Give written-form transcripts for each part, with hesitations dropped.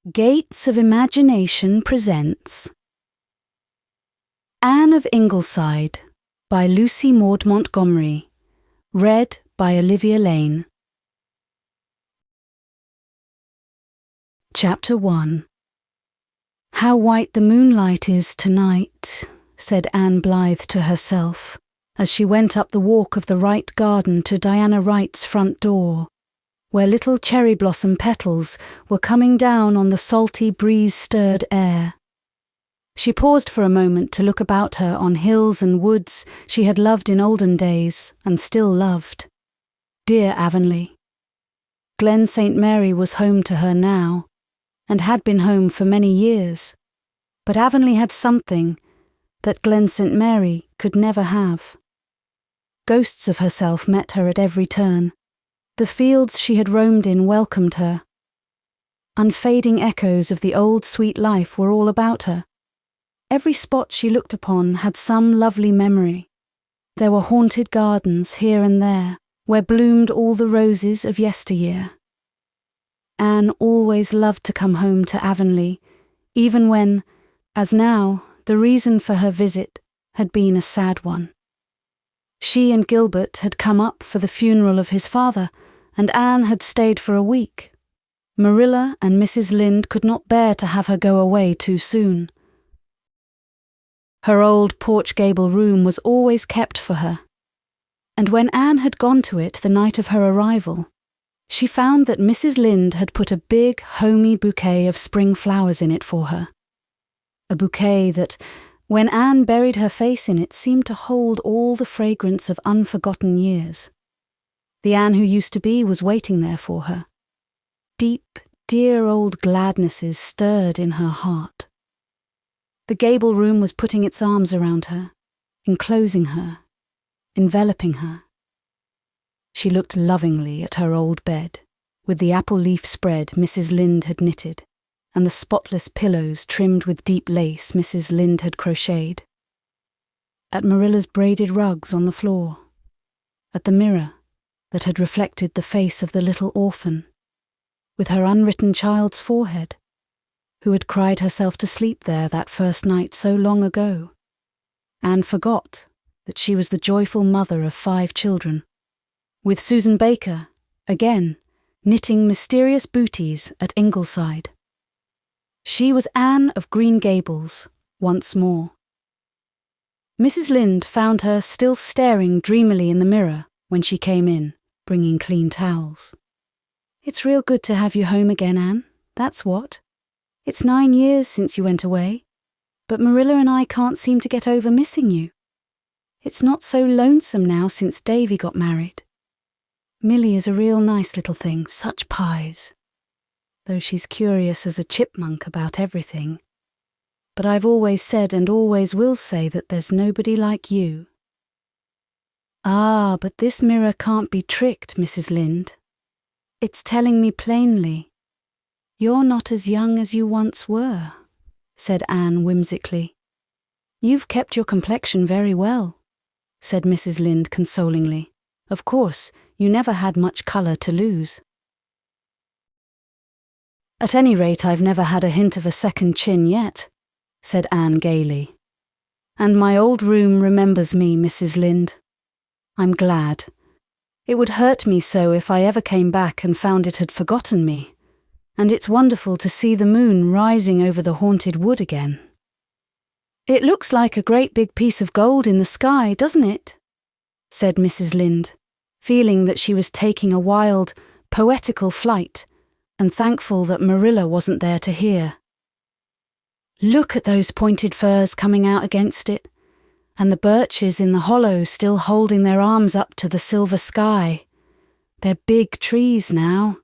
Gates of Imagination presents Anne of Ingleside by Lucy Maud Montgomery. Read by Olivia Lane. Chapter 1. How white the moonlight is tonight, said Anne Blythe to herself, as she went up the walk of the Wright garden to Diana Wright's front door, where little cherry blossom petals were coming down on the salty breeze-stirred air. She paused for a moment to look about her on hills and woods she had loved in olden days and still loved. Dear Avonlea. Glen St. Mary was home to her now, and had been home for many years, but Avonlea had something that Glen St. Mary could never have. Ghosts of herself met her at every turn. The fields she had roamed in welcomed her. Unfading echoes of the old sweet life were all about her. Every spot she looked upon had some lovely memory. There were haunted gardens here and there, where bloomed all the roses of yesteryear. Anne always loved to come home to Avonlea, even when, as now, the reason for her visit had been a sad one. She and Gilbert had come up for the funeral of his father, and Anne had stayed for a week. Marilla and Mrs. Lynde could not bear to have her go away too soon. Her old porch gable room was always kept for her, and when Anne had gone to it the night of her arrival, she found that Mrs. Lynde had put a big, homey bouquet of spring flowers in it for her. A bouquet that, when Anne buried her face in it, seemed to hold all the fragrance of unforgotten years. The Anne who used to be was waiting there for her. Deep, dear old gladnesses stirred in her heart. The gable room was putting its arms around her, enclosing her, enveloping her. She looked lovingly at her old bed, with the apple leaf spread Mrs. Lynde had knitted, and the spotless pillows trimmed with deep lace Mrs. Lynde had crocheted. At Marilla's braided rugs on the floor, at the mirror that had reflected the face of the little orphan, with her unwritten child's forehead, who had cried herself to sleep there that first night so long ago, and forgot that she was the joyful mother of 5 children, with Susan Baker, again, knitting mysterious booties at Ingleside. She was Anne of Green Gables, once more. Mrs. Lynde found her still staring dreamily in the mirror when she came in, bringing clean towels. "It's real good to have you home again, Anne, that's what. It's 9 years since you went away, but Marilla and I can't seem to get over missing you. It's not so lonesome now since Davy got married. Millie is a real nice little thing, such pies. Though she's curious as a chipmunk about everything. But I've always said and always will say that there's nobody like you." "Ah, but this mirror can't be tricked, Mrs. Lynde. It's telling me plainly, you're not as young as you once were," said Anne whimsically. "You've kept your complexion very well," said Mrs. Lynde consolingly. "Of course, you never had much colour to lose." "At any rate, I've never had a hint of a second chin yet," said Anne gaily. "And my old room remembers me, Mrs. Lynde. I'm glad. It would hurt me so if I ever came back and found it had forgotten me. And it's wonderful to see the moon rising over the haunted wood again. It looks like a great big piece of gold in the sky, doesn't it?" said Mrs. Lynde, feeling that she was taking a wild, poetical flight, and thankful that Marilla wasn't there to hear. "Look at those pointed firs coming out against it, and the birches in the hollow still holding their arms up to the silver sky. They're big trees now.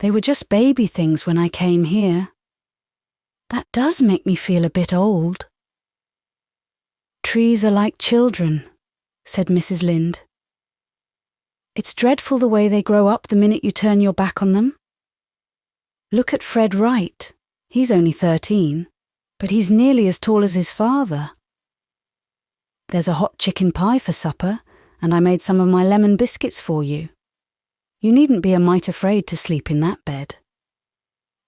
They were just baby things when I came here. That does make me feel a bit old." "Trees are like children," said Mrs. Lynde. "It's dreadful the way they grow up the minute you turn your back on them. Look at Fred Wright. He's only 13, but he's nearly as tall as his father. There's a hot chicken pie for supper, and I made some of my lemon biscuits for you. You needn't be a mite afraid to sleep in that bed."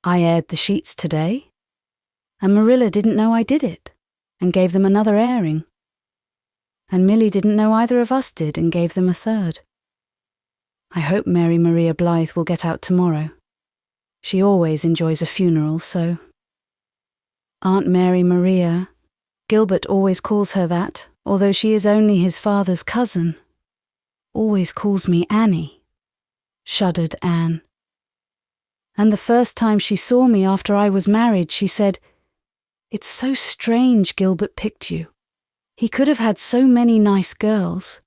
I aired the sheets today, and Marilla didn't know I did it, and gave them another airing. And Milly didn't know either of us did and gave them a third. I hope Mary Maria Blythe will get out tomorrow. She always enjoys a funeral, so. Aunt Mary Maria, Gilbert always calls her that, although she is only his father's cousin. Always calls me Annie, shuddered Anne. And the first time she saw me after I was married, she said, "It's so strange Gilbert picked you. He could have had so many nice girls.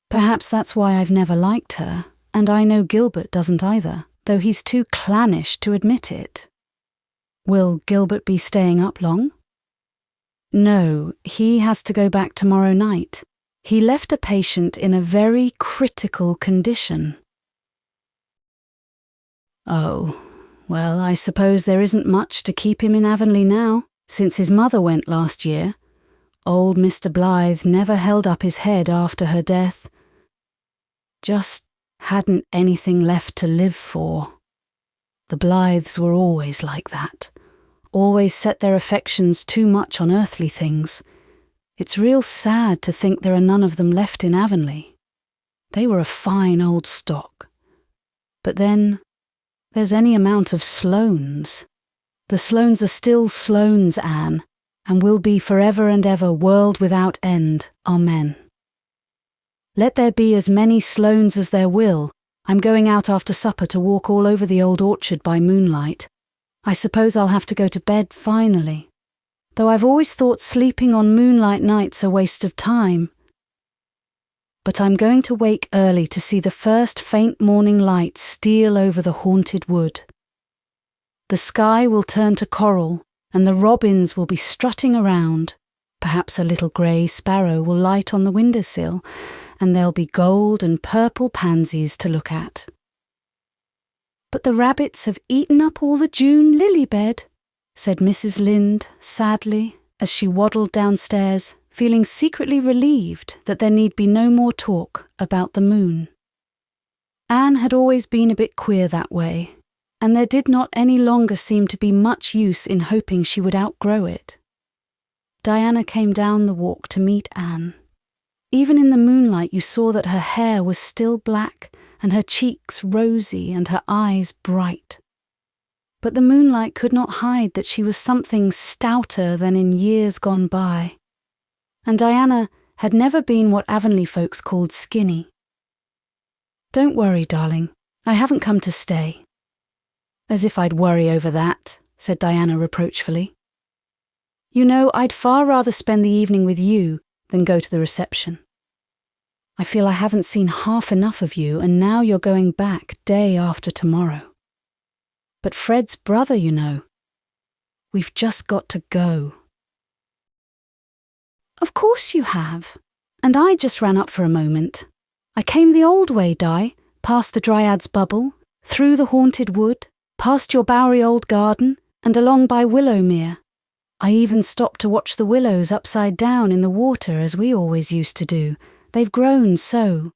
Perhaps that's why I've never liked her, and I know Gilbert doesn't either, though he's too clannish to admit it." Will Gilbert be staying up long? No, he has to go back tomorrow night. He left a patient in a very critical condition. Oh, well, I suppose there isn't much to keep him in Avonlea now, since his mother went last year. Old Mr. Blythe never held up his head after her death. Just hadn't anything left to live for. The Blythes were always like that. Always set their affections too much on earthly things. It's real sad to think there are none of them left in Avonlea. They were a fine old stock. But then, there's any amount of Sloanes. The Sloanes are still Sloanes, Anne, and will be forever and ever, world without end. Amen. Let there be as many Sloanes as there will. I'm going out after supper to walk all over the old orchard by moonlight. I suppose I'll have to go to bed finally, though I've always thought sleeping on moonlight nights a waste of time. But I'm going to wake early to see the first faint morning light steal over the haunted wood. The sky will turn to coral, and the robins will be strutting around. Perhaps a little grey sparrow will light on the windowsill, and there'll be gold and purple pansies to look at. "But the rabbits have eaten up all the June lily bed," said Mrs. Lynde sadly as she waddled downstairs, feeling secretly relieved that there need be no more talk about the moon. Anne had always been a bit queer that way, and there did not any longer seem to be much use in hoping she would outgrow it. Diana came down the walk to meet Anne. Even in the moonlight you saw that her hair was still black, and her cheeks rosy and her eyes bright. But the moonlight could not hide that she was something stouter than in years gone by. And Diana had never been what Avonlea folks called skinny. "Don't worry, darling, I haven't come to stay." "As if I'd worry over that," said Diana reproachfully. "You know, I'd far rather spend the evening with you than go to the reception. I feel I haven't seen half enough of you, and now you're going back day after tomorrow. But Fred's brother, you know. We've just got to go." "Of course you have. And I just ran up for a moment. I came the old way, Di, past the Dryad's Bubble, through the haunted wood, past your bowery old garden, and along by Willowmere. I even stopped to watch the willows upside down in the water as we always used to do. They've grown so."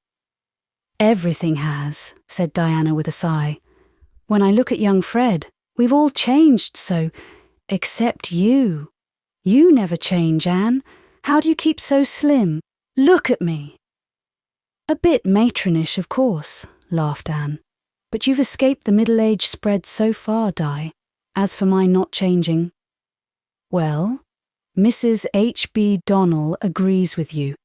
"Everything has," said Diana with a sigh. "When I look at young Fred, we've all changed so, except you. You never change, Anne. How do you keep so slim? Look at me." "A bit matronish, of course," laughed Anne. "But you've escaped the middle-age spread so far, Di. As for my not changing, well, Mrs. H.B. Donnell agrees with you.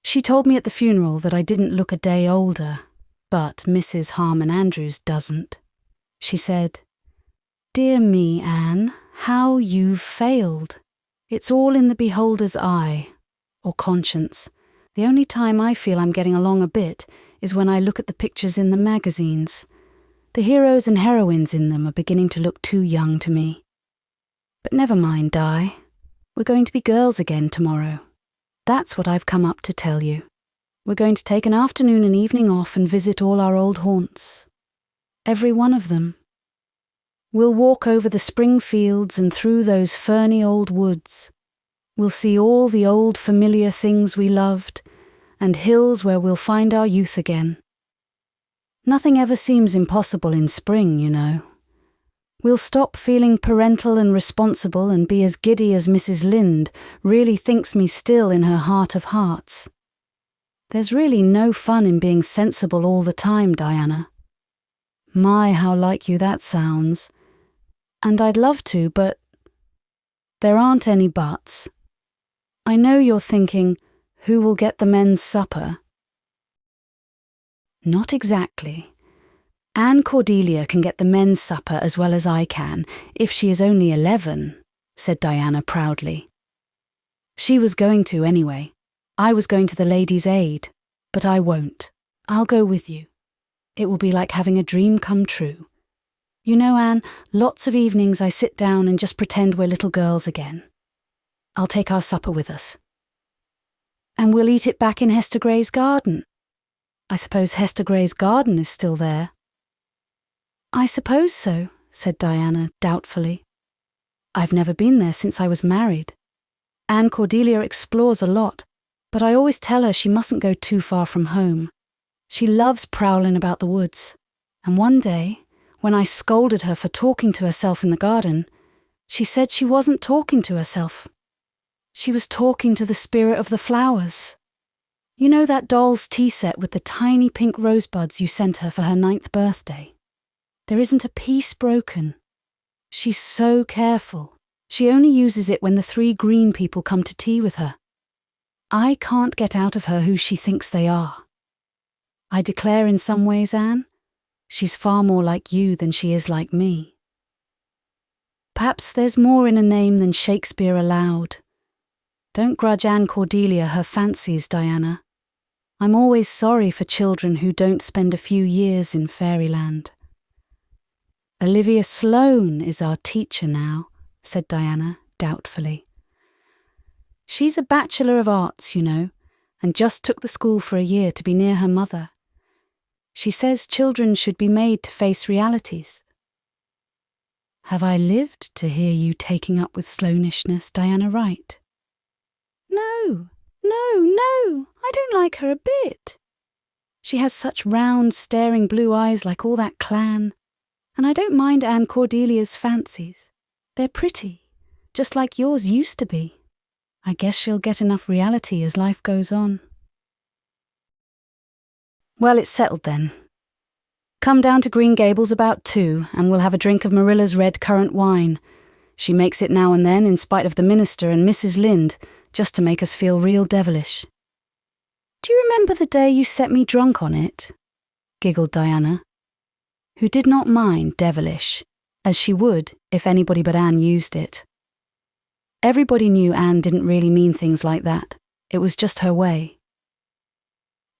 She told me at the funeral that I didn't look a day older, but Mrs. Harmon Andrews doesn't. She said, 'Dear me, Anne, how you've failed. It's all in the beholder's eye, or conscience. The only time I feel I'm getting along a bit is when I look at the pictures in the magazines. The heroes and heroines in them are beginning to look too young to me. But never mind, Di. We're going to be girls again tomorrow. That's what I've come up to tell you. We're going to take an afternoon and evening off and visit all our old haunts. Every one of them. We'll walk over the spring fields and through those ferny old woods. We'll see all the old familiar things we loved, and hills where we'll find our youth again. Nothing ever seems impossible in spring, you know. We'll stop feeling parental and responsible and be as giddy as Mrs. Lynde really thinks me still in her heart of hearts. There's really no fun in being sensible all the time, Diana. My, how like you that sounds. And I'd love to, but there aren't any buts. I know you're thinking, who will get the men's supper? Not exactly. Anne Cordelia can get the men's supper as well as I can, if she is only 11, said Diana proudly. She was going to anyway. I was going to the Ladies' Aid, but I won't. I'll go with you. It will be like having a dream come true. You know, Anne, lots of evenings I sit down and just pretend we're little girls again. I'll take our supper with us. And we'll eat it back in Hester Gray's garden. I suppose Hester Gray's garden is still there. I suppose so, said Diana doubtfully. I've never been there since I was married. Anne Cordelia explores a lot, but I always tell her she mustn't go too far from home. She loves prowling about the woods, and one day, when I scolded her for talking to herself in the garden, she said she wasn't talking to herself. She was talking to the spirit of the flowers. You know that doll's tea set with the tiny pink rosebuds you sent her for her 9th birthday? There isn't a piece broken. She's so careful. She only uses it when the 3 green people come to tea with her. I can't get out of her who she thinks they are. I declare in some ways, Anne, she's far more like you than she is like me. Perhaps there's more in a name than Shakespeare allowed. Don't grudge Anne Cordelia her fancies, Diana. I'm always sorry for children who don't spend a few years in fairyland. Olivia Sloane is our teacher now, said Diana doubtfully. She's a Bachelor of Arts, you know, and just took the school for a year to be near her mother. She says children should be made to face realities. Have I lived to hear you taking up with Sloanishness, Diana Wright? No, I don't like her a bit. She has such round, staring blue eyes like all that clan, and I don't mind Anne Cordelia's fancies. They're pretty, just like yours used to be. I guess she'll get enough reality as life goes on. Well, it's settled then. Come down to Green Gables about 2 and we'll have a drink of Marilla's red currant wine. She makes it now and then in spite of the minister and Mrs. Lynde, just to make us feel real devilish. Do you remember the day you set me drunk on it? Giggled Diana, who did not mind devilish, as she would if anybody but Anne used it. Everybody knew Anne didn't really mean things like that. It was just her way.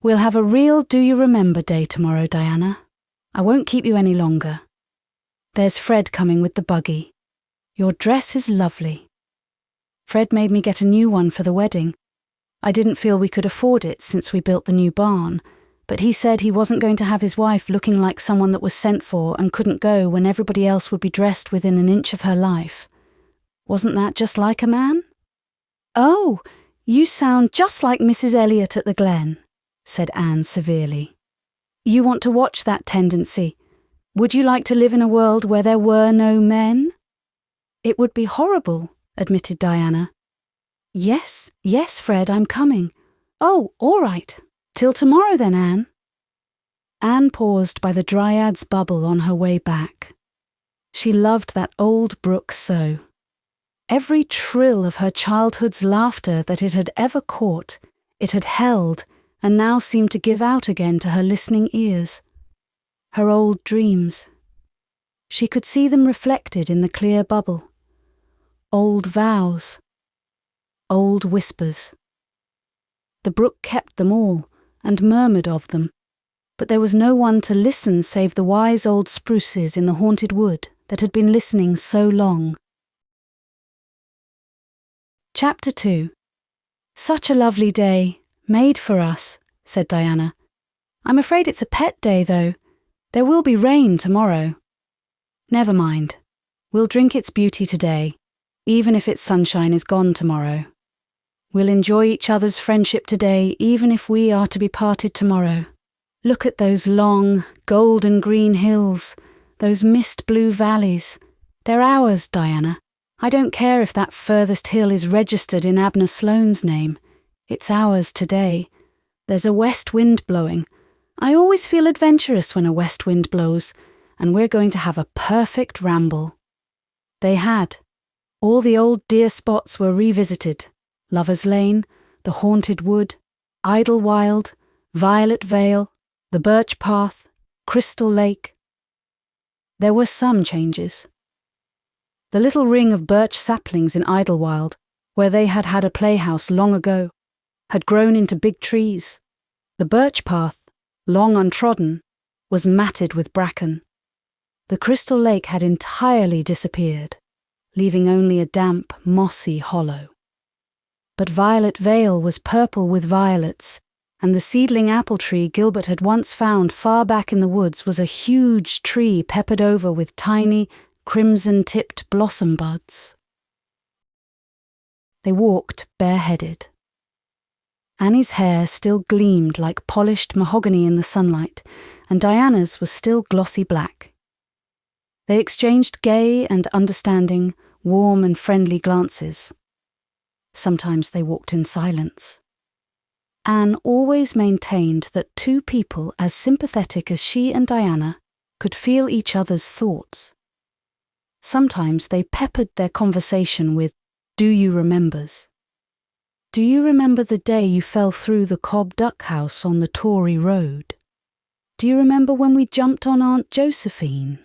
We'll have a real do you remember day tomorrow, Diana. I won't keep you any longer. There's Fred coming with the buggy. Your dress is lovely. Fred made me get a new one for the wedding. I didn't feel we could afford it since we built the new barn, but he said he wasn't going to have his wife looking like someone that was sent for and couldn't go when everybody else would be dressed within an inch of her life. Wasn't that just like a man? Oh, you sound just like Mrs. Elliot at the Glen, said Anne severely. You want to watch that tendency. Would you like to live in a world where there were no men? It would be horrible, admitted Diana. Yes, Fred, I'm coming. Oh, all right. Till tomorrow then, Anne. Anne paused by the Dryad's bubble on her way back. She loved that old brook so. Every trill of her childhood's laughter that it had ever caught, it had held and now seemed to give out again to her listening ears. Her old dreams. She could see them reflected in the clear bubble. Old vows. Old whispers. The brook kept them all and murmured of them, but there was no one to listen save the wise old spruces in the haunted wood that had been listening so long. Chapter 2. Such a lovely day, made for us, said Diana. I'm afraid it's a pet day, though. There will be rain tomorrow. Never mind. We'll drink its beauty today, even if its sunshine is gone tomorrow. We'll enjoy each other's friendship today, even if we are to be parted tomorrow. Look at those long, golden green hills, those mist-blue valleys, "They're ours, Diana. I don't care if that furthest hill is registered in Abner Sloane's name. It's ours today. There's a west wind blowing. I always feel adventurous when a west wind blows, and we're going to have a perfect ramble." They had. All the old dear spots were revisited. Lover's Lane, the Haunted Wood, Idlewild, Violet Vale, the Birch Path, Crystal Lake. There were some changes. The little ring of birch saplings in Idlewild, where they had had a playhouse long ago, had grown into big trees. The birch path, long untrodden, was matted with bracken. The Crystal Lake had entirely disappeared, leaving only a damp, mossy hollow. But Violet Vale was purple with violets, and the seedling apple tree Gilbert had once found far back in the woods was a huge tree peppered over with tiny, crimson-tipped blossom buds. They walked bareheaded. Annie's hair still gleamed like polished mahogany in the sunlight, and Diana's was still glossy black. They exchanged gay and understanding, warm and friendly glances. Sometimes they walked in silence. Anne always maintained that two people as sympathetic as she and Diana could feel each other's thoughts. Sometimes they peppered their conversation with "Do you remembers?" "Do you remember the day you fell through the cob duck house on the Tory road? Do you remember when we jumped on Aunt Josephine?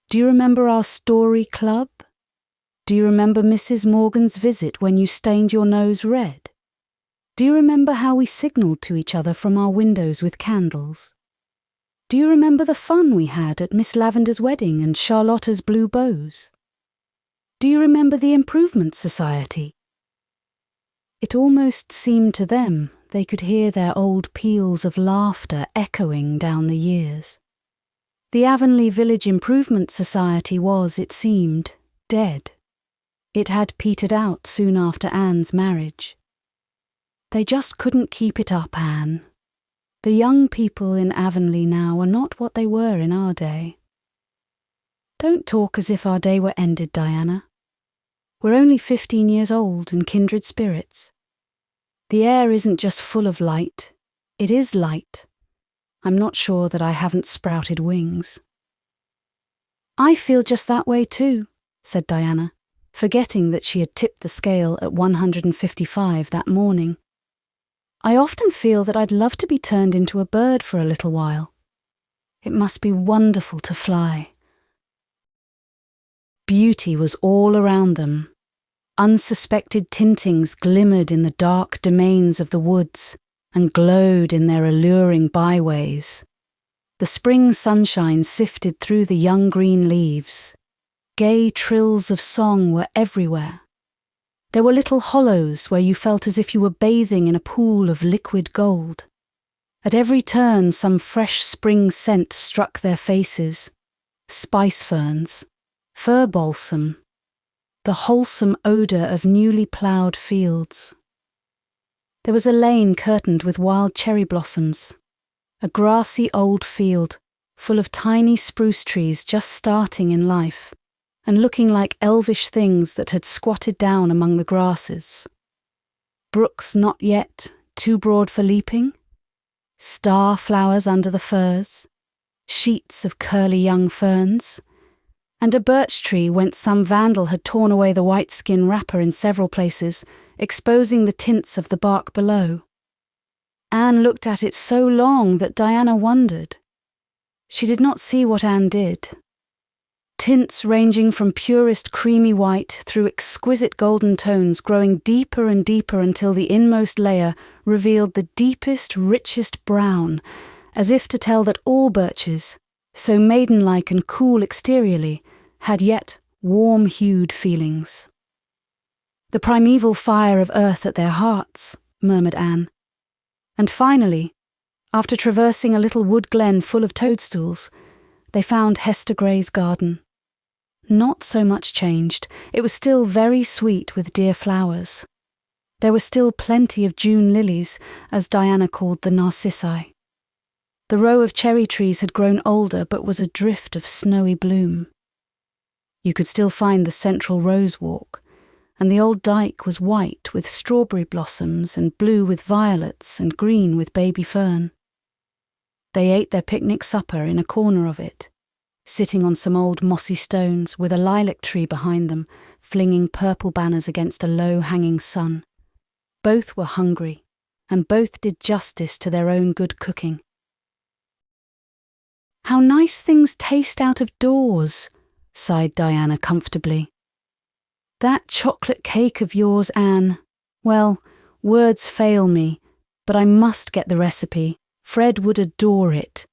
Do you remember our story club? Do you remember Mrs. Morgan's visit when you stained your nose red? Do you remember how we signalled to each other from our windows with candles? Do you remember the fun we had at Miss Lavender's wedding and Charlotta's blue bows? Do you remember the Improvement Society?" It almost seemed to them they could hear their old peals of laughter echoing down the years. The Avonlea Village Improvement Society was, it seemed, dead. It had petered out soon after Anne's marriage. "They just couldn't keep it up, Anne. The young people in Avonlea now are not what they were in our day." "Don't talk as if our day were ended, Diana. We're only 15 years old and kindred spirits. The air isn't just full of light, it is light. I'm not sure that I haven't sprouted wings." "I feel just that way too," said Diana, forgetting that she had tipped the scale at 155 that morning. "I often feel that I'd love to be turned into a bird for a little while. It must be wonderful to fly." Beauty was all around them. Unsuspected tintings glimmered in the dark domains of the woods and glowed in their alluring byways. The spring sunshine sifted through the young green leaves. Gay trills of song were everywhere. There were little hollows where you felt as if you were bathing in a pool of liquid gold. At every turn some fresh spring scent struck their faces. Spice ferns, fir balsam, the wholesome odour of newly ploughed fields. There was a lane curtained with wild cherry blossoms, a grassy old field full of tiny spruce trees just starting in life, and looking like elvish things that had squatted down among the grasses. Brooks not yet too broad for leaping, star flowers under the firs, sheets of curly young ferns, and a birch tree whence some vandal had torn away the white skin wrapper in several places, exposing the tints of the bark below. Anne looked at it so long that Diana wondered. She did not see what Anne did. Tints ranging from purest creamy white through exquisite golden tones growing deeper and deeper until the inmost layer revealed the deepest, richest brown, as if to tell that all birches, so maidenlike and cool exteriorly, had yet warm-hued feelings. "The primeval fire of earth at their hearts," murmured Anne. And finally, after traversing a little wood glen full of toadstools, they found Hester Gray's garden. Not so much changed. It was still very sweet with dear flowers. There were still plenty of June lilies, as Diana called the narcissi. The row of cherry trees had grown older but was a drift of snowy bloom. You could still find the central rose walk, and the old dyke was white with strawberry blossoms and blue with violets and green with baby fern. They ate their picnic supper in a corner of it, sitting on some old mossy stones with a lilac tree behind them, flinging purple banners against a low-hanging sun. Both were hungry, and both did justice to their own good cooking. "How nice things taste out of doors," sighed Diana comfortably. "That chocolate cake of yours, Anne. Well, words fail me, but I must get the recipe. Fred would adore it.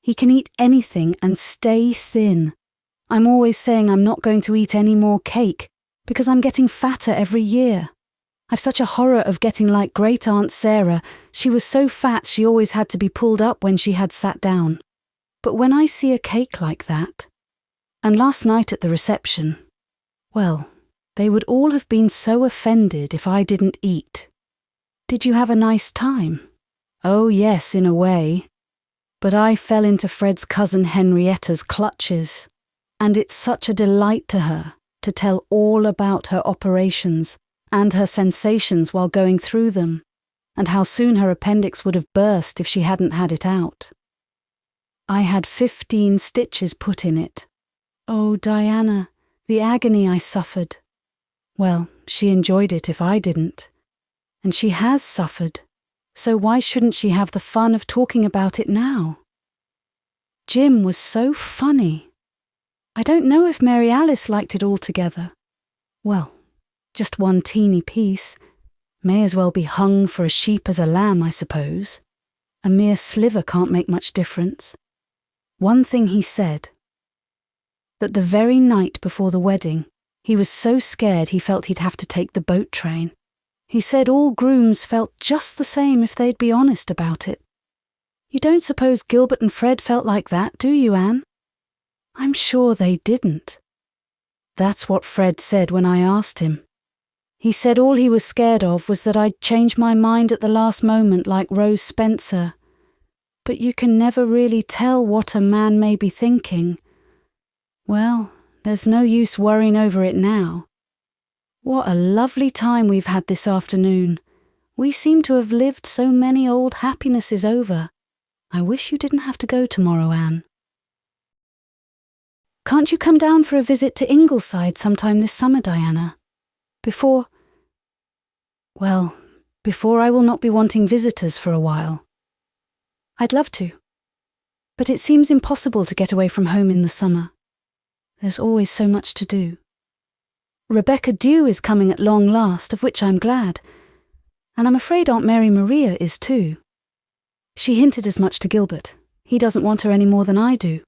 He can eat anything and stay thin. I'm always saying I'm not going to eat any more cake because I'm getting fatter every year. I've such a horror of getting like Great Aunt Sarah. She was so fat she always had to be pulled up when she had sat down. But when I see a cake like that, and last night at the reception, well, they would all have been so offended if I didn't eat. Did you have a nice time?" "Oh yes, in a way. But I fell into Fred's cousin Henrietta's clutches, and it's such a delight to her to tell all about her operations and her sensations while going through them, and how soon her appendix would have burst if she hadn't had it out. I had 15 stitches put in it. Oh, Diana, the agony I suffered. Well, she enjoyed it if I didn't. And she has suffered, so why shouldn't she have the fun of talking about it now? Jim was so funny. I don't know if Mary Alice liked it altogether. Well, just one teeny piece. May as well be hung for a sheep as a lamb, I suppose. A mere sliver can't make much difference. One thing he said, that the very night before the wedding, he was so scared he felt he'd have to take the boat train. He said all grooms felt just the same if they'd be honest about it. You don't suppose Gilbert and Fred felt like that, do you, Anne? I'm sure they didn't. That's what Fred said when I asked him. He said all he was scared of was that I'd change my mind at the last moment like Rose Spencer. But you can never really tell what a man may be thinking. Well, there's no use worrying over it now. What a lovely time we've had this afternoon. We seem to have lived so many old happinesses over. I wish you didn't have to go tomorrow, Anne. Can't you come down for a visit to Ingleside sometime this summer, Diana? Before I will not be wanting visitors for a while. I'd love to, but it seems impossible to get away from home in the summer. There's always so much to do. Rebecca Dew is coming at long last, of which I'm glad, and I'm afraid Aunt Mary Maria is too. She hinted as much to Gilbert. He doesn't want her any more than I do.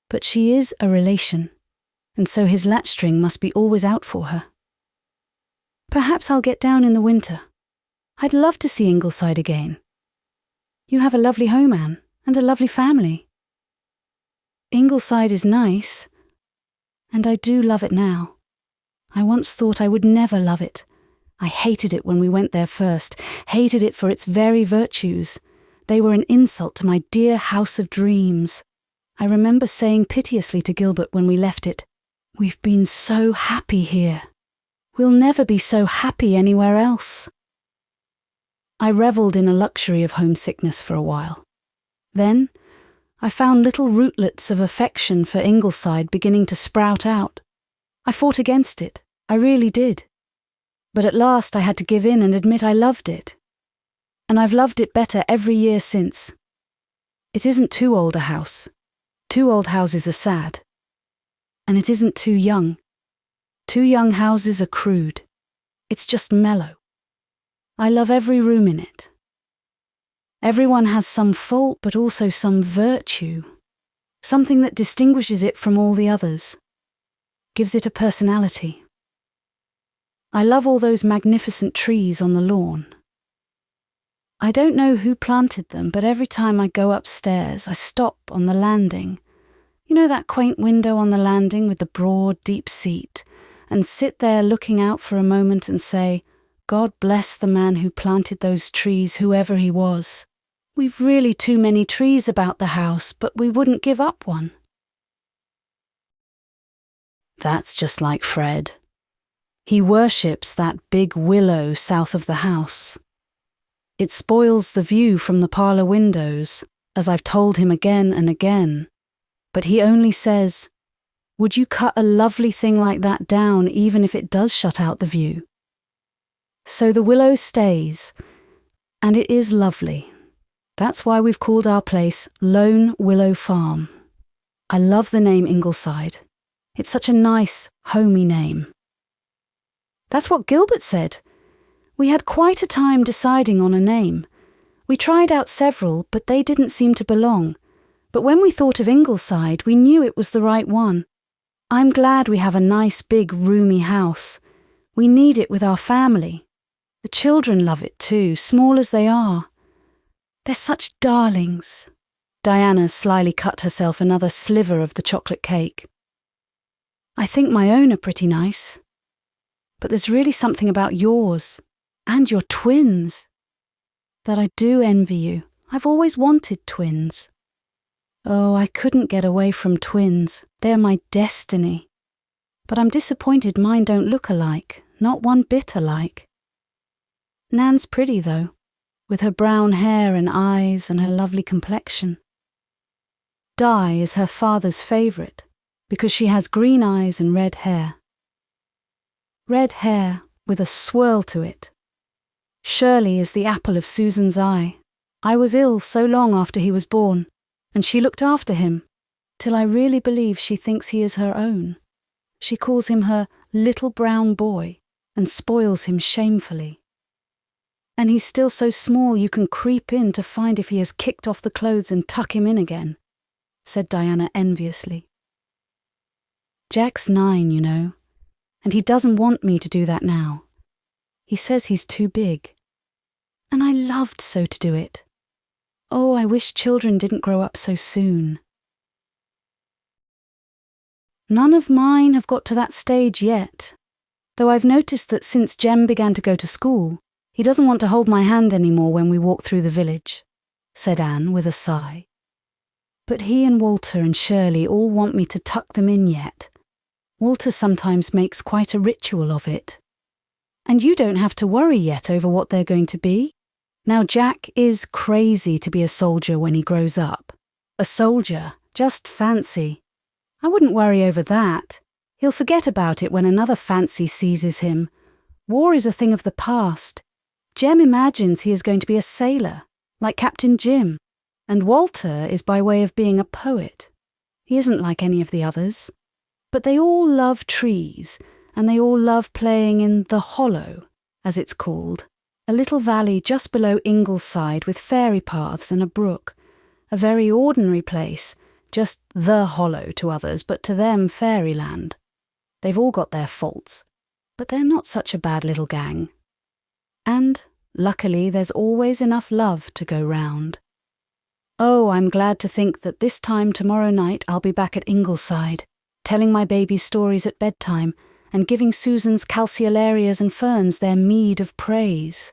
But she is a relation, and so his latchstring must be always out for her. Perhaps I'll get down in the winter. I'd love to see Ingleside again. You have a lovely home, Anne, and a lovely family. Ingleside is nice, and I do love it now. I once thought I would never love it. I hated it when we went there first, hated it for its very virtues. They were an insult to my dear house of dreams. I remember saying piteously to Gilbert when we left it, "We've been so happy here. We'll never be so happy anywhere else." I revelled in a luxury of homesickness for a while. Then I found little rootlets of affection for Ingleside beginning to sprout out. I fought against it, I really did. But at last I had to give in and admit I loved it. And I've loved it better every year since. It isn't too old a house. Too old houses are sad. And it isn't too young. Too young houses are crude. It's just mellow. I love every room in it. Everyone has some fault but also some virtue. Something that distinguishes it from all the others. Gives it a personality. I love all those magnificent trees on the lawn. I don't know who planted them, but every time I go upstairs, I stop on the landing. You know that quaint window on the landing with the broad, deep seat, and sit there looking out for a moment and say, God bless the man who planted those trees, whoever he was. We've really too many trees about the house, but we wouldn't give up one. That's just like Fred. He worships that big willow south of the house. It spoils the view from the parlour windows, as I've told him again and again, but he only says, "Would you cut a lovely thing like that down even if it does shut out the view?" So the willow stays, and it is lovely. That's why we've called our place Lone Willow Farm. I love the name Ingleside. It's such a nice, homey name. That's what Gilbert said. We had quite a time deciding on a name. We tried out several, but they didn't seem to belong. But when we thought of Ingleside, we knew it was the right one. I'm glad we have a nice, big, roomy house. We need it with our family. The children love it too, small as they are. They're such darlings. Diana slyly cut herself another sliver of the chocolate cake. I think my own are pretty nice. But there's really something about yours, and your twins, that I do envy you. I've always wanted twins. Oh, I couldn't get away from twins. They're my destiny. But I'm disappointed mine don't look alike, not one bit alike. Nan's pretty, though, with her brown hair and eyes and her lovely complexion. Di is her father's favourite, because she has green eyes and red hair. Red hair with a swirl to it. Shirley is the apple of Susan's eye. I was ill so long after he was born, and she looked after him, till I really believe she thinks he is her own. She calls him her little brown boy, and spoils him shamefully. And he's still so small you can creep in to find if he has kicked off the clothes and tuck him in again, said Diana enviously. Jack's 9, you know, and he doesn't want me to do that now. He says he's too big. And I loved so to do it. Oh, I wish children didn't grow up so soon. None of mine have got to that stage yet, though I've noticed that since Jem began to go to school, he doesn't want to hold my hand any more when we walk through the village, said Anne with a sigh. But he and Walter and Shirley all want me to tuck them in yet. Walter sometimes makes quite a ritual of it. And you don't have to worry yet over what they're going to be. Now Jack is crazy to be a soldier when he grows up. A soldier, just fancy. I wouldn't worry over that. He'll forget about it when another fancy seizes him. War is a thing of the past. Jem imagines he is going to be a sailor, like Captain Jim, and Walter is by way of being a poet. He isn't like any of the others. But they all love trees, and they all love playing in the Hollow, as it's called, a little valley just below Ingleside with fairy paths and a brook, a very ordinary place, just the Hollow to others, but to them fairyland. They've all got their faults, but they're not such a bad little gang. And, luckily, there's always enough love to go round. Oh, I'm glad to think that this time tomorrow night I'll be back at Ingleside, telling my babies stories at bedtime and giving Susan's calceolarias and ferns their meed of praise.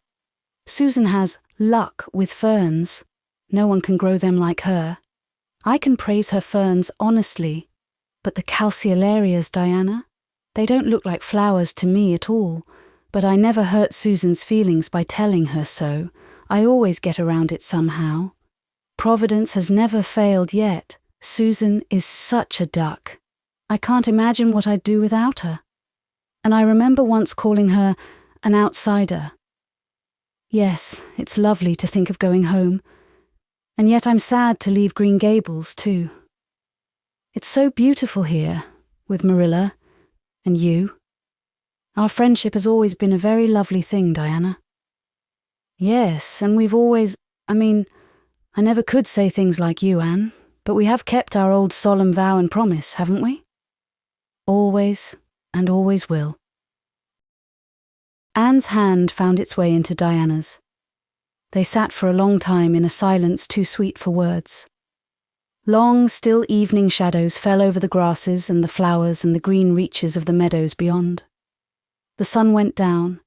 Susan has luck with ferns. No one can grow them like her. I can praise her ferns honestly, but the calceolarias, Diana, they don't look like flowers to me at all, but I never hurt Susan's feelings by telling her so. I always get around it somehow. Providence has never failed yet. Susan is such a duck. I can't imagine what I'd do without her. And I remember once calling her an outsider. Yes, it's lovely to think of going home. And yet I'm sad to leave Green Gables too. It's so beautiful here, with Marilla and you. Our friendship has always been a very lovely thing, Diana. Yes, and we've always, I never could say things like you, Anne, but we have kept our old solemn vow and promise, haven't we? Always, and always will. Anne's hand found its way into Diana's. They sat for a long time in a silence too sweet for words. Long, still evening shadows fell over the grasses and the flowers and the green reaches of the meadows beyond. The sun went down.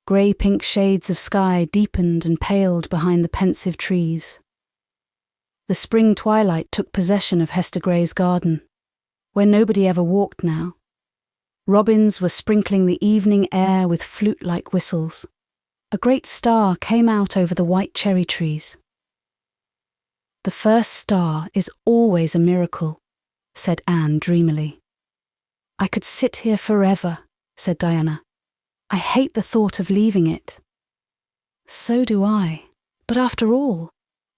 Grey-pink shades of sky deepened and paled behind the pensive trees. The spring twilight took possession of Hester Gray's garden, where nobody ever walked now, Robins were sprinkling the evening air with flute-like whistles. A great star came out over the white cherry trees. "The first star is always a miracle," said Anne dreamily. "I could sit here forever," said Diana. "I hate the thought of leaving it." "So do I. But after all,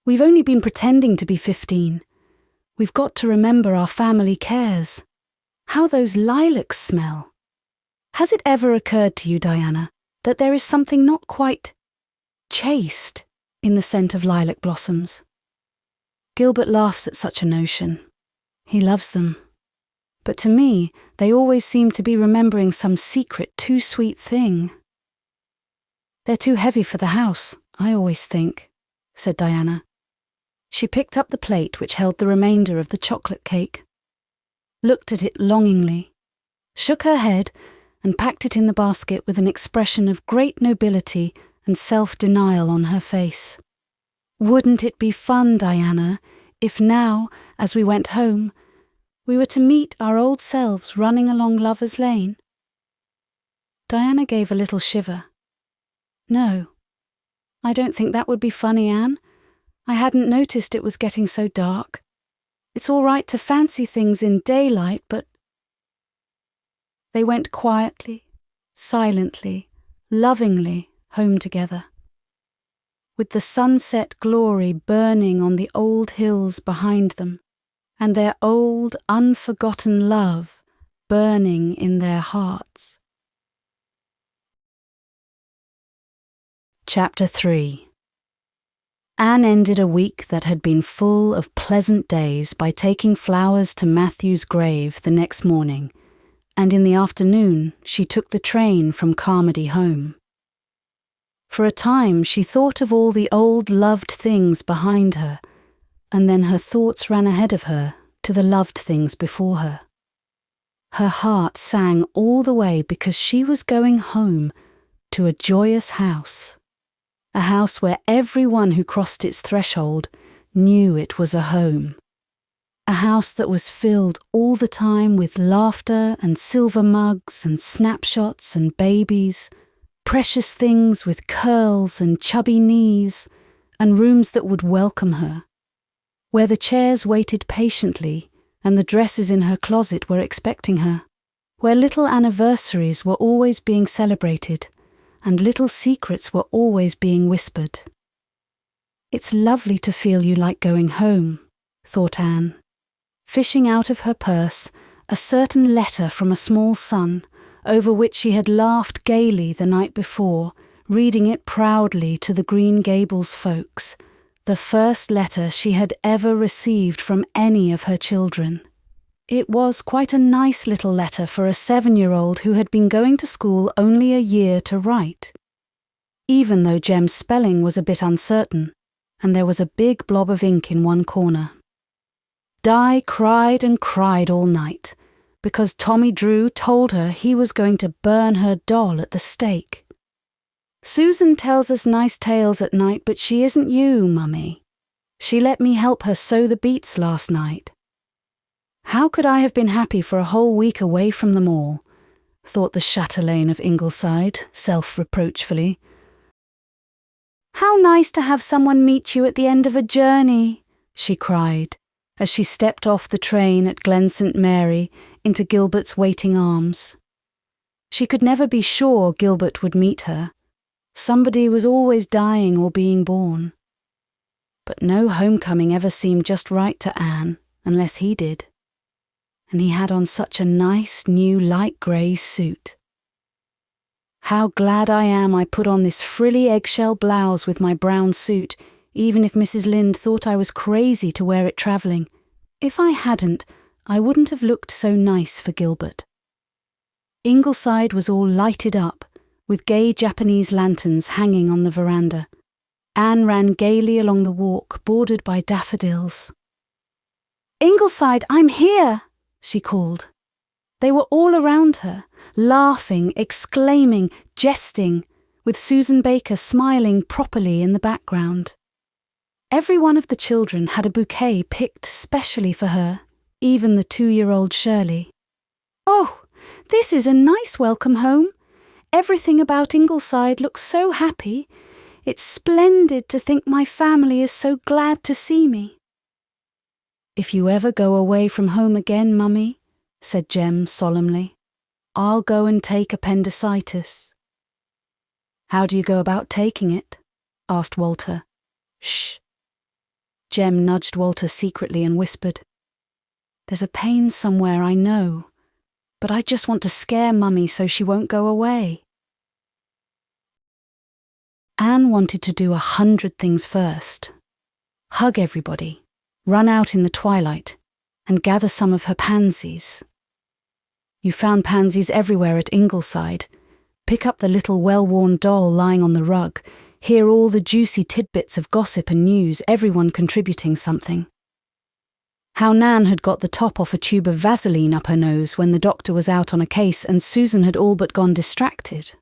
we've only been pretending to be 15. We've got to remember our family cares. How those lilacs smell! Has it ever occurred to you, Diana, that there is something not quite chaste in the scent of lilac blossoms?" Gilbert laughs at such a notion. He loves them. But to me, they always seem to be remembering some secret, too sweet thing. "They're too heavy for the house, I always think," said Diana. She picked up the plate which held the remainder of the chocolate cake, looked at it longingly, shook her head, and packed it in the basket with an expression of great nobility and self-denial on her face. "Wouldn't it be fun, Diana, if now, as we went home, we were to meet our old selves running along Lover's Lane?" Diana gave a little shiver. "No, I don't think that would be funny, Anne. I hadn't noticed it was getting so dark. It's all right to fancy things in daylight, but—" They went quietly, silently, lovingly home together, with the sunset glory burning on the old hills behind them, and their old, unforgotten love burning in their hearts. Chapter 3. Anne ended a week that had been full of pleasant days by taking flowers to Matthew's grave the next morning, and in the afternoon she took the train from Carmody home. For a time she thought of all the old loved things behind her, and then her thoughts ran ahead of her to the loved things before her. Her heart sang all the way because she was going home to a joyous house, a house where everyone who crossed its threshold knew it was a home. A house that was filled all the time with laughter and silver mugs and snapshots and babies, precious things with curls and chubby knees, and rooms that would welcome her, where the chairs waited patiently and the dresses in her closet were expecting her, where little anniversaries were always being celebrated and little secrets were always being whispered. "It's lovely to feel you like going home," thought Anne, fishing out of her purse a certain letter from a small son over which she had laughed gaily the night before, reading it proudly to the Green Gables folks, the first letter she had ever received from any of her children. It was quite a nice little letter for a 7-year-old who had been going to school only a year to write, even though Jem's spelling was a bit uncertain, and there was a big blob of ink in one corner. Di cried and cried all night, because Tommy Drew told her he was going to burn her doll at the stake. "Susan tells us nice tales at night, but she isn't you, Mummy. She let me help her sew the beets last night." How could I have been happy for a whole week away from them all, thought the chatelaine of Ingleside, self-reproachfully. "How nice to have someone meet you at the end of a journey," she cried, as she stepped off the train at Glen St. Mary into Gilbert's waiting arms. She could never be sure Gilbert would meet her. Somebody was always dying or being born. But no homecoming ever seemed just right to Anne, unless he did. And he had on such a nice new light grey suit. "How glad I am I put on this frilly eggshell blouse with my brown suit, even if Mrs. Lynde thought I was crazy to wear it travelling. If I hadn't, I wouldn't have looked so nice for Gilbert." Ingleside was all lighted up, with gay Japanese lanterns hanging on the veranda. Anne ran gaily along the walk bordered by daffodils. "Ingleside, I'm here!" she called. They were all around her, laughing, exclaiming, jesting, with Susan Baker smiling properly in the background. Every one of the children had a bouquet picked specially for her, even the 2-year-old Shirley. "Oh, This is a nice welcome home. Everything about Ingleside looks so happy. It's splendid to think my family is so glad to see me." "If you ever go away from home again, Mummy," said Jem solemnly, "I'll go and take appendicitis." "How do you go about taking it?" asked Walter. "Shh." Jem nudged Walter secretly and whispered, "There's a pain somewhere, I know, but I just want to scare Mummy so she won't go away." Anne wanted to do 100 things first. Hug everybody, run out in the twilight, and gather some of her pansies. You found pansies everywhere at Ingleside. Pick up the little well-worn doll lying on the rug, hear all the juicy tidbits of gossip and news, everyone contributing something. How Nan had got the top off a tube of Vaseline up her nose when the doctor was out on a case and Susan had all but gone distracted.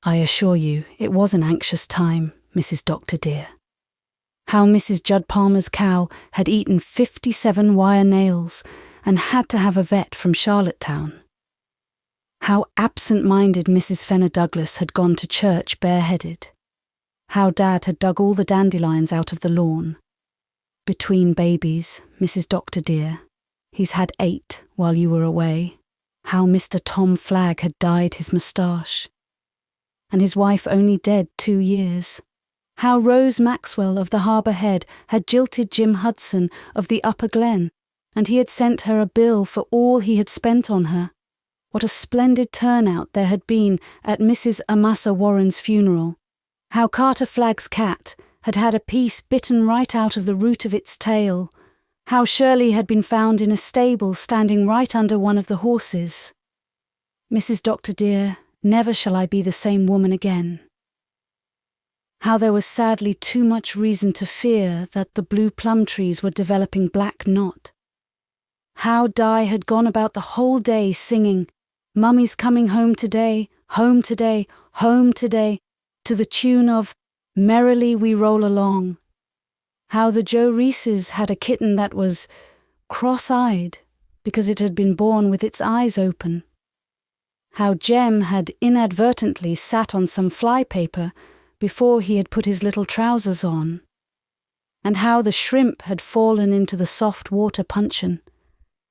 I assure you, it was an anxious time, Mrs. Doctor dear. How Mrs. Judd Palmer's cow had eaten 57 wire nails and had to have a vet from Charlottetown. How absent-minded Mrs. Fenner Douglas had gone to church bareheaded. How Dad had dug all the dandelions out of the lawn. Between babies, Mrs. Doctor dear, he's had 8 while you were away. How Mr. Tom Flagg had dyed his moustache. And his wife only dead 2 years. How Rose Maxwell of the Harbour Head had jilted Jim Hudson of the Upper Glen, and he had sent her a bill for all he had spent on her. What a splendid turnout there had been at Mrs. Amasa Warren's funeral. How Carter Flagg's cat had had a piece bitten right out of the root of its tail. How Shirley had been found in a stable standing right under one of the horses. Mrs. Doctor dear, never shall I be the same woman again. How there was sadly too much reason to fear that the blue plum trees were developing black knot. How Di had gone about the whole day singing, "Mummy's coming home today, home today, home today," to the tune of "Merrily We Roll Along." How the Joe Reeses had a kitten that was cross-eyed because it had been born with its eyes open. How Jem had inadvertently sat on some flypaper before he had put his little trousers on. And how the shrimp had fallen into the soft water puncheon.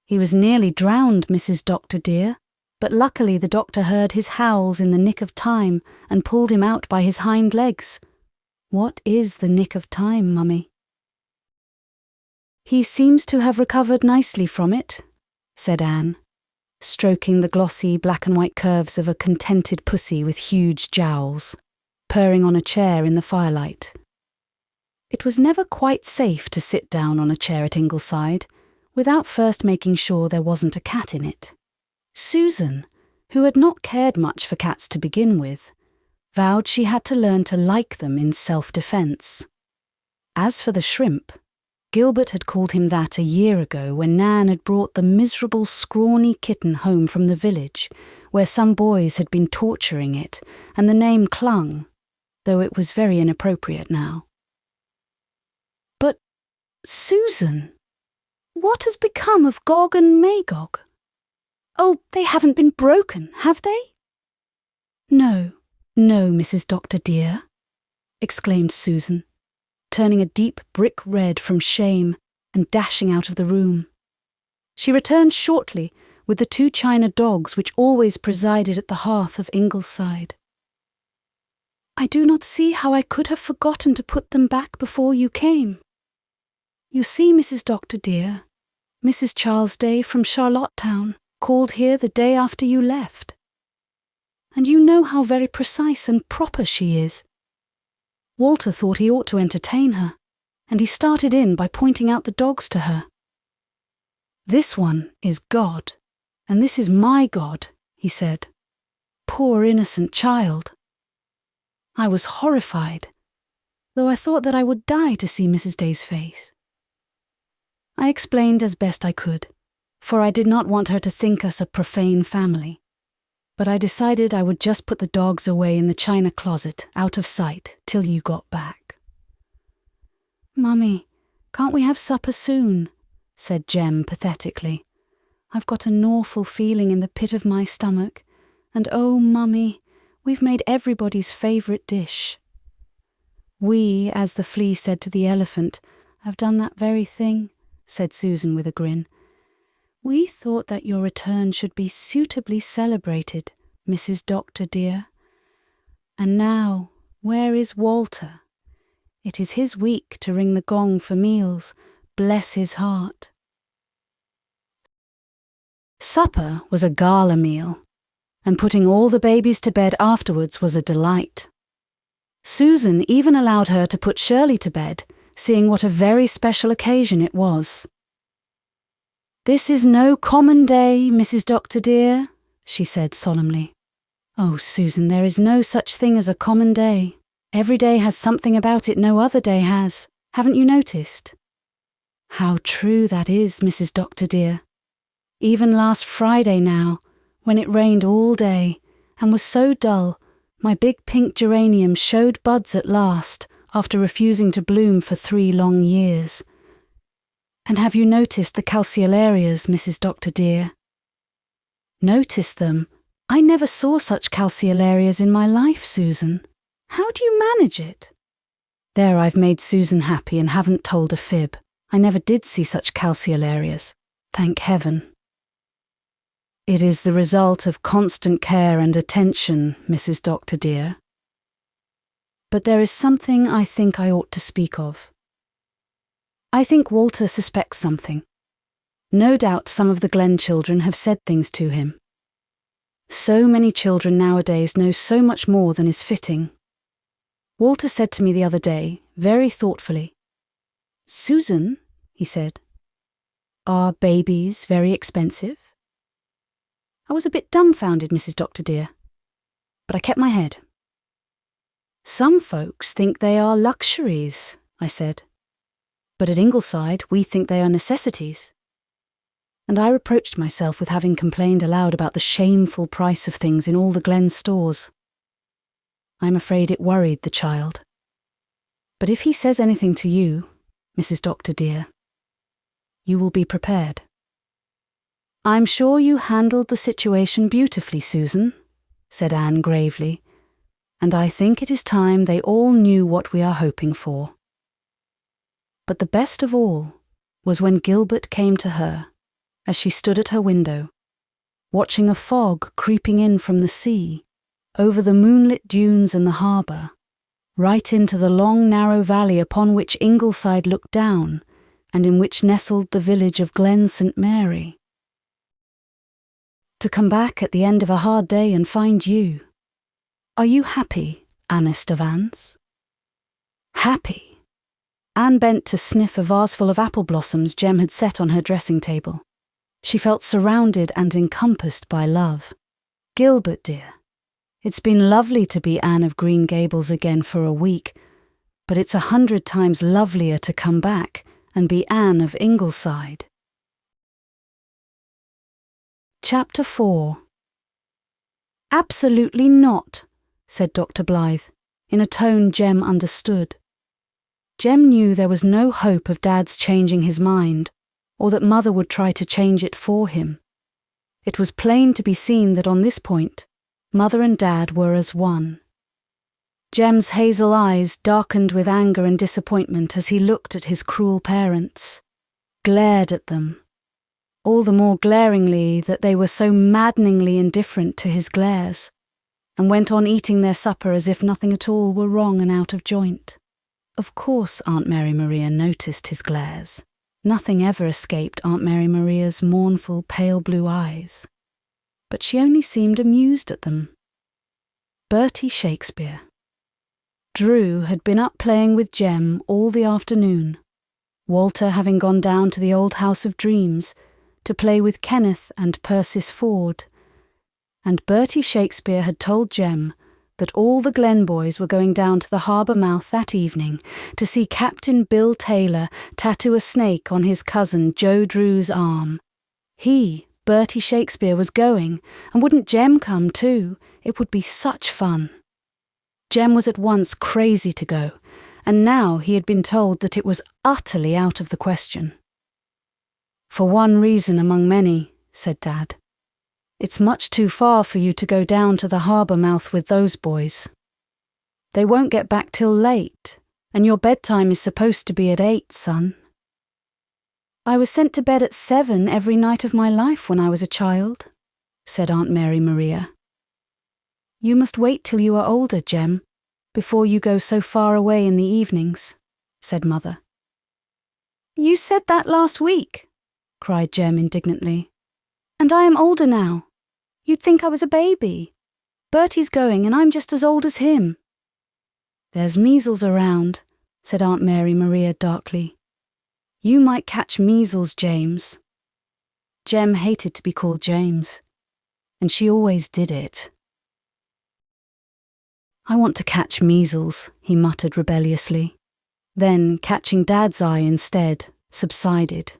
He was nearly drowned, Mrs. Doctor dear, but luckily the doctor heard his howls in the nick of time and pulled him out by his hind legs. What is the nick of time, Mummy? He seems to have recovered nicely from it, said Anne, stroking the glossy black and white curves of a contented pussy with huge jowls, purring on a chair in the firelight. It was never quite safe to sit down on a chair at Ingleside without first making sure there wasn't a cat in it. Susan, who had not cared much for cats to begin with, vowed she had to learn to like them in self-defence. As for the shrimp, Gilbert had called him that a year ago when Nan had brought the miserable scrawny kitten home from the village, where some boys had been torturing it, and the name clung, though it was very inappropriate now. But, Susan, what has become of Gog and Magog? Oh, they haven't been broken, have they? No, Mrs. Doctor dear, exclaimed Susan, turning a deep brick red from shame and dashing out of the room. She returned shortly with the 2 china dogs which always presided at the hearth of Ingleside. I do not see how I could have forgotten to put them back before you came. You see, Mrs. Doctor dear, Mrs. Charles Day from Charlottetown called here the day after you left. And you know how very precise and proper she is. Walter thought he ought to entertain her, and he started in by pointing out the dogs to her. This one is God, and this is my God, he said. Poor innocent child. I was horrified, though I thought that I would die to see Mrs. Day's face. I explained as best I could, for I did not want her to think us a profane family. But I decided I would just put the dogs away in the china closet, out of sight, till you got back. Mummy, can't we have supper soon? Said Jem pathetically. I've got an awful feeling in the pit of my stomach, and oh, Mummy, we've made everybody's favourite dish." "We, as the flea said to the elephant, have done that very thing," said Susan with a grin. "We thought that your return should be suitably celebrated, Mrs. Doctor dear. And now, where is Walter? It is his week to ring the gong for meals, bless his heart." Supper was a gala meal, and putting all the babies to bed afterwards was a delight. Susan even allowed her to put Shirley to bed, seeing what a very special occasion it was. "This is no common day, Mrs. Doctor dear," she said solemnly. "Oh, Susan, there is no such thing as a common day. Every day has something about it no other day has. Haven't you noticed?" "How true that is, Mrs. Doctor dear. Even last Friday now, when it rained all day and was so dull, my big pink geranium showed buds at last after refusing to bloom for 3 long years. And have you noticed the calceolarias, Mrs. Doctor dear?" "Noticed them? I never saw such calceolarias in my life, Susan. How do you manage it?" There, I've made Susan happy and haven't told a fib. I never did see such calceolarias. Thank heaven. "It is the result of constant care and attention, Mrs. Doctor dear. But there is something I think I ought to speak of. I think Walter suspects something. No doubt some of the Glen children have said things to him. So many children nowadays know so much more than is fitting. Walter said to me the other day, very thoughtfully, 'Susan,' he said, 'are babies very expensive?' I was a bit dumbfounded, Mrs. Doctor dear, but I kept my head. 'Some folks think they are luxuries,' I said, 'but at Ingleside we think they are necessities.' And I reproached myself with having complained aloud about the shameful price of things in all the Glen stores. I'm afraid it worried the child. But if he says anything to you, Mrs. Doctor dear, you will be prepared." "I'm sure you handled the situation beautifully, Susan," said Anne gravely, "and I think it is time they all knew what we are hoping for." But the best of all was when Gilbert came to her, as she stood at her window, watching a fog creeping in from the sea, over the moonlit dunes and the harbour, right into the long narrow valley upon which Ingleside looked down, and in which nestled the village of Glen St. Mary. To come back at the end of a hard day and find you. Are you happy, Annest of Annes? Happy? Anne bent to sniff a vaseful of apple blossoms Jem had set on her dressing table. She felt surrounded and encompassed by love. "Gilbert, dear, it's been lovely to be Anne of Green Gables again for a week, but it's 100 times lovelier to come back and be Anne of Ingleside." Chapter 4. "Absolutely not," said Dr. Blythe, in a tone Jem understood. Jem knew there was no hope of Dad's changing his mind, or that Mother would try to change it for him. It was plain to be seen that on this point, Mother and Dad were as one. Jem's hazel eyes darkened with anger and disappointment as he looked at his cruel parents, glared at them, all the more glaringly that they were so maddeningly indifferent to his glares, and went on eating their supper as if nothing at all were wrong and out of joint. Of course Aunt Mary Maria noticed his glares. Nothing ever escaped Aunt Mary Maria's mournful, pale blue eyes. But she only seemed amused at them. Bertie Shakespeare. Drew had been up playing with Jem all the afternoon, Walter having gone down to the old house of dreams to play with Kenneth and Persis Ford, and Bertie Shakespeare had told Jem that all the Glen boys were going down to the harbour mouth that evening to see Captain Bill Taylor tattoo a snake on his cousin Joe Drew's arm. He, Bertie Shakespeare, was going, and wouldn't Jem come too? It would be such fun. Jem was at once crazy to go, and now he had been told that it was utterly out of the question. For one reason among many, said Dad. "It's much too far for you to go down to the harbour mouth with those boys. They won't get back till late, and your bedtime is supposed to be at 8, son." "I was sent to bed at 7 every night of my life when I was a child," said Aunt Mary Maria. "You must wait till you are older, Jem, before you go so far away in the evenings," said Mother. "You said that last week," cried Jem indignantly. "And I am older now. You'd think I was a baby. Bertie's going and I'm just as old as him." "There's measles around," said Aunt Mary Maria darkly. "You might catch measles, James." Jem hated to be called James, and she always did it. "I want to catch measles," he muttered rebelliously. Then, catching Dad's eye instead, subsided.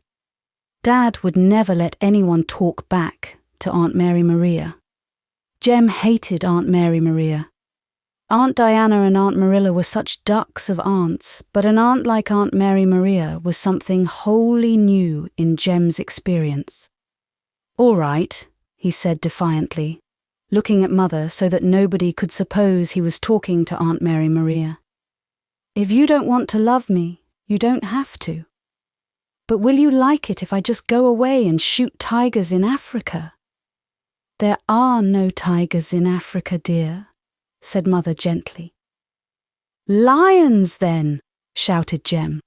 Dad would never let anyone talk back to Aunt Mary Maria. Jem hated Aunt Mary Maria. Aunt Diana and Aunt Marilla were such ducks of aunts, but an aunt like Aunt Mary Maria was something wholly new in Jem's experience. "All right," he said defiantly, looking at Mother so that nobody could suppose he was talking to Aunt Mary Maria. "If you don't want to love me, you don't have to. But will you like it if I just go away and shoot tigers in Africa?" "There are no tigers in Africa, dear," said Mother gently. "Lions, then!" shouted Jem.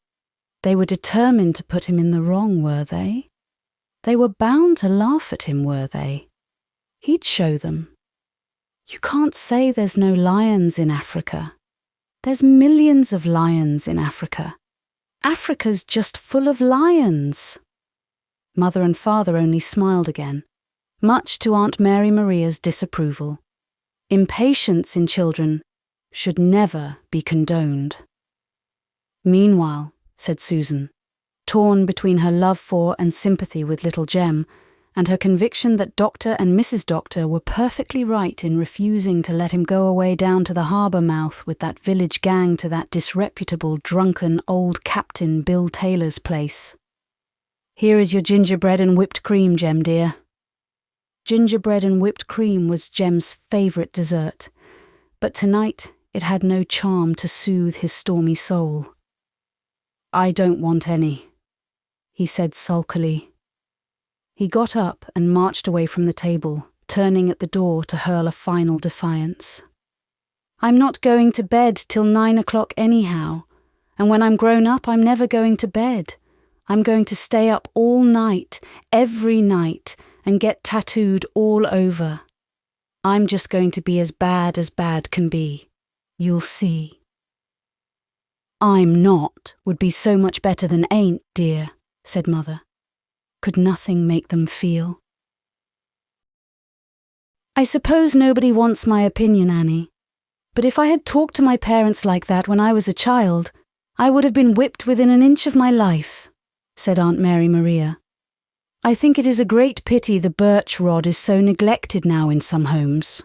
They were determined to put him in the wrong, were they? They were bound to laugh at him, were they? He'd show them. "You can't say there's no lions in Africa. There's millions of lions in Africa. Africa's just full of lions." Mother and Father only smiled again, much to Aunt Mary Maria's disapproval. Impatience in children should never be condoned. "Meanwhile," said Susan, torn between her love for and sympathy with little Jem, and her conviction that Dr. and Mrs. Doctor were perfectly right in refusing to let him go away down to the harbour mouth with that village gang to that disreputable, drunken old Captain Bill Taylor's place. "Here is your gingerbread and whipped cream, Jem dear." Gingerbread and whipped cream was Jem's favourite dessert, but tonight it had no charm to soothe his stormy soul. "I don't want any," he said sulkily. He got up and marched away from the table, turning at the door to hurl a final defiance. "I'm not going to bed till 9 o'clock anyhow, and when I'm grown up I'm never going to bed. I'm going to stay up all night, every night, and get tattooed all over. I'm just going to be as bad can be. You'll see." "I'm not" would be so much better than ain't, dear, said Mother. Could nothing make them feel? "I suppose nobody wants my opinion, Annie, but if I had talked to my parents like that when I was a child, I would have been whipped within an inch of my life," said Aunt Mary Maria. "I think it is a great pity the birch rod is so neglected now in some homes."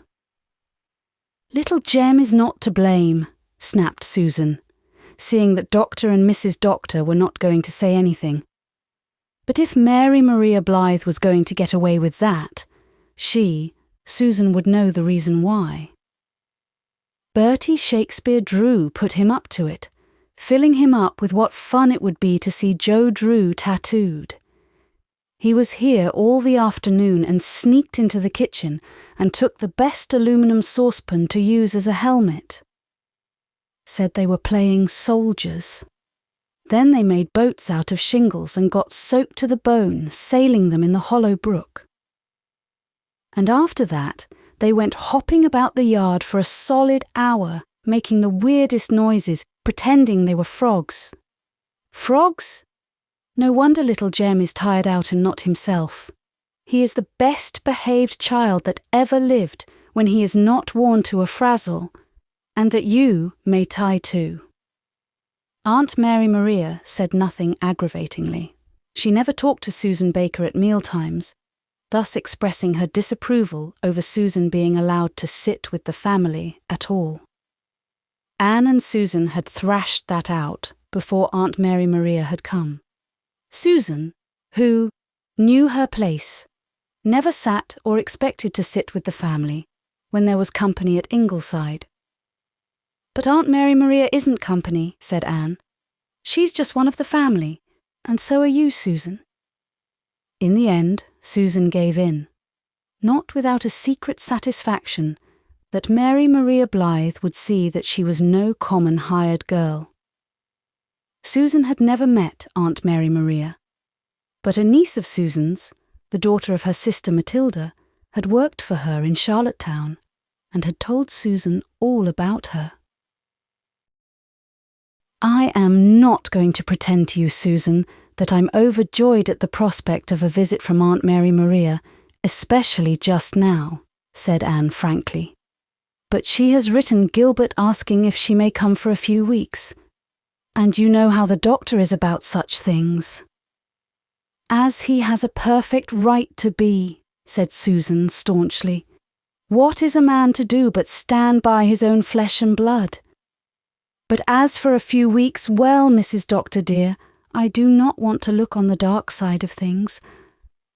"Little Jem is not to blame," snapped Susan, seeing that Dr. and Mrs. Doctor were not going to say anything. But if Mary Maria Blythe was going to get away with that, Susan would know the reason why. Bertie Shakespeare Drew put him up to it, filling him up with what fun it would be to see Joe Drew tattooed. He was here all the afternoon and sneaked into the kitchen and took the best aluminum saucepan to use as a helmet. Said they were playing soldiers. Then they made boats out of shingles and got soaked to the bone, sailing them in the hollow brook. And after that, they went hopping about the yard for a solid hour, making the weirdest noises, pretending they were frogs. Frogs? No wonder little Jem is tired out and not himself. He is the best behaved child that ever lived when he is not worn to a frazzle, and that you may tie to. Aunt Mary Maria said nothing aggravatingly. She never talked to Susan Baker at mealtimes, thus expressing her disapproval over Susan being allowed to sit with the family at all. Anne and Susan had thrashed that out before Aunt Mary Maria had come. Susan, who knew her place, never sat or expected to sit with the family when there was company at Ingleside. "But Aunt Mary Maria isn't company," said Anne. "She's just one of the family, and so are you, Susan." In the end, Susan gave in, not without a secret satisfaction that Mary Maria Blythe would see that she was no common hired girl. Susan had never met Aunt Mary Maria, but a niece of Susan's, the daughter of her sister Matilda, had worked for her in Charlottetown and had told Susan all about her. "I am not going to pretend to you, Susan, that I'm overjoyed at the prospect of a visit from Aunt Mary Maria, especially just now," said Anne frankly. "But she has written Gilbert asking if she may come for a few weeks, and you know how the doctor is about such things." "As he has a perfect right to be," said Susan staunchly. "What is a man to do but stand by his own flesh and blood? But as for a few weeks, well, Mrs. Doctor dear, I do not want to look on the dark side of things,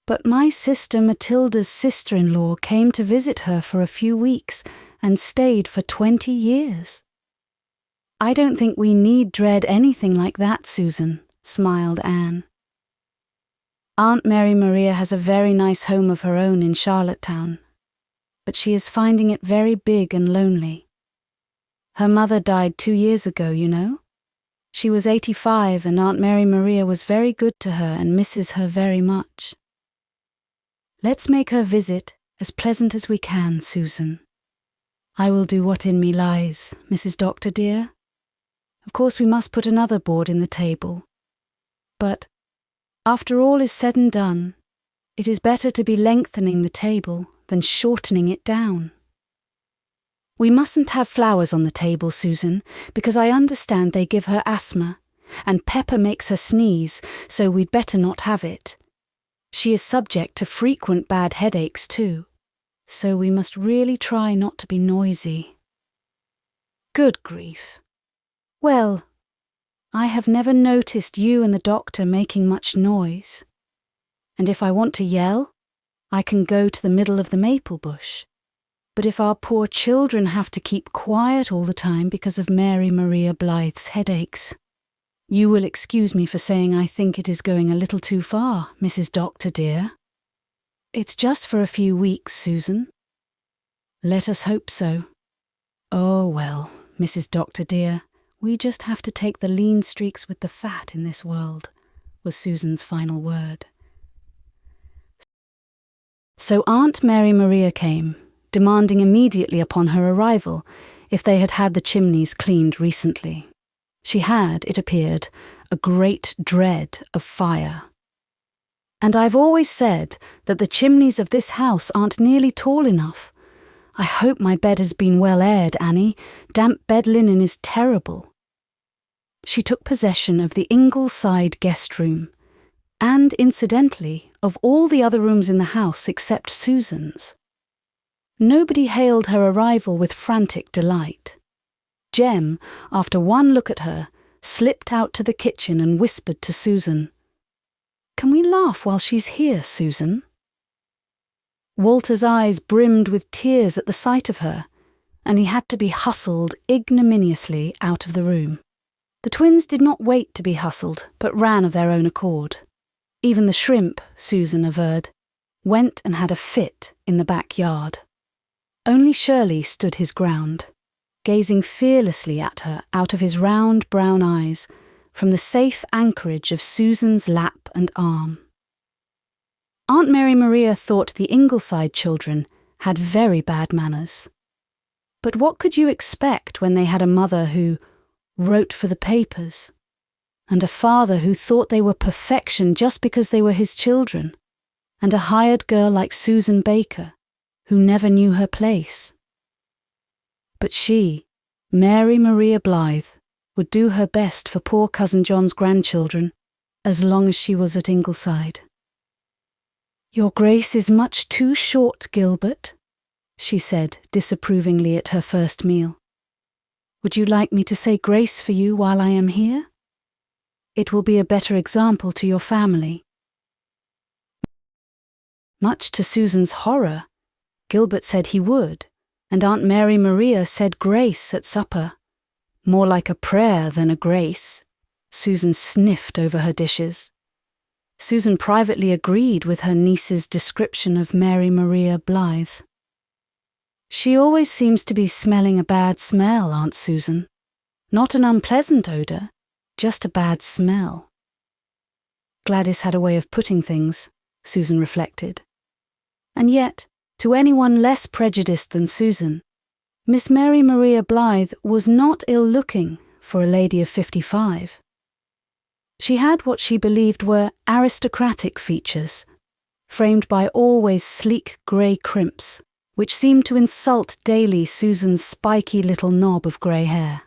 but my sister Matilda's sister-in-law came to visit her for a few weeks and stayed for 20 years. "I don't think we need dread anything like that, Susan," smiled Anne. "Aunt Mary Maria has a very nice home of her own in Charlottetown, but she is finding it very big and lonely. Her mother died 2 years ago, you know. She was 85 and Aunt Mary Maria was very good to her and misses her very much. Let's make her visit as pleasant as we can, Susan. I will do what in me lies, Mrs. Doctor dear. Of course we must put another board in the table. But, after all is said and done, it is better to be lengthening the table than shortening it down. We mustn't have flowers on the table, Susan, because I understand they give her asthma, and pepper makes her sneeze, so we'd better not have it. She is subject to frequent bad headaches too, so we must really try not to be noisy." "Good grief. Well, I have never noticed you and the doctor making much noise. And if I want to yell, I can go to the middle of the maple bush. But if our poor children have to keep quiet all the time because of Mary Maria Blythe's headaches, you will excuse me for saying I think it is going a little too far, Mrs. Doctor dear. It's just for a few weeks, Susan." "Let us hope so. Oh well, Mrs. Doctor dear, we just have to take the lean streaks with the fat in this world," was Susan's final word. So Aunt Mary Maria came, demanding immediately upon her arrival if they had had the chimneys cleaned recently. She had, it appeared, a great dread of fire. "And I've always said that the chimneys of this house aren't nearly tall enough. I hope my bed has been well aired, Annie. Damp bed linen is terrible." She took possession of the Ingleside guest room, and incidentally of all the other rooms in the house except Susan's. Nobody hailed her arrival with frantic delight. Jem, after one look at her, slipped out to the kitchen and whispered to Susan, "Can we laugh while she's here, Susan?" Walter's eyes brimmed with tears at the sight of her, and he had to be hustled ignominiously out of the room. The twins did not wait to be hustled, but ran of their own accord. Even the shrimp, Susan averred, went and had a fit in the backyard. Only Shirley stood his ground, gazing fearlessly at her out of his round brown eyes from the safe anchorage of Susan's lap and arm. Aunt Mary Maria thought the Ingleside children had very bad manners. But what could you expect when they had a mother who wrote for the papers, and a father who thought they were perfection just because they were his children, and a hired girl like Susan Baker, who never knew her place? But she, Mary Maria Blythe, would do her best for poor Cousin John's grandchildren, as long as she was at Ingleside. "Your grace is much too short, Gilbert," she said disapprovingly at her first meal. "Would you like me to say grace for you while I am here? It will be a better example to your family." Much to Susan's horror, Gilbert said he would, and Aunt Mary Maria said grace at supper. More like a prayer than a grace. Susan sniffed over her dishes. Susan privately agreed with her niece's description of Mary Maria Blythe. She always seems to be smelling a bad smell, Aunt Susan. Not an unpleasant odour, just a bad smell. Gladys had a way of putting things, Susan reflected. And yet, to anyone less prejudiced than Susan, Miss Mary Maria Blythe was not ill-looking for a lady of 55. She had what she believed were aristocratic features, framed by always sleek grey crimps, which seemed to insult daily Susan's spiky little knob of grey hair.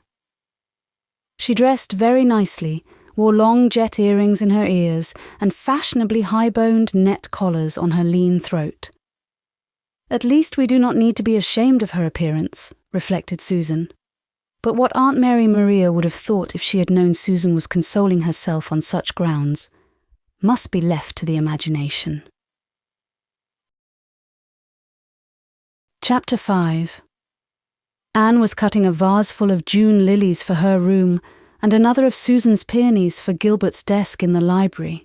She dressed very nicely, wore long jet earrings in her ears and fashionably high-boned net collars on her lean throat. At least we do not need to be ashamed of her appearance, reflected Susan. But what Aunt Mary Maria would have thought if she had known Susan was consoling herself on such grounds must be left to the imagination. Chapter 5. Anne was cutting a vase full of June lilies for her room and another of Susan's peonies for Gilbert's desk in the library.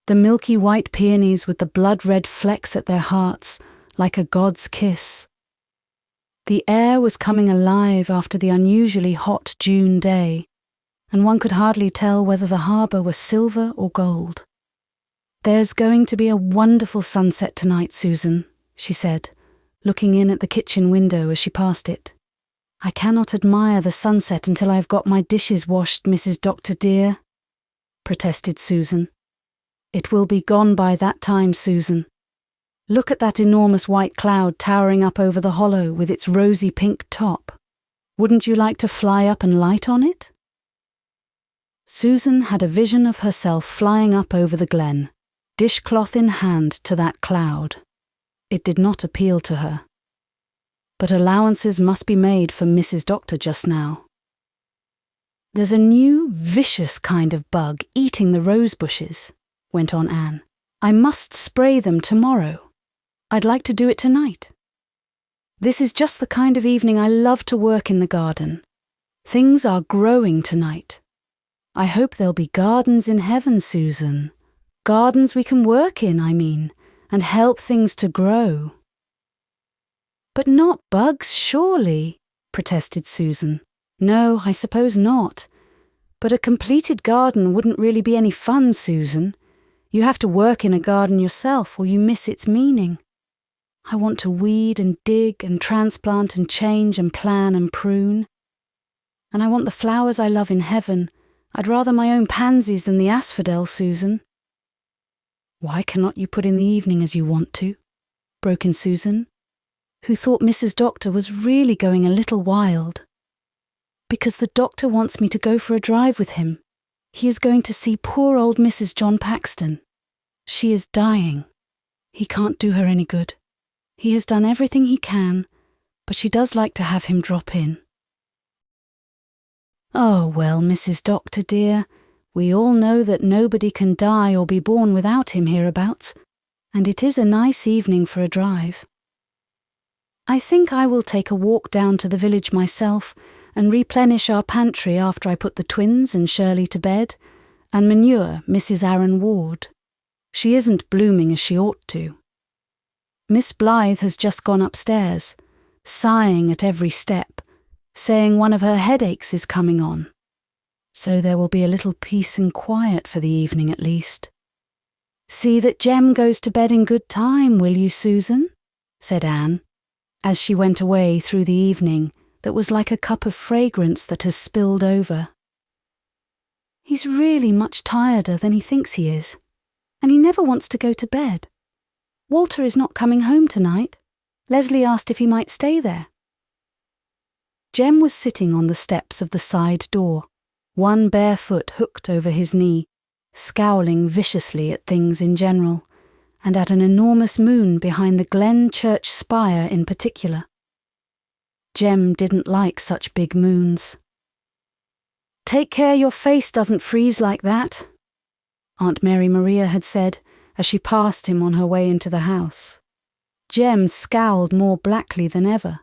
The milky white peonies with the blood-red flecks at their hearts, like a god's kiss. The air was coming alive after the unusually hot June day, and one could hardly tell whether the harbour was silver or gold. "There's going to be a wonderful sunset tonight, Susan," she said, looking in at the kitchen window as she passed it. "I cannot admire the sunset until I have got my dishes washed, Mrs. Doctor dear," protested Susan. "It will be gone by that time, Susan. Look at that enormous white cloud towering up over the hollow with its rosy pink top. Wouldn't you like to fly up and light on it?" Susan had a vision of herself flying up over the glen, dishcloth in hand to that cloud. It did not appeal to her. But allowances must be made for Mrs. Doctor just now. "There's a new, vicious kind of bug eating the rose bushes," went on Anne. "I must spray them tomorrow. I'd like to do it tonight. This is just the kind of evening I love to work in the garden. Things are growing tonight. I hope there'll be gardens in heaven, Susan. Gardens we can work in, I mean, and help things to grow." "But not bugs, surely," protested Susan. "No, I suppose not. But a completed garden wouldn't really be any fun, Susan. You have to work in a garden yourself or you miss its meaning. I want to weed and dig and transplant and change and plan and prune. And I want the flowers I love in heaven. I'd rather my own pansies than the asphodel, Susan." "Why cannot you put in the evening as you want to?" broke in Susan, who thought Mrs. Doctor was really going a little wild. "Because the doctor wants me to go for a drive with him. He is going to see poor old Mrs. John Paxton. She is dying. He can't do her any good. He has done everything he can, but she does like to have him drop in." "Oh, well, Mrs. Doctor dear, we all know that nobody can die or be born without him hereabouts, and it is a nice evening for a drive. I think I will take a walk down to the village myself and replenish our pantry after I put the twins and Shirley to bed, and manure Mrs. Aaron Ward. She isn't blooming as she ought to. Miss Blythe has just gone upstairs, sighing at every step, saying one of her headaches is coming on. So there will be a little peace and quiet for the evening at least. See that Jem goes to bed in good time, will you, Susan?" said Anne, as she went away through the evening that was like a cup of fragrance that has spilled over. "He's really much tireder than he thinks he is, and he never wants to go to bed. Walter is not coming home tonight. Leslie asked if he might stay there." Jem was sitting on the steps of the side door, one bare foot hooked over his knee, scowling viciously at things in general, and at an enormous moon behind the Glen Church spire in particular. Jem didn't like such big moons. "Take care your face doesn't freeze like that," Aunt Mary Maria had said, as she passed him on her way into the house. Jem scowled more blackly than ever.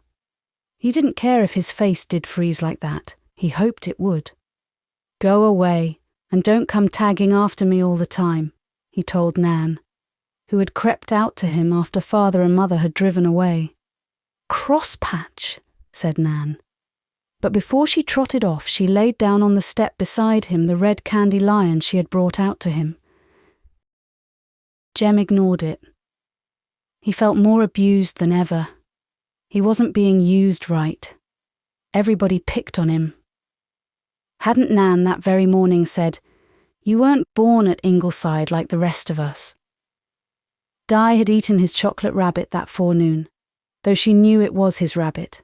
He didn't care if his face did freeze like that. He hoped it would. "Go away, and don't come tagging after me all the time," he told Nan, who had crept out to him after Father and Mother had driven away. "Crosspatch," said Nan. But before she trotted off, she laid down on the step beside him the red candy lion she had brought out to him. Jem ignored it. He felt more abused than ever. He wasn't being used right. Everybody picked on him. Hadn't Nan that very morning said, "You weren't born at Ingleside like the rest of us"? Di had eaten his chocolate rabbit that forenoon, though she knew it was his rabbit.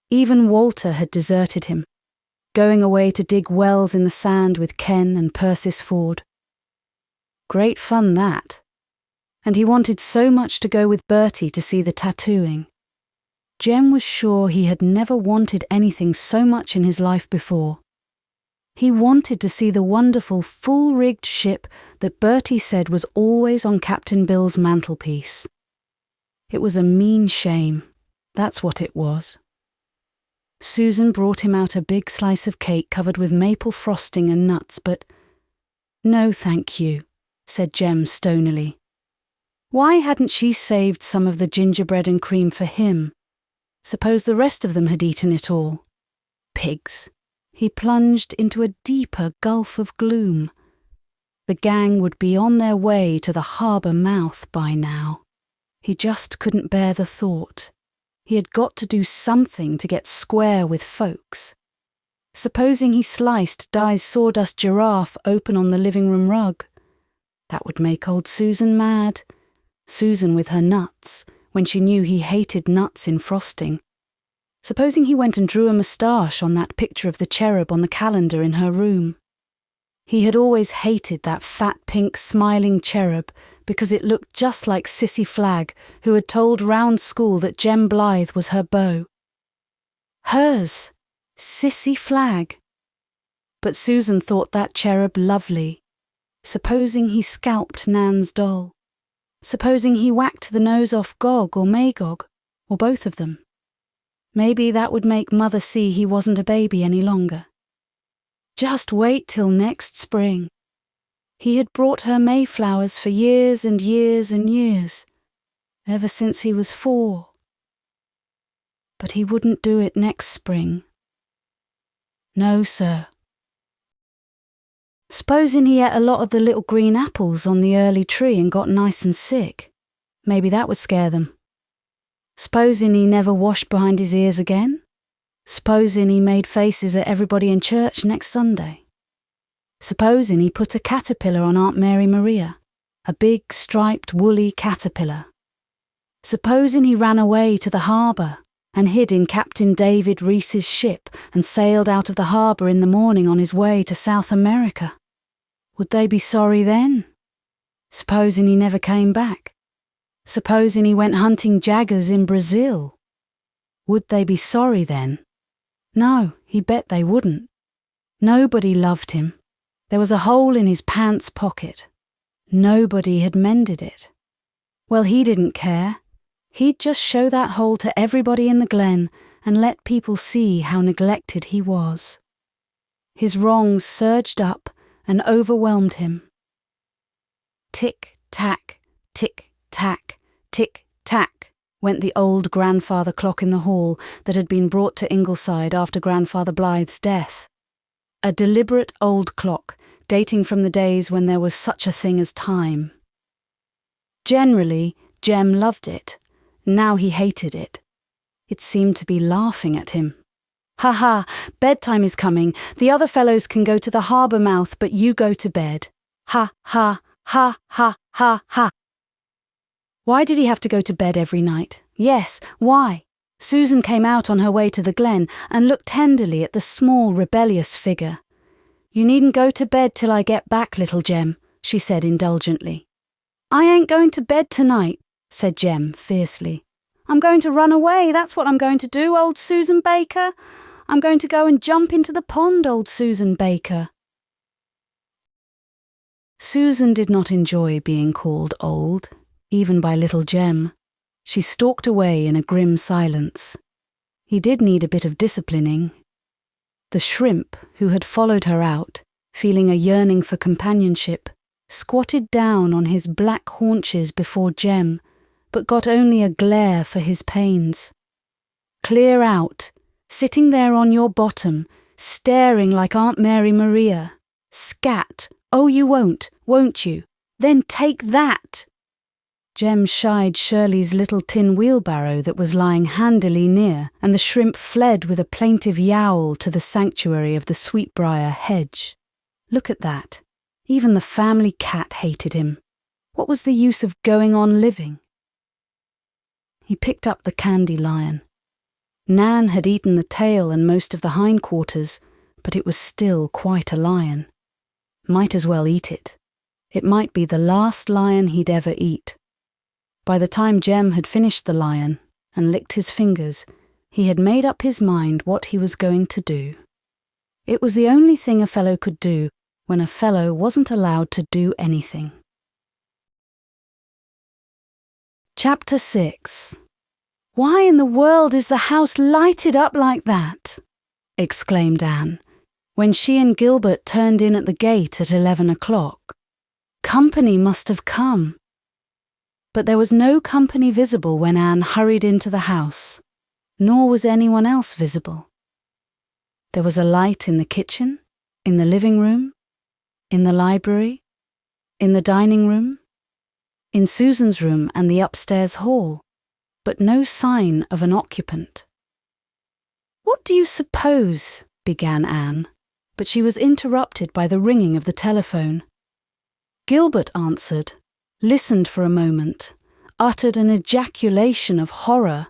Even Walter had deserted him, going away to dig wells in the sand with Ken and Persis Ford. Great fun, that. And he wanted so much to go with Bertie to see the tattooing. Jem was sure he had never wanted anything so much in his life before. He wanted to see the wonderful full-rigged ship that Bertie said was always on Captain Bill's mantelpiece. It was a mean shame, that's what it was. Susan brought him out a big slice of cake covered with maple frosting and nuts, but "No, thank you," said Jem stonily. Why hadn't she saved some of the gingerbread and cream for him? Suppose the rest of them had eaten it all. Pigs. He plunged into a deeper gulf of gloom. The gang would be on their way to the harbour mouth by now. He just couldn't bear the thought. He had got to do something to get square with folks. Supposing he sliced Di's sawdust giraffe open on the living room rug? That would make old Susan mad. Susan with her nuts, when she knew he hated nuts in frosting. Supposing he went and drew a moustache on that picture of the cherub on the calendar in her room. He had always hated that fat pink smiling cherub because it looked just like Sissy Flagg, who had told round school that Jem Blythe was her beau. Hers, Sissy Flagg. But Susan thought that cherub lovely. Supposing he scalped Nan's doll. Supposing he whacked the nose off Gog or Magog, or both of them. Maybe that would make Mother see he wasn't a baby any longer. Just wait till next spring. He had brought her mayflowers for years and years and years, ever since he was 4. But he wouldn't do it next spring. No, sir. Supposing he ate a lot of the little green apples on the early tree and got nice and sick. Maybe that would scare them. Supposing he never washed behind his ears again? Supposing he made faces at everybody in church next Sunday? Supposing he put a caterpillar on Aunt Mary Maria, a big striped woolly caterpillar? Supposing he ran away to the harbour and hid in Captain David Rees's ship and sailed out of the harbour in the morning on his way to South America? Would they be sorry then? Supposing he never came back? Supposing he went hunting jaguars in Brazil? Would they be sorry then? No, he bet they wouldn't. Nobody loved him. There was a hole in his pants pocket. Nobody had mended it. Well, he didn't care. He'd just show that hole to everybody in the glen and let people see how neglected he was. His wrongs surged up and overwhelmed him. Tick-tack, tick-tack, tick-tack went the old grandfather clock in the hall that had been brought to Ingleside after Grandfather Blythe's death. A deliberate old clock, dating from the days when there was such a thing as time. Generally, Jem loved it. Now he hated it. It seemed to be laughing at him. "Ha ha, bedtime is coming. The other fellows can go to the harbour mouth, but you go to bed. Ha ha, ha ha, ha ha." Why did he have to go to bed every night? Yes, why? Susan came out on her way to the glen and looked tenderly at the small, rebellious figure. "You needn't go to bed till I get back, little Jem," she said indulgently. "I ain't going to bed tonight," said Jem fiercely. "I'm going to run away, that's what I'm going to do, old Susan Baker. I'm going to go and jump into the pond, old Susan Baker." Susan did not enjoy being called old, even by little Jem. She stalked away in a grim silence. He did need a bit of disciplining. The shrimp, who had followed her out, feeling a yearning for companionship, squatted down on his black haunches before Jem, but got only a glare for his pains. Clear out, sitting there on your bottom, staring like Aunt Mary Maria. Scat! Oh, you won't you? Then take that! Jem shied Shirley's little tin wheelbarrow that was lying handily near, and the shrimp fled with a plaintive yowl to the sanctuary of the sweetbriar hedge. Look at that. Even the family cat hated him. What was the use of going on living? He picked up the candy lion. Nan had eaten the tail and most of the hindquarters, but it was still quite a lion. Might as well eat it. It might be the last lion he'd ever eat. By the time Jem had finished the lion and licked his fingers, he had made up his mind what he was going to do. It was the only thing a fellow could do when a fellow wasn't allowed to do anything. Chapter 6. "Why in the world is the house lighted up like that?" exclaimed Anne, when she and Gilbert turned in at the gate at 11 o'clock. Company must have come. But there was no company visible when Anne hurried into the house, nor was anyone else visible. There was a light in the kitchen, in the living room, in the library, in the dining room, in Susan's room and the upstairs hall, but no sign of an occupant. "What do you suppose?" began Anne, but she was interrupted by the ringing of the telephone. Gilbert answered, listened for a moment, uttered an ejaculation of horror,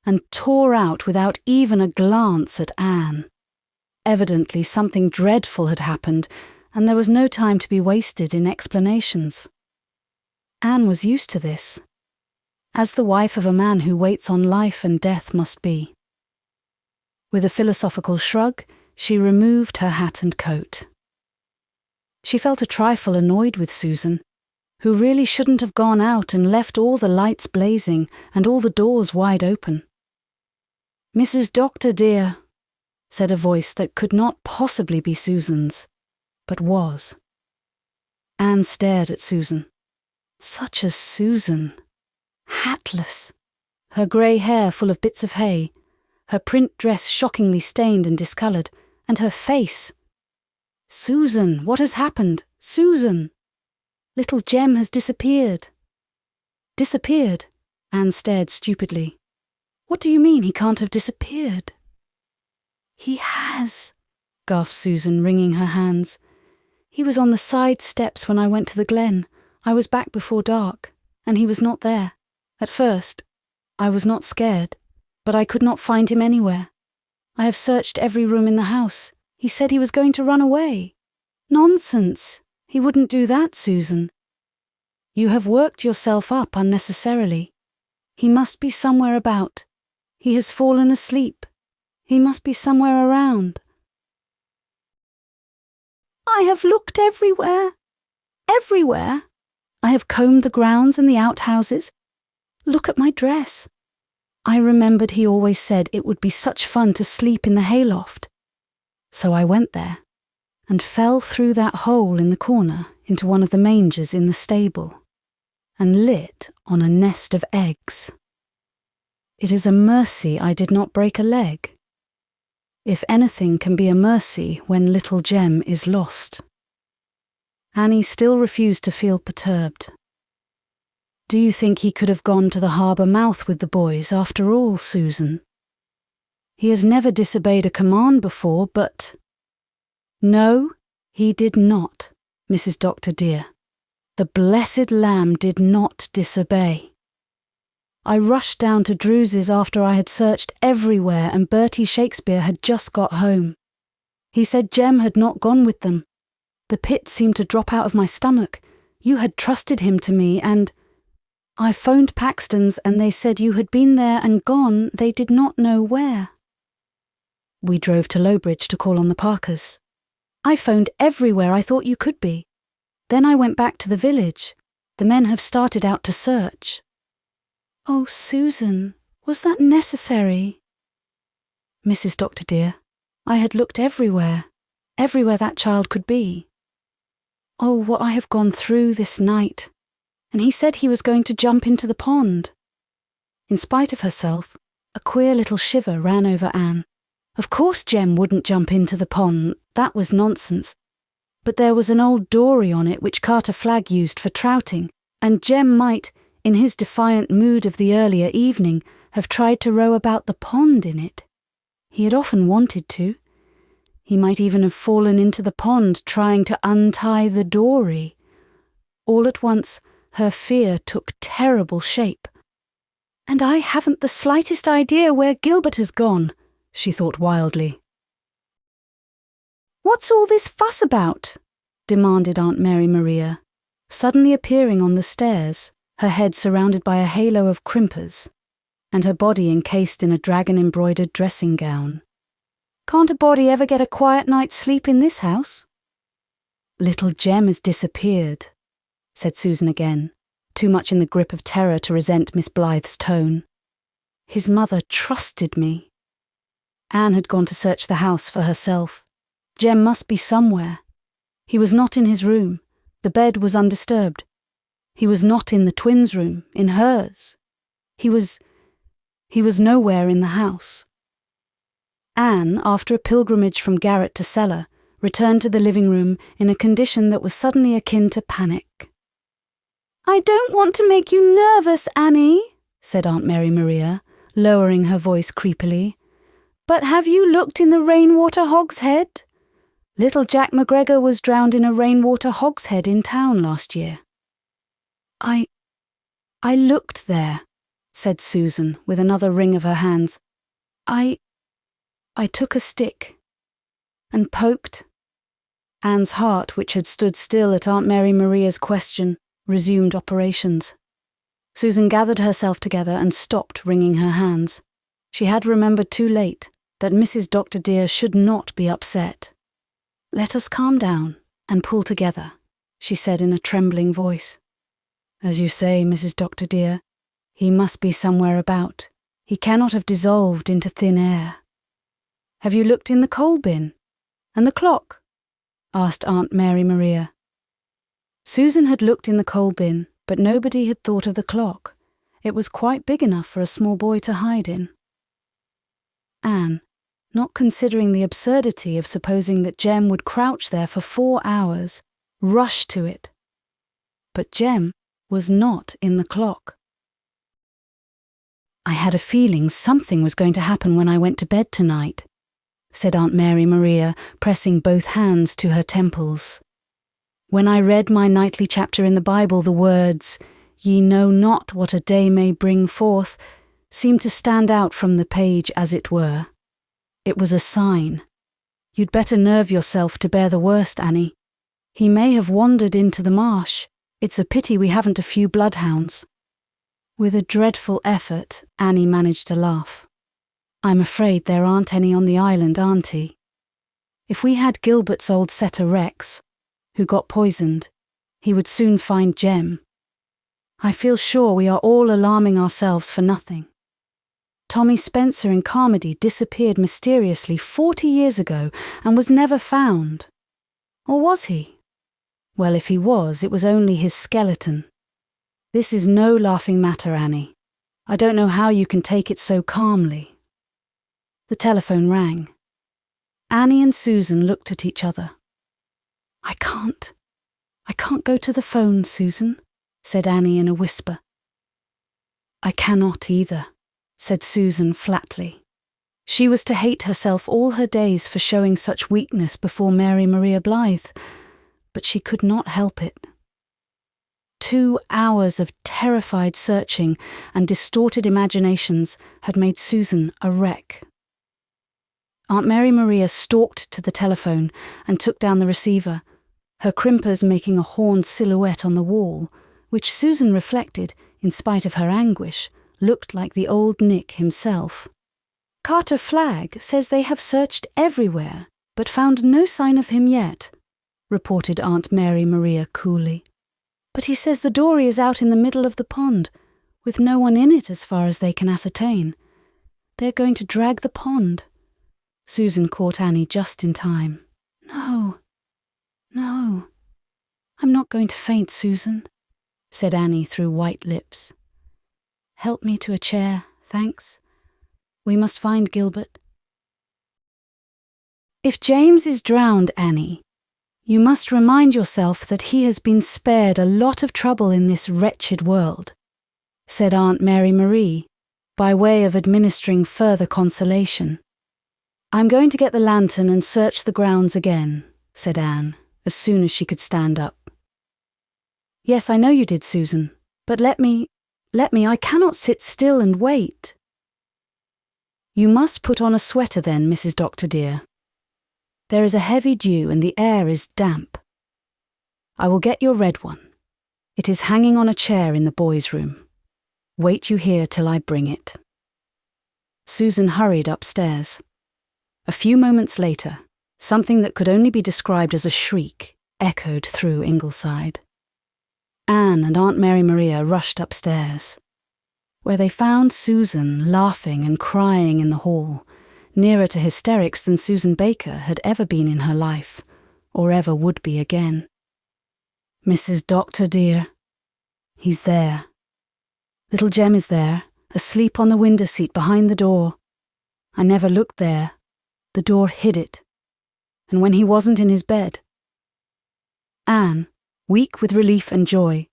and tore out without even a glance at Anne. Evidently something dreadful had happened, and there was no time to be wasted in explanations. Anne was used to this, as the wife of a man who waits on life and death must be. With a philosophical shrug, she removed her hat and coat. She felt a trifle annoyed with Susan, who really shouldn't have gone out and left all the lights blazing and all the doors wide open. "Mrs. Doctor, dear," said a voice that could not possibly be Susan's, but was. Anne stared at Susan. Such a Susan! Hatless, her grey hair full of bits of hay, her print dress shockingly stained and discoloured, and her face. "Susan, what has happened? Susan! Little Jem has disappeared." "Disappeared?" Anne stared stupidly. "What do you mean he can't have disappeared?" "He has," gasped Susan, wringing her hands. "He was on the side steps when I went to the glen. I was back before dark, and he was not there. At first, I was not scared, but I could not find him anywhere. I have searched every room in the house. He said he was going to run away." "Nonsense! He wouldn't do that, Susan." "You have worked yourself up unnecessarily. He must be somewhere about. He has fallen asleep. He must be somewhere around." "I have looked everywhere. Everywhere. I have combed the grounds and the outhouses. Look at my dress. I remembered he always said it would be such fun to sleep in the hayloft. So I went there, and fell through that hole in the corner into one of the mangers in the stable, and lit on a nest of eggs. It is a mercy I did not break a leg. If anything can be a mercy when little Jem is lost." Annie still refused to feel perturbed. "Do you think he could have gone to the harbour mouth with the boys after all, Susan? He has never disobeyed a command before, but—" "No, he did not, Mrs. Doctor dear. The blessed lamb did not disobey. I rushed down to Drew's after I had searched everywhere and Bertie Shakespeare had just got home. He said Jem had not gone with them. The pit seemed to drop out of my stomach. You had trusted him to me and I phoned Paxton's and they said you had been there and gone, they did not know where. We drove to Lowbridge to call on the Parkers. I phoned everywhere I thought you could be. Then I went back to the village. The men have started out to search." "Oh, Susan, was that necessary?" "Mrs. Doctor dear, I had looked everywhere that child could be. Oh, what I have gone through this night. And he said he was going to jump into the pond." In spite of herself, a queer little shiver ran over Anne. Of course Jem wouldn't jump into the pond, that was nonsense. But there was an old dory on it which Carter Flagg used for trouting, and Jem might, in his defiant mood of the earlier evening, have tried to row about the pond in it. He had often wanted to. He might even have fallen into the pond trying to untie the dory. All at once, her fear took terrible shape. "And I haven't the slightest idea where Gilbert has gone," she thought wildly. "What's all this fuss about?" demanded Aunt Mary Maria, suddenly appearing on the stairs, her head surrounded by a halo of crimpers, and her body encased in a dragon-embroidered dressing gown. "Can't a body ever get a quiet night's sleep in this house?" "Little Jem has disappeared," said Susan again, too much in the grip of terror to resent Miss Blythe's tone. "His mother trusted me." Anne had gone to search the house for herself. Jem must be somewhere. He was not in his room. The bed was undisturbed. He was not in the twins' room, in hers. He was nowhere in the house. Anne, after a pilgrimage from garret to cellar, returned to the living room in a condition that was suddenly akin to panic. "I don't want to make you nervous, Annie," said Aunt Mary Maria, lowering her voice creepily. "But have you looked in the rainwater hogshead? Little Jack McGregor was drowned in a rainwater hogshead in town last year." I looked there," said Susan with another wring of her hands. I took a stick and poked." Anne's heart, which had stood still at Aunt Mary Maria's question, resumed operations. Susan gathered herself together and stopped wringing her hands. She had remembered too late that Mrs. Dr. dear should not be upset. "Let us calm down and pull together," she said in a trembling voice. "As you say, Mrs. Dr. dear, he must be somewhere about. He cannot have dissolved into thin air." "Have you looked in the coal bin? And the clock?" asked Aunt Mary Maria. Susan had looked in the coal bin, but nobody had thought of the clock. It was quite big enough for a small boy to hide in. Anne, not considering the absurdity of supposing that Jem would crouch there for 4 hours, rushed to it. But Jem was not in the clock. "I had a feeling something was going to happen when I went to bed tonight," said Aunt Mary Maria, pressing both hands to her temples. "When I read my nightly chapter in the Bible, the words, 'Ye know not what a day may bring forth,' seemed to stand out from the page as it were. It was a sign. You'd better nerve yourself to bear the worst, Annie. He may have wandered into the marsh. It's a pity we haven't a few bloodhounds." With a dreadful effort, Annie managed to laugh. "I'm afraid there aren't any on the island, auntie. If we had Gilbert's old setter Rex, who got poisoned, he would soon find Jem. I feel sure we are all alarming ourselves for nothing. Tommy Spencer in Carmody disappeared mysteriously 40 years ago and was never found. Or was he? Well, if he was, it was only his skeleton. This is no laughing matter, Annie. I don't know how you can take it so calmly." The telephone rang. Annie and Susan looked at each other. I can't go to the phone, Susan," said Annie in a whisper. "I cannot either," said Susan flatly. She was to hate herself all her days for showing such weakness before Mary Maria Blythe, but she could not help it. 2 hours of terrified searching and distorted imaginations had made Susan a wreck. Aunt Mary Maria stalked to the telephone and took down the receiver, her crimpers making a horned silhouette on the wall, which Susan reflected, in spite of her anguish, looked like the old Nick himself. "Carter Flagg says they have searched everywhere, but found no sign of him yet," reported Aunt Mary Maria coolly. "But he says the dory is out in the middle of the pond, with no one in it as far as they can ascertain. They're going to drag the pond." Susan caught Annie just in time. "No, no, I'm not going to faint, Susan," said Annie through white lips. "Help me to a chair, thanks. We must find Gilbert." "If James is drowned, Annie, you must remind yourself that he has been spared a lot of trouble in this wretched world," said Aunt Mary Marie, by way of administering further consolation. "I'm going to get the lantern and search the grounds again," said Anne, as soon as she could stand up. "Yes, I know you did, Susan, but let me, I cannot sit still and wait." "You must put on a sweater then, Mrs. Doctor dear. There is a heavy dew and the air is damp. I will get your red one. It is hanging on a chair in the boys' room. Wait you here till I bring it." Susan hurried upstairs. A few moments later, something that could only be described as a shriek echoed through Ingleside. Anne and Aunt Mary Maria rushed upstairs, where they found Susan laughing and crying in the hall, nearer to hysterics than Susan Baker had ever been in her life, or ever would be again. "Mrs. Doctor dear, he's there. Little Jem is there, asleep on the window seat behind the door. I never looked there. The door hid it. And when he wasn't in his bed." Anne, weak with relief and joy,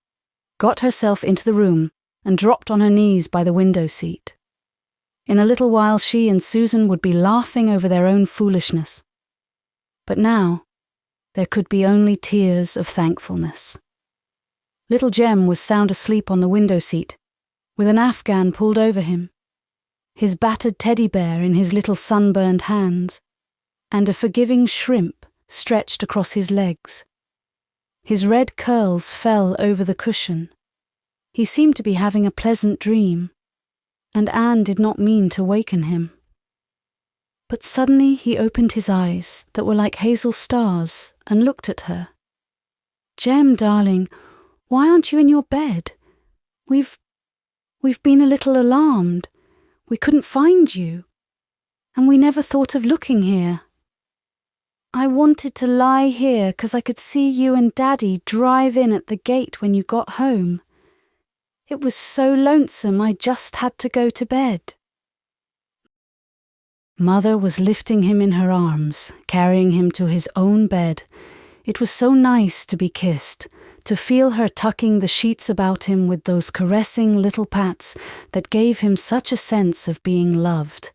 got herself into the room and dropped on her knees by the window seat. In a little while she and Susan would be laughing over their own foolishness. But now there could be only tears of thankfulness. Little Jem was sound asleep on the window seat, with an afghan pulled over him, his battered teddy bear in his little sunburned hands, and a forgiving shrimp stretched across his legs. His red curls fell over the cushion. He seemed to be having a pleasant dream, and Anne did not mean to waken him. But suddenly he opened his eyes that were like hazel stars and looked at her. "Jem, darling, why aren't you in your bed? We've been a little alarmed. We couldn't find you, and we never thought of looking here. I wanted to lie here 'cause I could see you and Daddy drive in at the gate when you got home. It was so lonesome I just had to go to bed." Mother was lifting him in her arms, carrying him to his own bed. It was so nice to be kissed, to feel her tucking the sheets about him with those caressing little pats that gave him such a sense of being loved.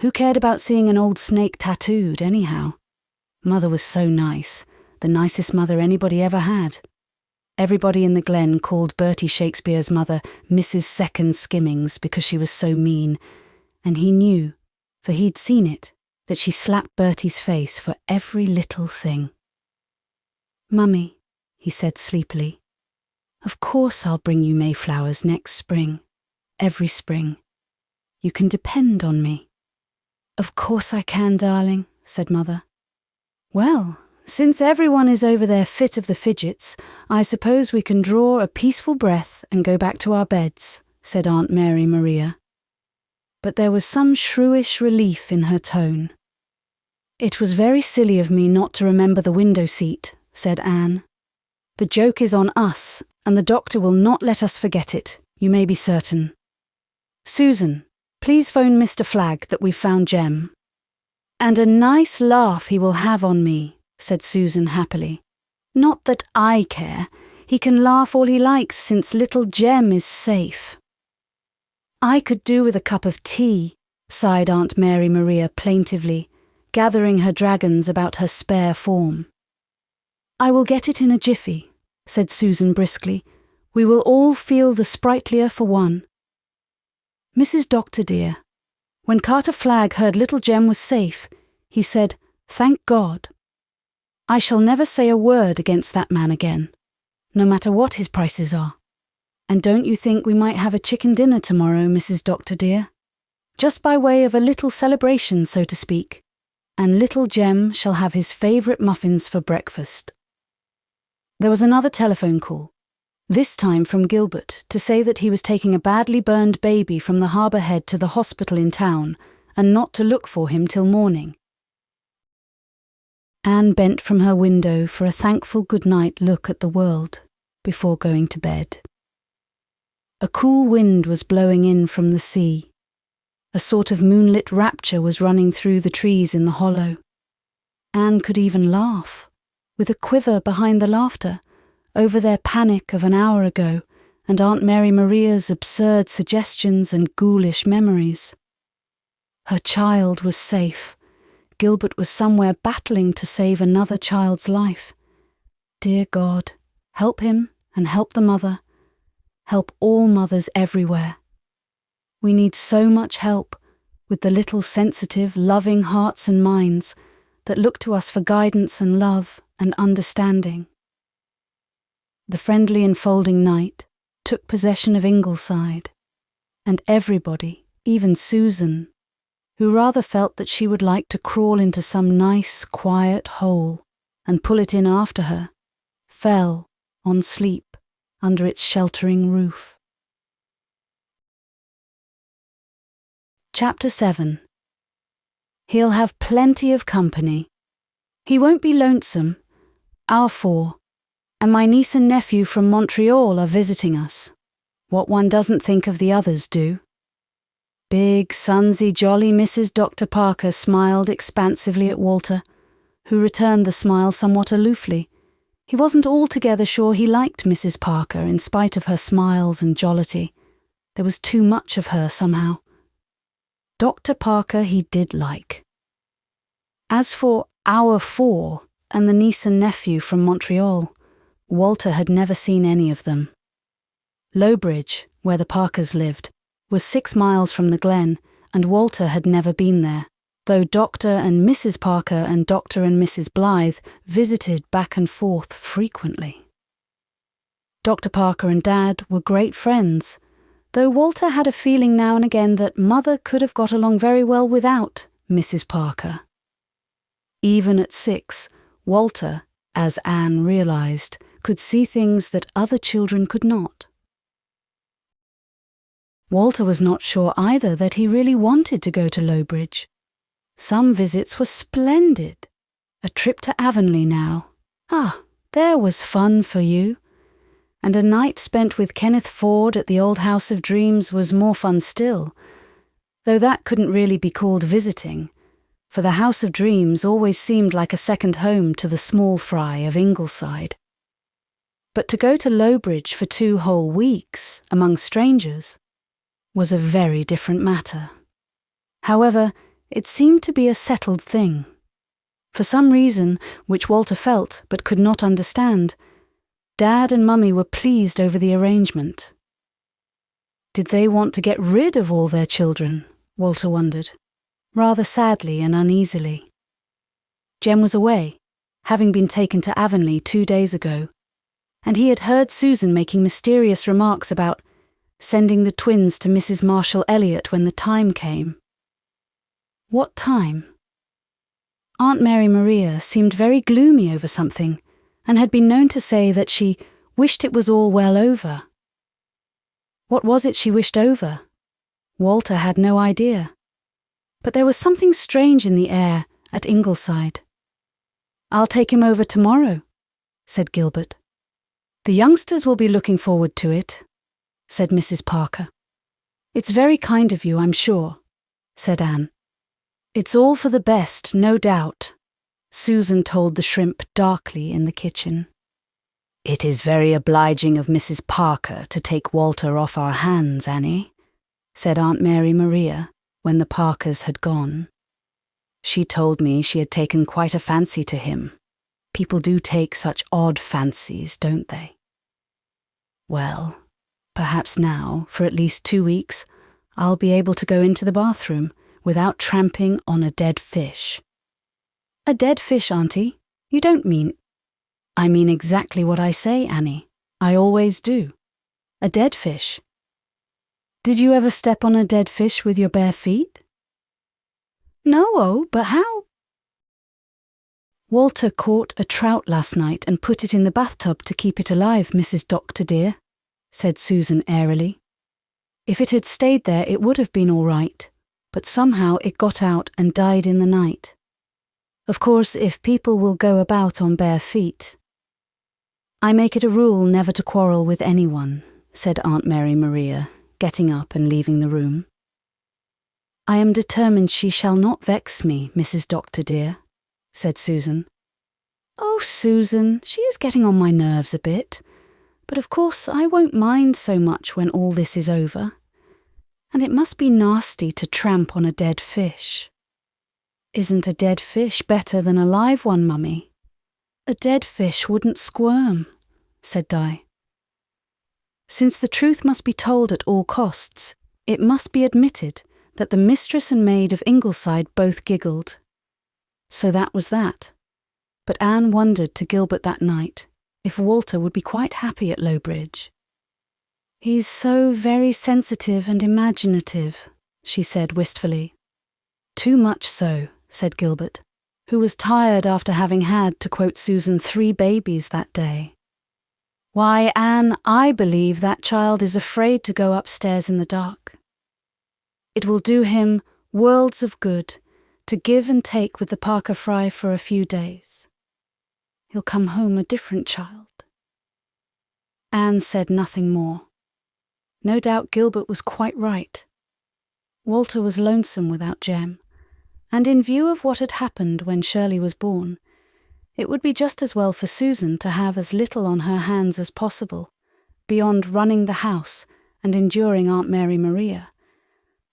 Who cared about seeing an old snake tattooed, anyhow? Mother was so nice, the nicest mother anybody ever had. Everybody in the Glen called Bertie Shakespeare's mother Mrs. Second Skimmings because she was so mean, and he knew, for he'd seen it, that she slapped Bertie's face for every little thing. "Mummy," he said sleepily, "of course I'll bring you mayflowers next spring, every spring. You can depend on me." "Of course I can, darling," said Mother. "Well, since everyone is over their fit of the fidgets, I suppose we can draw a peaceful breath and go back to our beds," said Aunt Mary Maria. But there was some shrewish relief in her tone. "It was very silly of me not to remember the window seat," said Anne. "The joke is on us, and the doctor will not let us forget it, you may be certain. Susan, please phone Mr. Flagg that we've found Jem." "And a nice laugh he will have on me," said Susan happily. "Not that I care. He can laugh all he likes since little Jem is safe." "I could do with a cup of tea," sighed Aunt Mary Maria plaintively, gathering her dragons about her spare form. "I will get it in a jiffy," said Susan briskly. "We will all feel the sprightlier for one. Mrs. Doctor dear, when Carter Flagg heard little Jem was safe, he said, 'Thank God.' I shall never say a word against that man again, no matter what his prices are. And don't you think we might have a chicken dinner tomorrow, Mrs. Doctor dear? Just by way of a little celebration, so to speak, and little Jem shall have his favourite muffins for breakfast, There was another telephone call, this time from Gilbert, to say that he was taking a badly burned baby from the harbour head to the hospital in town and not to look for him till morning. Anne bent from her window for a thankful good-night look at the world before going to bed. A cool wind was blowing in from the sea. A sort of moonlit rapture was running through the trees in the hollow. Anne could even laugh, with a quiver behind the laughter, over their panic of an hour ago and Aunt Mary Maria's absurd suggestions and ghoulish memories. Her child was safe. Gilbert was somewhere battling to save another child's life. Dear God, help him and help the mother. Help all mothers everywhere. We need so much help with the little sensitive, loving hearts and minds that look to us for guidance and love and understanding. The friendly enfolding night took possession of Ingleside, and everybody, even Susan, who rather felt that she would like to crawl into some nice, quiet hole and pull it in after her, fell on sleep under its sheltering roof. Chapter 7. He'll have plenty of company. He won't be lonesome. Our 4, and my niece and nephew from Montreal are visiting us. What one doesn't think of the others do. Big, sunsy, jolly Mrs. Dr. Parker smiled expansively at Walter, who returned the smile somewhat aloofly. He wasn't altogether sure he liked Mrs. Parker in spite of her smiles and jollity. There was too much of her somehow. Dr. Parker he did like. As for our 4 and the niece and nephew from Montreal, Walter had never seen any of them. Lowbridge, where the Parkers lived, was 6 miles from the Glen, and Walter had never been there, though Dr. and Mrs. Parker and Dr. and Mrs. Blythe visited back and forth frequently. Dr. Parker and Dad were great friends, though Walter had a feeling now and again that Mother could have got along very well without Mrs. Parker. Even at 6, Walter, as Anne realised, could see things that other children could not. Walter was not sure either that he really wanted to go to Lowbridge. Some visits were splendid. A trip to Avonlea now. Ah, there was fun for you. And a night spent with Kenneth Ford at the old House of Dreams was more fun still, though that couldn't really be called visiting, for the House of Dreams always seemed like a second home to the small fry of Ingleside. But to go to Lowbridge for 2 whole weeks, among strangers, was a very different matter. However, it seemed to be a settled thing. For some reason, which Walter felt but could not understand, Dad and Mummy were pleased over the arrangement. Did they want to get rid of all their children? Walter wondered, rather sadly and uneasily. Jem was away, having been taken to Avonlea 2 days ago, and he had heard Susan making mysterious remarks about sending the twins to Mrs. Marshall Elliott when the time came. What time? Aunt Mary Maria seemed very gloomy over something, and had been known to say that she wished it was all well over. What was it she wished over? Walter had no idea. But there was something strange in the air at Ingleside. "I'll take him over tomorrow," said Gilbert. "The youngsters will be looking forward to it," said Mrs. Parker. "It's very kind of you, I'm sure," said Anne. "It's all for the best, no doubt," Susan told the shrimp darkly in the kitchen. "It is very obliging of Mrs. Parker to take Walter off our hands, Annie," said Aunt Mary Maria when the Parkers had gone. "She told me she had taken quite a fancy to him. People do take such odd fancies, don't they? Well, perhaps now, for at least 2 weeks, I'll be able to go into the bathroom without tramping on a dead fish." "A dead fish, Auntie? You don't mean—" "I mean exactly what I say, Annie. I always do. A dead fish. Did you ever step on a dead fish with your bare feet?" "No, but how?" "Walter caught a trout last night and put it in the bathtub to keep it alive, Mrs. Doctor dear," said Susan airily. "If it had stayed there it would have been all right, but somehow it got out and died in the night. Of course, if people will go about on bare feet—" "I make it a rule never to quarrel with anyone," said Aunt Mary Maria, getting up and leaving the room. "I am determined she shall not vex me, Mrs. Doctor dear," said Susan. "Oh, Susan, she is getting on my nerves a bit, but of course I won't mind so much when all this is over. And it must be nasty to tramp on a dead fish." "Isn't a dead fish better than a live one, Mummy? A dead fish wouldn't squirm," said Di. Since the truth must be told at all costs, it must be admitted that the mistress and maid of Ingleside both giggled. So that was that. But Anne wondered to Gilbert that night if Walter would be quite happy at Lowbridge. "He's so very sensitive and imaginative," she said wistfully. "Too much so," said Gilbert, who was tired after having had, to quote Susan, 3 babies that day. "Why, Anne, I believe that child is afraid to go upstairs in the dark. It will do him worlds of good to give and take with the Parker Fry for a few days. He'll come home a different child." Anne said nothing more. No doubt Gilbert was quite right. Walter was lonesome without Jem, and in view of what had happened when Shirley was born, it would be just as well for Susan to have as little on her hands as possible, beyond running the house and enduring Aunt Mary Maria,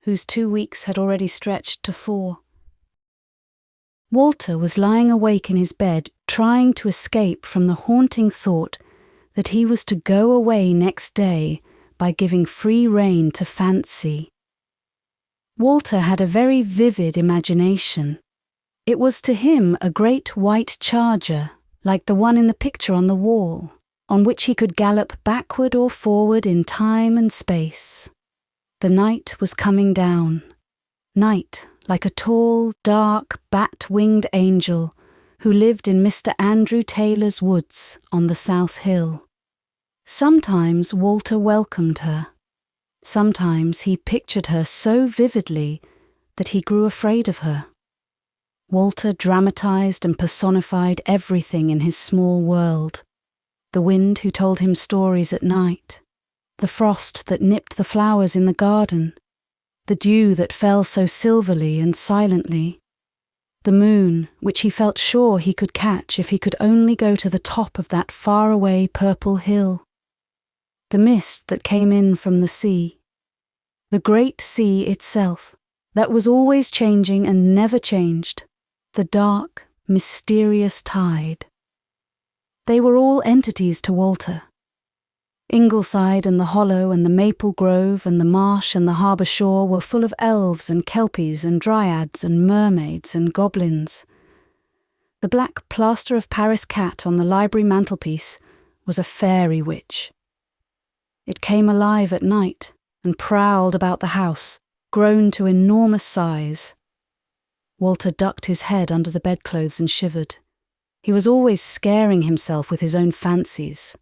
whose 2 weeks had already stretched to 4. Walter was lying awake in his bed, trying to escape from the haunting thought that he was to go away next day by giving free rein to fancy. Walter had a very vivid imagination. It was to him a great white charger, like the one in the picture on the wall, on which he could gallop backward or forward in time and space. The night was coming down. Night, like a tall, dark, bat-winged angel who lived in Mr. Andrew Taylor's woods on the South Hill. Sometimes Walter welcomed her. Sometimes he pictured her so vividly that he grew afraid of her. Walter dramatized and personified everything in his small world. The wind who told him stories at night, the frost that nipped the flowers in the garden, the dew that fell so silverly and silently, the moon which he felt sure he could catch if he could only go to the top of that faraway purple hill, the mist that came in from the sea, the great sea itself that was always changing and never changed, the dark, mysterious tide. They were all entities to Walter. Ingleside and the Hollow and the Maple Grove and the marsh and the harbour shore were full of elves and kelpies and dryads and mermaids and goblins. The black plaster of Paris cat on the library mantelpiece was a fairy witch. It came alive at night and prowled about the house, grown to enormous size. Walter ducked his head under the bedclothes and shivered. He was always scaring himself with his own fancies.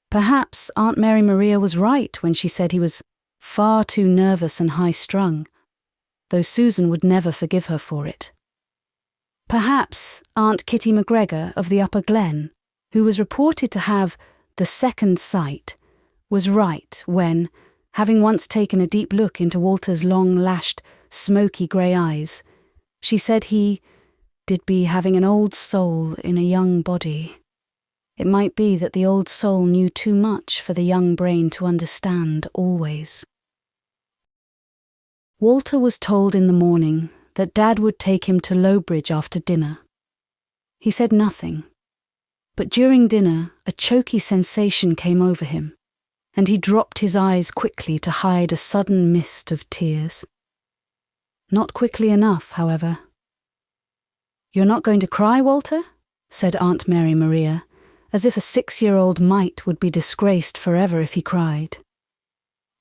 Perhaps Aunt Mary Maria was right when she said he was far too nervous and high-strung, though Susan would never forgive her for it. Perhaps Aunt Kitty McGregor of the Upper Glen, who was reported to have the second sight, was right when, having once taken a deep look into Walter's long-lashed, smoky grey eyes, she said he did be having an old soul in a young body. It might be that the old soul knew too much for the young brain to understand always. Walter was told in the morning that Dad would take him to Lowbridge after dinner. He said nothing, but during dinner a choky sensation came over him, and he dropped his eyes quickly to hide a sudden mist of tears. Not quickly enough, however. "You're not going to cry, Walter?" said Aunt Mary Maria, as if a 6-year-old mite would be disgraced forever if he cried.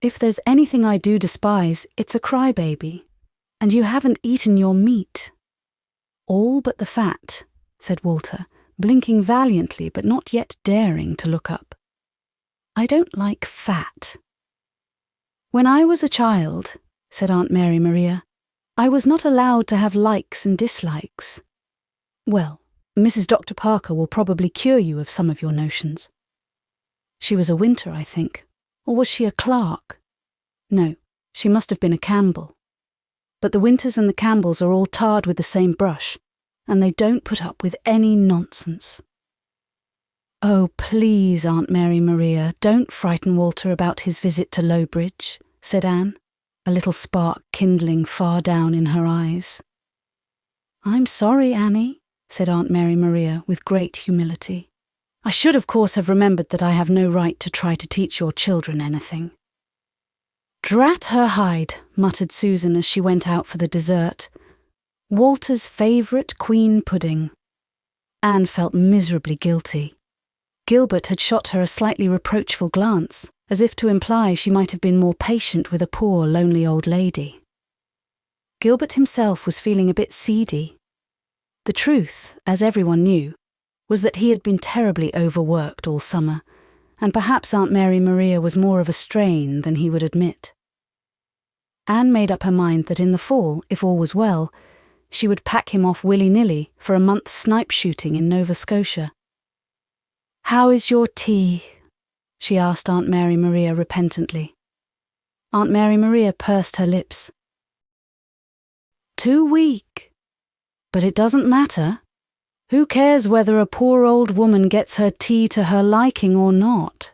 "If there's anything I do despise, it's a crybaby, and you haven't eaten your meat." "All but the fat," said Walter, blinking valiantly but not yet daring to look up. I don't like fat. When I was a child, said Aunt Mary Maria, I was not allowed to have likes and dislikes. Well, Mrs. Dr. Parker will probably cure you of some of your notions. She was a Winter, I think. Or was she a Clark? No, she must have been a Campbell. But the Winters and the Campbells are all tarred with the same brush, and they don't put up with any nonsense. Oh, please, Aunt Mary Maria, don't frighten Walter about his visit to Lowbridge, said Anne, a little spark kindling far down in her eyes. I'm sorry, Annie, said Aunt Mary Maria with great humility. I should of course have remembered that I have no right to try to teach your children anything. Drat her hide, muttered Susan as she went out for the dessert. Walter's favourite queen pudding. Anne felt miserably guilty. Gilbert had shot her a slightly reproachful glance, as if to imply she might have been more patient with a poor, lonely old lady. Gilbert himself was feeling a bit seedy. The truth, as everyone knew, was that he had been terribly overworked all summer, and perhaps Aunt Mary Maria was more of a strain than he would admit. Anne made up her mind that in the fall, if all was well, she would pack him off willy-nilly for a month's snipe shooting in Nova Scotia. "How is your tea?" she asked Aunt Mary Maria repentantly. Aunt Mary Maria pursed her lips. "Too weak. But it doesn't matter. Who cares whether a poor old woman gets her tea to her liking or not?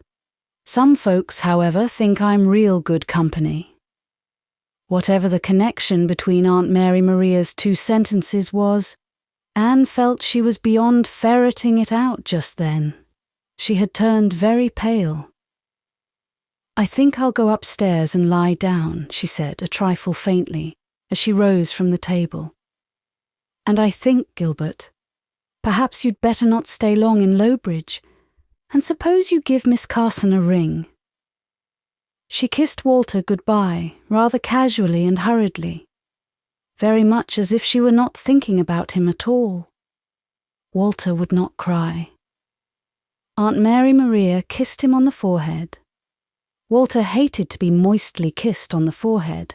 Some folks, however, think I'm real good company." Whatever the connection between Aunt Mary Maria's two sentences was, Anne felt she was beyond ferreting it out just then. She had turned very pale. "I think I'll go upstairs and lie down," she said, a trifle faintly, as she rose from the table. "And I think, Gilbert, perhaps you'd better not stay long in Lowbridge, and suppose you give Miss Carson a ring." She kissed Walter goodbye, rather casually and hurriedly, very much as if she were not thinking about him at all. Walter would not cry. Aunt Mary Maria kissed him on the forehead. Walter hated to be moistly kissed on the forehead,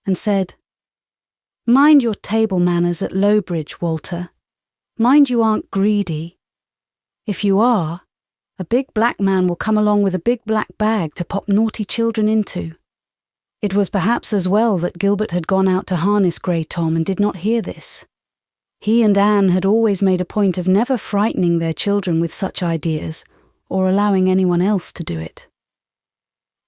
and said, "Mind your table manners at Lowbridge, Walter. Mind you aren't greedy. If you are, a big black man will come along with a big black bag to pop naughty children into." It was perhaps as well that Gilbert had gone out to harness Grey Tom and did not hear this. He and Anne had always made a point of never frightening their children with such ideas, or allowing anyone else to do it.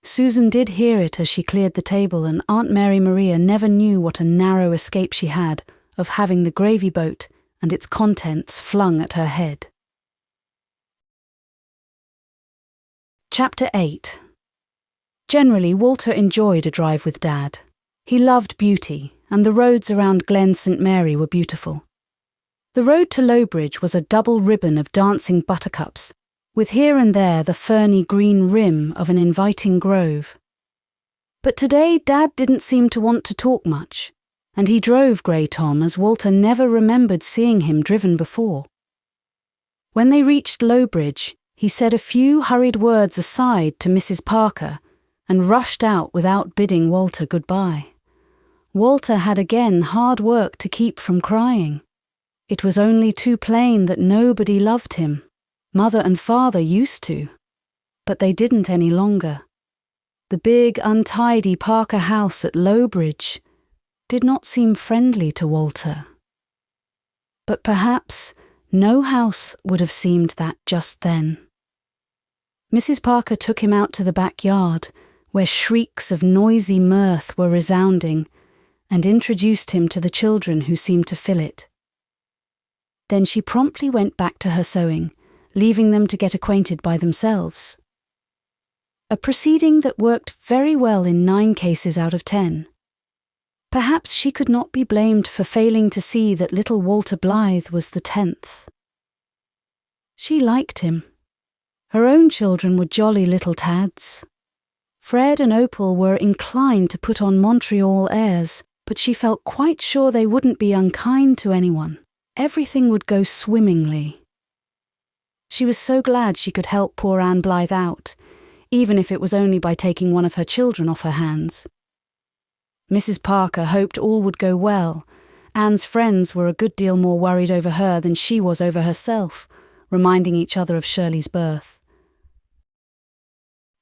Susan did hear it as she cleared the table, and Aunt Mary Maria never knew what a narrow escape she had of having the gravy boat and its contents flung at her head. Chapter 8. Generally, Walter enjoyed a drive with Dad. He loved beauty, and the roads around Glen St. Mary were beautiful. The road to Lowbridge was a double ribbon of dancing buttercups, with here and there the ferny green rim of an inviting grove. But today Dad didn't seem to want to talk much, and he drove Grey Tom as Walter never remembered seeing him driven before. When they reached Lowbridge, he said a few hurried words aside to Mrs. Parker and rushed out without bidding Walter goodbye. Walter had again hard work to keep from crying. It was only too plain that nobody loved him. Mother and father used to, but they didn't any longer. The big, untidy Parker house at Lowbridge did not seem friendly to Walter. But perhaps no house would have seemed that just then. Mrs. Parker took him out to the backyard, where shrieks of noisy mirth were resounding, and introduced him to the children who seemed to fill it. Then she promptly went back to her sewing, leaving them to get acquainted by themselves. A proceeding that worked very well in 9 cases out of 10. Perhaps she could not be blamed for failing to see that little Walter Blythe was the 10th. She liked him. Her own children were jolly little tads. Fred and Opal were inclined to put on Montreal airs, but she felt quite sure they wouldn't be unkind to anyone, everything would go swimmingly. She was so glad she could help poor Anne Blythe out, even if it was only by taking one of her children off her hands. Mrs. Parker hoped all would go well. Anne's friends were a good deal more worried over her than she was over herself, reminding each other of Shirley's birth.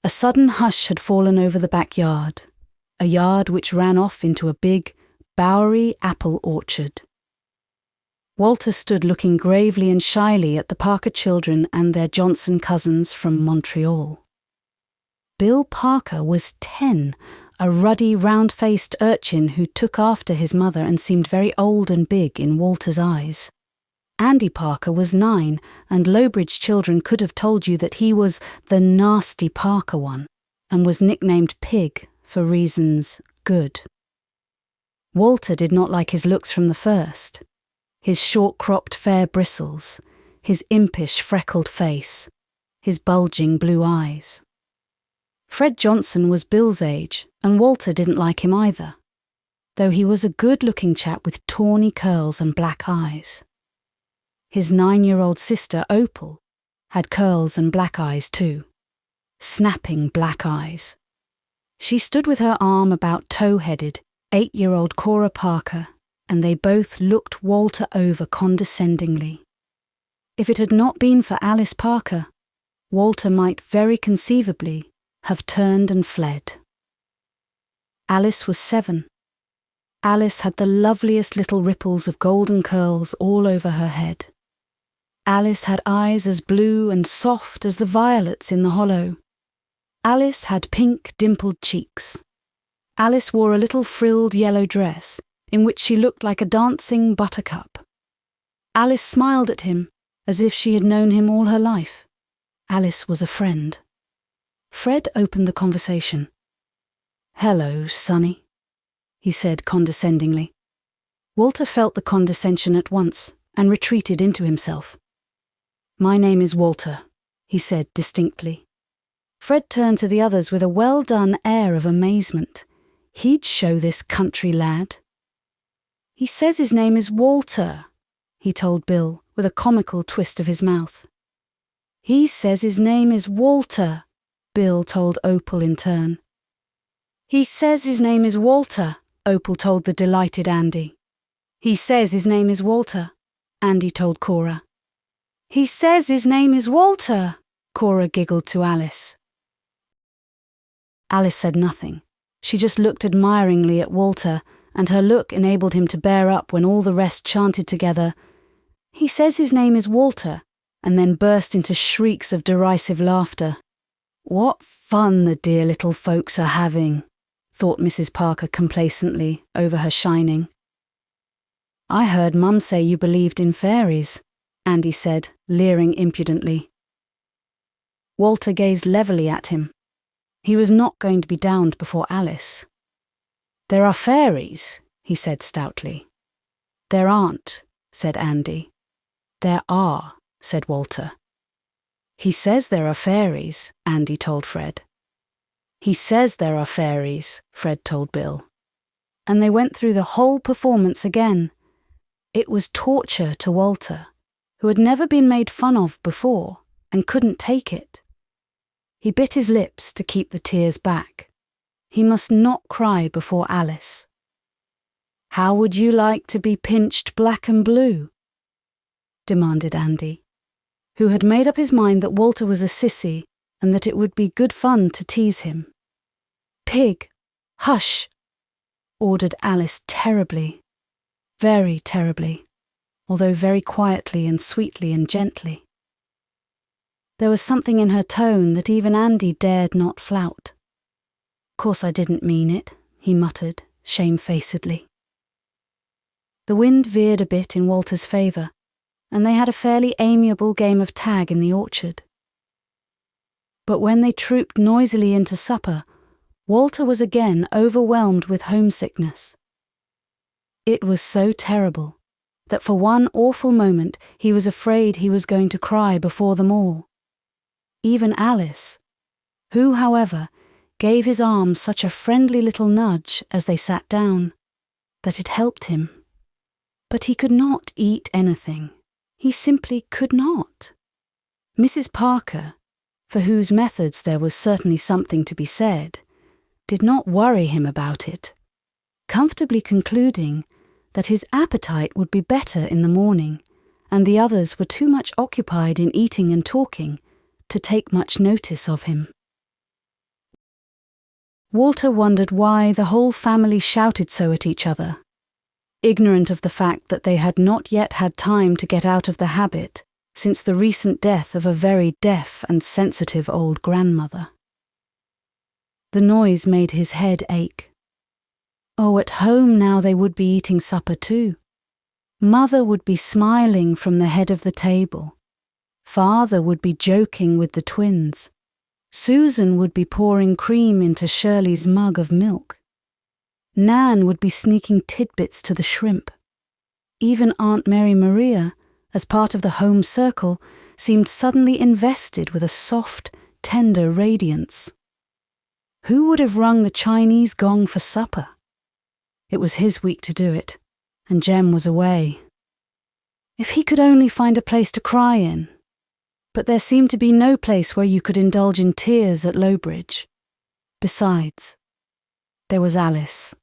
A sudden hush had fallen over the backyard, a yard which ran off into a big, bowery apple orchard. Walter stood looking gravely and shyly at the Parker children and their Johnson cousins from Montreal. Bill Parker was 10, a ruddy, round-faced urchin who took after his mother and seemed very old and big in Walter's eyes. Andy Parker was 9, and Lowbridge children could have told you that he was the nasty Parker one, and was nicknamed Pig for reasons good. Walter did not like his looks from the first. His short-cropped fair bristles, his impish freckled face, his bulging blue eyes. Fred Johnson was Bill's age, and Walter didn't like him either, though he was a good-looking chap with tawny curls and black eyes. His 9-year-old sister, Opal, had curls and black eyes too, snapping black eyes. She stood with her arm about tow-headed 8-year-old Cora Parker, and they both looked Walter over condescendingly. If it had not been for Alice Parker, Walter might very conceivably have turned and fled. Alice was 7. Alice had the loveliest little ripples of golden curls all over her head. Alice had eyes as blue and soft as the violets in the hollow. Alice had pink, dimpled cheeks. Alice wore a little frilled yellow dress, in which she looked like a dancing buttercup. Alice smiled at him, as if she had known him all her life. Alice was a friend. Fred opened the conversation. "Hello, Sonny," he said condescendingly. Walter felt the condescension at once, and retreated into himself. "My name is Walter," he said distinctly. Fred turned to the others with a well-done air of amazement. He'd show this country lad. "He says his name is Walter," he told Bill, with a comical twist of his mouth. "He says his name is Walter," Bill told Opal in turn. "He says his name is Walter," Opal told the delighted Andy. "He says his name is Walter," Andy told Cora. "He says his name is Walter," Cora giggled to Alice. Alice said nothing. She just looked admiringly at Walter, and her look enabled him to bear up when all the rest chanted together, "He says his name is Walter," and then burst into shrieks of derisive laughter. "What fun the dear little folks are having," thought Mrs. Parker complacently over her shining. "I heard Mum say you believed in fairies," Andy said, leering impudently. Walter gazed levelly at him. He was not going to be downed before Alice. "There are fairies," he said stoutly. "There aren't," said Andy. "There are," said Walter. "He says there are fairies," Andy told Fred. "He says there are fairies," Fred told Bill. And they went through the whole performance again. It was torture to Walter, who had never been made fun of before and couldn't take it. He bit his lips to keep the tears back. He must not cry before Alice. "How would you like to be pinched black and blue?" demanded Andy, who had made up his mind that Walter was a sissy and that it would be good fun to tease him. "Pig, hush!" ordered Alice terribly, very terribly, although very quietly and sweetly and gently. There was something in her tone that even Andy dared not flout. "Course I didn't mean it," he muttered, shamefacedly. The wind veered a bit in Walter's favour, and they had a fairly amiable game of tag in the orchard. But when they trooped noisily into supper, Walter was again overwhelmed with homesickness. It was so terrible that for one awful moment he was afraid he was going to cry before them all. Even Alice, who, however, gave his arm such a friendly little nudge as they sat down, that it helped him. But he could not eat anything. He simply could not. Mrs. Parker, for whose methods there was certainly something to be said, did not worry him about it, comfortably concluding that his appetite would be better in the morning, and the others were too much occupied in eating and talking to take much notice of him. Walter wondered why the whole family shouted so at each other, ignorant of the fact that they had not yet had time to get out of the habit since the recent death of a very deaf and sensitive old grandmother. The noise made his head ache. Oh, at home now they would be eating supper too. Mother would be smiling from the head of the table. Father would be joking with the twins. Susan would be pouring cream into Shirley's mug of milk. Nan would be sneaking tidbits to the shrimp. Even Aunt Mary Maria, as part of the home circle, seemed suddenly invested with a soft, tender radiance. Who would have rung the Chinese gong for supper? It was his week to do it, and Jem was away. If he could only find a place to cry in. But there seemed to be no place where you could indulge in tears at Lowbridge. Besides, there was Alice.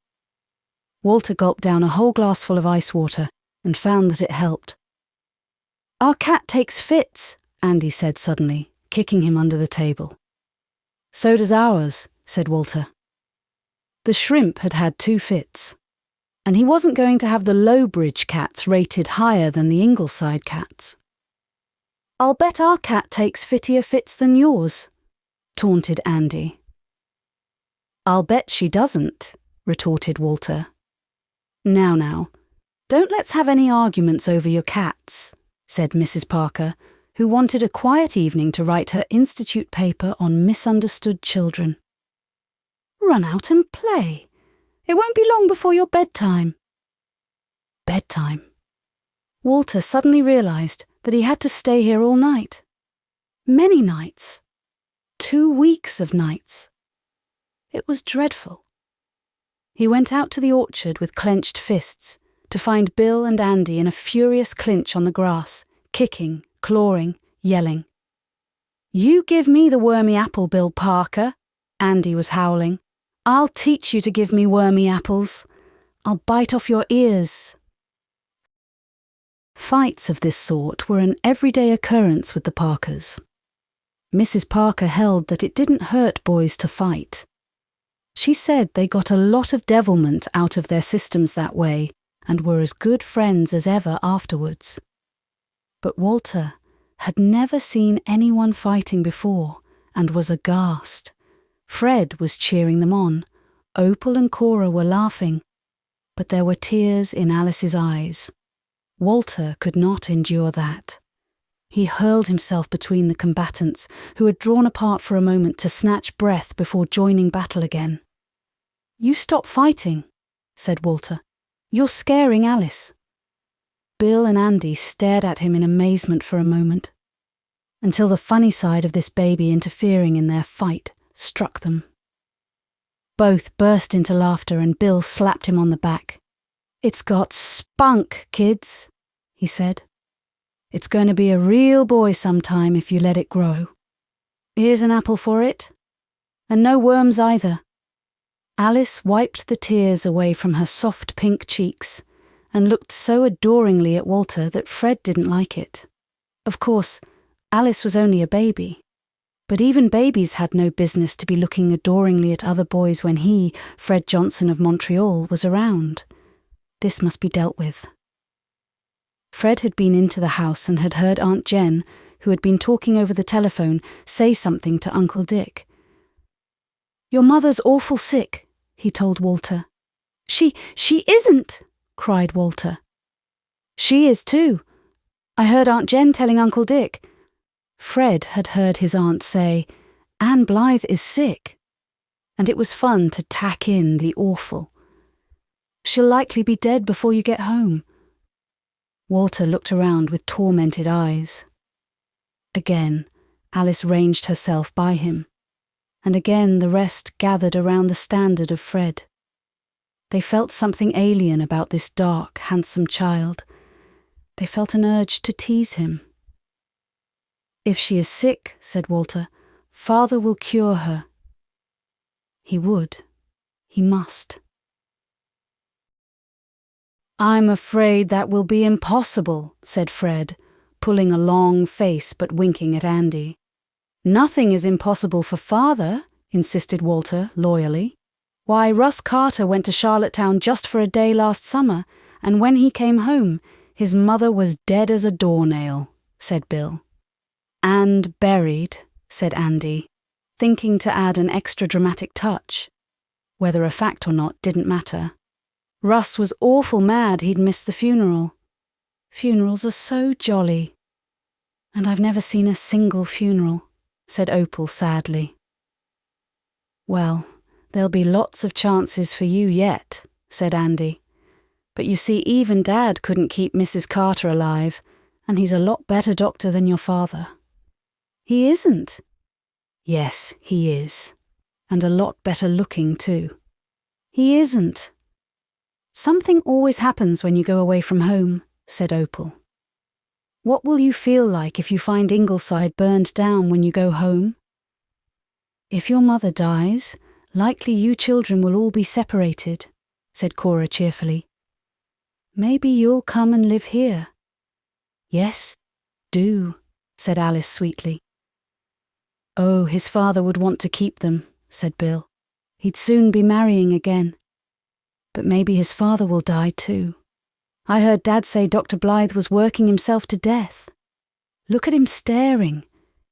Walter gulped down a whole glassful of ice water and found that it helped. "Our cat takes fits," Andy said suddenly, kicking him under the table. "So does ours," said Walter. The shrimp had had 2 fits, and he wasn't going to have the Lowbridge cats rated higher than the Ingleside cats. "I'll bet our cat takes fittier fits than yours," taunted Andy. "I'll bet she doesn't," retorted Walter. Now, don't let's have any arguments over your cats," said Mrs. Parker, who wanted a quiet evening to write her institute paper on misunderstood children. "Run out and play. It won't be long before your bedtime." Bedtime. Walter suddenly realised that he had to stay here all night. Many nights. 2 weeks of nights. It was dreadful. He went out to the orchard with clenched fists to find Bill and Andy in a furious clinch on the grass, kicking, clawing, yelling. "You give me the wormy apple, Bill Parker," Andy was howling. "I'll teach you to give me wormy apples. I'll bite off your ears." Fights of this sort were an everyday occurrence with the Parkers. Mrs. Parker held that it didn't hurt boys to fight. She said they got a lot of devilment out of their systems that way and were as good friends as ever afterwards. But Walter had never seen anyone fighting before and was aghast. Fred was cheering them on. Opal and Cora were laughing. But there were tears in Alice's eyes. Walter could not endure that. He hurled himself between the combatants, who had drawn apart for a moment to snatch breath before joining battle again. "You stop fighting," said Walter. "You're scaring Alice." Bill and Andy stared at him in amazement for a moment, until the funny side of this baby interfering in their fight struck them. Both burst into laughter and Bill slapped him on the back. "It's got spunk, kids," he said. "It's going to be a real boy sometime if you let it grow. Here's an apple for it. And no worms either." Alice wiped the tears away from her soft pink cheeks and looked so adoringly at Walter that Fred didn't like it. Of course, Alice was only a baby, but even babies had no business to be looking adoringly at other boys when he, Fred Johnson of Montreal, was around. This must be dealt with. Fred had been into the house and had heard Aunt Jen, who had been talking over the telephone, say something to Uncle Dick. "Your mother's awful sick," he told Walter. She isn't," cried Walter. "She is too. I heard Aunt Jen telling Uncle Dick." Fred had heard his aunt say, "Anne Blythe is sick," and it was fun to tack in the awful. "She'll likely be dead before you get home." Walter looked around with tormented eyes. Again, Alice ranged herself by him, and again the rest gathered around the standard of Fred. They felt something alien about this dark, handsome child. They felt an urge to tease him. "If she is sick," said Walter, "Father will cure her." He would. He must. "I'm afraid that will be impossible," said Fred, pulling a long face but winking at Andy. "Nothing is impossible for Father," insisted Walter loyally. "Why, Russ Carter went to Charlottetown just for a day last summer, and when he came home, his mother was dead as a doornail," said Bill. "And buried," said Andy, thinking to add an extra dramatic touch. Whether a fact or not didn't matter. Russ was awful mad he'd missed the funeral. Funerals are so jolly. "And I've never seen a single funeral," said Opal sadly. "Well, there'll be lots of chances for you yet," said Andy. "But you see, even Dad couldn't keep Mrs. Carter alive, and he's a lot better doctor than your father." "He isn't." "Yes, he is. And a lot better looking too." "He isn't." "Something always happens when you go away from home," said Opal. "What will you feel like if you find Ingleside burned down when you go home?" "If your mother dies, likely you children will all be separated," said Cora cheerfully. "Maybe you'll come and live here." "Yes, do," said Alice sweetly. "Oh, his father would want to keep them," said Bill. "He'd soon be marrying again. But maybe his father will die too. I heard Dad say Dr. Blythe was working himself to death. Look at him staring.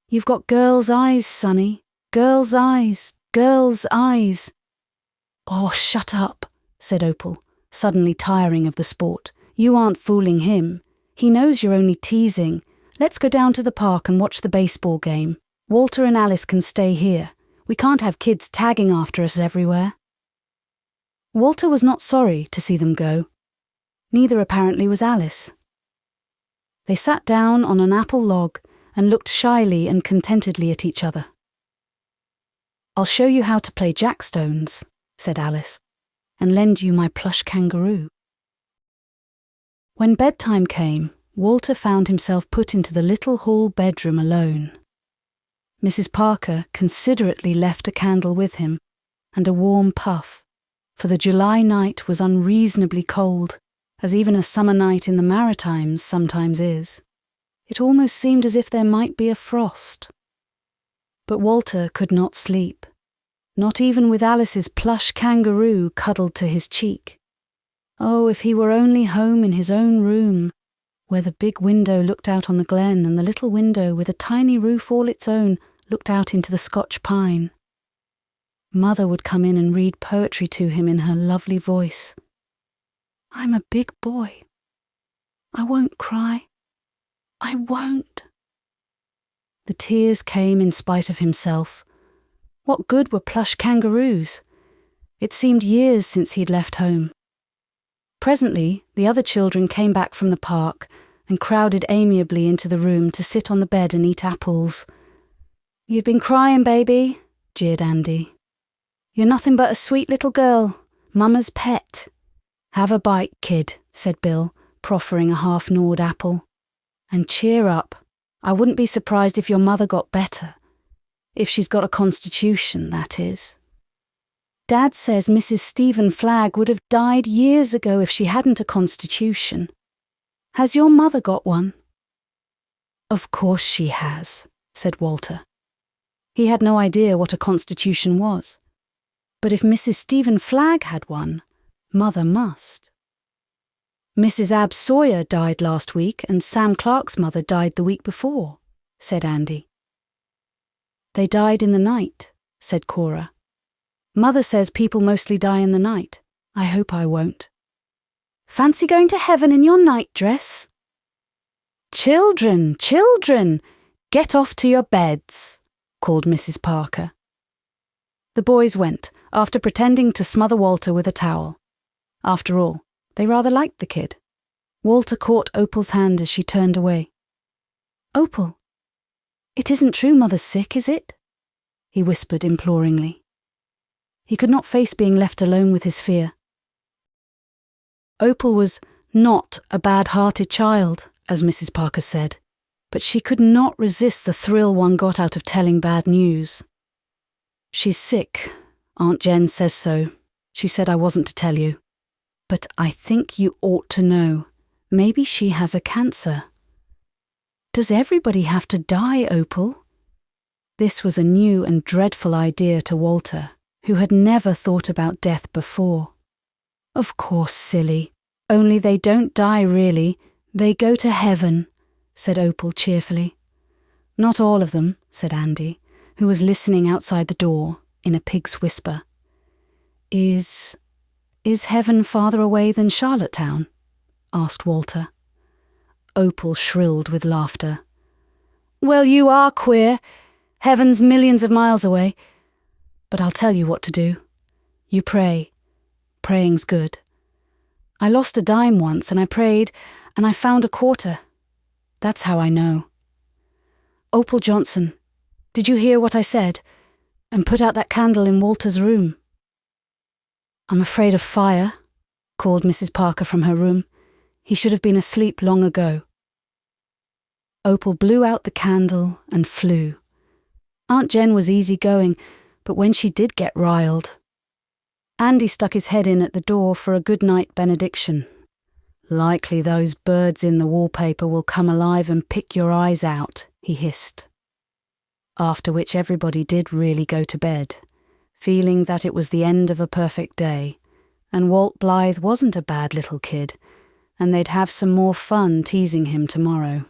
You've got girl's eyes, Sonny. Girl's eyes. Girl's eyes." "Oh, shut up," said Opal, suddenly tiring of the sport. "You aren't fooling him. He knows you're only teasing. Let's go down to the park and watch the baseball game. Walter and Alice can stay here. We can't have kids tagging after us everywhere." Walter was not sorry to see them go. Neither apparently was Alice. They sat down on an apple log and looked shyly and contentedly at each other. "I'll show you how to play jackstones," said Alice, "and lend you my plush kangaroo." When bedtime came, Walter found himself put into the little hall bedroom alone. Mrs. Parker considerately left a candle with him and a warm puff, for the July night was unreasonably cold, as even a summer night in the Maritimes sometimes is. It almost seemed as if there might be a frost. But Walter could not sleep, not even with Alice's plush kangaroo cuddled to his cheek. Oh, if he were only home in his own room, where the big window looked out on the glen and the little window with a tiny roof all its own looked out into the Scotch pine. Mother would come in and read poetry to him in her lovely voice. "I'm a big boy. I won't cry. I won't." The tears came in spite of himself. What good were plush kangaroos? It seemed years since he'd left home. Presently, the other children came back from the park and crowded amiably into the room to sit on the bed and eat apples. "You've been crying, baby," jeered Andy. "You're nothing but a sweet little girl, Mama's pet." "Have a bite, kid," said Bill, proffering a half-gnawed apple. "And cheer up. I wouldn't be surprised if your mother got better. If she's got a constitution, that is. Dad says Mrs. Stephen Flagg would have died years ago if she hadn't a constitution. Has your mother got one?" "Of course she has," said Walter. He had no idea what a constitution was. But if Mrs. Stephen Flagg had one, Mother must. "Mrs. Ab Sawyer died last week and Sam Clark's mother died the week before," said Andy. "They died in the night," said Cora. "Mother says people mostly die in the night. I hope I won't." "Fancy going to heaven in your nightdress?" "Children, children, get off to your beds," called Mrs. Parker. The boys went, after pretending to smother Walter with a towel. After all, they rather liked the kid. Walter caught Opal's hand as she turned away. "Opal, it isn't true Mother's sick, is it?" he whispered imploringly. He could not face being left alone with his fear. Opal was not a bad-hearted child, as Mrs. Parker said, but she could not resist the thrill one got out of telling bad news. "She's sick. Aunt Jen says so. She said I wasn't to tell you. But I think you ought to know. Maybe she has a cancer." "Does everybody have to die, Opal?" This was a new and dreadful idea to Walter, who had never thought about death before. "Of course, silly. Only they don't die really. They go to heaven," said Opal cheerfully. "Not all of them," said Andy, who was listening outside the door, in a pig's whisper. Is heaven farther away than Charlottetown?" asked Walter. Opal shrilled with laughter. "Well, you are queer. Heaven's millions of miles away. But I'll tell you what to do. You pray. Praying's good. I lost a dime once and I prayed and I found a quarter. That's how I know. Opal Johnson, did you hear what I said? And put out that candle in Walter's room." "I'm afraid of fire," called Mrs. Parker from her room. "He should have been asleep long ago." Opal blew out the candle and flew. Aunt Jen was easy-going, but when she did get riled. Andy stuck his head in at the door for a good-night benediction. "Likely those birds in the wallpaper will come alive and pick your eyes out," he hissed. After which everybody did really go to bed, feeling that it was the end of a perfect day, and Walt Blythe wasn't a bad little kid, and they'd have some more fun teasing him tomorrow.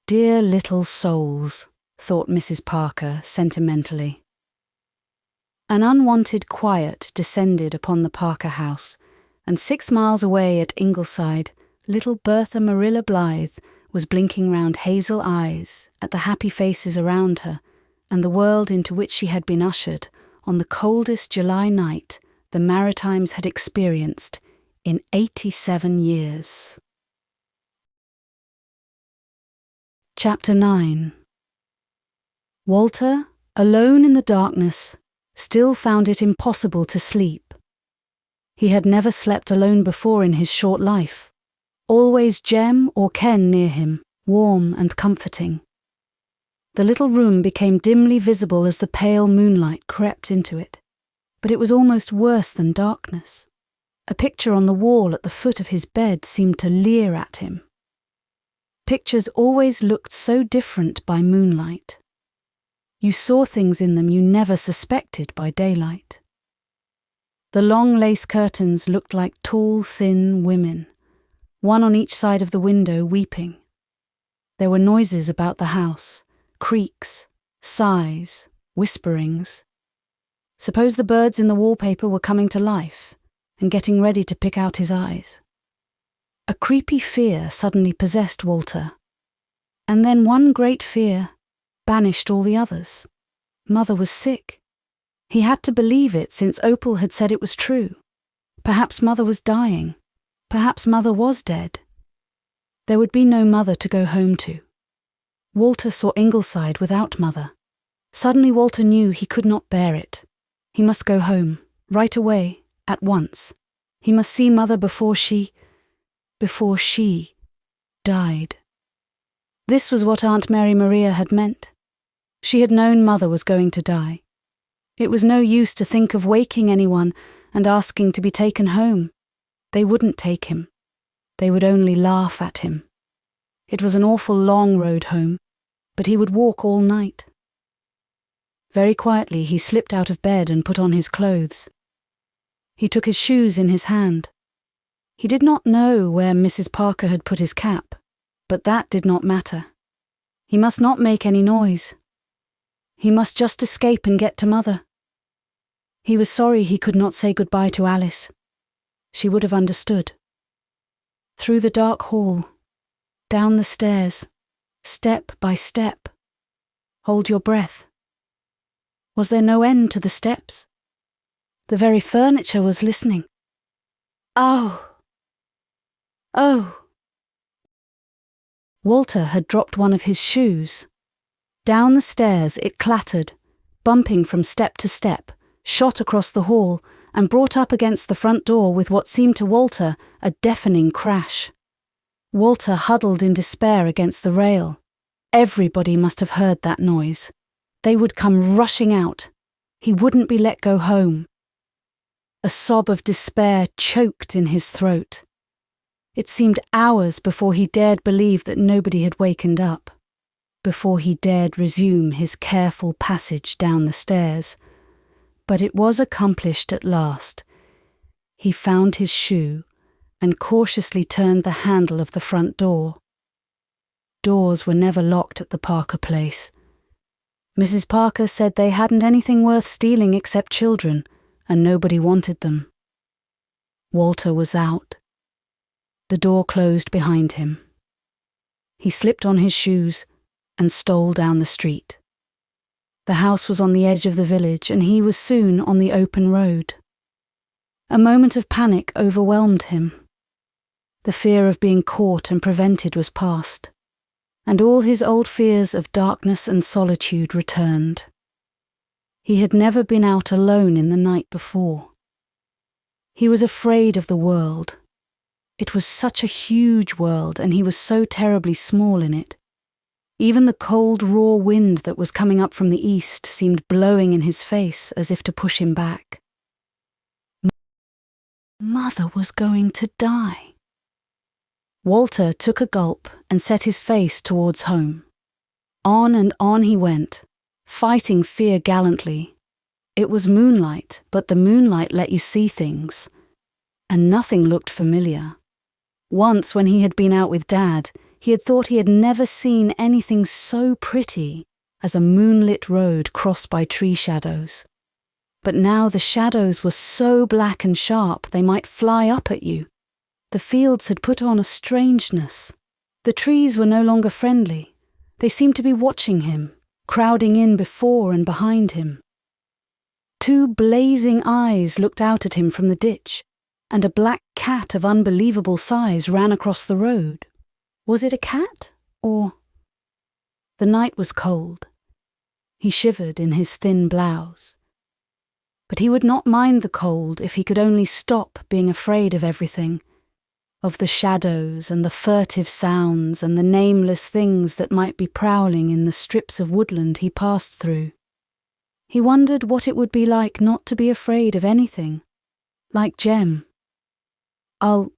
"Dear little souls," thought Mrs. Parker sentimentally. An unwanted quiet descended upon the Parker house, and 6 miles away at Ingleside, little Bertha Marilla Blythe was blinking round hazel eyes at the happy faces around her and the world into which she had been ushered on the coldest July night the Maritimes had experienced in 87 years. Chapter 9. Walter, alone in the darkness, still found it impossible to sleep. He had never slept alone before in his short life. Always Jem or Ken near him, warm and comforting. The little room became dimly visible as the pale moonlight crept into it, but it was almost worse than darkness. A picture on the wall at the foot of his bed seemed to leer at him. Pictures always looked so different by moonlight. You saw things in them you never suspected by daylight. The long lace curtains looked like tall, thin women, one on each side of the window weeping. There were noises about the house, creaks, sighs, whisperings. Suppose the birds in the wallpaper were coming to life and getting ready to pick out his eyes. A creepy fear suddenly possessed Walter, and then one great fear banished all the others. Mother was sick. He had to believe it since Opal had said it was true. Perhaps Mother was dying. Perhaps Mother was dead. There would be no Mother to go home to. Walter saw Ingleside without Mother. Suddenly Walter knew he could not bear it. He must go home, right away, at once. He must see Mother before she died. This was what Aunt Mary Maria had meant. She had known Mother was going to die. It was no use to think of waking anyone and asking to be taken home. They wouldn't take him. They would only laugh at him. It was an awful long road home, but he would walk all night. Very quietly he slipped out of bed and put on his clothes. He took his shoes in his hand. He did not know where Mrs. Parker had put his cap, but that did not matter. He must not make any noise. He must just escape and get to Mother. He was sorry he could not say goodbye to Alice. She would have understood. Through the dark hall, down the stairs, step by step. Hold your breath. Was there no end to the steps? The very furniture was listening. Oh! Oh! Walter had dropped one of his shoes. Down the stairs it clattered, bumping from step to step, shot across the hall, and brought up against the front door with what seemed to Walter a deafening crash. Walter huddled in despair against the rail. Everybody must have heard that noise. They would come rushing out. He wouldn't be let go home. A sob of despair choked in his throat. It seemed hours before he dared believe that nobody had wakened up, before he dared resume his careful passage down the stairs. But it was accomplished at last. He found his shoe and cautiously turned the handle of the front door. Doors were never locked at the Parker place. Mrs. Parker said they hadn't anything worth stealing except children, and nobody wanted them. Walter was out. The door closed behind him. He slipped on his shoes and stole down the street. The house was on the edge of the village, and he was soon on the open road. A moment of panic overwhelmed him. The fear of being caught and prevented was past, and all his old fears of darkness and solitude returned. He had never been out alone in the night before. He was afraid of the world. It was such a huge world, and he was so terribly small in it. Even the cold, raw wind that was coming up from the east seemed blowing in his face as if to push him back. Mother was going to die. Walter took a gulp and set his face towards home. On and on he went, fighting fear gallantly. It was moonlight, but the moonlight let you see things, and nothing looked familiar. Once, when he had been out with Dad, he had thought he had never seen anything so pretty as a moonlit road crossed by tree shadows. But now the shadows were so black and sharp they might fly up at you. The fields had put on a strangeness. The trees were no longer friendly. They seemed to be watching him, crowding in before and behind him. Two blazing eyes looked out at him from the ditch, and a black cat of unbelievable size ran across the road. Was it a cat, or... The night was cold. He shivered in his thin blouse. But he would not mind the cold if he could only stop being afraid of everything, of the shadows and the furtive sounds and the nameless things that might be prowling in the strips of woodland he passed through. He wondered what it would be like not to be afraid of anything, like Jem. I'll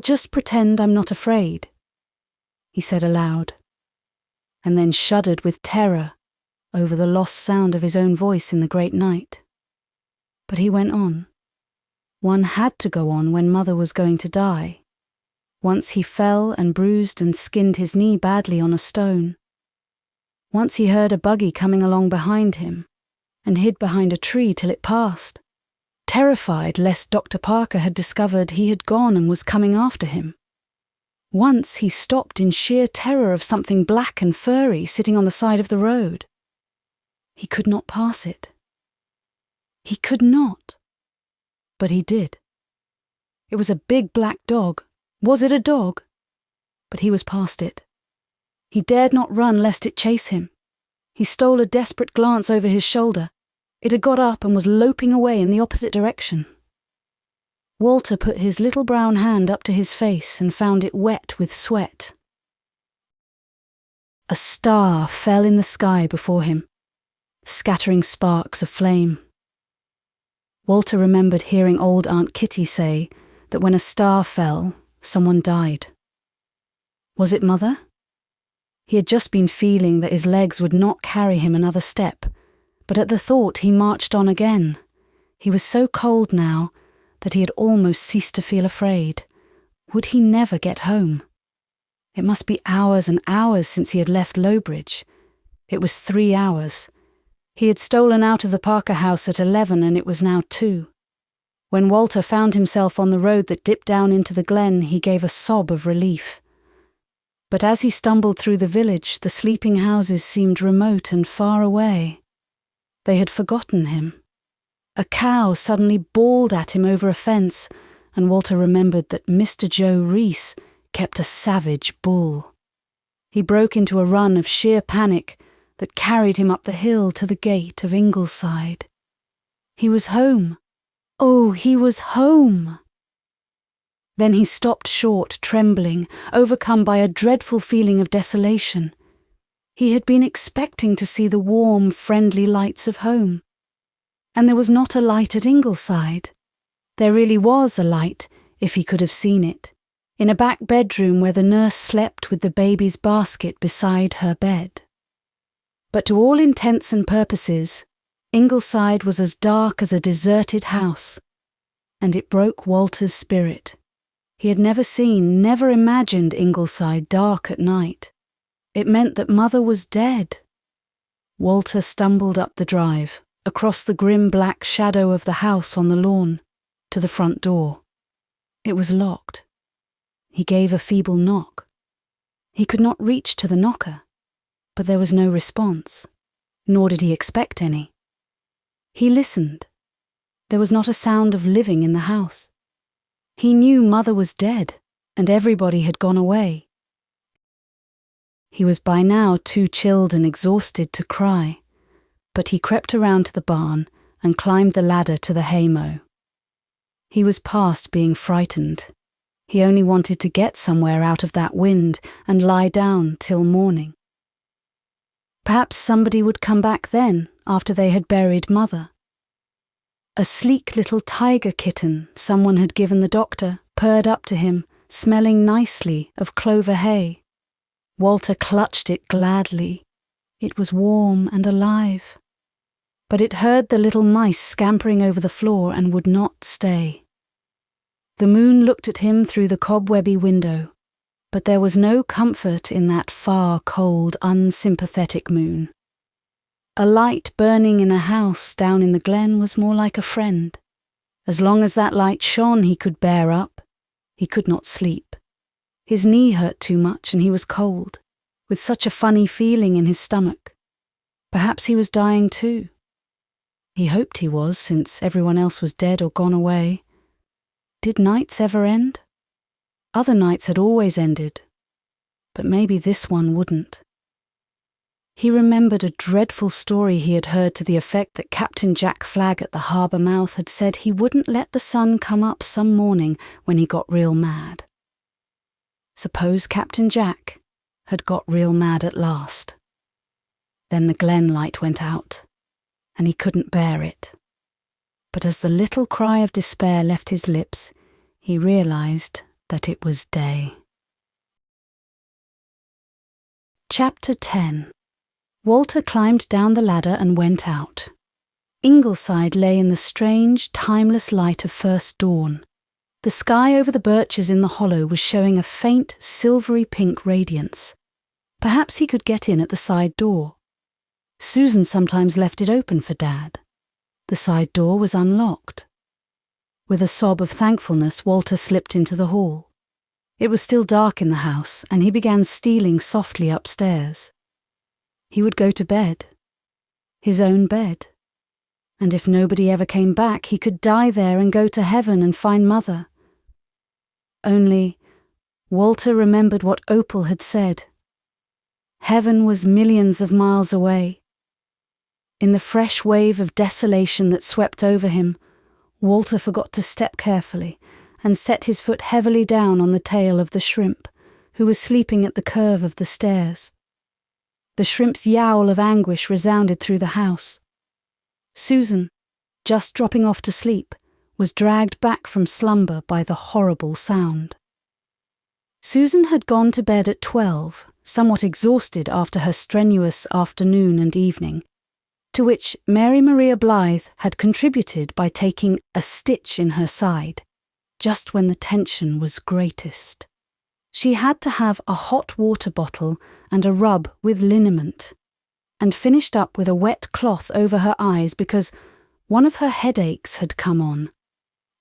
just pretend I'm not afraid, he said aloud, and then shuddered with terror over the lost sound of his own voice in the great night. But he went on. One had to go on when Mother was going to die. Once he fell and bruised and skinned his knee badly on a stone. Once he heard a buggy coming along behind him, and hid behind a tree till it passed, terrified lest Dr. Parker had discovered he had gone and was coming after him. Once he stopped in sheer terror of something black and furry sitting on the side of the road. He could not pass it. He could not. But he did. It was a big black dog. Was it a dog? But he was past it. He dared not run lest it chase him. He stole a desperate glance over his shoulder. It had got up and was loping away in the opposite direction. Walter put his little brown hand up to his face and found it wet with sweat. A star fell in the sky before him, scattering sparks of flame. Walter remembered hearing old Aunt Kitty say that when a star fell, someone died. Was it Mother? He had just been feeling that his legs would not carry him another step, but at the thought he marched on again. He was so cold now that he had almost ceased to feel afraid. Would he never get home? It must be hours and hours since he had left Lowbridge. It was 3 hours. He had stolen out of the Parker house at 11 and it was now 2. When Walter found himself on the road that dipped down into the glen, he gave a sob of relief. But as he stumbled through the village, the sleeping houses seemed remote and far away. They had forgotten him. A cow suddenly bawled at him over a fence, and Walter remembered that Mr. Joe Reese kept a savage bull. He broke into a run of sheer panic that carried him up the hill to the gate of Ingleside. He was home. Oh, he was home! Then he stopped short, trembling, overcome by a dreadful feeling of desolation. He had been expecting to see the warm, friendly lights of home. And there was not a light at Ingleside. There really was a light, if he could have seen it, in a back bedroom where the nurse slept with the baby's basket beside her bed. But to all intents and purposes, Ingleside was as dark as a deserted house, and it broke Walter's spirit. He had never seen, never imagined Ingleside dark at night. It meant that Mother was dead. Walter stumbled up the drive, across the grim black shadow of the house on the lawn, to the front door. It was locked. He gave a feeble knock. He could not reach to the knocker, but there was no response, nor did he expect any. He listened. There was not a sound of living in the house. He knew Mother was dead, and everybody had gone away. He was by now too chilled and exhausted to cry, but he crept around to the barn and climbed the ladder to the haymow. He was past being frightened. He only wanted to get somewhere out of that wind and lie down till morning. Perhaps somebody would come back then, after they had buried Mother. A sleek little tiger kitten someone had given the doctor purred up to him, smelling nicely of clover hay. Walter clutched it gladly. It was warm and alive. But it heard the little mice scampering over the floor and would not stay. The moon looked at him through the cobwebby window, but there was no comfort in that far, cold, unsympathetic moon. A light burning in a house down in the glen was more like a friend. As long as that light shone, he could bear up. He could not sleep. His knee hurt too much and he was cold, with such a funny feeling in his stomach. Perhaps he was dying too. He hoped he was, since everyone else was dead or gone away. Did nights ever end? Other nights had always ended, but maybe this one wouldn't. He remembered a dreadful story he had heard to the effect that Captain Jack Flagg at the harbour mouth had said he wouldn't let the sun come up some morning when he got real mad. Suppose Captain Jack had got real mad at last. Then the glen light went out, and he couldn't bear it. But as the little cry of despair left his lips, he realised that it was day. Chapter 10. Walter climbed down the ladder and went out. Ingleside lay in the strange, timeless light of first dawn. The sky over the birches in the hollow was showing a faint, silvery pink radiance. Perhaps he could get in at the side door. Susan sometimes left it open for Dad. The side door was unlocked. With a sob of thankfulness, Walter slipped into the hall. It was still dark in the house, and he began stealing softly upstairs. He would go to bed. His own bed. And if nobody ever came back, he could die there and go to heaven and find Mother. Only, Walter remembered what Opal had said. Heaven was millions of miles away. In the fresh wave of desolation that swept over him, Walter forgot to step carefully and set his foot heavily down on the tail of the shrimp, who was sleeping at the curve of the stairs. The shrimp's yowl of anguish resounded through the house. Susan, just dropping off to sleep, was dragged back from slumber by the horrible sound. Susan had gone to bed at 12, somewhat exhausted after her strenuous afternoon and evening, to which Mary Maria Blythe had contributed by taking a stitch in her side, just when the tension was greatest. She had to have a hot water bottle and a rub with liniment, and finished up with a wet cloth over her eyes because one of her headaches had come on.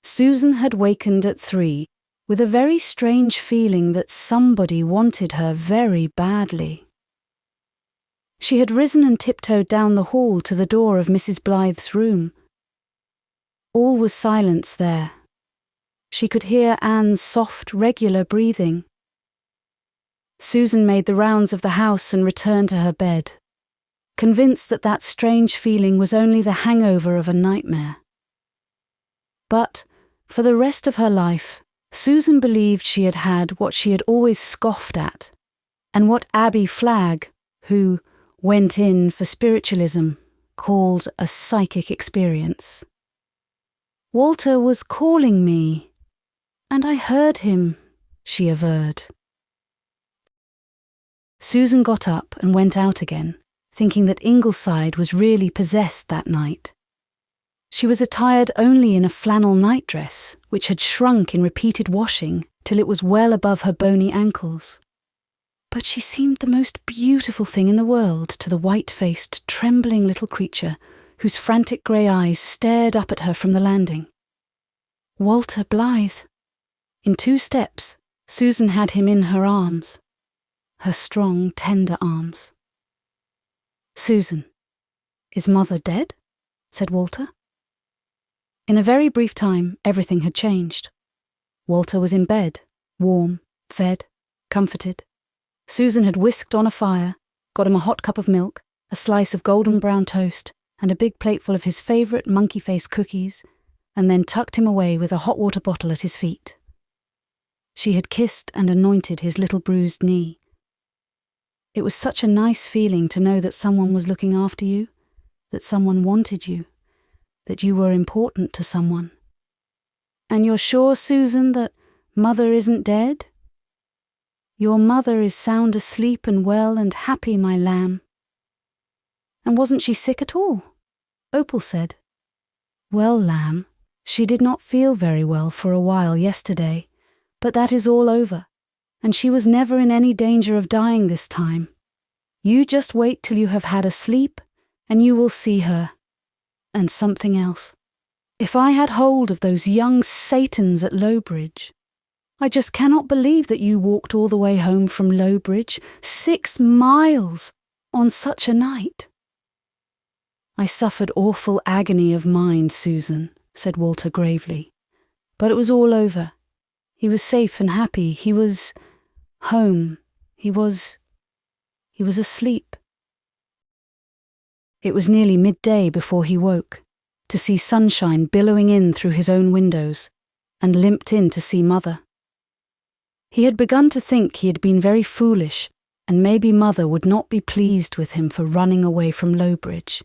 Susan had wakened at 3 with a very strange feeling that somebody wanted her very badly. She had risen and tiptoed down the hall to the door of Mrs. Blythe's room. All was silence there. She could hear Anne's soft, regular breathing. Susan made the rounds of the house and returned to her bed, convinced that that strange feeling was only the hangover of a nightmare. But, for the rest of her life, Susan believed she had had what she had always scoffed at, and what Abby Flagg, who went in for spiritualism, called a psychic experience. "Walter was calling me, and I heard him," she averred. Susan got up and went out again, thinking that Ingleside was really possessed that night. She was attired only in a flannel nightdress, which had shrunk in repeated washing till it was well above her bony ankles. But she seemed the most beautiful thing in the world to the white-faced, trembling little creature whose frantic grey eyes stared up at her from the landing. Walter Blythe. In 2 steps, Susan had him in her arms, her strong, tender arms. "Susan, is Mother dead?" said Walter. In a very brief time, everything had changed. Walter was in bed, warm, fed, comforted. Susan had whisked on a fire, got him a hot cup of milk, a slice of golden brown toast, and a big plateful of his favourite monkey face cookies, and then tucked him away with a hot water bottle at his feet. She had kissed and anointed his little bruised knee. It was such a nice feeling to know that someone was looking after you, that someone wanted you, that you were important to someone. "And you're sure, Susan, that Mother isn't dead?" "Your mother is sound asleep and well and happy, my lamb." "And wasn't she sick at all?" Opal said. "Well, lamb, she did not feel very well for a while yesterday, but that is all over, and she was never in any danger of dying this time. You just wait till you have had a sleep, and you will see her. And something else. If I had hold of those young Satans at Lowbridge. I just cannot believe that you walked all the way home from Lowbridge, 6 miles, on such a night." "I suffered awful agony of mind, Susan," said Walter gravely. "But it was all over. He was safe and happy. He was home. He was asleep." It was nearly midday before he woke, to see sunshine billowing in through his own windows, and limped in to see Mother. He had begun to think he had been very foolish, and maybe Mother would not be pleased with him for running away from Lowbridge.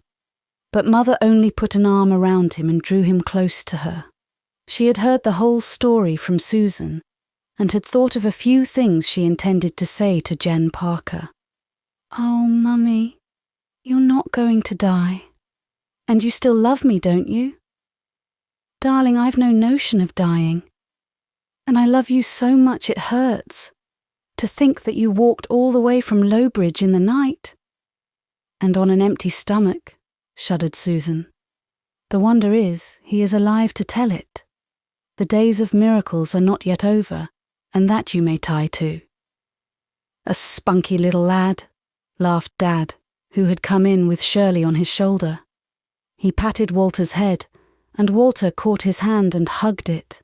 But Mother only put an arm around him and drew him close to her. She had heard the whole story from Susan, and had thought of a few things she intended to say to Jen Parker. "Oh, Mummy, you're not going to die. And you still love me, don't you? Darling, I've no notion of dying. And I love you so much it hurts. To think that you walked all the way from Lowbridge in the night." "And on an empty stomach," shuddered Susan. "The wonder is, he is alive to tell it. The days of miracles are not yet over, and that you may tie to." "A spunky little lad," laughed Dad, who had come in with Shirley on his shoulder. He patted Walter's head, and Walter caught his hand and hugged it.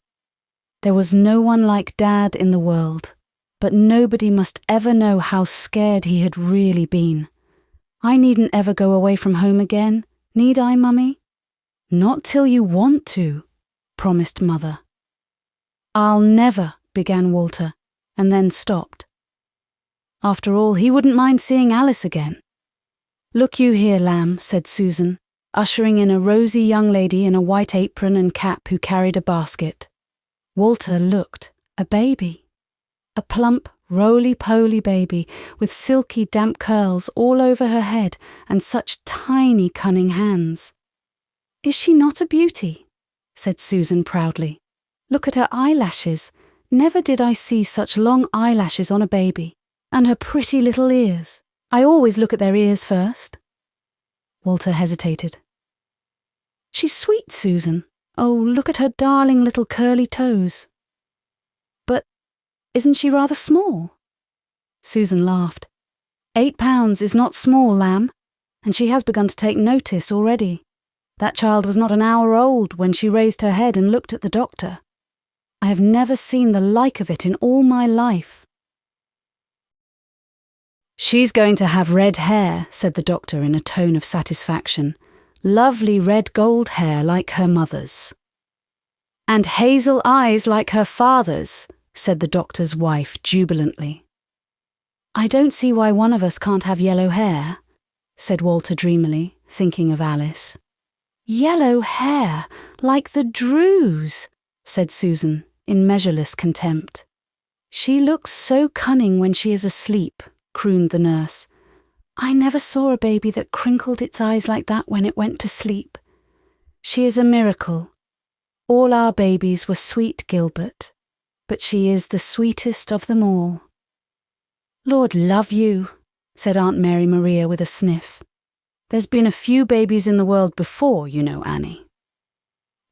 There was no one like Dad in the world, but nobody must ever know how scared he had really been. "I needn't ever go away from home again, need I, Mummy?" "Not till you want to," promised Mother. "I'll never," began Walter, and then stopped. After all, he wouldn't mind seeing Alice again. "Look you here, lamb," said Susan, ushering in a rosy young lady in a white apron and cap who carried a basket. Walter looked, a baby. A plump, roly-poly baby with silky damp curls all over her head and such tiny cunning hands. "Is she not a beauty?" said Susan proudly. "Look at her eyelashes. Never did I see such long eyelashes on a baby. And her pretty little ears. I always look at their ears first." Walter hesitated. "She's sweet, Susan. Oh, look at her darling little curly toes." "But isn't she rather small?" Susan laughed. £8 is not small, lamb, and she has begun to take notice already. That child was not an hour old when she raised her head and looked at the doctor. I have never seen the like of it in all my life." "She's going to have red hair," said the doctor in a tone of satisfaction. "Lovely red gold hair like her mother's." "And hazel eyes like her father's," said the doctor's wife jubilantly. "I don't see why one of us can't have yellow hair," said Walter dreamily, thinking of Alice. "Yellow hair, like the Drews," said Susan, in measureless contempt. "She looks so cunning when she is asleep," crooned the nurse. "I never saw a baby that crinkled its eyes like that when it went to sleep. She is a miracle. All our babies were sweet, Gilbert, but she is the sweetest of them all." "Lord love you," said Aunt Mary Maria with a sniff. "There's been a few babies in the world before, you know, Annie."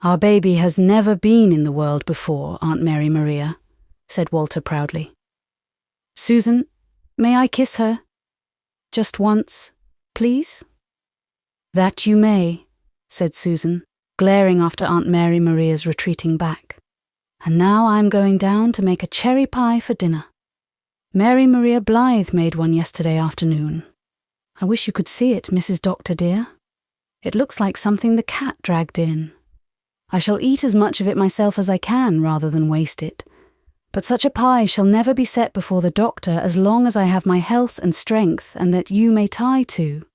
"Our baby has never been in the world before, Aunt Mary Maria," said Walter proudly. "Susan, may I kiss her? Just once, please?" "That you may," said Susan, glaring after Aunt Mary Maria's retreating back. "And now I'm going down to make a cherry pie for dinner. Mary Maria Blythe made one yesterday afternoon. I wish you could see it, Mrs. Doctor dear. It looks like something the cat dragged in. I shall eat as much of it myself as I can rather than waste it. But such a pie shall never be set before the doctor as long as I have my health and strength and that you may tie to."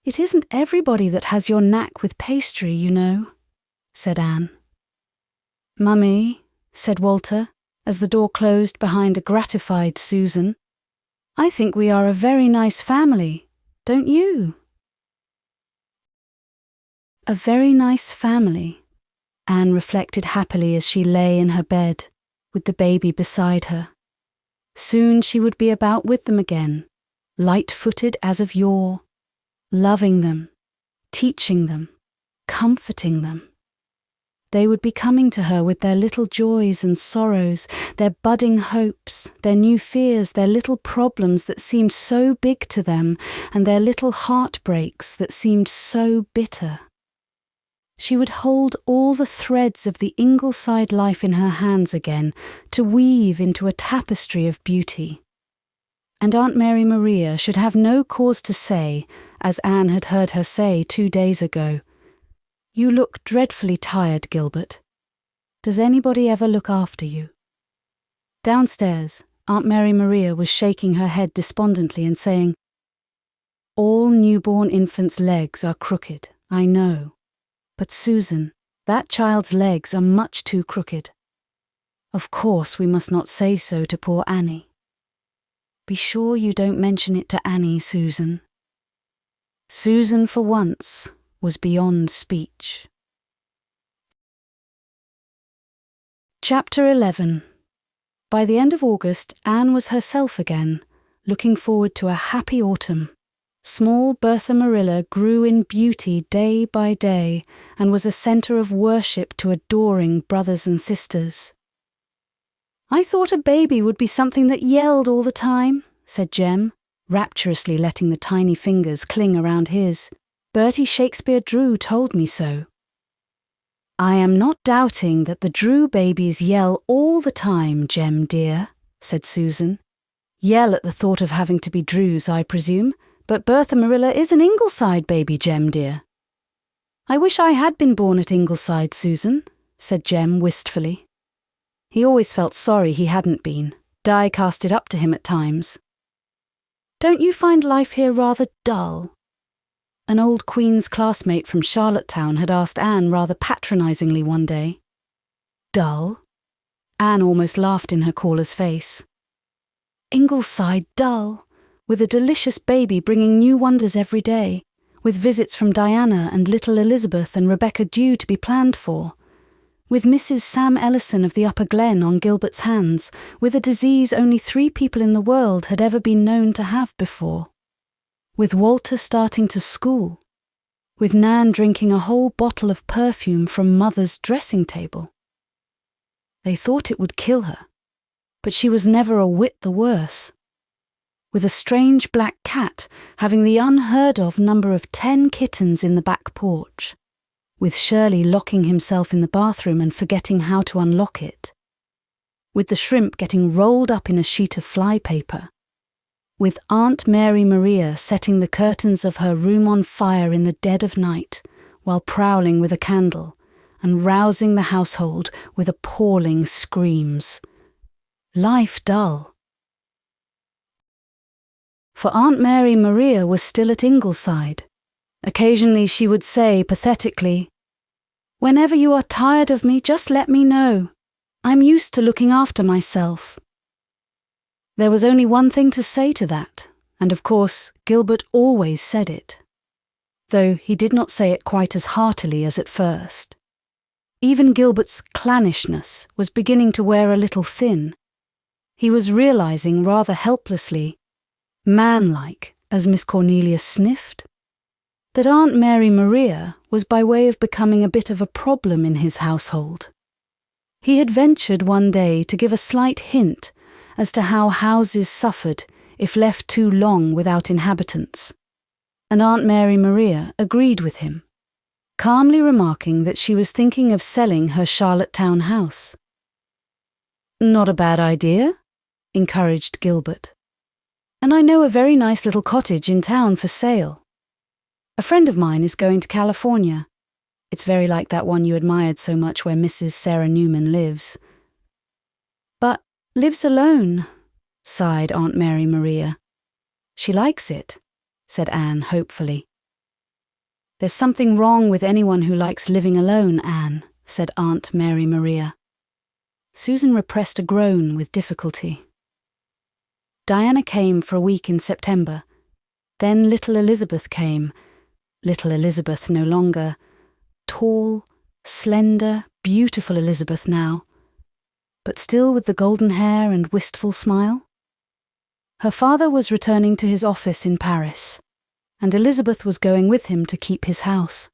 "It isn't everybody that has your knack with pastry, you know," said Anne. "Mummy," said Walter, as the door closed behind a gratified Susan, "I think we are a very nice family, don't you?" A very nice family, Anne reflected happily as she lay in her bed, with the baby beside her. Soon she would be about with them again, light-footed as of yore, loving them, teaching them, comforting them. They would be coming to her with their little joys and sorrows, their budding hopes, their new fears, their little problems that seemed so big to them, and their little heartbreaks that seemed so bitter. She would hold all the threads of the Ingleside life in her hands again to weave into a tapestry of beauty. And Aunt Mary Maria should have no cause to say, as Anne had heard her say 2 days ago, "You look dreadfully tired, Gilbert. Does anybody ever look after you?" Downstairs, Aunt Mary Maria was shaking her head despondently and saying, "All newborn infants' legs are crooked, I know. But Susan, that child's legs are much too crooked. Of course we must not say so to poor Annie. Be sure you don't mention it to Annie, Susan." Susan, for once, was beyond speech. Chapter 11. By the end of August, Anne was herself again, looking forward to a happy autumn. Small Bertha Marilla grew in beauty day by day and was a centre of worship to adoring brothers and sisters. "I thought a baby would be something that yelled all the time," said Jem, rapturously letting the tiny fingers cling around his. "Bertie Shakespeare Drew told me so." "I am not doubting that the Drew babies yell all the time, Jem dear," said Susan. "Yell at the thought of having to be Drews, I presume. But Bertha Marilla is an Ingleside baby, Jem dear." "I wish I had been born at Ingleside, Susan," said Jem wistfully. He always felt sorry he hadn't been. Di cast it up to him at times. "Don't you find life here rather dull?" An old Queen's classmate from Charlottetown had asked Anne rather patronisingly one day. "Dull?" Anne almost laughed in her caller's face. "Ingleside dull, with a delicious baby bringing new wonders every day, with visits from Diana and little Elizabeth and Rebecca Dew to be planned for, with Mrs. Sam Ellison of the Upper Glen on Gilbert's hands, with a disease only 3 people in the world had ever been known to have before, with Walter starting to school, with Nan drinking a whole bottle of perfume from Mother's dressing table. They thought it would kill her, but she was never a whit the worse. With a strange black cat having the unheard-of number of 10 kittens in the back porch, with Shirley locking himself in the bathroom and forgetting how to unlock it, with the shrimp getting rolled up in a sheet of flypaper, with Aunt Mary Maria setting the curtains of her room on fire in the dead of night while prowling with a candle, and rousing the household with appalling screams. Life dull. For Aunt Mary Maria was still at Ingleside. Occasionally she would say pathetically, "Whenever you are tired of me, just let me know. I'm used to looking after myself." There was only one thing to say to that, and of course Gilbert always said it, though he did not say it quite as heartily as at first. Even Gilbert's clannishness was beginning to wear a little thin. He was realizing rather helplessly, manlike as Miss Cornelia sniffed, that Aunt Mary Maria was by way of becoming a bit of a problem in his household. He had ventured one day to give a slight hint as to how houses suffered if left too long without inhabitants, and Aunt Mary Maria agreed with him, calmly remarking that she was thinking of selling her Charlottetown house. "Not a bad idea," encouraged Gilbert. "And I know a very nice little cottage in town for sale. A friend of mine is going to California. It's very like that one you admired so much where Mrs. Sarah Newman lives." "But lives alone," sighed Aunt Mary Maria. "She likes it," said Anne hopefully. "There's something wrong with anyone who likes living alone, Anne," said Aunt Mary Maria. Susan repressed a groan with difficulty. Diana came for a week in September. Then little Elizabeth came. Little Elizabeth no longer. Tall, slender, beautiful Elizabeth now, but still with the golden hair and wistful smile. Her father was returning to his office in Paris, and Elizabeth was going with him to keep his house.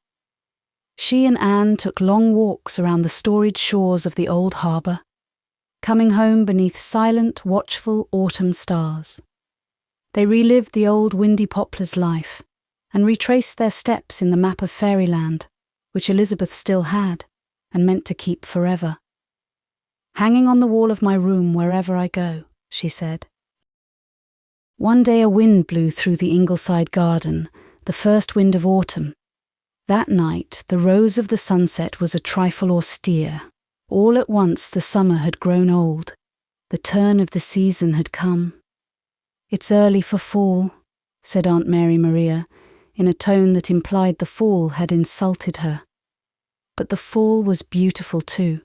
She and Anne took long walks around the storied shores of the old harbour, coming home beneath silent, watchful autumn stars. They relived the old Windy Poplar's life and retraced their steps in the map of fairyland, which Elizabeth still had and meant to keep forever. "Hanging on the wall of my room wherever I go," she said. One day a wind blew through the Ingleside garden, the first wind of autumn. That night the rose of the sunset was a trifle austere. All at once the summer had grown old. The turn of the season had come. "It's early for fall," said Aunt Mary Maria, in a tone that implied the fall had insulted her. But the fall was beautiful too.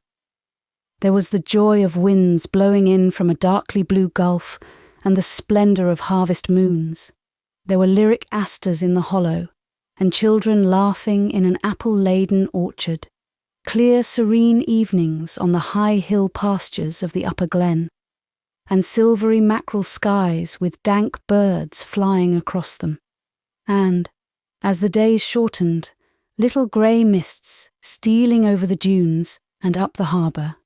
There was the joy of winds blowing in from a darkly blue gulf and the splendour of harvest moons. There were lyric asters in the hollow, and children laughing in an apple-laden orchard. Clear, serene evenings on the high hill pastures of the upper glen, and silvery mackerel skies with dank birds flying across them. And, as the days shortened, little grey mists stealing over the dunes and up the harbour.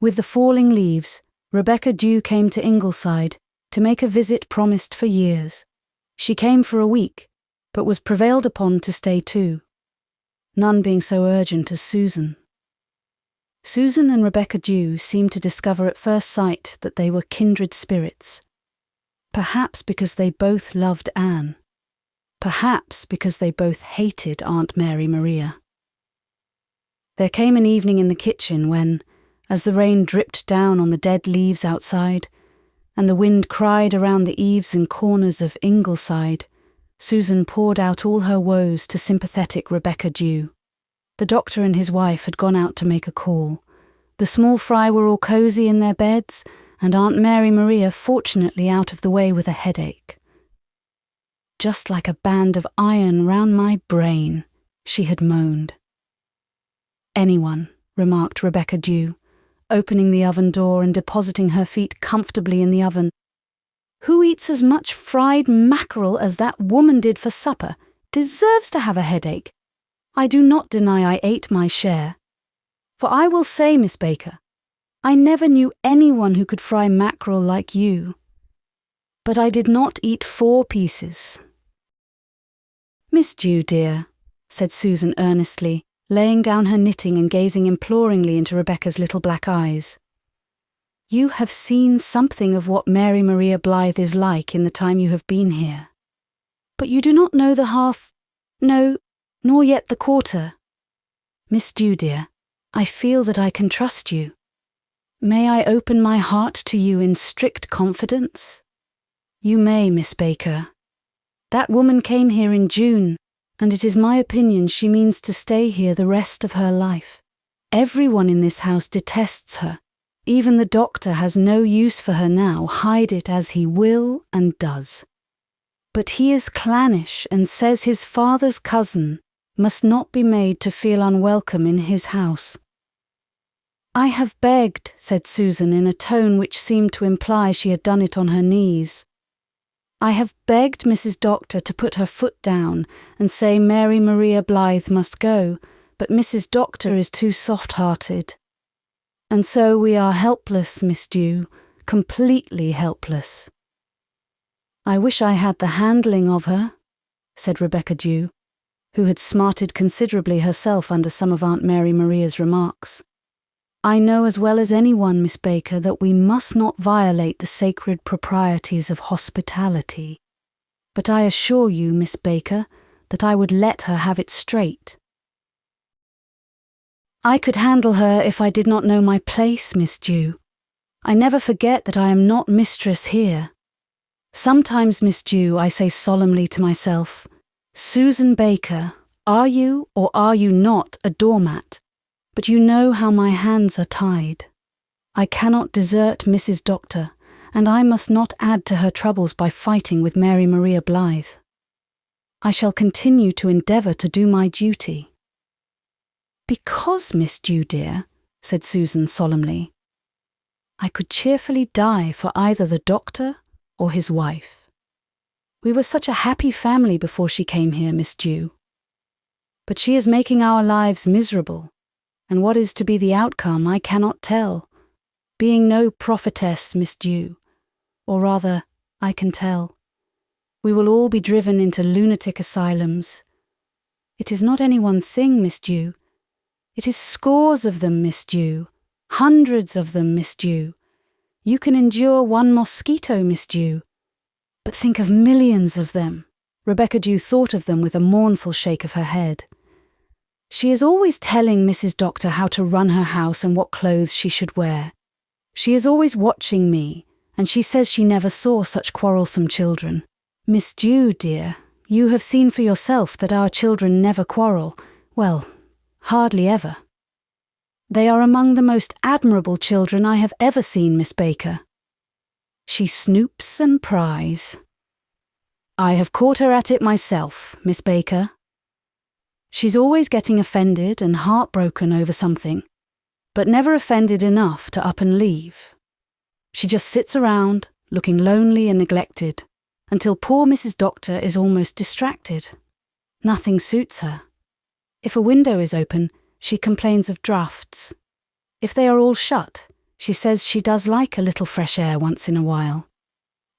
With the falling leaves, Rebecca Dew came to Ingleside to make a visit promised for years. She came for a week, but was prevailed upon to stay too, none being so urgent as Susan. Susan and Rebecca Dew seemed to discover at first sight that they were kindred spirits. Perhaps because they both loved Anne. Perhaps because they both hated Aunt Mary Maria. There came an evening in the kitchen when, as the rain dripped down on the dead leaves outside, and the wind cried around the eaves and corners of Ingleside, Susan poured out all her woes to sympathetic Rebecca Dew. The doctor and his wife had gone out to make a call. The small fry were all cosy in their beds, and Aunt Mary Maria fortunately out of the way with a headache. "Just like a band of iron round my brain," she had moaned. "Anyone," remarked Rebecca Dew, opening the oven door and depositing her feet comfortably in the oven, "who eats as much fried mackerel as that woman did for supper deserves to have a headache. I do not deny I ate my share. For I will say, Miss Baker, I never knew anyone who could fry mackerel like you. But I did not eat 4 pieces. "Miss Dew, dear," said Susan earnestly, laying down her knitting and gazing imploringly into Rebecca's little black eyes. "You have seen something of what Mary Maria Blythe is like in the time you have been here. But you do not know the half, no, nor yet the quarter. Miss Dew, dear, I feel that I can trust you. May I open my heart to you in strict confidence? You may, Miss Baker. That woman came here in June, and it is my opinion she means to stay here the rest of her life. Everyone in this house detests her. Even the doctor has no use for her now, hide it as he will and does. But he is clannish and says his father's cousin must not be made to feel unwelcome in his house. I have begged, said Susan in a tone which seemed to imply she had done it on her knees. I have begged Mrs. Doctor to put her foot down and say Mary Maria Blythe must go, but Mrs. Doctor is too soft-hearted. And so we are helpless, Miss Dew, completely helpless. I wish I had the handling of her, said Rebecca Dew, who had smarted considerably herself under some of Aunt Mary Maria's remarks. I know as well as anyone, Miss Baker, that we must not violate the sacred proprieties of hospitality. But I assure you, Miss Baker, that I would let her have it straight. I could handle her if I did not know my place, Miss Dew. I never forget that I am not mistress here. Sometimes, Miss Dew, I say solemnly to myself, Susan Baker, are you or are you not a doormat? But you know how my hands are tied. I cannot desert Mrs. Doctor, and I must not add to her troubles by fighting with Mary Maria Blythe. I shall continue to endeavour to do my duty. Because, Miss Dew, dear, said Susan solemnly, I could cheerfully die for either the doctor or his wife. We were such a happy family before she came here, Miss Dew. But she is making our lives miserable, and what is to be the outcome I cannot tell, being no prophetess, Miss Dew. Or rather, I can tell. We will all be driven into lunatic asylums. It is not any one thing, Miss Dew. It is scores of them, Miss Dew. Hundreds of them, Miss Dew. You can endure one mosquito, Miss Dew. But think of millions of them. Rebecca Dew thought of them with a mournful shake of her head. She is always telling Mrs. Doctor how to run her house and what clothes she should wear. She is always watching me, and she says she never saw such quarrelsome children. Miss Dew, dear, you have seen for yourself that our children never quarrel. Well, hardly ever. They are among the most admirable children I have ever seen, Miss Baker. She snoops and pries. I have caught her at it myself, Miss Baker. She's always getting offended and heartbroken over something, but never offended enough to up and leave. She just sits around, looking lonely and neglected, until poor Mrs. Doctor is almost distracted. Nothing suits her. If a window is open, she complains of draughts. If they are all shut, she says she does like a little fresh air once in a while.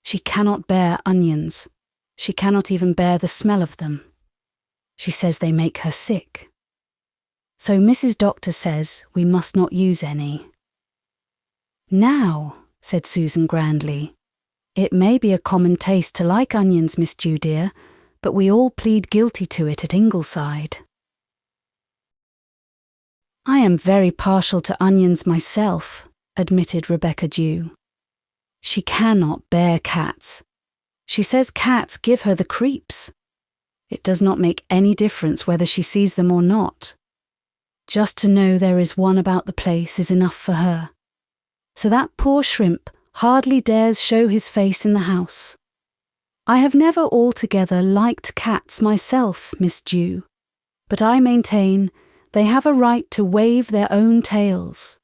She cannot bear onions. She cannot even bear the smell of them. She says they make her sick. So Mrs. Doctor says we must not use any. Now, said Susan grandly, it may be a common taste to like onions, Miss Dew, dear, but we all plead guilty to it at Ingleside. I am very partial to onions myself, admitted Rebecca Dew. She cannot bear cats. She says cats give her the creeps. It does not make any difference whether she sees them or not. Just to know there is one about the place is enough for her. So that poor shrimp hardly dares show his face in the house. I have never altogether liked cats myself, Miss Dew, but I maintain they have a right to wave their own tails.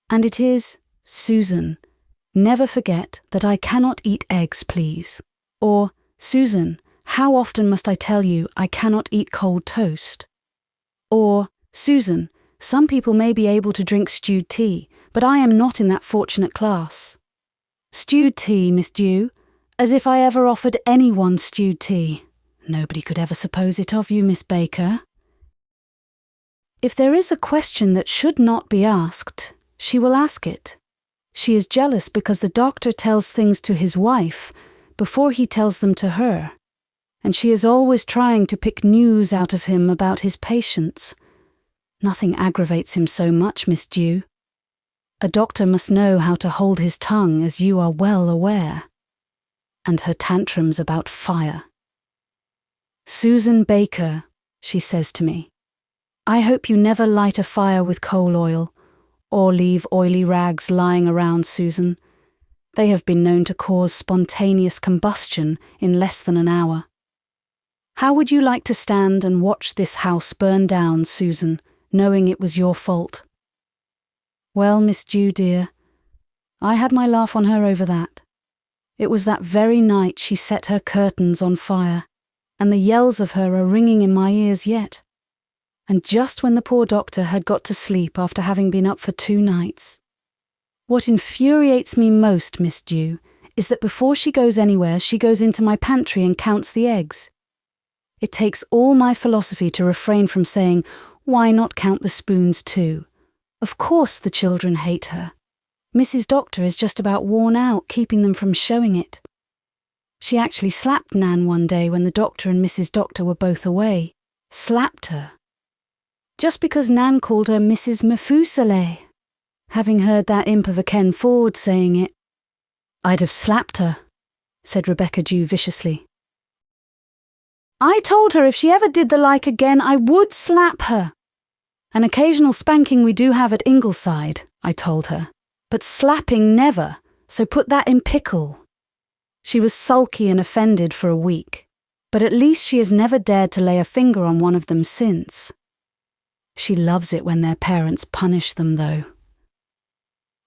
And it is, Susan, never forget that I cannot eat eggs, please. Or, Susan, how often must I tell you I cannot eat cold toast? Or, Susan, some people may be able to drink stewed tea, but I am not in that fortunate class. Stewed tea, Miss Dew, as if I ever offered anyone stewed tea. Nobody could ever suppose it of you, Miss Baker. If there is a question that should not be asked, she will ask it. She is jealous because the doctor tells things to his wife before he tells them to her, and she is always trying to pick news out of him about his patients. Nothing aggravates him so much, Miss Dew. A doctor must know how to hold his tongue, as you are well aware. And her tantrums about fire. Susan Baker, she says to me, I hope you never light a fire with coal oil, or leave oily rags lying around, Susan. They have been known to cause spontaneous combustion in less than an hour. How would you like to stand and watch this house burn down, Susan, knowing it was your fault? Well, Miss Dew, dear, I had my laugh on her over that. It was that very night she set her curtains on fire, and the yells of her are ringing in my ears yet. And just when the poor doctor had got to sleep after having been up for 2 nights. What infuriates me most, Miss Dew, is that before she goes anywhere, she goes into my pantry and counts the eggs. It takes all my philosophy to refrain from saying, why not count the spoons too? Of course the children hate her. Mrs. Doctor is just about worn out keeping them from showing it. She actually slapped Nan one day when the doctor and Mrs. Doctor were both away. Slapped her. Just because Nan called her Mrs. Methuselah. Having heard that imp of a Ken Ford saying it. I'd have slapped her, said Rebecca Dew viciously. I told her if she ever did the like again, I would slap her. An occasional spanking we do have at Ingleside, I told her, but slapping never, so put that in pickle. She was sulky and offended for a week, but at least she has never dared to lay a finger on one of them since. She loves it when their parents punish them, though.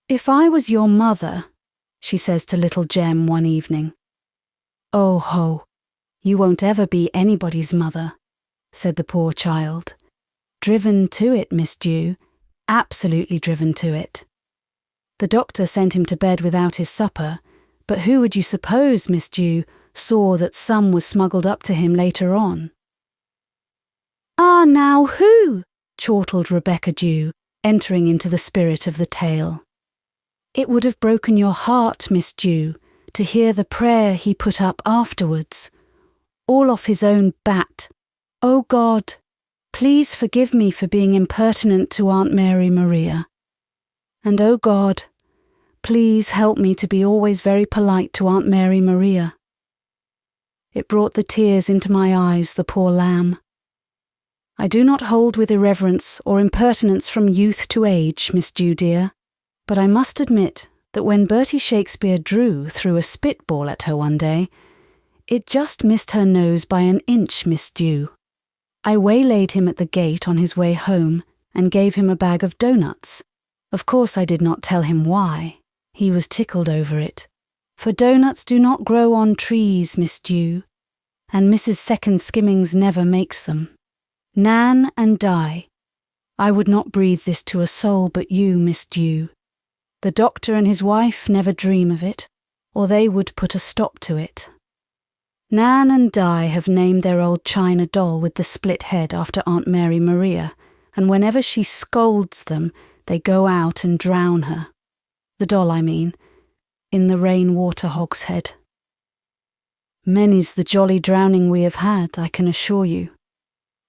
If I was your mother, she says to little Jem one evening. Oh ho, you won't ever be anybody's mother, said the poor child. Driven to it, Miss Dew, absolutely driven to it. The doctor sent him to bed without his supper, but who would you suppose, Miss Dew, saw that some was smuggled up to him later on? Ah, now who? Chortled Rebecca Dew, entering into the spirit of the tale. It would have broken your heart, Miss Dew, to hear the prayer he put up afterwards. All off his own bat. Oh God, please forgive me for being impertinent to Aunt Mary Maria. And oh God, please help me to be always very polite to Aunt Mary Maria. It brought the tears into my eyes, the poor lamb. I do not hold with irreverence or impertinence from youth to age, Miss Dew dear, but I must admit that when Bertie Shakespeare Drew threw a spitball at her one day, it just missed her nose by an inch, Miss Dew. I waylaid him at the gate on his way home and gave him a bag of doughnuts. Of course I did not tell him why. He was tickled over it. For doughnuts do not grow on trees, Miss Dew, and Mrs. Second Skimmings never makes them. Nan and Di, I would not breathe this to a soul but you, Miss Dew. The doctor and his wife never dream of it, or they would put a stop to it. Nan and Di have named their old china doll with the split head after Aunt Mary Maria, and whenever she scolds them, they go out and drown her. The doll, I mean, in the rain-water hogshead. Many's the jolly drowning we have had, I can assure you.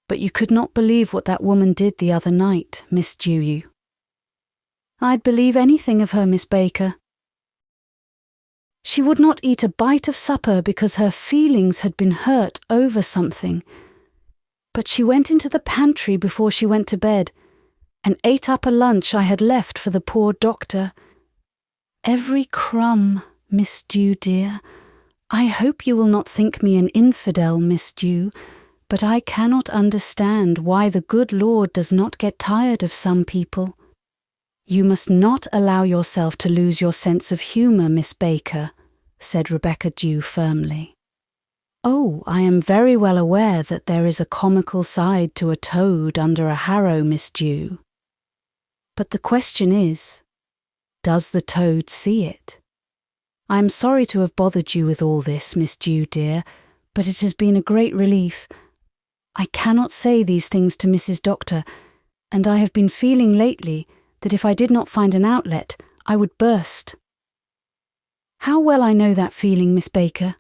But you could not believe what that woman did the other night, Miss Dew. I'd believe anything of her, Miss Baker. She would not eat a bite of supper because her feelings had been hurt over something. But she went into the pantry before she went to bed and ate up a lunch I had left for the poor doctor. Every crumb, Miss Dew dear. I hope you will not think me an infidel, Miss Dew, but I cannot understand why the good Lord does not get tired of some people. You must not allow yourself to lose your sense of humour, Miss Baker, said Rebecca Dew firmly. Oh, I am very well aware that there is a comical side to a toad under a harrow, Miss Dew. But the question is, does the toad see it? I am sorry to have bothered you with all this, Miss Dew dear, but it has been a great relief. I cannot say these things to Mrs. Doctor, and I have been feeling lately that if I did not find an outlet, I would burst. How well I know that feeling, Miss Baker.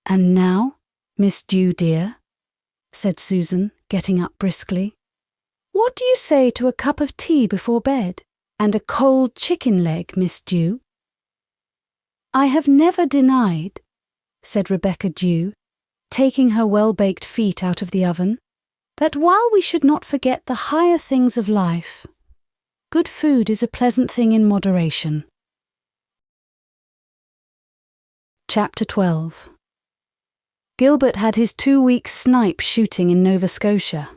And now, Miss Dew dear, said Susan, getting up briskly, What do you say to a cup of tea before bed, and a cold chicken leg, Miss Dew?" "I have never denied," said Rebecca Dew, taking her well-baked feet out of the oven, "that while we should not forget the higher things of life, good food is a pleasant thing in moderation." Chapter 12. Gilbert had his 2-week snipe shooting in Nova Scotia.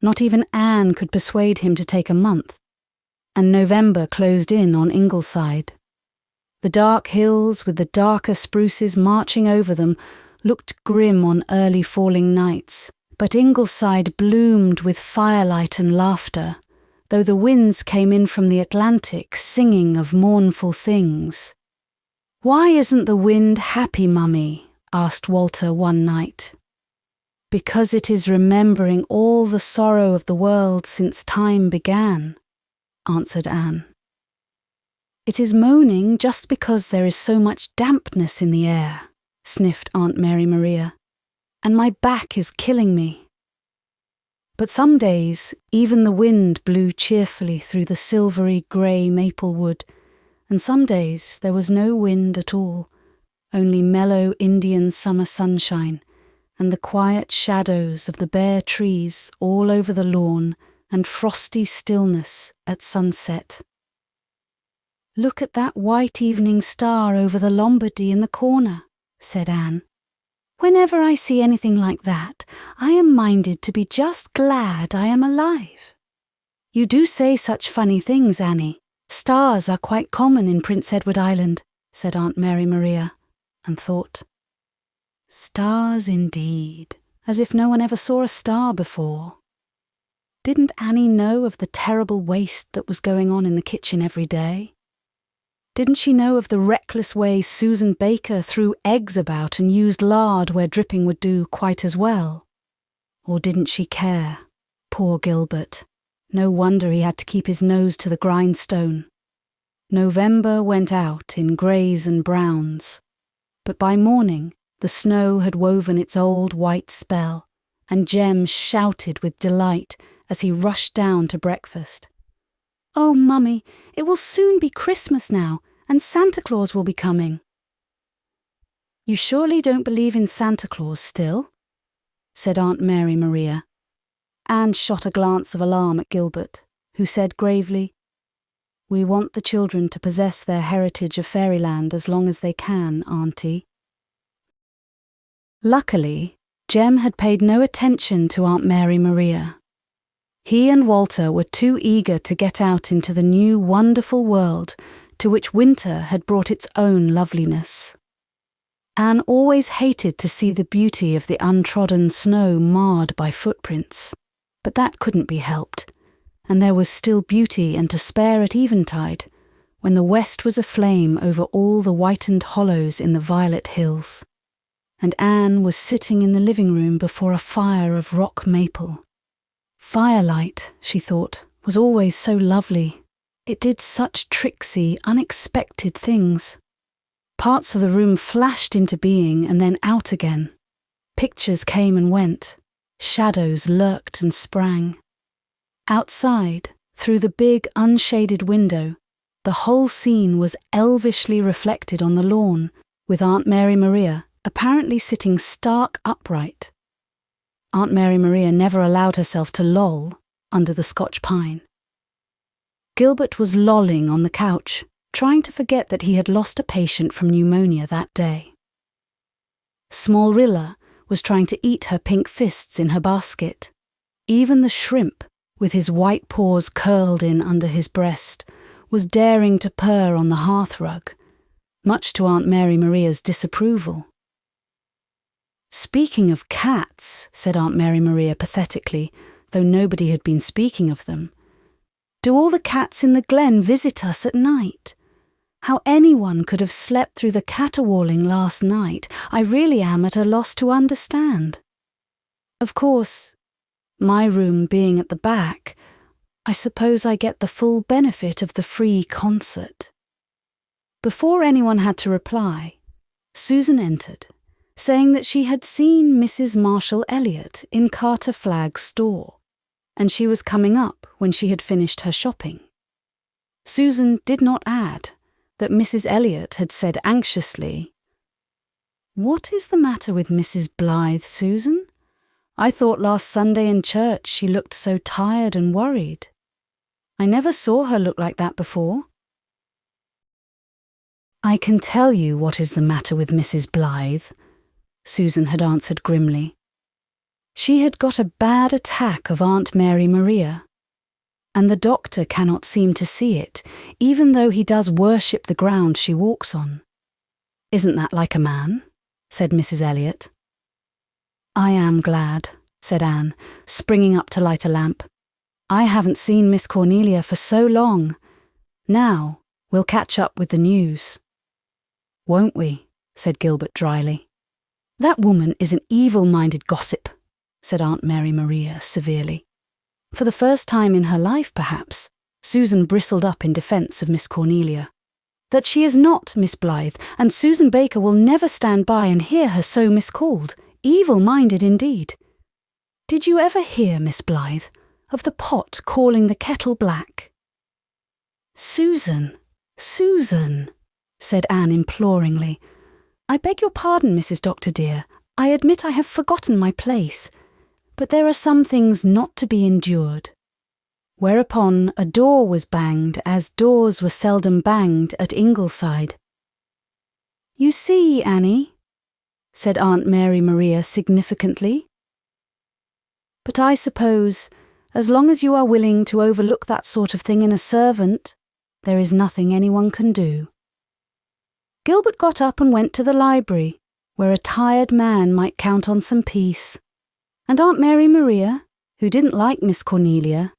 Not even Anne could persuade him to take a month, and November closed in on Ingleside. The dark hills, with the darker spruces marching over them, looked grim on early falling nights, but Ingleside bloomed with firelight and laughter, though the winds came in from the Atlantic singing of mournful things. "Why isn't the wind happy, Mummy?" asked Walter one night. "Because it is remembering all the sorrow of the world since time began," answered Anne. "It is moaning just because there is so much dampness in the air," sniffed Aunt Mary Maria, "and my back is killing me." But some days even the wind blew cheerfully through the silvery grey maple wood, and some days there was no wind at all, only mellow Indian summer sunshine and the quiet shadows of the bare trees all over the lawn and frosty stillness at sunset. "Look at that white evening star over the Lombardy in the corner," said Anne. "Whenever I see anything like that, I am minded to be just glad I am alive." "You do say such funny things, Annie. Stars are quite common in Prince Edward Island," said Aunt Mary Maria, and thought, "Stars indeed, as if no one ever saw a star before." Didn't Annie know of the terrible waste that was going on in the kitchen every day? Didn't she know of the reckless way Susan Baker threw eggs about and used lard where dripping would do quite as well? Or didn't she care? Poor Gilbert. No wonder he had to keep his nose to the grindstone. November went out in greys and browns, but by morning the snow had woven its old white spell, and Jem shouted with delight as he rushed down to breakfast. "Oh, Mummy, it will soon be Christmas now, and Santa Claus will be coming." "You surely don't believe in Santa Claus still?" said Aunt Mary Maria. Anne shot a glance of alarm at Gilbert, who said gravely, "We want the children to possess their heritage of fairyland as long as they can, Auntie." Luckily, Jem had paid no attention to Aunt Mary Maria. He and Walter were too eager to get out into the new wonderful world to which winter had brought its own loveliness. Anne always hated to see the beauty of the untrodden snow marred by footprints, but that couldn't be helped, and there was still beauty and to spare at eventide, when the west was aflame over all the whitened hollows in the violet hills, and Anne was sitting in the living room before a fire of rock maple. Firelight, she thought, was always so lovely. It did such tricksy, unexpected things. Parts of the room flashed into being and then out again. Pictures came and went. Shadows lurked and sprang. Outside, through the big unshaded window, the whole scene was elvishly reflected on the lawn, with Aunt Mary Maria apparently sitting stark upright. Aunt Mary Maria never allowed herself to loll under the Scotch pine. Gilbert was lolling on the couch, trying to forget that he had lost a patient from pneumonia that day. Small Rilla was trying to eat her pink fists in her basket. Even the shrimp, with his white paws curled in under his breast, was daring to purr on the hearth rug, much to Aunt Mary Maria's disapproval. "Speaking of cats," said Aunt Mary Maria pathetically, though nobody had been speaking of them, "do all the cats in the glen visit us at night? How anyone could have slept through the caterwauling last night, I really am at a loss to understand. Of course, my room being at the back, I suppose I get the full benefit of the free concert." Before anyone had to reply, Susan entered, saying that she had seen Mrs. Marshall Elliot in Carter Flagg's store. and she was coming up when she had finished her shopping. Susan did not add that Mrs. Elliot had said anxiously, "What is the matter with Mrs. Blythe, Susan? I thought last Sunday in church she looked so tired and worried. I never saw her look like that before." "I can tell you what is the matter with Mrs. Blythe," Susan had answered grimly. "She had got a bad attack of Aunt Mary Maria, and the doctor cannot seem to see it, even though he does worship the ground she walks on. Isn't that like a man?" said Mrs. Elliot. "I am glad," said Anne, springing up to light a lamp. "I haven't seen Miss Cornelia for so long. Now we'll catch up with the news." "Won't we?" said Gilbert dryly. "That woman is an evil-minded gossip," said Aunt Mary Maria severely. For the first time in her life, perhaps, Susan bristled up in defence of Miss Cornelia. "That she is not Miss Blythe, and Susan Baker will never stand by and hear her so miscalled. Evil-minded indeed. Did you ever hear, Miss Blythe, of the pot calling the kettle black?" "Susan, Susan," said Anne imploringly. "I beg your pardon, Mrs. Doctor dear. I admit I have forgotten my place. But there are some things not to be endured." Whereupon a door was banged, as doors were seldom banged at Ingleside. "You see, Annie," said Aunt Mary Maria significantly. "But I suppose, as long as you are willing to overlook that sort of thing in a servant, there is nothing anyone can do." Gilbert got up and went to the library, where a tired man might count on some peace, and Aunt Mary Maria, who didn't like Miss Cornelia,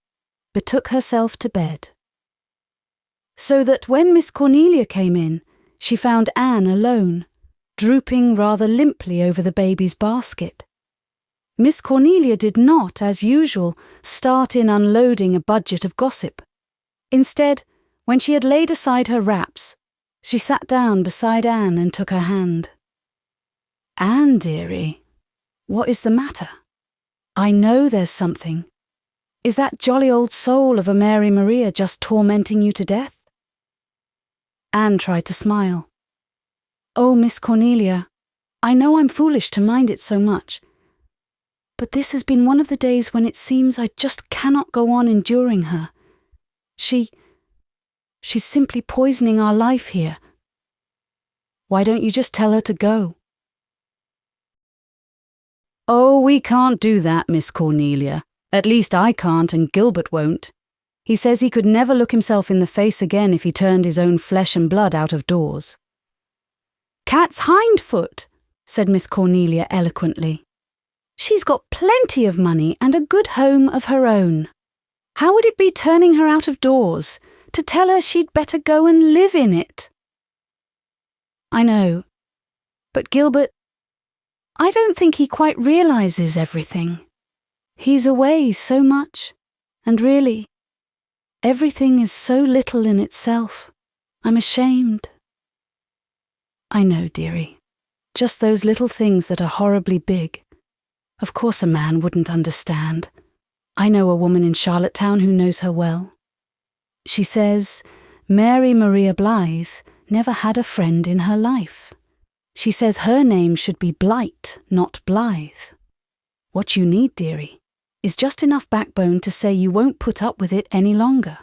betook herself to bed. So that when Miss Cornelia came in, she found Anne alone, drooping rather limply over the baby's basket. Miss Cornelia did not, as usual, start in unloading a budget of gossip. Instead, when she had laid aside her wraps, she sat down beside Anne and took her hand. "Anne, dearie, what is the matter? I know there's something. Is that jolly old soul of a Mary Maria just tormenting you to death?" Anne tried to smile. "Oh, Miss Cornelia, I know I'm foolish to mind it so much, but this has been one of the days when it seems I just cannot go on enduring her. She's simply poisoning our life here. Why don't you just tell her to go?" "Oh, we can't do that, Miss Cornelia. At least I can't, and Gilbert won't. He says he could never look himself in the face again if he turned his own flesh and blood out of doors." "Cat's hind foot," said Miss Cornelia eloquently. "She's got plenty of money and a good home of her own. How would it be turning her out of doors, to tell her she'd better go and live in it?" "I know, but Gilbert, I don't think he quite realises everything. He's away so much, and really, everything is so little in itself. I'm ashamed." "I know, dearie. Just those little things that are horribly big. Of course a man wouldn't understand. I know a woman in Charlottetown who knows her well. She says Mary Maria Blythe never had a friend in her life. She says her name should be Blight, not Blythe. What you need, dearie, is just enough backbone to say you won't put up with it any longer."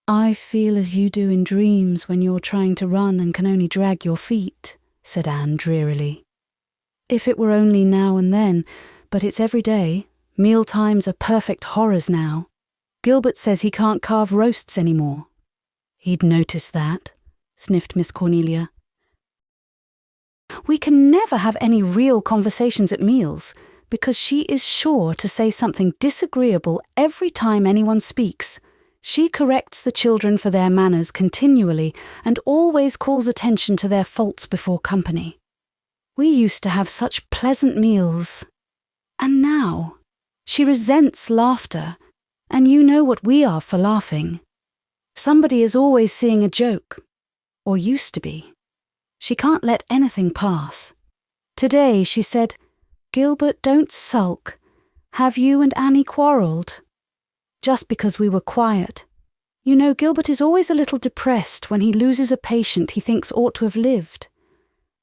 "I feel as you do in dreams when you're trying to run and can only drag your feet," said Anne drearily. "If it were only now and then, but it's every day. Meal times are perfect horrors now. Gilbert says he can't carve roasts any more." "He'd notice that," sniffed Miss Cornelia. "We can never have any real conversations at meals, because she is sure to say something disagreeable every time anyone speaks. She corrects the children for their manners continually and always calls attention to their faults before company. We used to have such pleasant meals. And now, she resents laughter, and you know what we are for laughing. Somebody is always seeing a joke, or used to be. She can't let anything pass. Today she said, 'Gilbert, don't sulk. Have you and Annie quarrelled? Just because we were quiet. You know, Gilbert is always a little depressed when he loses a patient he thinks ought to have lived.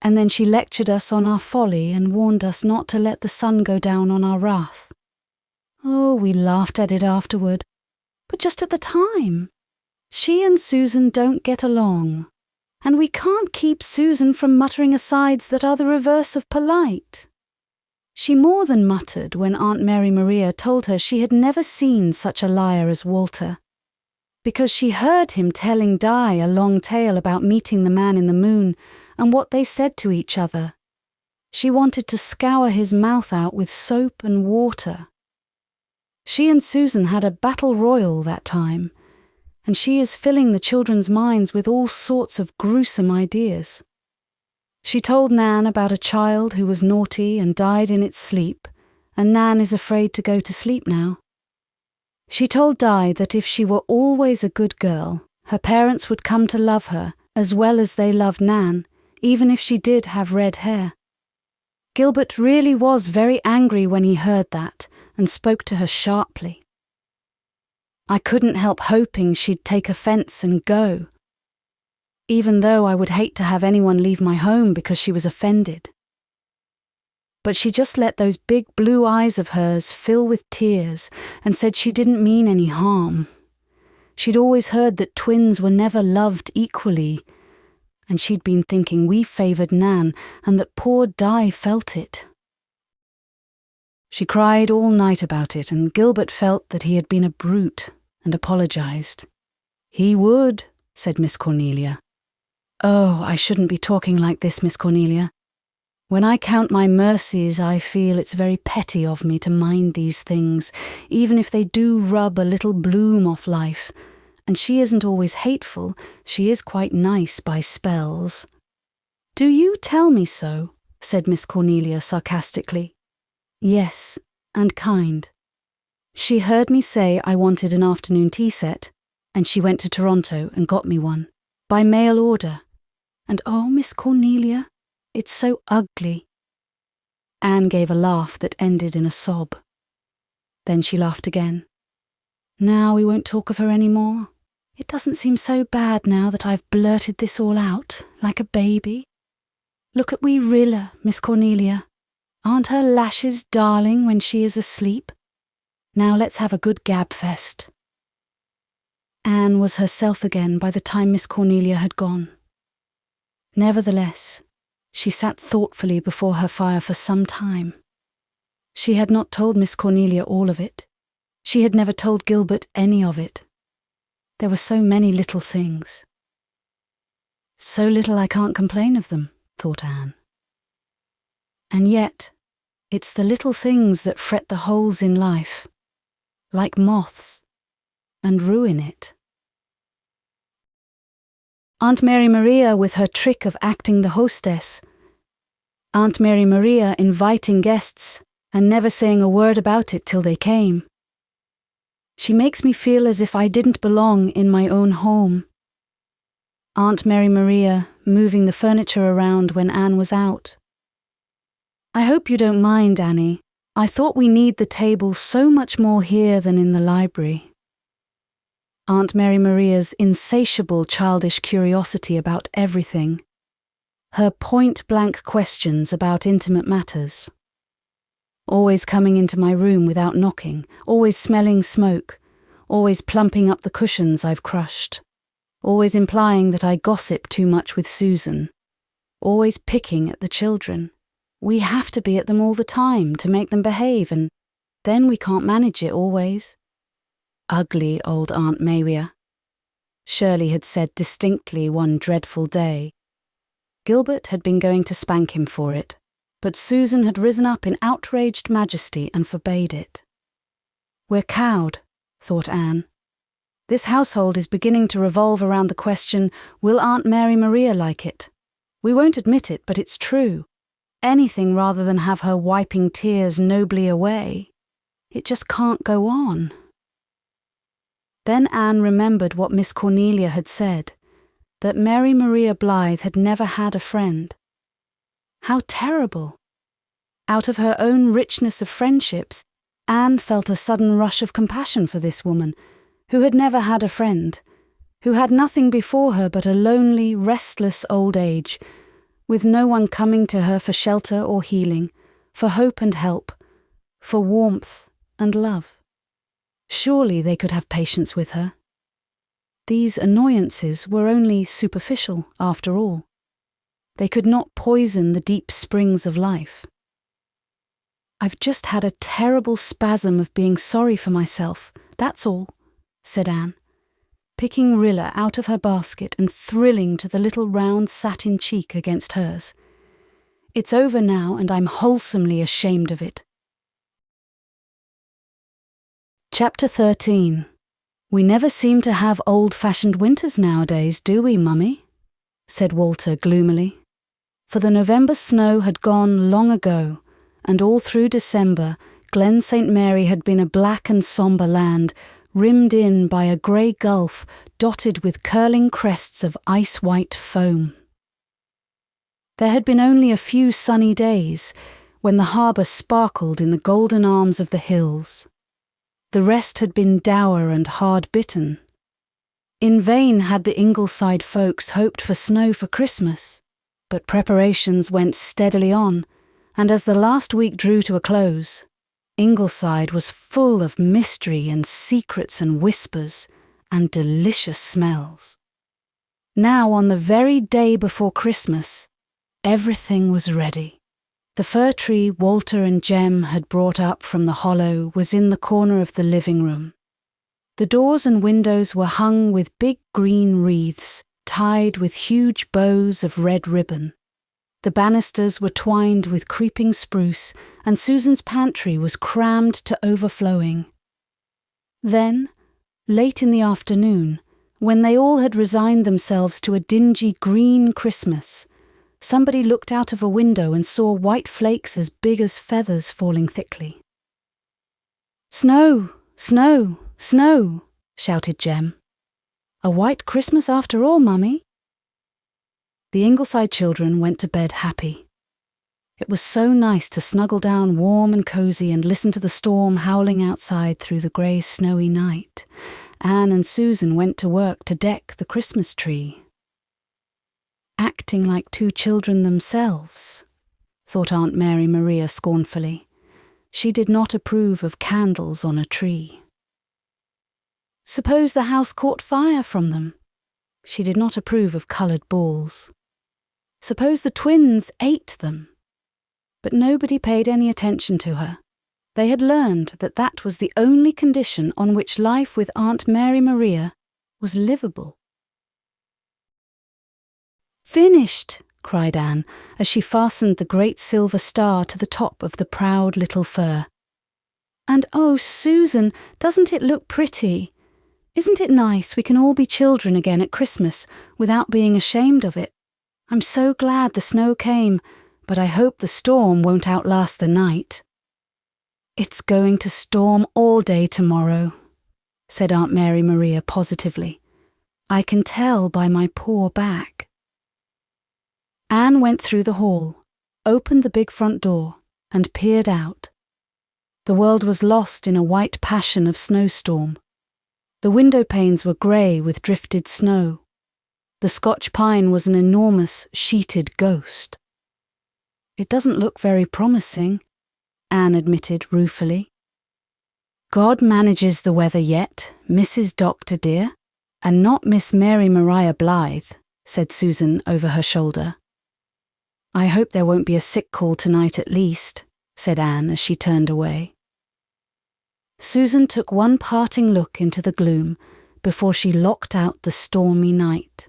And then she lectured us on our folly and warned us not to let the sun go down on our wrath. Oh, we laughed at it afterward. But just at the time. She and Susan don't get along. And we can't keep Susan from muttering asides that are the reverse of polite. She more than muttered when Aunt Mary Maria told her she had never seen such a liar as Walter, because she heard him telling Di a long tale about meeting the man in the moon and what they said to each other. She wanted to scour his mouth out with soap and water. She and Susan had a battle royal that time, and she is filling the children's minds with all sorts of gruesome ideas. She told Nan about a child who was naughty and died in its sleep, and Nan is afraid to go to sleep now. She told Di that if she were always a good girl, her parents would come to love her as well as they loved Nan, even if she did have red hair. Gilbert really was very angry when he heard that and spoke to her sharply. I couldn't help hoping she'd take offence and go, even though I would hate to have anyone leave my home because she was offended. But she just let those big blue eyes of hers fill with tears and said she didn't mean any harm. She'd always heard that twins were never loved equally, and she'd been thinking we favoured Nan and that poor Di felt it. She cried all night about it, and Gilbert felt that he had been a brute and apologised. He would, said Miss Cornelia. Oh, I shouldn't be talking like this, Miss Cornelia. When I count my mercies, I feel it's very petty of me to mind these things, even if they do rub a little bloom off life. And she isn't always hateful, she is quite nice by spells. Do you tell me so? Said Miss Cornelia sarcastically. Yes, and kind. She heard me say I wanted an afternoon tea set, and she went to Toronto and got me one, by mail order. And oh, Miss Cornelia, it's so ugly. Anne gave a laugh that ended in a sob. Then she laughed again. Now we won't talk of her any more. It doesn't seem so bad now that I've blurted this all out, like a baby. Look at wee Rilla, Miss Cornelia. Aren't her lashes darling when she is asleep? Now let's have a good gab-fest. Anne was herself again by the time Miss Cornelia had gone. Nevertheless, she sat thoughtfully before her fire for some time. She had not told Miss Cornelia all of it. She had never told Gilbert any of it. There were so many little things. So little I can't complain of them, thought Anne. And yet, it's the little things that fret the holes in life, like moths, and ruin it. Aunt Mary Maria with her trick of acting the hostess. Aunt Mary Maria inviting guests and never saying a word about it till they came. She makes me feel as if I didn't belong in my own home. Aunt Mary Maria moving the furniture around when Anne was out. I hope you don't mind, Annie. I thought we need the table so much more here than in the library. Aunt Mary Maria's insatiable childish curiosity about everything. Her point-blank questions about intimate matters. Always coming into my room without knocking, always smelling smoke, always plumping up the cushions I've crushed, always implying that I gossip too much with Susan, always picking at the children. We have to be at them all the time to make them behave, and then we can't manage it always. Ugly old Aunt Maria, Shirley had said distinctly one dreadful day. Gilbert had been going to spank him for it, but Susan had risen up in outraged majesty and forbade it. We're cowed, thought Anne. This household is beginning to revolve around the question, will Aunt Mary Maria like it? We won't admit it, but it's true. Anything rather than have her wiping tears nobly away. It just can't go on. Then Anne remembered what Miss Cornelia had said, that Mary Maria Blythe had never had a friend. How terrible! Out of her own richness of friendships, Anne felt a sudden rush of compassion for this woman, who had never had a friend, who had nothing before her but a lonely, restless old age, with no one coming to her for shelter or healing, for hope and help, for warmth and love. Surely they could have patience with her. These annoyances were only superficial, after all. They could not poison the deep springs of life. "I've just had a terrible spasm of being sorry for myself, that's all," said Anne, picking Rilla out of her basket and thrilling to the little round satin cheek against hers. "It's over now, and I'm wholesomely ashamed of it." Chapter 13. "We never seem to have old-fashioned winters nowadays, do we, Mummy?" said Walter gloomily. For the November snow had gone long ago, and all through December Glen St. Mary had been a black and sombre land, rimmed in by a grey gulf dotted with curling crests of ice-white foam. There had been only a few sunny days, when the harbour sparkled in the golden arms of the hills. The rest had been dour and hard-bitten. In vain had the Ingleside folks hoped for snow for Christmas, but preparations went steadily on, and as the last week drew to a close, Ingleside was full of mystery and secrets and whispers and delicious smells. Now, on the very day before Christmas, everything was ready. The fir tree Walter and Jem had brought up from the hollow was in the corner of the living room. The doors and windows were hung with big green wreaths, tied with huge bows of red ribbon. The banisters were twined with creeping spruce, and Susan's pantry was crammed to overflowing. Then, late in the afternoon, when they all had resigned themselves to a dingy green Christmas, somebody looked out of a window and saw white flakes as big as feathers falling thickly. "Snow! Snow! Snow!" shouted Jem. "A white Christmas after all, Mummy." The Ingleside children went to bed happy. It was so nice to snuggle down warm and cosy and listen to the storm howling outside through the grey snowy night. Anne and Susan went to work to deck the Christmas tree. "Acting like two children themselves," thought Aunt Mary Maria scornfully. She did not approve of candles on a tree. Suppose the house caught fire from them? She did not approve of coloured balls. Suppose the twins ate them? But nobody paid any attention to her. They had learned that that was the only condition on which life with Aunt Mary Maria was livable. "Finished!" cried Anne, as she fastened the great silver star to the top of the proud little fir. "And oh, Susan, doesn't it look pretty? Isn't it nice we can all be children again at Christmas without being ashamed of it? I'm so glad the snow came, but I hope the storm won't outlast the night." "It's going to storm all day tomorrow," said Aunt Mary Maria positively. "I can tell by my poor back." Anne went through the hall, opened the big front door, and peered out. The world was lost in a white passion of snowstorm. The window panes were grey with drifted snow. The Scotch pine was an enormous, sheeted ghost. "It doesn't look very promising," Anne admitted ruefully. "God manages the weather yet, Mrs. Doctor dear, and not Miss Mary Maria Blythe," said Susan over her shoulder. "I hope there won't be a sick call tonight at least," said Anne as she turned away. Susan took one parting look into the gloom before she locked out the stormy night.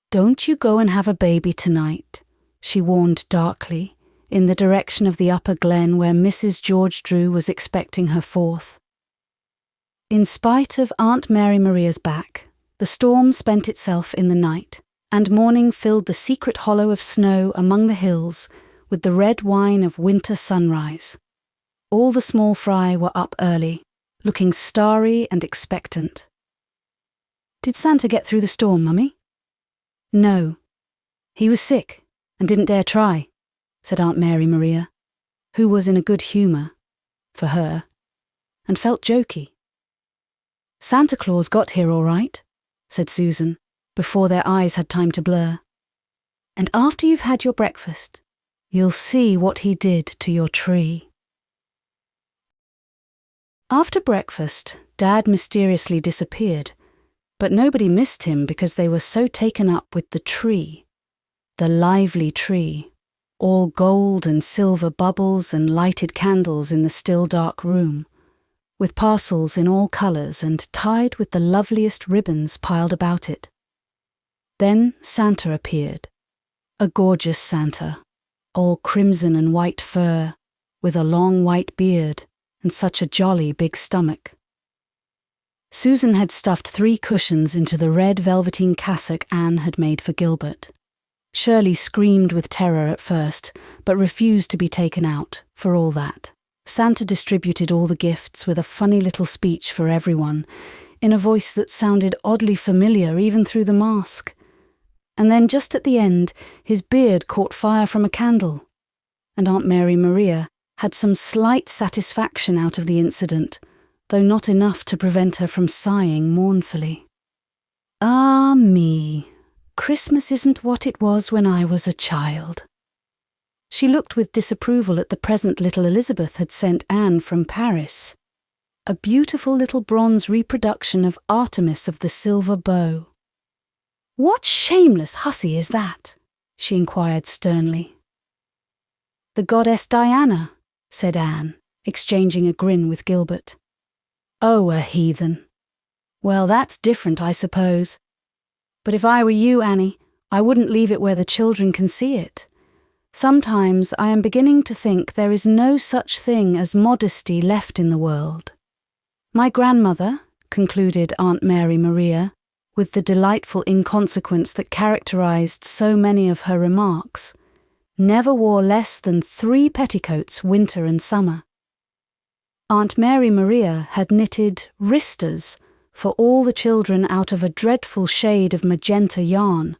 "Don't you go and have a baby tonight," she warned darkly, in the direction of the upper glen where Mrs. George Drew was expecting her fourth. In spite of Aunt Mary Maria's back, the storm spent itself in the night, and morning filled the secret hollow of snow among the hills with the red wine of winter sunrise. All the small fry were up early, looking starry and expectant. "Did Santa get through the storm, Mummy?" "No. He was sick and didn't dare try," said Aunt Mary Maria, who was in a good humour, for her, and felt jokey. "Santa Claus got here all right," said Susan, before their eyes had time to blur. "And after you've had your breakfast, you'll see what he did to your tree." After breakfast, Dad mysteriously disappeared, but nobody missed him because they were so taken up with the tree, the lively tree, all gold and silver bubbles and lighted candles in the still dark room, with parcels in all colours and tied with the loveliest ribbons piled about it. Then Santa appeared, a gorgeous Santa, all crimson and white fur, with a long white beard and such a jolly big stomach. Susan had stuffed 3 cushions into the red velveteen cassock Anne had made for Gilbert. Shirley screamed with terror at first, but refused to be taken out, for all that. Santa distributed all the gifts with a funny little speech for everyone, in a voice that sounded oddly familiar even through the mask. And then just at the end, his beard caught fire from a candle, and Aunt Mary Maria had some slight satisfaction out of the incident, though not enough to prevent her from sighing mournfully. "Ah me, Christmas isn't what it was when I was a child." She looked with disapproval at the present little Elizabeth had sent Anne from Paris, a beautiful little bronze reproduction of Artemis of the Silver Bow. "What shameless hussy is that?" she inquired sternly. "The goddess Diana," said Anne, exchanging a grin with Gilbert. "Oh, a heathen. Well, that's different, I suppose. But if I were you, Annie, I wouldn't leave it where the children can see it. Sometimes I am beginning to think there is no such thing as modesty left in the world. My grandmother," concluded Aunt Mary Maria, with the delightful inconsequence that characterized so many of her remarks, never wore less than 3 petticoats winter and summer. Aunt Mary Maria had knitted wristers for all the children out of a dreadful shade of magenta yarn,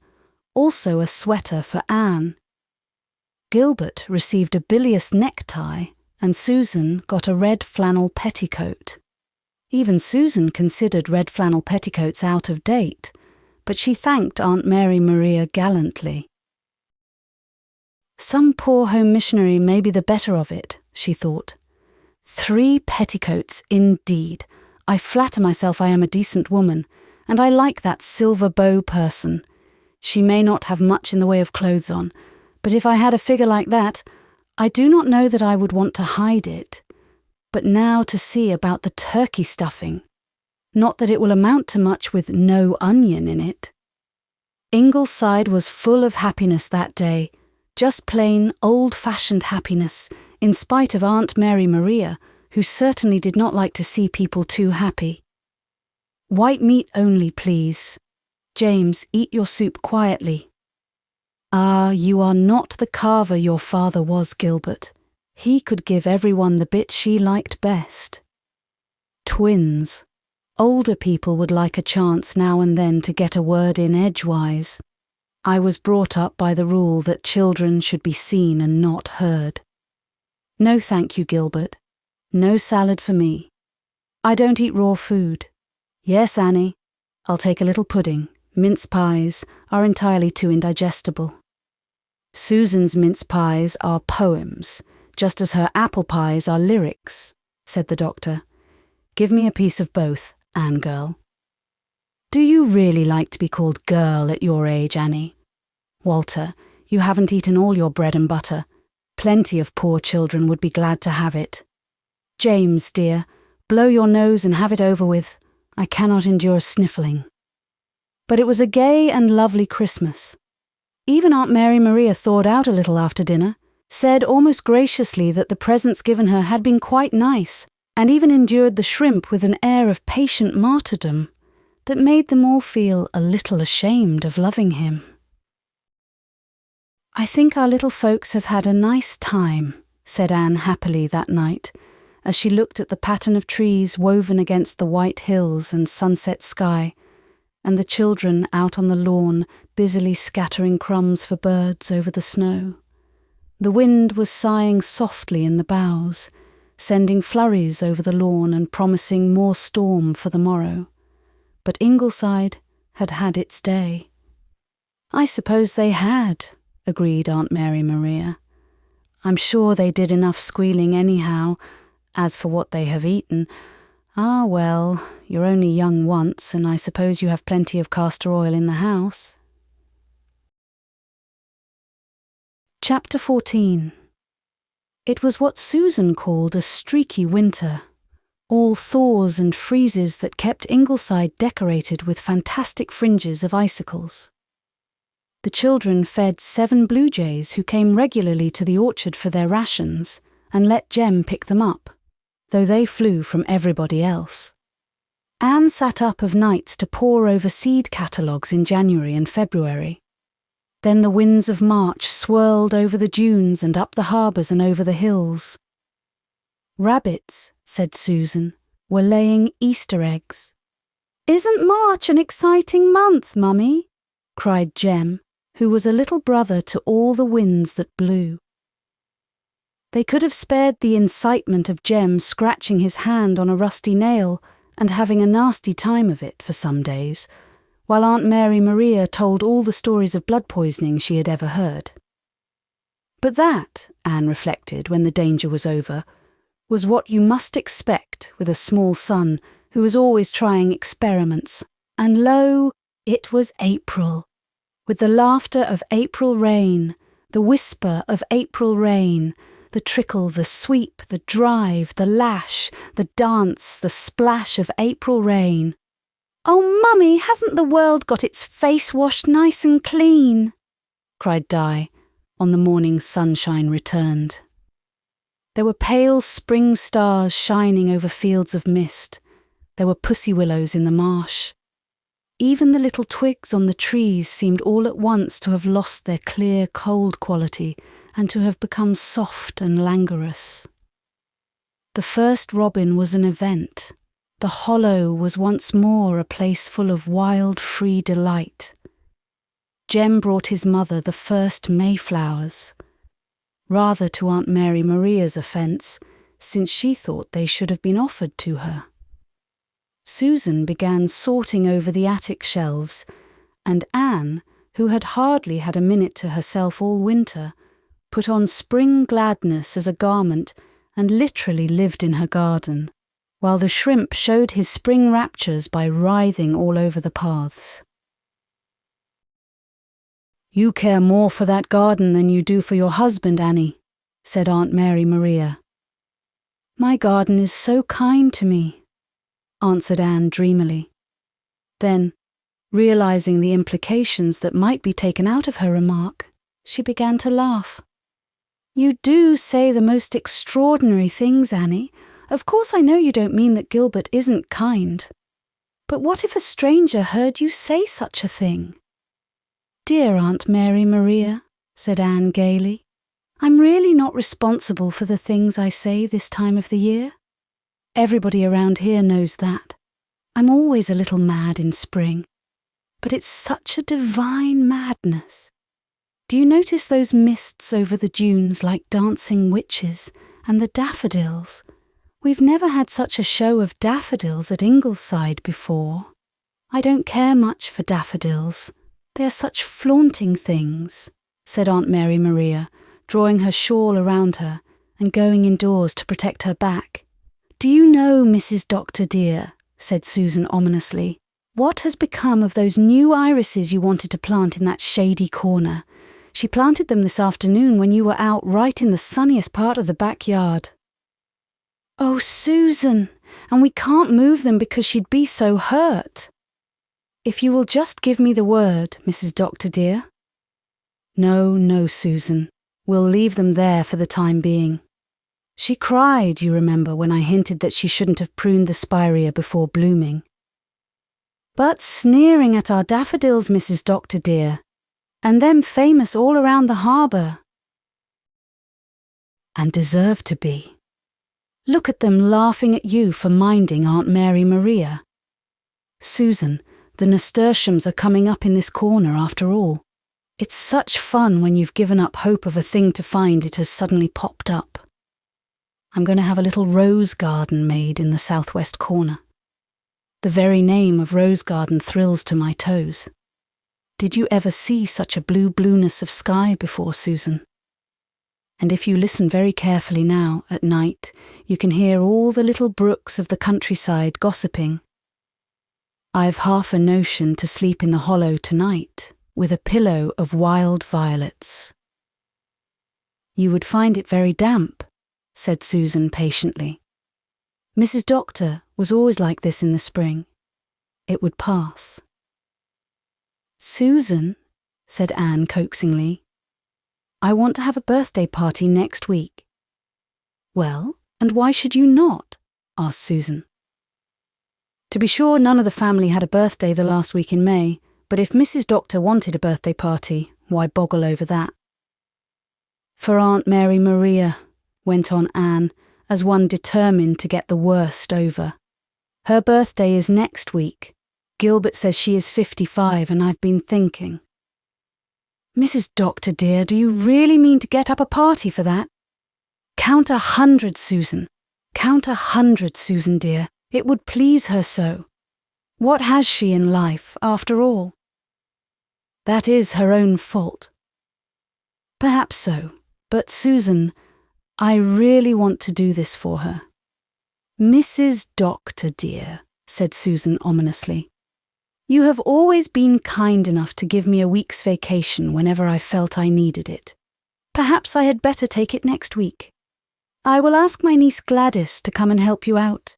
also a sweater for Anne. Gilbert received a bilious necktie, and Susan got a red flannel petticoat. Even Susan considered red flannel petticoats out of date, but she thanked Aunt Mary Maria gallantly. Some poor home missionary may be the better of it, she thought. 3 petticoats, indeed. I flatter myself I am a decent woman, and I like that silver bow person. She may not have much in the way of clothes on, but if I had a figure like that, I do not know that I would want to hide it. But now to see about the turkey stuffing. Not that it will amount to much with no onion in it. Ingleside was full of happiness that day, just plain old-fashioned happiness, in spite of Aunt Mary Maria, who certainly did not like to see people too happy. "White meat only, please. James, eat your soup quietly." "Ah, you are not the carver your father was, Gilbert. He could give everyone the bit she liked best." Twins. Older people would like a chance now and then to get a word in edgewise. I was brought up by the rule that children should be seen and not heard. "No thank you, Gilbert. No salad for me. I don't eat raw food. Yes, Annie, I'll take a little pudding. Mince pies are entirely too indigestible." "Susan's mince pies are poems, just as her apple pies are lyrics," said the doctor. "Give me a piece of both, Anne girl." "Do you really like to be called girl at your age, Annie? Walter, you haven't eaten all your bread and butter. Plenty of poor children would be glad to have it. James, dear, blow your nose and have it over with. I cannot endure sniffling." But it was a gay and lovely Christmas. Even Aunt Mary Maria thawed out a little after dinner, said almost graciously that the presents given her had been quite nice, and even endured the shrimp with an air of patient martyrdom that made them all feel a little ashamed of loving him. "I think our little folks have had a nice time," said Anne happily that night, as she looked at the pattern of trees woven against the white hills and sunset sky, and the children out on the lawn busily scattering crumbs for birds over the snow. The wind was sighing softly in the boughs, sending flurries over the lawn and promising more storm for the morrow. But Ingleside had had its day. "I suppose they had," agreed Aunt Mary Maria. "I'm sure they did enough squealing anyhow. As for what they have eaten, well, you're only young once, and I suppose you have plenty of castor oil in the house." Chapter 14. It was what Susan called a streaky winter, all thaws and freezes that kept Ingleside decorated with fantastic fringes of icicles. The children fed 7 blue jays who came regularly to the orchard for their rations and let Jem pick them up, though they flew from everybody else. Anne sat up of nights to pore over seed catalogues in January and February. Then the winds of March swirled over the dunes and up the harbours and over the hills. "Rabbits," said Susan, "were laying Easter eggs." "Isn't March an exciting month, Mummy?" cried Jem, who was a little brother to all the winds that blew. They could have spared the incitement of Jem scratching his hand on a rusty nail and having a nasty time of it for some days, while Aunt Mary Maria told all the stories of blood poisoning she had ever heard. But that, Anne reflected when the danger was over, was what you must expect with a small son who was always trying experiments. And lo, it was April, with the laughter of April rain, the whisper of April rain, the trickle, the sweep, the drive, the lash, the dance, the splash of April rain. "Oh, Mummy, hasn't the world got its face washed nice and clean?" cried Di, on the morning sunshine returned. There were pale spring stars shining over fields of mist. There were pussy willows in the marsh. Even the little twigs on the trees seemed all at once to have lost their clear, cold quality and to have become soft and languorous. The first robin was an event. The hollow was once more a place full of wild, free delight. Jem brought his mother the first mayflowers, rather to Aunt Mary Maria's offence, since she thought they should have been offered to her. Susan began sorting over the attic shelves, and Anne, who had hardly had a minute to herself all winter, put on spring gladness as a garment and literally lived in her garden, while the shrimp showed his spring raptures by writhing all over the paths. "You care more for that garden than you do for your husband, Annie," said Aunt Mary Maria. "My garden is so kind to me," answered Anne dreamily. Then, realizing the implications that might be taken out of her remark, she began to laugh. "You do say the most extraordinary things, Annie. Of course I know you don't mean that Gilbert isn't kind. But what if a stranger heard you say such a thing?" "Dear Aunt Mary Maria," said Anne gaily, "I'm really not responsible for the things I say this time of the year. Everybody around here knows that. I'm always a little mad in spring. But it's such a divine madness. Do you notice those mists over the dunes like dancing witches, and the daffodils? We've never had such a show of daffodils at Ingleside before. I don't care much for daffodils. They are such flaunting things," said Aunt Mary Maria, drawing her shawl around her and going indoors to protect her back. "Do you know, Mrs. Doctor dear," said Susan ominously, "what has become of those new irises you wanted to plant in that shady corner? She planted them this afternoon when you were out right in the sunniest part of the backyard." "Oh, Susan, and we can't move them because she'd be so hurt." "If you will just give me the word, Mrs. Doctor dear." No, Susan. We'll leave them there for the time being. She cried, you remember, when I hinted that she shouldn't have pruned the spirea before blooming. But sneering at our daffodils, Mrs. Doctor dear, and them famous all around the harbour. And deserve to be. Look at them laughing at you for minding Aunt Mary Maria. Susan, the nasturtiums are coming up in this corner after all. It's such fun when you've given up hope of a thing to find it has suddenly popped up. I'm going to have a little rose garden made in the southwest corner. The very name of rose garden thrills to my toes. Did you ever see such a blueness of sky before, Susan? And if you listen very carefully now, at night, you can hear all the little brooks of the countryside gossiping. I've half a notion to sleep in the hollow tonight, with a pillow of wild violets. You would find it very damp, said Susan patiently. Mrs. Doctor was always like this in the spring. It would pass. Susan, said Anne coaxingly, I want to have a birthday party next week. Well, and why should you not? Asked Susan. To be sure, none of the family had a birthday the last week in May, but if Mrs. Doctor wanted a birthday party, why boggle over that? For Aunt Mary Maria, went on Anne, as one determined to get the worst over. Her birthday is next week. Gilbert says she is 55, and I've been thinking. Mrs. Doctor dear, do you really mean to get up a party for that? Count 100, Susan. Count 100, Susan dear. It would please her so. What has she in life, after all? That is her own fault. Perhaps so, but Susan, I really want to do this for her. Mrs. Doctor dear, said Susan ominously, you have always been kind enough to give me a week's vacation whenever I felt I needed it. Perhaps I had better take it next week. I will ask my niece Gladys to come and help you out.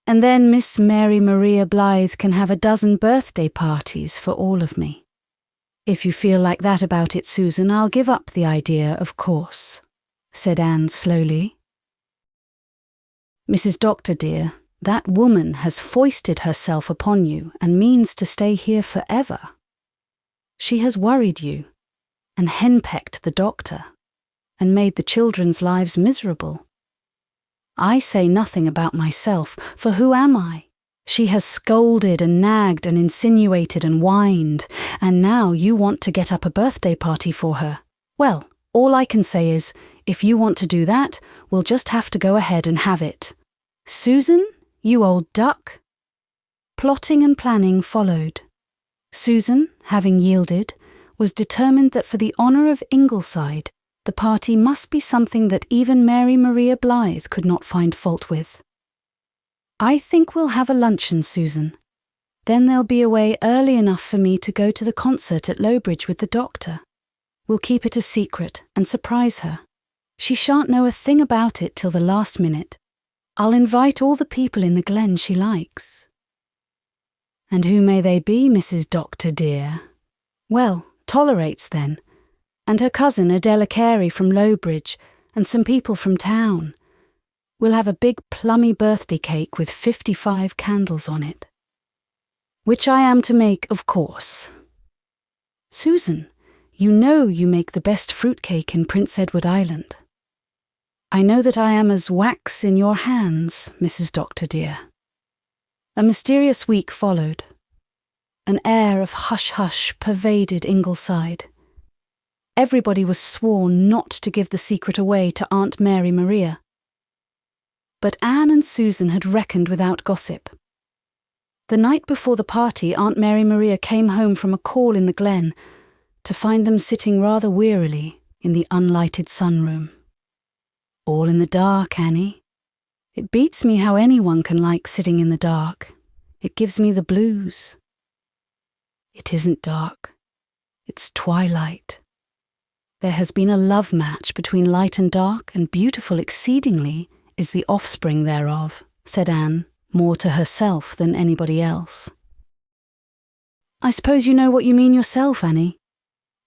And then Miss Mary Maria Blythe can have a dozen birthday parties for all of me. If you feel like that about it, Susan, I'll give up the idea, of course, said Anne slowly. Mrs. Doctor dear, that woman has foisted herself upon you and means to stay here forever. She has worried you, and henpecked the doctor, and made the children's lives miserable. I say nothing about myself, for who am I? She has scolded and nagged and insinuated and whined, and now you want to get up a birthday party for her. Well, all I can say is, if you want to do that, we'll just have to go ahead and have it. Susan, you old duck. Plotting and planning followed. Susan, having yielded, was determined that for the honour of Ingleside, the party must be something that even Mary Maria Blythe could not find fault with. I think we'll have a luncheon, Susan. Then there'll be away early enough for me to go to the concert at Lowbridge with the doctor. We'll keep it a secret and surprise her. She shan't know a thing about it till the last minute. I'll invite all the people in the glen she likes. And who may they be, Mrs. Doctor dear? Well, Tolerates then, and her cousin Adela Carey from Lowbridge, and some people from town. We'll have a big plummy birthday cake with 55 candles on it. Which I am to make, of course. Susan, you know you make the best fruitcake in Prince Edward Island. I know that I am as wax in your hands, Mrs. Doctor dear. A mysterious week followed. An air of hush-hush pervaded Ingleside. Everybody was sworn not to give the secret away to Aunt Mary Maria. But Anne and Susan had reckoned without gossip. The night before the party, Aunt Mary Maria came home from a call in the glen to find them sitting rather wearily in the unlighted sunroom. All in the dark, Annie. It beats me how anyone can like sitting in the dark. It gives me the blues. It isn't dark. It's twilight. There has been a love match between light and dark, and beautiful exceedingly is the offspring thereof, said Anne, more to herself than anybody else. I suppose you know what you mean yourself, Annie.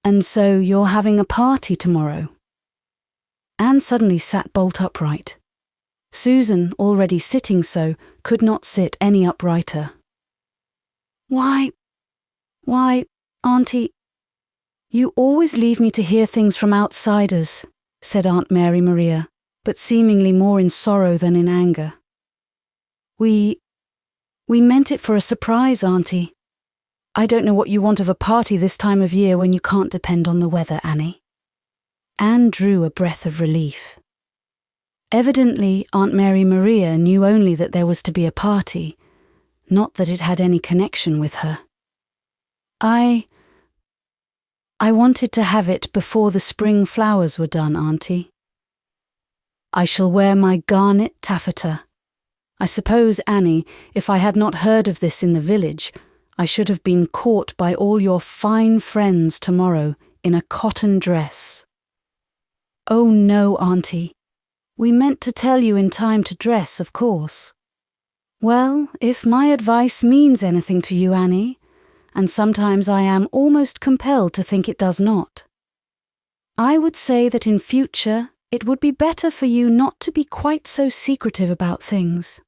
And so you're having a party tomorrow. Anne suddenly sat bolt upright. Susan, already sitting so, could not sit any uprighter. Why, Auntie, you always leave me to hear things from outsiders, said Aunt Mary Maria, but seemingly more in sorrow than in anger. We meant it for a surprise, Auntie. I don't know what you want of a party this time of year when you can't depend on the weather, Annie. Anne drew a breath of relief. Evidently, Aunt Mary Maria knew only that there was to be a party, not that it had any connection with her. I wanted to have it before the spring flowers were done, Auntie. I shall wear my garnet taffeta. I suppose, Annie, if I had not heard of this in the village, I should have been caught by all your fine friends tomorrow in a cotton dress. Oh no, Auntie. We meant to tell you in time to dress, of course. Well, if my advice means anything to you, Annie, and sometimes I am almost compelled to think it does not, I would say that in future it would be better for you not to be quite so secretive about things.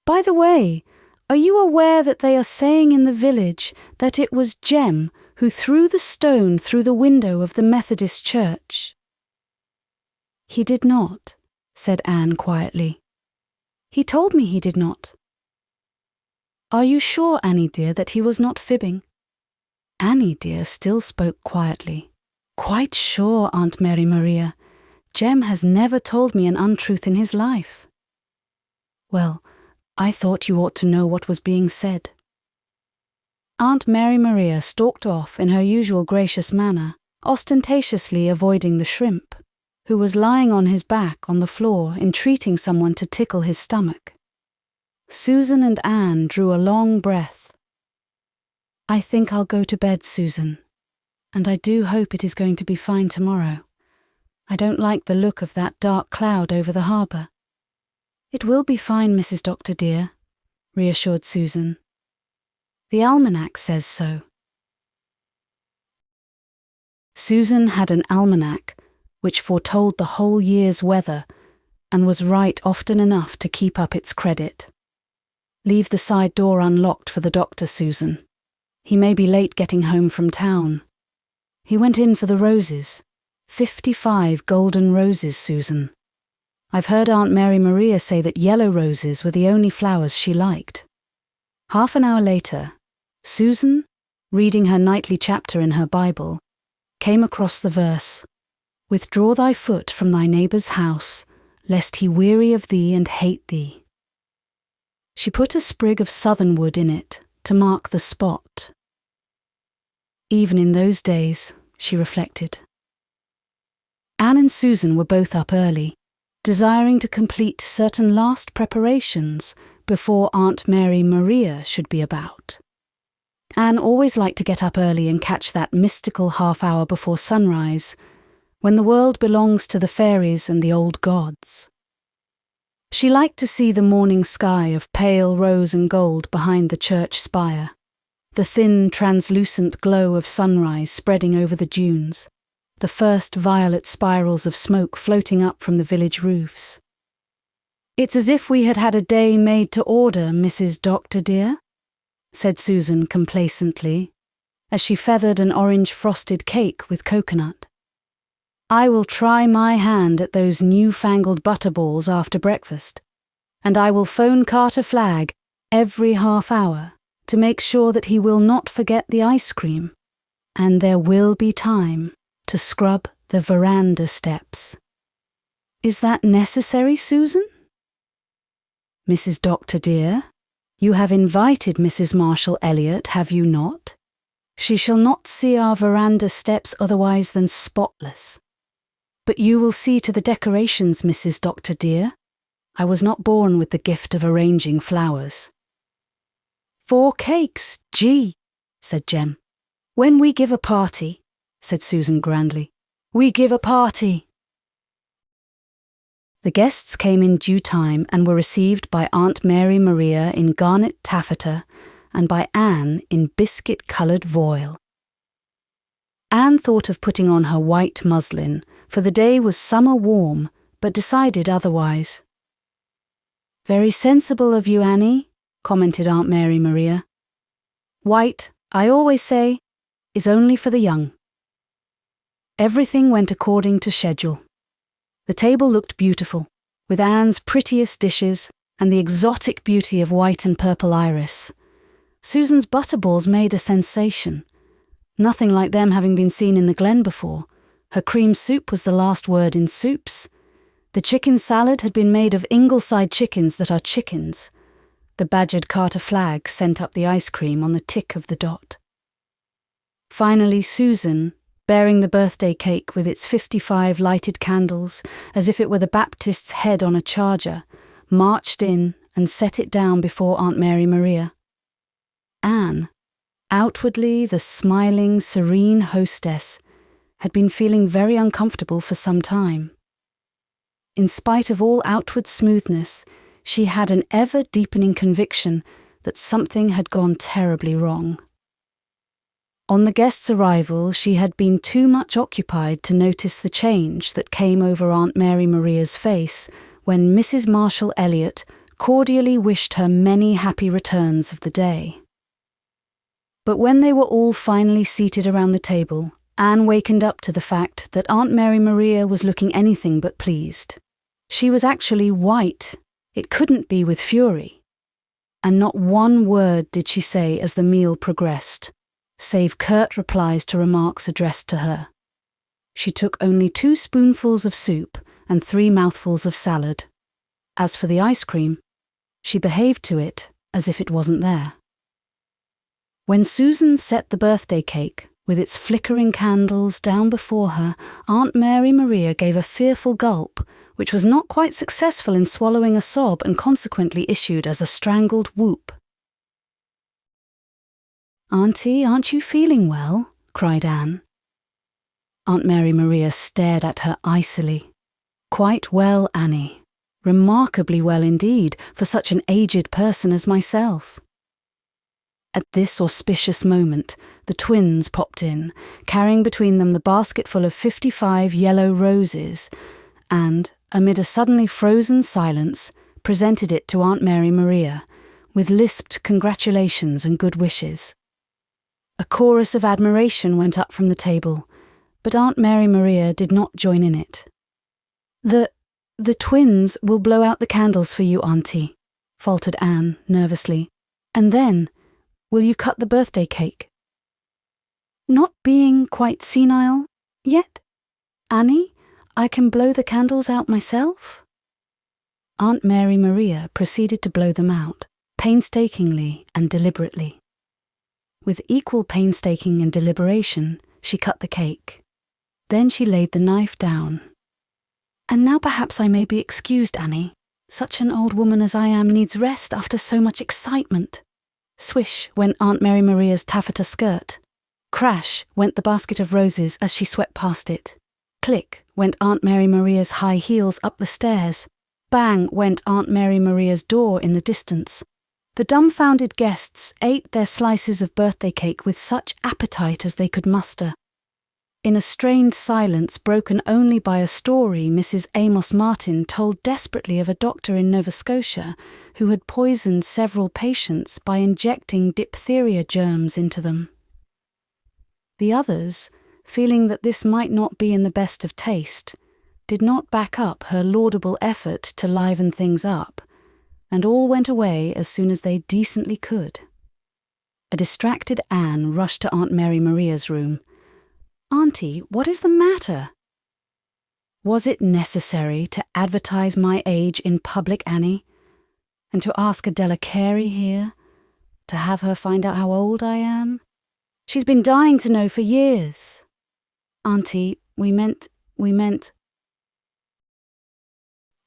By the way, are you aware that they are saying in the village that it was Jem who threw the stone through the window of the Methodist church? He did not, said Anne quietly. He told me he did not. Are you sure, Annie dear, that he was not fibbing? Annie dear still spoke quietly. Quite sure, Aunt Mary Maria. Jem has never told me an untruth in his life. Well, I thought you ought to know what was being said. Aunt Mary Maria stalked off in her usual gracious manner, ostentatiously avoiding the shrimp, who was lying on his back on the floor entreating someone to tickle his stomach. Susan and Anne drew a long breath. I think I'll go to bed, Susan, and I do hope it is going to be fine tomorrow. I don't like the look of that dark cloud over the harbour. It will be fine, Mrs. Doctor dear, reassured Susan. The almanac says so. Susan had an almanac which foretold the whole year's weather and was right often enough to keep up its credit. Leave the side door unlocked for the doctor, Susan. He may be late getting home from town. He went in for the roses. 55 golden roses, Susan. I've heard Aunt Mary Maria say that yellow roses were the only flowers she liked. Half an hour later, Susan, reading her nightly chapter in her Bible, came across the verse, "Withdraw thy foot from thy neighbour's house, lest he weary of thee and hate thee." She put a sprig of southernwood in it to mark the spot. Even in those days, she reflected. Anne and Susan were both up early, desiring to complete certain last preparations before Aunt Mary Maria should be about. Anne always liked to get up early and catch that mystical half-hour before sunrise, when the world belongs to the fairies and the old gods. She liked to see the morning sky of pale rose and gold behind the church spire, the thin, translucent glow of sunrise spreading over the dunes, the first violet spirals of smoke floating up from the village roofs. "It's as if we had had a day made to order, Mrs. Doctor dear," said Susan complacently, as she feathered an orange-frosted cake with coconut. "I will try my hand at those new-fangled butterballs after breakfast, and I will phone Carter Flagg every half hour to make sure that he will not forget the ice cream, and there will be time to scrub the veranda steps. Is that necessary, Susan?" "Mrs. Doctor dear, you have invited Mrs. Marshall Elliot, have you not? She shall not see our veranda steps otherwise than spotless. But you will see to the decorations, Mrs. Doctor dear. I was not born with the gift of arranging flowers." "4 cakes, gee," said Jem. "When we give a party," said Susan grandly, "we give a party." The guests came in due time and were received by Aunt Mary Maria in garnet taffeta and by Anne in biscuit-coloured voile. Anne thought of putting on her white muslin, for the day was summer warm, but decided otherwise. "Very sensible of you, Annie," commented Aunt Mary Maria. "White, I always say, is only for the young." Everything went according to schedule. The table looked beautiful, with Anne's prettiest dishes and the exotic beauty of white and purple iris. Susan's butterballs made a sensation. Nothing like them having been seen in the Glen before. Her cream soup was the last word in soups. The chicken salad had been made of Ingleside chickens that are chickens. The badgered Carter flag sent up the ice cream on the tick of the dot. Finally, Susan, bearing the birthday cake with its 55 lighted candles, as if it were the Baptist's head on a charger, marched in and set it down before Aunt Mary Maria. Anne, outwardly the smiling, serene hostess, had been feeling very uncomfortable for some time. In spite of all outward smoothness, she had an ever-deepening conviction that something had gone terribly wrong. On the guest's arrival, she had been too much occupied to notice the change that came over Aunt Mary Maria's face when Mrs. Marshall Elliott cordially wished her many happy returns of the day. But when they were all finally seated around the table, Anne wakened up to the fact that Aunt Mary Maria was looking anything but pleased. She was actually white. It couldn't be with fury. And not one word did she say as the meal progressed, save curt replies to remarks addressed to her. She took only 2 spoonfuls of soup and 3 mouthfuls of salad. As for the ice cream, she behaved to it as if it wasn't there. When Susan set the birthday cake, with its flickering candles down before her, Aunt Mary Maria gave a fearful gulp, which was not quite successful in swallowing a sob and consequently issued as a strangled whoop. "Auntie, aren't you feeling well?" cried Anne. Aunt Mary Maria stared at her icily. "Quite well, Annie. Remarkably well indeed, for such an aged person as myself." At this auspicious moment, the twins popped in, carrying between them the basketful of 55 yellow roses, and, amid a suddenly frozen silence, presented it to Aunt Mary Maria, with lisped congratulations and good wishes. A chorus of admiration went up from the table, but Aunt Mary Maria did not join in it. The twins will blow out the candles for you, Auntie," faltered Anne nervously. "And then, will you cut the birthday cake?" "Not being quite senile yet, Annie, I can blow the candles out myself." Aunt Mary Maria proceeded to blow them out, painstakingly and deliberately. With equal painstaking and deliberation, she cut the cake. Then she laid the knife down. "And now perhaps I may be excused, Annie. Such an old woman as I am needs rest after so much excitement." Swish went Aunt Mary Maria's taffeta skirt. Crash went the basket of roses as she swept past it. Click went Aunt Mary Maria's high heels up the stairs. Bang went Aunt Mary Maria's door in the distance. The dumbfounded guests ate their slices of birthday cake with such appetite as they could muster. In a strained silence broken only by a story Mrs. Amos Martin told desperately of a doctor in Nova Scotia who had poisoned several patients by injecting diphtheria germs into them. The others, feeling that this might not be in the best of taste, did not back up her laudable effort to liven things up, and all went away as soon as they decently could. A distracted Anne rushed to Aunt Mary Maria's room. "Auntie, what is the matter?" Was it necessary to advertise my age in public, Annie? And to ask Adela Carey here? To have her find out how old I am? She's been dying to know for years. Auntie, we meant...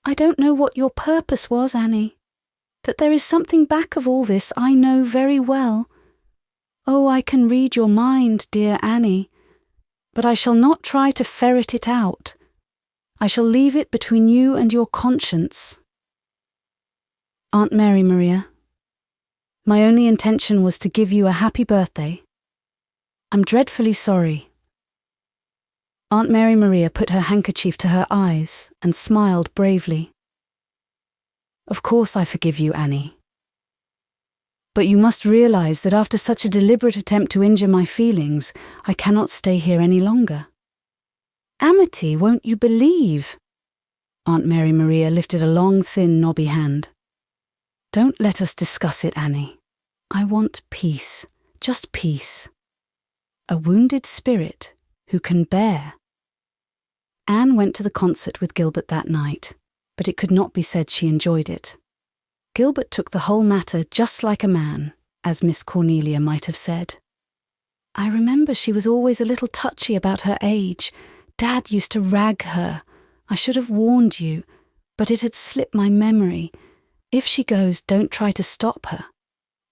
I don't know what your purpose was, Annie. That there is something back of all this I know very well. Oh, I can read your mind, dear Annie. But I shall not try to ferret it out. I shall leave it between you and your conscience. Aunt Mary Maria, my only intention was to give you a happy birthday. I'm dreadfully sorry. Aunt Mary Maria put her handkerchief to her eyes and smiled bravely. Of course I forgive you, Annie. But you must realize that after such a deliberate attempt to injure my feelings, I cannot stay here any longer. Amity, won't you believe? Aunt Mary Maria lifted a long, thin, knobby hand. Don't let us discuss it, Annie. I want peace, just peace. A wounded spirit who can bear. Anne went to the concert with Gilbert that night, but it could not be said she enjoyed it. Gilbert took the whole matter just like a man, as Miss Cornelia might have said. I remember she was always a little touchy about her age. Dad used to rag her. I should have warned you, but it had slipped my memory. If she goes, don't try to stop her.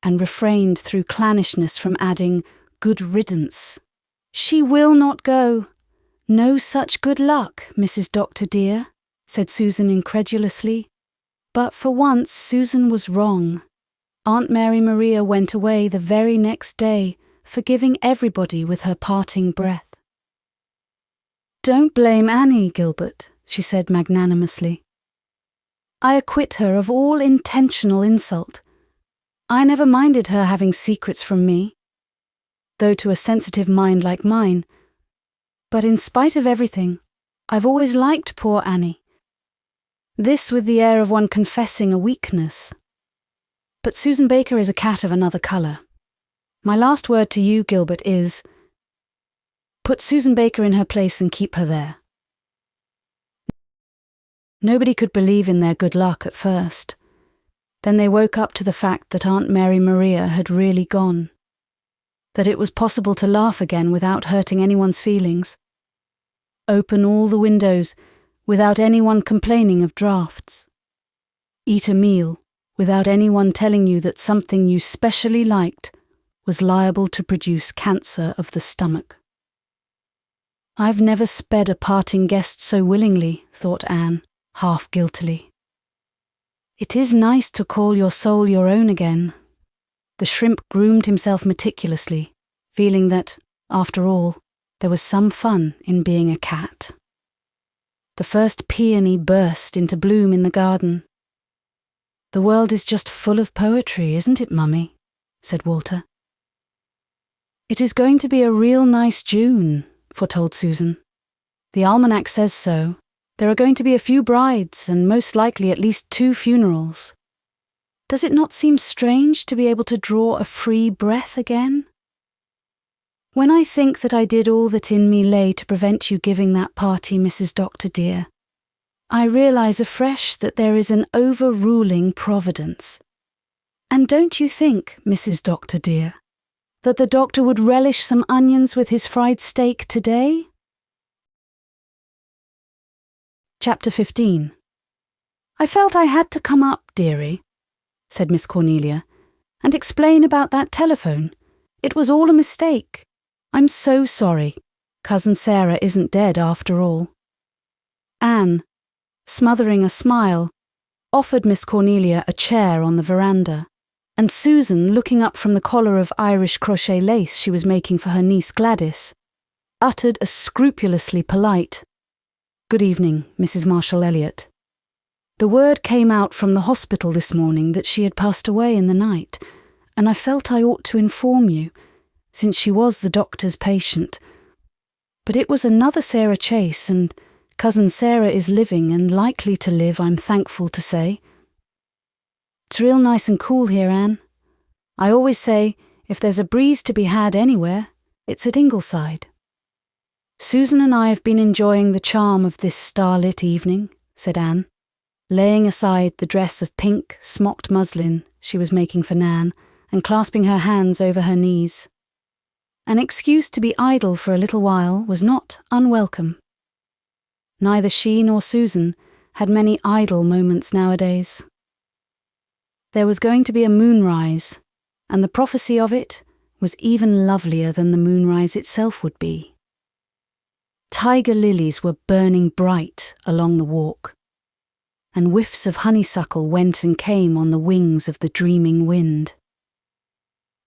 And refrained through clannishness from adding, good riddance. She will not go. No such good luck, Mrs. Doctor dear, said Susan incredulously. But for once Susan was wrong. Aunt Mary Maria went away the very next day, forgiving everybody with her parting breath. Don't blame Annie, Gilbert, she said magnanimously. I acquit her of all intentional insult. I never minded her having secrets from me, though to a sensitive mind like mine. But in spite of everything, I've always liked poor Annie. This with the air of one confessing a weakness. But Susan Baker is a cat of another colour. My last word to you, Gilbert, is, put Susan Baker in her place and keep her there. Nobody could believe in their good luck at first. Then they woke up to the fact that Aunt Mary Maria had really gone. That it was possible to laugh again without hurting anyone's feelings. Open all the windows without anyone complaining of draughts. Eat a meal without anyone telling you that something you specially liked was liable to produce cancer of the stomach. I've never sped a parting guest so willingly, thought Anne, half guiltily. It is nice to call your soul your own again. The shrimp groomed himself meticulously, feeling that, after all, there was some fun in being a cat. The first peony burst into bloom in the garden. The world is just full of poetry, isn't it, Mummy? Said Walter. It is going to be a real nice June, foretold Susan. The almanac says so. There are going to be a few brides and most likely at least 2 funerals. Does it not seem strange to be able to draw a free breath again? When I think that I did all that in me lay to prevent you giving that party, Mrs. Doctor dear, I realise afresh that there is an overruling providence. And don't you think, Mrs. Doctor dear, that the doctor would relish some onions with his fried steak today? Chapter 15. I felt I had to come up, dearie, said Miss Cornelia, and explain about that telephone. It was all a mistake. I'm so sorry. Cousin Sarah isn't dead after all. Anne, smothering a smile, offered Miss Cornelia a chair on the veranda, and Susan, looking up from the collar of Irish crochet lace she was making for her niece Gladys, uttered a scrupulously polite, "Good evening, Mrs. Marshall Elliott." The word came out from the hospital this morning that she had passed away in the night, and I felt I ought to inform you, since she was the doctor's patient. But it was another Sarah Chase, and Cousin Sarah is living and likely to live, I'm thankful to say. It's real nice and cool here, Anne. I always say, if there's a breeze to be had anywhere, it's at Ingleside. Susan and I have been enjoying the charm of this starlit evening, said Anne, laying aside the dress of pink, smocked muslin she was making for Nan and clasping her hands over her knees. An excuse to be idle for a little while was not unwelcome. Neither she nor Susan had many idle moments nowadays. There was going to be a moonrise, and the prophecy of it was even lovelier than the moonrise itself would be. Tiger lilies were burning bright along the walk, and whiffs of honeysuckle went and came on the wings of the dreaming wind.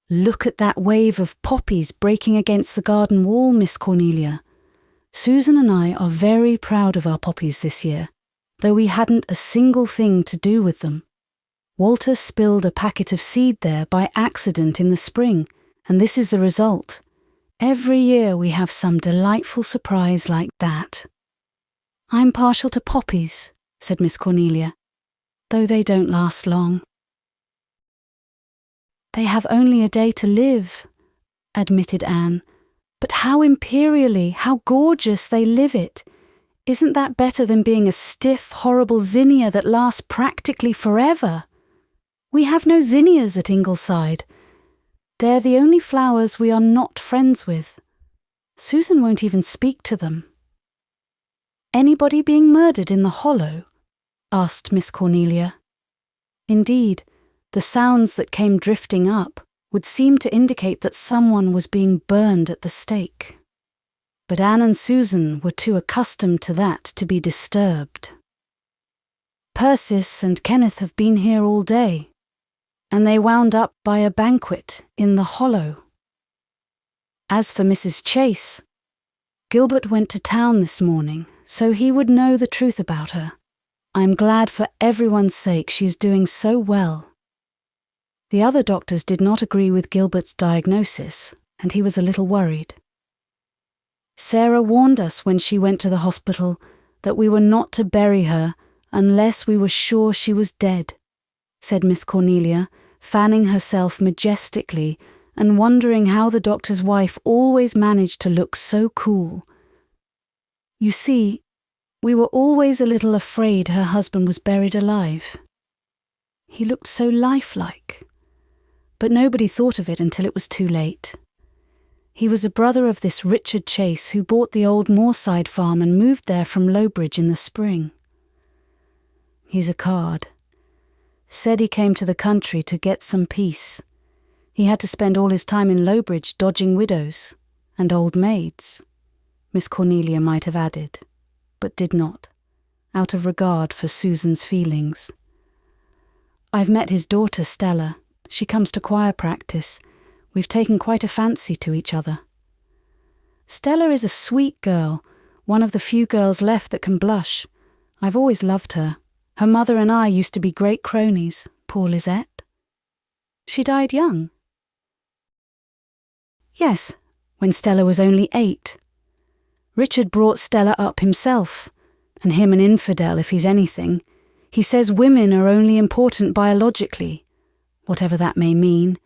Look at that wave of poppies breaking against the garden wall, Miss Cornelia. Susan and I are very proud of our poppies this year, though we hadn't a single thing to do with them. Walter spilled a packet of seed there by accident in the spring, and this is the result. Every year we have some delightful surprise like that. I'm partial to poppies, said Miss Cornelia, though they don't last long. They have only a day to live, admitted Anne, but how imperially, how gorgeous they live it. Isn't that better than being a stiff, horrible zinnia that lasts practically forever? We have no zinnias at Ingleside. They're the only flowers we are not friends with. Susan won't even speak to them. Anybody being murdered in the hollow? Asked Miss Cornelia. Indeed, the sounds that came drifting up would seem to indicate that someone was being burned at the stake. But Anne and Susan were too accustomed to that to be disturbed. Persis and Kenneth have been here all day, and they wound up by a banquet in the hollow. As for Mrs. Chase, Gilbert went to town this morning, so he would know the truth about her. I'm glad for everyone's sake she is doing so well. The other doctors did not agree with Gilbert's diagnosis, and he was a little worried. Sarah warned us when she went to the hospital that we were not to bury her unless we were sure she was dead, said Miss Cornelia, fanning herself majestically and wondering how the doctor's wife always managed to look so cool. You see, we were always a little afraid her husband was buried alive. He looked so lifelike, but nobody thought of it until it was too late. He was a brother of this Richard Chase who bought the old Moorside farm and moved there from Lowbridge in the spring. He's a card. Said he came to the country to get some peace. He had to spend all his time in Lowbridge dodging widows and old maids, Miss Cornelia might have added, but did not, out of regard for Susan's feelings. I've met his daughter Stella. She comes to choir practice. We've taken quite a fancy to each other. Stella is a sweet girl, one of the few girls left that can blush. I've always loved her. Her mother and I used to be great cronies, poor Lisette. She died young. Yes, when Stella was only 8. Richard brought Stella up himself, and him an infidel if he's anything. He says women are only important biologically, whatever that may mean.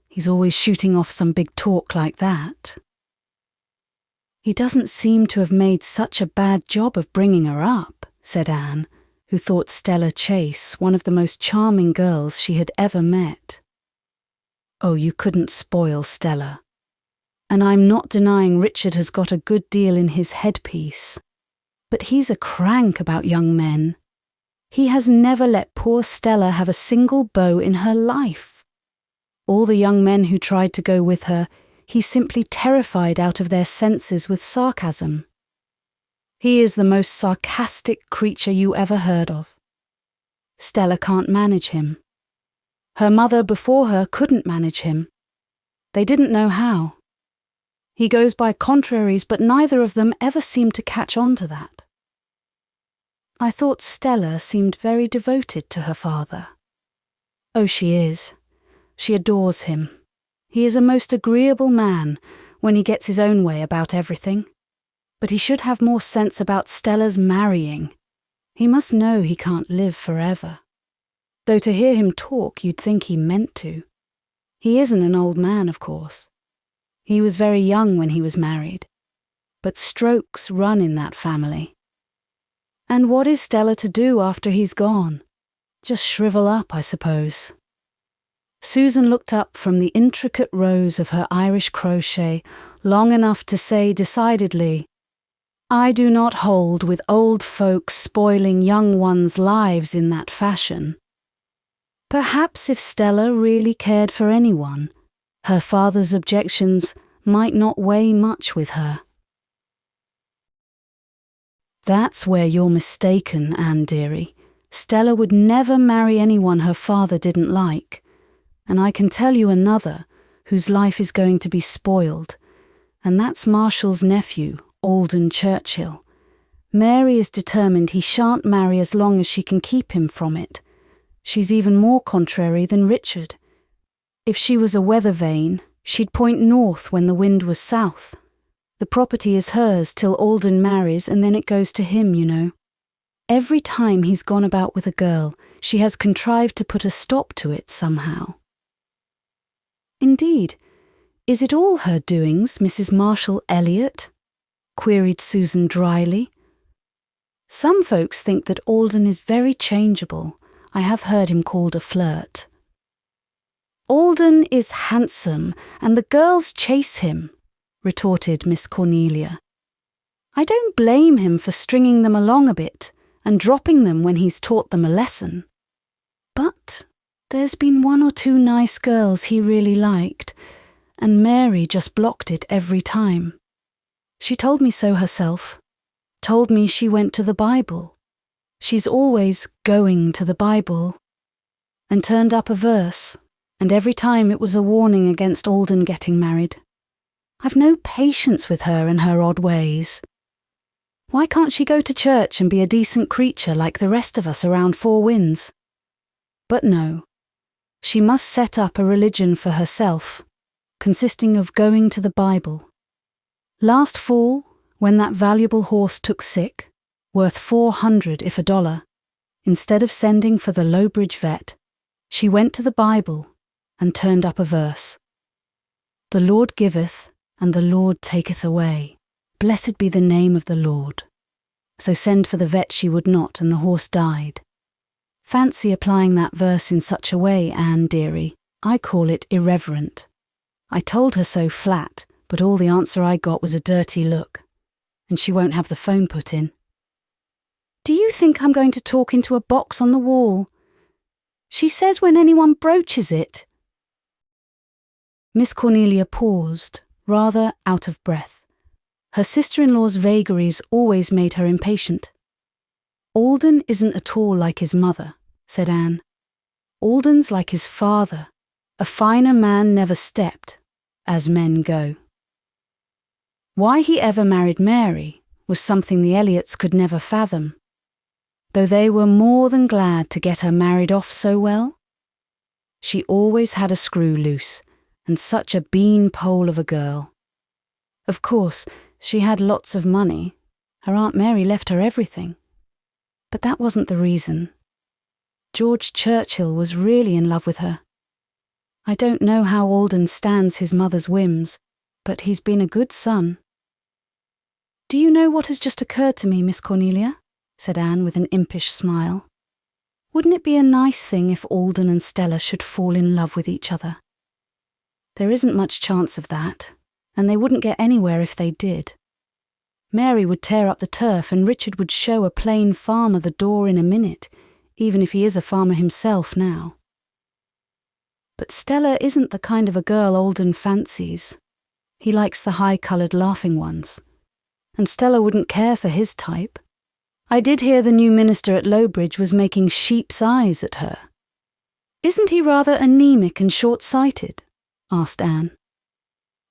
He's always shooting off some big talk like that. He doesn't seem to have made such a bad job of bringing her up, said Anne, who thought Stella Chase one of the most charming girls she had ever met. Oh, you couldn't spoil Stella. And I'm not denying Richard has got a good deal in his headpiece. But he's a crank about young men. He has never let poor Stella have a single beau in her life. All the young men who tried to go with her, he simply terrified out of their senses with sarcasm. He is the most sarcastic creature you ever heard of. Stella can't manage him. Her mother before her couldn't manage him. They didn't know how. He goes by contraries, but neither of them ever seemed to catch on to that. I thought Stella seemed very devoted to her father. Oh, she is. She adores him. He is a most agreeable man when he gets his own way about everything. But he should have more sense about Stella's marrying. He must know he can't live forever. Though to hear him talk, you'd think he meant to. He isn't an old man, of course. He was very young when he was married. But strokes run in that family. And what is Stella to do after he's gone? Just shrivel up, I suppose. Susan looked up from the intricate rows of her Irish crochet long enough to say decidedly, I do not hold with old folks spoiling young ones' lives in that fashion. Perhaps if Stella really cared for anyone, her father's objections might not weigh much with her. That's where you're mistaken, Anne dearie. Stella would never marry anyone her father didn't like. And I can tell you another, whose life is going to be spoiled, and that's Marshall's nephew, Alden Churchill. Mary is determined he shan't marry as long as she can keep him from it. She's even more contrary than Richard. If she was a weather vane, she'd point north when the wind was south. The property is hers till Alden marries, and then it goes to him, you know. Every time he's gone about with a girl, she has contrived to put a stop to it somehow. Indeed, is it all her doings, Mrs. Marshall Elliot? Queried Susan dryly. Some folks think that Alden is very changeable. I have heard him called a flirt. Alden is handsome, and the girls chase him, retorted Miss Cornelia. I don't blame him for stringing them along a bit and dropping them when he's taught them a lesson. But there's been one or two nice girls he really liked, and Mary just blocked it every time. She told me so herself. Told me she went to the Bible. She's always going to the Bible. And turned up a verse, and every time it was a warning against Alden getting married. I've no patience with her and her odd ways. Why can't she go to church and be a decent creature like the rest of us around Four Winds? But no, she must set up a religion for herself, consisting of going to the Bible. Last fall, when that valuable horse took sick, worth $400 if $1, instead of sending for the Lowbridge vet, she went to the Bible and turned up a verse. The Lord giveth, and the Lord taketh away. Blessed be the name of the Lord. So send for the vet she would not, and the horse died. Fancy applying that verse in such a way, Anne dearie. I call it irreverent. I told her so flat, but all the answer I got was a dirty look. And she won't have the phone put in. Do you think I'm going to talk into a box on the wall? She says when anyone broaches it. Miss Cornelia paused, rather out of breath. Her sister-in-law's vagaries always made her impatient. Alden isn't at all like his mother, said Anne. Alden's like his father. A finer man never stepped, as men go. Why he ever married Mary was something the Elliots could never fathom, though they were more than glad to get her married off so well. She always had a screw loose, and such a bean-pole of a girl. Of course, she had lots of money. Her Aunt Mary left her everything. But that wasn't the reason. George Churchill was really in love with her. I don't know how Alden stands his mother's whims, but he's been a good son. Do you know what has just occurred to me, Miss Cornelia? Said Anne with an impish smile. Wouldn't it be a nice thing if Alden and Stella should fall in love with each other? There isn't much chance of that, and they wouldn't get anywhere if they did. Mary would tear up the turf and Richard would show a plain farmer the door in a minute, even if he is a farmer himself now. But Stella isn't the kind of a girl Alden fancies. He likes the high-coloured laughing ones. And Stella wouldn't care for his type. I did hear the new minister at Lowbridge was making sheep's eyes at her. Isn't he rather anemic and short-sighted? Asked Anne.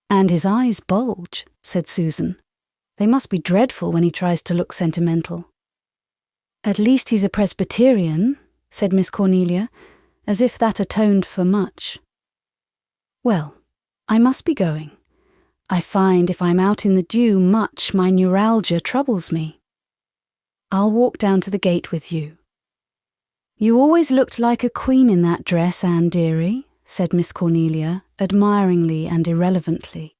And his eyes bulge, said Susan. They must be dreadful when he tries to look sentimental. At least he's a Presbyterian, said Miss Cornelia, as if that atoned for much. Well, I must be going. I find if I'm out in the dew much, my neuralgia troubles me. I'll walk down to the gate with you. You always looked like a queen in that dress, Anne dearie, said Miss Cornelia, admiringly and irrelevantly.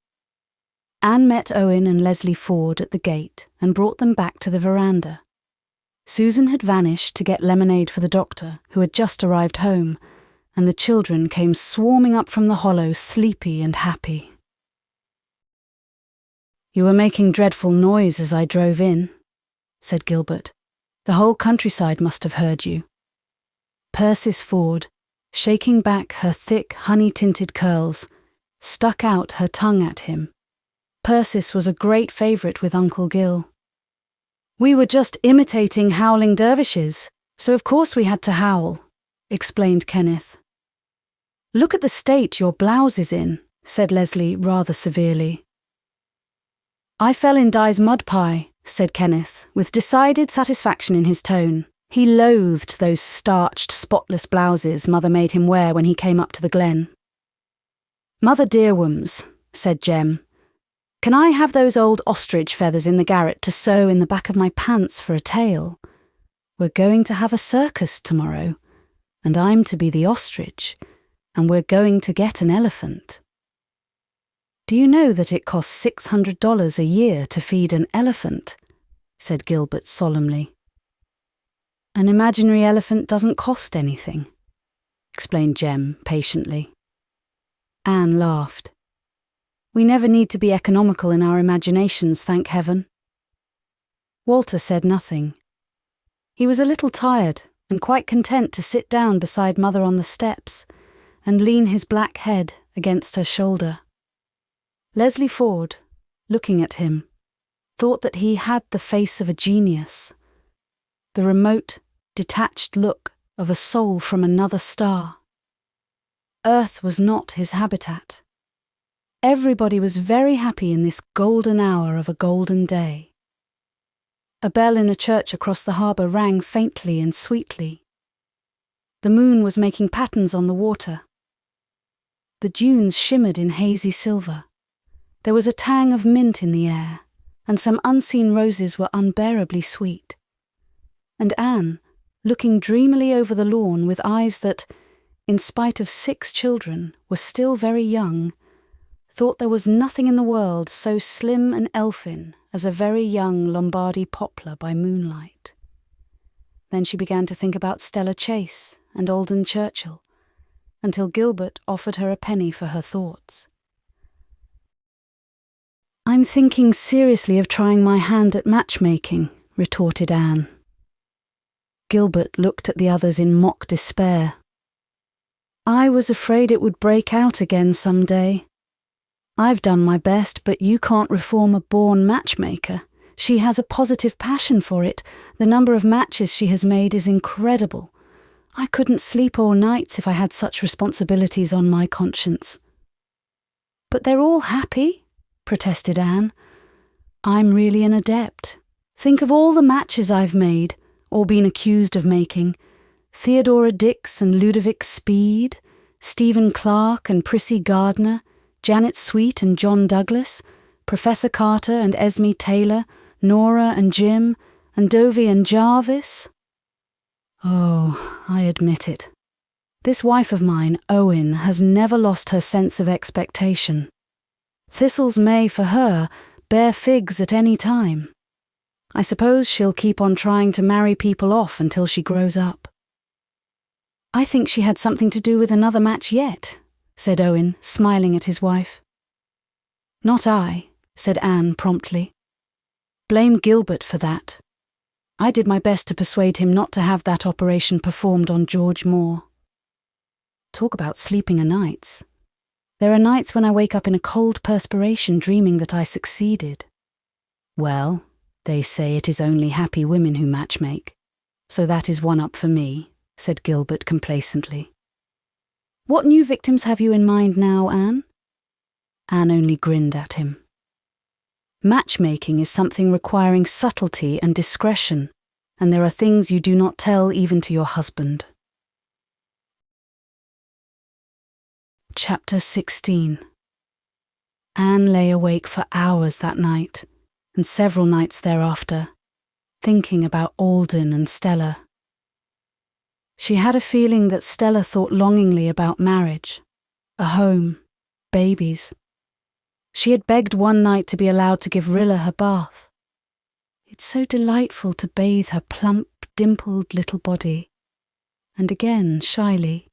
Anne met Owen and Leslie Ford at the gate and brought them back to the veranda. Susan had vanished to get lemonade for the doctor, who had just arrived home, and the children came swarming up from the hollow, sleepy and happy. You were making dreadful noise as I drove in, said Gilbert. The whole countryside must have heard you. Persis Ford, shaking back her thick, honey-tinted curls, stuck out her tongue at him. Persis was a great favourite with Uncle Gil. We were just imitating howling dervishes, so of course we had to howl, explained Kenneth. Look at the state your blouse is in, said Leslie rather severely. I fell in Di's mud pie, said Kenneth, with decided satisfaction in his tone. He loathed those starched, spotless blouses Mother made him wear when he came up to the glen. Mother Dearworms, said Jem. Can I have those old ostrich feathers in the garret to sew in the back of my pants for a tail? We're going to have a circus tomorrow, and I'm to be the ostrich, and we're going to get an elephant. Do you know that it costs $600 a year to feed an elephant? Said Gilbert solemnly. An imaginary elephant doesn't cost anything, explained Jem patiently. Anne laughed. We never need to be economical in our imaginations, thank heaven. Walter said nothing. He was a little tired and quite content to sit down beside Mother on the steps and lean his black head against her shoulder. Leslie Ford, looking at him, thought that he had the face of a genius, the remote, detached look of a soul from another star. Earth was not his habitat. Everybody was very happy in this golden hour of a golden day. A bell in a church across the harbour rang faintly and sweetly. The moon was making patterns on the water. The dunes shimmered in hazy silver. There was a tang of mint in the air, and some unseen roses were unbearably sweet. And Anne, looking dreamily over the lawn with eyes that, in spite of 6 children, were still very young, thought there was nothing in the world so slim and elfin as a very young Lombardy poplar by moonlight. Then she began to think about Stella Chase and Alden Churchill, until Gilbert offered her a penny for her thoughts. I'm thinking seriously of trying my hand at matchmaking, retorted Anne. Gilbert looked at the others in mock despair. I was afraid it would break out again some day. I've done my best, but you can't reform a born matchmaker. She has a positive passion for it. The number of matches she has made is incredible. I couldn't sleep all nights if I had such responsibilities on my conscience. But they're all happy, protested Anne. I'm really an adept. Think of all the matches I've made, or been accused of making. Theodora Dix and Ludovic Speed, Stephen Clark and Prissy Gardner, Janet Sweet and John Douglas, Professor Carter and Esme Taylor, Nora and Jim, and Dovey and Jarvis. Oh, I admit it. This wife of mine, Owen, has never lost her sense of expectation. Thistles may, for her, bear figs at any time. I suppose she'll keep on trying to marry people off until she grows up. I think she had something to do with another match yet, said Owen, smiling at his wife. Not I, said Anne promptly. Blame Gilbert for that. I did my best to persuade him not to have that operation performed on George Moore. Talk about sleeping o' nights. There are nights when I wake up in a cold perspiration dreaming that I succeeded. Well, they say it is only happy women who matchmake, so that is one up for me, said Gilbert complacently. What new victims have you in mind now, Anne? Anne only grinned at him. Matchmaking is something requiring subtlety and discretion, and there are things you do not tell even to your husband. Chapter 16. Anne lay awake for hours that night, and several nights thereafter, thinking about Alden and Stella. She had a feeling that Stella thought longingly about marriage, a home, babies. She had begged one night to be allowed to give Rilla her bath. It's so delightful to bathe her plump, dimpled little body. And again, shyly.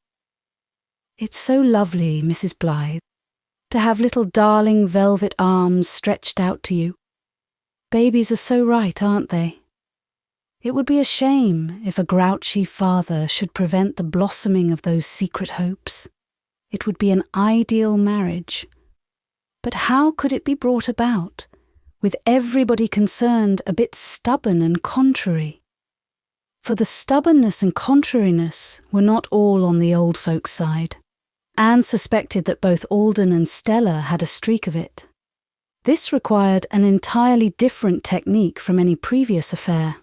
It's so lovely, Mrs. Blythe, to have little darling velvet arms stretched out to you. Babies are so right, aren't they? It would be a shame if a grouchy father should prevent the blossoming of those secret hopes. It would be an ideal marriage. But how could it be brought about, with everybody concerned a bit stubborn and contrary? For the stubbornness and contrariness were not all on the old folks' side. Anne suspected that both Alden and Stella had a streak of it. This required an entirely different technique from any previous affair.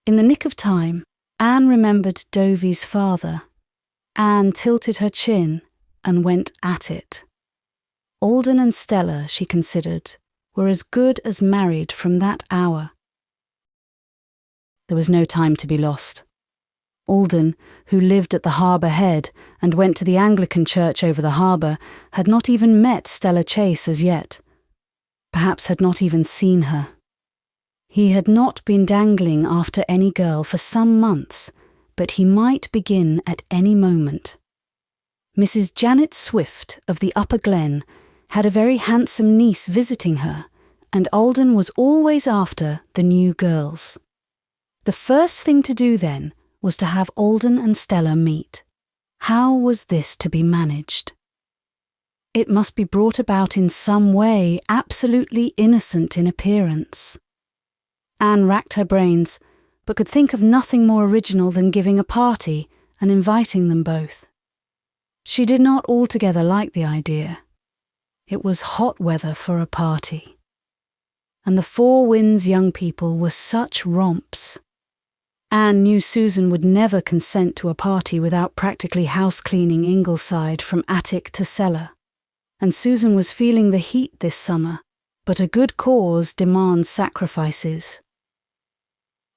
In the nick of time, Anne remembered Dovey's father. Anne tilted her chin and went at it. Alden and Stella, she considered, were as good as married from that hour. There was no time to be lost. Alden, who lived at the harbour head and went to the Anglican church over the harbour, had not even met Stella Chase as yet. Perhaps had not even seen her. He had not been dangling after any girl for some months, but he might begin at any moment. Mrs. Janet Swift of the Upper Glen had a very handsome niece visiting her, and Alden was always after the new girls. The first thing to do then was to have Alden and Stella meet. How was this to be managed? It must be brought about in some way absolutely innocent in appearance. Anne racked her brains, but could think of nothing more original than giving a party and inviting them both. She did not altogether like the idea. It was hot weather for a party. And the Four Winds young people were such romps. Anne knew Susan would never consent to a party without practically house-cleaning Ingleside from attic to cellar. And Susan was feeling the heat this summer, but a good cause demands sacrifices.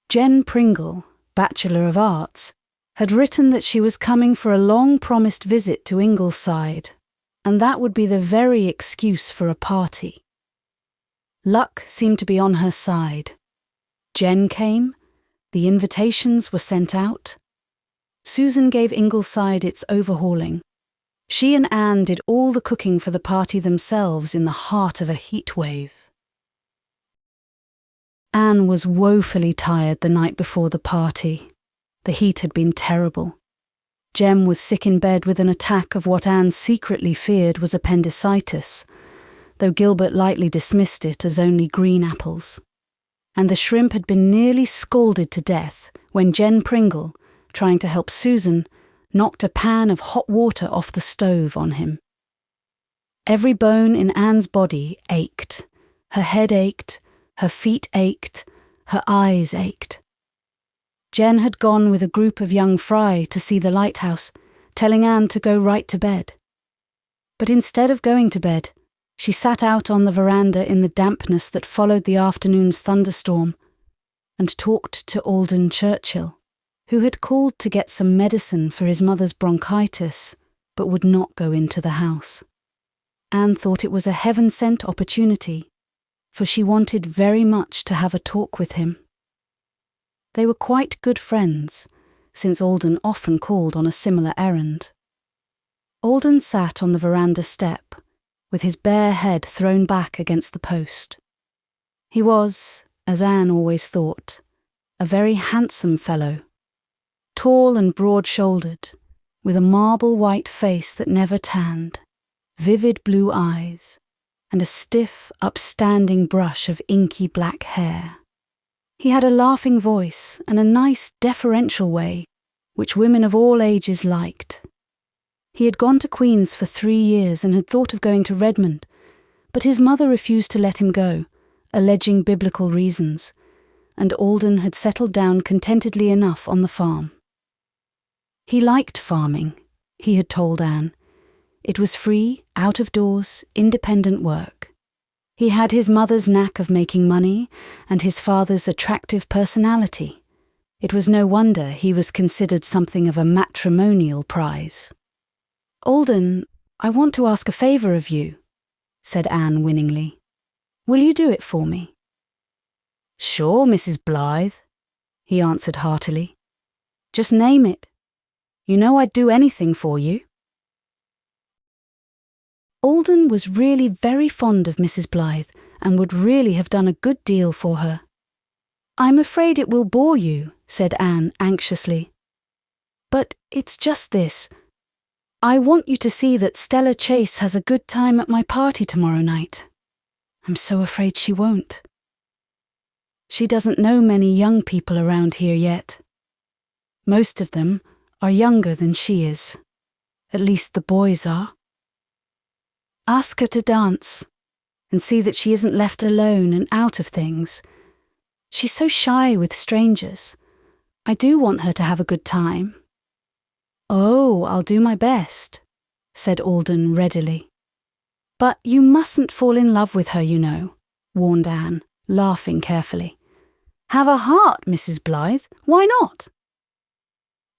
Jen Pringle, Bachelor of Arts, had written that she was coming for a long-promised visit to Ingleside, and that would be the very excuse for a party. Luck seemed to be on her side. Jen came, the invitations were sent out. Susan gave Ingleside its overhauling. She and Anne did all the cooking for the party themselves in the heart of a heat wave. Anne was woefully tired the night before the party. The heat had been terrible. Jem was sick in bed with an attack of what Anne secretly feared was appendicitis, though Gilbert lightly dismissed it as only green apples. And the shrimp had been nearly scalded to death when Jen Pringle, trying to help Susan, knocked a pan of hot water off the stove on him. Every bone in Anne's body ached. Her head ached, her feet ached, her eyes ached. Jen had gone with a group of young fry to see the lighthouse, telling Anne to go right to bed. But instead of going to bed, she sat out on the veranda in the dampness that followed the afternoon's thunderstorm and talked to Alden Churchill, who had called to get some medicine for his mother's bronchitis, but would not go into the house. Anne thought it was a heaven-sent opportunity, for she wanted very much to have a talk with him. They were quite good friends, since Alden often called on a similar errand. Alden sat on the veranda step, with his bare head thrown back against the post. He was, as Anne always thought, a very handsome fellow, tall and broad-shouldered, with a marble white face that never tanned, vivid blue eyes, and a stiff, upstanding brush of inky black hair. He had a laughing voice and a nice, deferential way, which women of all ages liked. He had gone to Queen's for 3 years and had thought of going to Redmond, but his mother refused to let him go, alleging biblical reasons, and Alden had settled down contentedly enough on the farm. He liked farming, he had told Anne. It was free, out-of-doors, independent work. He had his mother's knack of making money and his father's attractive personality. It was no wonder he was considered something of a matrimonial prize. "Alden, I want to ask a favour of you," said Anne winningly. "Will you do it for me?" "Sure, Mrs. Blythe," he answered heartily. "Just name it. You know I'd do anything for you." Alden was really very fond of Mrs. Blythe and would really have done a good deal for her. "I'm afraid it will bore you," said Anne anxiously. "But it's just this. I want you to see that Stella Chase has a good time at my party tomorrow night. I'm so afraid she won't. She doesn't know many young people around here yet. Most of them are younger than she is. At least the boys are. Ask her to dance and see that she isn't left alone and out of things. She's so shy with strangers. I do want her to have a good time." "Oh, I'll do my best," said Alden readily. "But you mustn't fall in love with her, you know," warned Anne, laughing carefully. "Have a heart, Mrs. Blythe. Why not?"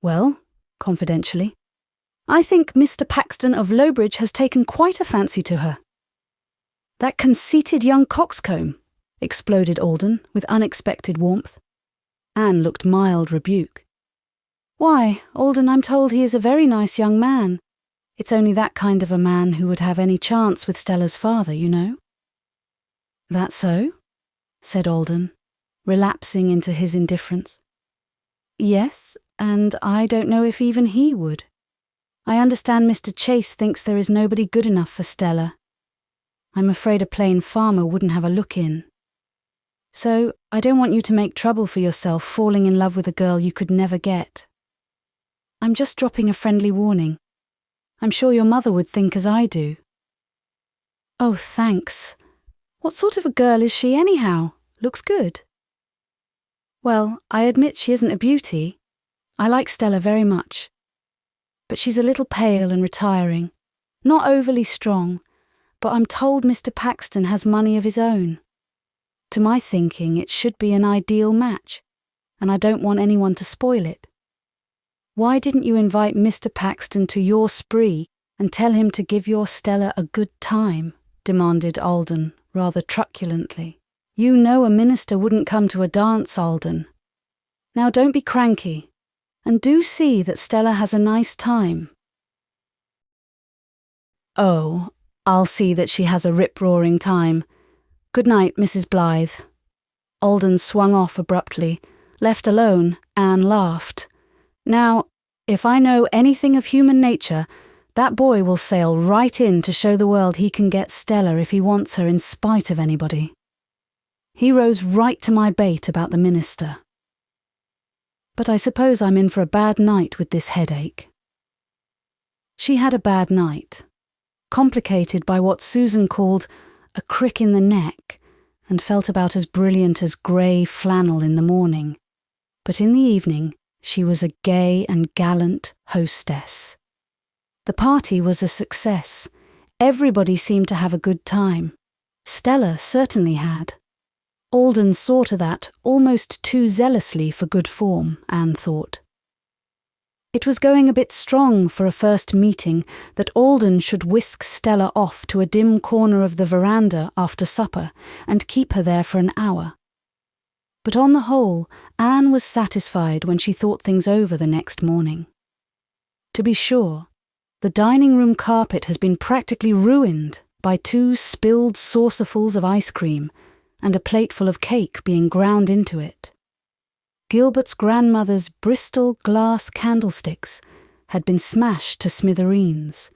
"Well," confidentially, "I think Mr. Paxton of Lowbridge has taken quite a fancy to her. That conceited young coxcomb, exploded Alden with unexpected warmth. Anne looked mild rebuke. Why, Alden, I'm told he is a very nice young man. It's only that kind of a man who would have any chance with Stella's father, you know. That so? Said Alden, relapsing into his indifference. Yes, and I don't know if even he would. I understand Mr. Chase thinks there is nobody good enough for Stella. I'm afraid a plain farmer wouldn't have a look in. So I don't want you to make trouble for yourself falling in love with a girl you could never get. I'm just dropping a friendly warning. I'm sure your mother would think as I do. Oh, thanks. What sort of a girl is she anyhow? Looks good. Well, I admit she isn't a beauty. I like Stella very much. But she's a little pale and retiring, not overly strong, but I'm told Mr. Paxton has money of his own. To my thinking, it should be an ideal match, and I don't want anyone to spoil it. Why didn't you invite Mr. Paxton to your spree and tell him to give your Stella a good time? Demanded Alden, rather truculently. You know a minister wouldn't come to a dance, Alden. Now don't be cranky, and do see that Stella has a nice time. Oh, I'll see that she has a rip-roaring time. Good night, Mrs. Blythe. Alden swung off abruptly. Left alone, Anne laughed. Now, if I know anything of human nature, that boy will sail right in to show the world he can get Stella if he wants her in spite of anybody. He rose right to my bait about the minister. But I suppose I'm in for a bad night with this headache. She had a bad night, complicated by what Susan called a crick in the neck, and felt about as brilliant as grey flannel in the morning. But in the evening, she was a gay and gallant hostess. The party was a success. Everybody seemed to have a good time. Stella certainly had. Alden saw to that almost too zealously for good form, Anne thought. It was going a bit strong for a first meeting that Alden should whisk Stella off to a dim corner of the veranda after supper and keep her there for an hour. But on the whole, Anne was satisfied when she thought things over the next morning. To be sure, the dining-room carpet has been practically ruined by 2 spilled saucerfuls of ice cream and a plateful of cake being ground into it. Gilbert's grandmother's Bristol glass candlesticks had been smashed to smithereens.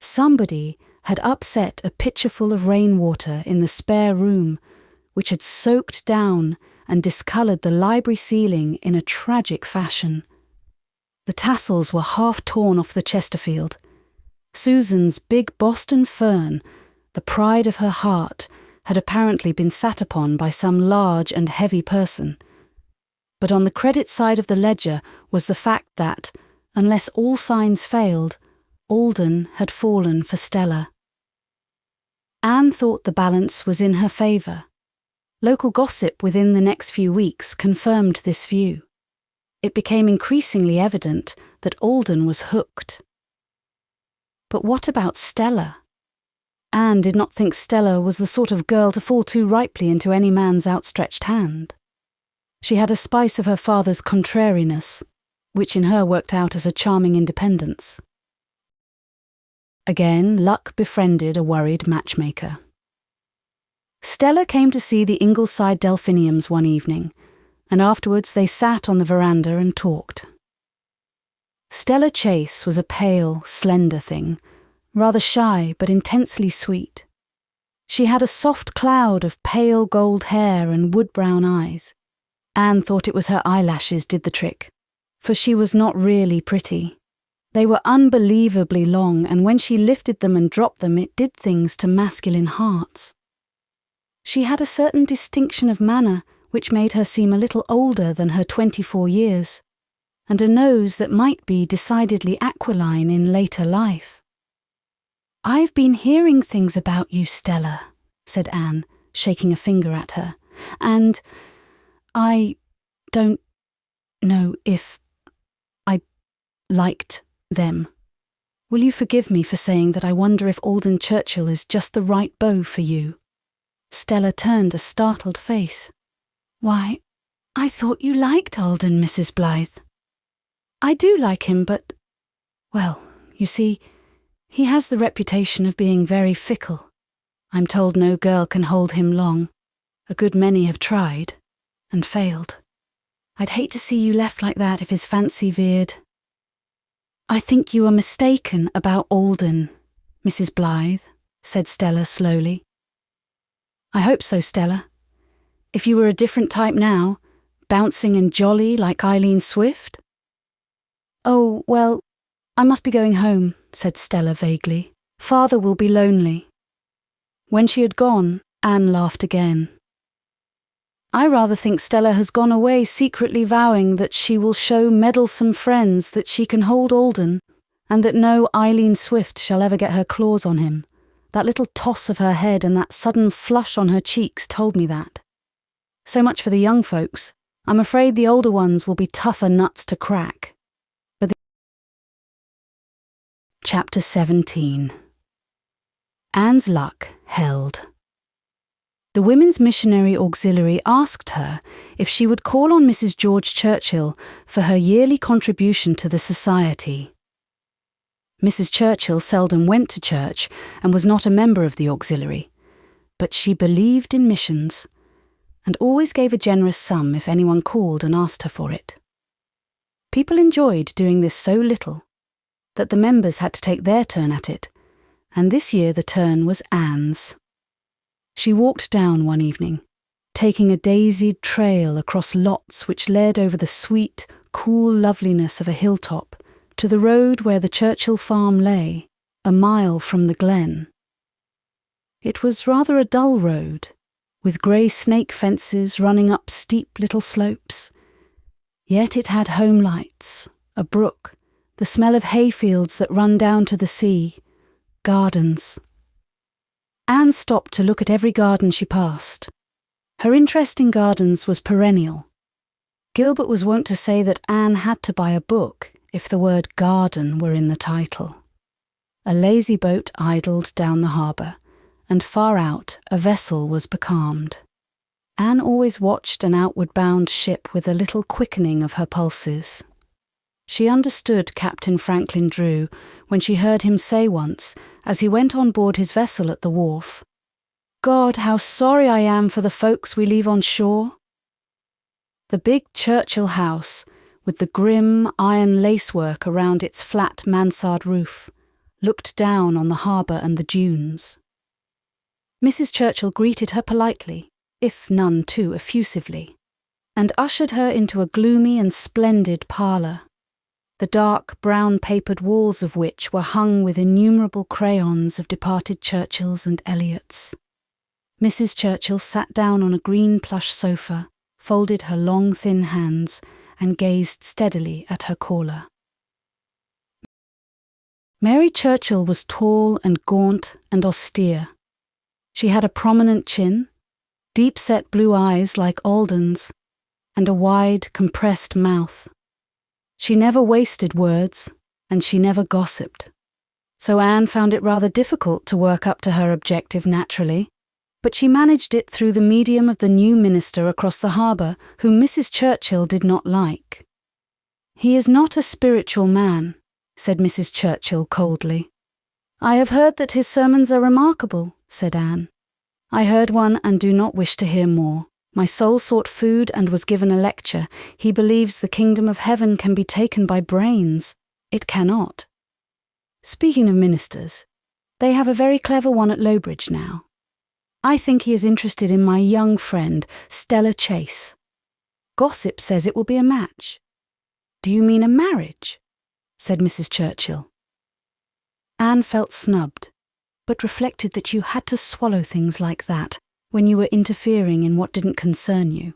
Somebody had upset a pitcherful of rainwater in the spare room, which had soaked down and discoloured the library ceiling in a tragic fashion. The tassels were half torn off the Chesterfield. Susan's big Boston fern, the pride of her heart, had apparently been sat upon by some large and heavy person. But on the credit side of the ledger was the fact that, unless all signs failed, Alden had fallen for Stella. Anne thought the balance was in her favour. Local gossip within the next few weeks confirmed this view. It became increasingly evident that Alden was hooked. But what about Stella? Anne did not think Stella was the sort of girl to fall too ripely into any man's outstretched hand. She had a spice of her father's contrariness, which in her worked out as a charming independence. Again, luck befriended a worried matchmaker. Stella came to see the Ingleside delphiniums one evening, and afterwards they sat on the veranda and talked. Stella Chase was a pale, slender thing, rather shy but intensely sweet. She had a soft cloud of pale gold hair and wood-brown eyes. Anne thought it was her eyelashes did the trick, for she was not really pretty. They were unbelievably long, and when she lifted them and dropped them, it did things to masculine hearts. She had a certain distinction of manner which made her seem a little older than her 24 years, and a nose that might be decidedly aquiline in later life. "I've been hearing things about you, Stella," said Anne, shaking a finger at her, "and I don't know if I liked them. Will you forgive me for saying that I wonder if Alden Churchill is just the right beau for you?" Stella turned a startled face. "Why, I thought you liked Alden, Mrs. Blythe." "I do like him, but, well, you see, he has the reputation of being very fickle. I'm told no girl can hold him long. A good many have tried, and failed. I'd hate to see you left like that if his fancy veered." "I think you are mistaken about Alden, Mrs. Blythe," said Stella slowly. "I hope so, Stella. If you were a different type now, bouncing and jolly like Eileen Swift." "Oh, well, I must be going home," said Stella vaguely. "Father will be lonely." When she had gone, Anne laughed again. "I rather think Stella has gone away secretly vowing that she will show meddlesome friends that she can hold Alden, and that no Eileen Swift shall ever get her claws on him. That little toss of her head and that sudden flush on her cheeks told me that. So much for the young folks. I'm afraid the older ones will be tougher nuts to crack." Chapter 17. Anne's luck held. The Women's Missionary Auxiliary asked her if she would call on Mrs. George Churchill for her yearly contribution to the society. Mrs. Churchill seldom went to church and was not a member of the auxiliary, but she believed in missions and always gave a generous sum if anyone called and asked her for it. People enjoyed doing this so little that the members had to take their turn at it, and this year the turn was Anne's. She walked down one evening, taking a daisied trail across lots which led over the sweet, cool loveliness of a hilltop to the road where the Churchill farm lay, a mile from the glen. It was rather a dull road, with grey snake fences running up steep little slopes. Yet it had home lights, a brook, the smell of hayfields that run down to the sea, gardens. Anne stopped to look at every garden she passed. Her interest in gardens was perennial. Gilbert was wont to say that Anne had to buy a book if the word garden were in the title. A lazy boat idled down the harbour, and far out a vessel was becalmed. Anne always watched an outward-bound ship with a little quickening of her pulses. She understood Captain Franklin Drew when she heard him say once, as he went on board his vessel at the wharf, "God, how sorry I am for the folks we leave on shore." The big Churchill house, with the grim iron lacework around its flat mansard roof, looked down on the harbour and the dunes. Mrs. Churchill greeted her politely, if none too effusively, and ushered her into a gloomy and splendid parlour, the dark brown-papered walls of which were hung with innumerable crayons of departed Churchills and Eliots. Mrs. Churchill sat down on a green plush sofa, folded her long thin hands, and gazed steadily at her caller. Mary Churchill was tall and gaunt and austere. She had a prominent chin, deep-set blue eyes like Alden's, and a wide, compressed mouth. She never wasted words, and she never gossiped. So Anne found it rather difficult to work up to her objective naturally, but she managed it through the medium of the new minister across the harbour, whom Mrs. Churchill did not like. "He is not a spiritual man," said Mrs. Churchill coldly. "I have heard that his sermons are remarkable," said Anne. "I heard one and do not wish to hear more. My soul sought food and was given a lecture. He believes the kingdom of heaven can be taken by brains. It cannot. Speaking of ministers, they have a very clever one at Lowbridge now. I think he is interested in my young friend, Stella Chase. Gossip says it will be a match." "Do you mean a marriage?" said Mrs. Churchill. Anne felt snubbed, but reflected that you had to swallow things like that when you were interfering in what didn't concern you.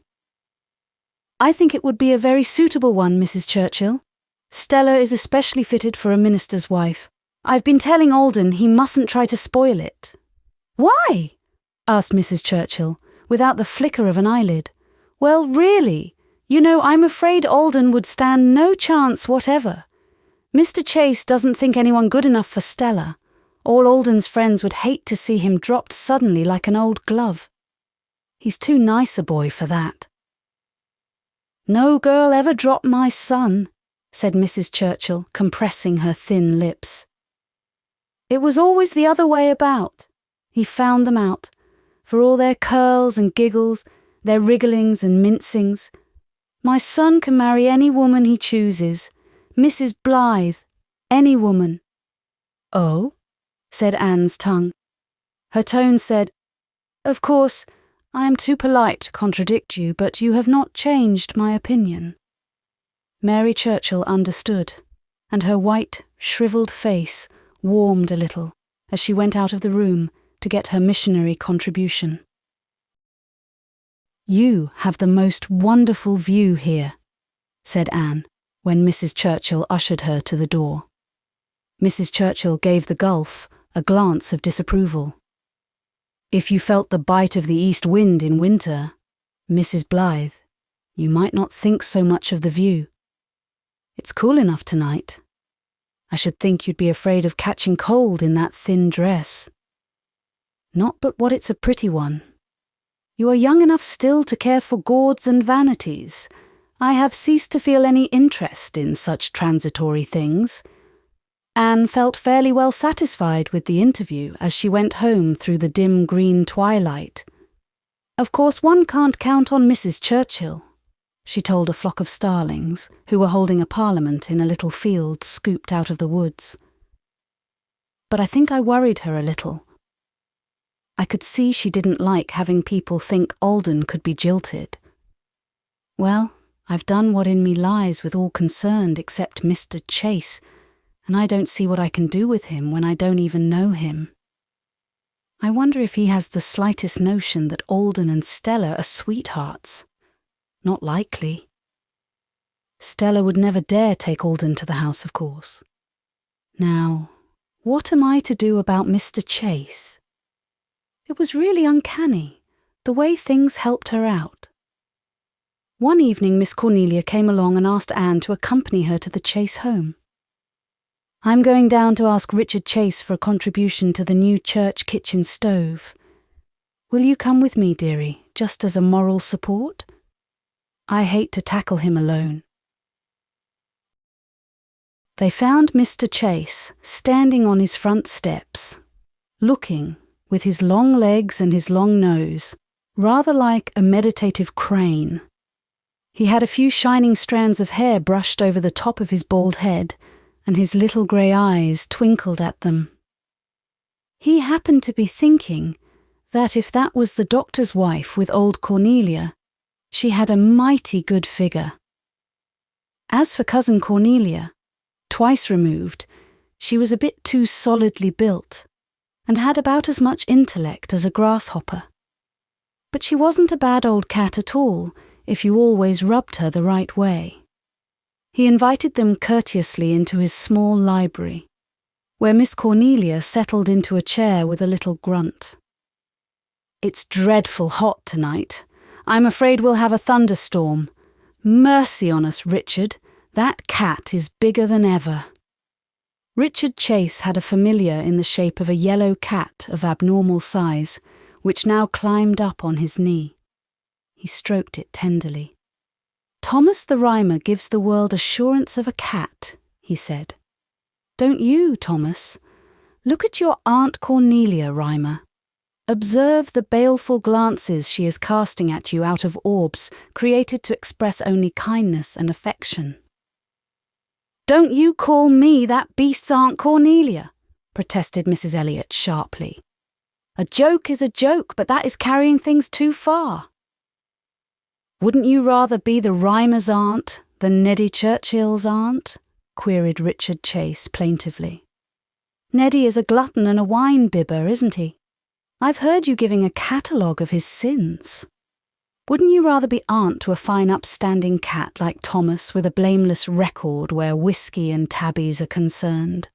"I think it would be a very suitable one, Mrs. Churchill. Stella is especially fitted for a minister's wife. I've been telling Alden he mustn't try to spoil it." "Why?" asked Mrs. Churchill, without the flicker of an eyelid. "Well, really, you know, I'm afraid Alden would stand no chance whatever. Mr. Chase doesn't think anyone good enough for Stella. All Alden's friends would hate to see him dropped suddenly like an old glove. He's too nice a boy for that." "No girl ever dropped my son," said Mrs. Churchill, compressing her thin lips. "It was always the other way about. He found them out, for all their curls and giggles, their wrigglings and mincings. My son can marry any woman he chooses, Mrs. Blythe, any woman." "Oh?" said Anne's tongue. Her tone said, "Of course, I am too polite to contradict you, but you have not changed my opinion." Mary Churchill understood, and her white, shriveled face warmed a little as she went out of the room to get her missionary contribution. "You have the most wonderful view here," said Anne, when Mrs. Churchill ushered her to the door. Mrs. Churchill gave the gulf a glance of disapproval. "If you felt the bite of the east wind in winter, Mrs. Blythe, you might not think so much of the view. It's cool enough tonight. I should think you'd be afraid of catching cold in that thin dress. Not but what it's a pretty one. You are young enough still to care for gauds and vanities. I have ceased to feel any interest in such transitory things." Anne felt fairly well satisfied with the interview as she went home through the dim green twilight. "Of course one can't count on Mrs. Churchill," she told a flock of starlings who were holding a parliament in a little field scooped out of the woods. "But I think I worried her a little. I could see she didn't like having people think Alden could be jilted. Well, I've done what in me lies with all concerned except Mr. Chase, and I don't see what I can do with him when I don't even know him. I wonder if he has the slightest notion that Alden and Stella are sweethearts. Not likely. Stella would never dare take Alden to the house, of course. Now, what am I to do about Mr. Chase? It was really uncanny, the way things helped her out. One evening Miss Cornelia came along and asked Anne to accompany her to the Chase home. "I'm going down to ask Richard Chase for a contribution to the new church kitchen stove. Will you come with me, dearie, just as a moral support? I hate to tackle him alone." They found Mr. Chase standing on his front steps, looking, with his long legs and his long nose, rather like a meditative crane. He had a few shining strands of hair brushed over the top of his bald head, and his little grey eyes twinkled at them. He happened to be thinking that if that was the doctor's wife with old Cornelia, she had a mighty good figure. As for cousin Cornelia, twice removed, she was a bit too solidly built, and had about as much intellect as a grasshopper. But she wasn't a bad old cat at all, if you always rubbed her the right way. He invited them courteously into his small library, where Miss Cornelia settled into a chair with a little grunt. "It's dreadful hot tonight. I'm afraid we'll have a thunderstorm. Mercy on us, Richard, that cat is bigger than ever." Richard Chase had a familiar in the shape of a yellow cat of abnormal size, which now climbed up on his knee. He stroked it tenderly. "Thomas the Rhymer gives the world assurance of a cat," he said. "Don't you, Thomas? Look at your Aunt Cornelia, Rhymer. Observe the baleful glances she is casting at you out of orbs created to express only kindness and affection." "Don't you call me that beast's Aunt Cornelia," protested Mrs. Elliot sharply. "A joke is a joke, but that is carrying things too far." "Wouldn't you rather be the Rhymer's aunt than Neddy Churchill's aunt?" queried Richard Chase plaintively. "Neddy is a glutton and a wine-bibber, isn't he? I've heard you giving a catalogue of his sins. Wouldn't you rather be aunt to a fine upstanding cat like Thomas with a blameless record where whiskey and tabbies are concerned?"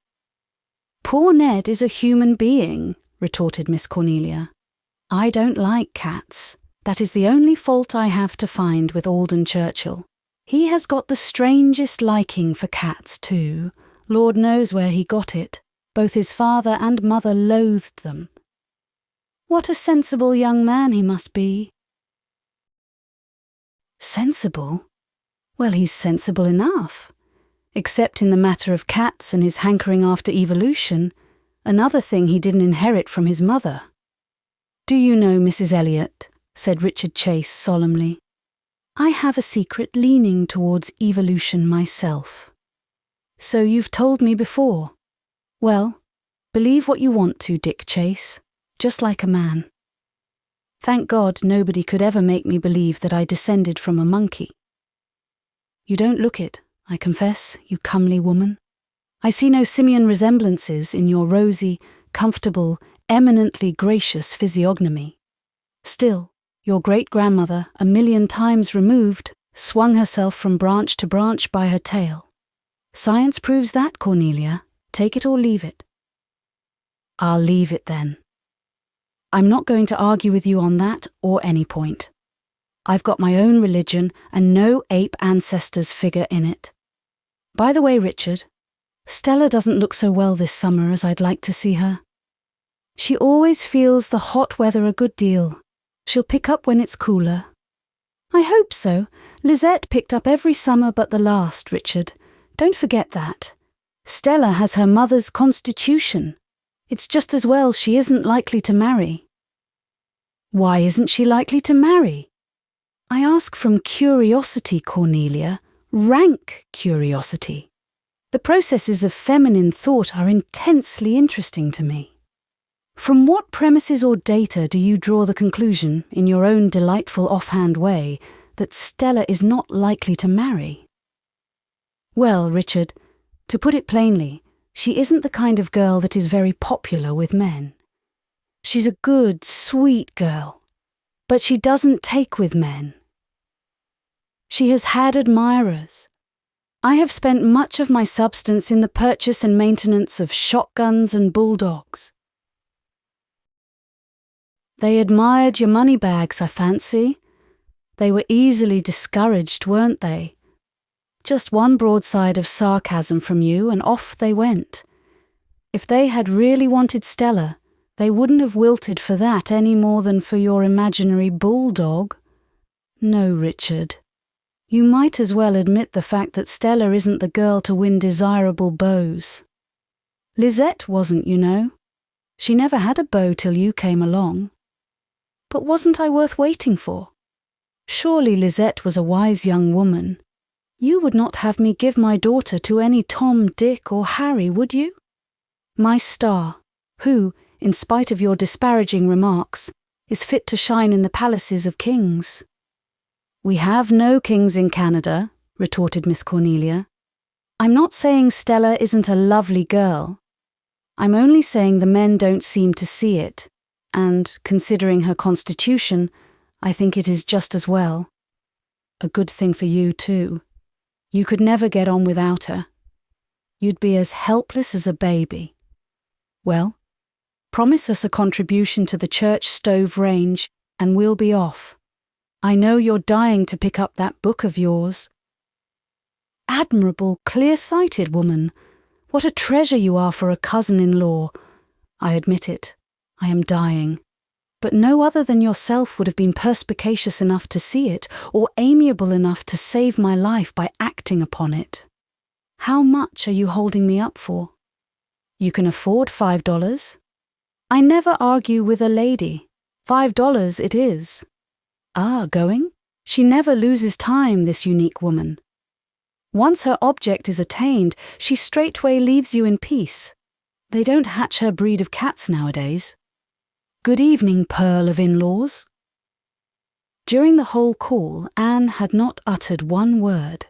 "Poor Ned is a human being," retorted Miss Cornelia. "I don't like cats. That is the only fault I have to find with Alden Churchill. He has got the strangest liking for cats too. Lord knows where he got it. Both his father and mother loathed them. What a sensible young man he must be. Sensible? Well, he's sensible enough. Except in the matter of cats and his hankering after evolution, another thing he didn't inherit from his mother. Do you know, Mrs. Elliot, said Richard Chase solemnly, I have a secret leaning towards evolution myself. So you've told me before. Well, believe what you want to, Dick Chase, just like a man. Thank God nobody could ever make me believe that I descended from a monkey. You don't look it, I confess, you comely woman. I see no simian resemblances in your rosy, comfortable, eminently gracious physiognomy. Still, your great-grandmother, 1,000,000 times removed, swung herself from branch to branch by her tail. Science proves that, Cornelia. Take it or leave it. I'll leave it then. I'm not going to argue with you on that or any point. I've got my own religion and no ape ancestors figure in it. By the way, Richard, Stella doesn't look so well this summer as I'd like to see her. She always feels the hot weather a good deal. She'll pick up when it's cooler. I hope so. Lisette picked up every summer but the last, Richard. Don't forget that. Stella has her mother's constitution. It's just as well she isn't likely to marry. Why isn't she likely to marry? I ask from curiosity, Cornelia, rank curiosity. The processes of feminine thought are intensely interesting to me. From what premises or data do you draw the conclusion, in your own delightful offhand way, that Stella is not likely to marry? Well, Richard, to put it plainly, she isn't the kind of girl that is very popular with men. She's a good, sweet girl, but she doesn't take with men. She has had admirers. I have spent much of my substance in the purchase and maintenance of shotguns and bulldogs. They admired your money bags, I fancy. They were easily discouraged, weren't they? Just one broadside of sarcasm from you and off they went. If they had really wanted Stella, they wouldn't have wilted for that any more than for your imaginary bulldog. No, Richard. You might as well admit the fact that Stella isn't the girl to win desirable beaux. Lisette wasn't, you know. She never had a beau till you came along. But wasn't I worth waiting for? Surely Lisette was a wise young woman. You would not have me give my daughter to any Tom, Dick, or Harry, would you? My star, who, in spite of your disparaging remarks, is fit to shine in the palaces of kings. We have no kings in Canada, retorted Miss Cornelia. I'm not saying Stella isn't a lovely girl. I'm only saying the men don't seem to see it, and, considering her constitution, I think it is just as well. A good thing for you, too. You could never get on without her. You'd be as helpless as a baby. Well, promise us a contribution to the church stove range, and we'll be off. I know you're dying to pick up that book of yours. Admirable, clear-sighted woman. What a treasure you are for a cousin-in-law. I admit it. I am dying. But no other than yourself would have been perspicacious enough to see it, or amiable enough to save my life by acting upon it. How much are you holding me up for? You can afford $5. I never argue with a lady. $5 it is. Ah, going? She never loses time, this unique woman. Once her object is attained, she straightway leaves you in peace. They don't hatch her breed of cats nowadays. Good evening, pearl of in-laws. During the whole call, Anne had not uttered one word.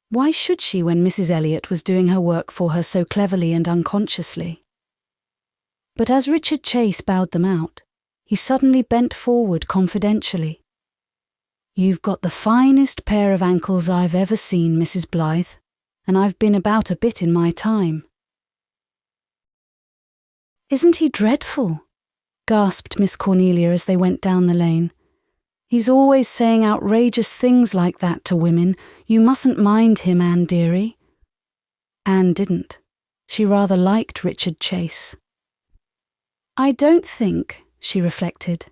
Why should she when Mrs. Elliot was doing her work for her so cleverly and unconsciously? But as Richard Chase bowed them out, he suddenly bent forward confidentially. You've got the finest pair of ankles I've ever seen, Mrs. Blythe, and I've been about a bit in my time. Isn't he dreadful? Gasped Miss Cornelia as they went down the lane. He's always saying outrageous things like that to women. You mustn't mind him, Anne dearie. Anne didn't. She rather liked Richard Chase. I don't think, she reflected,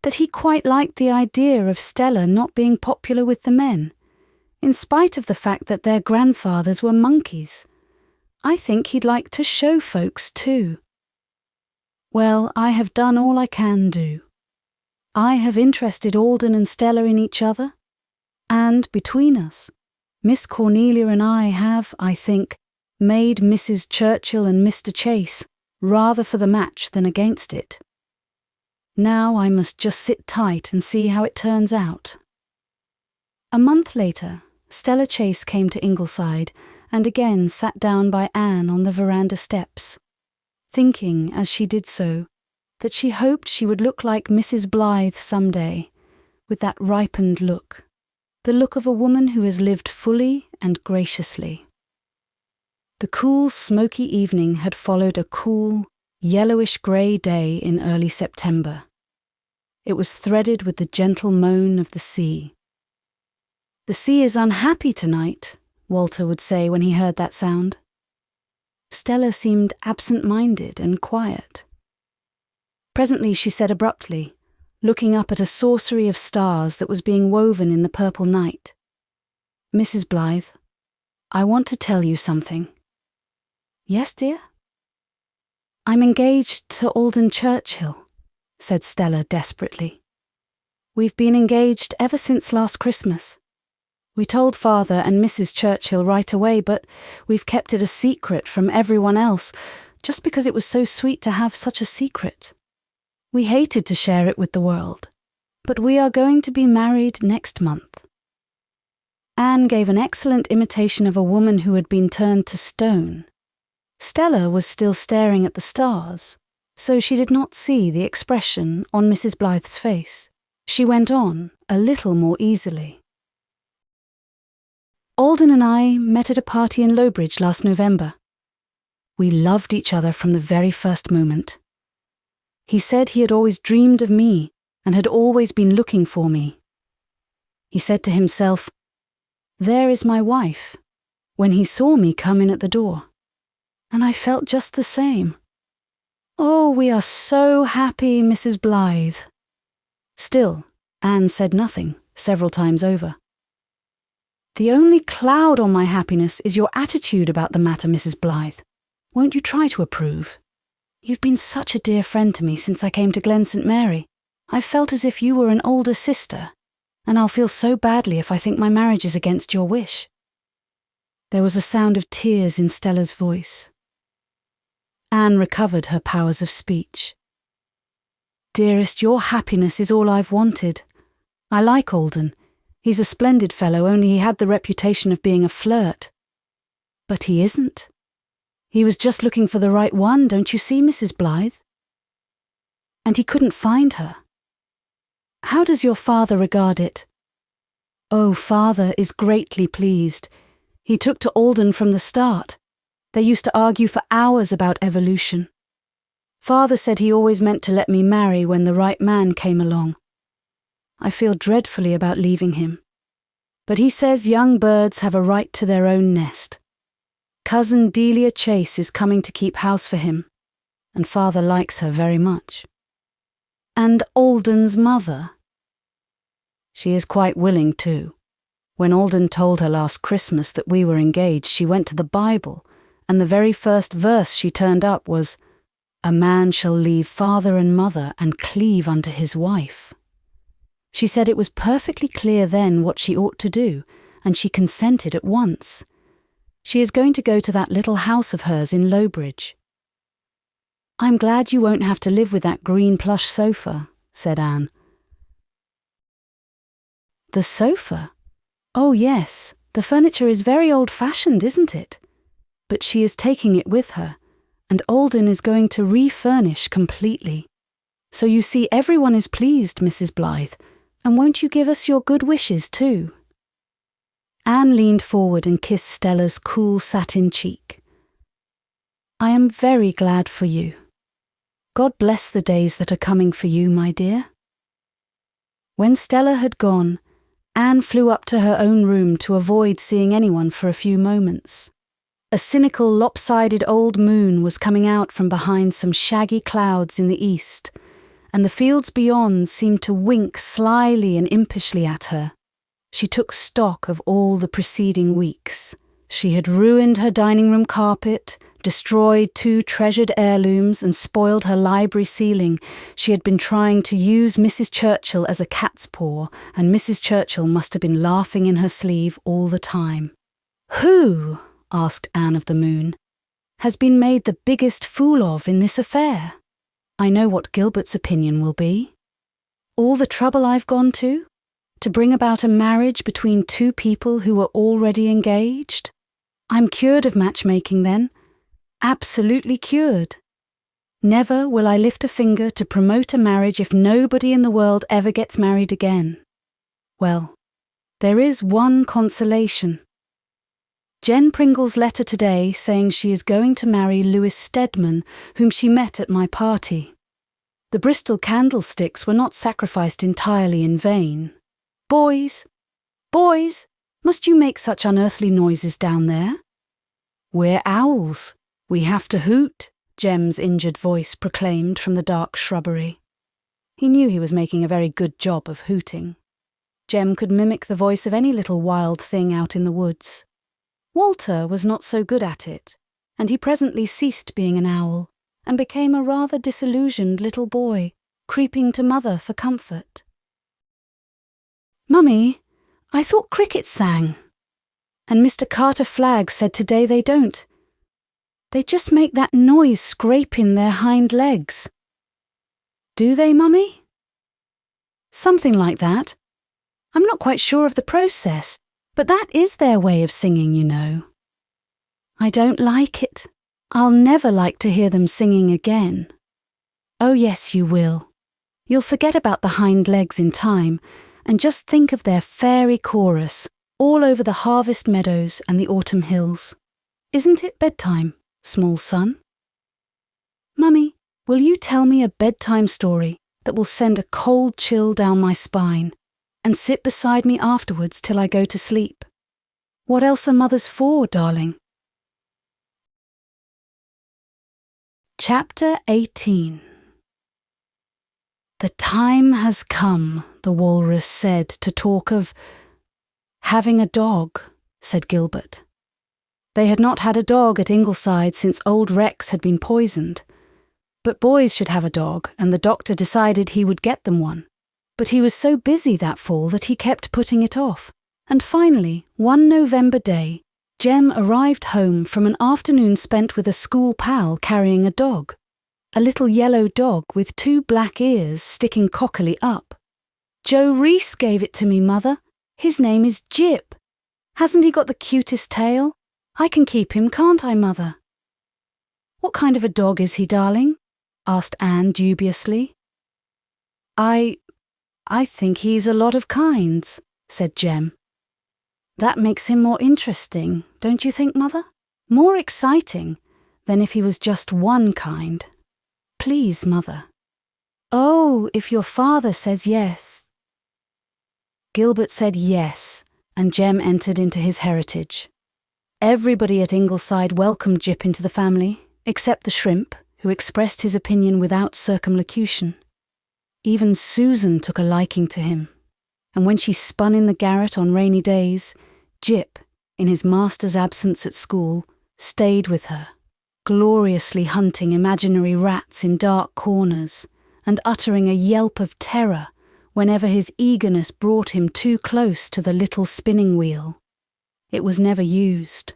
that he quite liked the idea of Stella not being popular with the men, in spite of the fact that their grandfathers were monkeys. I think he'd like to show folks too. Well, I have done all I can do. I have interested Alden and Stella in each other, and between us, Miss Cornelia and I have, I think, made Mrs. Churchill and Mr. Chase rather for the match than against it. Now I must just sit tight and see how it turns out. A month later, Stella Chase came to Ingleside and again sat down by Anne on the veranda steps, thinking, as she did so, that she hoped she would look like Mrs. Blythe some day, with that ripened look, the look of a woman who has lived fully and graciously. The cool, smoky evening had followed a cool, yellowish-grey day in early September. It was threaded with the gentle moan of the sea. "The sea is unhappy tonight," Walter would say when he heard that sound. Stella seemed absent-minded and quiet. Presently she said abruptly, looking up at a sorcery of stars that was being woven in the purple night, "Mrs. Blythe, I want to tell you something." "Yes, dear?" "I'm engaged to Alden Churchill," said Stella desperately. "We've been engaged ever since last Christmas. We told Father and Mrs. Churchill right away, but we've kept it a secret from everyone else, just because it was so sweet to have such a secret. We hated to share it with the world, but we are going to be married next month." Anne gave an excellent imitation of a woman who had been turned to stone. Stella was still staring at the stars, so she did not see the expression on Mrs. Blythe's face. She went on, a little more easily. "Alden and I met at a party in Lowbridge last November. We loved each other from the very first moment. He said he had always dreamed of me and had always been looking for me. He said to himself, 'There is my wife,' when he saw me come in at the door. And I felt just the same. Oh, we are so happy, Mrs. Blythe." Still, Anne said nothing, several times over. "The only cloud on my happiness is your attitude about the matter, Mrs. Blythe. Won't you try to approve? You've been such a dear friend to me since I came to Glen St. Mary. I've felt as if you were an older sister, and I'll feel so badly if I think my marriage is against your wish." There was a sound of tears in Stella's voice. Anne recovered her powers of speech. "Dearest, your happiness is all I've wanted. I like Alden. He's a splendid fellow, only he had the reputation of being a flirt. But he isn't. He was just looking for the right one, don't you see, Mrs. Blythe? And he couldn't find her. How does your father regard it?" "Oh, Father is greatly pleased. He took to Alden from the start. They used to argue for hours about evolution. Father said he always meant to let me marry when the right man came along. I feel dreadfully about leaving him. But he says young birds have a right to their own nest. Cousin Delia Chase is coming to keep house for him, and Father likes her very much. And Alden's mother? She is quite willing too. When Alden told her last Christmas that we were engaged, she went to the Bible, and the very first verse she turned up was, 'A man shall leave father and mother and cleave unto his wife.' She said it was perfectly clear then what she ought to do, and she consented at once. She is going to go to that little house of hers in Lowbridge." "I'm glad you won't have to live with that green plush sofa," said Anne. "The sofa? Oh yes, the furniture is very old-fashioned, isn't it? But she is taking it with her, and Alden is going to refurnish completely. So you see everyone is pleased, Mrs. Blythe, and won't you give us your good wishes too?" Anne leaned forward and kissed Stella's cool satin cheek. "I am very glad for you. God bless the days that are coming for you, my dear." When Stella had gone, Anne flew up to her own room to avoid seeing anyone for a few moments. A cynical, lopsided old moon was coming out from behind some shaggy clouds in the east, and the fields beyond seemed to wink slyly and impishly at her. She took stock of all the preceding weeks. She had ruined her dining room carpet, destroyed 2 treasured heirlooms, and spoiled her library ceiling. She had been trying to use Mrs. Churchill as a cat's paw, and Mrs. Churchill must have been laughing in her sleeve all the time. "Who," asked Anne of the Moon, "has been made the biggest fool of in this affair? I know what Gilbert's opinion will be. All the trouble I've gone to bring about a marriage between 2 people who were already engaged? I'm cured of matchmaking then. Absolutely cured. Never will I lift a finger to promote a marriage if nobody in the world ever gets married again. Well, there is one consolation. Jen Pringle's letter today saying she is going to marry Louis Stedman, whom she met at my party. The Bristol candlesticks were not sacrificed entirely in vain. Boys, boys, must you make such unearthly noises down there? We're owls. We have to hoot, Jem's injured voice proclaimed from the dark shrubbery. He knew he was making a very good job of hooting. Jem could mimic the voice of any little wild thing out in the woods. Walter was not so good at it, and he presently ceased being an owl and became a rather disillusioned little boy, creeping to Mother for comfort. "Mummy, I thought crickets sang. And Mr. Carter Flagg said today they don't. They just make that noise scraping their hind legs." "Do they, Mummy?" "Something like that. I'm not quite sure of the process, but that is their way of singing, you know." "I don't like it. I'll never like to hear them singing again." "Oh yes, you will. You'll forget about the hind legs in time, and just think of their fairy chorus all over the harvest meadows and the autumn hills. Isn't it bedtime, small son?" "Mummy, will you tell me a bedtime story that will send a cold chill down my spine and sit beside me afterwards till I go to sleep? What else are mothers for, darling?" Chapter 18. "The time has come," the walrus said, "to talk of having a dog," said Gilbert. They had not had a dog at Ingleside since old Rex had been poisoned. But boys should have a dog, and the doctor decided he would get them one. But he was so busy that fall that he kept putting it off, and finally, one November day, Jem arrived home from an afternoon spent with a school pal carrying a dog. A little yellow dog with 2 black ears sticking cockily up. "Joe Reese gave it to me, Mother. His name is Jip. Hasn't he got the cutest tail? I can keep him, can't I, Mother?" "What kind of a dog is he, darling?" asked Anne dubiously. I think he's a lot of kinds," said Jem. "That makes him more interesting, don't you think, Mother? More exciting than if he was just one kind. Please, Mother." "Oh, if your father says yes." Gilbert said yes, and Jem entered into his heritage. Everybody at Ingleside welcomed Jip into the family, except the shrimp, who expressed his opinion without circumlocution. Even Susan took a liking to him, and when she spun in the garret on rainy days, Jip, in his master's absence at school, stayed with her, gloriously hunting imaginary rats in dark corners and uttering a yelp of terror whenever his eagerness brought him too close to the little spinning wheel. It was never used.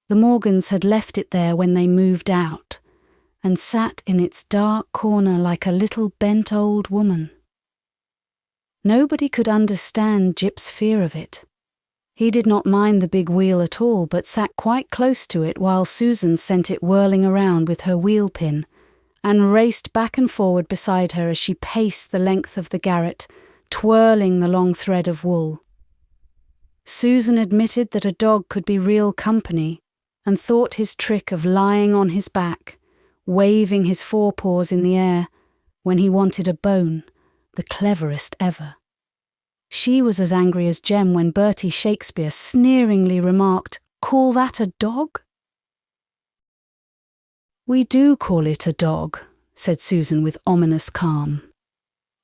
The Morgans had left it there when they moved out, and sat in its dark corner like a little bent old woman. Nobody could understand Jip's fear of it. He did not mind the big wheel at all, but sat quite close to it while Susan sent it whirling around with her wheel pin, and raced back and forward beside her as she paced the length of the garret, twirling the long thread of wool. Susan admitted that a dog could be real company, and thought his trick of lying on his back, waving his forepaws in the air, when he wanted a bone, the cleverest ever. She was as angry as Jem when Bertie Shakespeare sneeringly remarked, "Call that a dog?" "We do call it a dog," said Susan with ominous calm.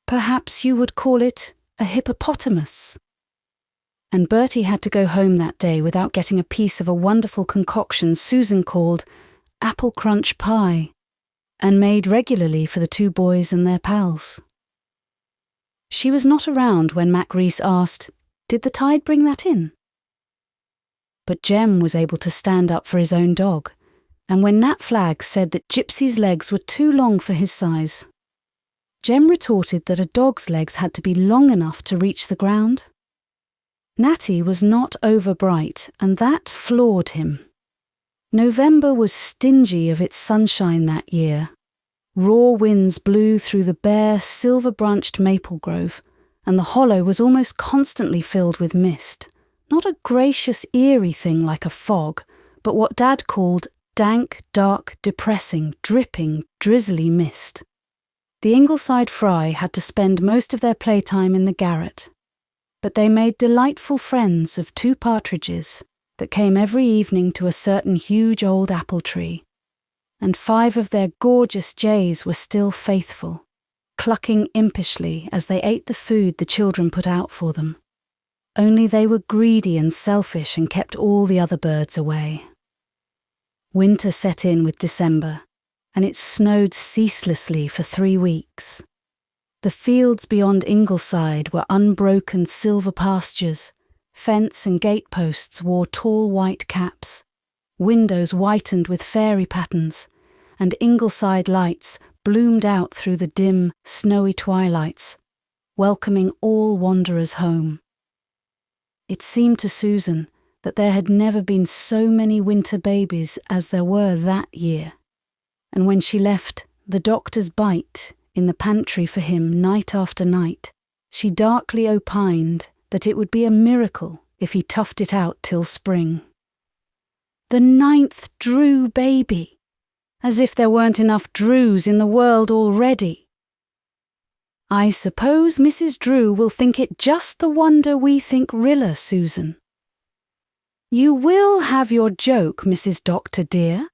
"Perhaps you would call it a hippopotamus." And Bertie had to go home that day without getting a piece of a wonderful concoction Susan called apple crunch pie, and made regularly for the two boys and their pals. She was not around when Mac Rees asked, "Did the tide bring that in?" But Jem was able to stand up for his own dog, and when Nat Flagg said that Gypsy's legs were too long for his size, Jem retorted that a dog's legs had to be long enough to reach the ground. Natty was not over bright, and that floored him. November was stingy of its sunshine that year. Raw winds blew through the bare, silver-branched maple grove, and the hollow was almost constantly filled with mist. Not a gracious, eerie thing like a fog, but what Dad called dank, dark, depressing, dripping, drizzly mist. The Ingleside fry had to spend most of their playtime in the garret, but they made delightful friends of two partridges that came every evening to a certain huge old apple tree, and 5 of their gorgeous jays were still faithful, clucking impishly as they ate the food the children put out for them. Only they were greedy and selfish and kept all the other birds away. Winter set in with December, and it snowed ceaselessly for 3 weeks. The fields beyond Ingleside were unbroken silver pastures. Fence and gateposts wore tall white caps. Windows whitened with fairy patterns, and Ingleside lights bloomed out through the dim, snowy twilights, welcoming all wanderers home. It seemed to Susan that there had never been so many winter babies as there were that year, and when she left the doctor's bite in the pantry for him night after night, she darkly opined that it would be a miracle if he toughed it out till spring. The 9th Drew baby! As if there weren't enough Drews in the world already. "I suppose Mrs. Drew will think it just the wonder we think Rilla, Susan." "You will have your joke, Mrs. Doctor dear."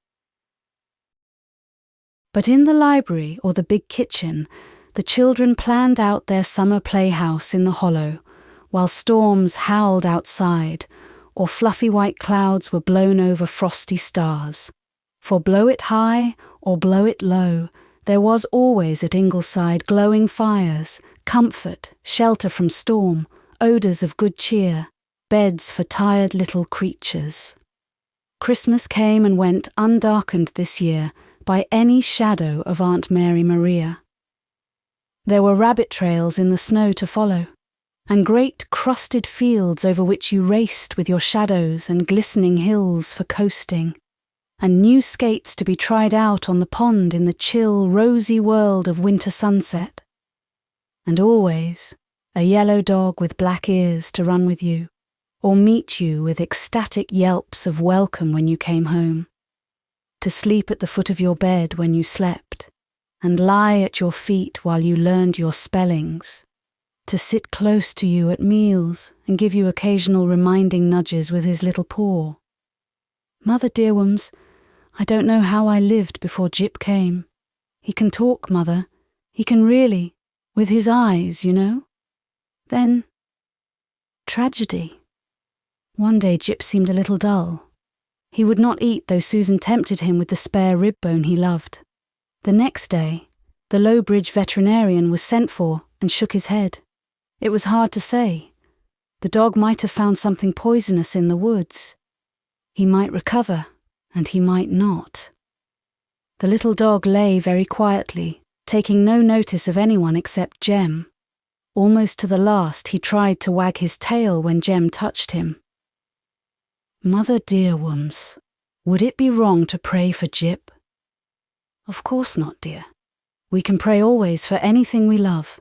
But in the library or the big kitchen, the children planned out their summer playhouse in the hollow, while storms howled outside, or fluffy white clouds were blown over frosty stars. For blow it high or blow it low, there was always at Ingleside glowing fires, comfort, shelter from storm, odours of good cheer, beds for tired little creatures. Christmas came and went undarkened this year by any shadow of Aunt Mary Maria. There were rabbit trails in the snow to follow, and great crusted fields over which you raced with your shadows and glistening hills for coasting, and new skates to be tried out on the pond in the chill, rosy world of winter sunset. And always a yellow dog with black ears to run with you, or meet you with ecstatic yelps of welcome when you came home, to sleep at the foot of your bed when you slept, and lie at your feet while you learned your spellings, to sit close to you at meals and give you occasional reminding nudges with his little paw. Mother dearwums, I don't know how I lived before Jip came. He can talk, Mother. He can really, with his eyes, you know. Then, tragedy. One day Jip seemed a little dull. He would not eat, though Susan tempted him with the spare rib bone he loved. The next day, the Lowbridge veterinarian was sent for and shook his head. It was hard to say. The dog might have found something poisonous in the woods. He might recover, and he might not. The little dog lay very quietly, taking no notice of anyone except Jem. Almost to the last he tried to wag his tail when Jem touched him. Mother dearwums, would it be wrong to pray for Jip? Of course not, dear. We can pray always for anything we love.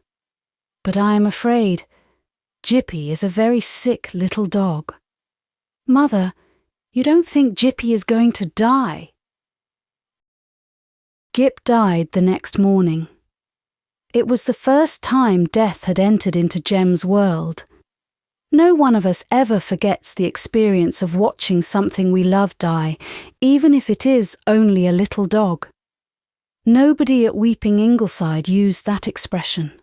But I am afraid Jippy is a very sick little dog. Mother, you don't think Jippy is going to die? Gip died the next morning. It was the first time death had entered into Jem's world. No one of us ever forgets the experience of watching something we love die, even if it is only a little dog. Nobody at weeping Ingleside used that expression.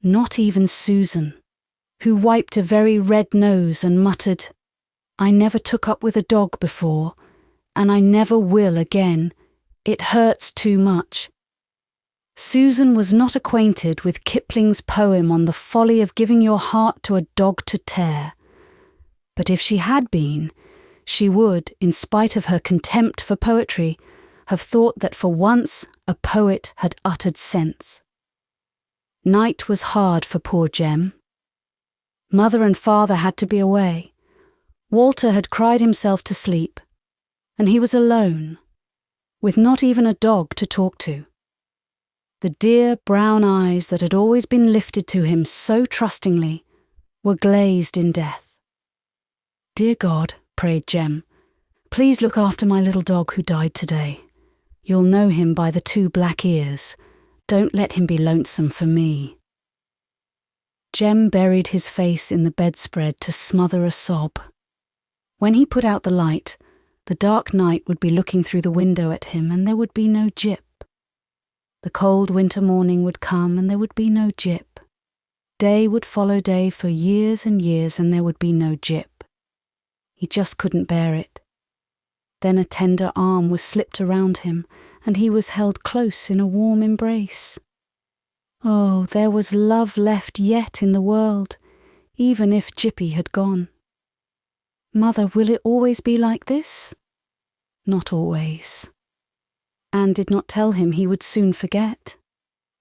Not even Susan, who wiped a very red nose and muttered, "I never took up with a dog before, and I never will again. It hurts too much." Susan was not acquainted with Kipling's poem on the folly of giving your heart to a dog to tear. But if she had been, she would, in spite of her contempt for poetry, have thought that for once a poet had uttered sense. Night was hard for poor Jem. Mother and father had to be away. Walter had cried himself to sleep, and he was alone, with not even a dog to talk to. The dear brown eyes that had always been lifted to him so trustingly were glazed in death. "Dear God," prayed Jem, "please look after my little dog who died today. You'll know him by the 2 black ears. Don't let him be lonesome for me." Jem buried his face in the bedspread to smother a sob. When he put out the light, the dark night would be looking through the window at him, and there would be no Jip. The cold winter morning would come, and there would be no Jip. Day would follow day for years and years, and there would be no Jip. He just couldn't bear it. Then a tender arm was slipped around him, and he was held close in a warm embrace. Oh, there was love left yet in the world, even if Jippy had gone. Mother, will it always be like this? Not always. Anne did not tell him he would soon forget,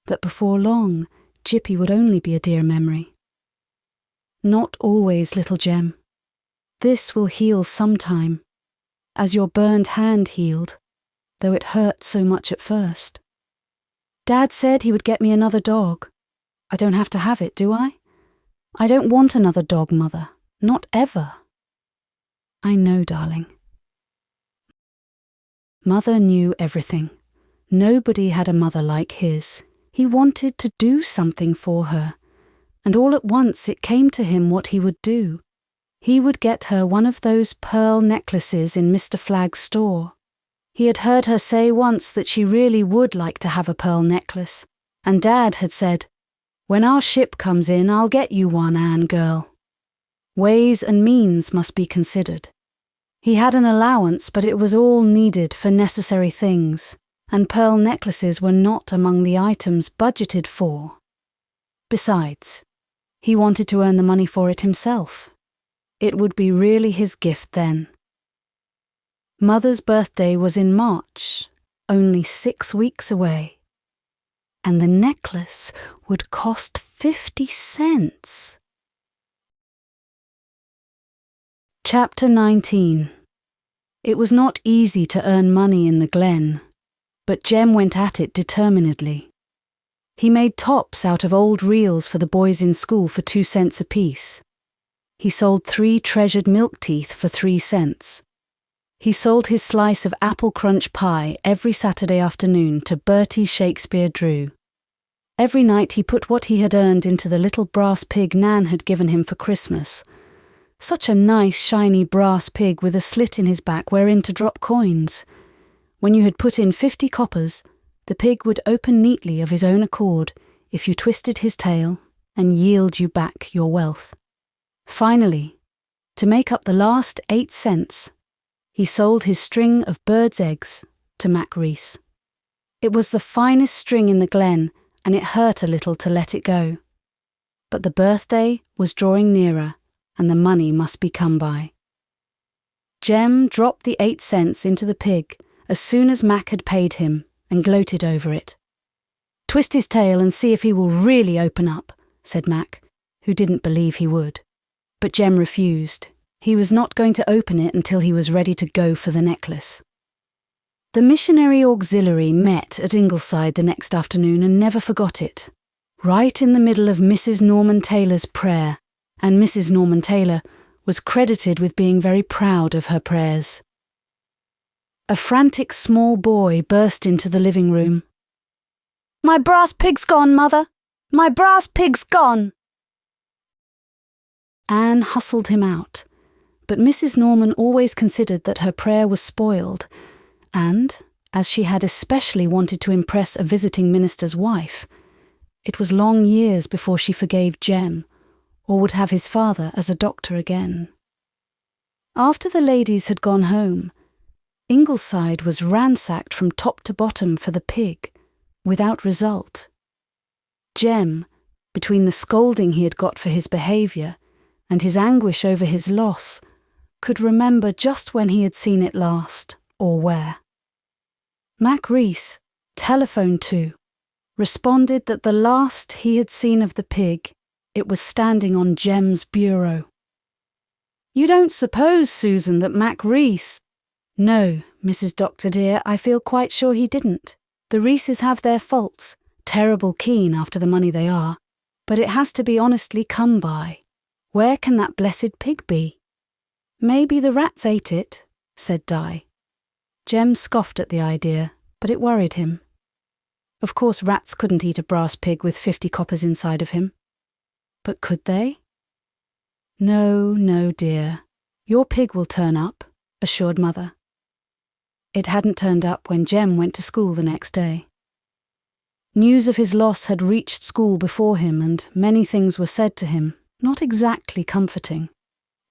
that before long Jippy would only be a dear memory. Not always, little Jem. This will heal sometime, as your burned hand healed, though it hurt so much at first. Dad said he would get me another dog. I don't have to have it, do I? I don't want another dog, Mother. Not ever. I know, darling. Mother knew everything. Nobody had a mother like his. He wanted to do something for her, and all at once it came to him what he would do. He would get her one of those pearl necklaces in Mr. Flagg's store. He had heard her say once that she really would like to have a pearl necklace, and Dad had said, "When our ship comes in, I'll get you one, Anne girl." Ways and means must be considered. He had an allowance, but it was all needed for necessary things, and pearl necklaces were not among the items budgeted for. Besides, he wanted to earn the money for it himself. It would be really his gift then. Mother's birthday was in March, only 6 weeks away, and the necklace would cost 50 cents. Chapter 19. It was not easy to earn money in the glen, but Jem went at it determinedly. He made tops out of old reels for the boys in school for 2 cents apiece. He sold 3 treasured milk teeth for 3 cents. He sold his slice of apple crunch pie every Saturday afternoon to Bertie Shakespeare Drew. Every night he put what he had earned into the little brass pig Nan had given him for Christmas. Such a nice, shiny brass pig with a slit in his back wherein to drop coins. When you had put in 50 coppers, the pig would open neatly of his own accord if you twisted his tail and yield you back your wealth. Finally, to make up the last 8 cents, he sold his string of birds' eggs to Mac Rees. It was the finest string in the glen, and it hurt a little to let it go. But the birthday was drawing nearer, and the money must be come by. Jem dropped the 8 cents into the pig as soon as Mac had paid him, and gloated over it. "Twist his tail and see if he will really open up," said Mac, who didn't believe he would. But Jem refused. He was not going to open it until he was ready to go for the necklace. The missionary auxiliary met at Ingleside the next afternoon and never forgot it, right in the middle of Mrs. Norman Taylor's prayer, and Mrs. Norman Taylor was credited with being very proud of her prayers. A frantic small boy burst into the living room. "My brass pig's gone, Mother! My brass pig's gone!" Anne hustled him out, but Mrs. Norman always considered that her prayer was spoiled, and, as she had especially wanted to impress a visiting minister's wife, it was long years before she forgave Jem, or would have his father as a doctor again. After the ladies had gone home, Ingleside was ransacked from top to bottom for the pig, without result. Jem, between the scolding he had got for his behaviour and his anguish over his loss, could remember just when he had seen it last, or where. Mac Rees, telephoned to, responded that the last he had seen of the pig, it was standing on Jem's bureau. "You don't suppose, Susan, that Mac Rees—" "No, Mrs. Doctor dear, I feel quite sure he didn't. The Reeses have their faults, terrible keen after the money they are, but it has to be honestly come by. Where can that blessed pig be?" "Maybe the rats ate it," said Di. Jem scoffed at the idea, but it worried him. Of course rats couldn't eat a brass pig with 50 coppers inside of him. But could they? "No, no, dear. Your pig will turn up," assured Mother. It hadn't turned up when Jem went to school the next day. News of his loss had reached school before him, and many things were said to him, not exactly comforting.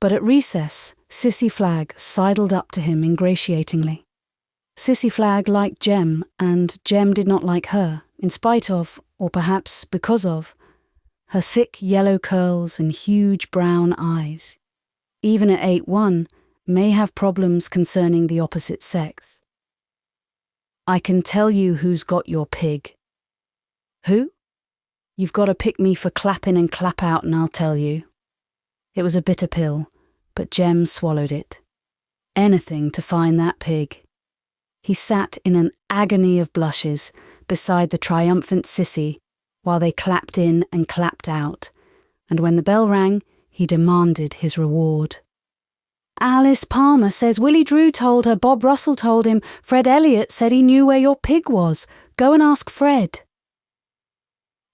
But at recess, Sissy Flagg sidled up to him ingratiatingly. Sissy Flagg liked Jem, and Jem did not like her, in spite of, or perhaps because of, her thick yellow curls and huge brown eyes. Even at XXII, may have problems concerning the opposite sex. "I can tell you who's got your pig." "Who?" "You've got to pick me for clap in and clap out, and I'll tell you." It was a bitter pill, but Jem swallowed it. Anything to find that pig. He sat in an agony of blushes beside the triumphant Sissy while they clapped in and clapped out, and when the bell rang, he demanded his reward. "Alice Palmer says Willie Drew told her Bob Russell told him Fred Elliott said he knew where your pig was. Go and ask Fred."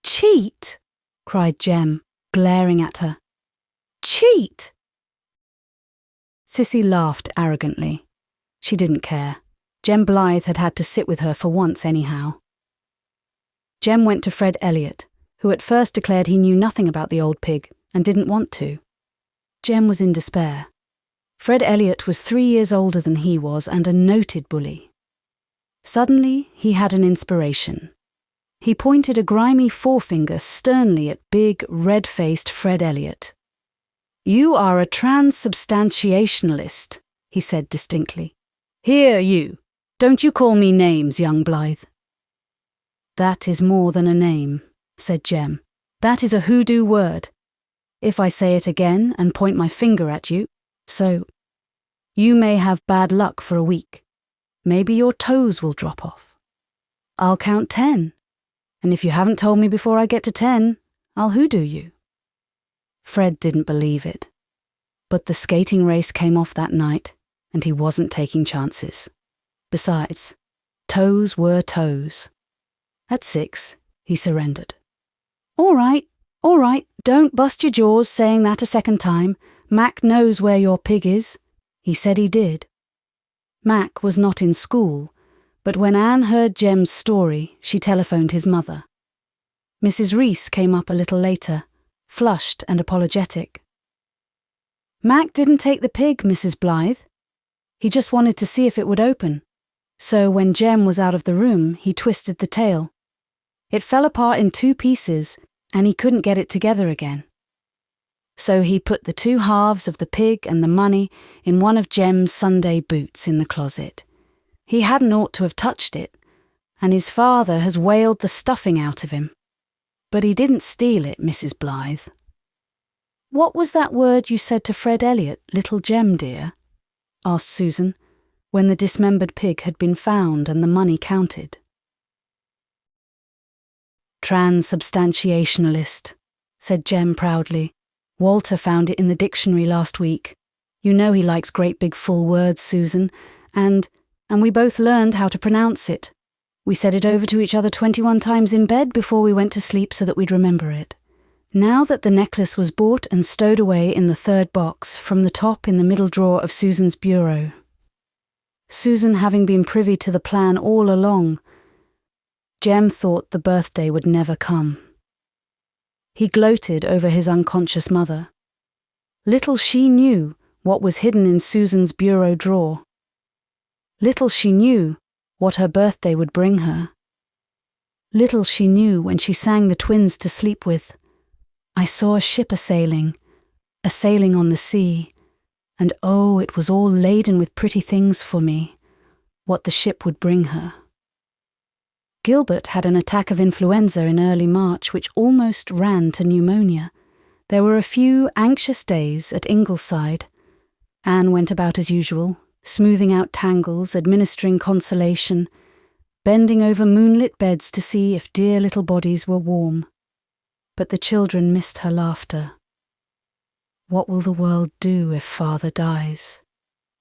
"Cheat!" cried Jem, glaring at her. "Cheat!" Sissy laughed arrogantly. She didn't care. Jem Blythe had had to sit with her for once anyhow. Jem went to Fred Elliott, who at first declared he knew nothing about the old pig and didn't want to. Jem was in despair. Fred Elliott was 3 years older than he was and a noted bully. Suddenly, he had an inspiration. He pointed a grimy forefinger sternly at big, red-faced Fred Elliott. "You are a transubstantiationalist," he said distinctly. "Here, you! Don't you call me names, young Blythe." "That is more than a name," said Jem. "That is a hoodoo word. If I say it again and point my finger at you, so you may have bad luck for a week. Maybe your toes will drop off. I'll count 10, and if you haven't told me before I get to 10, I'll hoodoo you." Fred didn't believe it. But the skating race came off that night, and he wasn't taking chances. Besides, toes were toes. At 6, he surrendered. All right, don't bust your jaws saying that a second time. Mac knows where your pig is." He said he did. Mac was not in school, but when Anne heard Jem's story, she telephoned his mother. Mrs. Rees came up a little later, flushed and apologetic. "Mac didn't take the pig, Mrs. Blythe. He just wanted to see if it would open. So when Jem was out of the room, he twisted the tail. It fell apart in 2 pieces, and he couldn't get it together again. So he put the 2 halves of the pig and the money in one of Jem's Sunday boots in the closet. He hadn't ought to have touched it, and his father has whaled the stuffing out of him. But he didn't steal it, Mrs. Blythe." "What was that word you said to Fred Elliott, little Jem dear?" asked Susan, when the dismembered pig had been found and the money counted. "Transubstantiationalist," said Jem proudly. "Walter found it in the dictionary last week. You know he likes great big full words, Susan, and we both learned how to pronounce it. We said it over to each other 21 times in bed before we went to sleep so that we'd remember it. Now that the necklace was bought and stowed away in the 3rd box from the top in the middle drawer of Susan's bureau." Susan having been privy to the plan all along, Jem thought the birthday would never come. He gloated over his unconscious mother. Little she knew what was hidden in Susan's bureau drawer. Little she knew what her birthday would bring her. Little she knew when she sang the twins to sleep with, "I saw a ship a-sailing on the sea, and oh, it was all laden with pretty things for me," what the ship would bring her. Gilbert had an attack of influenza in early March which almost ran to pneumonia. There were a few anxious days at Ingleside. Anne went about as usual, smoothing out tangles, administering consolation, bending over moonlit beds to see if dear little bodies were warm. But the children missed her laughter. "What will the world do if father dies?"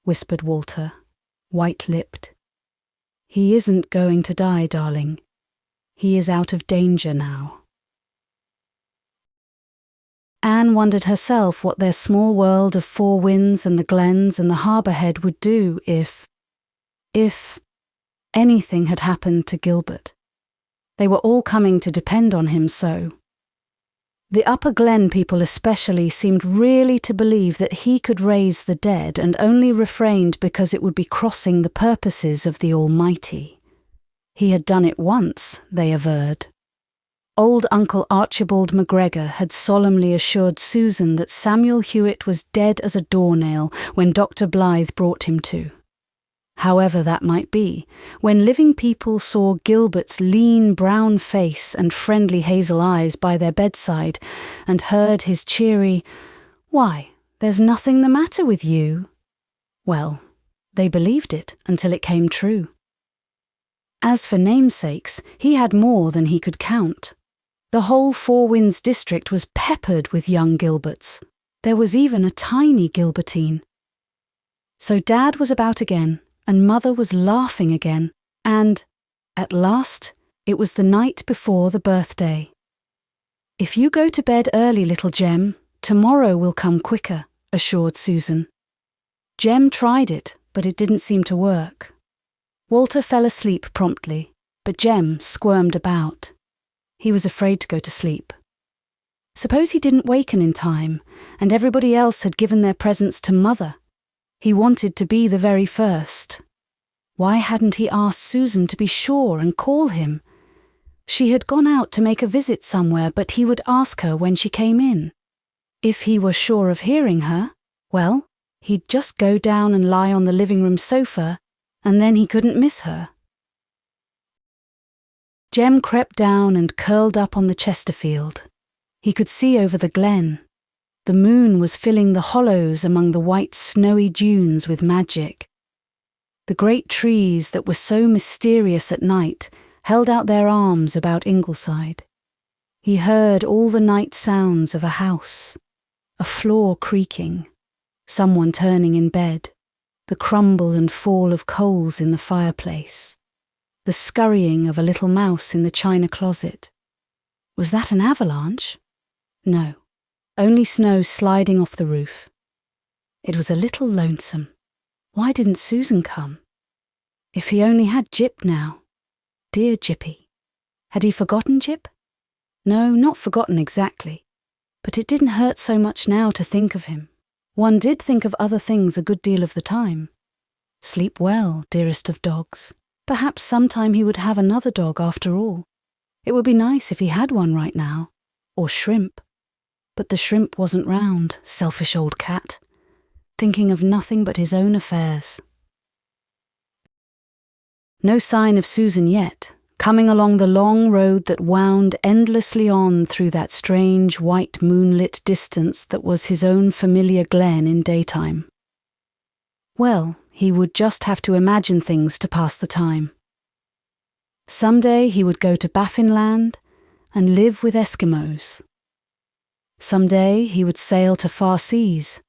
whispered Walter, white-lipped. "He isn't going to die, darling. He is out of danger now." Anne wondered herself what their small world of Four Winds and the Glens and the Harbour Head would do if anything had happened to Gilbert. They were all coming to depend on him so. The Upper Glen people especially seemed really to believe that he could raise the dead and only refrained because it would be crossing the purposes of the Almighty. He had done it once, they averred. Old Uncle Archibald McGregor had solemnly assured Susan that Samuel Hewitt was dead as a doornail when Dr. Blythe brought him to. However that might be, when living people saw Gilbert's lean brown face and friendly hazel eyes by their bedside, and heard his cheery, "Why, there's nothing the matter with you," well, they believed it until it came true. As for namesakes, he had more than he could count. The whole Four Winds district was peppered with young Gilberts. There was even a tiny Gilbertine. So Dad was about again, and Mother was laughing again, and, at last, it was the night before the birthday. "If you go to bed early, little Jem, tomorrow will come quicker," assured Susan. Jem tried it, but it didn't seem to work. Walter fell asleep promptly, but Jem squirmed about. He was afraid to go to sleep. Suppose he didn't waken in time, and everybody else had given their presents to Mother. He wanted to be the very first. Why hadn't he asked Susan to be sure and call him? She had gone out to make a visit somewhere, but he would ask her when she came in. If he were sure of hearing her, well, he'd just go down and lie on the living room sofa, and then he couldn't miss her. Jem crept down and curled up on the Chesterfield. He could see over the glen. The moon was filling the hollows among the white snowy dunes with magic. The great trees that were so mysterious at night held out their arms about Ingleside. He heard all the night sounds of a house, a floor creaking, someone turning in bed, the crumble and fall of coals in the fireplace, the scurrying of a little mouse in the china closet. Was that an avalanche? No. Only snow sliding off the roof. It was a little lonesome. Why didn't Susan come? If he only had Jip now. Dear Jippy. Had he forgotten Jip? No, not forgotten exactly. But it didn't hurt so much now to think of him. One did think of other things a good deal of the time. Sleep well, dearest of dogs. Perhaps sometime he would have another dog after all. It would be nice if he had one right now. Or Shrimp. But the Shrimp wasn't round, selfish old cat, thinking of nothing but his own affairs. No sign of Susan yet, coming along the long road that wound endlessly on through that strange white moonlit distance that was his own familiar glen in daytime. Well, he would just have to imagine things to pass the time. Some day he would go to Baffinland and live with Eskimos. Some day he would sail to far seas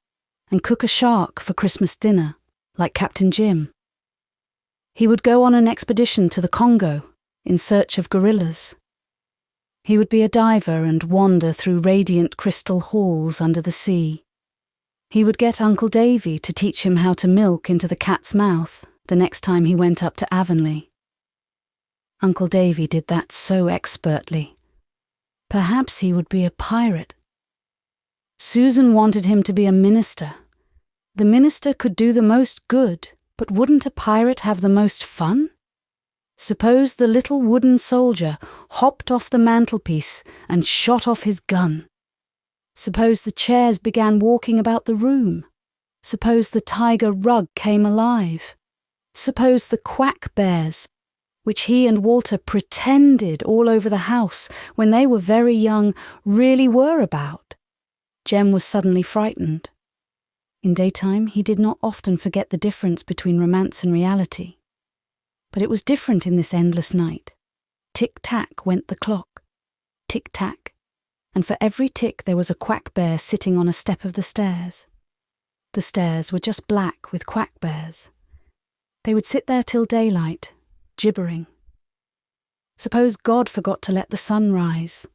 and cook a shark for Christmas dinner, like Captain Jim. He would go on an expedition to the Congo in search of gorillas. He would be a diver and wander through radiant crystal halls under the sea. He would get Uncle Davy to teach him how to milk into the cat's mouth, the next time he went up to Avonlea. Uncle Davy did that so expertly. Perhaps he would be a pirate. Susan wanted him to be a minister. The minister could do the most good, but wouldn't a pirate have the most fun? Suppose the little wooden soldier hopped off the mantelpiece and shot off his gun. Suppose the chairs began walking about the room. Suppose the tiger rug came alive. Suppose the quack bears, which he and Walter pretended all over the house when they were very young, really were about. Jem was suddenly frightened. In daytime, he did not often forget the difference between romance and reality. But it was different in this endless night. Tick-tack went the clock. Tick-tack. And for every tick there was a quack bear sitting on a step of the stairs. The stairs were just black with quack bears. They would sit there till daylight, gibbering. Suppose God forgot to let the sun rise.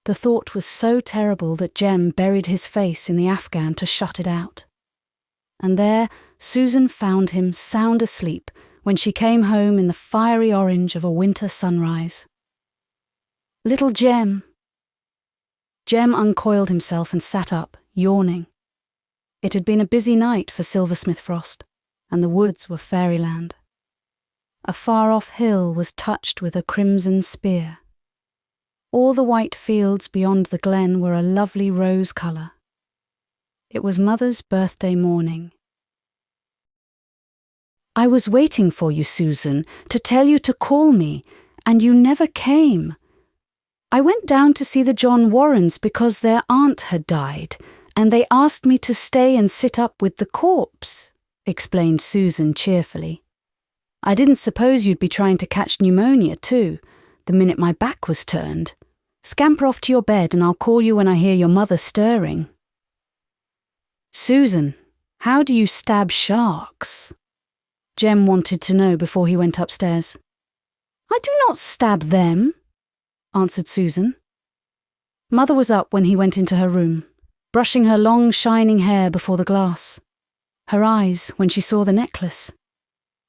The thought was so terrible that Jem buried his face in the afghan to shut it out. And there Susan found him sound asleep when she came home in the fiery orange of a winter sunrise. Little Jem! Jem uncoiled himself and sat up, yawning. It had been a busy night for Silversmith Frost, and the woods were fairyland. A far-off hill was touched with a crimson spear. All the white fields beyond the glen were a lovely rose colour. It was Mother's birthday morning. "I was waiting for you, Susan, to tell you to call me, and you never came. I went down to see the John Warrens because their aunt had died, and they asked me to stay and sit up with the corpse," explained Susan cheerfully. "I didn't suppose you'd be trying to catch pneumonia too, the minute my back was turned. Scamper off to your bed and I'll call you when I hear your mother stirring." "Susan, how do you stab sharks?" Jem wanted to know before he went upstairs. "I do not stab them," answered Susan. Mother was up when he went into her room, brushing her long shining hair before the glass. Her eyes when she saw the necklace.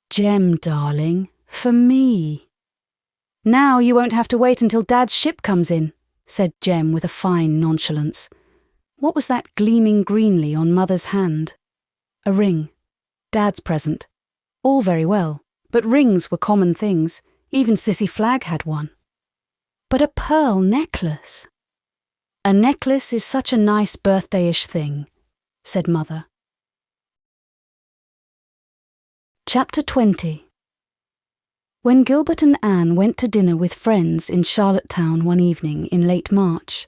"Jem, darling, for me." "Now you won't have to wait until Dad's ship comes in," said Jem with a fine nonchalance. What was that gleaming greenly on Mother's hand? A ring. Dad's present. All very well, but rings were common things. Even Sissy Flagg had one. But a pearl necklace. "A necklace is such a nice birthday-ish thing," said Mother. Chapter 20. When Gilbert and Anne went to dinner with friends in Charlottetown one evening in late March,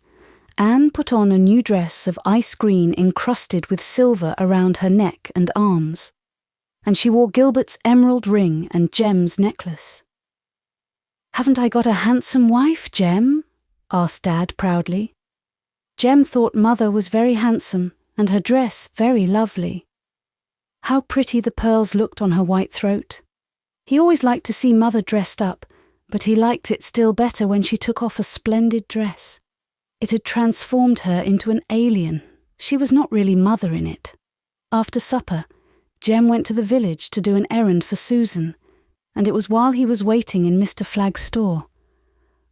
Anne put on a new dress of ice green encrusted with silver around her neck and arms, and she wore Gilbert's emerald ring and Jem's necklace. "Haven't I got a handsome wife, Jem?" asked Dad proudly. Jem thought Mother was very handsome and her dress very lovely. How pretty the pearls looked on her white throat. He always liked to see Mother dressed up, but he liked it still better when she took off a splendid dress. It had transformed her into an alien. She was not really Mother in it. After supper, Jem went to the village to do an errand for Susan, and it was while he was waiting in Mr. Flagg's store,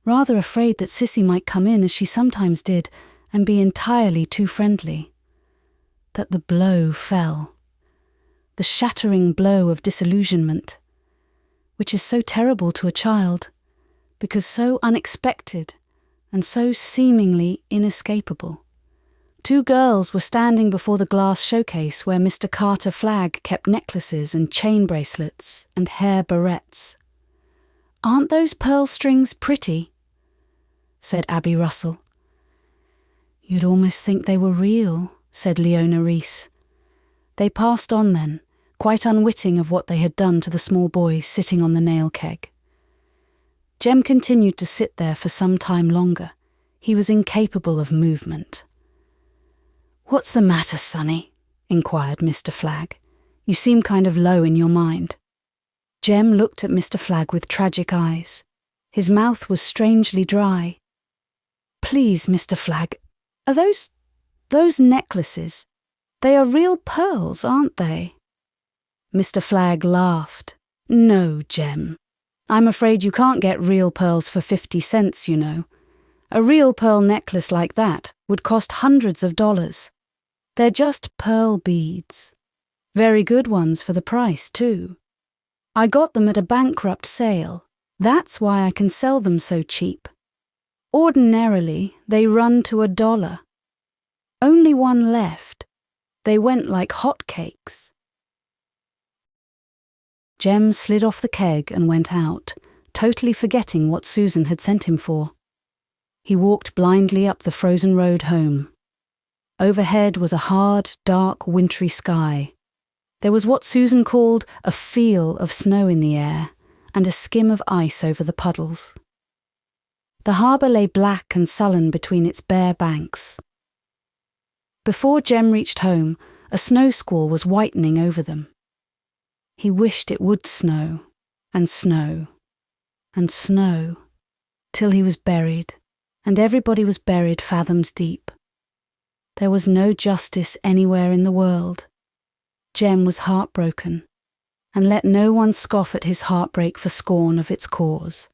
rather afraid that Sissy might come in as she sometimes did and be entirely too friendly, that the blow fell. The shattering blow of disillusionment, which is so terrible to a child, because so unexpected and so seemingly inescapable. Two girls were standing before the glass showcase where Mr. Carter Flagg kept necklaces and chain bracelets and hair barrettes. "Aren't those pearl strings pretty?" said Abby Russell. "You'd almost think they were real," said Leona Reese. They passed on then, quite unwitting of what they had done to the small boy sitting on the nail keg. Jem continued to sit there for some time longer. He was incapable of movement. "What's the matter, Sonny?" inquired Mr. Flagg. "You seem kind of low in your mind." Jem looked at Mr. Flagg with tragic eyes. His mouth was strangely dry. "Please, Mr. Flagg, are those necklaces? They are real pearls, aren't they?" Mr. Flagg laughed. "No, Jem. I'm afraid you can't get real pearls for 50 cents, you know. A real pearl necklace like that would cost hundreds of dollars. They're just pearl beads. Very good ones for the price, too. I got them at a bankrupt sale. That's why I can sell them so cheap. Ordinarily, they run to $1. Only one left. They went like hotcakes." Jem slid off the keg and went out, totally forgetting what Susan had sent him for. He walked blindly up the frozen road home. Overhead was a hard, dark, wintry sky. There was what Susan called a feel of snow in the air, and a skim of ice over the puddles. The harbour lay black and sullen between its bare banks. Before Jem reached home, a snow squall was whitening over them. He wished it would snow, and snow, and snow, till he was buried, and everybody was buried fathoms deep. There was no justice anywhere in the world. Jem was heartbroken, and let no one scoff at his heartbreak for scorn of its cause.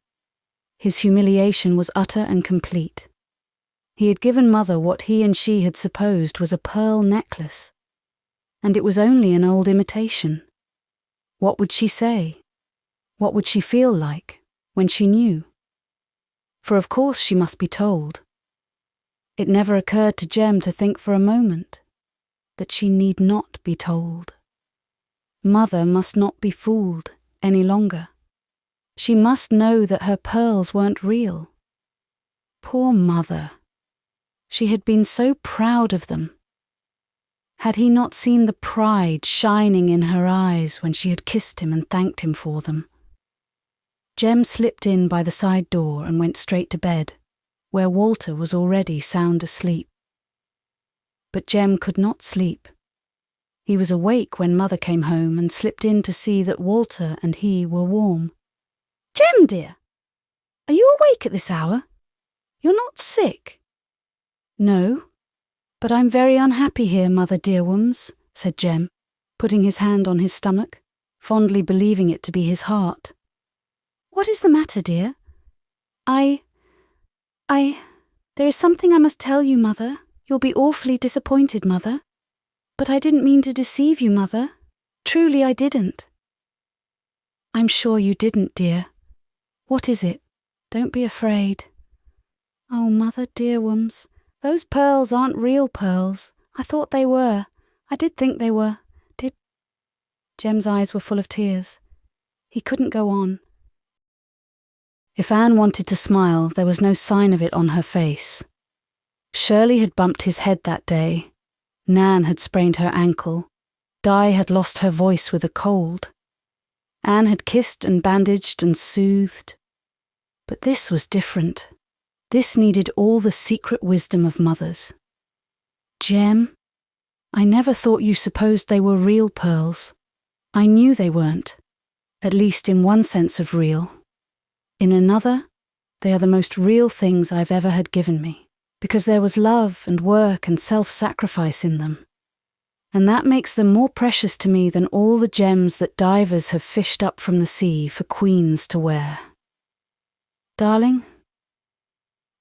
His humiliation was utter and complete. He had given Mother what he and she had supposed was a pearl necklace, and it was only an old imitation. What would she say? What would she feel like when she knew? For of course she must be told. It never occurred to Jem to think for a moment that she need not be told. Mother must not be fooled any longer. She must know that her pearls weren't real. Poor Mother. She had been so proud of them. Had he not seen the pride shining in her eyes when she had kissed him and thanked him for them? Jem slipped in by the side door and went straight to bed, where Walter was already sound asleep. But Jem could not sleep. He was awake when Mother came home and slipped in to see that Walter and he were warm. "Jem, dear, are you awake at this hour? You're not sick?" "No, but I'm very unhappy here, Mother dearwums," said Jem, putting his hand on his stomach, fondly believing it to be his heart. "What is the matter, dear?" There is something I must tell you, Mother. You'll be awfully disappointed, Mother. But I didn't mean to deceive you, Mother. Truly I didn't." "I'm sure you didn't, dear. What is it? Don't be afraid." "Oh, Mother dearwums, those pearls aren't real pearls. I thought they were. I did think they were. Jem's eyes were full of tears. He couldn't go on. If Anne wanted to smile, there was no sign of it on her face. Shirley had bumped his head that day. Nan had sprained her ankle. Di had lost her voice with a cold. Anne had kissed and bandaged and soothed. But this was different. This needed all the secret wisdom of mothers. "Jem, I never thought you supposed they were real pearls. I knew they weren't, at least in one sense of real. In another, they are the most real things I've ever had given me, because there was love and work and self-sacrifice in them. And that makes them more precious to me than all the gems that divers have fished up from the sea for queens to wear. Darling,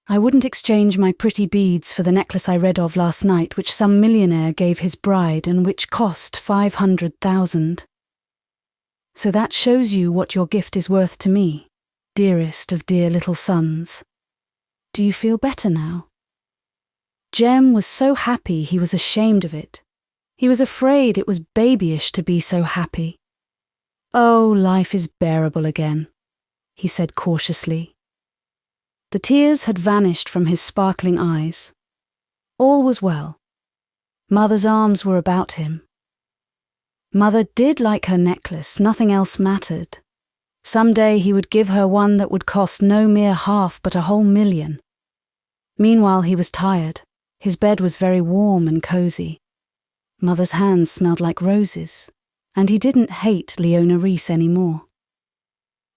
I wouldn't exchange my pretty beads for the necklace I read of last night which some millionaire gave his bride and which cost $500,000. So that shows you what your gift is worth to me, dearest of dear little sons. Do you feel better now?" Jem was so happy he was ashamed of it. He was afraid it was babyish to be so happy. "Oh, life is bearable again," he said cautiously. The tears had vanished from his sparkling eyes. All was well. Mother's arms were about him. Mother did like her necklace, nothing else mattered. Some day he would give her one that would cost no mere half but a whole $1,000,000. Meanwhile he was tired. His bed was very warm and cosy. Mother's hands smelled like roses, and he didn't hate Leona Reese any more.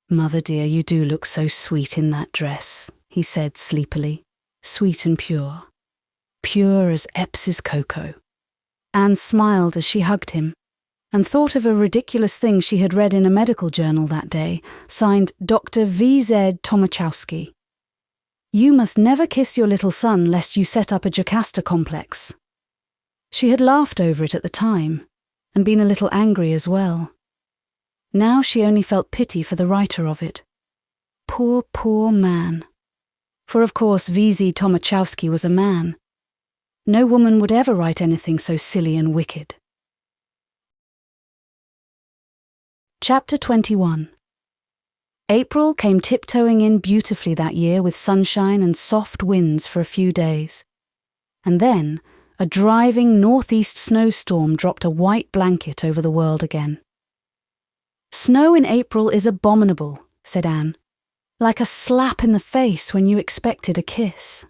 "Mother dear, you do look so sweet in that dress," he said sleepily, "sweet and pure. Pure as Epps's cocoa." Anne smiled as she hugged him. and thought of a ridiculous thing she had read in a medical journal that day, signed Dr. VIII Tomaszewski. You must never kiss your little son lest you set up a Jocasta complex. She had laughed over it at the time, and been a little angry as well. Now she only felt pity for the writer of it. Poor, poor man. For of course VIII Tomaszewski was a man. No woman would ever write anything so silly and wicked. Chapter 21. April came tiptoeing in beautifully that year with sunshine and soft winds for a few days. And then a driving northeast snowstorm dropped a white blanket over the world again. Snow in April is abominable, said Anne, like a slap in the face when you expected a kiss.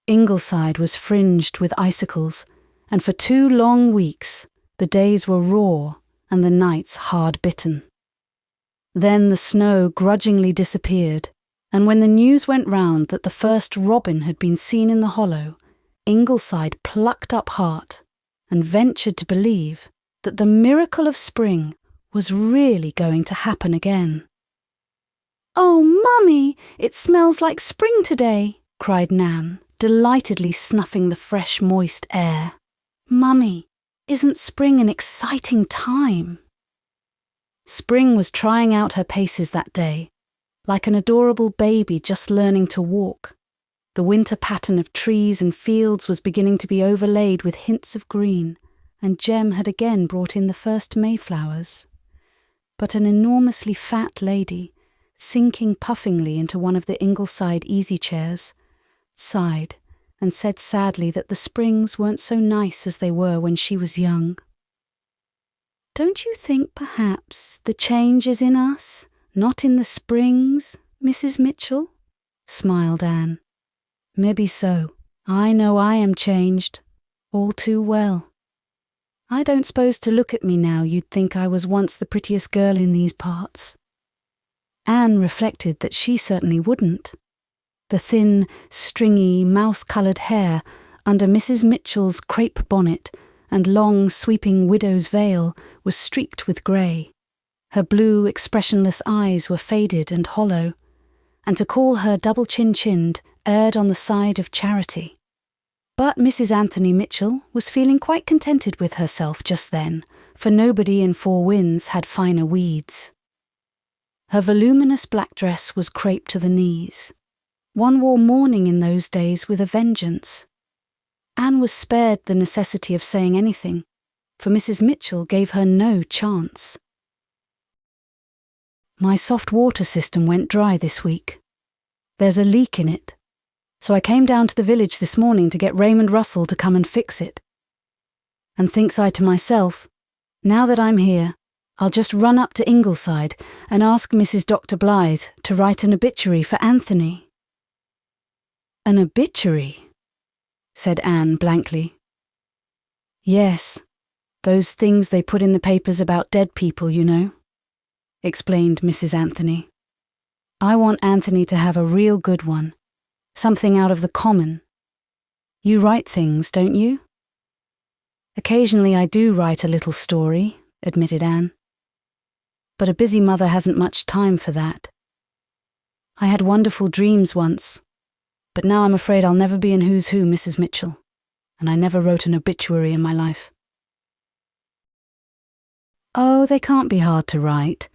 Ingleside was fringed with icicles, and for 2 long weeks the days were raw and the nights hard-bitten. Then the snow grudgingly disappeared, and when the news went round that the first robin had been seen in the hollow, Ingleside plucked up heart and ventured to believe that the miracle of spring was really going to happen again. "Oh, Mummy, it smells like spring today," cried Nan, delightedly snuffing the fresh, moist air. "Mummy, isn't spring an exciting time?" Spring was trying out her paces that day, like an adorable baby just learning to walk. The winter pattern of trees and fields was beginning to be overlaid with hints of green, and Jem had again brought in the first Mayflowers. But an enormously fat lady, sinking puffingly into one of the Ingleside easy chairs, sighed and said sadly that the springs weren't so nice as they were when she was young. "Don't you think perhaps the change is in us, not in the springs, Mrs. Mitchell?" smiled Anne. "Maybe so. I know I am changed, all too well. I don't suppose to look at me now you'd think I was once the prettiest girl in these parts." Anne reflected that she certainly wouldn't. The thin, stringy, mouse-coloured hair under Mrs. Mitchell's crepe bonnet and long, sweeping widow's veil was streaked with grey. Her blue, expressionless eyes were faded and hollow, and to call her double chin-chinned erred on the side of charity. But Mrs. Anthony Mitchell was feeling quite contented with herself just then, for nobody in Four Winds had finer weeds. Her voluminous black dress was crepe to the knees. One wore mourning in those days with a vengeance. Anne was spared the necessity of saying anything, for Mrs. Mitchell gave her no chance. "My soft water system went dry this week. There's a leak in it, so I came down to the village this morning to get Raymond Russell to come and fix it. And thinks I to myself, now that I'm here, I'll just run up to Ingleside and ask Mrs. Dr. Blythe to write an obituary for Anthony." "An obituary?" said Anne blankly. "Yes, those things they put in the papers about dead people, you know," explained Mrs. Anthony. "I want Anthony to have a real good one, something out of the common. You write things, don't you?" "Occasionally I do write a little story," admitted Anne. "But a busy mother hasn't much time for that. I had wonderful dreams once, but now I'm afraid I'll never be in Who's Who, Mrs. Mitchell, and I never wrote an obituary in my life." "Oh, they can't be hard to write.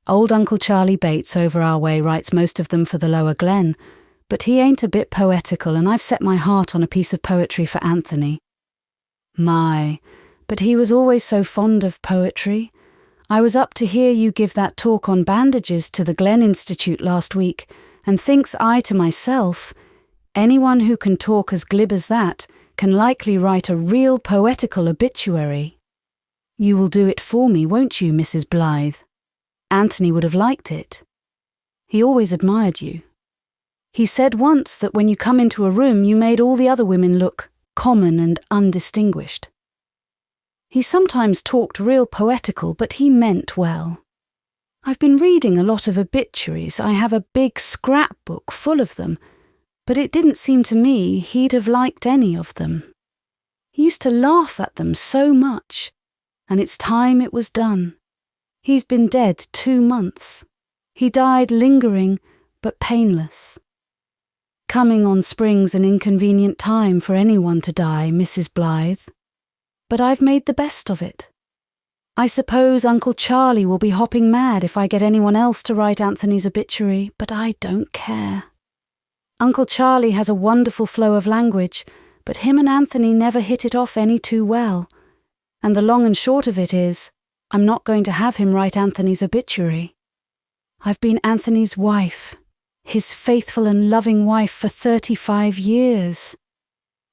Old Uncle Charlie Bates over our way writes most of them for the Lower Glen, but he ain't a bit poetical, and I've set my heart on a piece of poetry for Anthony. My, but he was always so fond of poetry. I was up to hear you give that talk on bandages to the Glen Institute last week, and thinks I to myself, anyone who can talk as glib as that can likely write a real poetical obituary. You will do it for me, won't you, Mrs. Blythe? Anthony would have liked it. He always admired you. He said once that when you come into a room you made all the other women look common and undistinguished. He sometimes talked real poetical, but he meant well. I've been reading a lot of obituaries. I have a big scrapbook full of them, but it didn't seem to me he'd have liked any of them. He used to laugh at them so much, and it's time it was done. He's been dead 2 months. He died lingering, but painless. Coming on spring's an inconvenient time for anyone to die, Mrs. Blythe. But I've made the best of it. I suppose Uncle Charlie will be hopping mad if I get anyone else to write Anthony's obituary, but I don't care. Uncle Charlie has a wonderful flow of language, but him and Anthony never hit it off any too well. And the long and short of it is, I'm not going to have him write Anthony's obituary. I've been Anthony's wife, his faithful and loving wife for 35 years.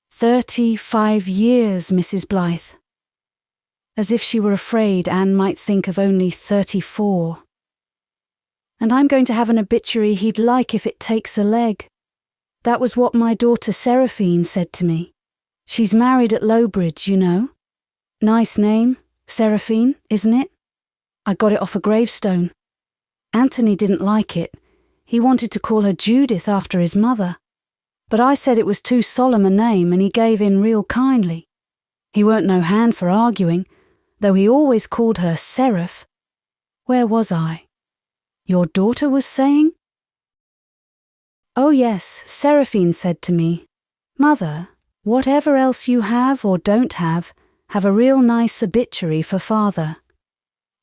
35 years, Mrs. Blythe. As if she were afraid Anne might think of only 34. And I'm going to have an obituary he'd like if it takes a leg. That was what my daughter Seraphine said to me. She's married at Lowbridge, you know. Nice name, Seraphine, isn't it? I got it off a gravestone. Anthony didn't like it. He wanted to call her Judith after his mother. But I said it was too solemn a name and he gave in real kindly. He weren't no hand for arguing, though he always called her Seraph. Where was I? Your daughter was saying? Oh yes, Seraphine said to me, Mother, whatever else you have or don't have a real nice obituary for Father.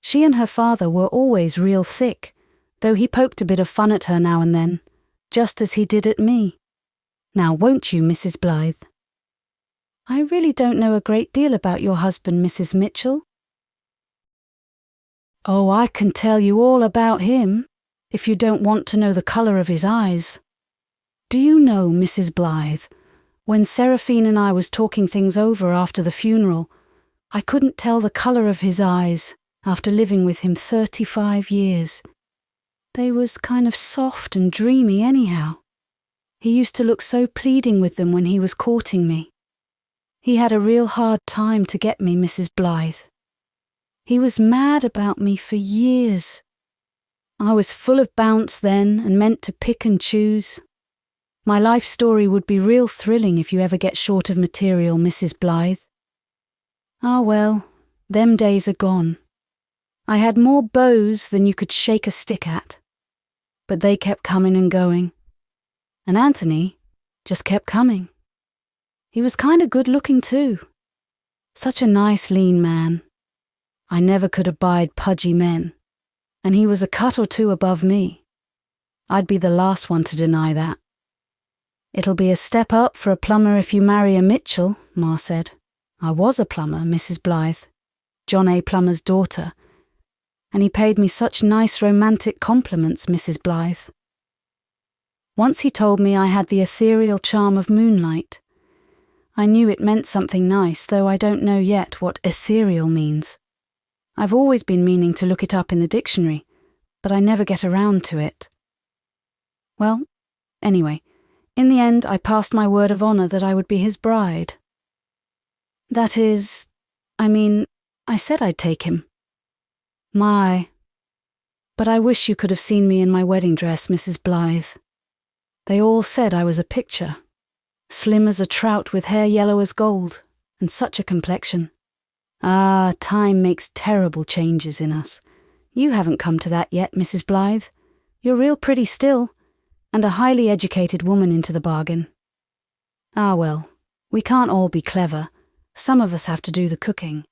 She and her father were always real thick, though he poked a bit of fun at her now and then, just as he did at me. Now won't you, Mrs. Blythe? I really don't know a great deal about your husband, Mrs. Mitchell. Oh, I can tell you all about him, if you don't want to know the colour of his eyes. Do you know, Mrs. Blythe, when Seraphine and I was talking things over after the funeral, I couldn't tell the colour of his eyes after living with him 35 years. They was kind of soft and dreamy anyhow. He used to look so pleading with them when he was courting me. He had a real hard time to get me, Mrs. Blythe. He was mad about me for years. I was full of bounce then and meant to pick and choose. My life story would be real thrilling if you ever get short of material, Mrs. Blythe. Ah well, them days are gone. I had more beaux than you could shake a stick at. But they kept coming and going. And Anthony just kept coming. He was kind of good looking too. Such a nice lean man. I never could abide pudgy men. And he was a cut or two above me. I'd be the last one to deny that. It'll be a step up for a plumber if you marry a Mitchell, Ma said. I was a plumber, Mrs. Blythe, John A. Plummer's daughter, and he paid me such nice romantic compliments, Mrs. Blythe. Once he told me I had the ethereal charm of moonlight. I knew it meant something nice, though I don't know yet what ethereal means. I've always been meaning to look it up in the dictionary, but I never get around to it. Well, anyway, in the end I passed my word of honour that I would be his bride. That is, I said I'd take him. My. But I wish you could have seen me in my wedding dress, Mrs. Blythe. They all said I was a picture. Slim as a trout with hair yellow as gold, and such a complexion. Ah, time makes terrible changes in us. You haven't come to that yet, Mrs. Blythe. You're real pretty still, and a highly educated woman into the bargain. Ah well, we can't all be clever. Some of us have to do the cooking.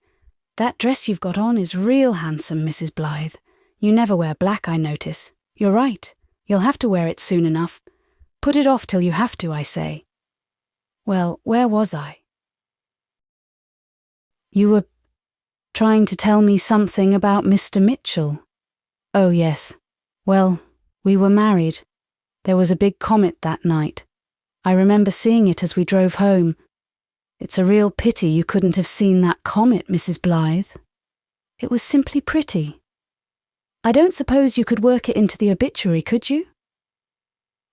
That dress you've got on is real handsome, Mrs. Blythe. You never wear black, I notice. You're right. You'll have to wear it soon enough. Put it off till you have to, I say. Well, where was I? You were trying to tell me something about Mr. Mitchell. Oh, yes. Well, we were married. There was a big comet that night. I remember seeing it as we drove home. It's a real pity you couldn't have seen that comet, Mrs. Blythe. It was simply pretty. I don't suppose you could work it into the obituary, could you?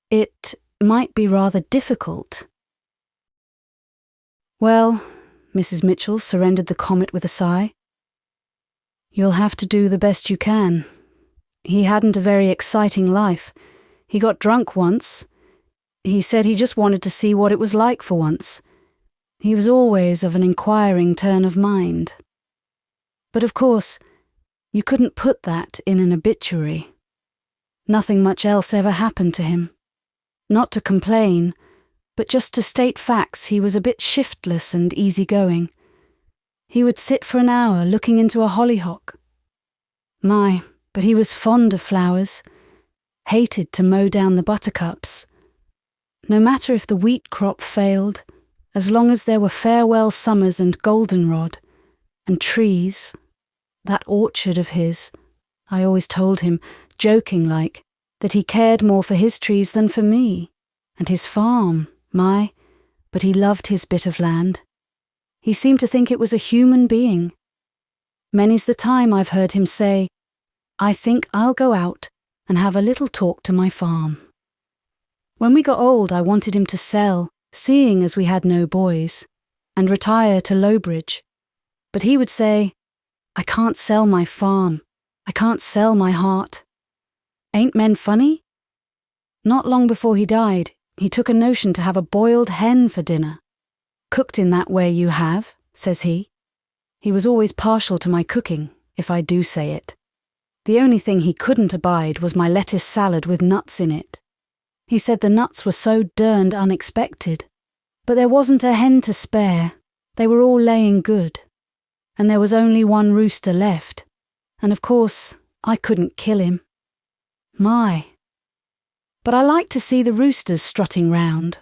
It might be rather difficult. Well, Mrs. Mitchell surrendered the comet with a sigh. You'll have to do the best you can. He hadn't a very exciting life. He got drunk once. He said he just wanted to see what it was like for once. He was always of an inquiring turn of mind. But of course, you couldn't put that in an obituary. Nothing much else ever happened to him. Not to complain, but just to state facts, he was a bit shiftless and easygoing. He would sit for an hour looking into a hollyhock. My, but he was fond of flowers, hated to mow down the buttercups. No matter if the wheat crop failed, as long as there were farewell summers and goldenrod, and trees, that orchard of his, I always told him, joking like, that he cared more for his trees than for me, and his farm, but he loved his bit of land. He seemed to think it was a human being. Many's the time I've heard him say, "I think I'll go out and have a little talk to my farm." When we got old, I wanted him to sell, seeing as we had no boys, and retire to Lowbridge. But he would say, "I can't sell my farm. I can't sell my heart." Ain't men funny? Not long before he died, he took a notion to have a boiled hen for dinner. "Cooked in that way you have," says he. He was always partial to my cooking, if I do say it. The only thing he couldn't abide was my lettuce salad with nuts in it. He said the nuts were so derned unexpected. But there wasn't a hen to spare. They were all laying good. And there was only one rooster left. And of course, I couldn't kill him. But I like to see the roosters strutting round.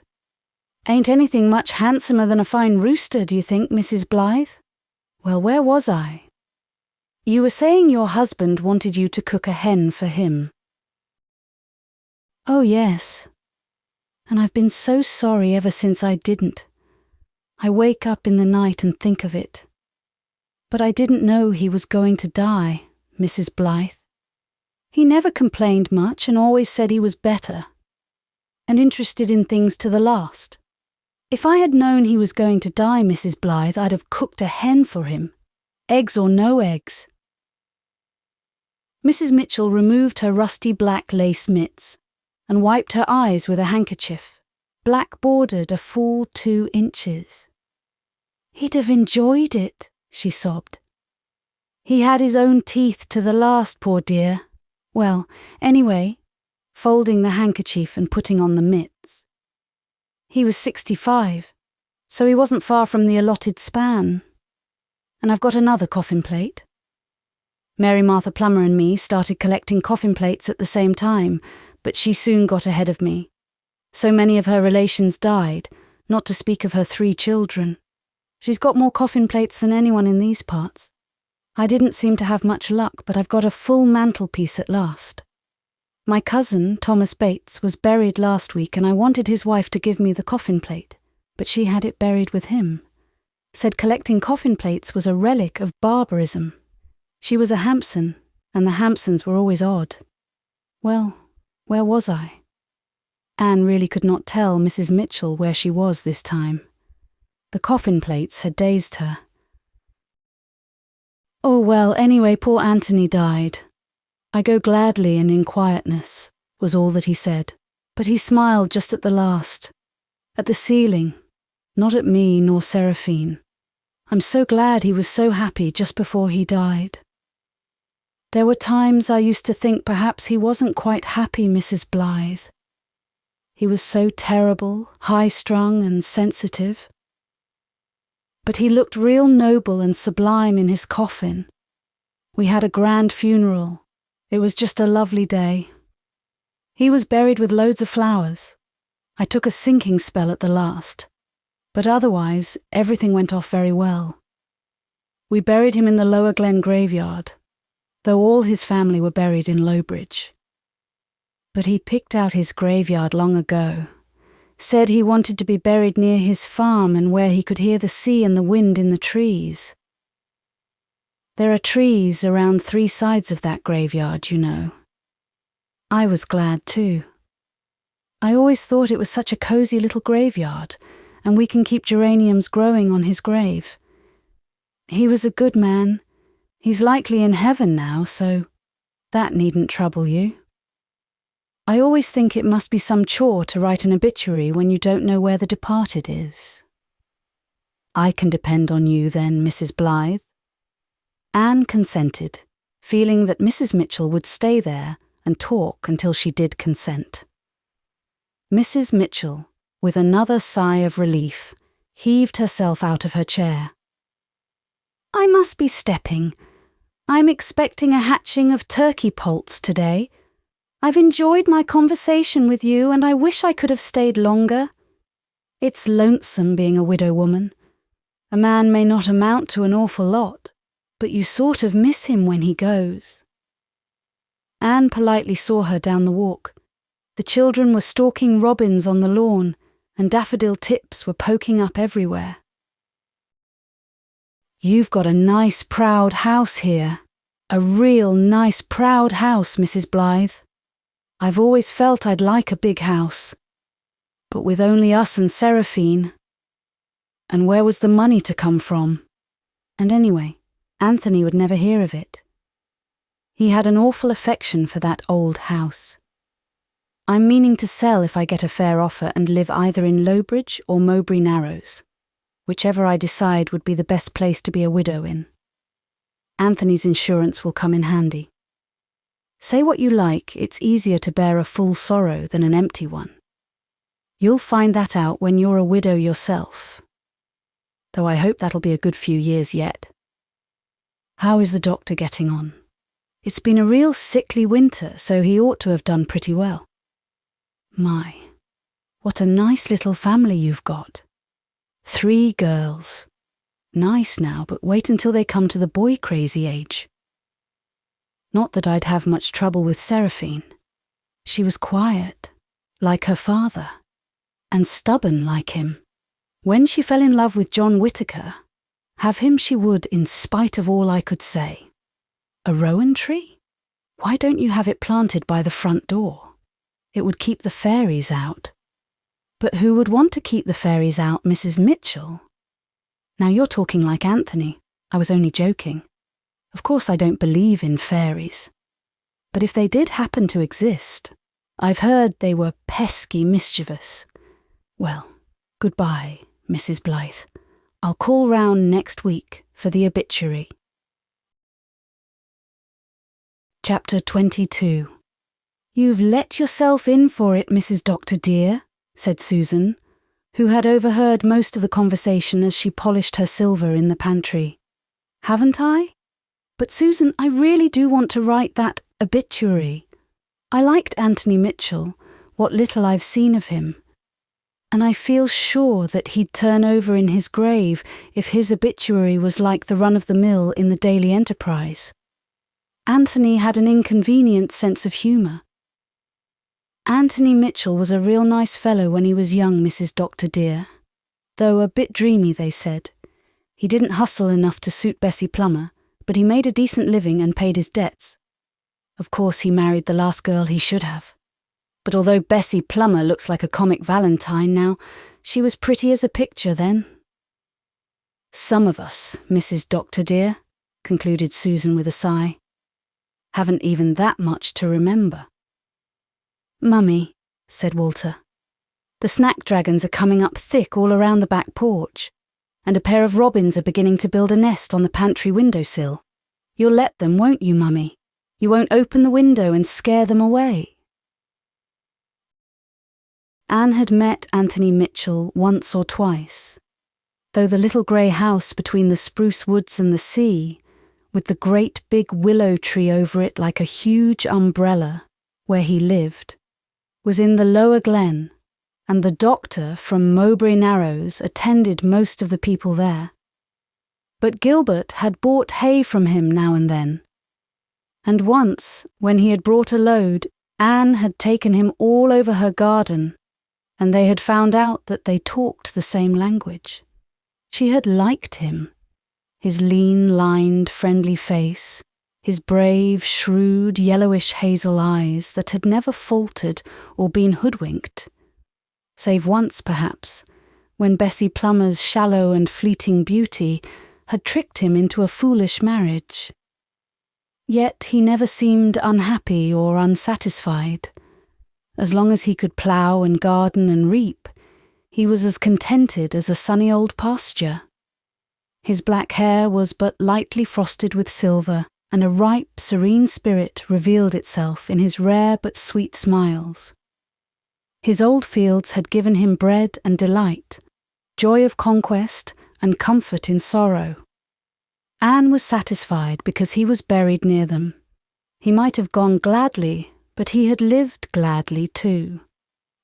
Ain't anything much handsomer than a fine rooster, do you think, Mrs. Blythe? Well, where was I? You were saying your husband wanted you to cook a hen for him. Oh, yes. And I've been so sorry ever since I didn't. I wake up in the night and think of it. But I didn't know he was going to die, Mrs. Blythe. He never complained much and always said he was better, and interested in things to the last. If I had known he was going to die, Mrs. Blythe, I'd have cooked a hen for him, eggs or no eggs. Mrs. Mitchell removed her rusty black lace mitts and wiped her eyes with a handkerchief, black bordered a full 2 inches. He'd have enjoyed it, she sobbed. He had his own teeth to the last, poor dear. Well, anyway, folding the handkerchief and putting on the mitts. He was 65, so he wasn't far from the allotted span. And I've got another coffin plate. Mary Martha Plummer and me started collecting coffin plates at the same time, but she soon got ahead of me. So many of her relations died, not to speak of her 3 children. She's got more coffin plates than anyone in these parts. I didn't seem to have much luck, but I've got a full mantelpiece at last. My cousin, Thomas Bates, was buried last week and I wanted his wife to give me the coffin plate, but she had it buried with him. Said collecting coffin plates was a relic of barbarism. She was a Hampson, and the Hampsons were always odd. Well, where was I? Anne really could not tell Mrs. Mitchell where she was this time. The coffin plates had dazed her. Oh well, anyway, poor Anthony died. I go gladly and in quietness, was all that he said. But he smiled just at the last. At the ceiling, not at me nor Seraphine. I'm so glad he was so happy just before he died. There were times I used to think perhaps he wasn't quite happy, Mrs. Blythe. He was so terrible, high-strung and sensitive. But he looked real noble and sublime in his coffin. We had a grand funeral. It was just a lovely day. He was buried with loads of flowers. I took a sinking spell at the last, but otherwise everything went off very well. We buried him in the Lower Glen graveyard, though all his family were buried in Lowbridge. But he picked out his graveyard long ago. Said he wanted to be buried near his farm and where he could hear the sea and the wind in the trees. There are trees around 3 sides of that graveyard, you know. I was glad too. I always thought it was such a cosy little graveyard, and we can keep geraniums growing on his grave. He was a good man. He's likely in heaven now, so that needn't trouble you. I always think it must be some chore to write an obituary when you don't know where the departed is. I can depend on you then, Mrs. Blythe. Anne consented, feeling that Mrs. Mitchell would stay there and talk until she did consent. Mrs. Mitchell, with another sigh of relief, heaved herself out of her chair. "I must be stepping. I'm expecting a hatching of turkey poults today. I've enjoyed my conversation with you and I wish I could have stayed longer. It's lonesome being a widow woman. A man may not amount to an awful lot, but you sort of miss him when he goes." Anne politely saw her down the walk. The children were stalking robins on the lawn, and daffodil tips were poking up everywhere. "You've got a nice proud house here. A real nice proud house, Mrs. Blythe. I've always felt I'd like a big house. But with only us and Seraphine. And where was the money to come from? And anyway, Anthony would never hear of it. He had an awful affection for that old house. I'm meaning to sell if I get a fair offer and live either in Lowbridge or Mowbray Narrows. Whichever I decide would be the best place to be a widow in. Anthony's insurance will come in handy. Say what you like, it's easier to bear a full sorrow than an empty one. You'll find that out when you're a widow yourself. Though I hope that'll be a good few years yet. How is the doctor getting on? It's been a real sickly winter, so he ought to have done pretty well. My, what a nice little family you've got. 3 girls. Nice now, but wait until they come to the boy-crazy age. Not that I'd have much trouble with Seraphine. She was quiet, like her father, and stubborn like him. When she fell in love with John Whittaker, have him she would in spite of all I could say. A rowan tree? Why don't you have it planted by the front door? It would keep the fairies out. But who would want to keep the fairies out, Mrs. Mitchell? Now you're talking like Anthony. I was only joking. Of course I don't believe in fairies. But if they did happen to exist, I've heard they were pesky mischievous. Well, goodbye, Mrs. Blythe. I'll call round next week for the obituary. Chapter 22. "You've let yourself in for it, Mrs. Doctor dear," said Susan, who had overheard most of the conversation as she polished her silver in the pantry. "Haven't I? But Susan, I really do want to write that obituary. I liked Anthony Mitchell, what little I've seen of him, and I feel sure that he'd turn over in his grave if his obituary was like the run-of-the-mill in the Daily Enterprise. Anthony had an inconvenient sense of humour. Anthony Mitchell was a real nice fellow when he was young, Mrs. Doctor dear. Though a bit dreamy, they said. He didn't hustle enough to suit Bessie Plummer, but he made a decent living and paid his debts. Of course he married the last girl he should have. But although Bessie Plummer looks like a comic Valentine now, she was pretty as a picture then. Some of us, Mrs. Doctor dear," concluded Susan with a sigh, "haven't even that much to remember." "Mummy," said Walter, "the snapdragons are coming up thick all around the back porch, and a pair of robins are beginning to build a nest on the pantry windowsill. You'll let them, won't you, Mummy? You won't open the window and scare them away?" Anne had met Anthony Mitchell once or twice, though the little grey house between the spruce woods and the sea, with the great big willow tree over it like a huge umbrella, where he lived, was in the lower glen, and the doctor from Mowbray Narrows attended most of the people there. But Gilbert had bought hay from him now and then, and once, when he had brought a load, Anne had taken him all over her garden, and they had found out that they talked the same language. She had liked him, his lean-lined, friendly face, his brave, shrewd, yellowish hazel eyes that had never faltered or been hoodwinked, save once, perhaps, when Bessie Plummer's shallow and fleeting beauty had tricked him into a foolish marriage. Yet he never seemed unhappy or unsatisfied. As long as he could plough and garden and reap, he was as contented as a sunny old pasture. His black hair was but lightly frosted with silver, and a ripe, serene spirit revealed itself in his rare but sweet smiles. His old fields had given him bread and delight, joy of conquest and comfort in sorrow. Anne was satisfied because he was buried near them. He might have gone gladly, but he had lived gladly too.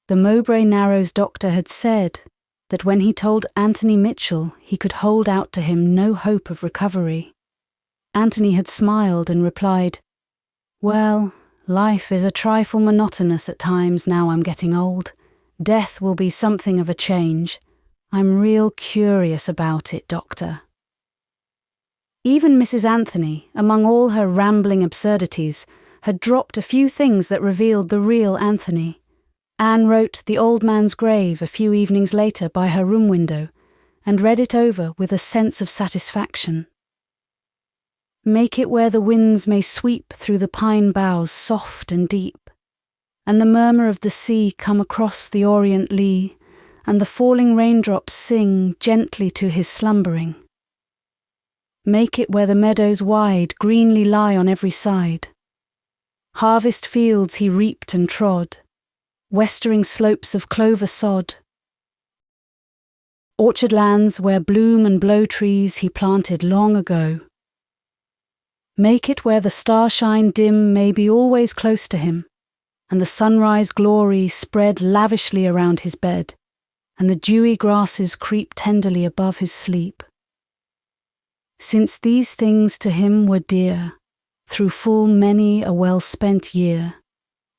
The Mowbray Narrows doctor had said that when he told Anthony Mitchell he could hold out to him no hope of recovery. Anthony had smiled and replied, "Well, life is a trifle monotonous at times now I'm getting old. Death will be something of a change. I'm real curious about it, doctor." Even Mrs. Anthony, among all her rambling absurdities, had dropped a few things that revealed the real Anthony. Anne wrote The Old Man's Grave a few evenings later by her room window, and read it over with a sense of satisfaction. "Make it where the winds may sweep through the pine boughs soft and deep, and the murmur of the sea come across the orient lea, and the falling raindrops sing gently to his slumbering. Make it where the meadows wide greenly lie on every side. Harvest fields he reaped and trod, westering slopes of clover sod. Orchard lands where bloom and blow trees he planted long ago. Make it where the starshine dim may be always close to him, and the sunrise glory spread lavishly around his bed, and the dewy grasses creep tenderly above his sleep. Since these things to him were dear, through full many a well-spent year,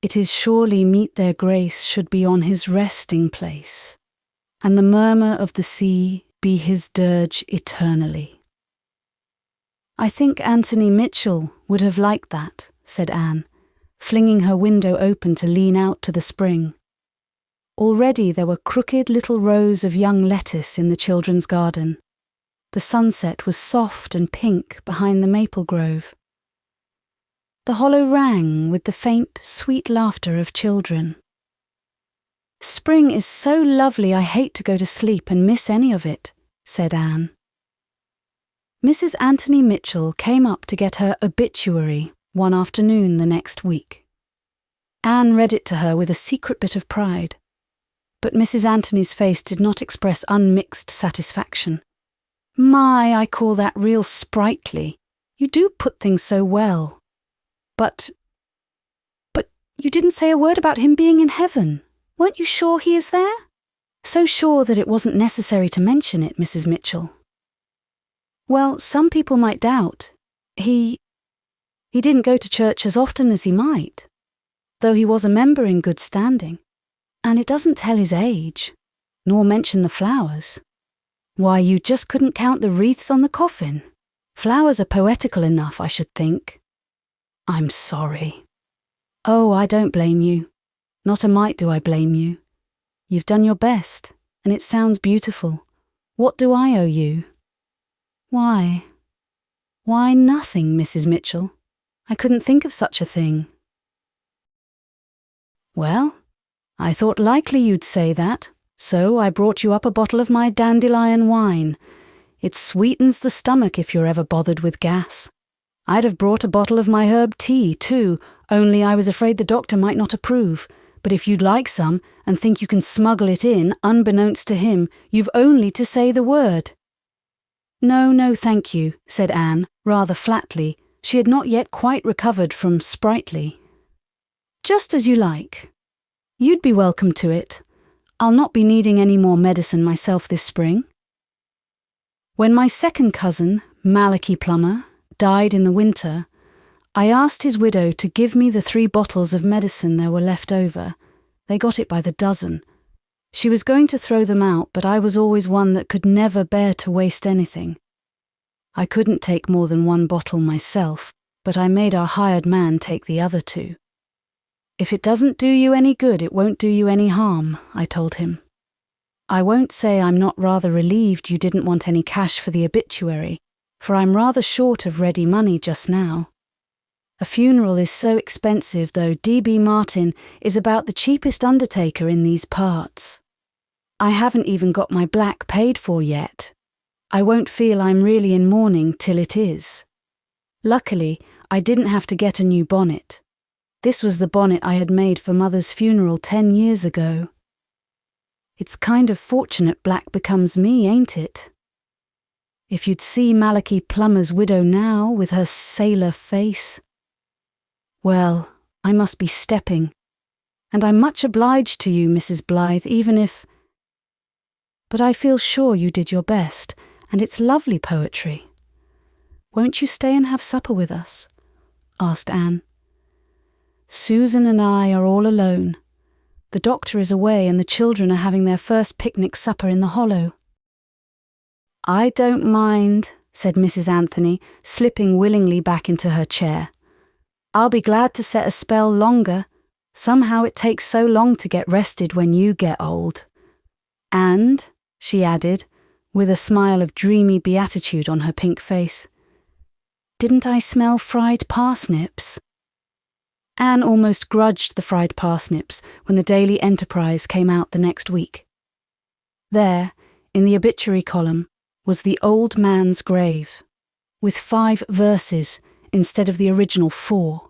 it is surely meet their grace should be on his resting place, and the murmur of the sea be his dirge eternally." "I think Anthony Mitchell would have liked that," said Anne, flinging her window open to lean out to the spring. Already there were crooked little rows of young lettuce in the children's garden. The sunset was soft and pink behind the maple grove. The hollow rang with the faint, sweet laughter of children. "Spring is so lovely I hate to go to sleep and miss any of it," said Anne. Mrs. Anthony Mitchell came up to get her obituary one afternoon the next week. Anne read it to her with a secret bit of pride, but Mrs. Anthony's face did not express unmixed satisfaction. "My, I call that real sprightly. You do put things so well. But you didn't say a word about him being in heaven. Weren't you sure he is there?" "So sure that it wasn't necessary to mention it, Mrs. Mitchell." "Well, some people might doubt. He didn't go to church as often as he might, though he was a member in good standing. And it doesn't tell his age, nor mention the flowers. Why, you just couldn't count the wreaths on the coffin. Flowers are poetical enough, I should think." "I'm sorry." "Oh, I don't blame you. Not a mite do I blame you. You've done your best, and it sounds beautiful. What do I owe you?" Why, nothing, Mrs. Mitchell. I couldn't think of such a thing." "Well, I thought likely you'd say that, so I brought you up a bottle of my dandelion wine. It sweetens the stomach if you're ever bothered with gas. I'd have brought a bottle of my herb tea, too, only I was afraid the doctor might not approve. But if you'd like some, and think you can smuggle it in, unbeknownst to him, you've only to say the word." No, thank you," said Anne, rather flatly. She had not yet quite recovered from sprightly. "Just as you like. You'd be welcome to it. I'll not be needing any more medicine myself this spring." When my second cousin, Malachi Plummer, died in the winter, I asked his widow to give me the 3 bottles of medicine there were left over. They got it by the dozen. She was going to throw them out, but I was always one that could never bear to waste anything. I couldn't take more than 1 bottle myself, but I made our hired man take the other 2. "If it doesn't do you any good, it won't do you any harm," I told him. "I won't say I'm not rather relieved you didn't want any cash for the obituary, for I'm rather short of ready money just now. A funeral is so expensive, though D.B. Martin is about the cheapest undertaker in these parts. I haven't even got my black paid for yet. I won't feel I'm really in mourning till it is. Luckily, I didn't have to get a new bonnet. This was the bonnet I had made for Mother's funeral 10 years ago. It's kind of fortunate black becomes me, ain't it? If you'd see Malachi Plummer's widow now with her sailor face. Well, I must be stepping. And I'm much obliged to you, Mrs. Blythe, even if... But I feel sure you did your best, and it's lovely poetry. Won't you stay and have supper with us? Asked Anne. Susan and I are all alone. The doctor is away and the children are having their first picnic supper in the hollow. I don't mind, said Mrs. Anthony, slipping willingly back into her chair. I'll be glad to set a spell longer. Somehow it takes so long to get rested when you get old. And, she added, with a smile of dreamy beatitude on her pink face, didn't I smell fried parsnips? Anne almost grudged the fried parsnips when the Daily Enterprise came out the next week. There, in the obituary column, was the old man's grave, with 5 verses instead of the original 4.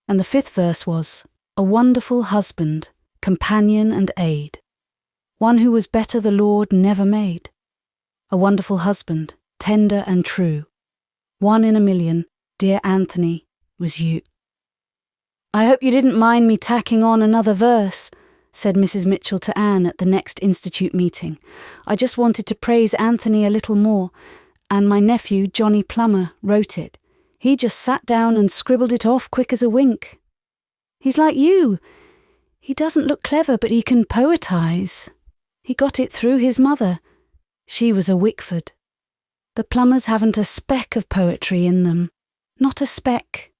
And the 5th verse was, a wonderful husband, companion and aid, one who was better the Lord never made. A wonderful husband, tender and true, 1 in a million, dear Anthony, was you. I hope you didn't mind me tacking on another verse, said Mrs. Mitchell to Anne at the next Institute meeting. I just wanted to praise Anthony a little more, and my nephew, Johnny Plummer, wrote it. He just sat down and scribbled it off quick as a wink. He's like you. He doesn't look clever, but he can poetize. He got it through his mother. She was a Wickford. The Plummers haven't a speck of poetry in them. Not a speck.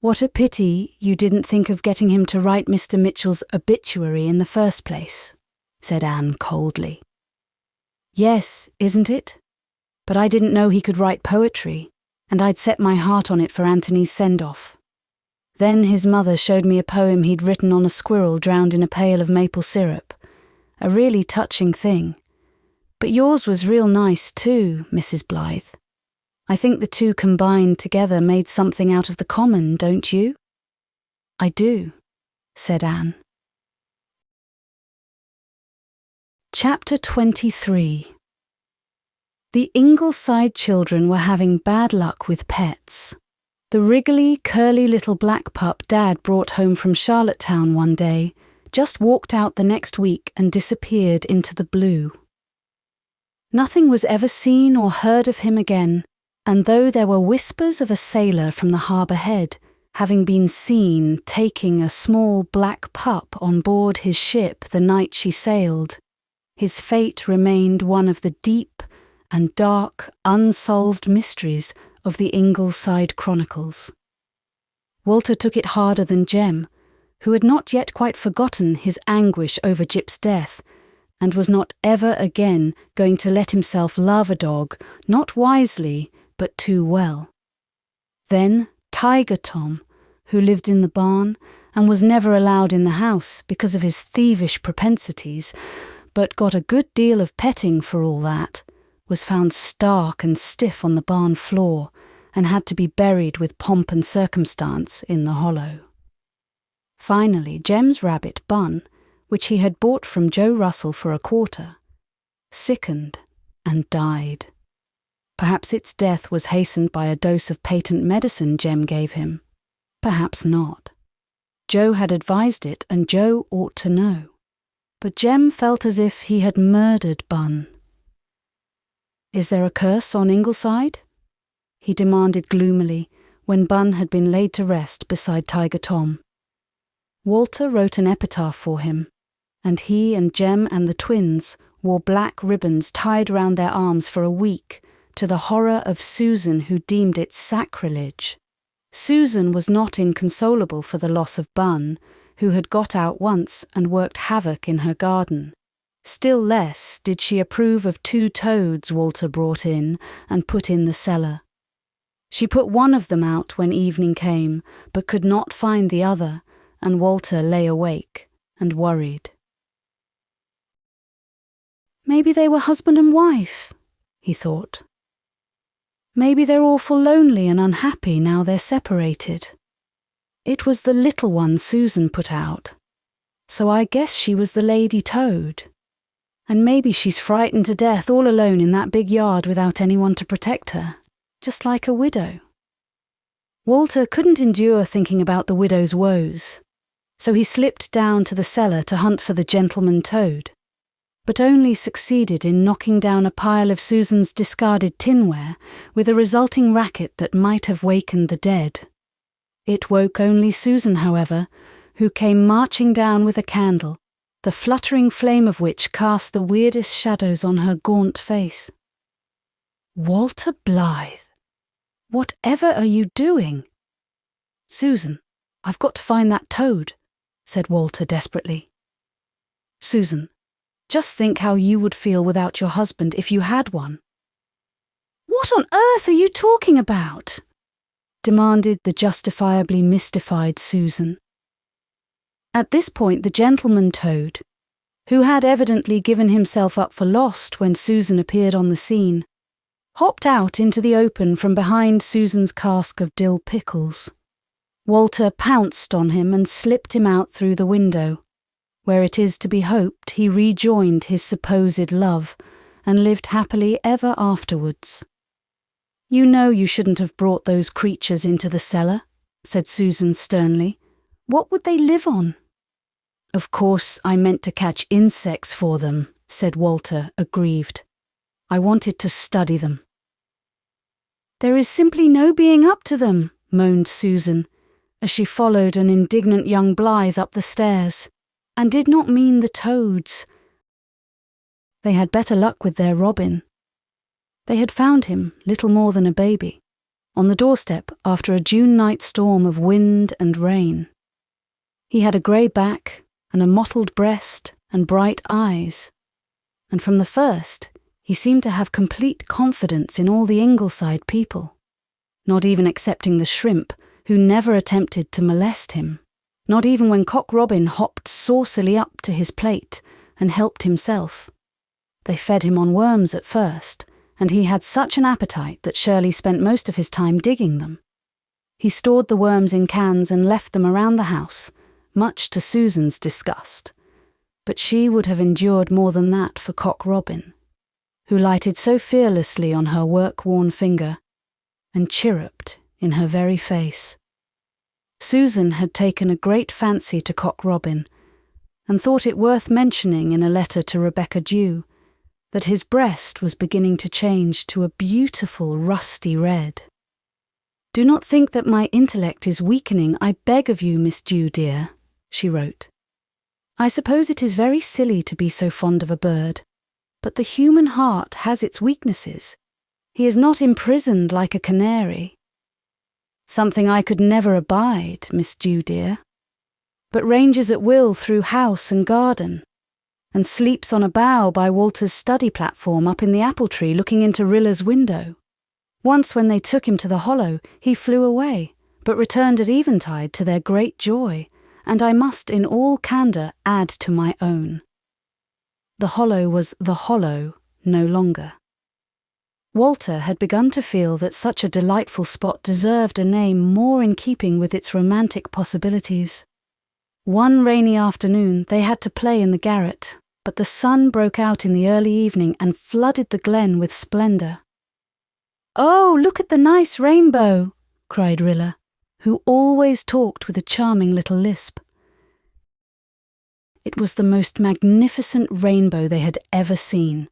What a pity you didn't think of getting him to write Mr. Mitchell's obituary in the first place, said Anne coldly. Yes, isn't it? But I didn't know he could write poetry, and I'd set my heart on it for Anthony's send-off. Then his mother showed me a poem he'd written on a squirrel drowned in a pail of maple syrup. A really touching thing. But yours was real nice too, Mrs. Blythe. I think the two combined together made something out of the common, don't you? I do, said Anne. Chapter 23. The Ingleside children were having bad luck with pets. The wriggly, curly little black pup Dad brought home from Charlottetown one day just walked out the next week and disappeared into the blue. Nothing was ever seen or heard of him again, and though there were whispers of a sailor from the harbour head having been seen taking a small black pup on board his ship the night she sailed, his fate remained one of the deep and dark, unsolved mysteries of the Ingleside Chronicles. Walter took it harder than Jem, who had not yet quite forgotten his anguish over Jip's death, and was not ever again going to let himself love a dog, not wisely, but too well. Then Tiger Tom, who lived in the barn and was never allowed in the house because of his thievish propensities, but got a good deal of petting for all that, was found stark and stiff on the barn floor and had to be buried with pomp and circumstance in the hollow. Finally, Jem's rabbit Bun, which he had bought from Joe Russell for a quarter, sickened and died. Perhaps its death was hastened by a dose of patent medicine Jem gave him. Perhaps not. Joe had advised it, and Joe ought to know. But Jem felt as if he had murdered Bun. "Is there a curse on Ingleside?" he demanded gloomily when Bun had been laid to rest beside Tiger Tom. Walter wrote an epitaph for him, and he and Jem and the twins wore black ribbons tied round their arms for a week, to the horror of Susan, who deemed it sacrilege. Susan was not inconsolable for the loss of Bun, who had got out once and worked havoc in her garden. Still less did she approve of 2 toads Walter brought in and put in the cellar. She put one of them out when evening came, but could not find the other, and Walter lay awake and worried. Maybe they were husband and wife, he thought. Maybe they're awful lonely and unhappy now they're separated. It was the little one Susan put out, so I guess she was the lady toad. And maybe she's frightened to death all alone in that big yard without anyone to protect her, just like a widow. Walter couldn't endure thinking about the widow's woes, so he slipped down to the cellar to hunt for the gentleman toad, but only succeeded in knocking down a pile of Susan's discarded tinware with a resulting racket that might have wakened the dead. It woke only Susan, however, who came marching down with a candle, the fluttering flame of which cast the weirdest shadows on her gaunt face. "Walter Blythe, whatever are you doing?" "Susan, I've got to find that toad," said Walter desperately. "Susan, just think how you would feel without your husband if you had one." "What on earth are you talking about?" demanded the justifiably mystified Susan. At this point the gentleman toad, who had evidently given himself up for lost when Susan appeared on the scene, hopped out into the open from behind Susan's cask of dill pickles. Walter pounced on him and slipped him out through the window, where it is to be hoped he rejoined his supposed love and lived happily ever afterwards. "You know you shouldn't have brought those creatures into the cellar," said Susan sternly. "What would they live on?" "Of course I meant to catch insects for them," said Walter, aggrieved. "I wanted to study them." "There is simply no being up to them," moaned Susan, as she followed an indignant young Blythe up the stairs, and did not mean the toads. They had better luck with their Robin. They had found him, little more than a baby, on the doorstep after a June night storm of wind and rain. He had a grey back and a mottled breast and bright eyes, and from the first he seemed to have complete confidence in all the Ingleside people, not even excepting the shrimp, who never attempted to molest him, not even when Cock Robin hopped saucily up to his plate and helped himself. They fed him on worms at first, and he had such an appetite that Shirley spent most of his time digging them. He stored the worms in cans and left them around the house, much to Susan's disgust, but she would have endured more than that for Cock Robin, who lighted so fearlessly on her work-worn finger and chirruped in her very face. Susan had taken a great fancy to Cock Robin and thought it worth mentioning in a letter to Rebecca Dew that his breast was beginning to change to a beautiful rusty red. "Do not think that my intellect is weakening, I beg of you, Miss Dew, dear," she wrote. "I suppose it is very silly to be so fond of a bird, but the human heart has its weaknesses. He is not imprisoned like a canary. Something I could never abide, Miss Dew, dear, but ranges at will through house and garden, and sleeps on a bough by Walter's study platform up in the apple tree looking into Rilla's window. Once when they took him to the hollow, he flew away, but returned at eventide to their great joy, and I must in all candour add to my own. The hollow was the hollow no longer." Walter had begun to feel that such a delightful spot deserved a name more in keeping with its romantic possibilities. One rainy afternoon they had to play in the garret, but the sun broke out in the early evening and flooded the glen with splendour. "Oh, look at the nice rainbow!" cried Rilla, who always talked with a charming little lisp. It was the most magnificent rainbow they had ever seen.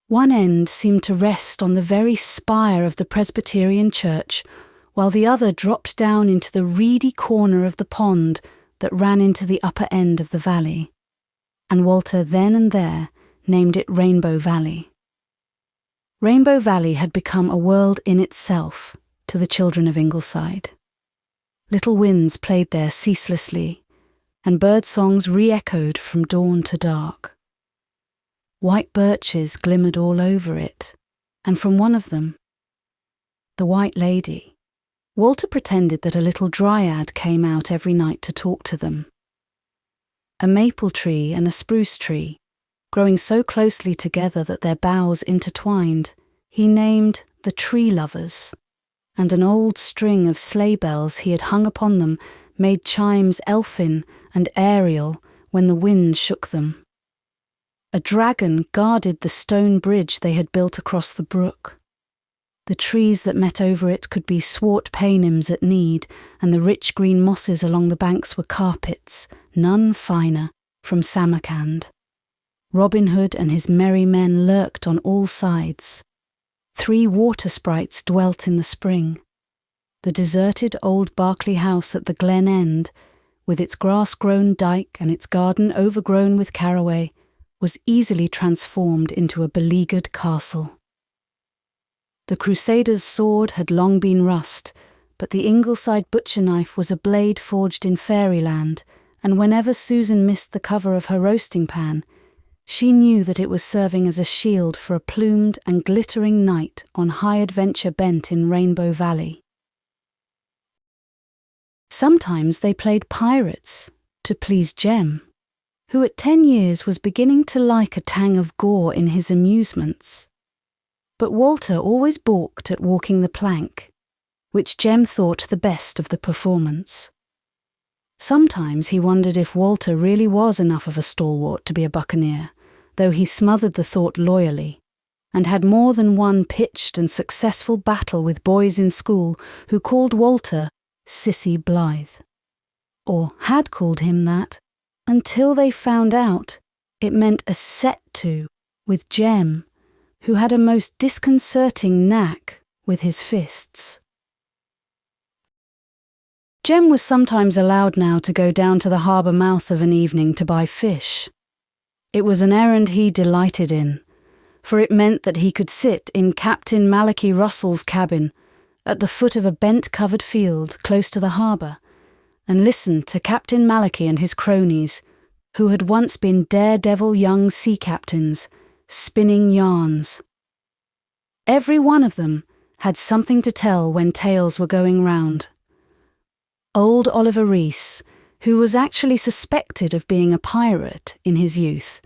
One end seemed to rest on the very spire of the Presbyterian church, while the other dropped down into the reedy corner of the pond that ran into the upper end of the valley, and Walter then and there named it Rainbow Valley. Rainbow Valley had become a world in itself to the children of Ingleside. Little winds played there ceaselessly, and bird songs re-echoed from dawn to dark. White birches glimmered all over it, and from one of them, the White Lady, Walter pretended that a little dryad came out every night to talk to them. A maple tree and a spruce tree, growing so closely together that their boughs intertwined, he named the tree lovers, and an old string of sleigh bells he had hung upon them made chimes elfin and aerial when the wind shook them. A dragon guarded the stone bridge they had built across the brook. The trees that met over it could be swart paynims at need, and the rich green mosses along the banks were carpets, none finer, from Samarkand. Robin Hood and his merry men lurked on all sides. 3 water sprites dwelt in the spring. The deserted old Berkeley house at the glen end, with its grass-grown dyke and its garden overgrown with caraway, was easily transformed into a beleaguered castle. The Crusader's sword had long been rust, but the Ingleside butcher knife was a blade forged in fairyland, and whenever Susan missed the cover of her roasting pan, she knew that it was serving as a shield for a plumed and glittering knight on high adventure bent in Rainbow Valley. Sometimes they played pirates, to please Jem, who at 10 years was beginning to like a tang of gore in his amusements. But Walter always balked at walking the plank, which Jem thought the best of the performance. Sometimes he wondered if Walter really was enough of a stalwart to be a buccaneer, though he smothered the thought loyally, and had more than one pitched and successful battle with boys in school who called Walter Sissy Blythe, or had called him that, until they found out it meant a set-to with Jem, who had a most disconcerting knack with his fists. Jem was sometimes allowed now to go down to the harbour mouth of an evening to buy fish. It was an errand he delighted in, for it meant that he could sit in Captain Malachi Russell's cabin at the foot of a bent-covered field close to the harbour, and listen to Captain Malachi and his cronies, who had once been daredevil young sea captains, spinning yarns. Every one of them had something to tell when tales were going round. Old Oliver Rees, who was actually suspected of being a pirate in his youth,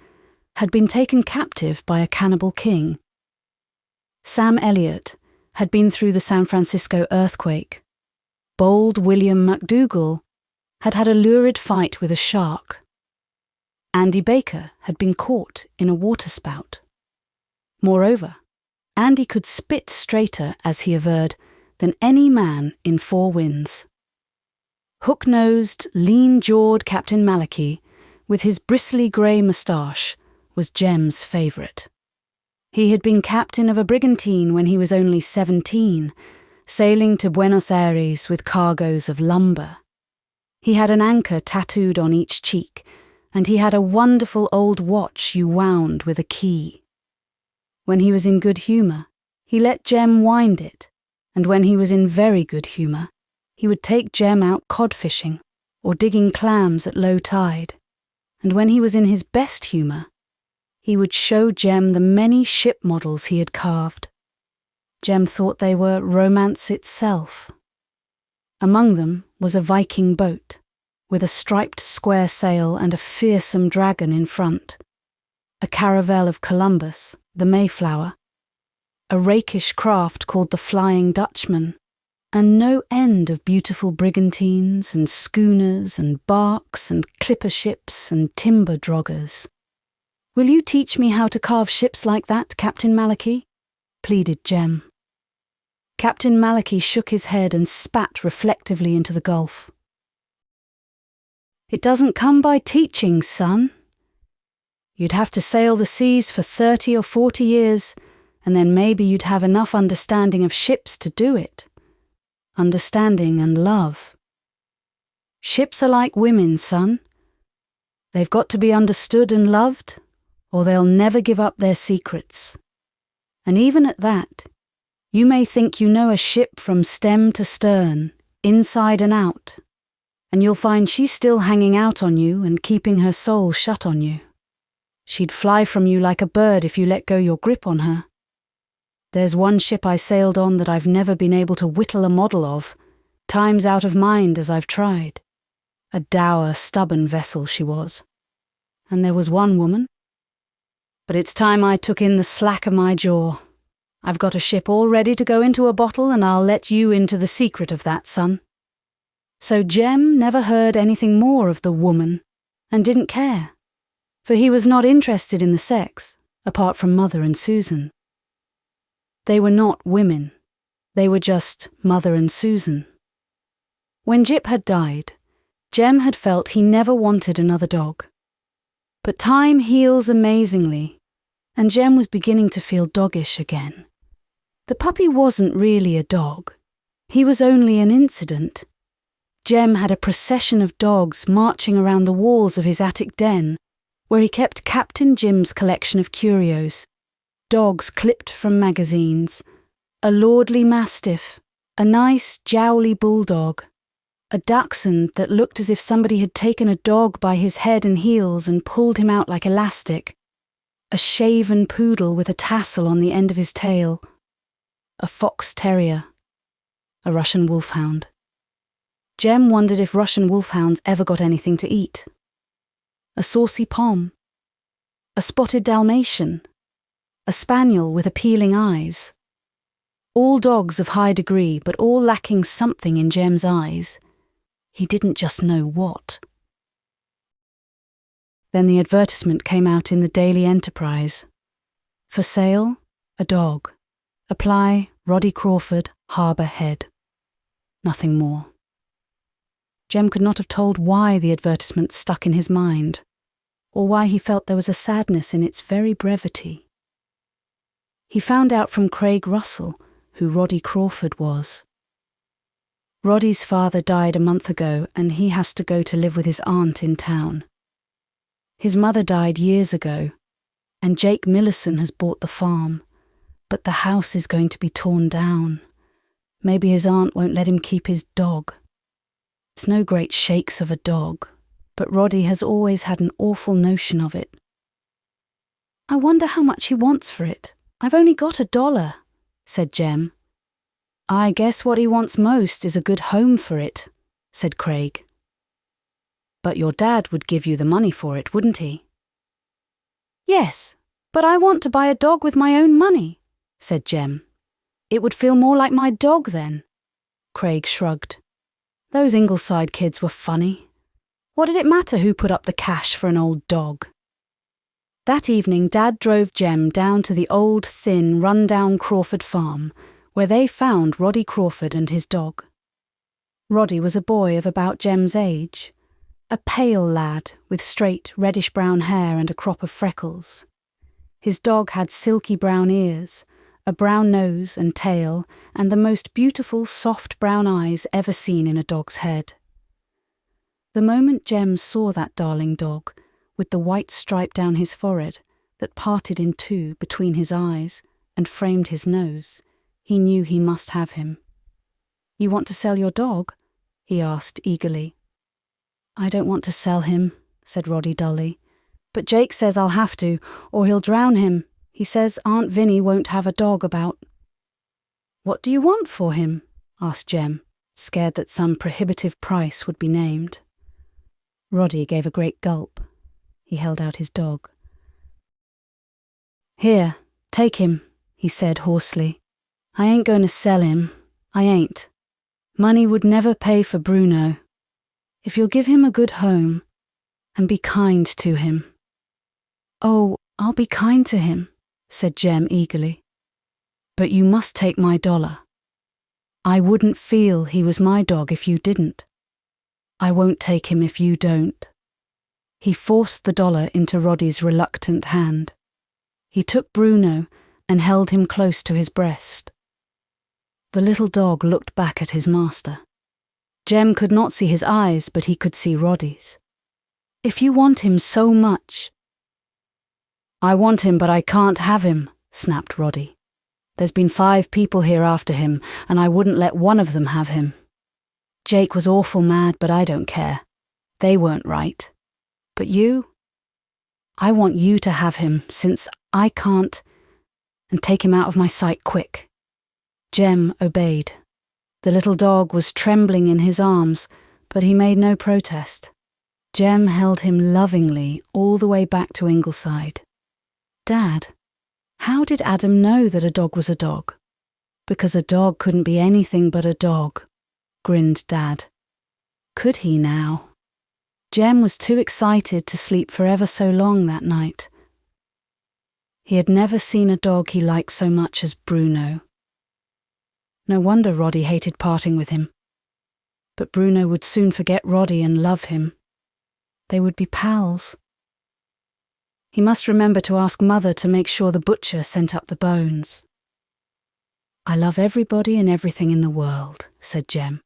had been taken captive by a cannibal king. Sam Elliot had been through the San Francisco earthquake. Bold William McDougall had had a lurid fight with a shark. Andy Baker had been caught in a waterspout. Moreover, Andy could spit straighter, as he averred, than any man in 4 winds. Hook-nosed, lean-jawed Captain Malachi, with his bristly grey moustache, was Jem's favourite. He had been captain of a brigantine when he was only 17, sailing to Buenos Aires with cargoes of lumber. He had an anchor tattooed on each cheek, and he had a wonderful old watch you wound with a key. When he was in good humour, he let Jem wind it, and when he was in very good humour, he would take Jem out cod fishing or digging clams at low tide, and when he was in his best humour, he would show Jem the many ship models he had carved. Jem thought they were romance itself. Among them was a Viking boat, with a striped square sail and a fearsome dragon in front, a caravel of Columbus, the Mayflower, a rakish craft called the Flying Dutchman, and no end of beautiful brigantines and schooners and barks and clipper ships and timber droggers. "Will you teach me how to carve ships like that, Captain Malachi?" pleaded Jem. Captain Malachi shook his head and spat reflectively into the gulf. "It doesn't come by teaching, son. You'd have to sail the seas for 30 or 40 years, and then maybe you'd have enough understanding of ships to do it. Understanding and love. Ships are like women, son. They've got to be understood and loved, or they'll never give up their secrets. And even at that, you may think you know a ship from stem to stern, inside and out, and you'll find she's still hanging out on you and keeping her soul shut on you. She'd fly from you like a bird if you let go your grip on her. There's one ship I sailed on that I've never been able to whittle a model of, times out of mind as I've tried. A dour, stubborn vessel she was. And there was one woman. but it's time I took in the slack of my jaw. I've got a ship all ready to go into a bottle, and I'll let you into the secret of that, son." So Jem never heard anything more of the woman, and didn't care, for he was not interested in the sex, apart from Mother and Susan. They were not women, they were just Mother and Susan. When Jip had died, Jem had felt he never wanted another dog. But time heals amazingly, and Jem was beginning to feel doggish again. The puppy wasn't really a dog. He was only an incident. Jem had a procession of dogs marching around the walls of his attic den, where he kept Captain Jim's collection of curios, dogs clipped from magazines, a lordly mastiff, a nice jowly bulldog, a dachshund that looked as if somebody had taken a dog by his head and heels and pulled him out like elastic, a shaven poodle with a tassel on the end of his tail, a fox terrier, a Russian wolfhound. Jem wondered if Russian wolfhounds ever got anything to eat. A saucy pom, a spotted Dalmatian, a spaniel with appealing eyes. All dogs of high degree, but all lacking something in Jem's eyes. He didn't just know what. Then the advertisement came out in the Daily Enterprise. For sale, a dog. Apply, Roddy Crawford, Harbour Head. Nothing more. Jem could not have told why the advertisement stuck in his mind, or why he felt there was a sadness in its very brevity. He found out from Craig Russell who Roddy Crawford was. Roddy's father died a month ago, and he has to go to live with his aunt in town. His mother died years ago, and Jake Millison has bought the farm, but the house is going to be torn down. Maybe his aunt won't let him keep his dog. It's no great shakes of a dog, but Roddy has always had an awful notion of it. "I wonder how much he wants for it. I've only got $1, said Jem. "I guess what he wants most is a good home for it," said Craig. "But your dad would give you the money for it, wouldn't he?" "Yes, but I want to buy a dog with my own money," said Jem. "It would feel more like my dog then." Craig shrugged. Those Ingleside kids were funny. What did it matter who put up the cash for an old dog? That evening Dad drove Jem down to the old, thin, run-down Crawford farm, where they found Roddy Crawford and his dog. Roddy was a boy of about Jem's age, a pale lad with straight, reddish-brown hair and a crop of freckles. His dog had silky brown ears, a brown nose and tail, and the most beautiful soft brown eyes ever seen in a dog's head. The moment Jem saw that darling dog, with the white stripe down his forehead that parted in two between his eyes and framed his nose, he knew he must have him. "You want to sell your dog?" he asked eagerly. "I don't want to sell him," said Roddy dully, "but Jake says I'll have to, or he'll drown him. He says Aunt Vinnie won't have a dog about." "What do you want for him?" asked Jem, scared that some prohibitive price would be named. Roddy gave a great gulp. He held out his dog. "Here, take him," he said hoarsely. "I ain't going to sell him. I ain't. Money would never pay for Bruno. If you'll give him a good home, and be kind to him." "Oh, I'll be kind to him," said Jem eagerly. "But you must take my $1. I wouldn't feel he was my dog if you didn't. I won't take him if you don't." He forced the $1 into Roddy's reluctant hand. He took Bruno and held him close to his breast. The little dog looked back at his master. Jem could not see his eyes, but he could see Roddy's. "If you want him so much—" "I want him, but I can't have him," snapped Roddy. "There's been 5 people here after him, and I wouldn't let one of them have him. Jake was awful mad, but I don't care. They weren't right. But you? I want you to have him, since I can't, and take him out of my sight quick." Jem obeyed. The little dog was trembling in his arms, but he made no protest. Jem held him lovingly all the way back to Ingleside. Dad, how did Adam know that a dog was a dog? Because a dog couldn't be anything but a dog, grinned Dad. Could he now? Jem was too excited to sleep for ever so long that night. He had never seen a dog he liked so much as Bruno. No wonder Roddy hated parting with him. But Bruno would soon forget Roddy and love him. They would be pals. He must remember to ask Mother to make sure the butcher sent up the bones. I love everybody and everything in the world, said Jem.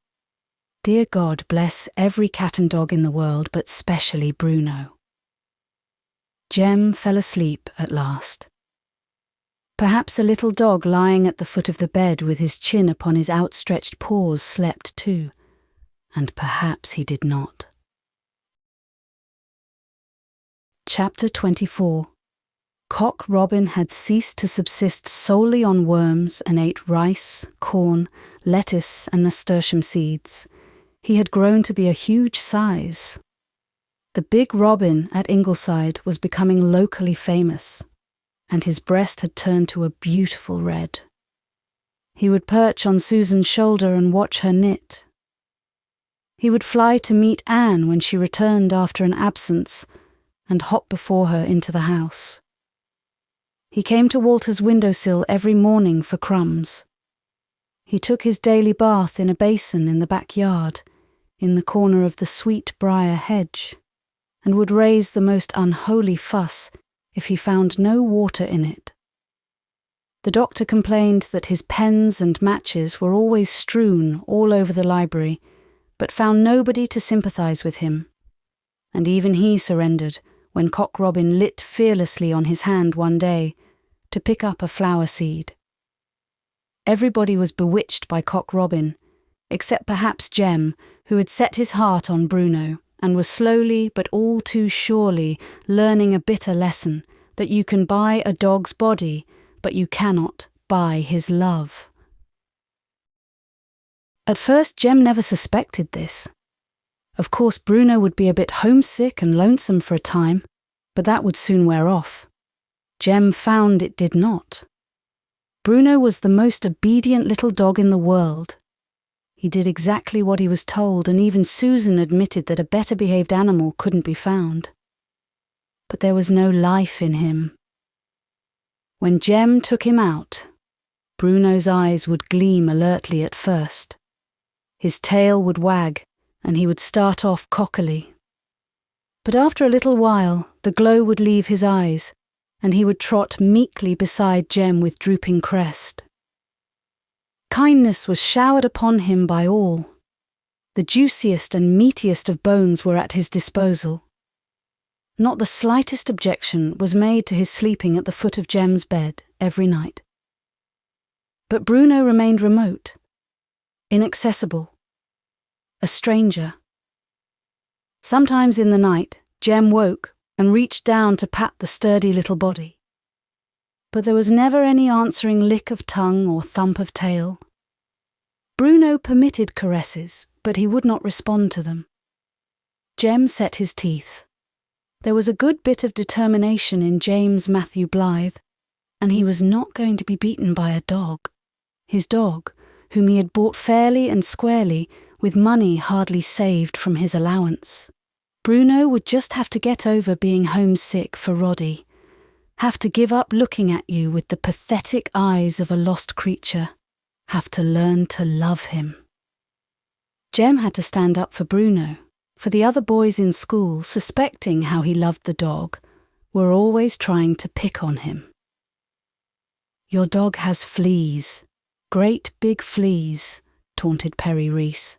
Dear God bless every cat and dog in the world, but specially Bruno. Jem fell asleep at last. Perhaps a little dog lying at the foot of the bed with his chin upon his outstretched paws slept too, and perhaps he did not. Chapter 24. Cock Robin had ceased to subsist solely on worms and ate rice, corn, lettuce and nasturtium seeds. He had grown to be a huge size. The big robin at Ingleside was becoming locally famous, and his breast had turned to a beautiful red. He would perch on Susan's shoulder and watch her knit. He would fly to meet Anne when she returned after an absence and hop before her into the house. He came to Walter's windowsill every morning for crumbs. He took his daily bath in a basin in the backyard, in the corner of the sweet briar hedge, and would raise the most unholy fuss if he found no water in it. The doctor complained that his pens and matches were always strewn all over the library, but found nobody to sympathise with him, and even he surrendered when Cock Robin lit fearlessly on his hand one day to pick up a flower seed. Everybody was bewitched by Cock Robin, except perhaps Jem, who had set his heart on Bruno and was slowly but all too surely learning a bitter lesson that you can buy a dog's body, but you cannot buy his love. At first Jem never suspected this. Of course Bruno would be a bit homesick and lonesome for a time, but that would soon wear off. Jem found it did not. Bruno was the most obedient little dog in the world. He did exactly what he was told, and even Susan admitted that a better behaved animal couldn't be found. But there was no life in him. When Jem took him out, Bruno's eyes would gleam alertly at first. His tail would wag, and he would start off cockily. But after a little while, the glow would leave his eyes, and he would trot meekly beside Jem with drooping crest. Kindness was showered upon him by all. The juiciest and meatiest of bones were at his disposal. Not the slightest objection was made to his sleeping at the foot of Jem's bed every night. But Bruno remained remote, inaccessible, a stranger. Sometimes in the night, Jem woke and reached down to pat the sturdy little body. But there was never any answering lick of tongue or thump of tail. Bruno permitted caresses, but he would not respond to them. Jem set his teeth. There was a good bit of determination in James Matthew Blythe, and he was not going to be beaten by a dog. His dog, whom he had bought fairly and squarely, with money hardly saved from his allowance. Bruno would just have to get over being homesick for Roddy, have to give up looking at you with the pathetic eyes of a lost creature, have to learn to love him. Jem had to stand up for Bruno, for the other boys in school, suspecting how he loved the dog, were always trying to pick on him. Your dog has fleas, great big fleas, taunted Perry Reese.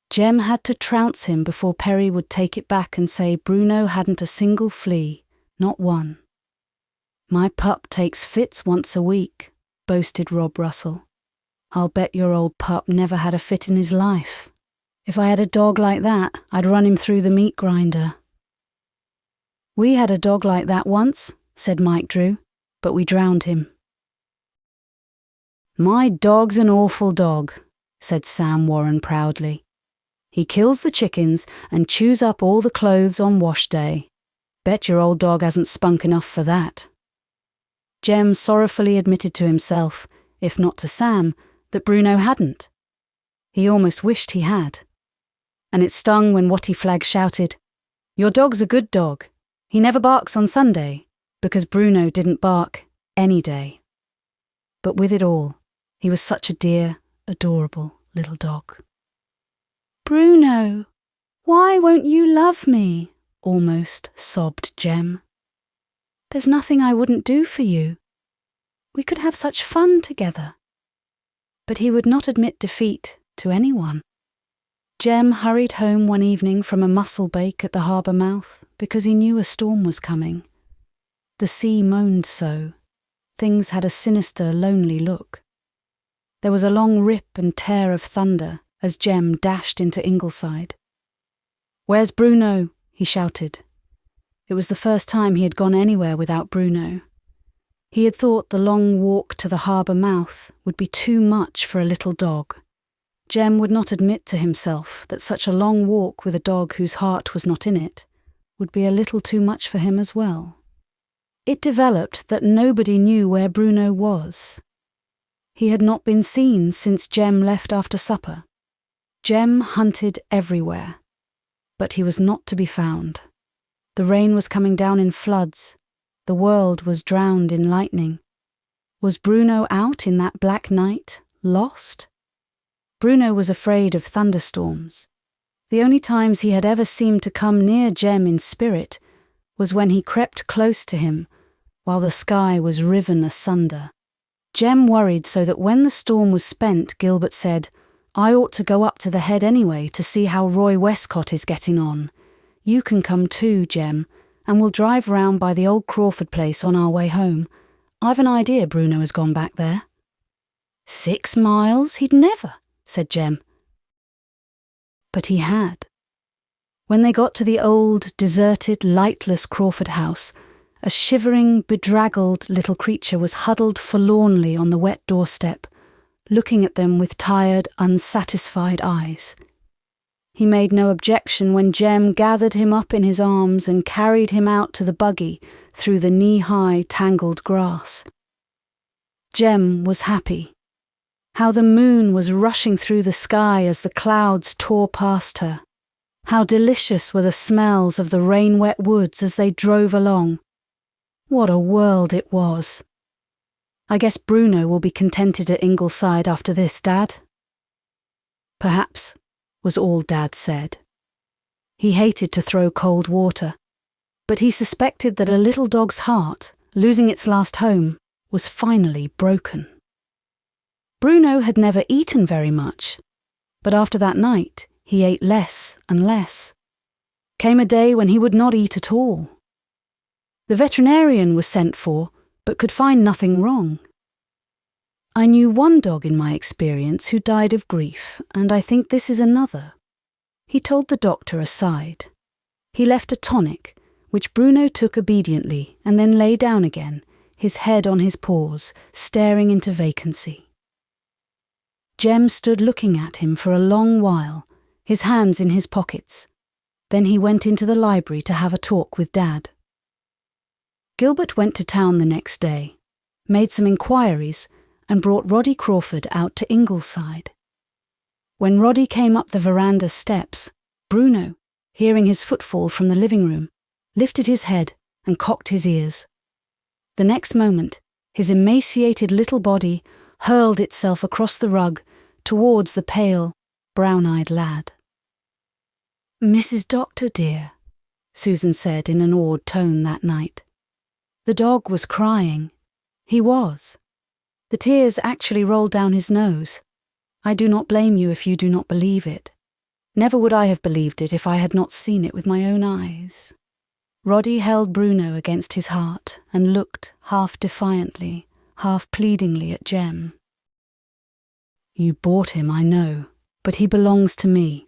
Jem had to trounce him before Perry would take it back and say Bruno hadn't a single flea, not one. My pup takes fits once a week, boasted Rob Russell. I'll bet your old pup never had a fit in his life. If I had a dog like that, I'd run him through the meat grinder. We had a dog like that once, said Mike Drew, but we drowned him. My dog's an awful dog, said Sam Warren proudly. He kills the chickens and chews up all the clothes on wash day. Bet your old dog hasn't spunk enough for that. Jem sorrowfully admitted to himself, if not to Sam, that Bruno hadn't. He almost wished he had. And it stung when Watty Flag shouted, "Your dog's a good dog. He never barks on Sunday," because Bruno didn't bark any day. But with it all, he was such a dear, adorable little dog. "Bruno, why won't you love me?" almost sobbed Jem. "There's nothing I wouldn't do for you. We could have such fun together." But he would not admit defeat to anyone. Jem hurried home one evening from a mussel bake at the harbour mouth because he knew a storm was coming. The sea moaned so. Things had a sinister, lonely look. There was a long rip and tear of thunder as Jem dashed into Ingleside. "Where's Bruno?" he shouted. It was the first time he had gone anywhere without Bruno. He had thought the long walk to the harbour mouth would be too much for a little dog. Jem would not admit to himself that such a long walk with a dog whose heart was not in it would be a little too much for him as well. It developed that nobody knew where Bruno was. He had not been seen since Jem left after supper. Jem hunted everywhere, but he was not to be found. The rain was coming down in floods. The world was drowned in lightning. Was Bruno out in that black night, lost? Bruno was afraid of thunderstorms. The only times he had ever seemed to come near Jem in spirit was when he crept close to him while the sky was riven asunder. Jem worried so that when the storm was spent, Gilbert said, "I ought to go up to the head anyway to see how Roy Westcott is getting on. You can come too, Jem, and we'll drive round by the old Crawford place on our way home. I've an idea Bruno has gone back there." 6 miles? He'd never, said Jem. But he had. When they got to the old, deserted, lightless Crawford house, a shivering, bedraggled little creature was huddled forlornly on the wet doorstep, looking at them with tired, unsatisfied eyes. He made no objection when Jem gathered him up in his arms and carried him out to the buggy through the knee-high, tangled grass. Jem was happy. How the moon was rushing through the sky as the clouds tore past her. How delicious were the smells of the rain-wet woods as they drove along. What a world it was. "I guess Bruno will be contented at Ingleside after this, Dad." "Perhaps," was all Dad said. He hated to throw cold water, but he suspected that a little dog's heart, losing its last home, was finally broken. Bruno had never eaten very much, but after that night he ate less and less. Came a day when he would not eat at all. The veterinarian was sent for, but could find nothing wrong. I knew one dog in my experience who died of grief, and I think this is another. He told the doctor aside. He left a tonic, which Bruno took obediently and then lay down again, his head on his paws, staring into vacancy. Jem stood looking at him for a long while, his hands in his pockets. Then he went into the library to have a talk with Dad. Gilbert went to town the next day, made some inquiries, and brought Roddy Crawford out to Ingleside. When Roddy came up the veranda steps, Bruno, hearing his footfall from the living room, lifted his head and cocked his ears. The next moment, his emaciated little body hurled itself across the rug towards the pale, brown-eyed lad. "Mrs. Doctor, dear," Susan said in an awed tone that night. The dog was crying. He was. The tears actually rolled down his nose. I do not blame you if you do not believe it. Never would I have believed it if I had not seen it with my own eyes. Roddy held Bruno against his heart and looked half defiantly, half pleadingly at Jem. "You bought him, I know, but he belongs to me.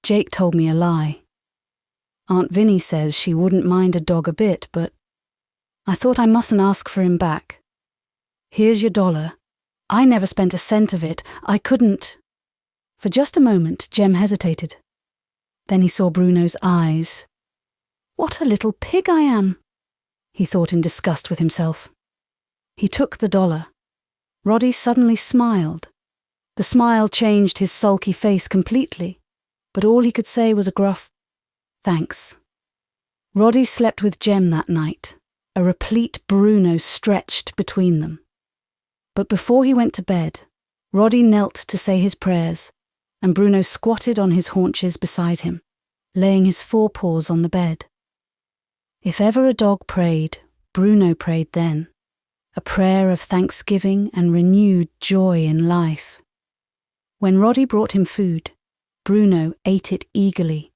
Jake told me a lie. Aunt Vinnie says she wouldn't mind a dog a bit, but I thought I mustn't ask for him back. Here's your $1. I never spent a cent of it. I couldn't." For just a moment, Jem hesitated. Then he saw Bruno's eyes. "What a little pig I am," he thought in disgust with himself. He took the $1. Roddy suddenly smiled. The smile changed his sulky face completely, but all he could say was a gruff, "Thanks." Roddy slept with Jem that night, a replete Bruno stretched between them. But before he went to bed, Roddy knelt to say his prayers, and Bruno squatted on his haunches beside him, laying his forepaws on the bed. If ever a dog prayed, Bruno prayed then, a prayer of thanksgiving and renewed joy in life. When Roddy brought him food, Bruno ate it eagerly,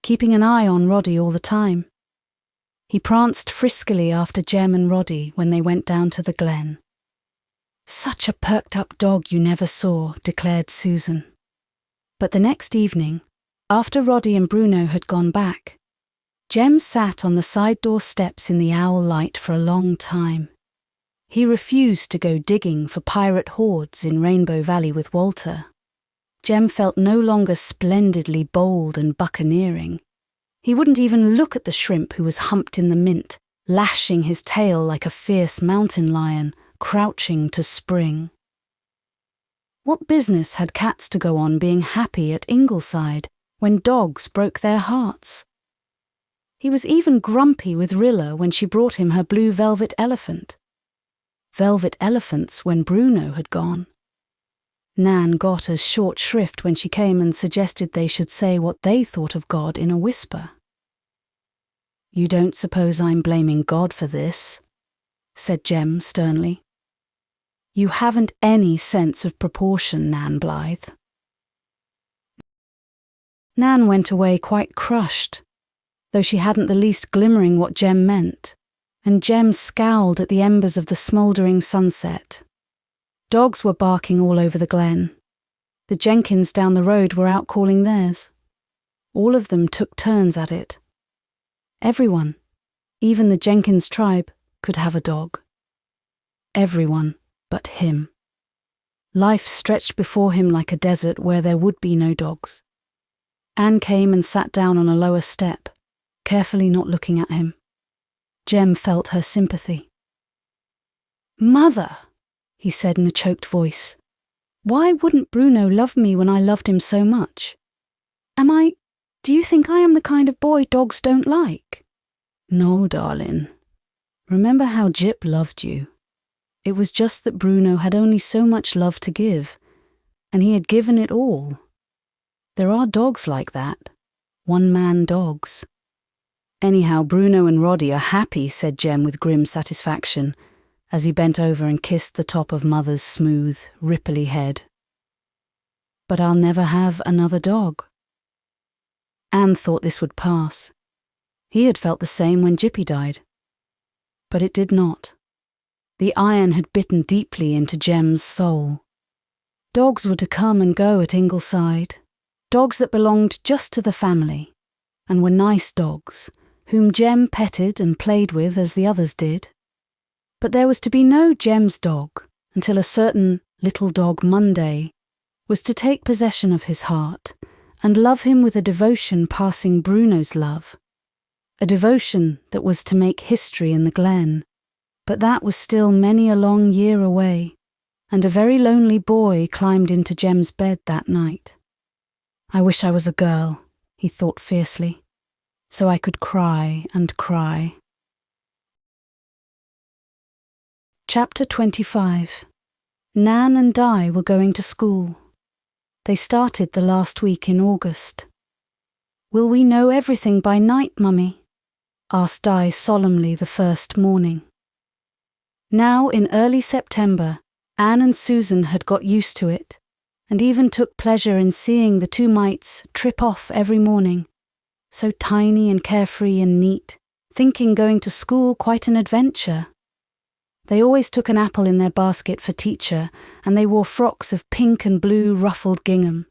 keeping an eye on Roddy all the time. He pranced friskily after Jem and Roddy when they went down to the glen. "Such a perked-up dog you never saw," declared Susan. But the next evening, after Roddy and Bruno had gone back, Jem sat on the side door steps in the owl light for a long time. He refused to go digging for pirate hoards in Rainbow Valley with Walter. Jem felt no longer splendidly bold and buccaneering. He wouldn't even look at the shrimp who was humped in the mint, lashing his tail like a fierce mountain lion, crouching to spring. What business had cats to go on being happy at Ingleside when dogs broke their hearts? He was even grumpy with Rilla when she brought him her blue velvet elephant. Velvet elephants when Bruno had gone. Nan got as short shrift when she came and suggested they should say what they thought of God in a whisper. "You don't suppose I'm blaming God for this?" said Jem sternly. "You haven't any sense of proportion, Nan Blythe." Nan went away quite crushed, though she hadn't the least glimmering what Jem meant, and Jem scowled at the embers of the smouldering sunset. Dogs were barking all over the glen. The Jenkins down the road were out calling theirs. All of them took turns at it. Everyone, even the Jenkins tribe, could have a dog. Everyone but him. Life stretched before him like a desert where there would be no dogs. Anne came and sat down on a lower step, carefully not looking at him. Jem felt her sympathy. "Mother," he said in a choked voice, "why wouldn't Bruno love me when I loved him so much? Do you think I am the kind of boy dogs don't like?" "No, darling. Remember how Jip loved you. It was just that Bruno had only so much love to give, and he had given it all. There are dogs like that, one-man dogs." "Anyhow, Bruno and Roddy are happy," said Jem with grim satisfaction, as he bent over and kissed the top of Mother's smooth, ripply head. "But I'll never have another dog." Anne thought this would pass. He had felt the same when Jippy died. But it did not. The iron had bitten deeply into Jem's soul. Dogs were to come and go at Ingleside, dogs that belonged just to the family, and were nice dogs, whom Jem petted and played with as the others did. But there was to be no Jem's dog until a certain little dog Monday was to take possession of his heart and love him with a devotion passing Bruno's love, a devotion that was to make history in the glen. But that was still many a long year away, and a very lonely boy climbed into Jem's bed that night. "I wish I was a girl," he thought fiercely, "so I could cry and cry." Chapter 25. Nan and Di were going to school. They started the last week in August. "Will we know everything by night, Mummy?" asked Di solemnly the first morning. Now in early September, Anne and Susan had got used to it, and even took pleasure in seeing the two mites trip off every morning, so tiny and carefree and neat, thinking going to school quite an adventure. They always took an apple in their basket for teacher, and they wore frocks of pink and blue ruffled gingham.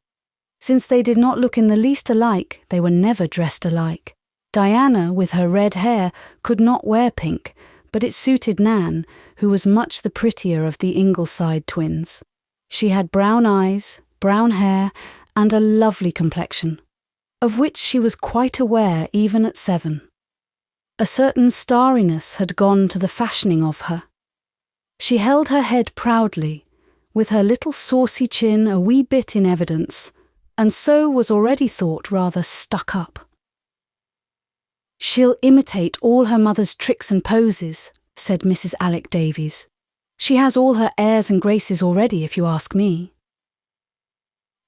Since they did not look in the least alike, they were never dressed alike. Diana, with her red hair, could not wear pink, but it suited Nan, who was much the prettier of the Ingleside twins. She had brown eyes, brown hair, and a lovely complexion, of which she was quite aware even at 7. A certain starriness had gone to the fashioning of her. She held her head proudly, with her little saucy chin a wee bit in evidence, and so was already thought rather stuck up. "She'll imitate all her mother's tricks and poses," said Mrs. Alec Davies. "She has all her airs and graces already, if you ask me."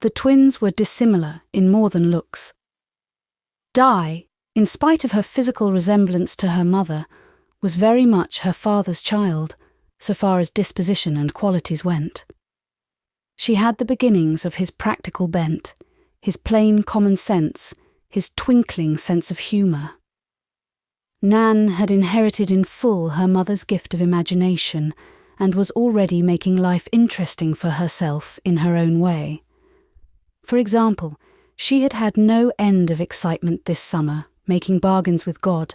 The twins were dissimilar in more than looks. Di, in spite of her physical resemblance to her mother, was very much her father's child, so far as disposition and qualities went. She had the beginnings of his practical bent, his plain common sense, his twinkling sense of humour. Nan had inherited in full her mother's gift of imagination and was already making life interesting for herself in her own way. For example, she had had no end of excitement this summer, making bargains with God,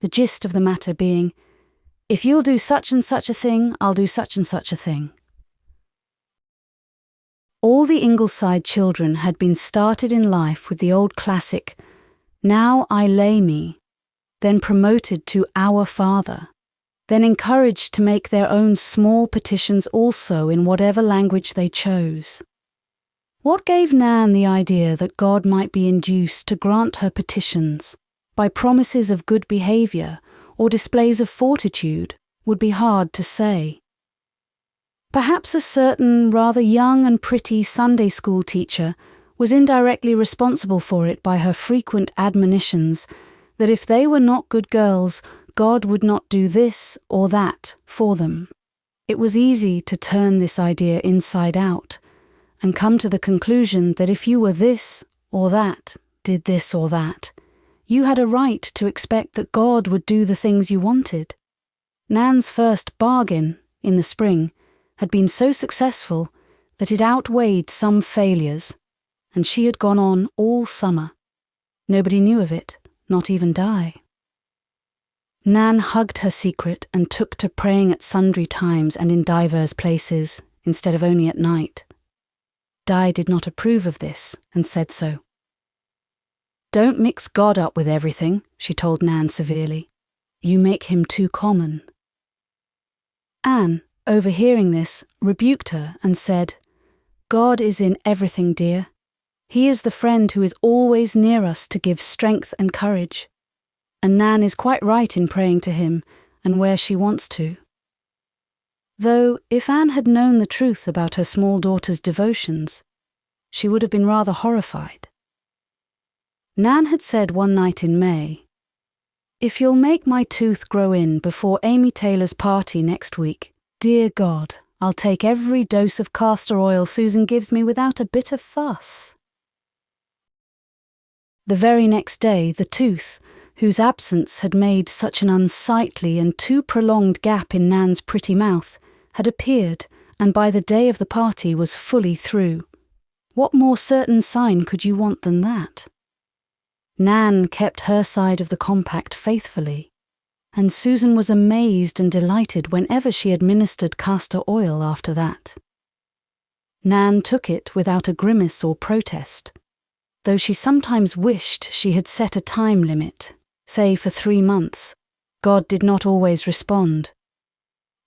the gist of the matter being, "If you'll do such and such a thing, I'll do such and such a thing." All the Ingleside children had been started in life with the old classic, "Now I lay me," then promoted to "Our Father," then encouraged to make their own small petitions also in whatever language they chose. What gave Nan the idea that God might be induced to grant her petitions by promises of good behaviour or displays of fortitude would be hard to say. Perhaps a certain rather young and pretty Sunday school teacher was indirectly responsible for it by her frequent admonitions that if they were not good girls, God would not do this or that for them. It was easy to turn this idea inside out and come to the conclusion that if you were this or that, did this or that, you had a right to expect that God would do the things you wanted. Nan's first bargain, in the spring, had been so successful that it outweighed some failures, and she had gone on all summer. Nobody knew of it, not even Di. Nan hugged her secret and took to praying at sundry times and in divers places, instead of only at night. Di did not approve of this, and said so. "Don't mix God up with everything," she told Nan severely. "You make him too common." Anne, overhearing this, rebuked her and said, "God is in everything, dear. He is the friend who is always near us to give strength and courage. And Nan is quite right in praying to him and where she wants to." Though, if Anne had known the truth about her small daughter's devotions, she would have been rather horrified. Nan had said one night in May, "If you'll make my tooth grow in before Amy Taylor's party next week, dear God, I'll take every dose of castor oil Susan gives me without a bit of fuss." The very next day, the tooth, whose absence had made such an unsightly and too prolonged gap in Nan's pretty mouth, had appeared, and by the day of the party was fully through. What more certain sign could you want than that? Nan kept her side of the compact faithfully, and Susan was amazed and delighted whenever she administered castor oil after that. Nan took it without a grimace or protest, though she sometimes wished she had set a time limit, say for 3 months. God did not always respond.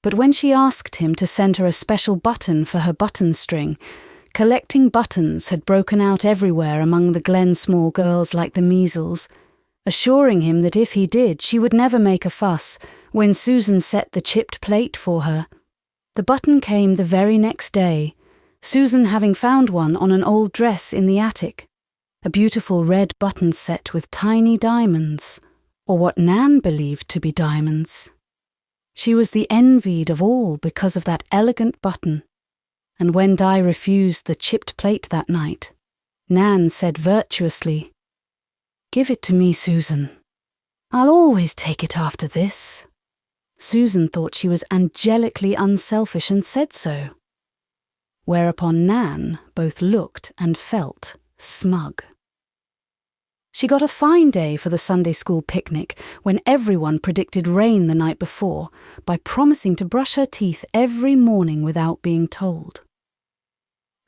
But when she asked him to send her a special button for her button string, collecting buttons had broken out everywhere among the Glen small girls like the measles, assuring him that if he did, she would never make a fuss when Susan set the chipped plate for her. The button came the very next day, Susan having found one on an old dress in the attic, a beautiful red button set with tiny diamonds, or what Nan believed to be diamonds. She was the envied of all because of that elegant button, and when Di refused the chipped plate that night, Nan said virtuously, "Give it to me, Susan. I'll always take it after this." Susan thought she was angelically unselfish and said so, whereupon Nan both looked and felt smug. She got a fine day for the Sunday school picnic when everyone predicted rain the night before by promising to brush her teeth every morning without being told.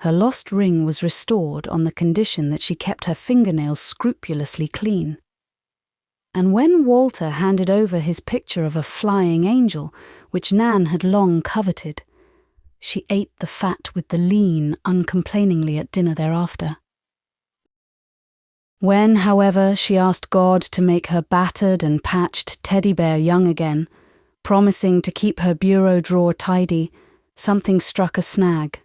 Her lost ring was restored on the condition that she kept her fingernails scrupulously clean. and when Walter handed over his picture of a flying angel, which Nan had long coveted, she ate the fat with the lean uncomplainingly at dinner thereafter. When, however, she asked God to make her battered and patched teddy bear young again, promising to keep her bureau drawer tidy, something struck a snag.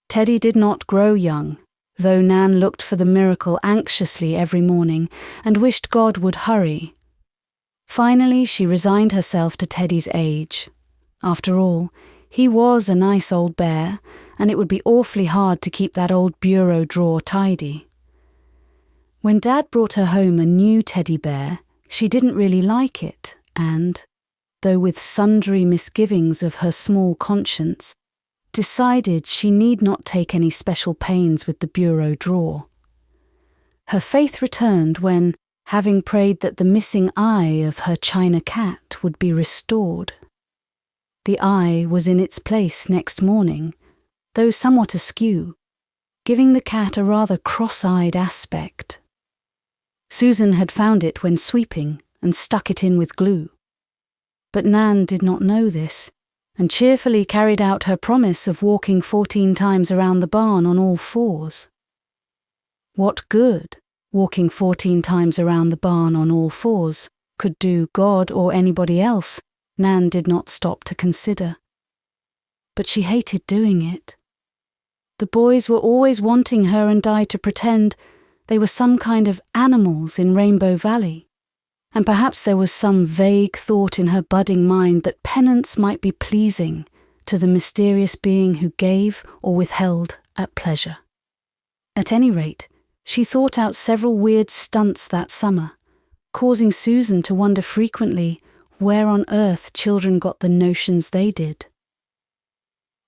Teddy did not grow young, though Nan looked for the miracle anxiously every morning and wished God would hurry. Finally, she resigned herself to Teddy's age. After all, he was a nice old bear, and it would be awfully hard to keep that old bureau drawer tidy. When Dad brought her home a new teddy bear, she didn't really like it, and, though with sundry misgivings of her small conscience, decided she need not take any special pains with the bureau drawer. Her faith returned when, having prayed that the missing eye of her china cat would be restored. The eye was in its place next morning, though somewhat askew, giving the cat a rather cross-eyed aspect. Susan had found it when sweeping and stuck it in with glue. But Nan did not know this, and cheerfully carried out her promise of walking 14 times around the barn on all fours. What good walking 14 times around the barn on all fours could do God or anybody else, Nan did not stop to consider. But she hated doing it. The boys were always wanting her and Di to pretend they were some kind of animals in Rainbow Valley, and perhaps there was some vague thought in her budding mind that penance might be pleasing to the mysterious being who gave or withheld at pleasure. At any rate, she thought out several weird stunts that summer, causing Susan to wonder frequently where on earth children got the notions they did.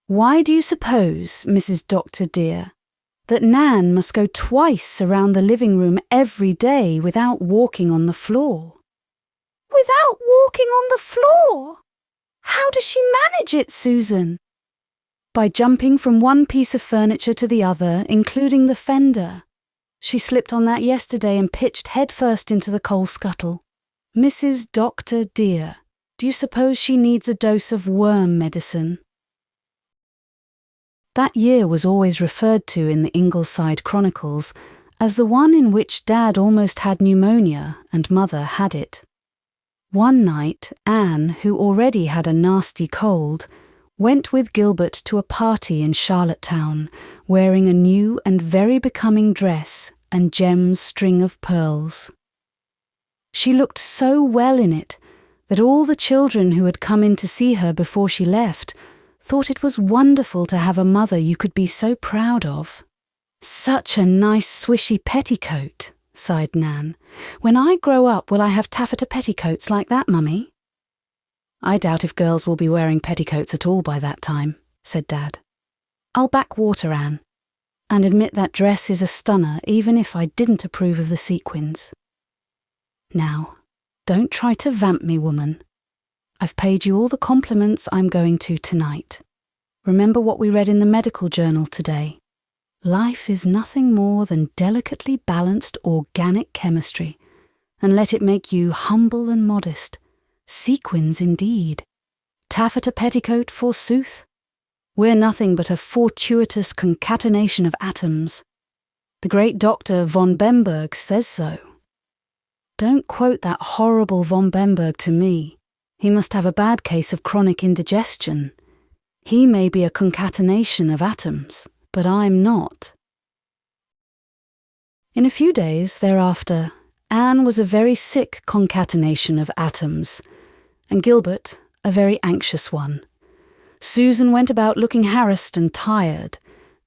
"Why do you suppose, Mrs. Doctor dear, that Nan must go twice around the living room every day without walking on the floor?" "Without walking on the floor? How does she manage it, Susan?" "By jumping from one piece of furniture to the other, including the fender. She slipped on that yesterday and pitched headfirst into the coal scuttle. Mrs. Doctor dear, do you suppose she needs a dose of worm medicine?" That year was always referred to in the Ingleside chronicles as the one in which Dad almost had pneumonia and Mother had it. One night, Anne, who already had a nasty cold, went with Gilbert to a party in Charlottetown, wearing a new and very becoming dress and Jem's string of pearls. She looked so well in it that all the children who had come in to see her before she left thought it was wonderful to have a mother you could be so proud of. "Such a nice swishy petticoat," sighed Nan. "When I grow up, will I have taffeta petticoats like that, Mummy?" "I doubt if girls will be wearing petticoats at all by that time," said Dad. "I'll back water, Anne, and admit that dress is a stunner even if I didn't approve of the sequins. Now, don't try to vamp me, woman. I've paid you all the compliments I'm going to tonight. Remember what we read in the medical journal today. Life is nothing more than delicately balanced organic chemistry, and let it make you humble and modest. Sequins indeed. Taffeta petticoat, forsooth. We're nothing but a fortuitous concatenation of atoms. The great Dr. von Bemberg says so. Don't quote that horrible von Bemberg to me. He must have a bad case of chronic indigestion. He may be a concatenation of atoms, but I'm not." In a few days thereafter, Anne was a very sick concatenation of atoms, and Gilbert a very anxious one. Susan went about looking harassed and tired,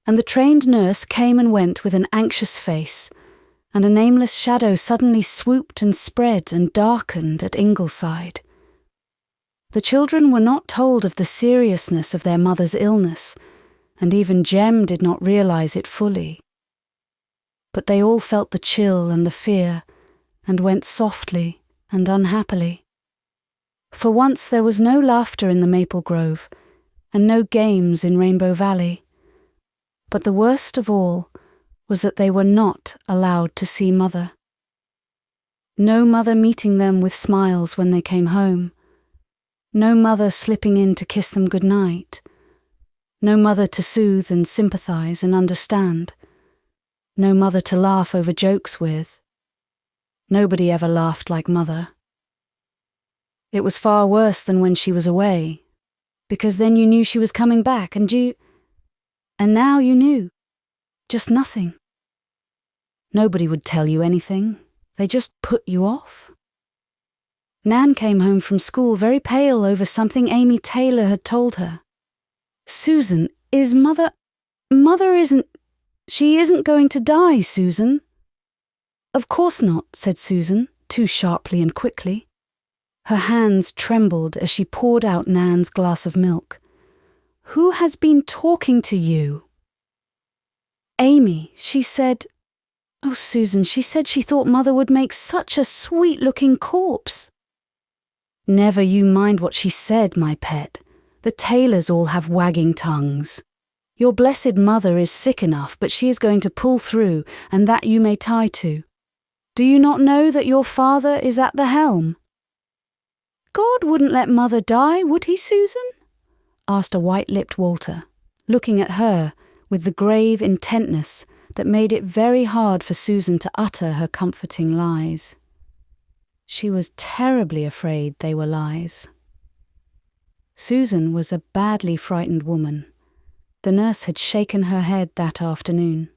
and the trained nurse came and went with an anxious face, and a nameless shadow suddenly swooped and spread and darkened at Ingleside. The children were not told of the seriousness of their mother's illness, and even Jem did not realize it fully. But they all felt the chill and the fear, and went softly and unhappily. For once there was no laughter in the maple grove, and no games in Rainbow Valley. But the worst of all was that they were not allowed to see Mother. No mother meeting them with smiles when they came home. No mother slipping in to kiss them goodnight. No mother to soothe and sympathize and understand. No mother to laugh over jokes with. Nobody ever laughed like Mother. It was far worse than when she was away, because then you knew she was coming back and now you knew. Just nothing. Nobody would tell you anything. They just put you off. Nan came home from school very pale over something Amy Taylor had told her. Susan, is Mother isn't going to die, Susan. Of course not, said Susan, too sharply and quickly. Her hands trembled as she poured out Nan's glass of milk. Who has been talking to you? Amy, she said... Oh, Susan, she said she thought Mother would make such a sweet-looking corpse. Never you mind what she said, my pet. The Taylors all have wagging tongues. Your blessed Mother is sick enough, but she is going to pull through, and that you may tie to. Do you not know that your father is at the helm? God wouldn't let Mother die, would he, Susan? Asked a white-lipped Walter, looking at her with the grave intentness that made it very hard for Susan to utter her comforting lies. She was terribly afraid they were lies. Susan was a badly frightened woman. The nurse had shaken her head that afternoon.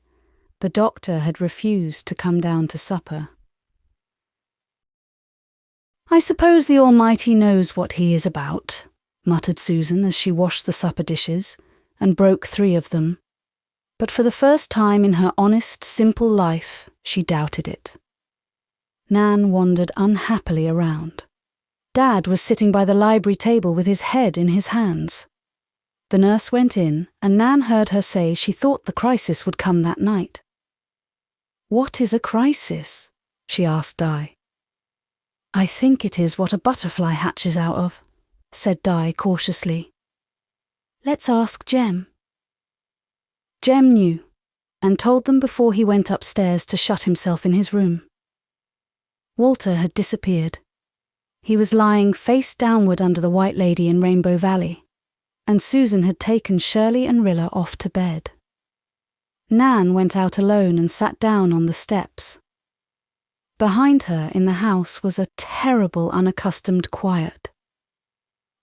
The doctor had refused to come down to supper. I suppose the Almighty knows what he is about, muttered Susan as she washed the supper dishes and broke 3 of them. But for the first time in her honest, simple life, she doubted it. Nan wandered unhappily around. Dad was sitting by the library table with his head in his hands. The nurse went in, and Nan heard her say she thought the crisis would come that night. What is a crisis? She asked Di. I think it is what a butterfly hatches out of, said Di cautiously. Let's ask Jem. Jem knew, and told them before he went upstairs to shut himself in his room. Walter had disappeared. He was lying face downward under the White Lady in Rainbow Valley, and Susan had taken Shirley and Rilla off to bed. Nan went out alone and sat down on the steps. Behind her in the house was a terrible unaccustomed quiet.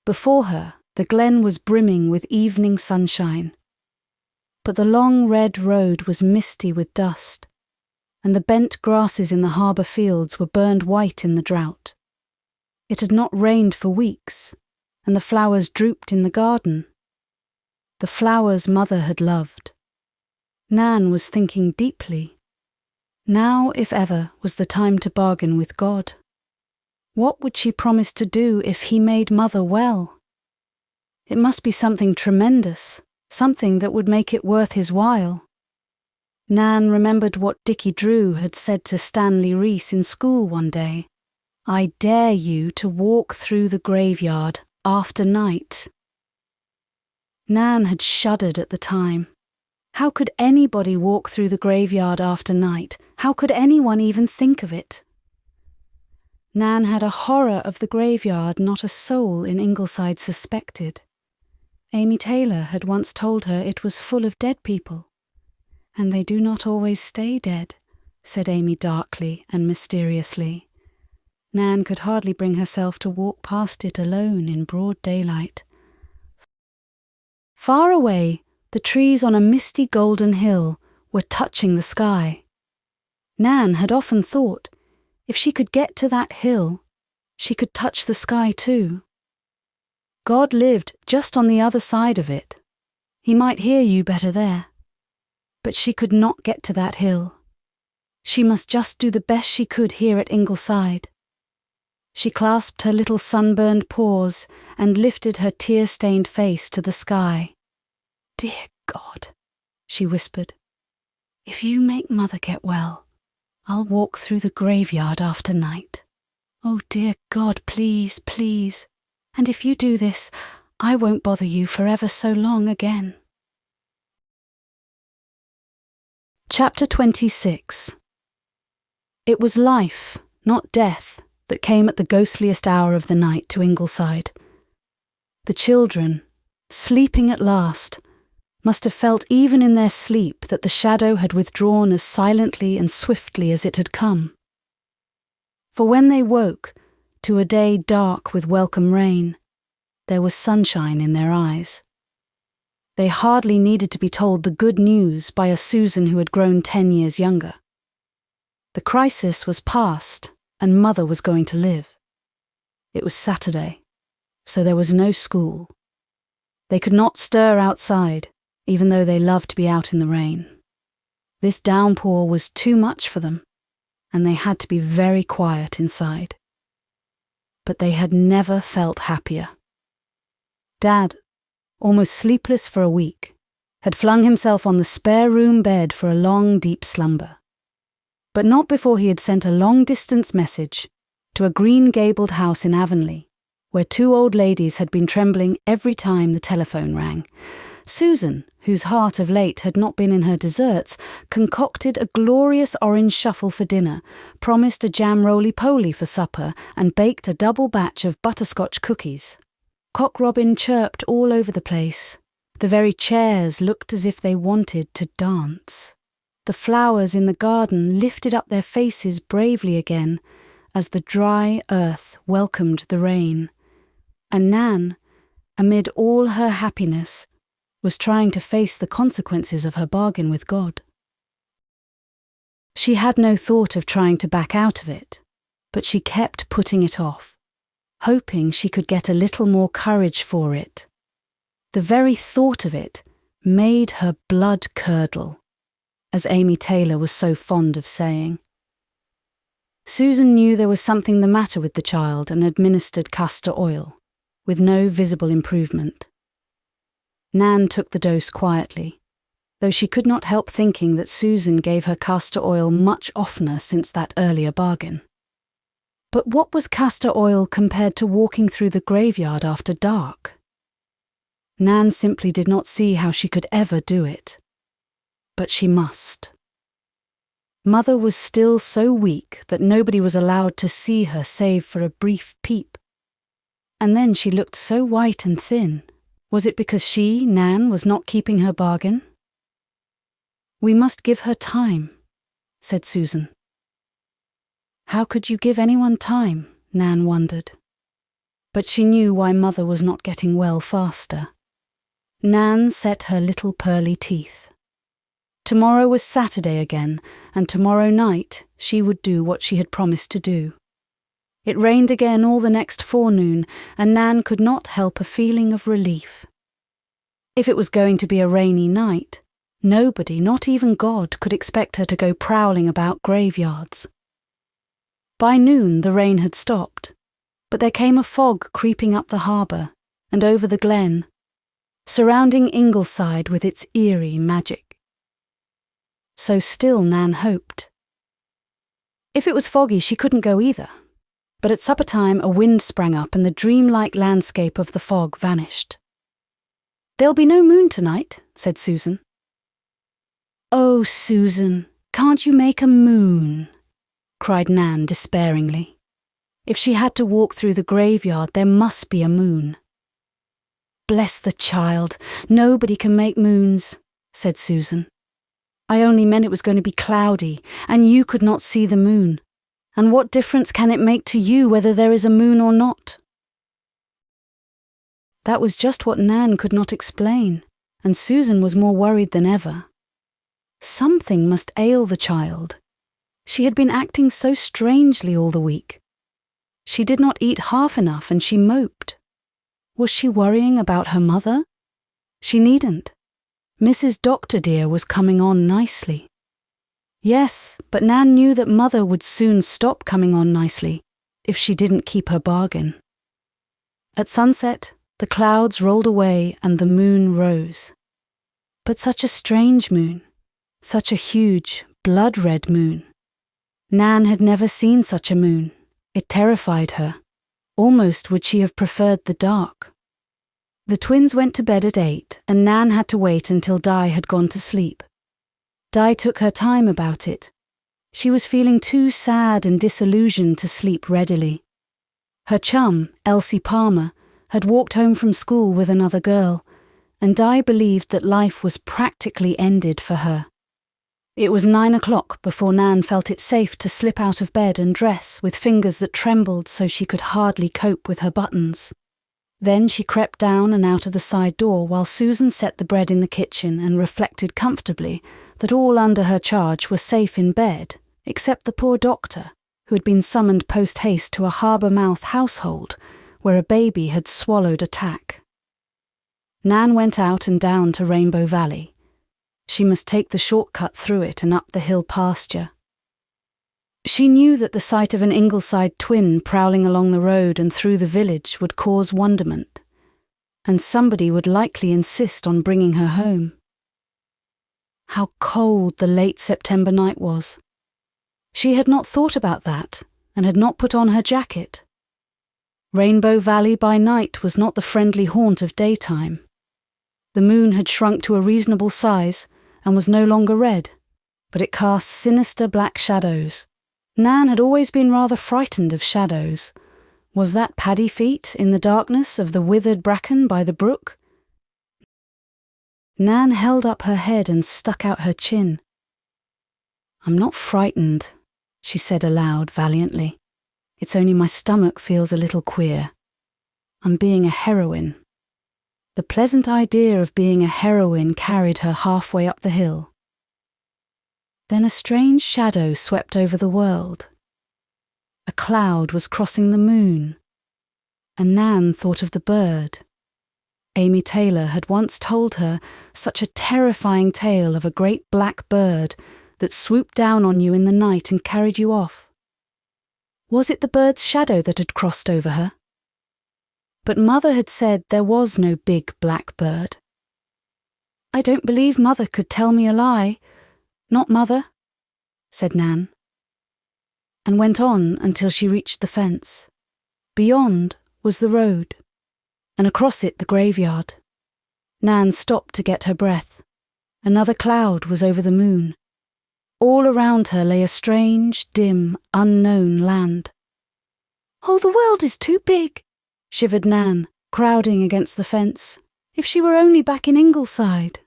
Before her, the glen was brimming with evening sunshine. But the long red road was misty with dust, and the bent grasses in the harbour fields were burned white in the drought. It had not rained for weeks, and the flowers drooped in the garden. The flowers Mother had loved. Nan was thinking deeply. Now, if ever, was the time to bargain with God. What would she promise to do if he made Mother well? It must be something tremendous, something that would make it worth his while. Nan remembered what Dickie Drew had said to Stanley Reese in school one day. I dare you to walk through the graveyard after night. Nan had shuddered at the time. How could anybody walk through the graveyard after night? How could anyone even think of it? Nan had a horror of the graveyard not a soul in Ingleside suspected. Amy Taylor had once told her it was full of dead people. And they do not always stay dead, said Amy darkly and mysteriously. Nan could hardly bring herself to walk past it alone in broad daylight. Far away, the trees on a misty golden hill were touching the sky. Nan had often thought, if she could get to that hill, she could touch the sky too. God lived just on the other side of it. He might hear you better there. But she could not get to that hill. She must just do the best she could here at Ingleside. She clasped her little sunburned paws and lifted her tear-stained face to the sky. Dear God, she whispered, if you make Mother get well, I'll walk through the graveyard after night. Oh dear God, please, please. And if you do this, I won't bother you for ever so long again. Chapter 26. It was life, not death, that came at the ghostliest hour of the night to Ingleside. The children, sleeping at last, must have felt even in their sleep that the shadow had withdrawn as silently and swiftly as it had come. For when they woke, to a day dark with welcome rain, there was sunshine in their eyes. They hardly needed to be told the good news by a Susan who had grown 10 years younger. The crisis was past, and Mother was going to live. It was Saturday, so there was no school. They could not stir outside, even though they loved to be out in the rain. This downpour was too much for them, and they had to be very quiet inside. But they had never felt happier. Dad, almost sleepless for a week, had flung himself on the spare room bed for a long, deep slumber. But not before he had sent a long-distance message to a green-gabled house in Avonlea, where 2 old ladies had been trembling every time the telephone rang. Susan, whose heart of late had not been in her desserts, concocted a glorious orange shuffle for dinner, promised a jam roly-poly for supper, and baked a double batch of butterscotch cookies. Cock Robin chirped all over the place. The very chairs looked as if they wanted to dance. The flowers in the garden lifted up their faces bravely again as the dry earth welcomed the rain. And Nan, amid all her happiness, was trying to face the consequences of her bargain with God. She had no thought of trying to back out of it, but she kept putting it off, hoping she could get a little more courage for it. The very thought of it made her blood curdle, as Amy Taylor was so fond of saying. Susan knew there was something the matter with the child and administered castor oil, with no visible improvement. Nan took the dose quietly, though she could not help thinking that Susan gave her castor oil much oftener since that earlier bargain. But what was castor oil compared to walking through the graveyard after dark? Nan simply did not see how she could ever do it. But she must. Mother was still so weak that nobody was allowed to see her save for a brief peep. And then she looked so white and thin. Was it because she, Nan, was not keeping her bargain? "We must give her time," said Susan. How could you give anyone time? Nan wondered. But she knew why Mother was not getting well faster. Nan set her little pearly teeth. Tomorrow was Saturday again, and tomorrow night she would do what she had promised to do. It rained again all the next forenoon, and Nan could not help a feeling of relief. If it was going to be a rainy night, nobody, not even God, could expect her to go prowling about graveyards. By noon the rain had stopped, but there came a fog creeping up the harbour and over the glen, surrounding Ingleside with its eerie magic. So still Nan hoped. If it was foggy, she couldn't go either. But at supper time a wind sprang up and the dreamlike landscape of the fog vanished. "There'll be no moon tonight," said Susan. "Oh, Susan, can't you make a moon?" cried Nan despairingly. If she had to walk through the graveyard, there must be a moon. "Bless the child, nobody can make moons," said Susan. "I only meant it was going to be cloudy, and you could not see the moon. And what difference can it make to you whether there is a moon or not?" That was just what Nan could not explain, and Susan was more worried than ever. Something must ail the child. She had been acting so strangely all the week. She did not eat half enough and she moped. Was she worrying about her mother? She needn't. Mrs. Doctor dear was coming on nicely. Yes, but Nan knew that Mother would soon stop coming on nicely if she didn't keep her bargain. At sunset, the clouds rolled away and the moon rose. But such a strange moon, such a huge, blood-red moon. Nan had never seen such a moon. It terrified her. Almost would she have preferred the dark. The twins went to bed at 8, and Nan had to wait until Di had gone to sleep. Di took her time about it, She was feeling too sad and disillusioned to sleep readily. Her chum, Elsie Palmer, had walked home from school with another girl, and Di believed that life was practically ended for her. It was 9 o'clock before Nan felt it safe to slip out of bed and dress with fingers that trembled so she could hardly cope with her buttons. Then she crept down and out of the side door while Susan set the bread in the kitchen and reflected comfortably that all under her charge were safe in bed, except the poor doctor, who had been summoned post-haste to a harbour mouth household where a baby had swallowed a tack. Nan went out and down to Rainbow Valley. She must take the shortcut through it and up the hill pasture. She knew that the sight of an Ingleside twin prowling along the road and through the village would cause wonderment, and somebody would likely insist on bringing her home. How cold the late September night was. She had not thought about that and had not put on her jacket. Rainbow Valley by night was not the friendly haunt of daytime. The moon had shrunk to a reasonable size and was no longer red, but it cast sinister black shadows. Nan had always been rather frightened of shadows. Was that Paddy feet in the darkness of the withered bracken by the brook? Nan held up her head and stuck out her chin. "I'm not frightened," she said aloud valiantly. "It's only my stomach feels a little queer. I'm being a heroine." The pleasant idea of being a heroine carried her halfway up the hill. Then a strange shadow swept over the world. A cloud was crossing the moon, and Nan thought of the bird. Amy Taylor had once told her such a terrifying tale of a great black bird that swooped down on you in the night and carried you off. Was it the bird's shadow that had crossed over her? But Mother had said there was no big black bird. "I don't believe Mother could tell me a lie. Not Mother," said Nan, and went on until she reached the fence. Beyond was the road, and across it the graveyard. Nan stopped to get her breath. Another cloud was over the moon. All around her lay a strange, dim, unknown land. "Oh, the world is too big," shivered Nan, crowding against the fence. "If she were only back in Ingleside."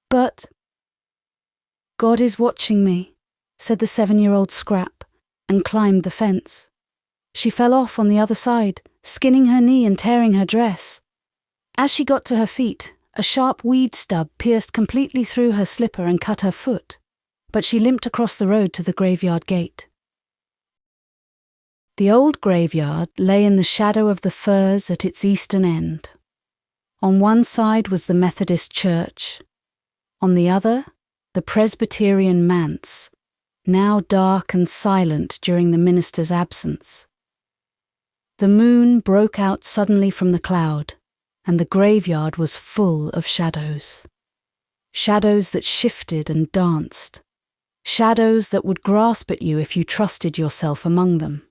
But "God is watching me," said the 7-year-old Scrap, and climbed the fence. She fell off on the other side, skinning her knee and tearing her dress. As she got to her feet, a sharp weed stub pierced completely through her slipper and cut her foot, but she limped across the road to the graveyard gate. The old graveyard lay in the shadow of the firs at its eastern end. On one side was the Methodist church. On the other, the Presbyterian manse, now dark and silent during the minister's absence. The moon broke out suddenly from the cloud, and the graveyard was full of shadows. Shadows that shifted and danced. Shadows that would grasp at you if you trusted yourself among them.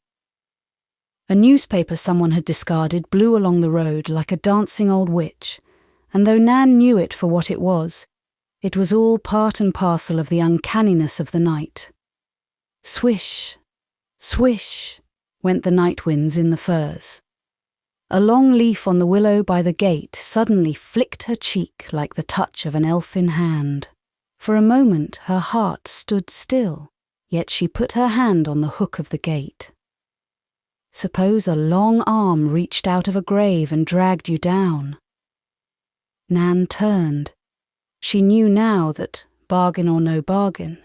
A newspaper someone had discarded blew along the road like a dancing old witch, and though Nan knew it for what it was all part and parcel of the uncanniness of the night. Swish, swish, went the night winds in the firs. A long leaf on the willow by the gate suddenly flicked her cheek like the touch of an elfin hand. For a moment her heart stood still, yet she put her hand on the hook of the gate. Suppose a long arm reached out of a grave and dragged you down. Nan turned. She knew now that, bargain or no bargain,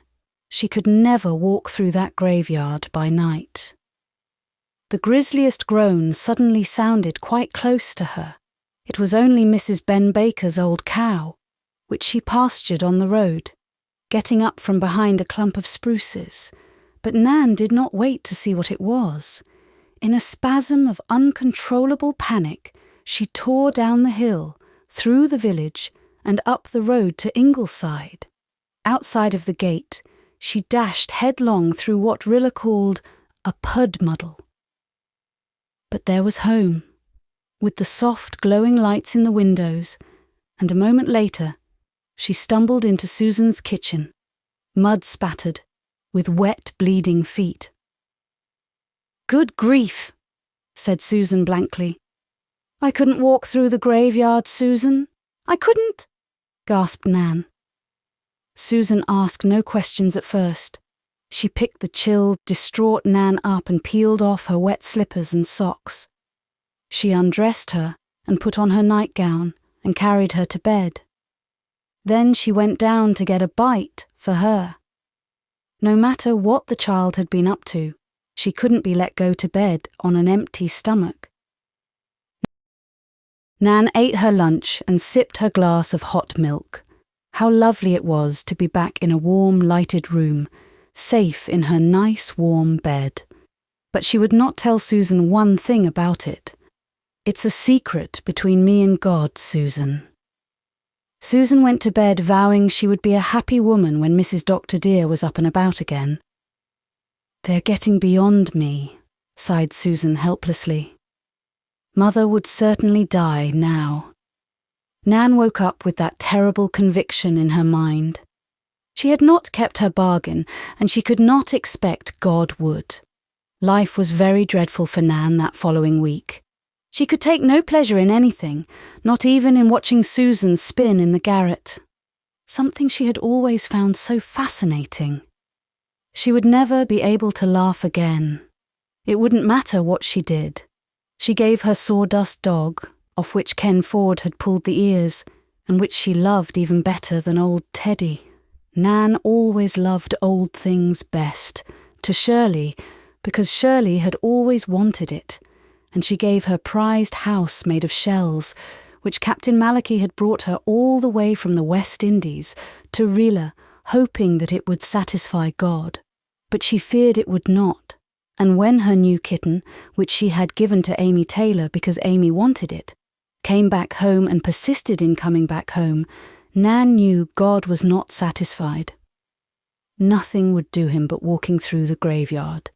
she could never walk through that graveyard by night. The grisliest groan suddenly sounded quite close to her. It was only Mrs. Ben Baker's old cow, which she pastured on the road, getting up from behind a clump of spruces. But Nan did not wait to see what it was. In a spasm of uncontrollable panic, she tore down the hill, through the village, and up the road to Ingleside. Outside of the gate, she dashed headlong through what Rilla called a pud-muddle. But there was home, with the soft glowing lights in the windows, and a moment later, she stumbled into Susan's kitchen, mud-spattered, with wet, bleeding feet. "Good grief," said Susan blankly. "I couldn't walk through the graveyard, Susan. I couldn't," gasped Nan. Susan asked no questions at first. She picked the chilled, distraught Nan up and peeled off her wet slippers and socks. She undressed her and put on her nightgown and carried her to bed. Then she went down to get a bite for her. No matter what the child had been up to, she couldn't be let go to bed on an empty stomach. Nan ate her lunch and sipped her glass of hot milk. How lovely it was to be back in a warm, lighted room, safe in her nice, warm bed. But she would not tell Susan one thing about it. "It's a secret between me and God, Susan." Susan went to bed vowing she would be a happy woman when Mrs. Dr. Dear was up and about again. "They're getting beyond me," sighed Susan helplessly. Mother would certainly die now. Nan woke up with that terrible conviction in her mind. She had not kept her bargain, and she could not expect God would. Life was very dreadful for Nan that following week. She could take no pleasure in anything, not even in watching Susan spin in the garret. Something she had always found so fascinating. She would never be able to laugh again. It wouldn't matter what she did. She gave her sawdust dog, off which Ken Ford had pulled the ears, and which she loved even better than old Teddy. Nan always loved old things best, to Shirley, because Shirley had always wanted it, and she gave her prized house made of shells, which Captain Malachi had brought her all the way from the West Indies, to Rila, hoping that it would satisfy God. But she feared it would not, and when her new kitten, which she had given to Amy Taylor because Amy wanted it, came back home and persisted in coming back home, Nan knew God was not satisfied. Nothing would do him but walking through the graveyard.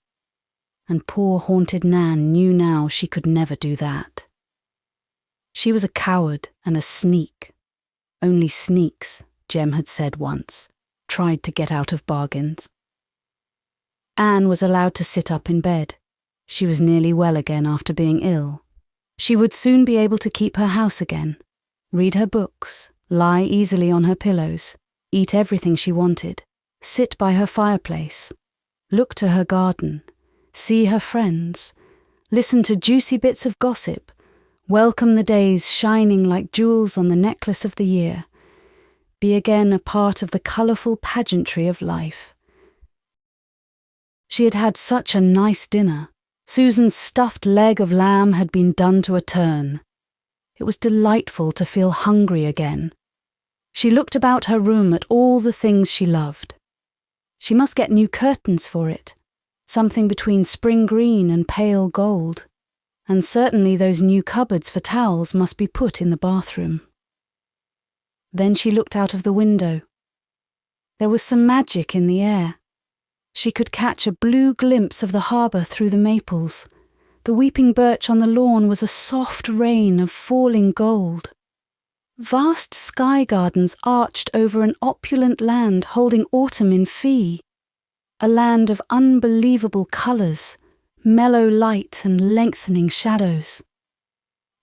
And poor haunted Nan knew now she could never do that. She was a coward and a sneak. Only sneaks, Jem had said once, tried to get out of bargains. Anne was allowed to sit up in bed. She was nearly well again after being ill. She would soon be able to keep her house again, read her books, lie easily on her pillows, eat everything she wanted, sit by her fireplace, look to her garden, see her friends, listen to juicy bits of gossip, welcome the days shining like jewels on the necklace of the year, be again a part of the colourful pageantry of life. She had had such a nice dinner. Susan's stuffed leg of lamb had been done to a turn. It was delightful to feel hungry again. She looked about her room at all the things she loved. She must get new curtains for it, something between spring green and pale gold, and certainly those new cupboards for towels must be put in the bathroom. Then she looked out of the window. There was some magic in the air. She could catch a blue glimpse of the harbour through the maples. The weeping birch on the lawn was a soft rain of falling gold. Vast sky gardens arched over an opulent land holding autumn in fee. A land of unbelievable colours, mellow light and lengthening shadows.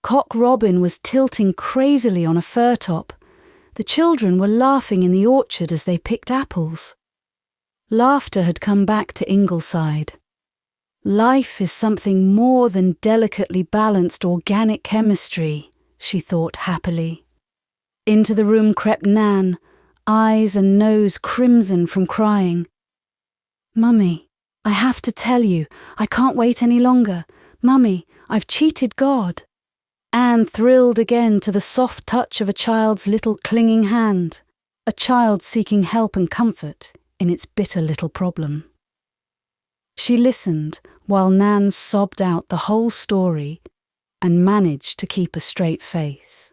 Cock Robin was tilting crazily on a fir top. The children were laughing in the orchard as they picked apples. Laughter had come back to Ingleside. Life is something more than delicately balanced organic chemistry, she thought happily. Into the room crept Nan, eyes and nose crimson from crying. "Mummy, I have to tell you, I can't wait any longer. Mummy, I've cheated God." Anne thrilled again to the soft touch of a child's little clinging hand, a child seeking help and comfort in its bitter little problem. She listened while Nan sobbed out the whole story and managed to keep a straight face.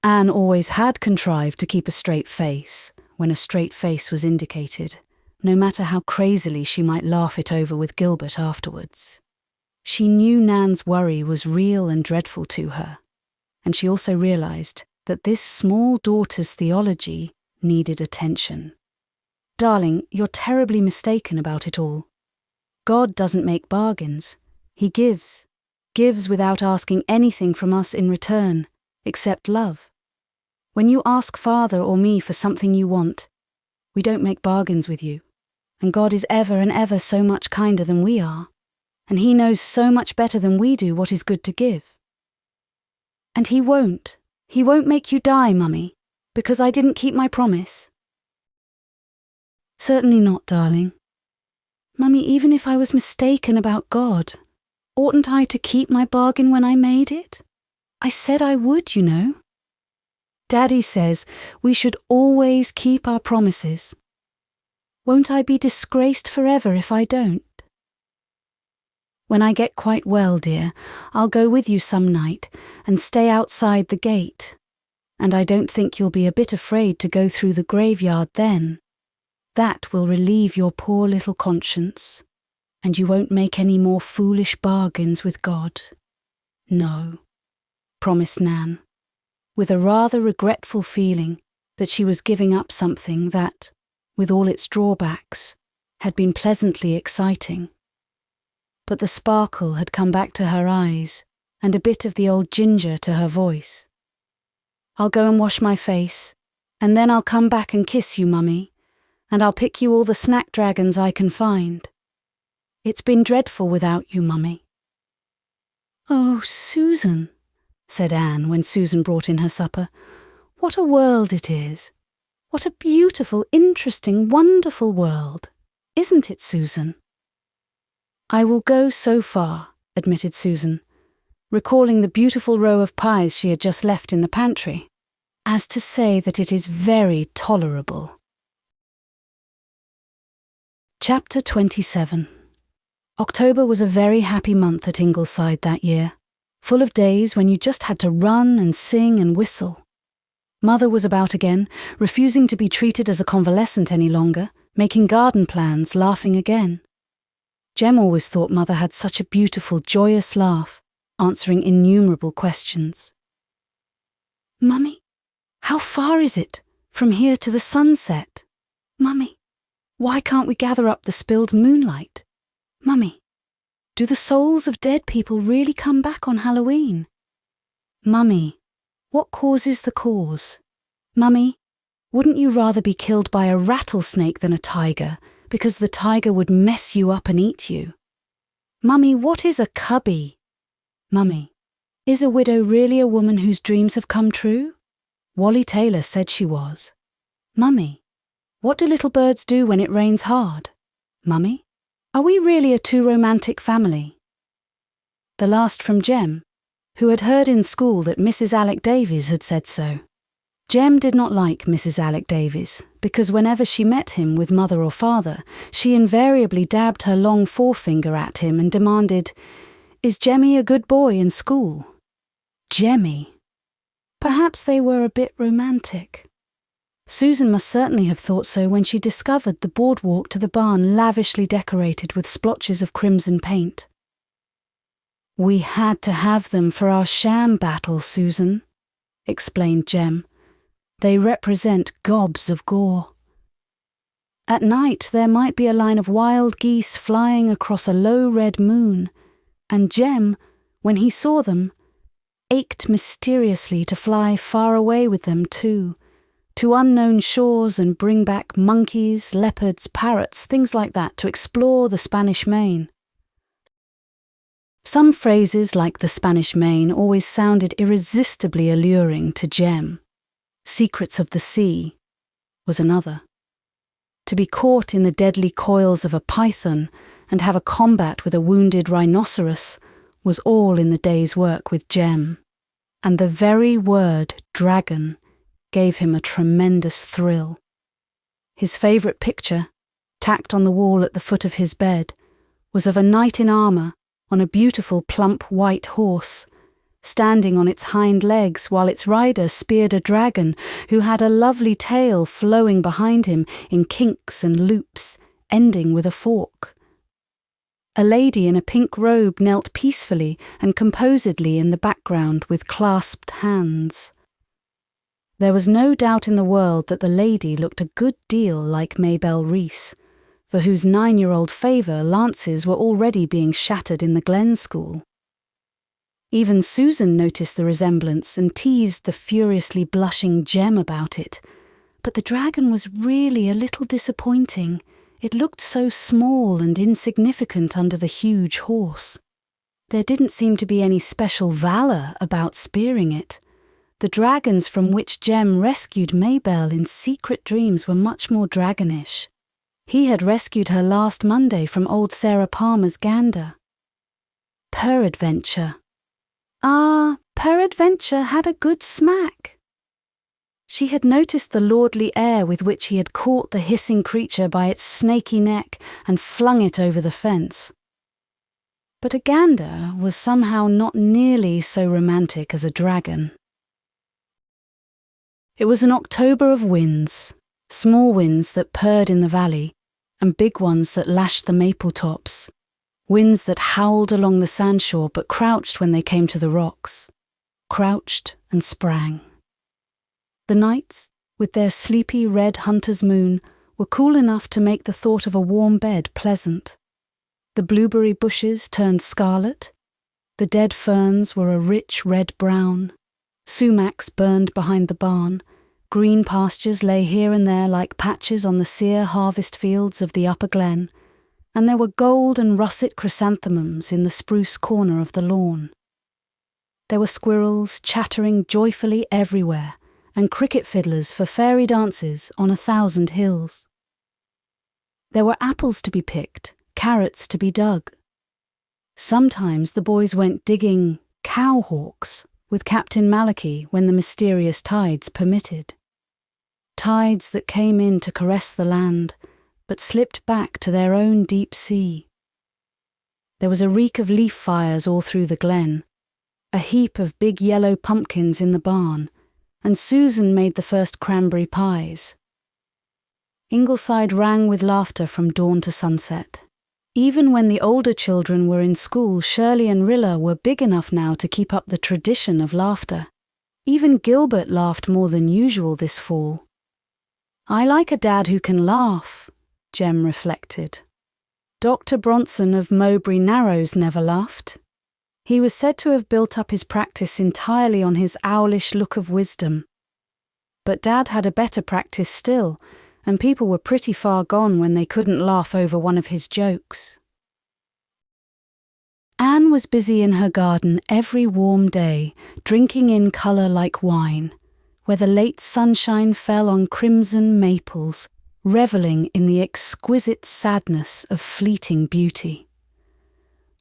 Anne always had contrived to keep a straight face when a straight face was indicated, no matter how crazily she might laugh it over with Gilbert afterwards. She knew Nan's worry was real and dreadful to her, and she also realised that this small daughter's theology needed attention. Darling, you're terribly mistaken about it all. God doesn't make bargains. He gives without asking anything from us in return, except love. When you ask Father or me for something you want, we don't make bargains with you, and God is ever and ever so much kinder than we are, and He knows so much better than we do what is good to give. And He won't make you die, Mummy, because I didn't keep my promise. Certainly not, darling. Mummy, even if I was mistaken about God, oughtn't I to keep my bargain when I made it? I said I would, you know. Daddy says we should always keep our promises. Won't I be disgraced forever if I don't? When I get quite well, dear, I'll go with you some night and stay outside the gate. And I don't think you'll be a bit afraid to go through the graveyard then. That will relieve your poor little conscience, and you won't make any more foolish bargains with God. No, promised Nan, with a rather regretful feeling that she was giving up something that, with all its drawbacks, had been pleasantly exciting. But the sparkle had come back to her eyes, and a bit of the old ginger to her voice. I'll go and wash my face, and then I'll come back and kiss you, Mummy, and I'll pick you all the snack dragons I can find. It's been dreadful without you, Mummy. Oh, Susan, said Anne when Susan brought in her supper. What a world it is. What a beautiful, interesting, wonderful world. Isn't it, Susan? I will go so far, admitted Susan, recalling the beautiful row of pies she had just left in the pantry, as to say that it is very tolerable. Chapter 27. October was a very happy month at Ingleside that year, full of days when you just had to run and sing and whistle. Mother was about again, refusing to be treated as a convalescent any longer, making garden plans, laughing again. Jem always thought Mother had such a beautiful, joyous laugh, answering innumerable questions. Mummy, how far is it from here to the sunset? Mummy, why can't we gather up the spilled moonlight? Mummy, do the souls of dead people really come back on Halloween? Mummy, what causes the cause? Mummy, wouldn't you rather be killed by a rattlesnake than a tiger, because the tiger would mess you up and eat you? Mummy, what is a cubby? Mummy, is a widow really a woman whose dreams have come true? Wally Taylor said she was. Mummy, what do little birds do when it rains hard? Mummy, are we really a too romantic family? The last from Jem, who had heard in school that Mrs. Alec Davies had said so. Jem did not like Mrs. Alec Davies, because whenever she met him with Mother or Father, she invariably dabbed her long forefinger at him and demanded, "Is Jemmy a good boy in school?" Jemmy. Perhaps they were a bit romantic. Susan must certainly have thought so when she discovered the boardwalk to the barn lavishly decorated with splotches of crimson paint. We had to have them for our sham battle, Susan, explained Jem. They represent gobs of gore. At night there might be a line of wild geese flying across a low red moon, and Jem, when he saw them, ached mysteriously to fly far away with them too, to unknown shores and bring back monkeys, leopards, parrots, things like that to explore the Spanish Main. Some phrases like the Spanish Main always sounded irresistibly alluring to Jem. Secrets of the Sea was another. To be caught in the deadly coils of a python and have a combat with a wounded rhinoceros was all in the day's work with Jem, and the very word dragon gave him a tremendous thrill. His favourite picture, tacked on the wall at the foot of his bed, was of a knight in armour on a beautiful plump white horse, standing on its hind legs while its rider speared a dragon who had a lovely tail flowing behind him in kinks and loops, ending with a fork. A lady in a pink robe knelt peacefully and composedly in the background with clasped hands. There was no doubt in the world that the lady looked a good deal like Maybelle Reese, for whose 9-year-old favour lances were already being shattered in the Glen school. Even Susan noticed the resemblance and teased the furiously blushing Jem about it. But the dragon was really a little disappointing. It looked so small and insignificant under the huge horse. There didn't seem to be any special valour about spearing it. The dragons from which Jem rescued Maybelle in secret dreams were much more dragonish. He had rescued her last Monday from old Sarah Palmer's gander. Peradventure. Peradventure had a good smack. She had noticed the lordly air with which he had caught the hissing creature by its snaky neck and flung it over the fence. But a gander was somehow not nearly so romantic as a dragon. It was an October of winds, small winds that purred in the valley, and big ones that lashed the maple tops, winds that howled along the sandshore but crouched when they came to the rocks, crouched and sprang. The nights, with their sleepy red hunter's moon, were cool enough to make the thought of a warm bed pleasant. The blueberry bushes turned scarlet, the dead ferns were a rich red-brown, sumacs burned behind the barn, green pastures lay here and there like patches on the sere harvest fields of the upper glen, and there were gold and russet chrysanthemums in the spruce corner of the lawn. There were squirrels chattering joyfully everywhere, and cricket fiddlers for fairy dances on 1,000 hills. There were apples to be picked, carrots to be dug. Sometimes the boys went digging cowhawks with Captain Malachi when the mysterious tides permitted. Tides that came in to caress the land, but slipped back to their own deep sea. There was a reek of leaf fires all through the glen, a heap of big yellow pumpkins in the barn, and Susan made the first cranberry pies. Ingleside rang with laughter from dawn to sunset. Even when the older children were in school, Shirley and Rilla were big enough now to keep up the tradition of laughter. Even Gilbert laughed more than usual this fall. I like a dad who can laugh, Jem reflected. Dr. Bronson of Mowbray Narrows never laughed. He was said to have built up his practice entirely on his owlish look of wisdom. But Dad had a better practice still, and people were pretty far gone when they couldn't laugh over one of his jokes. Anne was busy in her garden every warm day, drinking in colour like wine, where the late sunshine fell on crimson maples, revelling in the exquisite sadness of fleeting beauty.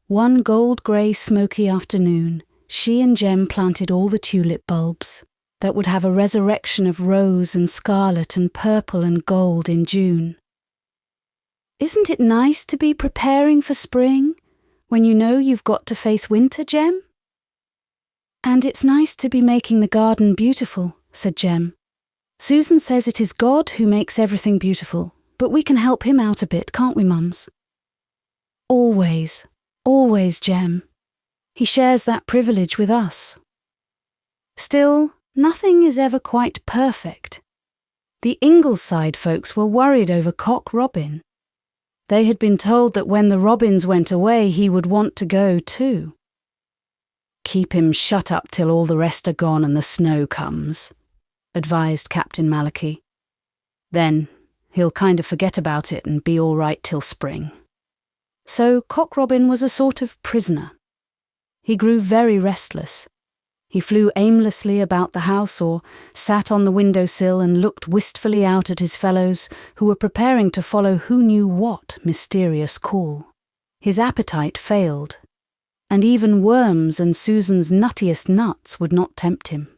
One gold-grey smoky afternoon, she and Jem planted all the tulip bulbs that would have a resurrection of rose and scarlet and purple and gold in June. Isn't it nice to be preparing for spring when you know you've got to face winter, Jem? And it's nice to be making the garden beautiful, said Jem. Susan says it is God who makes everything beautiful, but we can help him out a bit, can't we, Mums? Always, always, Jem. He shares that privilege with us. Still, nothing is ever quite perfect. The Ingleside folks were worried over Cock Robin. They had been told that when the robins went away he would want to go too. Keep him shut up till all the rest are gone and the snow comes, advised Captain Malachi. Then he'll kind of forget about it and be all right till spring. So Cock Robin was a sort of prisoner. He grew very restless. He flew aimlessly about the house or sat on the windowsill and looked wistfully out at his fellows who were preparing to follow who knew what mysterious call. His appetite failed, and even worms and Susan's nuttiest nuts would not tempt him.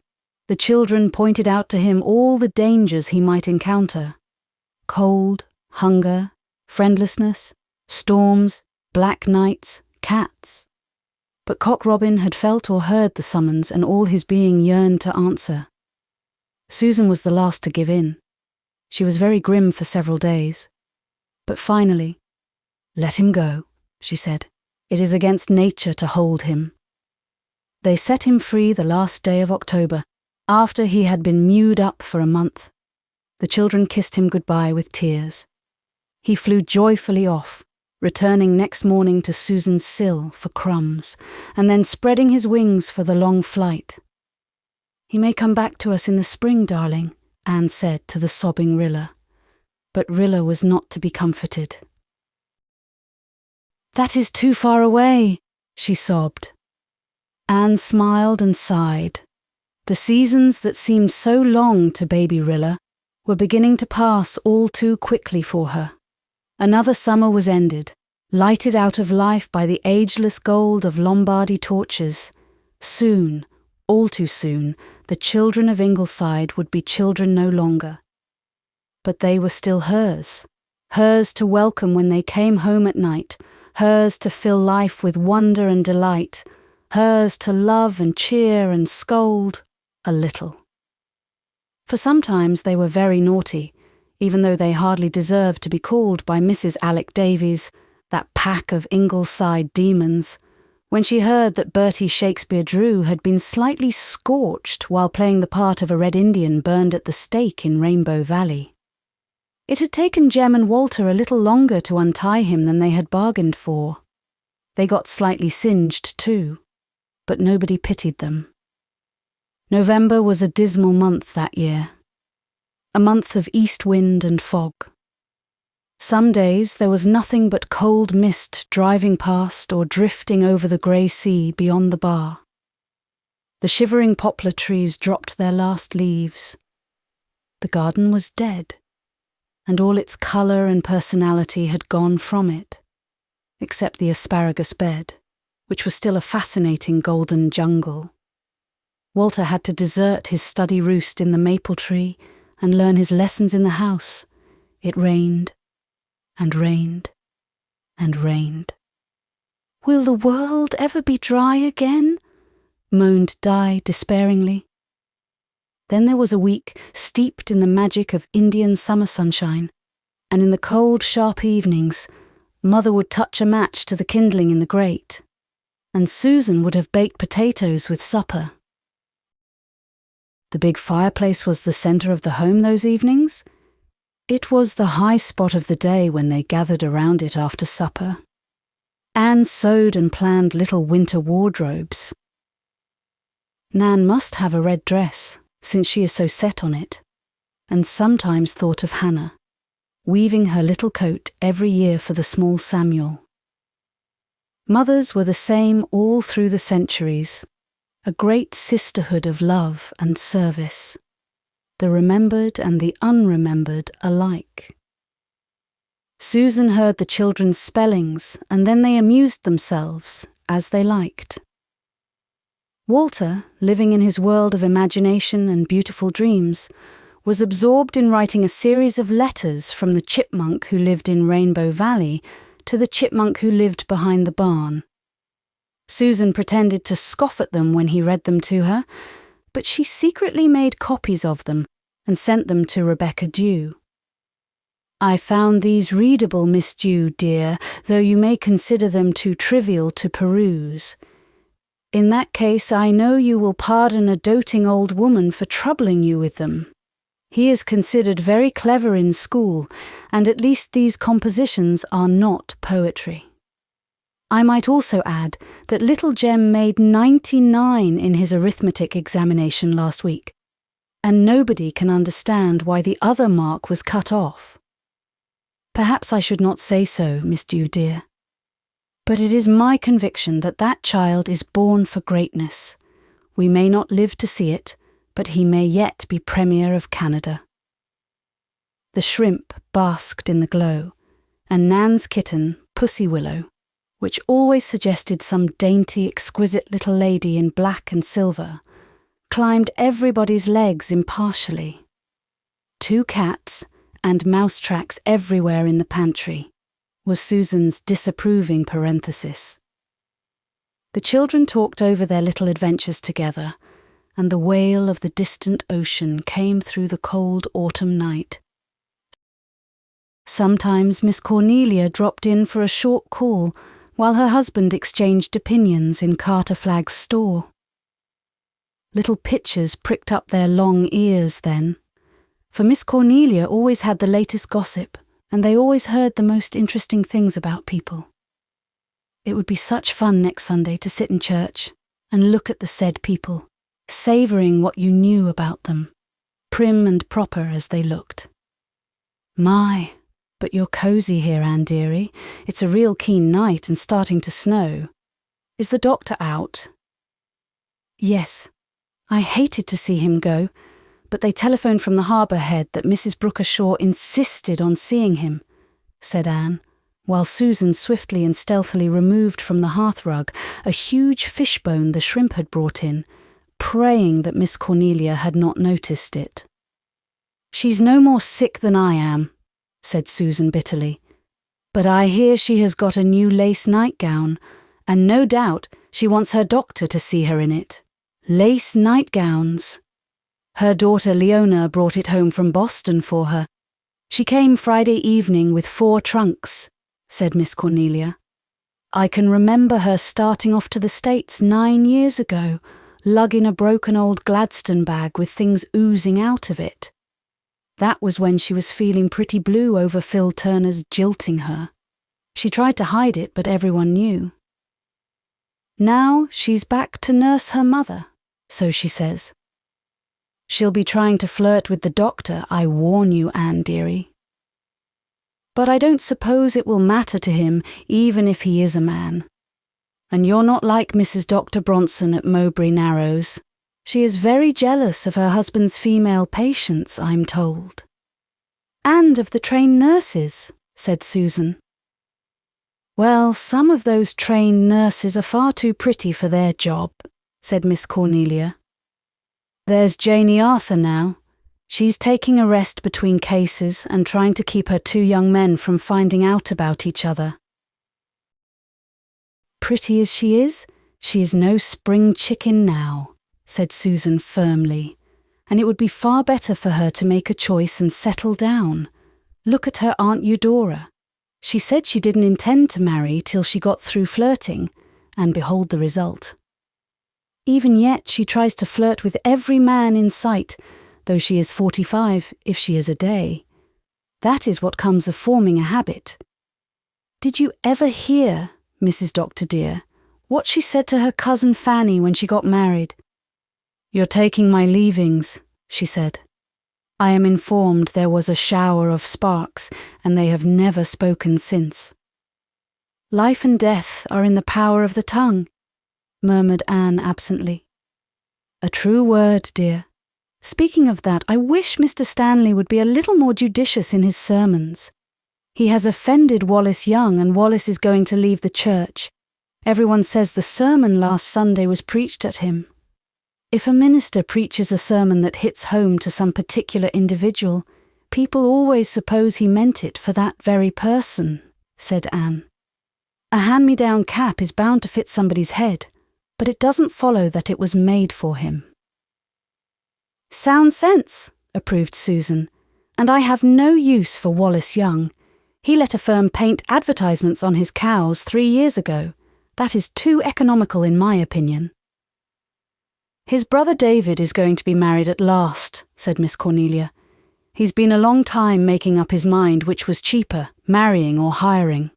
The children pointed out to him all the dangers he might encounter: cold, hunger, friendlessness, storms, black nights, cats. But Cock Robin had felt or heard the summons, and all his being yearned to answer. Susan was the last to give in. She was very grim for several days. But finally, "Let him go," she said. "It is against nature to hold him." They set him free the last day of October, After he had been mewed up for a month, the children kissed him goodbye with tears. He flew joyfully off, returning next morning to Susan's sill for crumbs, and then spreading his wings for the long flight. "He may come back to us in the spring, darling," Anne said to the sobbing Rilla. But Rilla was not to be comforted. "That is too far away," she sobbed. Anne smiled and sighed. The seasons that seemed so long to baby Rilla were beginning to pass all too quickly for her. Another summer was ended, lighted out of life by the ageless gold of Lombardy torches. Soon, all too soon, the children of Ingleside would be children no longer. But they were still hers to welcome when they came home at night, hers to fill life with wonder and delight, hers to love and cheer and scold a little. For sometimes they were very naughty, even though they hardly deserved to be called by Mrs. Alec Davies, that pack of Ingleside demons, when she heard that Bertie Shakespeare Drew had been slightly scorched while playing the part of a Red Indian burned at the stake in Rainbow Valley. It had taken Jem and Walter a little longer to untie him than they had bargained for. They got slightly singed too, but nobody pitied them. November was a dismal month that year, a month of east wind and fog. Some days there was nothing but cold mist driving past or drifting over the grey sea beyond the bar. The shivering poplar trees dropped their last leaves. The garden was dead, and all its colour and personality had gone from it, except the asparagus bed, which was still a fascinating golden jungle. Walter had to desert his study roost in the maple tree and learn his lessons in the house. It rained, and rained, and rained. "Will the world ever be dry again?" moaned Di despairingly. Then there was a week steeped in the magic of Indian summer sunshine, and in the cold, sharp evenings, Mother would touch a match to the kindling in the grate, and Susan would have baked potatoes with supper. The big fireplace was the centre of the home those evenings. It was the high spot of the day when they gathered around it after supper. Anne sewed and planned little winter wardrobes. Nan must have a red dress, since she is so set on it, and sometimes thought of Hannah, weaving her little coat every year for the small Samuel. Mothers were the same all through the centuries, a great sisterhood of love and service, the remembered and the unremembered alike. Susan heard the children's spellings, and then they amused themselves as they liked. Walter, living in his world of imagination and beautiful dreams, was absorbed in writing a series of letters from the chipmunk who lived in Rainbow Valley to the chipmunk who lived behind the barn. Susan pretended to scoff at them when he read them to her, but she secretly made copies of them and sent them to Rebecca Dew. "I found these readable, Miss Dew, dear, though you may consider them too trivial to peruse. In that case I know you will pardon a doting old woman for troubling you with them. He is considered very clever in school, and at least these compositions are not poetry. I might also add that little Jem made 99 in his arithmetic examination last week, and nobody can understand why the other mark was cut off. Perhaps I should not say so, Miss Dew dear, but it is my conviction that that child is born for greatness. We may not live to see it, but he may yet be Premier of Canada." The shrimp basked in the glow, and Nan's kitten, Pussy Willow, which always suggested some dainty, exquisite little lady in black and silver, climbed everybody's legs impartially. 2 cats and mouse tracks everywhere in the pantry was Susan's disapproving parenthesis. The children talked over their little adventures together, and the wail of the distant ocean came through the cold autumn night. Sometimes Miss Cornelia dropped in for a short call while her husband exchanged opinions in Carter Flagg's store. Little pitchers pricked up their long ears then, for Miss Cornelia always had the latest gossip, and they always heard the most interesting things about people. It would be such fun next Sunday to sit in church and look at the said people, savouring what you knew about them, prim and proper as they looked. My, but you're cosy here, Anne dearie. It's a real keen night and starting to snow. Is the doctor out? Yes. I hated to see him go, but they telephoned from the harbour head that Mrs. Brooker Shaw insisted on seeing him, said Anne, while Susan swiftly and stealthily removed from the hearthrug a huge fishbone the shrimp had brought in, praying that Miss Cornelia had not noticed it. She's no more sick than I am, said Susan bitterly, but I hear she has got a new lace nightgown, and no doubt she wants her doctor to see her in it. Lace nightgowns. Her daughter Leona brought it home from Boston for her. She came Friday evening with 4 trunks, said Miss Cornelia. I can remember her starting off to the States 9 years ago, lugging a broken old Gladstone bag with things oozing out of it. That was when she was feeling pretty blue over Phil Turner's jilting her. She tried to hide it, but everyone knew. Now she's back to nurse her mother, so she says. She'll be trying to flirt with the doctor, I warn you, Anne dearie. But I don't suppose it will matter to him, even if he is a man. And you're not like Mrs. Dr. Bronson at Mowbray Narrows. She is very jealous of her husband's female patients, I'm told. And of the trained nurses, said Susan. Well, some of those trained nurses are far too pretty for their job, said Miss Cornelia. There's Janie Arthur now. She's taking a rest between cases and trying to keep her 2 young men from finding out about each other. Pretty as she is no spring chicken now, said Susan firmly, and it would be far better for her to make a choice and settle down. Look at her Aunt Eudora. She said she didn't intend to marry till she got through flirting, and behold the result. Even yet she tries to flirt with every man in sight, though she is 45 if she is a day. That is what comes of forming a habit. Did you ever hear, Mrs. Dr. dear, what she said to her cousin Fanny when she got married? You're taking my leavings, she said. I am informed there was a shower of sparks, and they have never spoken since. Life and death are in the power of the tongue, murmured Anne absently. A true word, dear. Speaking of that, I wish Mr. Stanley would be a little more judicious in his sermons. He has offended Wallace Young, and Wallace is going to leave the church. Everyone says the sermon last Sunday was preached at him. If a minister preaches a sermon that hits home to some particular individual, people always suppose he meant it for that very person, said Anne. A hand-me-down cap is bound to fit somebody's head, but it doesn't follow that it was made for him. Sound sense, approved Susan, and I have no use for Wallace Young. He let a firm paint advertisements on his cows 3 years ago. That is too economical in my opinion. His brother David is going to be married at last, said Miss Cornelia. He's been a long time making up his mind which was cheaper, marrying or hiring.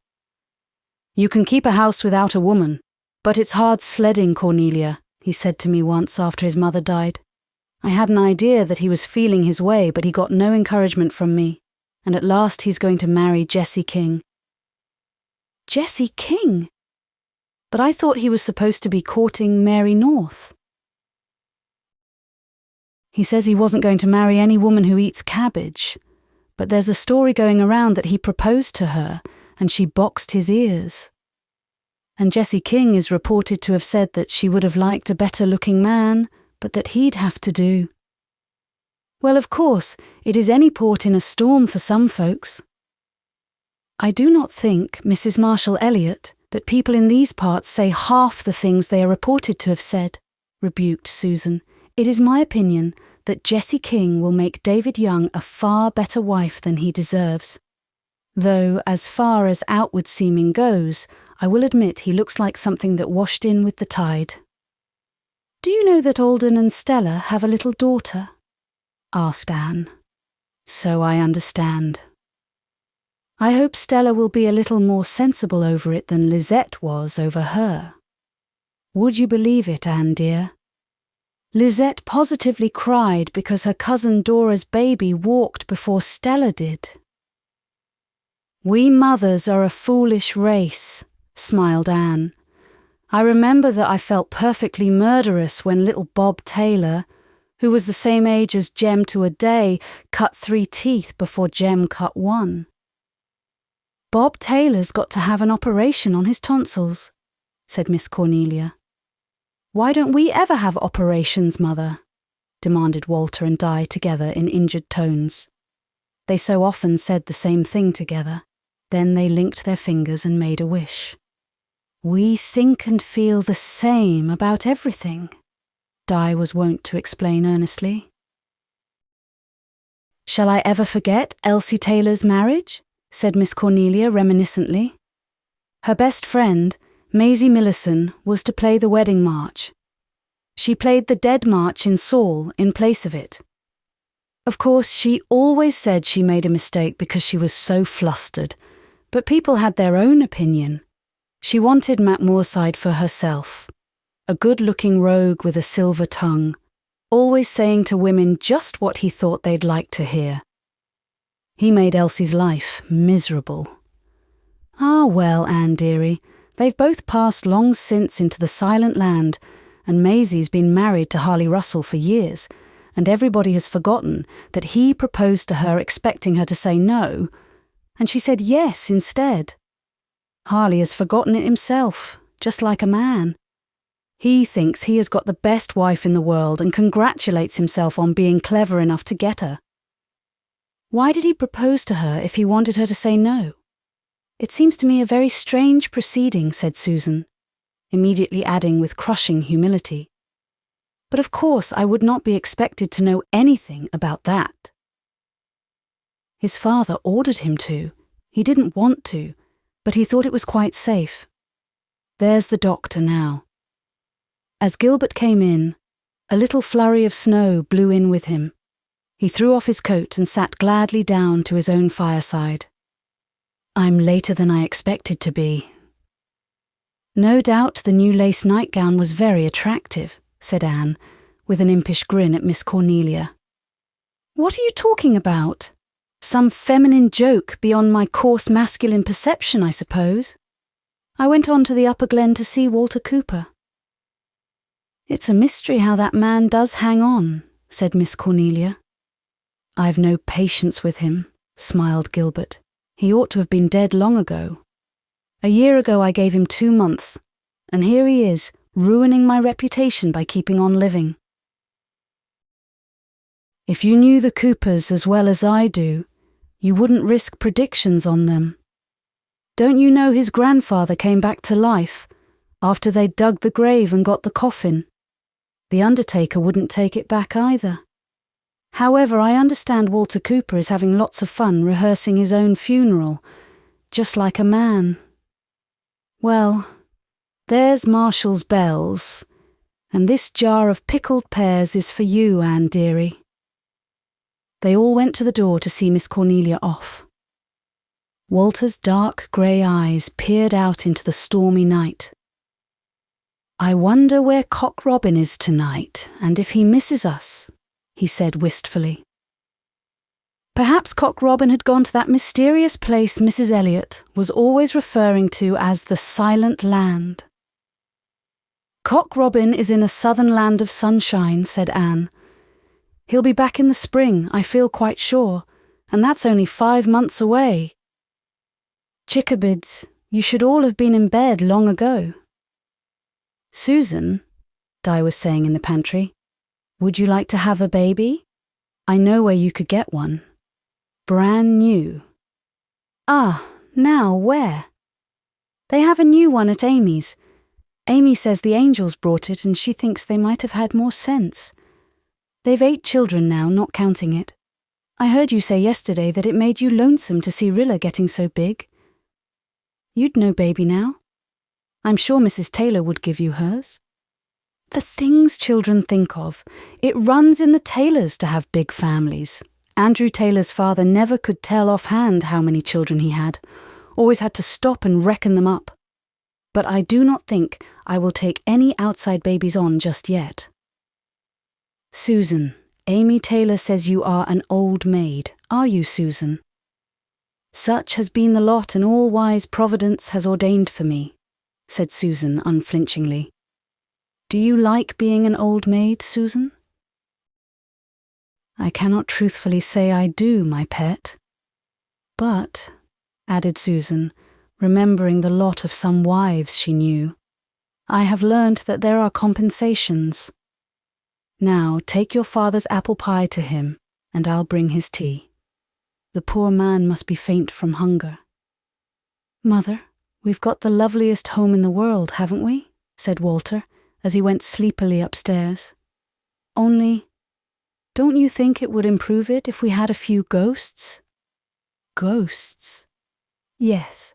You can keep a house without a woman, but it's hard sledding, Cornelia, he said to me once after his mother died. I had an idea that he was feeling his way, but he got no encouragement from me, and at last he's going to marry Jessie King. Jessie King? But I thought he was supposed to be courting Mary North. He says he wasn't going to marry any woman who eats cabbage, but there's a story going around that he proposed to her, and she boxed his ears. And Jessie King is reported to have said that she would have liked a better-looking man, but that he'd have to do. Well, of course, it is any port in a storm for some folks. I do not think, Mrs. Marshall Elliott, that people in these parts say half the things they are reported to have said, rebuked Susan. It is my opinion that Jessie King will make David Young a far better wife than he deserves. Though, as far as outward seeming goes, I will admit he looks like something that washed in with the tide. Do you know that Alden and Stella have a little daughter? Asked Anne. So I understand. I hope Stella will be a little more sensible over it than Lisette was over her. Would you believe it, Anne dear? Lisette positively cried because her cousin Dora's baby walked before Stella did. We mothers are a foolish race, smiled Anne. I remember that I felt perfectly murderous when little Bob Taylor, who was the same age as Jem to a day, cut 3 teeth before Jem cut 1. Bob Taylor's got to have an operation on his tonsils, said Miss Cornelia. Why don't we ever have operations, Mother? Demanded Walter and Di together in injured tones. They so often said the same thing together. Then they linked their fingers and made a wish. We think and feel the same about everything, Di was wont to explain earnestly. Shall I ever forget Elsie Taylor's marriage? Said Miss Cornelia reminiscently. Her best friend, Maisie Millison, was to play the wedding march. She played the Dead March in Saul in place of it. Of course, she always said she made a mistake because she was so flustered, but people had their own opinion. She wanted Matt Moorside for herself, a good-looking rogue with a silver tongue, always saying to women just what he thought they'd like to hear. He made Elsie's life miserable. Ah, well, Anne dearie, they've both passed long since into the silent land, and Maisie's been married to Harley Russell for years, and everybody has forgotten that he proposed to her expecting her to say no, and she said yes instead. Harley has forgotten it himself, just like a man. He thinks he has got the best wife in the world and congratulates himself on being clever enough to get her. Why did he propose to her if he wanted her to say no? It seems to me a very strange proceeding, said Susan, immediately adding with crushing humility. But of course I would not be expected to know anything about that. His father ordered him to. He didn't want to, but he thought it was quite safe. There's the doctor now. As Gilbert came in, a little flurry of snow blew in with him. He threw off his coat and sat gladly down to his own fireside. I'm later than I expected to be. No doubt the new lace nightgown was very attractive, said Anne, with an impish grin at Miss Cornelia. What are you talking about? Some feminine joke beyond my coarse masculine perception, I suppose. I went on to the Upper Glen to see Walter Cooper. It's a mystery how that man does hang on, said Miss Cornelia. I've no patience with him, smiled Gilbert. He ought to have been dead long ago. A year ago I gave him 2 months, and here he is, ruining my reputation by keeping on living. If you knew the Coopers as well as I do, you wouldn't risk predictions on them. Don't you know his grandfather came back to life after they'd dug the grave and got the coffin? The undertaker wouldn't take it back either. However, I understand Walter Cooper is having lots of fun rehearsing his own funeral, just like a man. Well, there's Marshall's bells, and this jar of pickled pears is for you, Anne dearie. They all went to the door to see Miss Cornelia off. Walter's dark grey eyes peered out into the stormy night. I wonder where Cock Robin is tonight, and if he misses us, he said wistfully. Perhaps Cock Robin had gone to that mysterious place Mrs. Elliot was always referring to as the Silent Land. Cock Robin is in a southern land of sunshine, said Anne. He'll be back in the spring, I feel quite sure, and that's only 5 months away. Chickabids, you should all have been in bed long ago. Susan, Di was saying in the pantry, would you like to have a baby? I know where you could get one. Brand new. Ah, now where? They have a new one at Amy's. Amy says the angels brought it and she thinks they might have had more sense. They've 8 children now, not counting it. I heard you say yesterday that it made you lonesome to see Rilla getting so big. You'd no baby now. I'm sure Mrs. Taylor would give you hers. The things children think of. It runs in the Taylors to have big families. Andrew Taylor's father never could tell offhand how many children he had, always had to stop and reckon them up. But I do not think I will take any outside babies on just yet. Susan, Amy Taylor says you are an old maid. Are you, Susan? Such has been the lot an all-wise Providence has ordained for me, said Susan unflinchingly. Do you like being an old maid, Susan? I cannot truthfully say I do, my pet. But, added Susan, remembering the lot of some wives she knew, I have learned that there are compensations. Now take your father's apple pie to him, and I'll bring his tea. The poor man must be faint from hunger. Mother, we've got the loveliest home in the world, haven't we? Said Walter, as he went sleepily upstairs. Only, don't you think it would improve it if we had a few ghosts? Ghosts? Yes,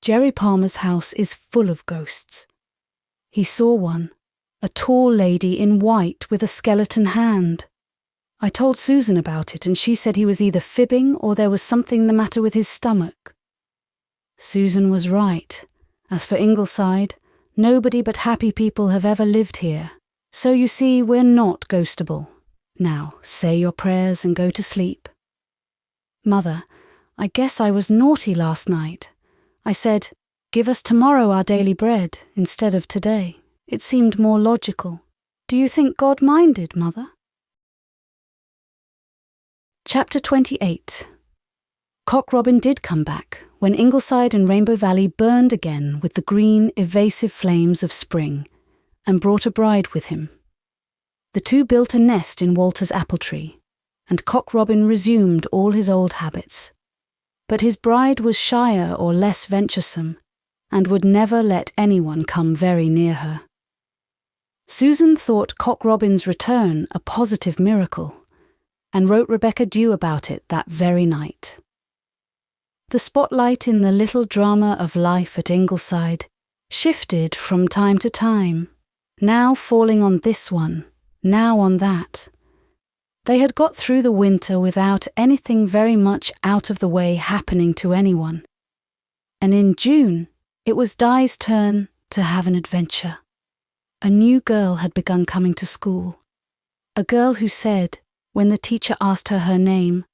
Jerry Palmer's house is full of ghosts. He saw one, a tall lady in white with a skeleton hand. I told Susan about it and she said he was either fibbing or there was something the matter with his stomach. Susan was right. As for Ingleside, nobody but happy people have ever lived here. So you see, we're not ghostable. Now, say your prayers and go to sleep. Mother, I guess I was naughty last night. I said, give us tomorrow our daily bread instead of today. It seemed more logical. Do you think God minded, Mother? Chapter 28. Cock Robin did come back when Ingleside and Rainbow Valley burned again with the green, evasive flames of spring, and brought a bride with him. The two built a nest in Walter's apple tree, and Cock Robin resumed all his old habits. But his bride was shyer or less venturesome, and would never let anyone come very near her. Susan thought Cock Robin's return a positive miracle, and wrote Rebecca Dew about it that very night. The spotlight in the little drama of life at Ingleside shifted from time to time, now falling on this one, now on that. They had got through the winter without anything very much out of the way happening to anyone. And in June, it was Di's turn to have an adventure. A new girl had begun coming to school. A girl who said, when the teacher asked her her name,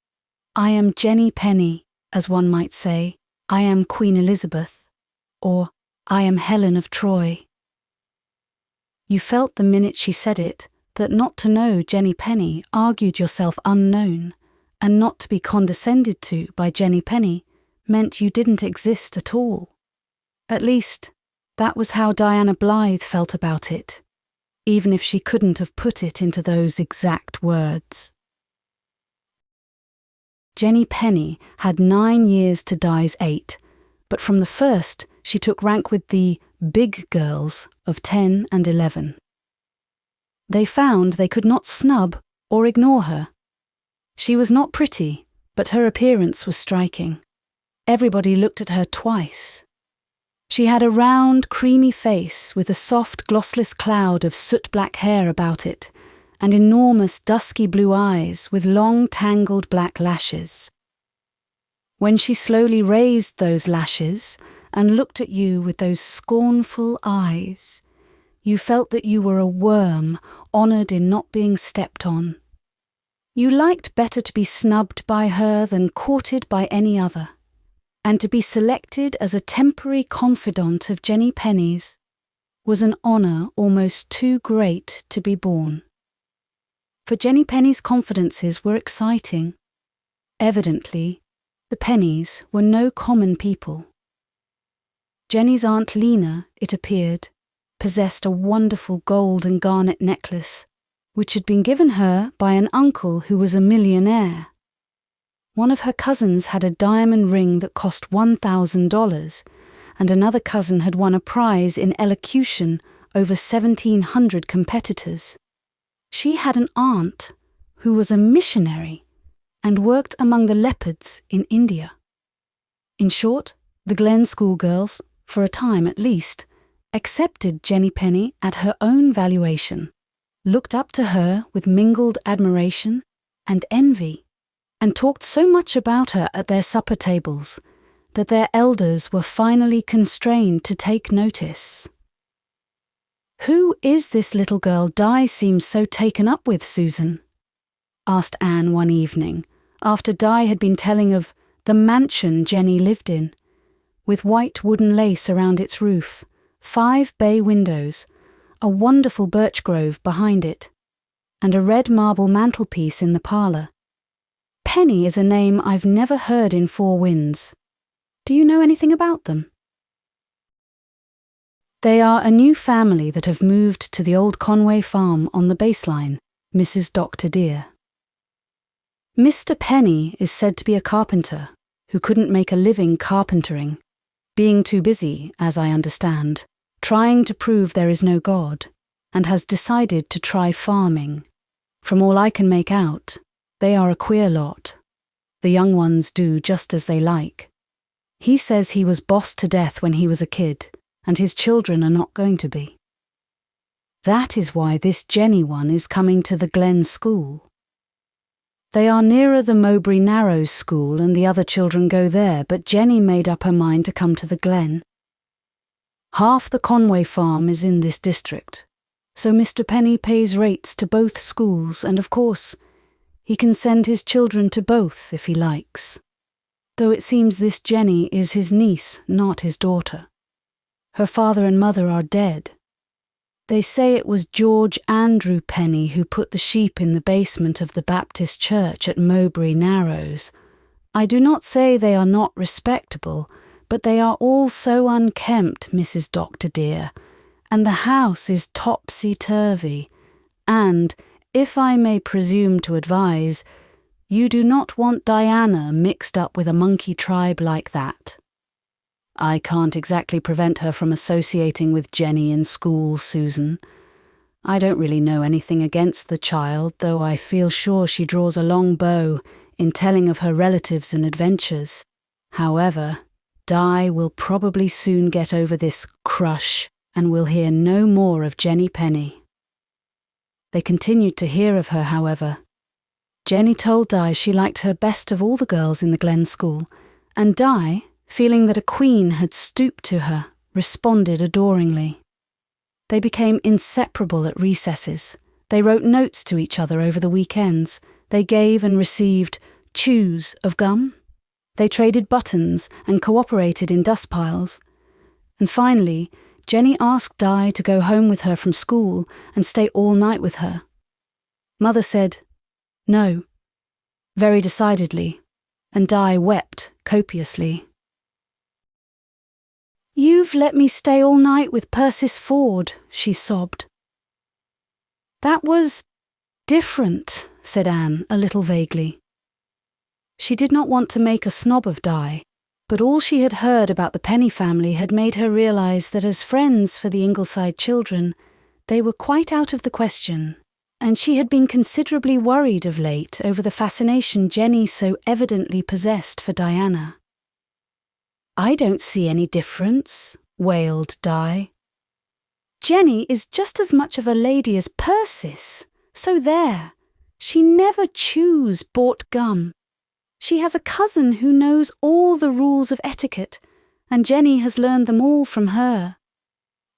I am Jenny Penny, as one might say, I am Queen Elizabeth, or I am Helen of Troy. You felt the minute she said it that not to know Jenny Penny argued yourself unknown, and not to be condescended to by Jenny Penny meant you didn't exist at all. At least, that was how Diana Blythe felt about it, even if she couldn't have put it into those exact words. Jenny Penny had 9 years to Di's 8, but from the first she took rank with the big girls of 10 and 11. They found they could not snub or ignore her. She was not pretty, but her appearance was striking. Everybody looked at her twice. She had a round, creamy face with a soft, glossless cloud of soot-black hair about it, and enormous, dusky blue eyes with long, tangled black lashes. When she slowly raised those lashes and looked at you with those scornful eyes, you felt that you were a worm honoured in not being stepped on. You liked better to be snubbed by her than courted by any other, and to be selected as a temporary confidant of Jenny Penny's was an honour almost too great to be borne. For Jenny Penny's confidences were exciting. Evidently, the Pennys were no common people. Jenny's Aunt Lena, it appeared, possessed a wonderful gold and garnet necklace, which had been given her by an uncle who was a millionaire. One of her cousins had a diamond ring that cost $1,000, and another cousin had won a prize in elocution over 1,700 competitors. She had an aunt who was a missionary and worked among the leopards in India. In short, the Glen schoolgirls, for a time at least, accepted Jenny Penny at her own valuation, looked up to her with mingled admiration and envy, and talked so much about her at their supper tables that their elders were finally constrained to take notice. "Who is this little girl Di seems so taken up with, Susan?" asked Anne one evening, after Di had been telling of the mansion Jenny lived in, with white wooden lace around its roof, 5 bay windows, a wonderful birch grove behind it, and a red marble mantelpiece in the parlour. "Penny is a name I've never heard in Four Winds. Do you know anything about them?" "They are a new family that have moved to the old Conway farm on the baseline, Mrs. Dr. Dear. Mr. Penny is said to be a carpenter who couldn't make a living carpentering, being too busy, as I understand, trying to prove there is no God, and has decided to try farming. From all I can make out, they are a queer lot. The young ones do just as they like. He says he was bossed to death when he was a kid, and his children are not going to be. That is why this Jenny one is coming to the Glen School. They are nearer the Mowbray Narrows school and the other children go there, but Jenny made up her mind to come to the Glen. Half the Conway farm is in this district, so Mr. Penny pays rates to both schools, and of course, he can send his children to both if he likes. Though it seems this Jenny is his niece, not his daughter. Her father and mother are dead. They say it was George Andrew Penny who put the sheep in the basement of the Baptist church at Mowbray Narrows. I do not say they are not respectable, but they are all so unkempt, Mrs. Dr. Dear, and the house is topsy-turvy, and, if I may presume to advise, you do not want Diana mixed up with a monkey tribe like that. I can't exactly prevent her from associating with Jenny in school, Susan. I don't really know anything against the child, though I feel sure she draws a long bow in telling of her relatives and adventures. However, Di will probably soon get over this crush and will hear no more of Jenny Penny. They continued to hear of her, however. Jenny told Di she liked her best of all the girls in the Glen School, and Di, feeling that a queen had stooped to her, responded adoringly. They became inseparable at recesses. They wrote notes to each other over the weekends. They gave and received chews of gum. They traded buttons and cooperated in dust piles. And finally, Jenny asked Di to go home with her from school and stay all night with her. Mother said no, very decidedly, and Di wept copiously. "You've let me stay all night with Persis Ford," she sobbed. "That was different," said Anne, a little vaguely. She did not want to make a snob of Di, but all she had heard about the Penny family had made her realise that as friends for the Ingleside children, they were quite out of the question, and she had been considerably worried of late over the fascination Jenny so evidently possessed for Diana. "I don't see any difference," wailed Di. "Jenny is just as much of a lady as Persis, so there. She never chews bought gum. She has a cousin who knows all the rules of etiquette, and Jenny has learned them all from her.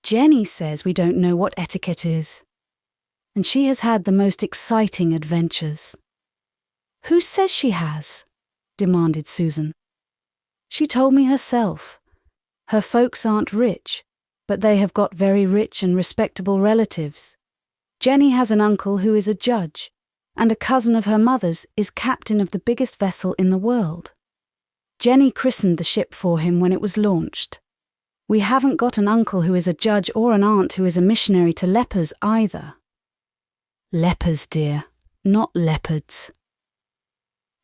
Jenny says we don't know what etiquette is, and she has had the most exciting adventures." "Who says she has?" demanded Susan. "She told me herself. Her folks aren't rich, but they have got very rich and respectable relatives. Jenny has an uncle who is a judge, and a cousin of her mother's is captain of the biggest vessel in the world. Jenny christened the ship for him when it was launched. We haven't got an uncle who is a judge or an aunt who is a missionary to lepers either." "Lepers, dear, not leopards."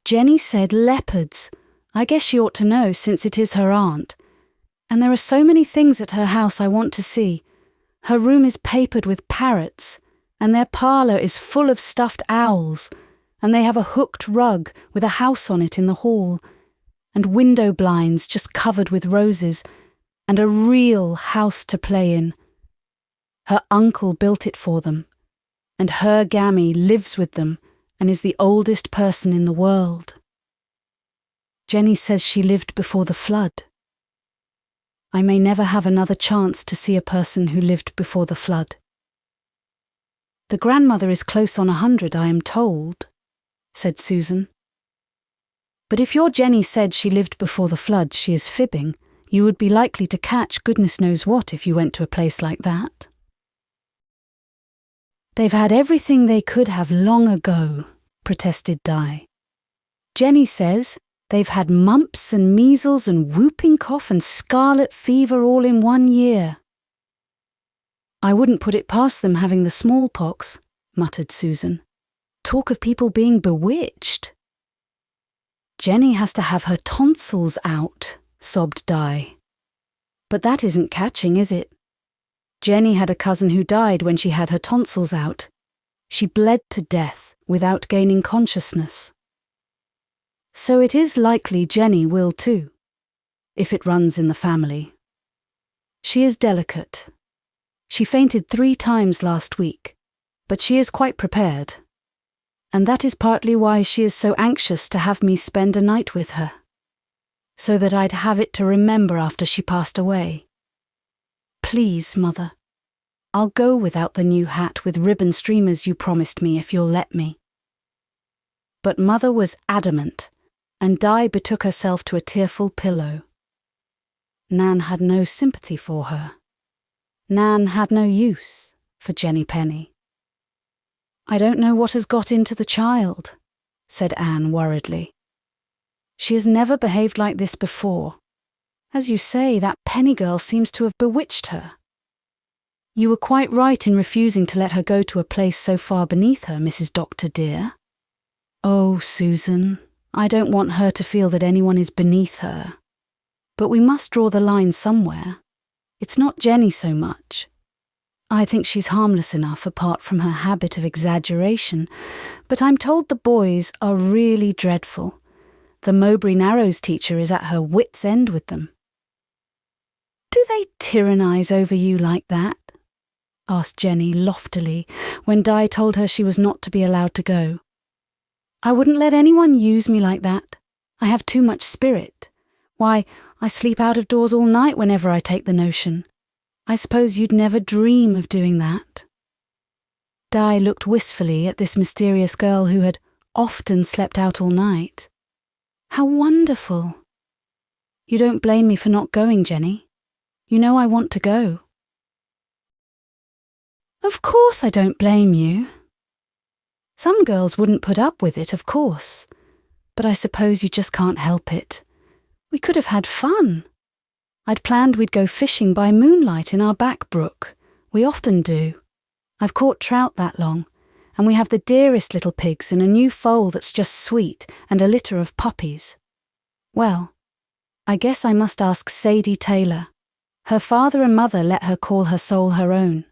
"Jenny said leopards. I guess she ought to know since it is her aunt. And there are so many things at her house I want to see. Her room is papered with parrots, and their parlour is full of stuffed owls, and they have a hooked rug with a house on it in the hall, and window blinds just covered with roses, and a real house to play in, Her uncle built it for them, and her Gammy lives with them and is the oldest person in the world. Jenny says she lived before the flood. I may never have another chance to see a person who lived before the flood. The grandmother is close on 100, I am told, said Susan. But if your Jenny said she lived before the flood, she is fibbing. You would be likely to catch goodness knows what if you went to a place like that. They've had everything they could have long ago, protested Di. Jenny says they've had mumps and measles and whooping cough and scarlet fever all in 1 year. I wouldn't put it past them having the smallpox, muttered Susan. Talk of people being bewitched. Jenny has to have her tonsils out, sobbed Di. But that isn't catching, is it? Jenny had a cousin who died when she had her tonsils out. She bled to death without gaining consciousness. So it is likely Jenny will too, if it runs in the family. She is delicate. She fainted 3 times last week, but she is quite prepared. And that is partly why she is so anxious to have me spend a night with her, so that I'd have it to remember after she passed away. Please, Mother, I'll go without the new hat with ribbon streamers you promised me if you'll let me. But Mother was adamant, and Di betook herself to a tearful pillow. Nan had no sympathy for her. Nan had no use for Jenny Penny. I don't know what has got into the child, said Anne worriedly. She has never behaved like this before. As you say, that Penny girl seems to have bewitched her. You were quite right in refusing to let her go to a place so far beneath her, Mrs. Doctor dear. Oh, Susan, I don't want her to feel that anyone is beneath her. But we must draw the line somewhere. It's not Jenny so much. I think she's harmless enough apart from her habit of exaggeration, but I'm told the boys are really dreadful. The Mowbray Narrows teacher is at her wit's end with them. Do they tyrannise over you like that? Asked Jenny loftily when Di told her she was not to be allowed to go. I wouldn't let anyone use me like that. I have too much spirit. Why, I sleep out of doors all night whenever I take the notion. I suppose you'd never dream of doing that. Di looked wistfully at this mysterious girl who had often slept out all night. How wonderful. You don't blame me for not going, Jenny. You know I want to go. Of course I don't blame you. Some girls wouldn't put up with it, of course. But I suppose you just can't help it. We could have had fun. I'd planned we'd go fishing by moonlight in our back brook. We often do. I've caught trout that long, and we have the dearest little pigs and a new foal that's just sweet and a litter of puppies. Well, I guess I must ask Sadie Taylor. Her father and mother let her call her soul her own.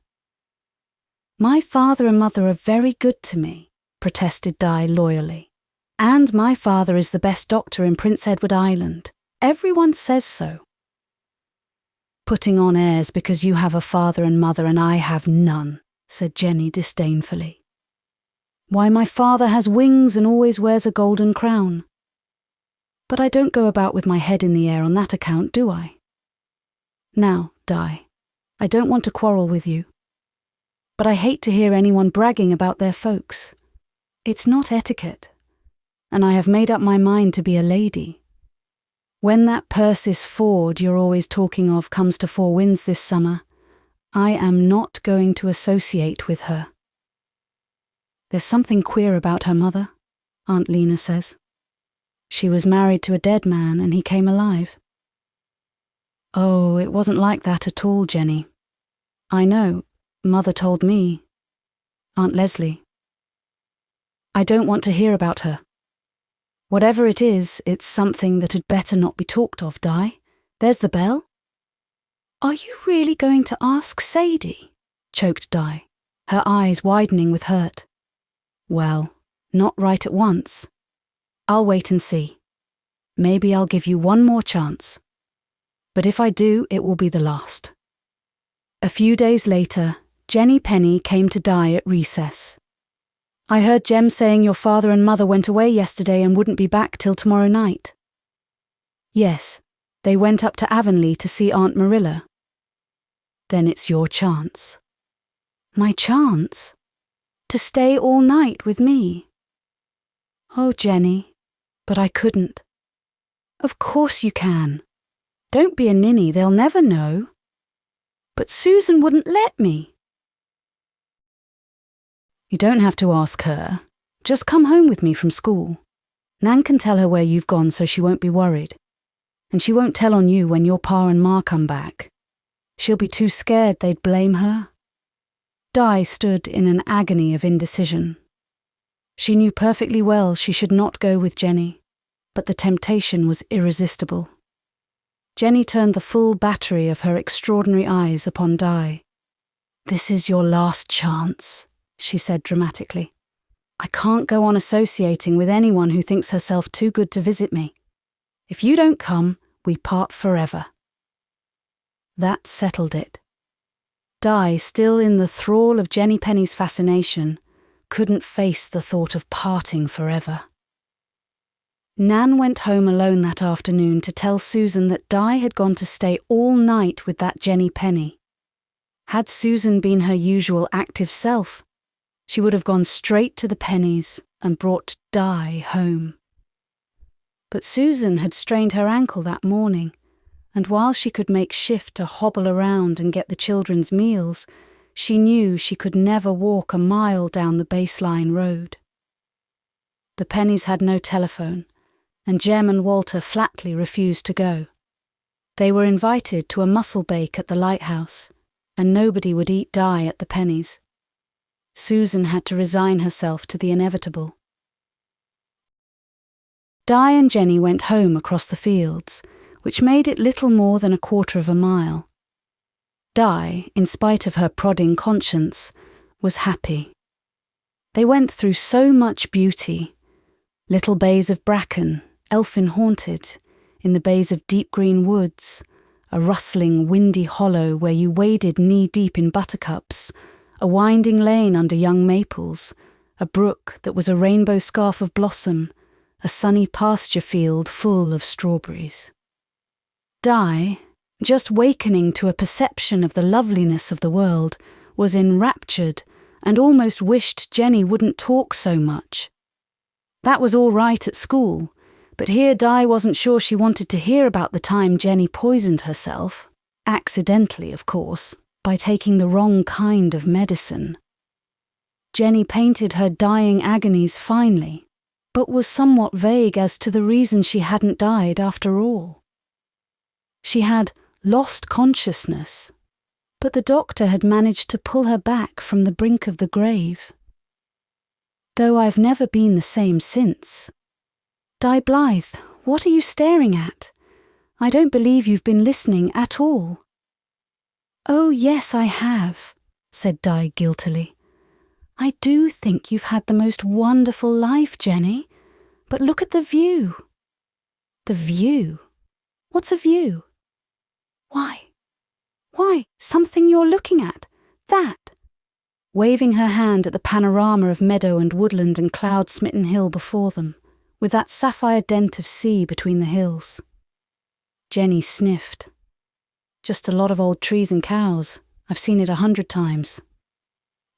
My father and mother are very good to me, protested Di loyally. And my father is the best doctor in Prince Edward Island. Everyone says so. Putting on airs because you have a father and mother and I have none, said Jenny disdainfully. Why, my father has wings and always wears a golden crown. But I don't go about with my head in the air on that account, do I? Now, Di, I don't want to quarrel with you. But I hate to hear anyone bragging about their folks. It's not etiquette. And I have made up my mind to be a lady. When that Persis Ford you're always talking of comes to Four Winds this summer, I am not going to associate with her. There's something queer about her mother, Aunt Lena says. She was married to a dead man and he came alive. Oh, it wasn't like that at all, Jenny. I know, Mother told me. Aunt Leslie. I don't want to hear about her. Whatever it is, it's something that had better not be talked of, Di. There's the bell. Are you really going to ask Sadie? Choked Di, her eyes widening with hurt. Well, not right at once. I'll wait and see. Maybe I'll give you one more chance. But if I do, it will be the last. A few days later, Jenny Penny came to Di at recess. "I heard Jem saying your father and mother went away yesterday and wouldn't be back till tomorrow night." "Yes, they went up to Avonlea to see Aunt Marilla." "Then it's your chance." "My chance? To stay all night with me?" "Oh, Jenny, but I couldn't." "Of course you can. Don't be a ninny, they'll never know." "But Susan wouldn't let me." "You don't have to ask her. Just come home with me from school. Nan can tell her where you've gone so she won't be worried. And she won't tell on you when your pa and ma come back. She'll be too scared they'd blame her." Di stood in an agony of indecision. She knew perfectly well she should not go with Jenny, but the temptation was irresistible. Jenny turned the full battery of her extraordinary eyes upon Di. "This is your last chance," she said dramatically. "I can't go on associating with anyone who thinks herself too good to visit me. If you don't come, we part forever." That settled it. Di, still in the thrall of Jenny Penny's fascination, couldn't face the thought of parting forever. Nan went home alone that afternoon to tell Susan that Di had gone to stay all night with that Jenny Penny. Had Susan been her usual active self, she would have gone straight to the Pennies and brought Di home. But Susan had strained her ankle that morning, and while she could make shift to hobble around and get the children's meals, she knew she could never walk a mile down the baseline road. The Pennies had no telephone, and Jem and Walter flatly refused to go. They were invited to a mussel bake at the lighthouse, and nobody would eat Di at the Pennies. Susan had to resign herself to the inevitable. Di and Jenny went home across the fields, which made it little more than a quarter of a mile. Di, in spite of her prodding conscience, was happy. They went through so much beauty. Little bays of bracken, elfin-haunted, in the bays of deep green woods, a rustling, windy hollow where you waded knee-deep in buttercups, a winding lane under young maples, a brook that was a rainbow scarf of blossom, a sunny pasture field full of strawberries. Di, just wakening to a perception of the loveliness of the world, was enraptured and almost wished Jenny wouldn't talk so much. That was all right at school, but here Di wasn't sure she wanted to hear about the time Jenny poisoned herself, accidentally of course, by taking the wrong kind of medicine. Jenny painted her dying agonies finely, but was somewhat vague as to the reason she hadn't died after all. She had lost consciousness, but the doctor had managed to pull her back from the brink of the grave. "Though I've never been the same since." "Di Blythe, what are you staring at? I don't believe you've been listening at all." "Oh, yes, I have," said Di guiltily. "I do think you've had the most wonderful life, Jenny. But look at the view." "The view? What's a view?" Why, something you're looking at. That." Waving her hand at the panorama of meadow and woodland and cloud-smitten hill before them, with that sapphire dent of sea between the hills. Jenny sniffed. "Just a lot of old trees and cows. I've seen it 100 times.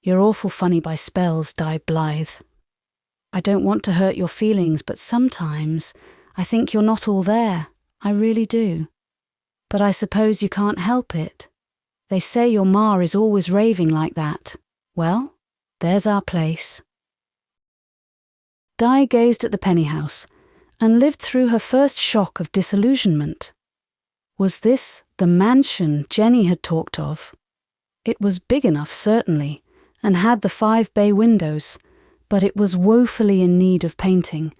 You're awful funny by spells, Di Blythe. I don't want to hurt your feelings, but sometimes I think you're not all there. I really do. But I suppose you can't help it. They say your ma is always raving like that. Well, there's our place." Di gazed at the Penny house and lived through her first shock of disillusionment. Was this the mansion Jenny had talked of? It was big enough, certainly, and had the 5 bay windows, but it was woefully in need of painting,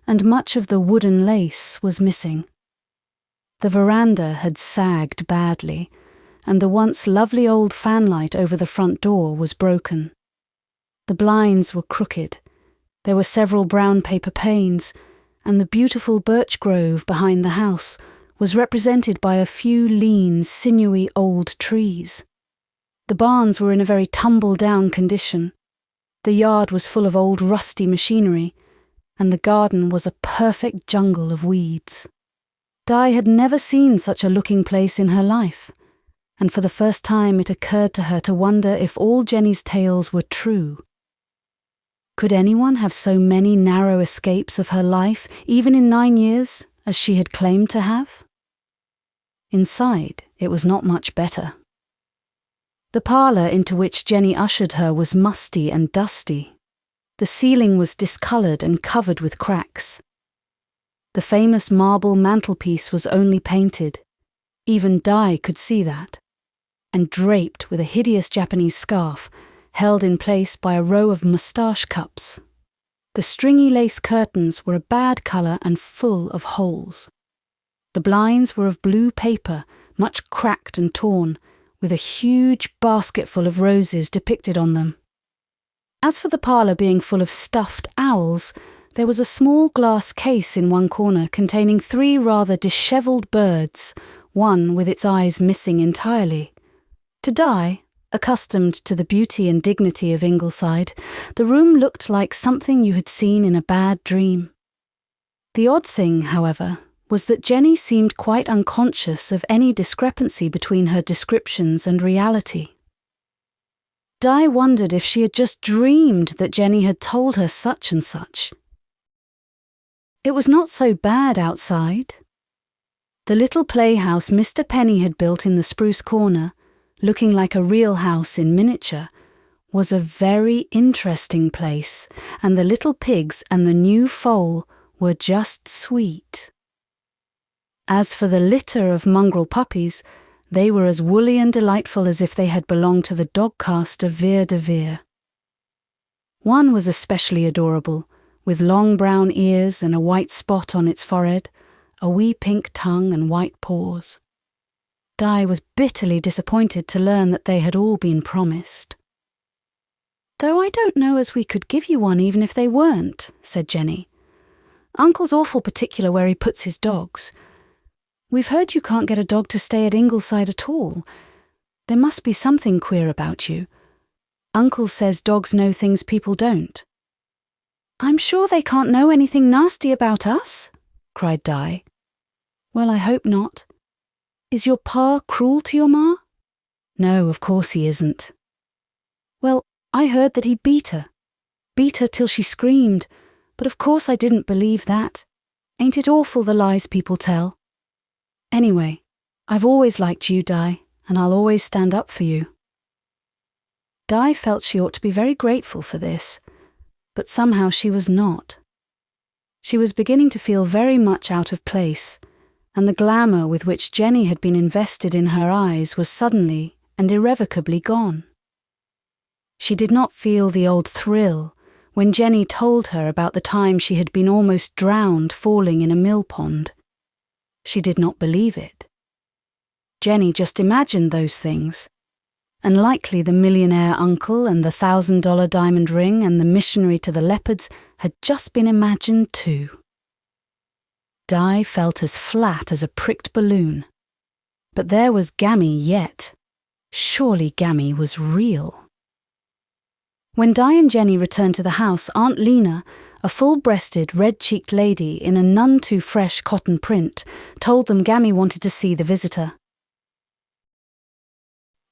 and much of the wooden lace was missing. The veranda had sagged badly, and the once lovely old fanlight over the front door was broken. The blinds were crooked, there were several brown paper panes, and the beautiful birch grove behind the house was represented by a few lean, sinewy old trees. The barns were in a very tumble-down condition. The yard was full of old rusty machinery, and the garden was a perfect jungle of weeds. Di had never seen such a looking place in her life, and for the first time it occurred to her to wonder if all Jenny's tales were true. Could anyone have so many narrow escapes of her life, even in 9 years, as she had claimed to have? Inside, it was not much better. The parlour into which Jenny ushered her was musty and dusty. The ceiling was discoloured and covered with cracks. The famous marble mantelpiece was only painted. Even Di could see that. And draped with a hideous Japanese scarf, held in place by a row of moustache cups. The stringy lace curtains were a bad colour and full of holes. The blinds were of blue paper, much cracked and torn, with a huge basketful of roses depicted on them. As for the parlour being full of stuffed owls, there was a small glass case in one corner containing 3 rather dishevelled birds, one with its eyes missing entirely. To Di, accustomed to the beauty and dignity of Ingleside, the room looked like something you had seen in a bad dream. The odd thing, however, was that Jenny seemed quite unconscious of any discrepancy between her descriptions and reality. Di wondered if she had just dreamed that Jenny had told her such and such. It was not so bad outside. The little playhouse Mr. Penny had built in the spruce corner, looking like a real house in miniature, was a very interesting place, and the little pigs and the new foal were just sweet. As for the litter of mongrel puppies, they were as woolly and delightful as if they had belonged to the dog caste of VIII. One was especially adorable, with long brown ears and a white spot on its forehead, a wee pink tongue and white paws. Di was bitterly disappointed to learn that they had all been promised. "Though I don't know as we could give you one even if they weren't," said Jenny. "Uncle's awful particular where he puts his dogs. We've heard you can't get a dog to stay at Ingleside at all. There must be something queer about you. Uncle says dogs know things people don't." "I'm sure they can't know anything nasty about us," cried Di. "Well, I hope not. Is your pa cruel to your ma?" "No, of course he isn't." "Well, I heard that he beat her till she screamed, but of course I didn't believe that. Ain't it awful the lies people tell? Anyway, I've always liked you, Di, and I'll always stand up for you." Di felt she ought to be very grateful for this, but somehow she was not. She was beginning to feel very much out of place, and the glamour with which Jenny had been invested in her eyes was suddenly and irrevocably gone. She did not feel the old thrill when Jenny told her about the time she had been almost drowned falling in a mill pond. She did not believe it. Jenny just imagined those things, and likely the millionaire uncle and the $1,000 diamond ring and the missionary to the leopards had just been imagined too. Di felt as flat as a pricked balloon. But there was Gammy yet. Surely Gammy was real. When Di and Jenny returned to the house, Aunt Lena, a full-breasted, red-cheeked lady in a none-too-fresh cotton print, told them Gammy wanted to see the visitor.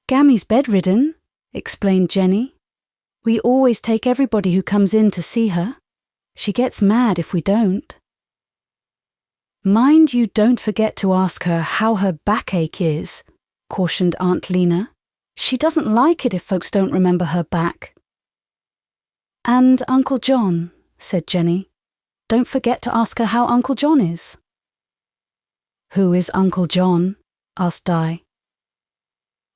"Gammy's bedridden," explained Jenny. "We always take everybody who comes in to see her. She gets mad if we don't." "Mind you don't forget to ask her how her backache is," cautioned Aunt Lena. "She doesn't like it if folks don't remember her back." "And Uncle John," said Jenny. "Don't forget to ask her how Uncle John is." "Who is Uncle John?" asked Di.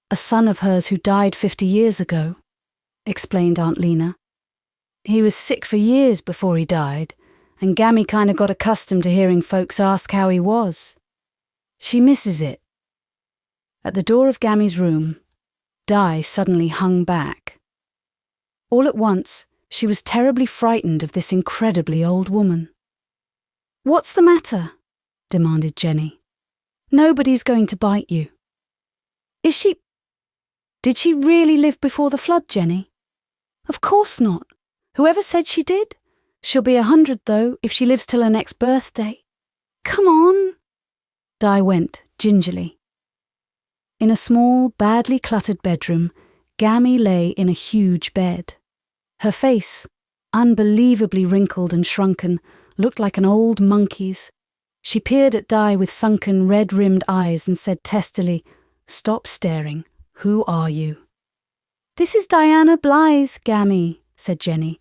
"A son of hers who died 50 years ago," explained Aunt Lena. "He was sick for years before he died, and Gammy kind of got accustomed to hearing folks ask how he was. She misses it." At the door of Gammy's room, Di suddenly hung back. All at once, she was terribly frightened of this incredibly old woman. "What's the matter?" demanded Jenny. "Nobody's going to bite you." "Is she Did she really live before the flood, Jenny? Of course not. Whoever said she did? She'll be 100, though, if she lives till her next birthday. Come on. Di went, gingerly. In a small, badly cluttered bedroom, Gammy lay in a huge bed. Her face, unbelievably wrinkled and shrunken, looked like an old monkey's. She peered at Di with sunken, red-rimmed eyes and said testily, "Stop staring. Who are you?" "This is Diana Blythe, Gammy," said Jenny,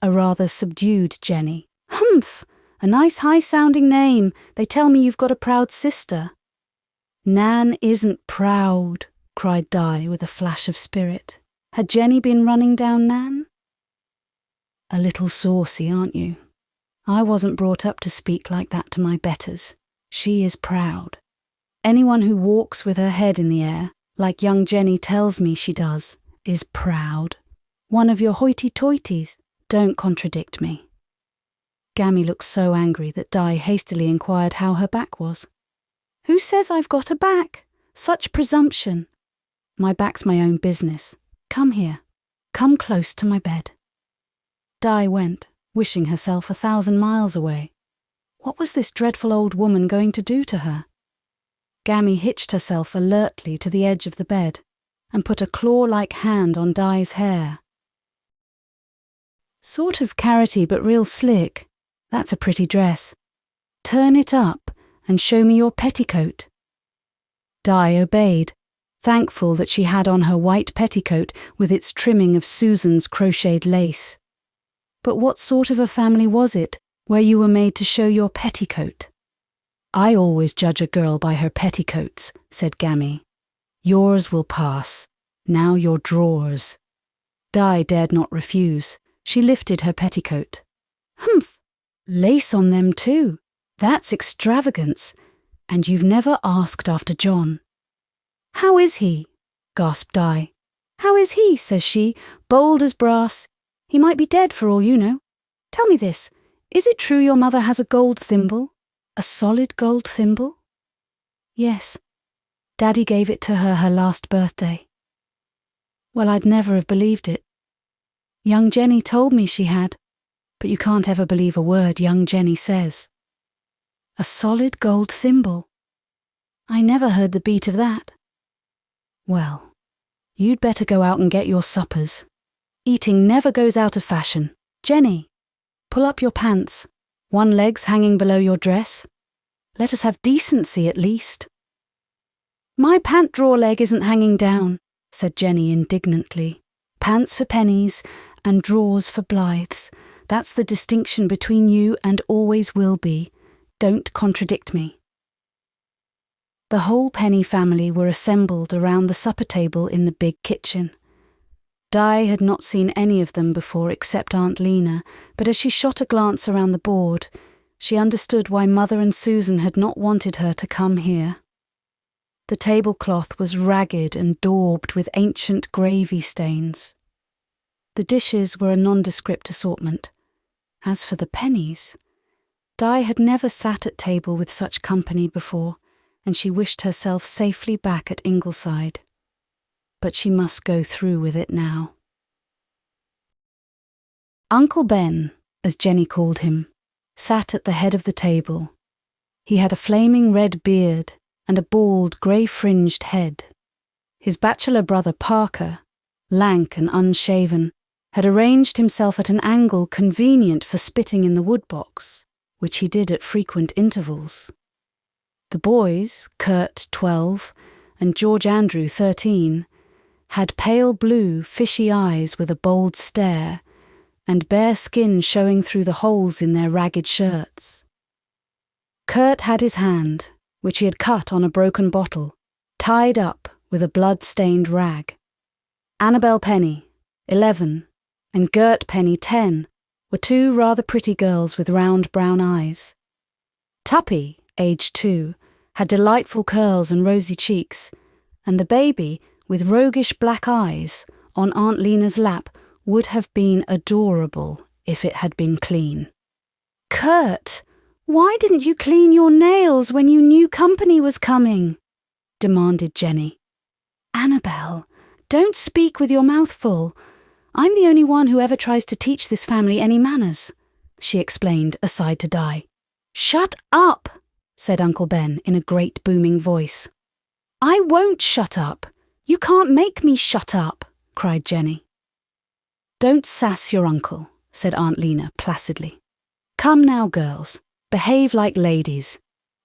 a rather subdued Jenny. "Humph! A nice high-sounding name. They tell me you've got a proud sister." "Nan isn't proud," cried Di with a flash of spirit. Had Jenny been running down Nan? "A little saucy, aren't you? I wasn't brought up to speak like that to my betters. She is proud. Anyone who walks with her head in the air, like young Jenny tells me she does, is proud. One of your hoity-toities. Don't contradict me." Gammy looked so angry that Di hastily inquired how her back was. "Who says I've got a back? Such presumption." "My back's my own business. Come here. Come close to my bed." Di went, wishing herself 1,000 miles away. What was this dreadful old woman going to do to her? Gammy hitched herself alertly to the edge of the bed and put a claw-like hand on Di's hair. "Sort of carroty but real slick. That's a pretty dress. Turn it up and show me your petticoat." Di obeyed, thankful that she had on her white petticoat with its trimming of Susan's crocheted lace. But what sort of a family was it where you were made to show your petticoat? "I always judge a girl by her petticoats," said Gammy. "Yours will pass. Now your drawers." Di dared not refuse. She lifted her petticoat. "Humph! Lace on them too. That's extravagance. And you've never asked after John." "How is he?" gasped Di. "How is he?" says she, bold as brass. "He might be dead for all you know. Tell me this, is it true your mother has a gold thimble? A solid gold thimble?" "Yes. Daddy gave it to her last birthday." "Well, I'd never have believed it. Young Jenny told me she had, but you can't ever believe a word young Jenny says. A solid gold thimble. I never heard the beat of that." "Well, you'd better go out and get your suppers. Eating never goes out of fashion. Jenny, pull up your pants. One leg's hanging below your dress. Let us have decency at least." "My pant drawer leg isn't hanging down," said Jenny indignantly. "Pants for pennies and drawers for Blythes. That's the distinction between you and always will be. Don't contradict me." The whole Penny family were assembled around the supper table in the big kitchen. Di had not seen any of them before except Aunt Lena, but as she shot a glance around the board, she understood why Mother and Susan had not wanted her to come here. The tablecloth was ragged and daubed with ancient gravy stains. The dishes were a nondescript assortment. As for the pennies, Di had never sat at table with such company before, and she wished herself safely back at Ingleside. But she must go through with it now. Uncle Ben, as Jenny called him, sat at the head of the table. He had a flaming red beard and a bald, grey-fringed head. His bachelor brother Parker, lank and unshaven, had arranged himself at an angle convenient for spitting in the woodbox, which he did at frequent intervals. The boys, Kurt, 12, and George Andrew, 13, had pale blue, fishy eyes with a bold stare, and bare skin showing through the holes in their ragged shirts. Kurt had his hand, which he had cut on a broken bottle, tied up with a blood-stained rag. Annabel Penny, 11, and Gert Penny, 10, were two rather pretty girls with round brown eyes. Tuppy, aged 2, had delightful curls and rosy cheeks, and the baby, with roguish black eyes, on Aunt Lena's lap, would have been adorable if it had been clean. "Kurt, why didn't you clean your nails when you knew company was coming?" demanded Jenny. "Annabel, Don't speak with your mouth full. I'm the only one who ever tries to teach this family any manners, she explained aside to Di. Shut up, said Uncle Ben in a great booming voice. I won't shut up. You can't make me shut up, cried Jenny. Don't sass your uncle, said Aunt Lena placidly. Come now, girls, behave like ladies.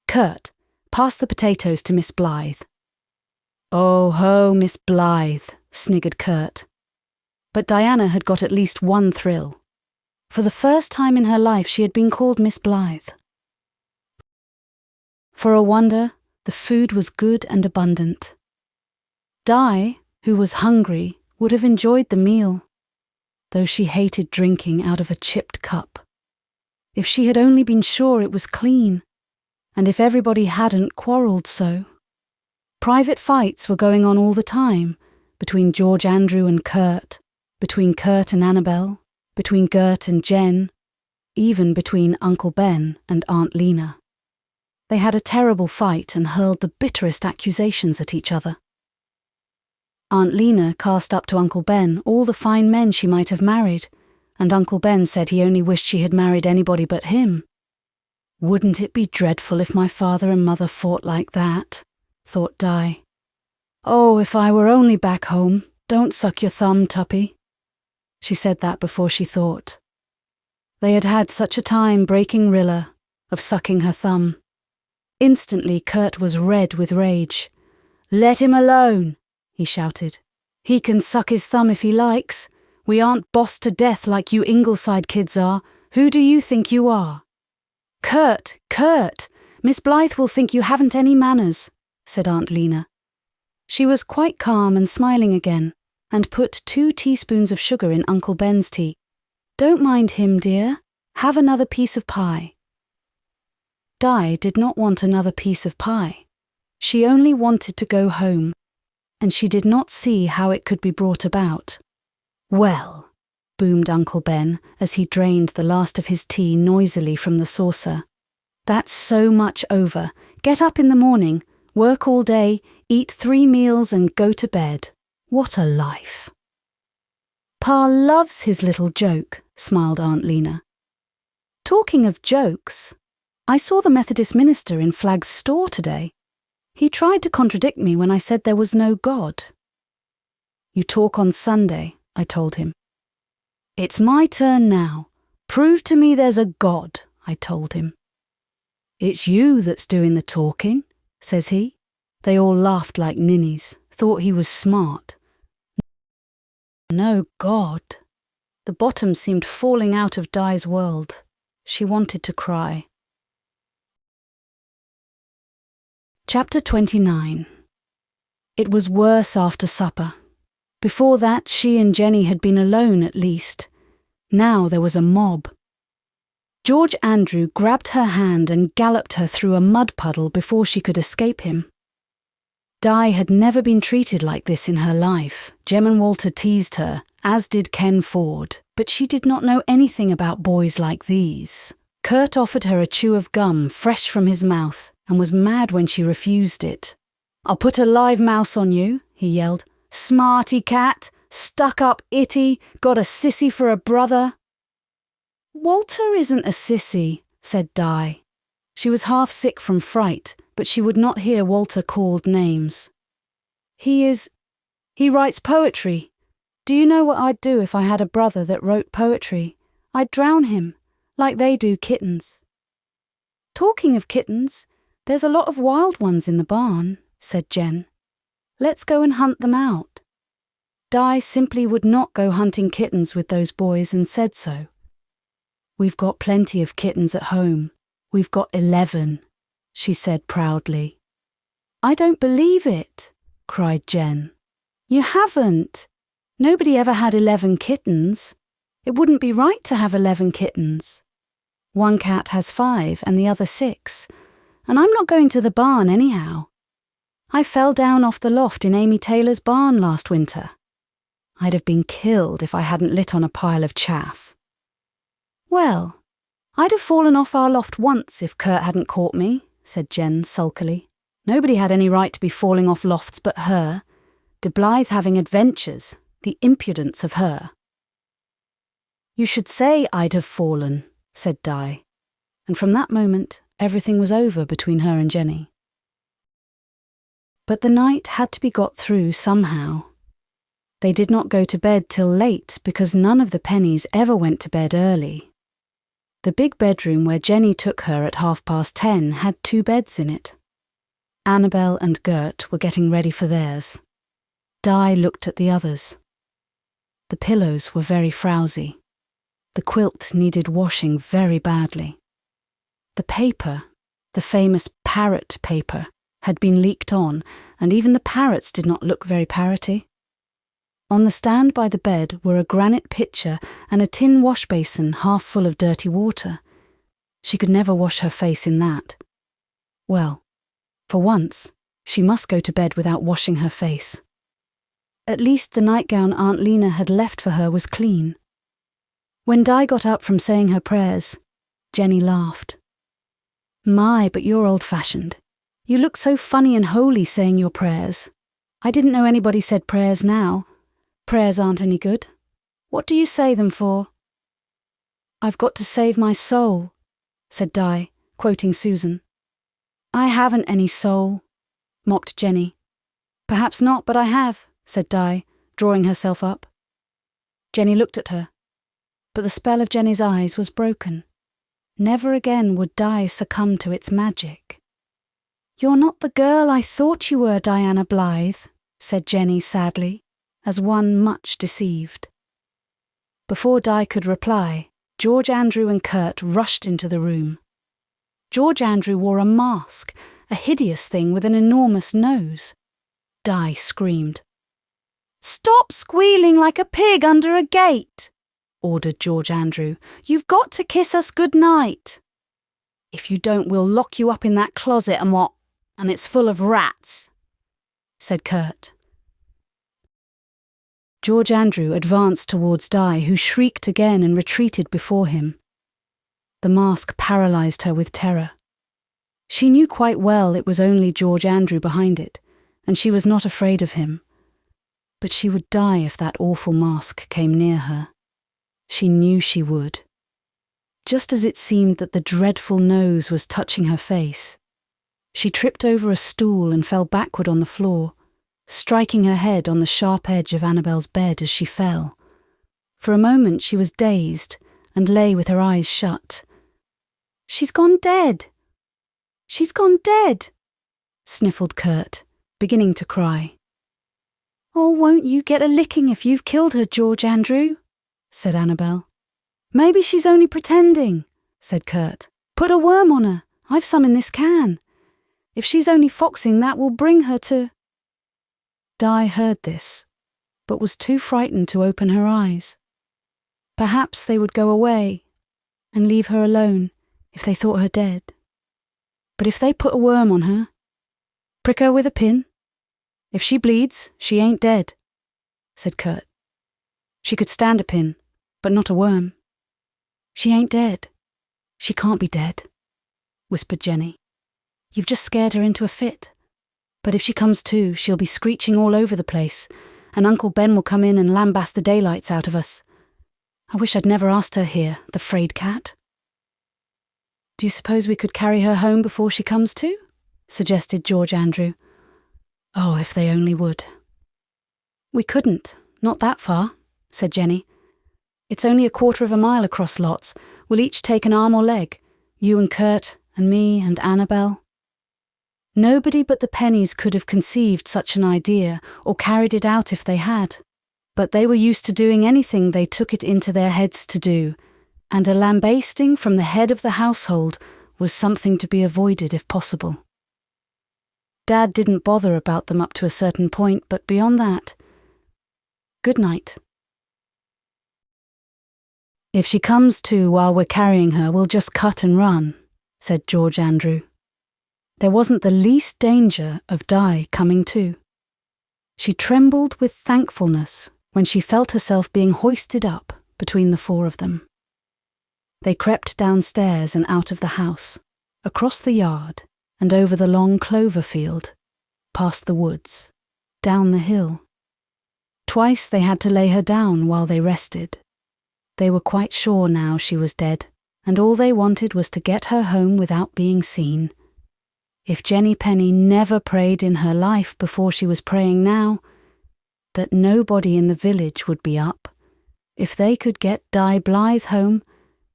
Kurt, pass the potatoes to Miss Blythe. Oh ho, Miss Blythe, sniggered Kurt. But Diana had got at least one thrill. For the first time in her life she had been called Miss Blythe. For a wonder, the food was good and abundant. Di, who was hungry, would have enjoyed the meal, though she hated drinking out of a chipped cup. If she had only been sure it was clean, and if everybody hadn't quarrelled so. Private fights were going on all the time, between George Andrew and Kurt, between Kurt and Annabel, between Gert and Jen, even between Uncle Ben and Aunt Lena. They had a terrible fight and hurled the bitterest accusations at each other. Aunt Lena cast up to Uncle Ben all the fine men she might have married, and Uncle Ben said he only wished she had married anybody but him. Wouldn't it be dreadful if my father and mother fought like that? Thought Di. Oh, if I were only back home. Don't suck your thumb, Tuppy. She said that before she thought. They had had such a time breaking Rilla, of sucking her thumb. Instantly Kurt was red with rage. Let him alone, he shouted. He can suck his thumb if he likes. We aren't bossed to death like you Ingleside kids are. Who do you think you are? Kurt, Miss Blythe will think you haven't any manners, said Aunt Lena. She was quite calm and smiling again, and put 2 teaspoons of sugar in Uncle Ben's tea. Don't mind him, dear. Have another piece of pie. Di did not want another piece of pie. She only wanted to go home, and she did not see how it could be brought about. Well, boomed Uncle Ben as he drained the last of his tea noisily from the saucer. That's so much over. Get up in the morning, work all day, eat 3 meals and go to bed. What a life. Pa loves his little joke, smiled Aunt Lena. Talking of jokes, I saw the Methodist minister in Flagg's store today. He tried to contradict me when I said there was no God. You talk on Sunday, I told him. It's my turn now. Prove to me there's a God, I told him. It's you that's doing the talking, says he. They all laughed like ninnies, thought he was smart. No God. The bottom seemed falling out of Di's world. She wanted to cry. Chapter 29. It was worse after supper. Before that, she and Jenny had been alone at least. Now there was a mob. George Andrew grabbed her hand and galloped her through a mud puddle before she could escape him. Di had never been treated like this in her life. Jem and Walter teased her, as did Ken Ford, but she did not know anything about boys like these. Kurt offered her a chew of gum fresh from his mouth and was mad when she refused it. I'll put a live mouse on you, he yelled. Smarty cat, stuck up itty, got a sissy for a brother. Walter isn't a sissy, said Di. She was half sick from fright, but she would not hear Walter called names. He writes poetry. Do you know what I'd do if I had a brother that wrote poetry? I'd drown him, like they do kittens. Talking of kittens, there's a lot of wild ones in the barn, said Jen. Let's go and hunt them out. Di simply would not go hunting kittens with those boys and said so. We've got plenty of kittens at home. We've got 11, she said proudly. I don't believe it, cried Jen. You haven't. Nobody ever had 11 kittens. It wouldn't be right to have 11 kittens. One cat has 5 and the other 6, and I'm not going to the barn anyhow. I fell down off the loft in Amy Taylor's barn last winter. I'd have been killed if I hadn't lit on a pile of chaff. Well, I'd have fallen off our loft once if Kurt hadn't caught me, said Jen sulkily. Nobody had any right to be falling off lofts but her. De Blythe having adventures, the impudence of her. You should say I'd have fallen, said Di, and from that moment everything was over between her and Jenny. But the night had to be got through somehow. They did not go to bed till late because none of the Pennies ever went to bed early. The big bedroom where Jenny took her at 10:30 had 2 beds in it. Annabel and Gert were getting ready for theirs. Di looked at the others. The pillows were very frowsy. The quilt needed washing very badly. The paper, the famous parrot paper, had been leaked on, and even the parrots did not look very parroty. On the stand by the bed were a granite pitcher and a tin wash basin half full of dirty water. She could never wash her face in that. Well, for once, she must go to bed without washing her face. At least the nightgown Aunt Lena had left for her was clean. When Di got up from saying her prayers, Jenny laughed. My, but you're old-fashioned. You look so funny and holy saying your prayers. I didn't know anybody said prayers now. Prayers aren't any good. What do you say them for? I've got to save my soul, said Di, quoting Susan. I haven't any soul, mocked Jenny. Perhaps not, but I have, said Di, drawing herself up. Jenny looked at her, but the spell of Jenny's eyes was broken. Never again would Di succumb to its magic. You're not the girl I thought you were, Diana Blythe, said Jenny sadly, as one much deceived. Before Di could reply, George Andrew and Kurt rushed into the room. George Andrew wore a mask, a hideous thing with an enormous nose. Di screamed. Stop squealing like a pig under a gate, ordered George Andrew. You've got to kiss us good night. If you don't, we'll lock you up in that closet and it's full of rats, said Kurt. George Andrew advanced towards Di, who shrieked again and retreated before him. The mask paralysed her with terror. She knew quite well it was only George Andrew behind it, and she was not afraid of him. But she would die if that awful mask came near her. She knew she would. Just as it seemed that the dreadful nose was touching her face, she tripped over a stool and fell backward on the floor, striking her head on the sharp edge of Annabel's bed as she fell. For a moment she was dazed and lay with her eyes shut. She's gone dead! She's gone dead! Sniffled Kurt, beginning to cry. Oh, won't you get a licking if you've killed her, George Andrew? Said Annabel. Maybe she's only pretending, said Kurt. Put a worm on her. I've some in this can. If she's only foxing, that will bring her to... Di heard this, but was too frightened to open her eyes. Perhaps they would go away and leave her alone if they thought her dead. But if they put a worm on her, prick her with a pin. If she bleeds, she ain't dead, said Kurt. She could stand a pin, but not a worm. She ain't dead. She can't be dead, whispered Jenny. You've just scared her into a fit. But if she comes to, she'll be screeching all over the place, and Uncle Ben will come in and lambaste the daylights out of us. I wish I'd never asked her here, the frayed cat. Do you suppose we could carry her home before she comes to? Suggested George Andrew. Oh, if they only would. We couldn't, not that far, said Jenny. It's only 1/4 of a mile across lots. We'll each take an arm or leg, you and Kurt, and me and Annabel. Nobody but the Pennies could have conceived such an idea or carried it out if they had. But they were used to doing anything they took it into their heads to do, and a lambasting from the head of the household was something to be avoided if possible. Dad didn't bother about them up to a certain point, but beyond that... Good night. If she comes to while we're carrying her, we'll just cut and run, said George Andrew. There wasn't the least danger of Di coming to. She trembled with thankfulness when she felt herself being hoisted up between the 4 of them. They crept downstairs and out of the house, across the yard and over the long clover field, past the woods, down the hill, Twice they had to lay her down while they rested. They were quite sure now she was dead, and all they wanted was to get her home without being seen. If Jenny Penny never prayed in her life before she was praying now, that nobody in the village would be up. If they could get Di Blythe home,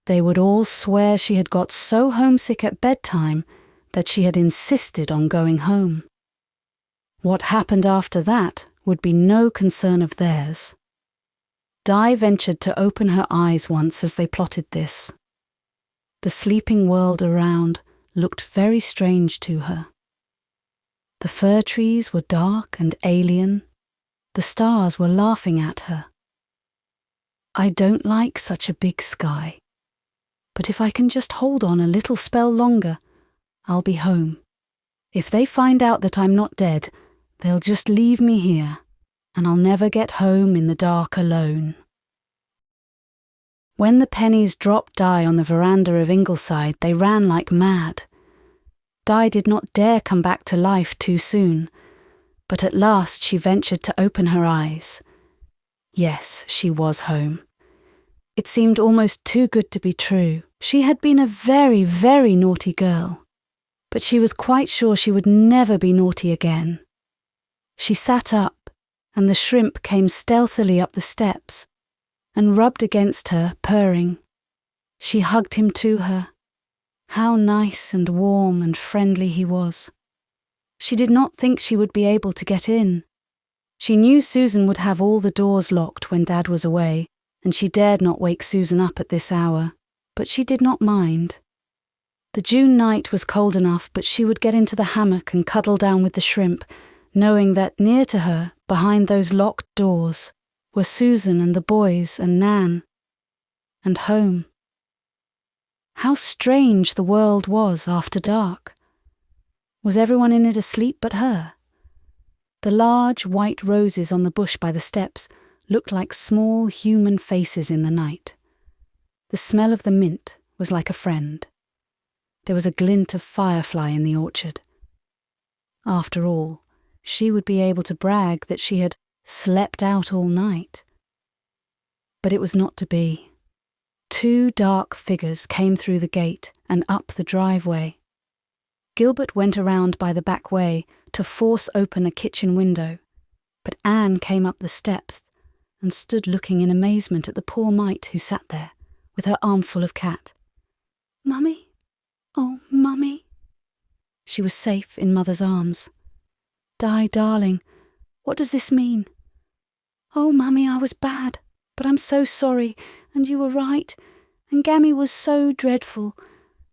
they would all swear she had got so homesick at bedtime that she had insisted on going home. What happened after that would be no concern of theirs. Di ventured to open her eyes once as they plotted this. The sleeping world around looked very strange to her. The fir trees were dark and alien. The stars were laughing at her. I don't like such a big sky, but if I can just hold on a little spell longer, I'll be home. If they find out that I'm not dead, they'll just leave me here, and I'll never get home in the dark alone. When the pennies dropped Di on the veranda of Ingleside, they ran like mad. Di did not dare come back to life too soon, but at last she ventured to open her eyes. Yes, she was home. It seemed almost too good to be true. She had been a very, very naughty girl, but she was quite sure she would never be naughty again. She sat up, and the shrimp came stealthily up the steps and rubbed against her, purring. She hugged him to her. How nice and warm and friendly he was. She did not think she would be able to get in. She knew Susan would have all the doors locked when Dad was away, and she dared not wake Susan up at this hour, but she did not mind. The June night was cold enough, but she would get into the hammock and cuddle down with the shrimp, knowing that near to her, behind those locked doors, were Susan and the boys and Nan. And home. How strange the world was after dark. Was everyone in it asleep but her? The large white roses on the bush by the steps looked like small human faces in the night. The smell of the mint was like a friend. There was a glint of firefly in the orchard. After all, she would be able to brag that she had slept out all night. But it was not to be. 2 dark figures came through the gate and up the driveway. Gilbert went around by the back way to force open a kitchen window, but Anne came up the steps and stood looking in amazement at the poor mite who sat there, with her arm full of cat. "Mummy? Oh, Mummy." She was safe in Mother's arms. "Di, darling, what does this mean?" "Oh, Mummy, I was bad, but I'm so sorry, and you were right, and Gammy was so dreadful,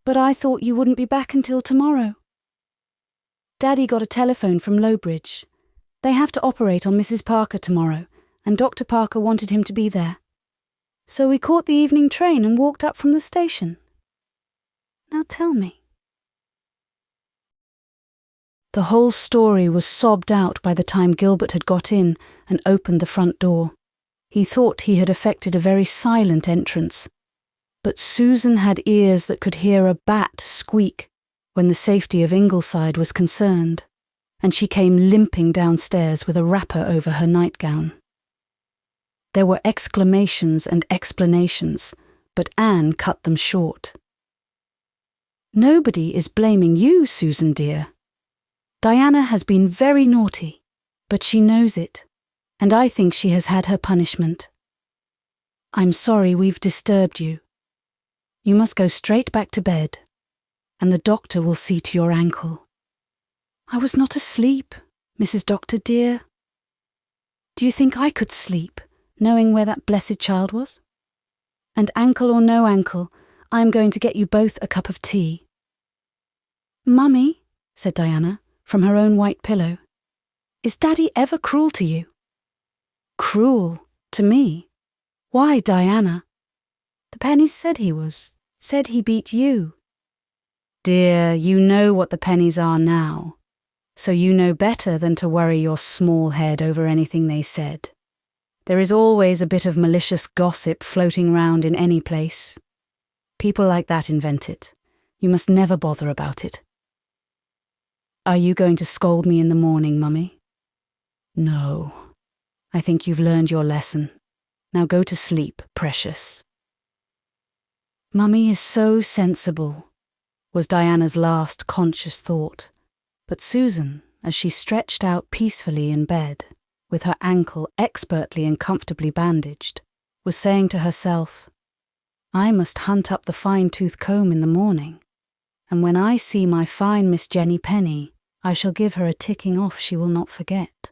but I thought you wouldn't be back until tomorrow." Daddy got a telephone from Lowbridge. They have to operate on Mrs. Parker tomorrow, and Dr. Parker wanted him to be there. So we caught the evening train and walked up from the station. Now tell me. The whole story was sobbed out by the time Gilbert had got in and opened the front door. He thought he had effected a very silent entrance, but Susan had ears that could hear a bat squeak when the safety of Ingleside was concerned, and she came limping downstairs with a wrapper over her nightgown. There were exclamations and explanations, but Anne cut them short. "Nobody is blaming you, Susan dear. Diana has been very naughty, but she knows it, and I think she has had her punishment. I'm sorry we've disturbed you. You must go straight back to bed, and the doctor will see to your ankle." "I was not asleep, Mrs. Doctor dear." "Do you think I could sleep, knowing where that blessed child was? And ankle or no ankle, I am going to get you both a cup of tea." "Mummy," said Diana, from her own white pillow, "is Daddy ever cruel to you?" "Cruel? To me? Why, Diana? The pennies said he was. Said he beat you." "Dear, you know what the pennies are now, so you know better than to worry your small head over anything they said. There is always a bit of malicious gossip floating round in any place. People like that invent it. You must never bother about it." "Are you going to scold me in the morning, Mummy?" "No. I think you've learned your lesson. Now go to sleep, precious." "Mummy is so sensible," was Diana's last conscious thought. But Susan, as she stretched out peacefully in bed, with her ankle expertly and comfortably bandaged, was saying to herself, "I must hunt up the fine-tooth comb in the morning, and when I see my fine Miss Jenny Penny, I shall give her a ticking off she will not forget."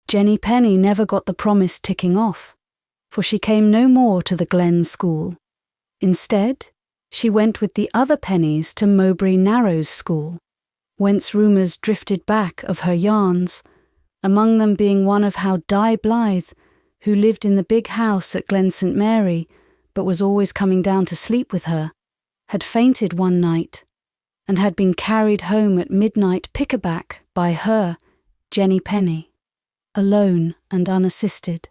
Jenny Penny never got the promised ticking off, for she came no more to the Glen School. Instead, she went with the other Pennies to Mowbray Narrows School, whence rumours drifted back of her yarns, among them being one of how Di Blythe, who lived in the big house at Glen St. Mary, but was always coming down to sleep with her, had fainted one night, and had been carried home at midnight pickaback by her, Jenny Penny, alone and unassisted.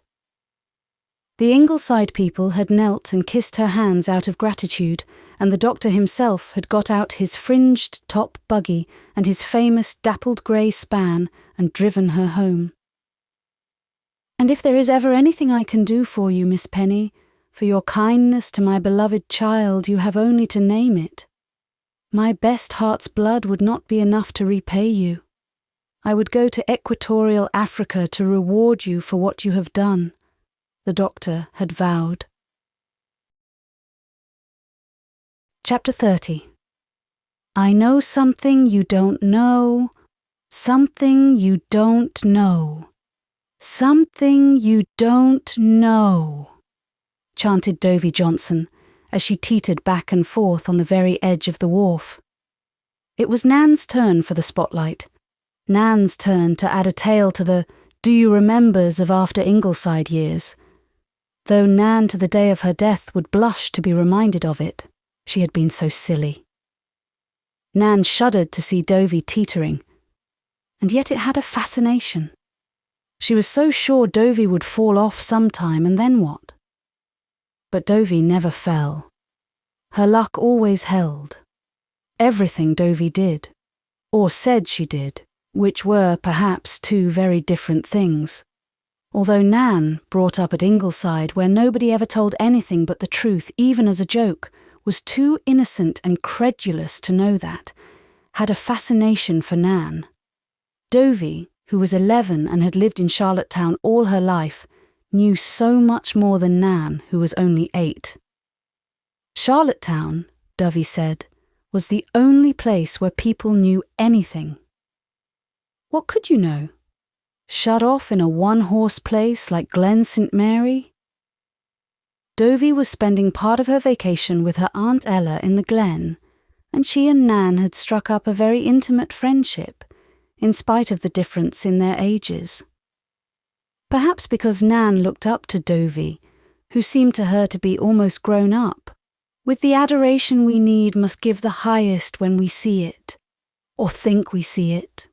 The Ingleside people had knelt and kissed her hands out of gratitude, and the doctor himself had got out his fringed top buggy and his famous dappled grey span and driven her home. "And if there is ever anything I can do for you, Miss Penny, for your kindness to my beloved child, you have only to name it. My best heart's blood would not be enough to repay you. I would go to Equatorial Africa to reward you for what you have done," the doctor had vowed. Chapter 30. I know something you don't know, something you don't know, something you don't know, chanted Dovey Johnson as she teetered back and forth on the very edge of the wharf. It was Nan's turn for the spotlight, Nan's turn to add a tale to the "do you remembers" of after Ingleside years, though Nan to the day of her death would blush to be reminded of it. She had been so silly. Nan shuddered to see Dovey teetering, and yet it had a fascination. She was so sure Dovey would fall off sometime, and then what? But Dovey never fell. Her luck always held. Everything Dovey did, or said she did, which were perhaps two very different things. Although Nan, brought up at Ingleside where nobody ever told anything but the truth, even as a joke, was too innocent and credulous to know that, had a fascination for Nan. Dovey, who was 11 and had lived in Charlottetown all her life, knew so much more than Nan, who was only 8. Charlottetown, Dovey said, was the only place where people knew anything. What could you know? Shut off in a one-horse place like Glen St. Mary? Dovey was spending part of her vacation with her Aunt Ella in the Glen, and she and Nan had struck up a very intimate friendship, in spite of the difference in their ages. Perhaps because Nan looked up to Dovey, who seemed to her to be almost grown up. With the adoration we need must give the highest when we see it, or think we see it.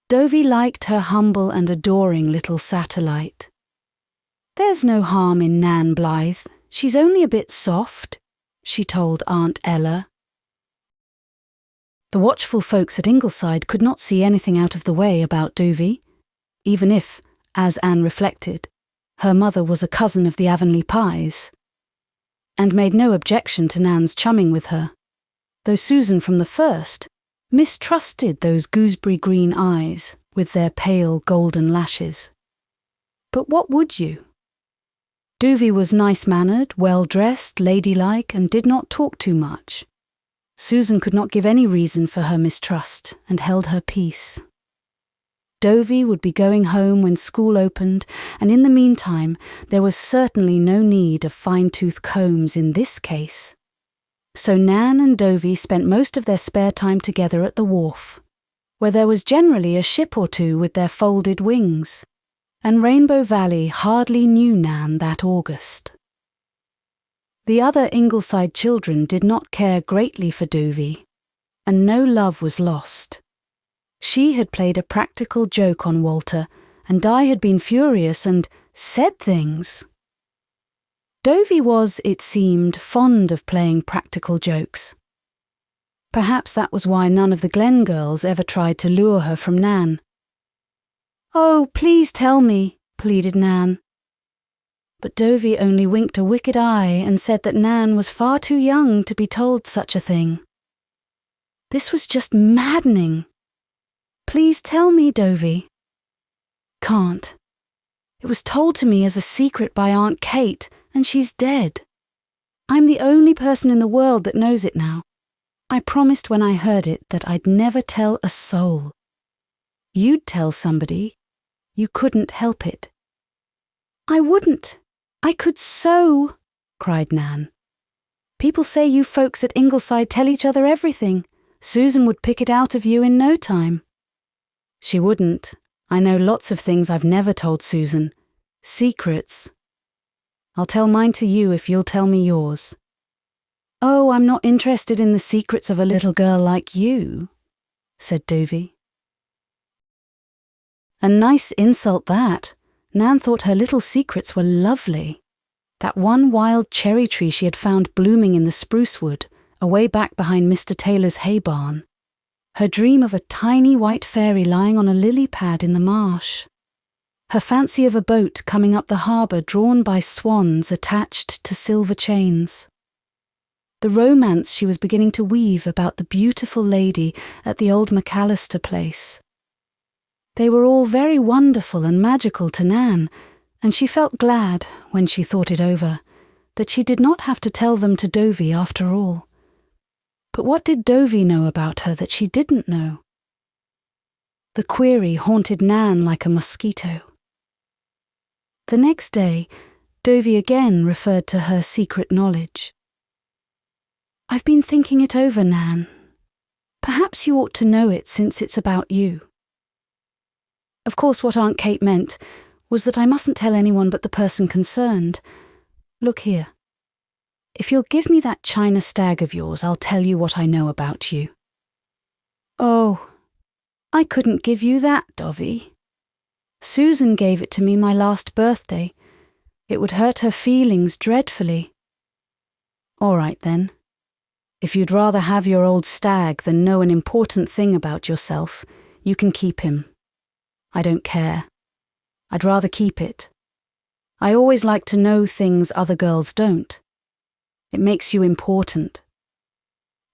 Dovey liked her humble and adoring little satellite. "There's no harm in Nan Blythe, she's only a bit soft," she told Aunt Ella. The watchful folks at Ingleside could not see anything out of the way about Dovey, even if, as Anne reflected, her mother was a cousin of the Avonlea Pyes, and made no objection to Nan's chumming with her, though Susan from the first mistrusted those gooseberry green eyes with their pale golden lashes. But what would you? Dovey was nice-mannered, well-dressed, ladylike, and did not talk too much. Susan could not give any reason for her mistrust, and held her peace. Dovey would be going home when school opened, and in the meantime there was certainly no need of fine-tooth combs in this case. So Nan and Dovey spent most of their spare time together at the wharf, where there was generally a ship or two with their folded wings, and Rainbow Valley hardly knew Nan that August. The other Ingleside children did not care greatly for Dovey, and no love was lost. She had played a practical joke on Walter, and Di had been furious and said things. Dovey was, it seemed, fond of playing practical jokes. Perhaps that was why none of the Glen girls ever tried to lure her from Nan. "Oh, please tell me," pleaded Nan. But Dovey only winked a wicked eye and said that Nan was far too young to be told such a thing. This was just maddening. "Please tell me, Dovey." "Can't. It was told to me as a secret by Aunt Kate, and she's dead. I'm the only person in the world that knows it now. I promised when I heard it that I'd never tell a soul. You'd tell somebody. You couldn't help it." "I wouldn't. I could so," cried Nan. "People say you folks at Ingleside tell each other everything. Susan would pick it out of you in no time." "She wouldn't. I know lots of things I've never told Susan. Secrets. I'll tell mine to you if you'll tell me yours." "Oh, I'm not interested in the secrets of a little girl like you," said Dovey. A nice insult, that. Nan thought her little secrets were lovely. That one wild cherry tree she had found blooming in the spruce wood, away back behind Mr. Taylor's hay barn. Her dream of a tiny white fairy lying on a lily pad in the marsh. Her fancy of a boat coming up the harbour drawn by swans attached to silver chains. The romance she was beginning to weave about the beautiful lady at the old McAllister place. They were all very wonderful and magical to Nan, and she felt glad, when she thought it over, that she did not have to tell them to Dovey after all. But what did Dovey know about her that she didn't know? The query haunted Nan like a mosquito. The next day, Dovey again referred to her secret knowledge. "I've been thinking it over, Nan. Perhaps you ought to know it since it's about you." Of course, what Aunt Kate meant was that I mustn't tell anyone but the person concerned. "Look here. If you'll give me that china stag of yours, I'll tell you what I know about you." "Oh, I couldn't give you that, Dovey. Susan gave it to me my last birthday. It would hurt her feelings dreadfully." "All right, then. If you'd rather have your old stag than know an important thing about yourself, you can keep him. I don't care. I'd rather keep it. I always like to know things other girls don't. It makes you important.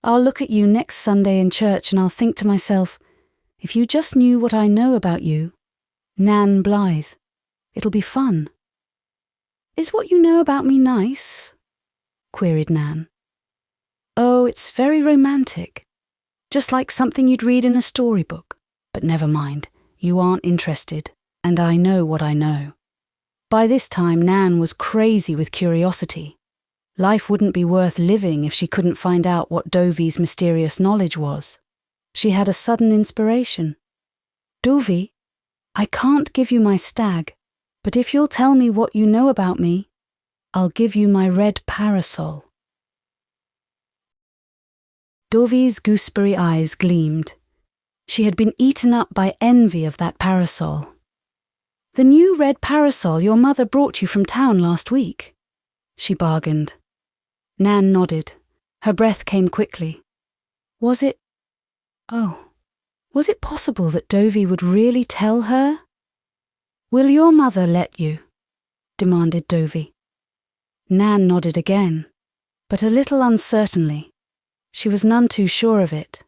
I'll look at you next Sunday in church and I'll think to myself, if you just knew what I know about you, Nan Blythe, it'll be fun." "Is what you know about me nice?" queried Nan. "Oh, it's very romantic. Just like something you'd read in a storybook. But never mind, you aren't interested, and I know what I know." By this time, Nan was crazy with curiosity. Life wouldn't be worth living if she couldn't find out what Dovey's mysterious knowledge was. She had a sudden inspiration. "Dovey, I can't give you my stag, but if you'll tell me what you know about me, I'll give you my red parasol." Dovey's gooseberry eyes gleamed. She had been eaten up by envy of that parasol. "The new red parasol your mother brought you from town last week," she bargained. Nan nodded. Her breath came quickly. Was it possible that Dovey would really tell her? "Will your mother let you?" demanded Dovey. Nan nodded again, but a little uncertainly. She was none too sure of it.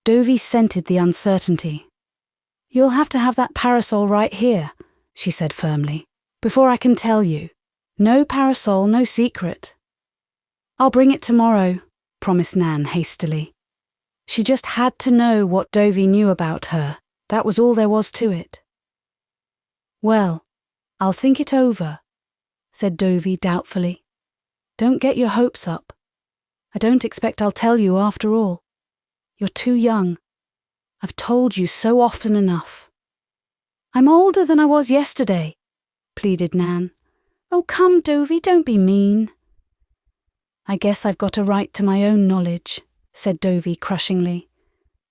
Dovey scented the uncertainty. "You'll have to have that parasol right here," she said firmly, "before I can tell you. No parasol, no secret." "I'll bring it tomorrow," promised Nan hastily. She just had to know what Dovey knew about her. That was all there was to it. "Well, I'll think it over," said Dovey doubtfully. "Don't get your hopes up. I don't expect I'll tell you after all. You're too young. I've told you so often enough." "I'm older than I was yesterday," pleaded Nan. "Oh, come, Dovey, don't be mean." "I guess I've got a right to my own knowledge," said Dovey crushingly.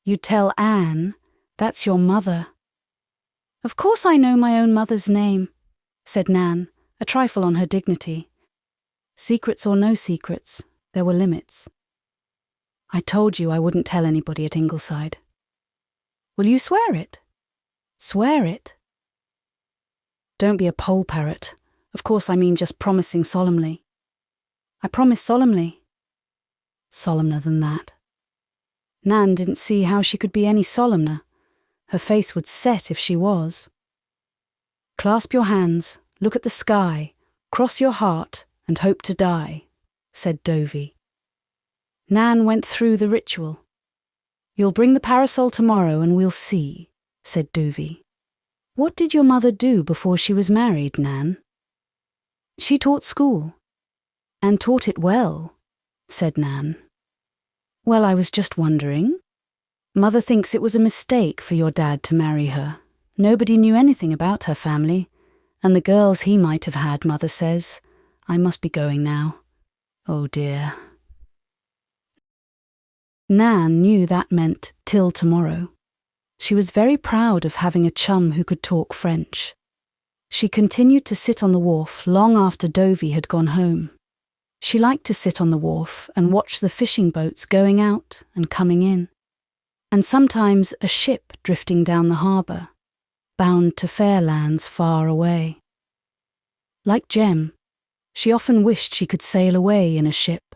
"You'd tell Anne. That's your mother." "Of course I know my own mother's name," said Nan, a trifle on her dignity. Secrets or no secrets, there were limits. "I told you I wouldn't tell anybody at Ingleside." "Will you swear it?" "Swear it? Don't be a poll parrot. Of course I mean just promising solemnly. I promise solemnly. Solemner than that. Nan didn't see how she could be any solemner. Her face would set if she was. Clasp your hands, look at the sky, cross your heart, and hope to die, said Dovey. Nan went through the ritual. You'll bring the parasol tomorrow and we'll see, said Dovey. What did your mother do before she was married, Nan? She taught school. And taught it well, said Nan. Well, I was just wondering. Mother thinks it was a mistake for your dad to marry her. Nobody knew anything about her family, and the girls he might have had, Mother says. I must be going now. Oh dear. Nan knew that meant till tomorrow. She was very proud of having a chum who could talk French. She continued to sit on the wharf long after Dovey had gone home. She liked to sit on the wharf and watch the fishing boats going out and coming in, and sometimes a ship drifting down the harbour, bound to fair lands far away. Like Jem, she often wished she could sail away in a ship,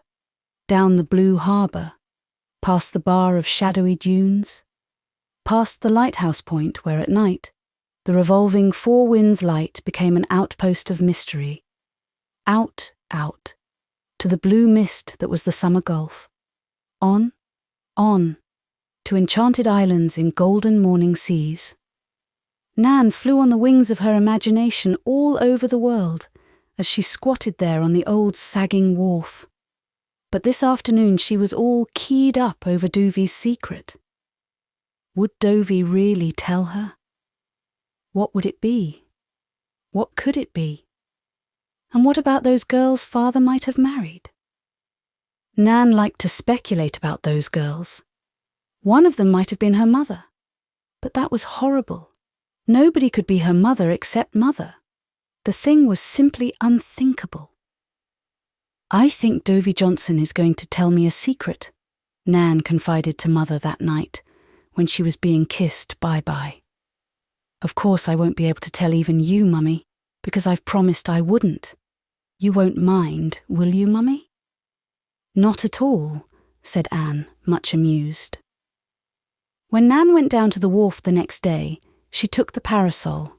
down the blue harbour, past the bar of shadowy dunes, past the lighthouse point where at night the revolving Four Winds light became an outpost of mystery. Out, to the blue mist that was the summer gulf. On, to enchanted islands in golden morning seas. Nan flew on the wings of her imagination all over the world as she squatted there on the old sagging wharf. But this afternoon she was all keyed up over Dovey's secret. Would Dovey really tell her? What would it be? What could it be? And what about those girls father might have married? Nan liked to speculate about those girls. One of them might have been her mother. But that was horrible. Nobody could be her mother except Mother. The thing was simply unthinkable. I think Dovey Johnson is going to tell me a secret, Nan confided to Mother that night when she was being kissed bye-bye. Of course I won't be able to tell even you, Mummy, because I've promised I wouldn't. You won't mind, will you, Mummy? Not at all, said Anne, much amused. When Nan went down to the wharf the next day, she took the parasol.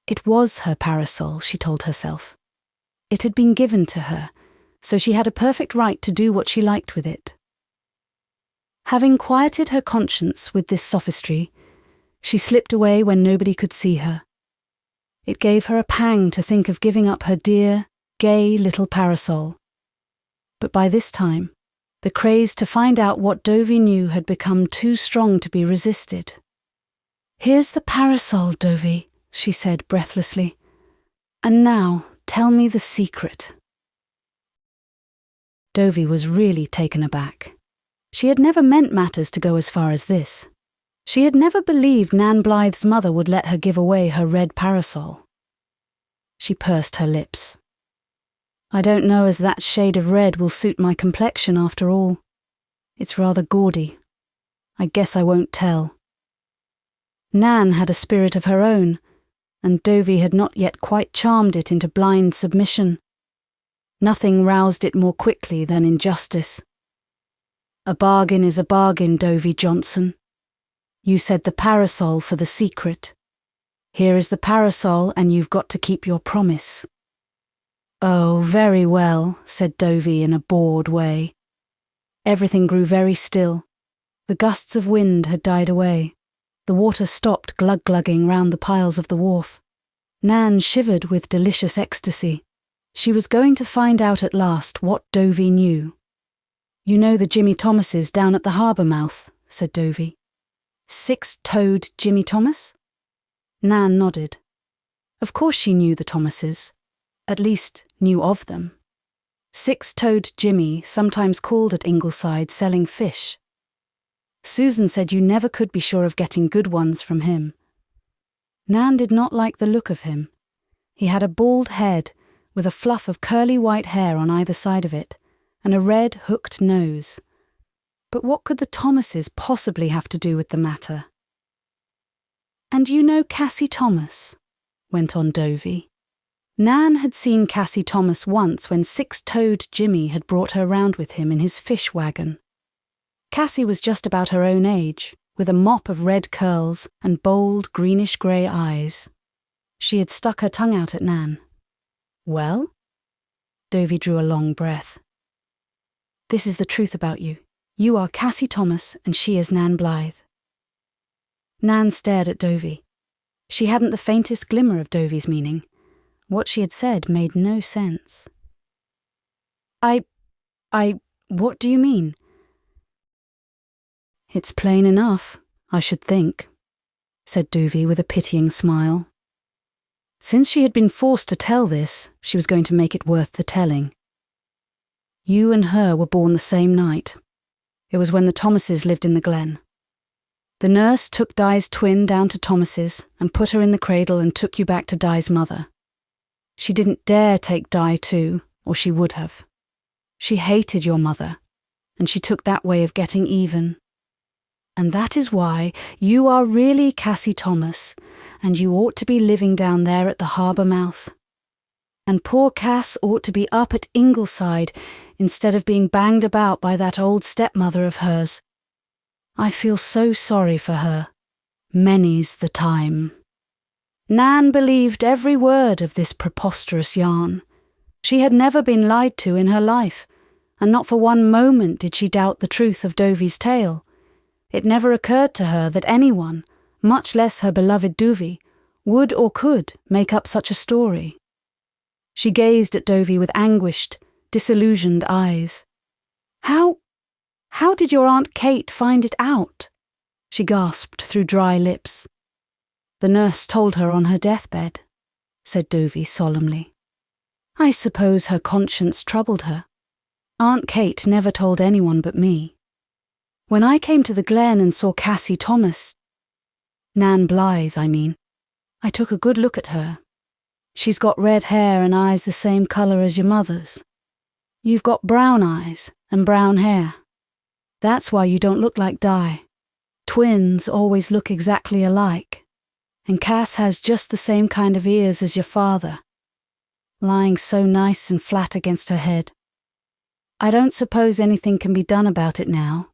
It was her parasol, she told herself. It had been given to her, so she had a perfect right to do what she liked with it. Having quieted her conscience with this sophistry, she slipped away when nobody could see her. It gave her a pang to think of giving up her dear, gay little parasol. But by this time, the craze to find out what Dovey knew had become too strong to be resisted. Here's the parasol, Dovey, she said breathlessly. And now, tell me the secret. Dovey was really taken aback. She had never meant matters to go as far as this. She had never believed Nan Blythe's mother would let her give away her red parasol. She pursed her lips. I don't know as that shade of red will suit my complexion after all. It's rather gaudy. I guess I won't tell. Nan had a spirit of her own, and Dovey had not yet quite charmed it into blind submission. Nothing roused it more quickly than injustice. A bargain is a bargain, Dovey Johnson. You said the parasol for the secret. Here is the parasol, and you've got to keep your promise. Oh, very well, said Dovey in a bored way. Everything grew very still. The gusts of wind had died away. The water stopped glug-glugging round the piles of the wharf. Nan shivered with delicious ecstasy. She was going to find out at last what Dovey knew. You know the Jimmy Thomases down at the harbour mouth, said Dovey. Six-toed Jimmy Thomas? Nan nodded. Of course she knew the Thomases. At least, knew of them. Six-toed Jimmy, sometimes called at Ingleside, selling fish. Susan said you never could be sure of getting good ones from him. Nan did not like the look of him. He had a bald head, with a fluff of curly white hair on either side of it, and a red, hooked nose. But what could the Thomases possibly have to do with the matter? And you know Cassie Thomas? went on Dovey. Nan had seen Cassie Thomas once when six-toed Jimmy had brought her round with him in his fish wagon. Cassie was just about her own age, with a mop of red curls and bold greenish-grey eyes. She had stuck her tongue out at Nan. "Well?" Dovey drew a long breath. "This is the truth about you. You are Cassie Thomas and she is Nan Blythe." Nan stared at Dovey. She hadn't the faintest glimmer of Dovey's meaning. What she had said made no sense. What do you mean?" "It's plain enough, I should think," said Dovey with a pitying smile. Since she had been forced to tell this, she was going to make it worth the telling. "You and her were born the same night. It was when the Thomases lived in the glen. The nurse took Di's twin down to Thomas's and put her in the cradle and took you back to Di's mother. She didn't dare take Di too, or she would have. She hated your mother, and she took that way of getting even. And that is why you are really Cassie Thomas, and you ought to be living down there at the harbour mouth. And poor Cass ought to be up at Ingleside instead of being banged about by that old stepmother of hers. I feel so sorry for her. Many's the time." Nan believed every word of this preposterous yarn. She had never been lied to in her life, and not for one moment did she doubt the truth of Dovey's tale. It never occurred to her that anyone, much less her beloved Dovey, would or could make up such a story. She gazed at Dovey with anguished, disillusioned eyes. How did your Aunt Kate find it out?" she gasped through dry lips. "The nurse told her on her deathbed," said Dovey solemnly. "I suppose her conscience troubled her. Aunt Kate never told anyone but me. When I came to the glen and saw Cassie Thomas, Nan Blythe, I mean, I took a good look at her. She's got red hair and eyes the same colour as your mother's. You've got brown eyes and brown hair. That's why you don't look like Di. Twins always look exactly alike. And Cass has just the same kind of ears as your father, lying so nice and flat against her head. I don't suppose anything can be done about it now.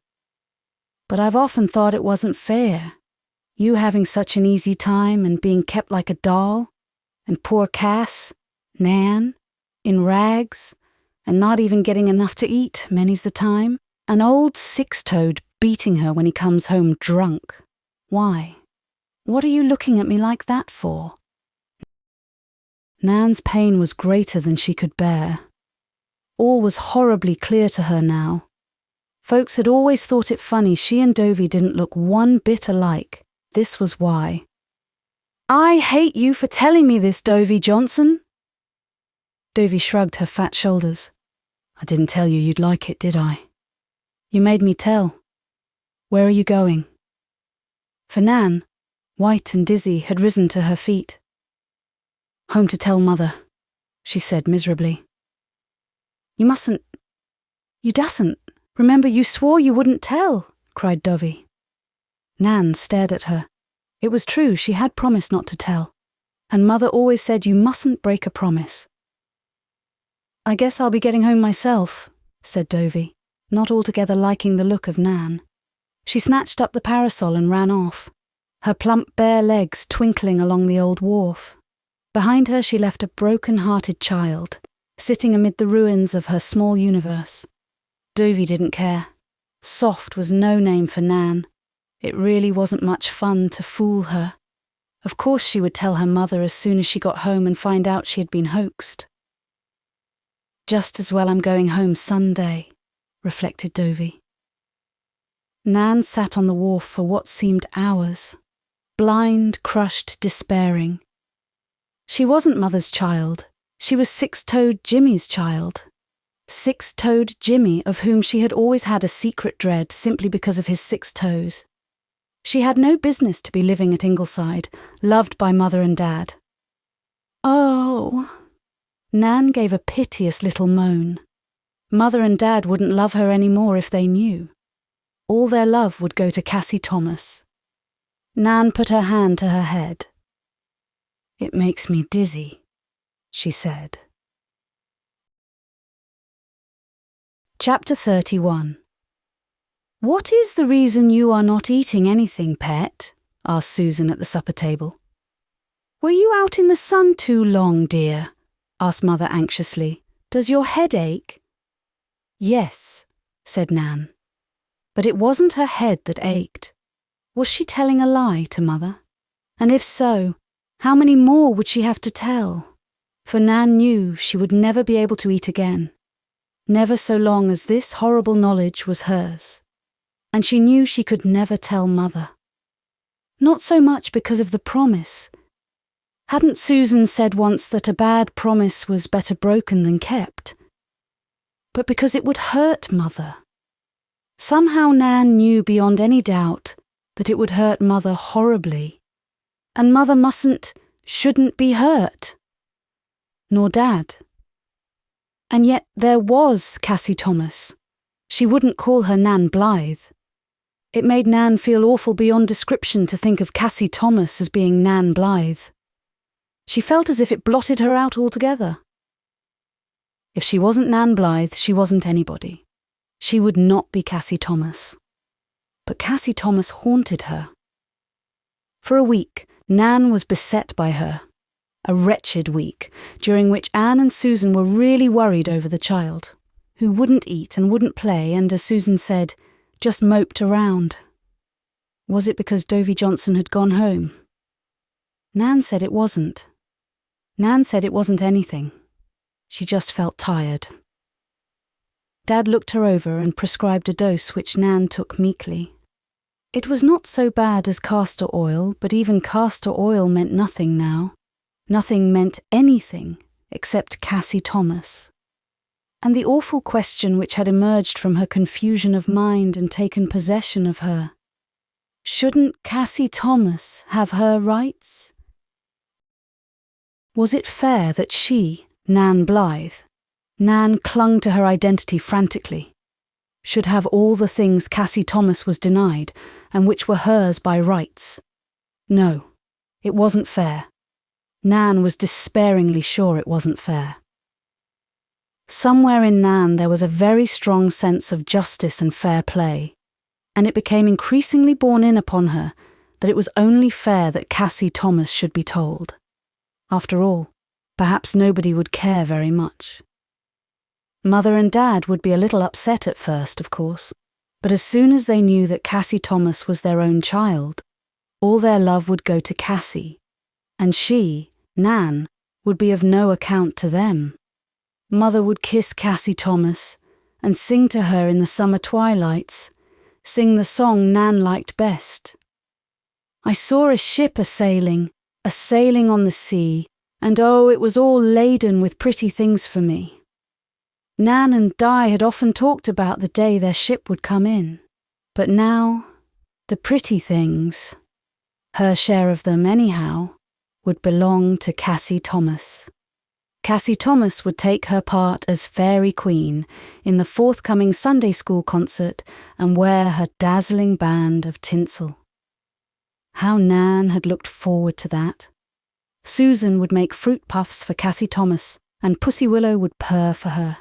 But I've often thought it wasn't fair, you having such an easy time and being kept like a doll, and poor Cass, Nan, in rags, and not even getting enough to eat many's the time, an old six-toed beating her when he comes home drunk. Why? What are you looking at me like that for?" Nan's pain was greater than she could bear. All was horribly clear to her now. Folks had always thought it funny she and Dovey didn't look one bit alike. This was why. "I hate you for telling me this, Dovey Johnson." Dovey shrugged her fat shoulders. "I didn't tell you you'd like it, did I? You made me tell. Where are you going?" For Nan, white and dizzy, had risen to her feet. "Home to tell Mother," she said miserably. "You mustn't. You dasn't. Remember, you swore you wouldn't tell," cried Dovey. Nan stared at her. It was true, she had promised not to tell, and Mother always said you mustn't break a promise. "I guess I'll be getting home myself," said Dovey, not altogether liking the look of Nan. She snatched up the parasol and ran off, her plump bare legs twinkling along the old wharf. Behind her she left a broken-hearted child, sitting amid the ruins of her small universe. Dovey didn't care. Soft was no name for Nan. It really wasn't much fun to fool her. Of course she would tell her mother as soon as she got home and find out she had been hoaxed. "Just as well I'm going home Sunday," reflected Dovey. Nan sat on the wharf for what seemed hours, blind, crushed, despairing. She wasn't Mother's child. She was six-toed Jimmy's child. Six-toed Jimmy, of whom she had always had a secret dread simply because of his 6 toes. She had no business to be living at Ingleside, loved by Mother and Dad. "Oh!" Nan gave a piteous little moan. Mother and Dad wouldn't love her any more if they knew. All their love would go to Cassie Thomas. Nan put her hand to her head. "It makes me dizzy," she said. Chapter 31. "What is the reason you are not eating anything, pet?" asked Susan at the supper table. "Were you out in the sun too long, dear?" asked Mother anxiously. "Does your head ache?" "Yes," said Nan. But it wasn't her head that ached. Was she telling a lie to Mother? And if so, how many more would she have to tell? For Nan knew she would never be able to eat again. Never so long as this horrible knowledge was hers. And she knew she could never tell Mother. Not so much because of the promise. Hadn't Susan said once that a bad promise was better broken than kept? But because it would hurt Mother. Somehow Nan knew beyond any doubt that it would hurt Mother horribly. And Mother shouldn't be hurt. Nor Dad. And yet there was Cassie Thomas. She wouldn't call her Nan Blythe. It made Nan feel awful beyond description to think of Cassie Thomas as being Nan Blythe. She felt as if it blotted her out altogether. If she wasn't Nan Blythe, she wasn't anybody. She would not be Cassie Thomas. But Cassie Thomas haunted her. For a week, Nan was beset by her. A wretched week, during which Anne and Susan were really worried over the child, who wouldn't eat and wouldn't play and, as Susan said, just moped around. Was it because Dovie Johnson had gone home? Nan said it wasn't. Nan said it wasn't anything. She just felt tired. Dad looked her over and prescribed a dose which Nan took meekly. It was not so bad as castor oil, but even castor oil meant nothing now. Nothing meant anything except Cassie Thomas. And the awful question which had emerged from her confusion of mind and taken possession of her. Shouldn't Cassie Thomas have her rights? Was it fair that she, Nan Blythe, Nan clung to her identity frantically, should have all the things Cassie Thomas was denied and which were hers by rights? No, it wasn't fair. Nan was despairingly sure it wasn't fair. Somewhere in Nan there was a very strong sense of justice and fair play, and it became increasingly borne in upon her that it was only fair that Cassie Thomas should be told. After all, perhaps nobody would care very much. Mother and Dad would be a little upset at first, of course, but as soon as they knew that Cassie Thomas was their own child, all their love would go to Cassie, and she, Nan, would be of no account to them. Mother would kiss Cassie Thomas and sing to her in the summer twilights, sing the song Nan liked best. I saw a ship a-sailing on the sea, and oh, it was all laden with pretty things for me. Nan and Di had often talked about the day their ship would come in, but now, the pretty things, her share of them anyhow, would belong to Cassie Thomas. Cassie Thomas would take her part as Fairy Queen in the forthcoming Sunday school concert and wear her dazzling band of tinsel. How Nan had looked forward to that. Susan would make fruit puffs for Cassie Thomas, and Pussy Willow would purr for her.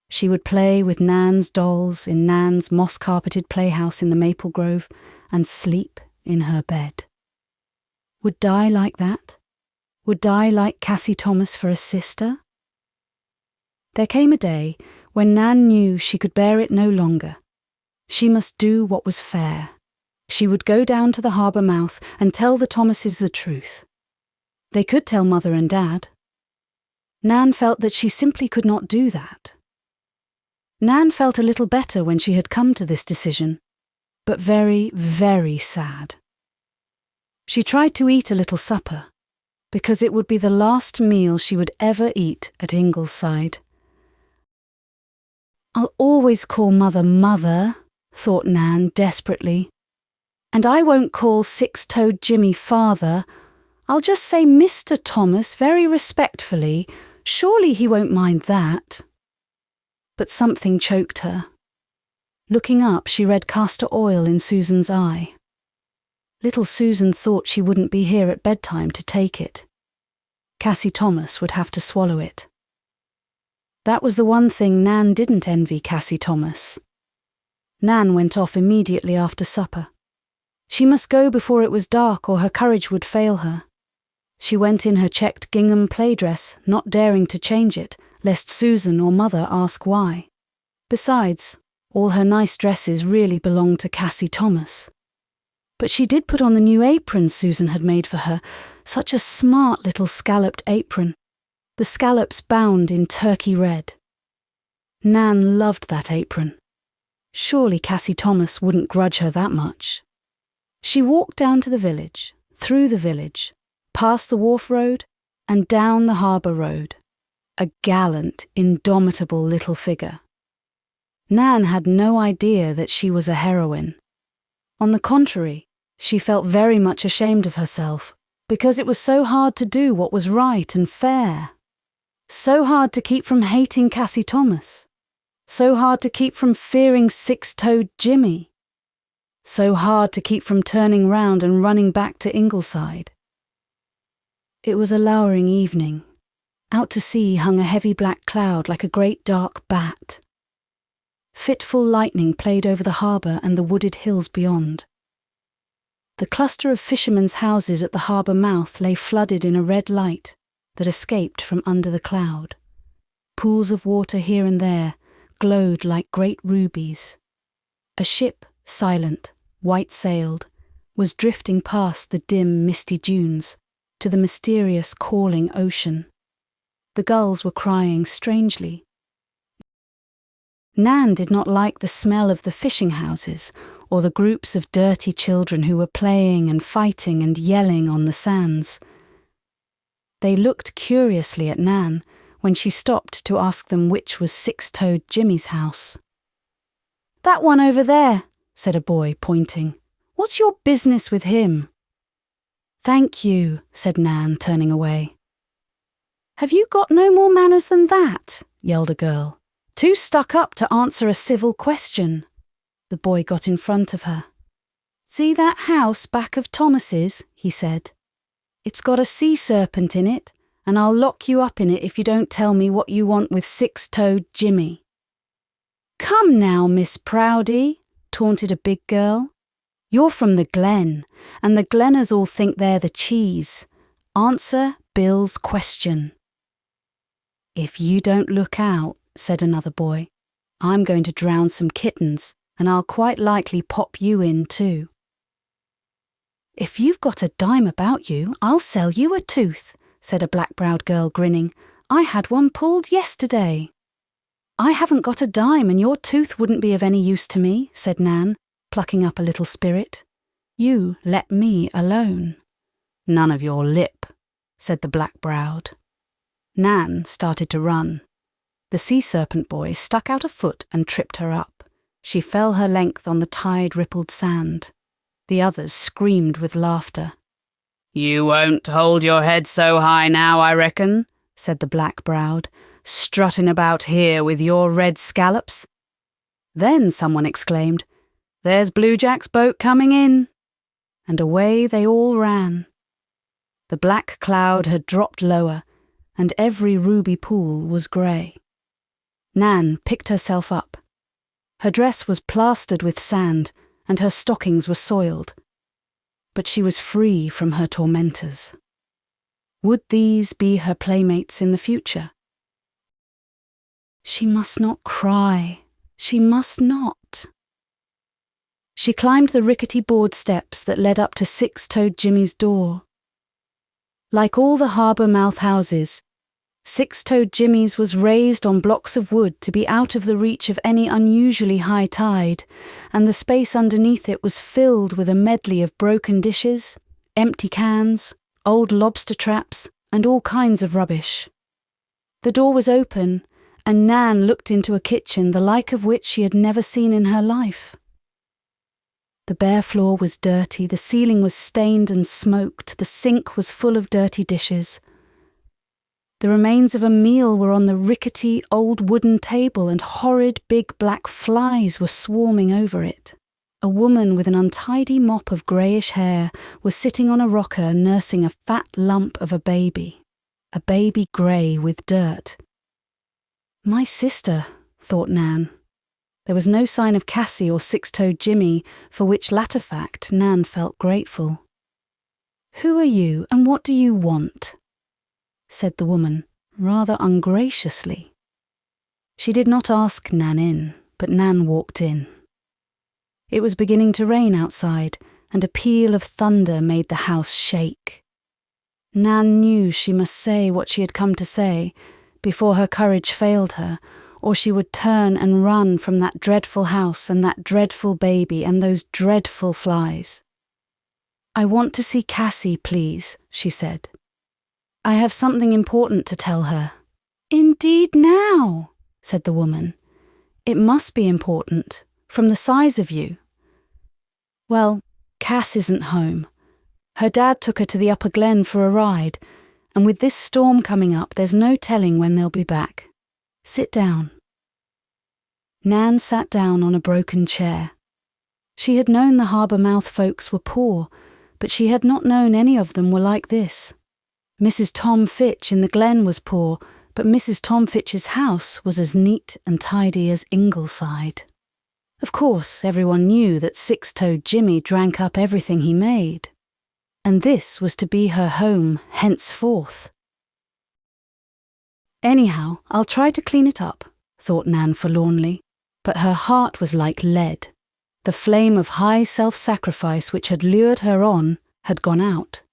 She would play with Nan's dolls in Nan's moss-carpeted playhouse in the maple grove and sleep in her bed. Would Di like that? Would Di like Cassie Thomas for a sister? There came a day when Nan knew she could bear it no longer. She must do what was fair. She would go down to the harbour mouth and tell the Thomases the truth. They could tell Mother and Dad. Nan felt that she simply could not do that. Nan felt a little better when she had come to this decision, but very, very sad. She tried to eat a little supper, because it would be the last meal she would ever eat at Ingleside. I'll always call Mother Mother, thought Nan desperately. And I won't call Six-Toed Jimmy Father. I'll just say Mr. Thomas very respectfully. Surely he won't mind that. But something choked her. Looking up, she read castor oil in Susan's eye. Little Susan thought she wouldn't be here at bedtime to take it. Cassie Thomas would have to swallow it. That was the one thing Nan didn't envy Cassie Thomas. Nan went off immediately after supper. She must go before it was dark or her courage would fail her. She went in her checked gingham playdress, not daring to change it, lest Susan or Mother ask why. Besides, all her nice dresses really belonged to Cassie Thomas. But she did put on the new apron Susan had made for her, such a smart little scalloped apron, the scallops bound in turkey red. Nan loved that apron. Surely Cassie Thomas wouldn't grudge her that much. She walked down to the village, through the village, past the wharf road, and down the harbour road, a gallant, indomitable little figure. Nan had no idea that she was a heroine. On the contrary, she felt very much ashamed of herself, because it was so hard to do what was right and fair. So hard to keep from hating Cassie Thomas. So hard to keep from fearing six-toed Jimmy. So hard to keep from turning round and running back to Ingleside. It was a lowering evening. Out to sea hung a heavy black cloud like a great dark bat. Fitful lightning played over the harbour and the wooded hills beyond. The cluster of fishermen's houses at the harbour mouth lay flooded in a red light that escaped from under the cloud. Pools of water here and there glowed like great rubies. A ship, silent, white-sailed, was drifting past the dim, misty dunes to the mysterious, calling ocean. The gulls were crying strangely. Nan did not like the smell of the fishing houses or the groups of dirty children who were playing and fighting and yelling on the sands. They looked curiously at Nan when she stopped to ask them which was Six-Toed Jimmy's house. "That one over there," said a boy, pointing. "What's your business with him?" "Thank you," said Nan, turning away. "Have you got no more manners than that?" yelled a girl. "Too stuck up to answer a civil question." The boy got in front of her. "See that house back of Thomas's?" he said. "It's got a sea serpent in it, and I'll lock you up in it if you don't tell me what you want with Six-Toed Jimmy." "Come now, Miss Proudy," taunted a big girl. "You're from the Glen, and the Glenners all think they're the cheese. Answer Bill's question." "If you don't look out," said another boy, "I'm going to drown some kittens, and I'll quite likely pop you in too." "If you've got a dime about you, I'll sell you a tooth," said a black-browed girl, grinning. "I had one pulled yesterday." "I haven't got a dime, and your tooth wouldn't be of any use to me," said Nan, plucking up a little spirit. "You let me alone." "None of your lip," said the black-browed. Nan started to run. The sea serpent boy stuck out a foot and tripped her up. She fell her length on the tide-rippled sand. The others screamed with laughter. "You won't hold your head so high now, I reckon," said the black-browed, "strutting about here with your red scallops." Then someone exclaimed, "There's Blue Jack's boat coming in," and away they all ran. The black cloud had dropped lower, and every ruby pool was grey. Nan picked herself up. Her dress was plastered with sand, and her stockings were soiled. But she was free from her tormentors. Would these be her playmates in the future? She must not cry. She must not. She climbed the rickety board steps that led up to Six-Toed Jimmy's door. Like all the harbour mouth houses, Six-Toed Jimmy's was raised on blocks of wood to be out of the reach of any unusually high tide, and the space underneath it was filled with a medley of broken dishes, empty cans, old lobster traps, and all kinds of rubbish. The door was open, and Nan looked into a kitchen the like of which she had never seen in her life. The bare floor was dirty, the ceiling was stained and smoked, the sink was full of dirty dishes. The remains of a meal were on the rickety old wooden table, and horrid big black flies were swarming over it. A woman with an untidy mop of greyish hair was sitting on a rocker nursing a fat lump of a baby. a baby grey with dirt. My sister, thought Nan. There was no sign of Cassie or six-toed Jimmy, for which latter fact Nan felt grateful. "Who are you, and what do you want?" said the woman, rather ungraciously. She did not ask Nan in, but Nan walked in. It was beginning to rain outside, and a peal of thunder made the house shake. Nan knew she must say what she had come to say, before her courage failed her, or she would turn and run from that dreadful house and that dreadful baby and those dreadful flies. "I want to see Cassie, please," she said. "I have something important to tell her." "Indeed now," said the woman. "It must be important, from the size of you." "Well, Cass isn't home. Her dad took her to the upper glen for a ride, and with this storm coming up, there's no telling when they'll be back. Sit down." Nan sat down on a broken chair. She had known the harbour mouth folks were poor, but she had not known any of them were like this. Mrs. Tom Fitch in the glen was poor, but Mrs. Tom Fitch's house was as neat and tidy as Ingleside. Of course, everyone knew that six-toed Jimmy drank up everything he made, and this was to be her home henceforth. "Anyhow, I'll try to clean it up," thought Nan forlornly, but her heart was like lead. The flame of high self-sacrifice which had lured her on had gone out.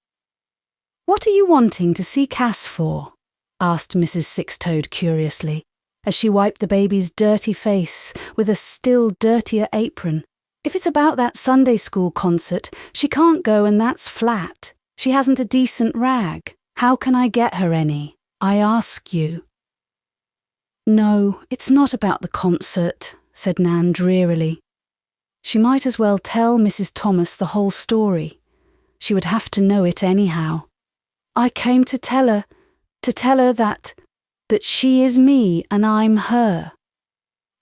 "What are you wanting to see Cass for?" asked Mrs. Six-Toed curiously, as she wiped the baby's dirty face with a still dirtier apron. "If it's about that Sunday school concert, she can't go, and that's flat. She hasn't a decent rag. How can I get her any? I ask you." "No, it's not about the concert," said Nan drearily. She might as well tell Mrs. Thomas the whole story. She would have to know it anyhow. "I came to tell her that she is me and I'm her."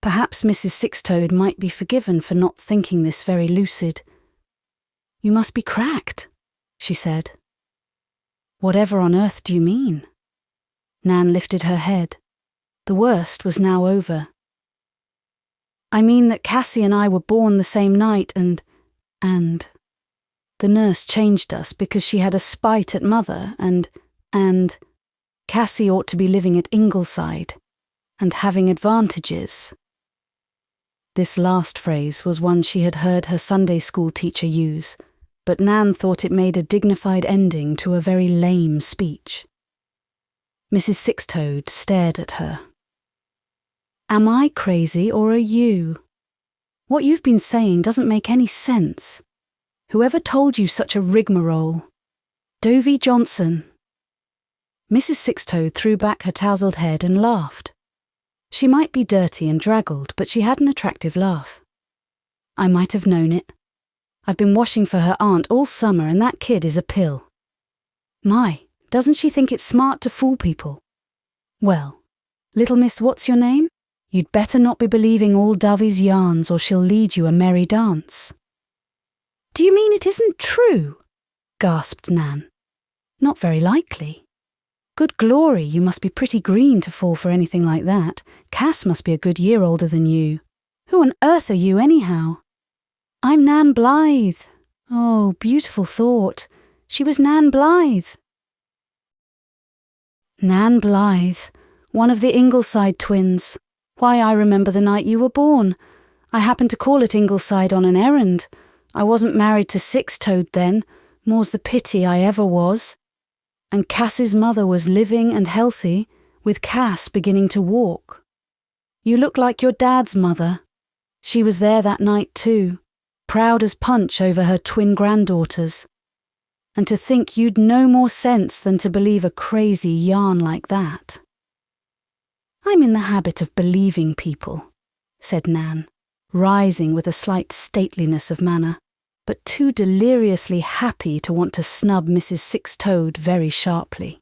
Perhaps Mrs. Six-Toed might be forgiven for not thinking this very lucid. "You must be cracked," she said. "Whatever on earth do you mean?" Nan lifted her head. The worst was now over. "I mean that Cassie and I were born the same night and the nurse changed us because she had a spite at Mother and Cassie ought to be living at Ingleside and having advantages." This last phrase was one she had heard her Sunday school teacher use, but Nan thought it made a dignified ending to a very lame speech. Mrs. Six-Toed stared at her. "Am I crazy or are you? What you've been saying doesn't make any sense. Whoever told you such a rigmarole? Dovey Johnson." Mrs. Six-Toed threw back her tousled head and laughed. She might be dirty and draggled, but she had an attractive laugh. "I might have known it. I've been washing for her aunt all summer, and that kid is a pill. My, doesn't she think it's smart to fool people? Well, little miss what's your name? You'd better not be believing all Dovey's yarns or she'll lead you a merry dance." "Do you mean it isn't true?" gasped Nan. "Not very likely. Good glory, you must be pretty green to fall for anything like that. Cass must be a good year older than you. Who on earth are you anyhow?" "I'm Nan Blythe." Oh, beautiful thought. She was Nan Blythe. Nan Blythe, one of the Ingleside twins. Why, I remember the night you were born. I happened to call at Ingleside on an errand. I wasn't married to Six-Toed then, more's the pity I ever was. And Cass's mother was living and healthy, with Cass beginning to walk. You look like your dad's mother. She was there that night too, proud as punch over her twin granddaughters. And to think you'd no more sense than to believe a crazy yarn like that." "I'm in the habit of believing people," said Nan, rising with a slight stateliness of manner, but too deliriously happy to want to snub Mrs. Six-Toed very sharply.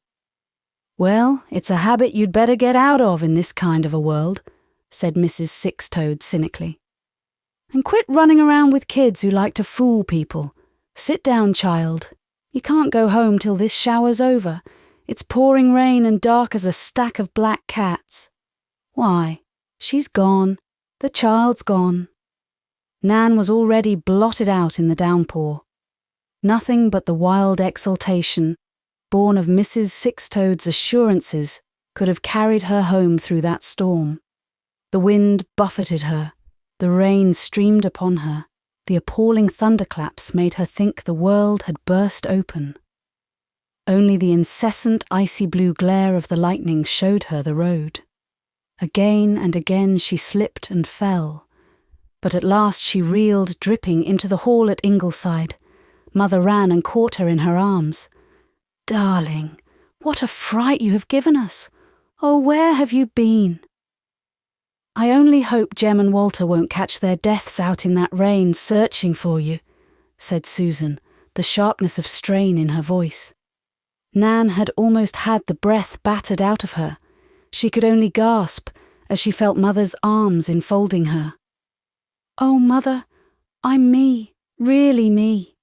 "Well, it's a habit you'd better get out of in this kind of a world," said Mrs. Six-Toed cynically. "And quit running around with kids who like to fool people. Sit down, child. You can't go home till this shower's over. It's pouring rain and dark as a stack of black cats." "Why, she's gone. The child's gone." Nan was already blotted out in the downpour. Nothing but the wild exultation, born of Mrs. Sixtoad's assurances, could have carried her home through that storm. The wind buffeted her, the rain streamed upon her, the appalling thunderclaps made her think the world had burst open. Only the incessant icy blue glare of the lightning showed her the road. Again and again she slipped and fell, but at last she reeled dripping into the hall at Ingleside. Mother ran and caught her in her arms. "Darling, what a fright you have given us! Oh, where have you been?" "I only hope Jem and Walter won't catch their deaths out in that rain searching for you," said Susan, the sharpness of strain in her voice. Nan had almost had the breath battered out of her. She could only gasp as she felt Mother's arms enfolding her. "Oh, Mother, I'm me, really me.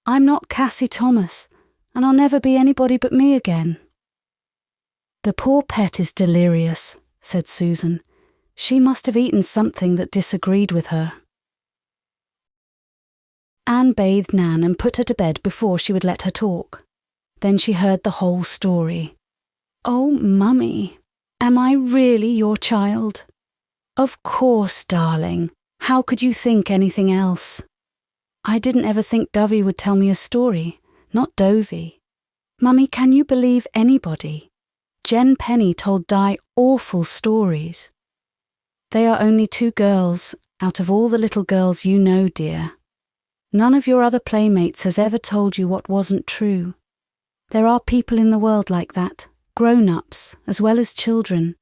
I'm not Cassie Thomas, and I'll never be anybody but me again." "The poor pet is delirious," said Susan. "She must have eaten something that disagreed with her." Anne bathed Nan and put her to bed before she would let her talk. Then she heard the whole story. "Oh, Mummy, am I really your child?" "Of course, darling. How could you think anything else?" "I didn't ever think Dovey would tell me a story, not Dovey. Mummy, can you believe anybody? Jen Penny told Di awful stories." "They are only 2 girls out of all the little girls you know, dear. None of your other playmates has ever told you what wasn't true. There are people in the world like that, grown-ups as well as children.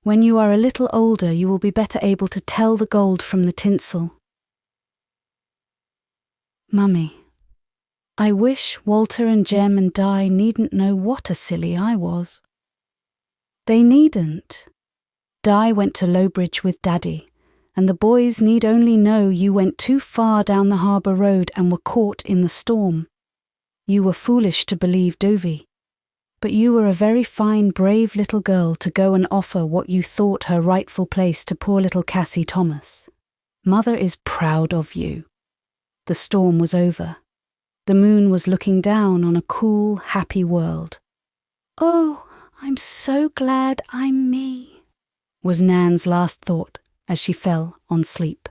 When you are a little older, you will be better able to tell the gold from the tinsel." "Mummy, I wish Walter and Jem and Di needn't know what a silly I was." "They needn't. Di went to Lowbridge with Daddy, and the boys need only know you went too far down the harbour road and were caught in the storm. You were foolish to believe Dovey, but you were a very fine, brave little girl to go and offer what you thought her rightful place to poor little Cassie Thomas. Mother is proud of you." The storm was over. The moon was looking down on a cool, happy world. "Oh, I'm so glad I'm me," was Nan's last thought as she fell on sleep.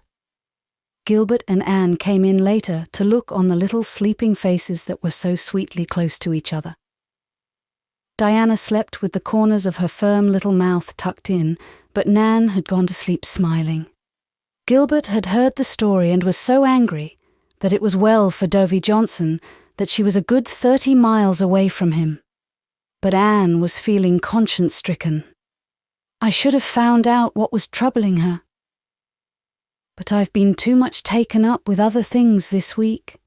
Gilbert and Anne came in later to look on the little sleeping faces that were so sweetly close to each other. Diana slept with the corners of her firm little mouth tucked in, but Nan had gone to sleep smiling. Gilbert had heard the story and was so angry that it was well for Dovey Johnson that she was a good 30 miles away from him. But Anne was feeling conscience-stricken. "I should have found out what was troubling her. But I've been too much taken up with other things this week.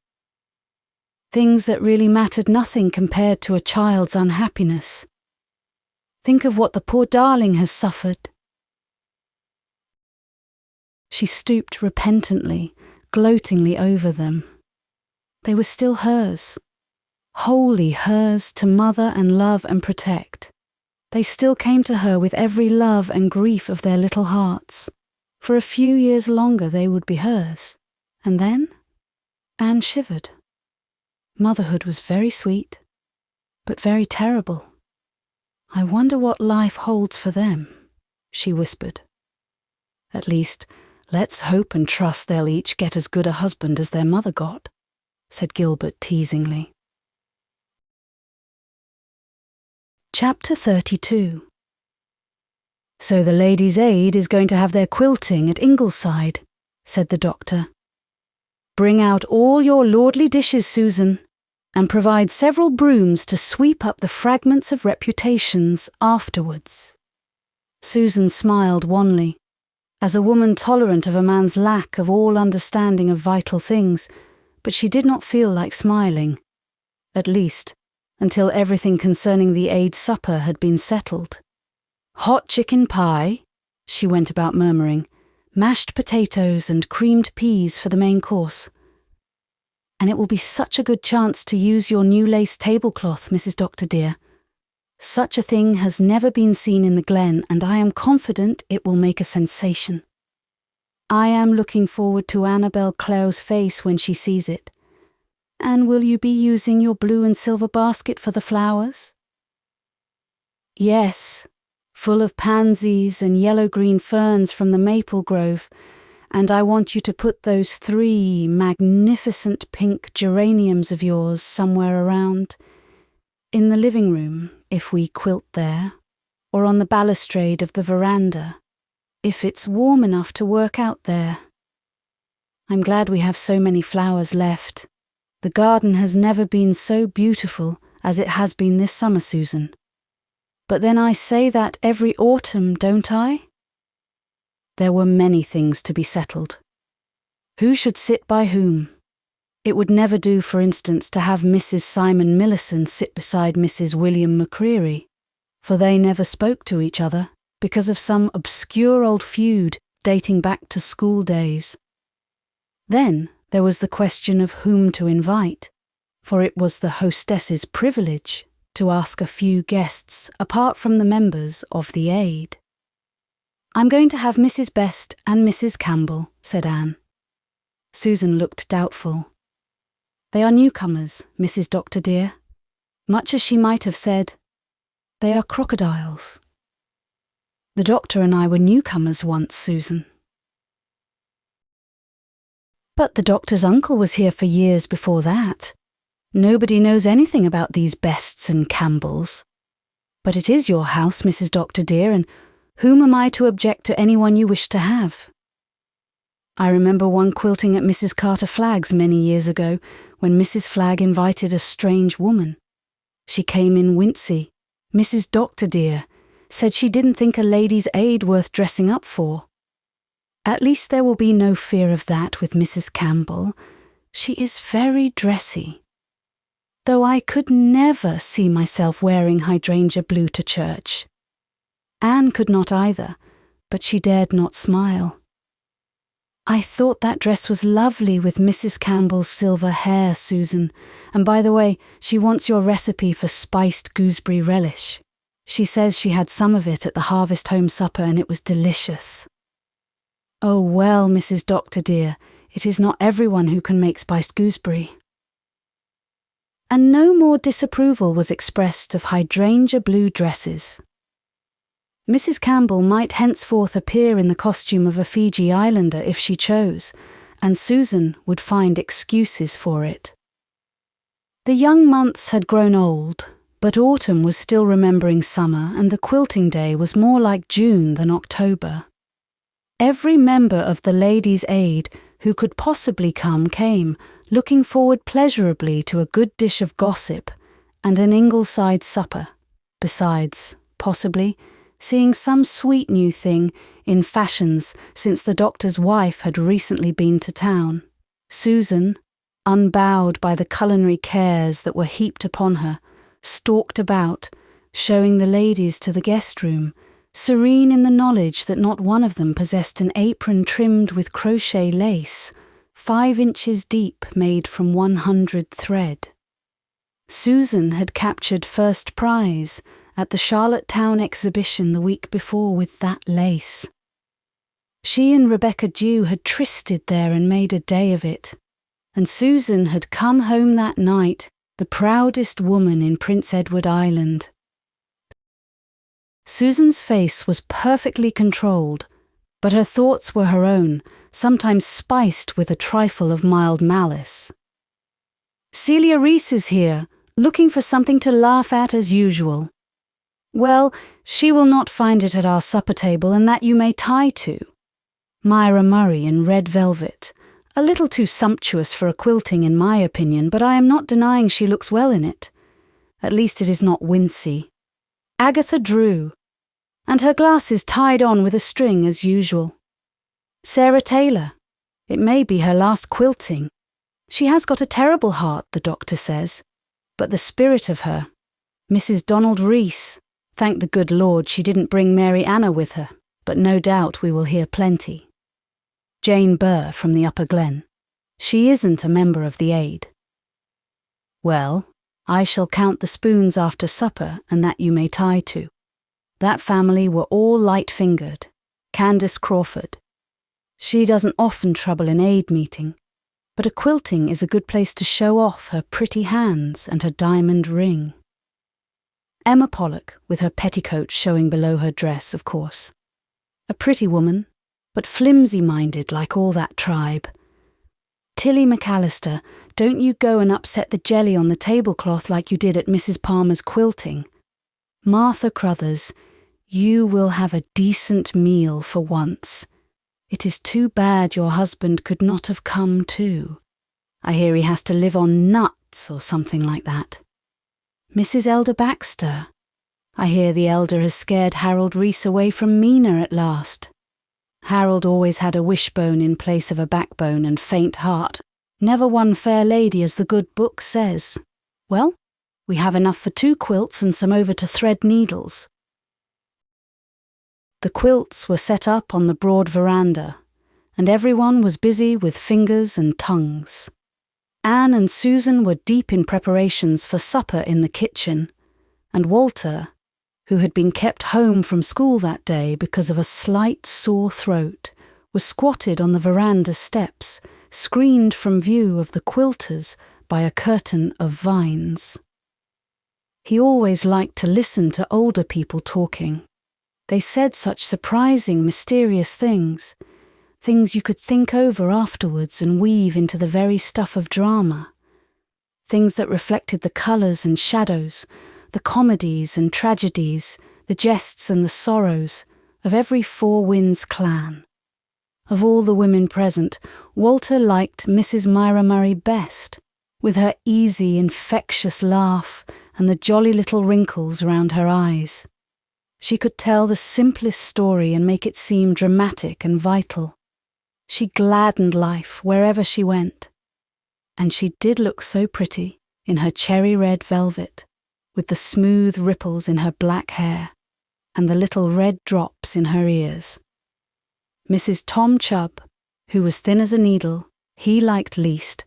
Things that really mattered nothing compared to a child's unhappiness. Think of what the poor darling has suffered." She stooped repentantly, gloatingly over them. They were still hers, wholly hers to mother and love and protect. They still came to her with every love and grief of their little hearts. For a few years longer they would be hers. And then? Anne shivered. Motherhood was very sweet, but very terrible. "I wonder what life holds for them," she whispered. "At least, let's hope and trust they'll each get as good a husband as their mother got," said Gilbert teasingly. Chapter 32. "So the Ladies' Aid is going to have their quilting at Ingleside," said the doctor. "Bring out all your lordly dishes, Susan, and provide several brooms to sweep up the fragments of reputations afterwards." Susan smiled wanly. As a woman tolerant of a man's lack of all understanding of vital things, but she did not feel like smiling. At least, until everything concerning the aid supper had been settled. "Hot chicken pie," she went about murmuring, "mashed potatoes and creamed peas for the main course. And it will be such a good chance to use your new lace tablecloth, Mrs. Doctor dear," Such a thing has never been seen in the Glen, and I am confident it will make a sensation. I am looking forward to Annabel Clow's face when she sees it. And will you be using your blue and silver basket for the flowers? Yes, full of pansies and yellow-green ferns from the maple grove, and I want you to put those 3 magnificent pink geraniums of yours somewhere around. In the living room, if we quilt there, or on the balustrade of the veranda, if it's warm enough to work out there. I'm glad we have so many flowers left. The garden has never been so beautiful as it has been this summer, Susan. But then I say that every autumn, don't I? There were many things to be settled. Who should sit by whom? It would never do, for instance, to have Mrs. Simon Millison sit beside Mrs. William McCreary, for they never spoke to each other because of some obscure old feud dating back to school days. Then there was the question of whom to invite, for it was the hostess's privilege to ask a few guests apart from the members of the aid. I'm going to have Mrs. Best and Mrs. Campbell, said Anne. Susan looked doubtful. They are newcomers, Mrs. Doctor dear. Much as she might have said, they are crocodiles. The doctor and I were newcomers once, Susan. But the doctor's uncle was here for years before that. Nobody knows anything about these Bests and Campbells. But it is your house, Mrs. Doctor dear, and whom am I to object to anyone you wish to have? I remember one quilting at Mrs. Carter Flagg's many years ago, when Mrs. Flagg invited a strange woman. She came in wincey. Mrs. Doctor dear said she didn't think a lady's aid worth dressing up for. At least there will be no fear of that with Mrs. Campbell. She is very dressy. Though I could never see myself wearing hydrangea blue to church. Anne could not either, but she dared not smile. I thought that dress was lovely with Mrs. Campbell's silver hair, Susan, and by the way, she wants your recipe for spiced gooseberry relish. She says she had some of it at the Harvest Home supper and it was delicious. Oh well, Mrs. Doctor dear, it is not everyone who can make spiced gooseberry. And no more disapproval was expressed of hydrangea blue dresses. Mrs. Campbell might henceforth appear in the costume of a Fiji Islander if she chose, and Susan would find excuses for it. The young months had grown old, but autumn was still remembering summer, and the quilting day was more like June than October. Every member of the Ladies' Aid who could possibly come came, looking forward pleasurably to a good dish of gossip and an Ingleside supper, besides, possibly, seeing some sweet new thing in fashions since the doctor's wife had recently been to town. Susan, unbowed by the culinary cares that were heaped upon her, stalked about, showing the ladies to the guest room, serene in the knowledge that not one of them possessed an apron trimmed with crochet lace, 5 inches deep, made from 100 thread. Susan had captured first prize at the Charlottetown exhibition the week before with that lace. She and Rebecca Dew had trysted there and made a day of it, and Susan had come home that night the proudest woman in Prince Edward Island. Susan's face was perfectly controlled, but her thoughts were her own, sometimes spiced with a trifle of mild malice. Celia Reese is here, looking for something to laugh at as usual. Well, she will not find it at our supper table, and that you may tie to. Myra Murray in red velvet, a little too sumptuous for a quilting in my opinion, but I am not denying she looks well in it. At least it is not wincey. Agatha Drew, and her glasses tied on with a string as usual. Sarah Taylor, it may be her last quilting. She has got a terrible heart, the doctor says, but the spirit of her. Mrs. Donald Reese, thank the good Lord she didn't bring Mary Anna with her, but no doubt we will hear plenty. Jane Burr from the Upper Glen. She isn't a member of the Aid. Well, I shall count the spoons after supper, and that you may tie to. That family were all light-fingered. Candace Crawford. She doesn't often trouble in aid meeting, but a quilting is a good place to show off her pretty hands and her diamond ring. Emma Pollock, with her petticoat showing below her dress, of course. A pretty woman, but flimsy-minded like all that tribe. Tilly McAllister, don't you go and upset the jelly on the tablecloth like you did at Mrs. Palmer's quilting. Martha Crothers, you will have a decent meal for once. It is too bad your husband could not have come too. I hear he has to live on nuts or something like that. Mrs. Elder Baxter, I hear the elder has scared Harold Reese away from Mina at last. Harold always had a wishbone in place of a backbone and faint heart, never won fair lady as the good book says. Well, we have enough for 2 quilts and some over to thread needles. The quilts were set up on the broad veranda, and everyone was busy with fingers and tongues. Anne and Susan were deep in preparations for supper in the kitchen, and Walter, who had been kept home from school that day because of a slight sore throat, was squatted on the veranda steps, screened from view of the quilters by a curtain of vines. He always liked to listen to older people talking. They said such surprising, mysterious things you could think over afterwards and weave into the very stuff of drama, things that reflected the colours and shadows, the comedies and tragedies, the jests and the sorrows of every Four Winds clan. Of all the women present, Walter liked Mrs. Myra Murray best, with her easy, infectious laugh and the jolly little wrinkles round her eyes. She could tell the simplest story and make it seem dramatic and vital. She gladdened life wherever she went. And she did look so pretty in her cherry-red velvet, with the smooth ripples in her black hair and the little red drops in her ears. Mrs. Tom Chubb, who was thin as a needle, he liked least,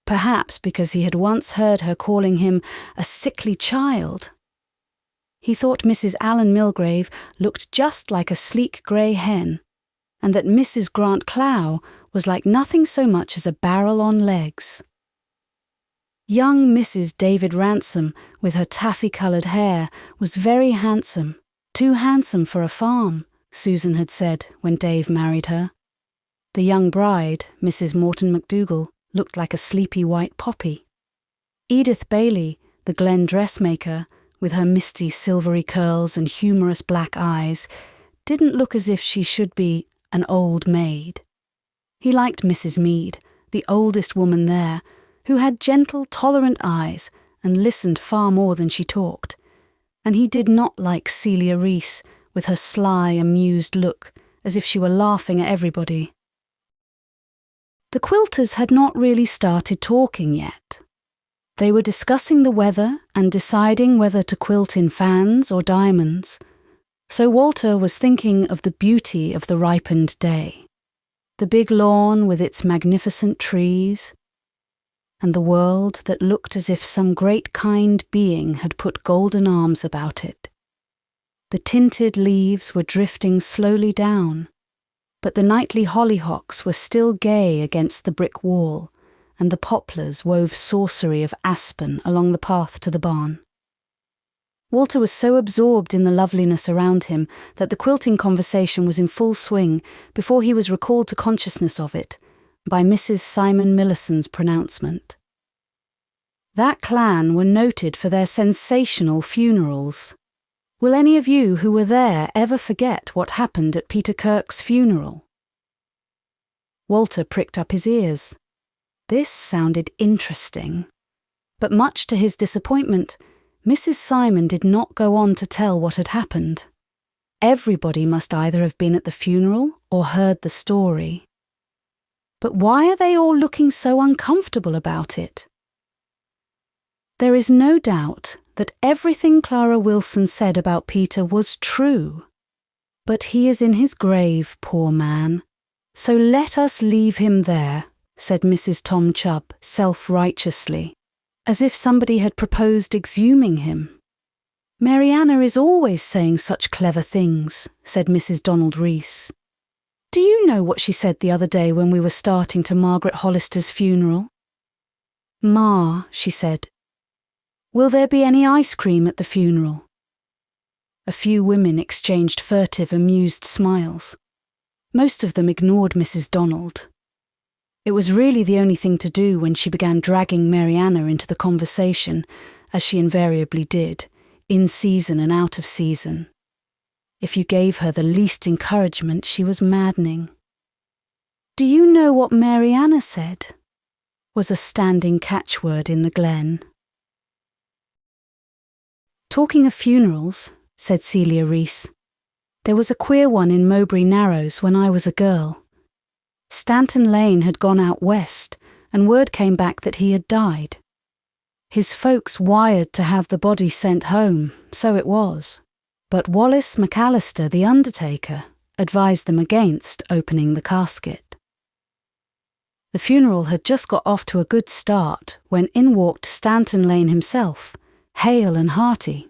perhaps because he had once heard her calling him a sickly child. He thought Mrs. Allan Milgrave looked just like a sleek grey hen, and that Mrs. Grant Clow was like nothing so much as a barrel on legs. Young Mrs. David Ransom, with her taffy-coloured hair, was very handsome, too handsome for a farm, Susan had said when Dave married her. The young bride, Mrs. Morton McDougall, looked like a sleepy white poppy. Edith Bailey, the Glen dressmaker, with her misty silvery curls and humorous black eyes, didn't look as if she should be an old maid. He liked Mrs. Mead, the oldest woman there, who had gentle, tolerant eyes and listened far more than she talked, and he did not like Celia Reese, with her sly, amused look, as if she were laughing at everybody. The quilters had not really started talking yet. They were discussing the weather and deciding whether to quilt in fans or diamonds, so Walter was thinking of the beauty of the ripened day, the big lawn with its magnificent trees, and the world that looked as if some great kind being had put golden arms about it. The tinted leaves were drifting slowly down, but the nightly hollyhocks were still gay against the brick wall, and the poplars wove sorcery of aspen along the path to the barn. Walter was so absorbed in the loveliness around him that the quilting conversation was in full swing before he was recalled to consciousness of it by Mrs. Simon Millison's pronouncement. That clan were noted for their sensational funerals. Will any of you who were there ever forget what happened at Peter Kirk's funeral? Walter pricked up his ears. This sounded interesting, but much to his disappointment, Mrs. Simon did not go on to tell what had happened. Everybody must either have been at the funeral or heard the story. But why are they all looking so uncomfortable about it? There is no doubt that everything Clara Wilson said about Peter was true. But he is in his grave, poor man, so let us leave him there, said Mrs. Tom Chubb self-righteously, as if somebody had proposed exhuming him. "Mariana is always saying such clever things," said Mrs. Donald Rees. "Do you know what she said the other day when we were starting to Margaret Hollister's funeral?" "Ma," she said, "will there be any ice cream at the funeral?" A few women exchanged furtive, amused smiles. Most of them ignored Mrs. Donald. It was really the only thing to do when she began dragging Mariana into the conversation, as she invariably did, in season and out of season. If you gave her the least encouragement, she was maddening. "Do you know what Mariana said?" was a standing catchword in the glen. "Talking of funerals," said Celia Rees, "there was a queer one in Mowbray Narrows when I was a girl. Stanton Lane had gone out west, and word came back that he had died. His folks wired to have the body sent home, so it was. But Wallace McAllister, the undertaker, advised them against opening the casket. The funeral had just got off to a good start when in walked Stanton Lane himself, hale and hearty.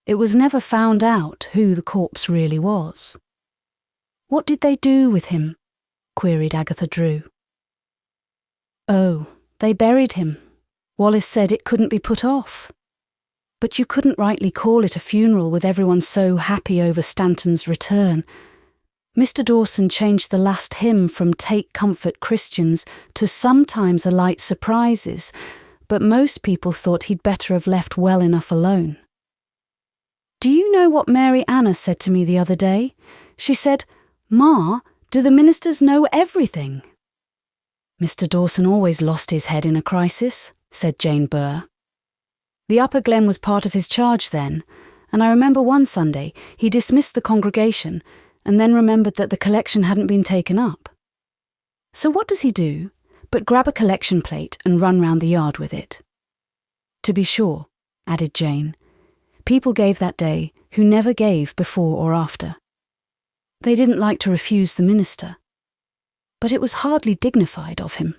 It was never found out who the corpse really was." "What did they do with him?" queried Agatha Drew. "Oh, they buried him. Wallace said it couldn't be put off. But you couldn't rightly call it a funeral with everyone so happy over Stanton's return. Mr. Dawson changed the last hymn from Take Comfort Christians to Sometimes a Light Surprises, but most people thought he'd better have left well enough alone. Do you know what Mary Anna said to me the other day? She said, 'Ma, do the ministers know everything?'" "Mr. Dawson always lost his head in a crisis," said Jane Burr. "The Upper Glen was part of his charge then, and I remember one Sunday he dismissed the congregation and then remembered that the collection hadn't been taken up. So what does he do but grab a collection plate and run round the yard with it? To be sure," added Jane, "people gave that day who never gave before or after. They didn't like to refuse the minister, but it was hardly dignified of him."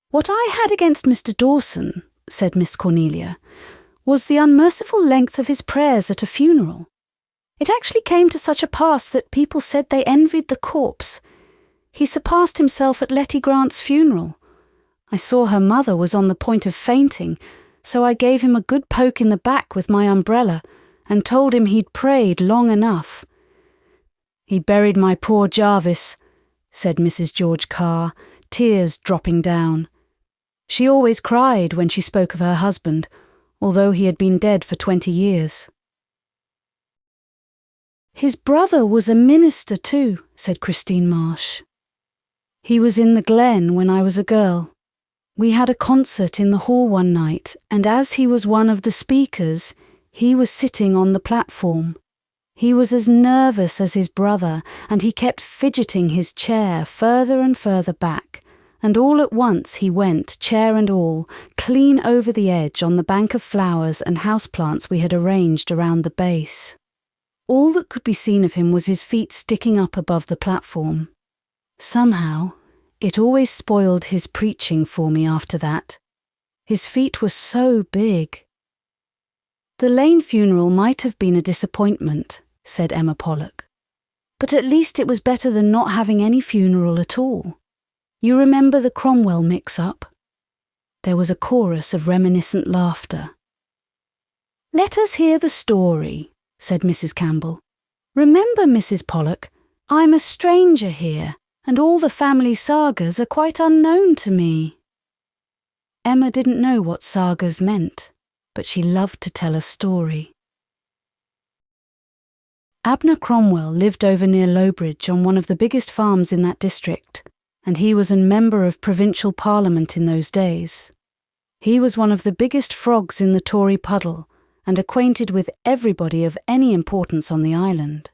"What I had against Mr. Dawson," said Miss Cornelia, "was the unmerciful length of his prayers at a funeral. It actually came to such a pass that people said they envied the corpse. He surpassed himself at Letty Grant's funeral. I saw her mother was on the point of fainting, so I gave him a good poke in the back with my umbrella and told him he'd prayed long enough. He buried my poor Jarvis," said Mrs. George Carr, tears dropping down. She always cried when she spoke of her husband, although he had been dead for 20 years. "His brother was a minister too," said Christine Marsh. "He was in the Glen when I was a girl. We had a concert in the hall one night, and as he was one of the speakers, he was sitting on the platform. He was as nervous as his brother, and he kept fidgeting his chair further and further back, and all at once he went, chair and all, clean over the edge on the bank of flowers and houseplants we had arranged around the base. All that could be seen of him was his feet sticking up above the platform. Somehow, it always spoiled his preaching for me after that. His feet were so big." "The Lane funeral might have been a disappointment," said Emma Pollock. "But at least it was better than not having any funeral at all. You remember the Cromwell mix-up?" There was a chorus of reminiscent laughter. "Let us hear the story," said Mrs. Campbell. "Remember, Mrs. Pollock, I'm a stranger here, and all the family sagas are quite unknown to me." Emma didn't know what sagas meant, but she loved to tell a story. Abner Cromwell lived over near Lowbridge on one of the biggest farms in that district, and he was a member of provincial parliament in those days. He was one of the biggest frogs in the Tory puddle, and acquainted with everybody of any importance on the island.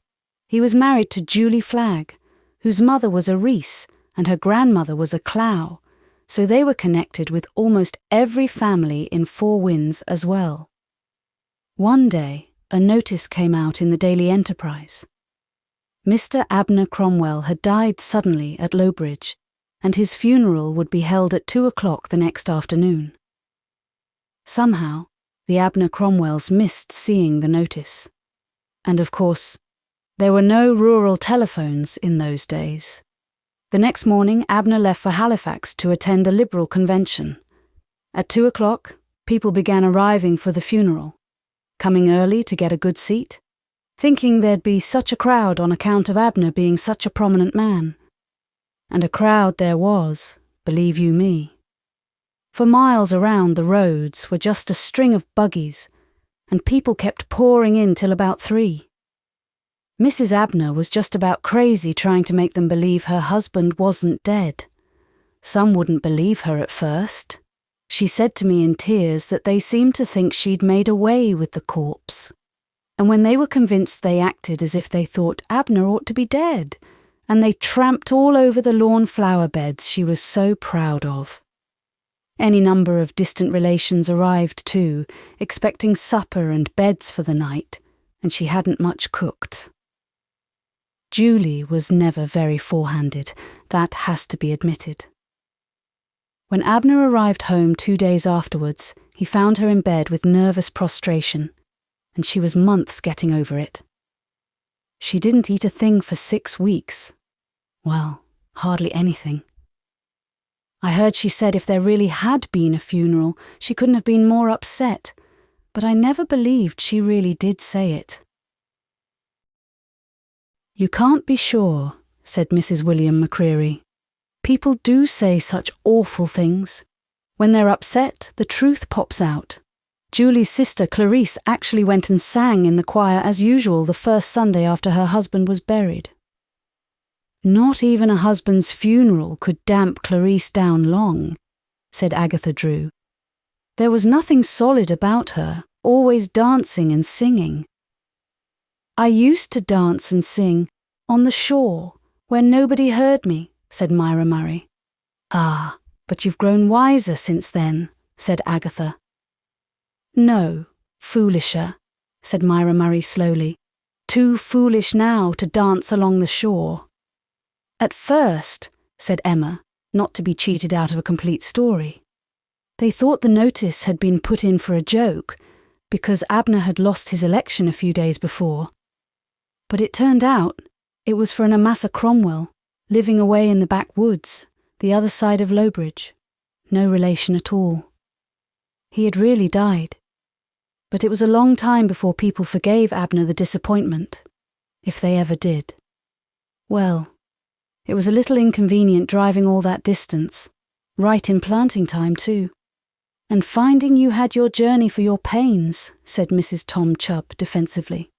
He was married to Julie Flagg, whose mother was a Rees and her grandmother was a Clow, so they were connected with almost every family in Four Winds as well. One day, a notice came out in the Daily Enterprise. Mr. Abner Cromwell had died suddenly at Lowbridge, and his funeral would be held at 2 o'clock the next afternoon. Somehow, the Abner Cromwells missed seeing the notice. And of course, there were no rural telephones in those days. The next morning, Abner left for Halifax to attend a Liberal convention. At 2 o'clock, people began arriving for the funeral, coming early to get a good seat, thinking there'd be such a crowd on account of Abner being such a prominent man. And a crowd there was, believe you me. For miles around, the roads were just a string of buggies, and people kept pouring in till about 3. Mrs. Abner was just about crazy trying to make them believe her husband wasn't dead. Some wouldn't believe her at first. She said to me in tears that they seemed to think she'd made away with the corpse. And when they were convinced, they acted as if they thought Abner ought to be dead, and they tramped all over the lawn flower beds she was so proud of. Any number of distant relations arrived too, expecting supper and beds for the night, and she hadn't much cooked. Julie was never very forehanded, that has to be admitted. When Abner arrived home 2 days afterwards, he found her in bed with nervous prostration, and she was months getting over it. She didn't eat a thing for 6 weeks. Well, hardly anything. I heard she said if there really had been a funeral, she couldn't have been more upset, but I never believed she really did say it. "You can't be sure," said Mrs. William McCreary. "People do say such awful things. When they're upset, the truth pops out. Julie's sister Clarice actually went and sang in the choir as usual the first Sunday after her husband was buried." "Not even a husband's funeral could damp Clarice down long," said Agatha Drew. "There was nothing solid about her, always dancing and singing." "I used to dance and sing on the shore where nobody heard me," said Myra Murray. "Ah, but you've grown wiser since then," said Agatha. "No, foolisher," said Myra Murray slowly. "Too foolish now to dance along the shore." "At first," said Emma, not to be cheated out of a complete story, "they thought the notice had been put in for a joke, because Abner had lost his election a few days before. But it turned out it was for an Amasa Cromwell, living away in the backwoods, the other side of Lowbridge. No relation at all. He had really died. But it was a long time before people forgave Abner the disappointment, if they ever did. Well, it was a little inconvenient driving all that distance, right in planting time too. And finding you had your journey for your pains," said Mrs. Tom Chubb defensively.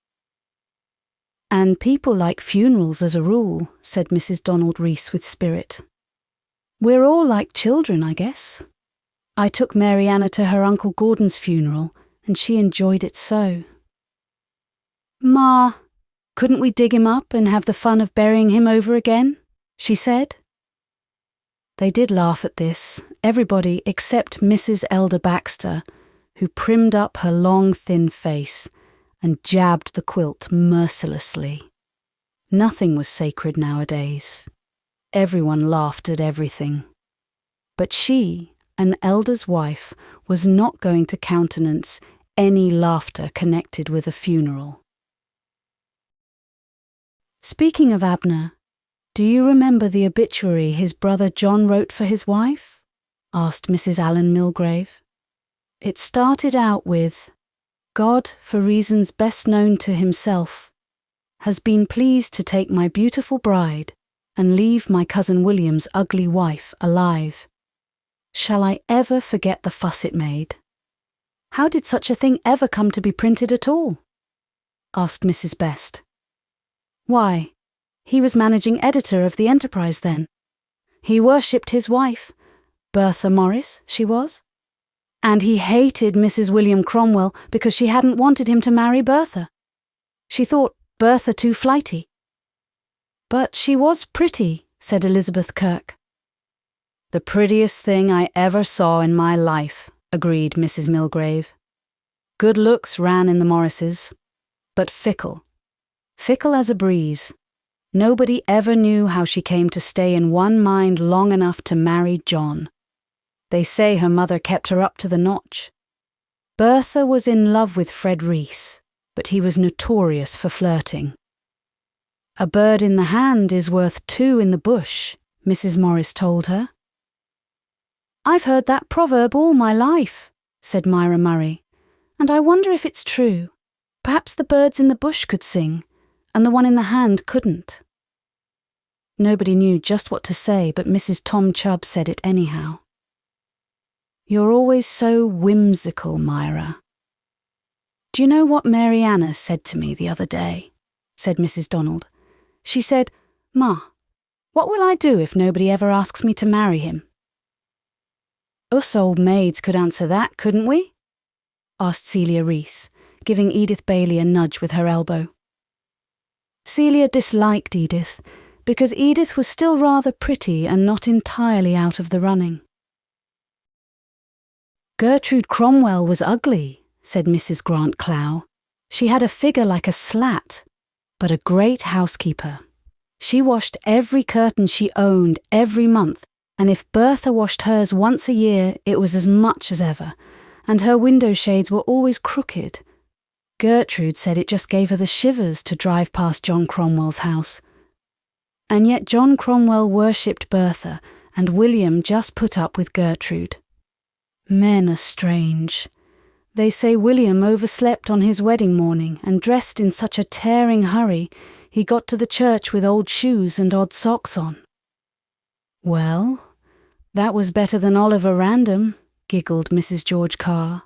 "And people like funerals as a rule," said Mrs. Donald Rees with spirit. "We're all like children, I guess. I took Mariana to her Uncle Gordon's funeral, and she enjoyed it so." "Ma, couldn't we dig him up and have the fun of burying him over again?" she said. They did laugh at this, everybody except Mrs. Elder Baxter, who primmed up her long, thin face and jabbed the quilt mercilessly. Nothing was sacred nowadays. Everyone laughed at everything. But she, an elder's wife, was not going to countenance any laughter connected with a funeral. "Speaking of Abner, do you remember the obituary his brother John wrote for his wife?" asked Mrs. Allen Milgrave. "It started out with, 'God, for reasons best known to himself, has been pleased to take my beautiful bride and leave my cousin William's ugly wife alive. Shall I ever forget the fuss it made?' How did such a thing ever come to be printed at all?" asked Mrs. Best. "Why, he was managing editor of the Enterprise then. He worshipped his wife, Bertha Morris she was, and he hated Mrs. William Cromwell because she hadn't wanted him to marry Bertha. She thought Bertha too flighty." "But she was pretty," said Elizabeth Kirk. "The prettiest thing I ever saw in my life," agreed Mrs. Milgrave. "Good looks ran in the Morrises, but fickle. Fickle as a breeze. Nobody ever knew how she came to stay in one mind long enough to marry John. They say her mother kept her up to the notch. Bertha was in love with Fred Reese, but he was notorious for flirting. "A bird in the hand is worth two in the bush," Mrs. Morris told her. "I've heard that proverb all my life," said Myra Murray, "and I wonder if it's true. Perhaps the birds in the bush could sing, and the one in the hand couldn't." Nobody knew just what to say, but Mrs. Tom Chubb said it anyhow. "You're always so whimsical, Myra." "Do you know what Mary Anna said to me the other day?" said Mrs. Donald. "She said, 'Ma, what will I do if nobody ever asks me to marry him?'" "Us old maids could answer that, couldn't we?" asked Celia Reese, giving Edith Bailey a nudge with her elbow. Celia disliked Edith, because Edith was still rather pretty and not entirely out of the running. "Gertrude Cromwell was ugly," said Mrs. Grant Clow. "She had a figure like a slat, but a great housekeeper. She washed every curtain she owned every month, and if Bertha washed hers once a year, it was as much as ever, and her window shades were always crooked. Gertrude said it just gave her the shivers to drive past John Cromwell's house. And yet John Cromwell worshipped Bertha, and William just put up with Gertrude. Men are strange. They say William overslept on his wedding morning and dressed in such a tearing hurry he got to the church with old shoes and odd socks on." "Well, that was better than Oliver Random," giggled Mrs. George Carr.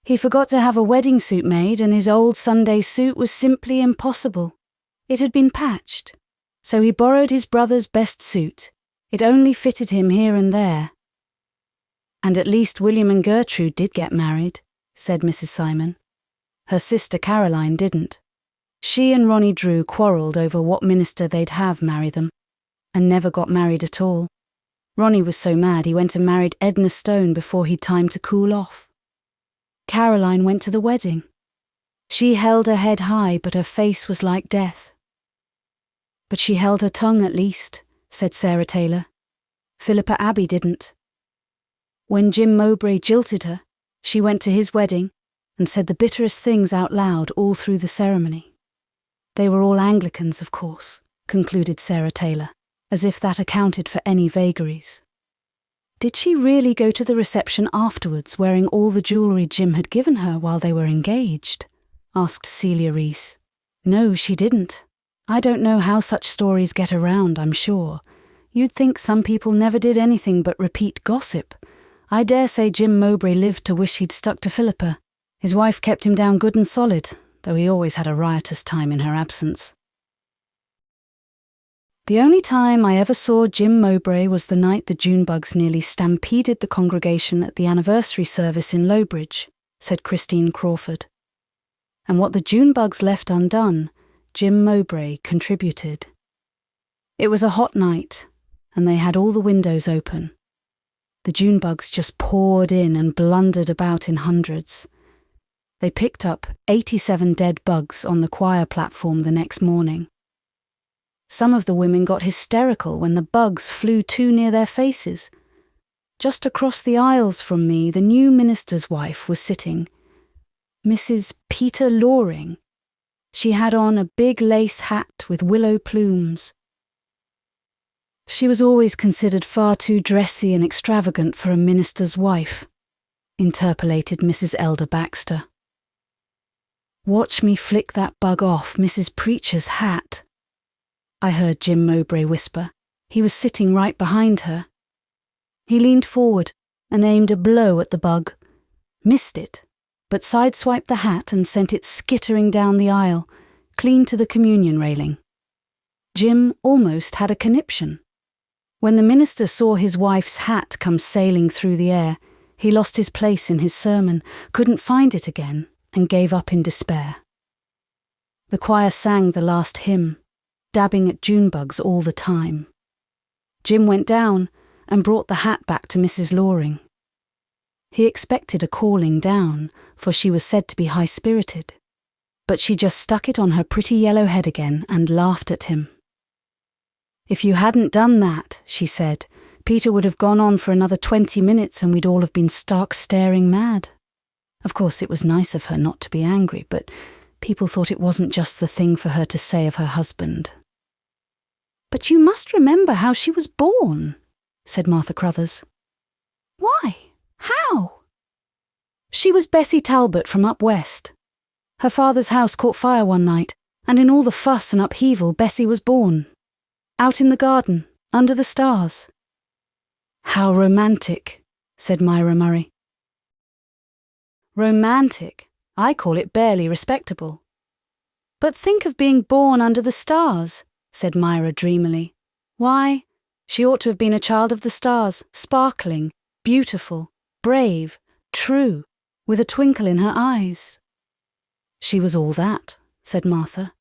"He forgot to have a wedding suit made, and his old Sunday suit was simply impossible. It had been patched. So he borrowed his brother's best suit. It only fitted him here and there." "And at least William and Gertrude did get married," said Mrs. Simon. Her sister Caroline didn't. She and Ronnie Drew quarrelled over what minister they'd have marry them, and never got married at all. Ronnie was so mad he went and married Edna Stone before he'd time to cool off. Caroline went to the wedding. She held her head high, but her face was like death. "But she held her tongue at least," said Sarah Taylor. "Philippa Abbey didn't. When Jim Mowbray jilted her, she went to his wedding and said the bitterest things out loud all through the ceremony. They were all Anglicans, of course," concluded Sarah Taylor, as if that accounted for any vagaries. "Did she really go to the reception afterwards wearing all the jewellery Jim had given her while they were engaged?" asked Celia Reese. "No, she didn't. I don't know how such stories get around, I'm sure. You'd think some people never did anything but repeat gossip. I dare say Jim Mowbray lived to wish he'd stuck to Philippa. His wife kept him down good and solid, though he always had a riotous time in her absence." "The only time I ever saw Jim Mowbray was the night the Junebugs nearly stampeded the congregation at the anniversary service in Lowbridge," said Christine Crawford. "And what the Junebugs left undone, Jim Mowbray contributed. It was a hot night, and they had all the windows open. The Junebugs just poured in and blundered about in hundreds. They picked up 87 dead bugs on the choir platform the next morning. Some of the women got hysterical when the bugs flew too near their faces. Just across the aisles from me, the new minister's wife was sitting, Mrs. Peter Loring. She had on a big lace hat with willow plumes. She was always considered far too dressy and extravagant for a minister's wife," interpolated Mrs. Elder Baxter. "Watch me flick that bug off Mrs. Preacher's hat," I heard Jim Mowbray whisper. He was sitting right behind her. He leaned forward and aimed a blow at the bug, missed it, but sideswiped the hat and sent it skittering down the aisle, clean to the communion railing. Jim almost had a conniption. When the minister saw his wife's hat come sailing through the air, he lost his place in his sermon, couldn't find it again, and gave up in despair. The choir sang the last hymn, dabbing at Junebugs all the time. Jim went down and brought the hat back to Mrs. Loring. He expected a calling down, for she was said to be high-spirited, but she just stuck it on her pretty yellow head again and laughed at him. "If you hadn't done that," she said, "Peter would have gone on for another 20 minutes and we'd all have been stark staring mad. Of course, it was nice of her not to be angry, but people thought it wasn't just the thing for her to say of her husband. "But you must remember how she was born," said Martha Crothers. "Why? How?" "She was Bessie Talbot from up west. Her father's house caught fire one night, and in all the fuss and upheaval, Bessie was born. Out in the garden, under the stars." "How romantic," said Myra Murray. "Romantic? I call it barely respectable." "But think of being born under the stars," said Myra dreamily. "Why, she ought to have been a child of the stars, sparkling, beautiful, brave, true, with a twinkle in her eyes." "She was all that," said Martha,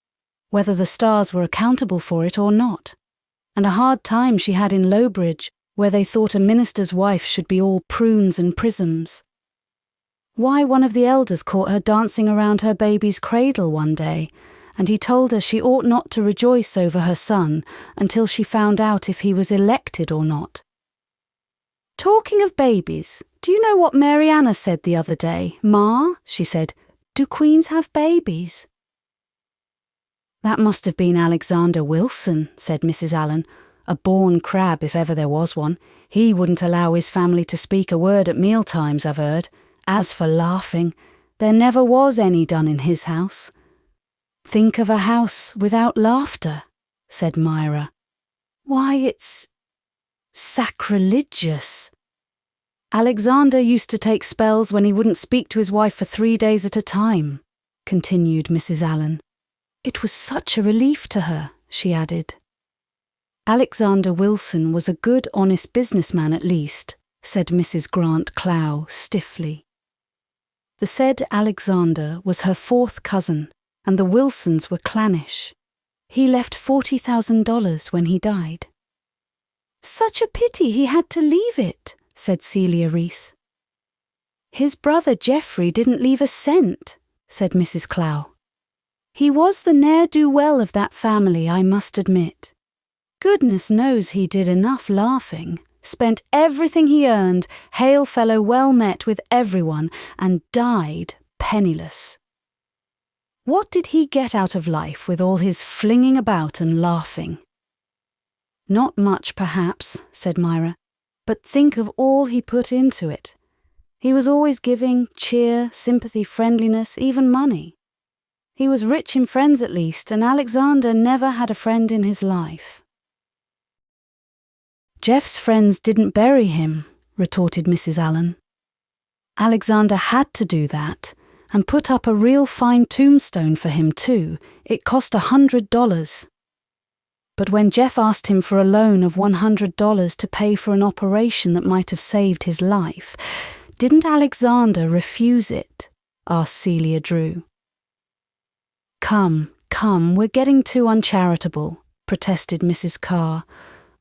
"whether the stars were accountable for it or not. And a hard time she had in Lowbridge, where they thought a minister's wife should be all prunes and prisms. Why, one of the elders caught her dancing around her baby's cradle one day, and he told her she ought not to rejoice over her son until she found out if he was elected or not. Talking of babies, do you know what Mary Anna said the other day? 'Ma,' she said, 'do queens have babies?'" "That must have been Alexander Wilson," said Mrs. Allen, "a born crab if ever there was one. He wouldn't allow his family to speak a word at mealtimes, I've heard. As for laughing, there never was any done in his house." "Think of a house without laughter," said Myra. "Why, it's sacrilegious. Alexander used to take spells when he wouldn't speak to his wife for 3 days at a time," continued Mrs. Allen. "It was such a relief to her," she added. "Alexander Wilson was a good, honest businessman at least," said Mrs. Grant Clow stiffly. The said Alexander was her 4th cousin, and the Wilsons were clannish. He left $40,000 when he died. "Such a pity he had to leave it," said Celia Reese. "His brother Geoffrey didn't leave a cent," said Mrs. Clow. "He was the ne'er-do-well of that family, I must admit. Goodness knows he did enough laughing. Spent everything he earned, hail fellow well met with everyone, and died penniless. What did he get out of life with all his flinging about and laughing?" "Not much, perhaps," said Myra, "but think of all he put into it. He was always giving cheer, sympathy, friendliness, even money. He was rich in friends at least, and Alexander never had a friend in his life." "Jeff's friends didn't bury him," retorted Mrs. Allen. "Alexander had to do that, and put up a real fine tombstone for him too. It cost $100. But when Jeff asked him for a loan of $100 to pay for an operation that might have saved his life, didn't Alexander refuse it?" asked Celia Drew. Come, we're getting too uncharitable," protested Mrs. Carr.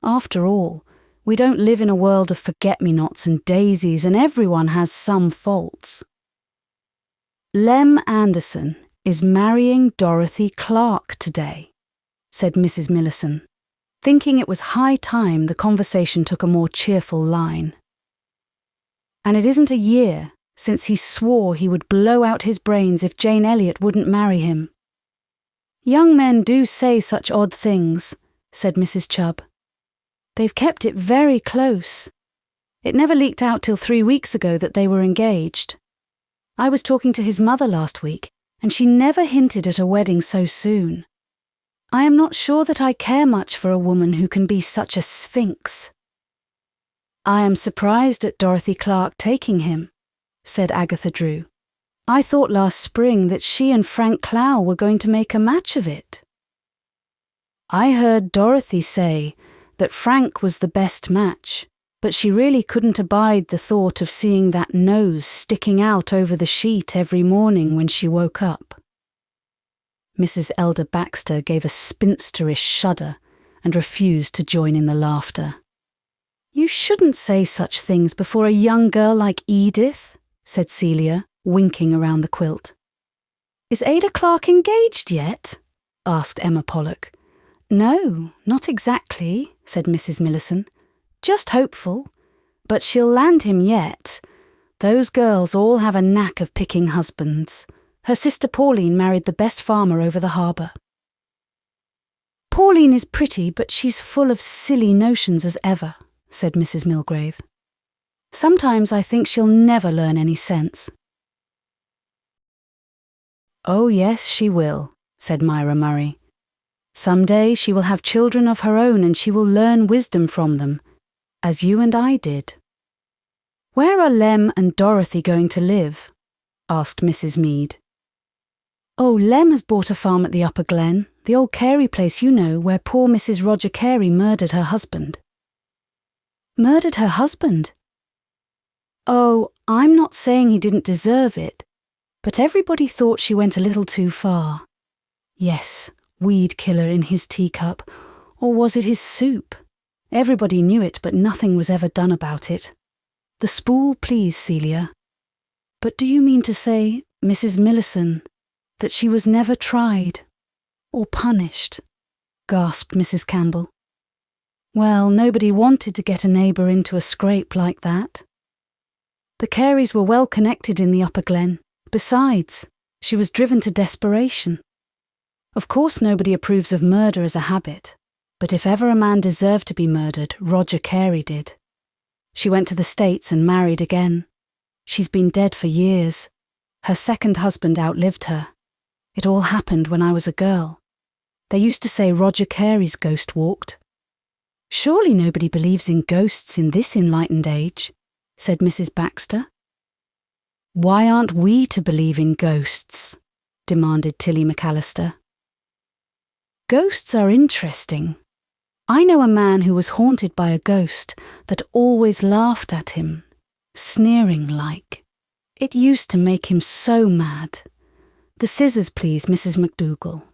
"After all, we don't live in a world of forget-me-nots and daisies, and everyone has some faults." "Lem Anderson is marrying Dorothy Clark today," said Mrs. Millison, thinking it was high time the conversation took a more cheerful line. "And it isn't a year since he swore he would blow out his brains if Jane Elliott wouldn't marry him." "Young men do say such odd things," said Mrs. Chubb. "They've kept it very close. It never leaked out till 3 weeks ago that they were engaged. I was talking to his mother last week, and she never hinted at a wedding so soon. I am not sure that I care much for a woman who can be such a sphinx." "I am surprised at Dorothy Clark taking him," said Agatha Drew. "I thought last spring that she and Frank Clow were going to make a match of it." "I heard Dorothy say that Frank was the best match, but she really couldn't abide the thought of seeing that nose sticking out over the sheet every morning when she woke up." Mrs. Elder Baxter gave a spinsterish shudder and refused to join in the laughter. "You shouldn't say such things before a young girl like Edith," said Celia, winking around the quilt. "Is Ada Clark engaged yet?" asked Emma Pollock. "No, not exactly," said Mrs. Millison. "Just hopeful. But she'll land him yet. Those girls all have a knack of picking husbands. Her sister Pauline married the best farmer over the harbour. Pauline is pretty, but she's full of silly notions as ever, said Mrs. Milgrave. Sometimes I think she'll never learn any sense. Oh yes, she will, said Myra Murray. Some day she will have children of her own and she will learn wisdom from them, as you and I did. Where are Lem and Dorothy going to live? Asked Mrs. Mead. Oh, Lem has bought a farm at the Upper Glen, the old Carey place, you know, where poor Mrs. Roger Carey murdered her husband. Murdered her husband? Oh, I'm not saying he didn't deserve it, but everybody thought she went a little too far. Yes, weed killer in his teacup, or was it his soup? Everybody knew it, but nothing was ever done about it. The spool, please, Celia. But do you mean to say, Mrs. Millison, that she was never tried or punished? Gasped Mrs. Campbell. Well, nobody wanted to get a neighbour into a scrape like that. The Careys were well connected in the Upper Glen. Besides, she was driven to desperation. Of course nobody approves of murder as a habit, but if ever a man deserved to be murdered, Roger Carey did. She went to the States and married again. She's been dead for years. Her second husband outlived her. It all happened when I was a girl. They used to say Roger Carey's ghost walked. Surely nobody believes in ghosts in this enlightened age, said Mrs. Baxter. Why aren't we to believe in ghosts? Demanded Tilly McAllister. Ghosts are interesting. I know a man who was haunted by a ghost that always laughed at him, sneering like. It used to make him so mad. The scissors, please, Mrs. McDougall.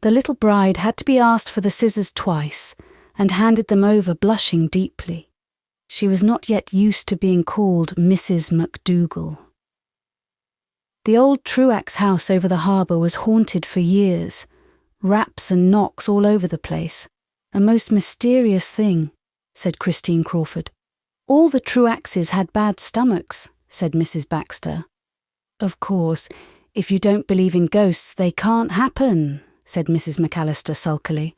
The little bride had to be asked for the scissors twice and handed them over blushing deeply. She was not yet used to being called Mrs. McDougall. The old Truax house over the harbour was haunted for years. Raps and knocks all over the place. A most mysterious thing, said Christine Crawford. All the Truaxes had bad stomachs, said Mrs. Baxter. Of course, if you don't believe in ghosts, they can't happen, said Mrs. McAllister sulkily.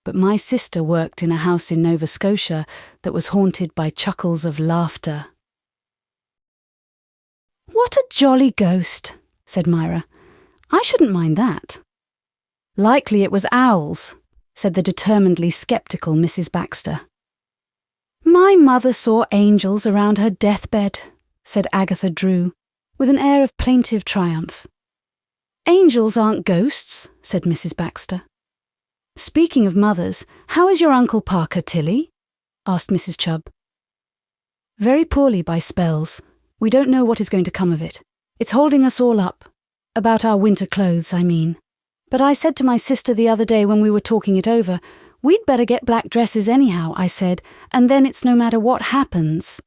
But my sister worked in a house in Nova Scotia that was haunted by chuckles of laughter. What a jolly ghost, said Myra. I shouldn't mind that. Likely it was owls, said the determinedly sceptical Mrs. Baxter. My mother saw angels around her deathbed, said Agatha Drew, with an air of plaintive triumph. Angels aren't ghosts, said Mrs. Baxter. Speaking of mothers, how is your Uncle Parker, Tilly? Asked Mrs. Chubb. Very poorly by spells. We don't know what is going to come of it. It's holding us all up. About our winter clothes, I mean. But I said to my sister the other day when we were talking it over, we'd better get black dresses anyhow, I said, and then it's no matter what happens.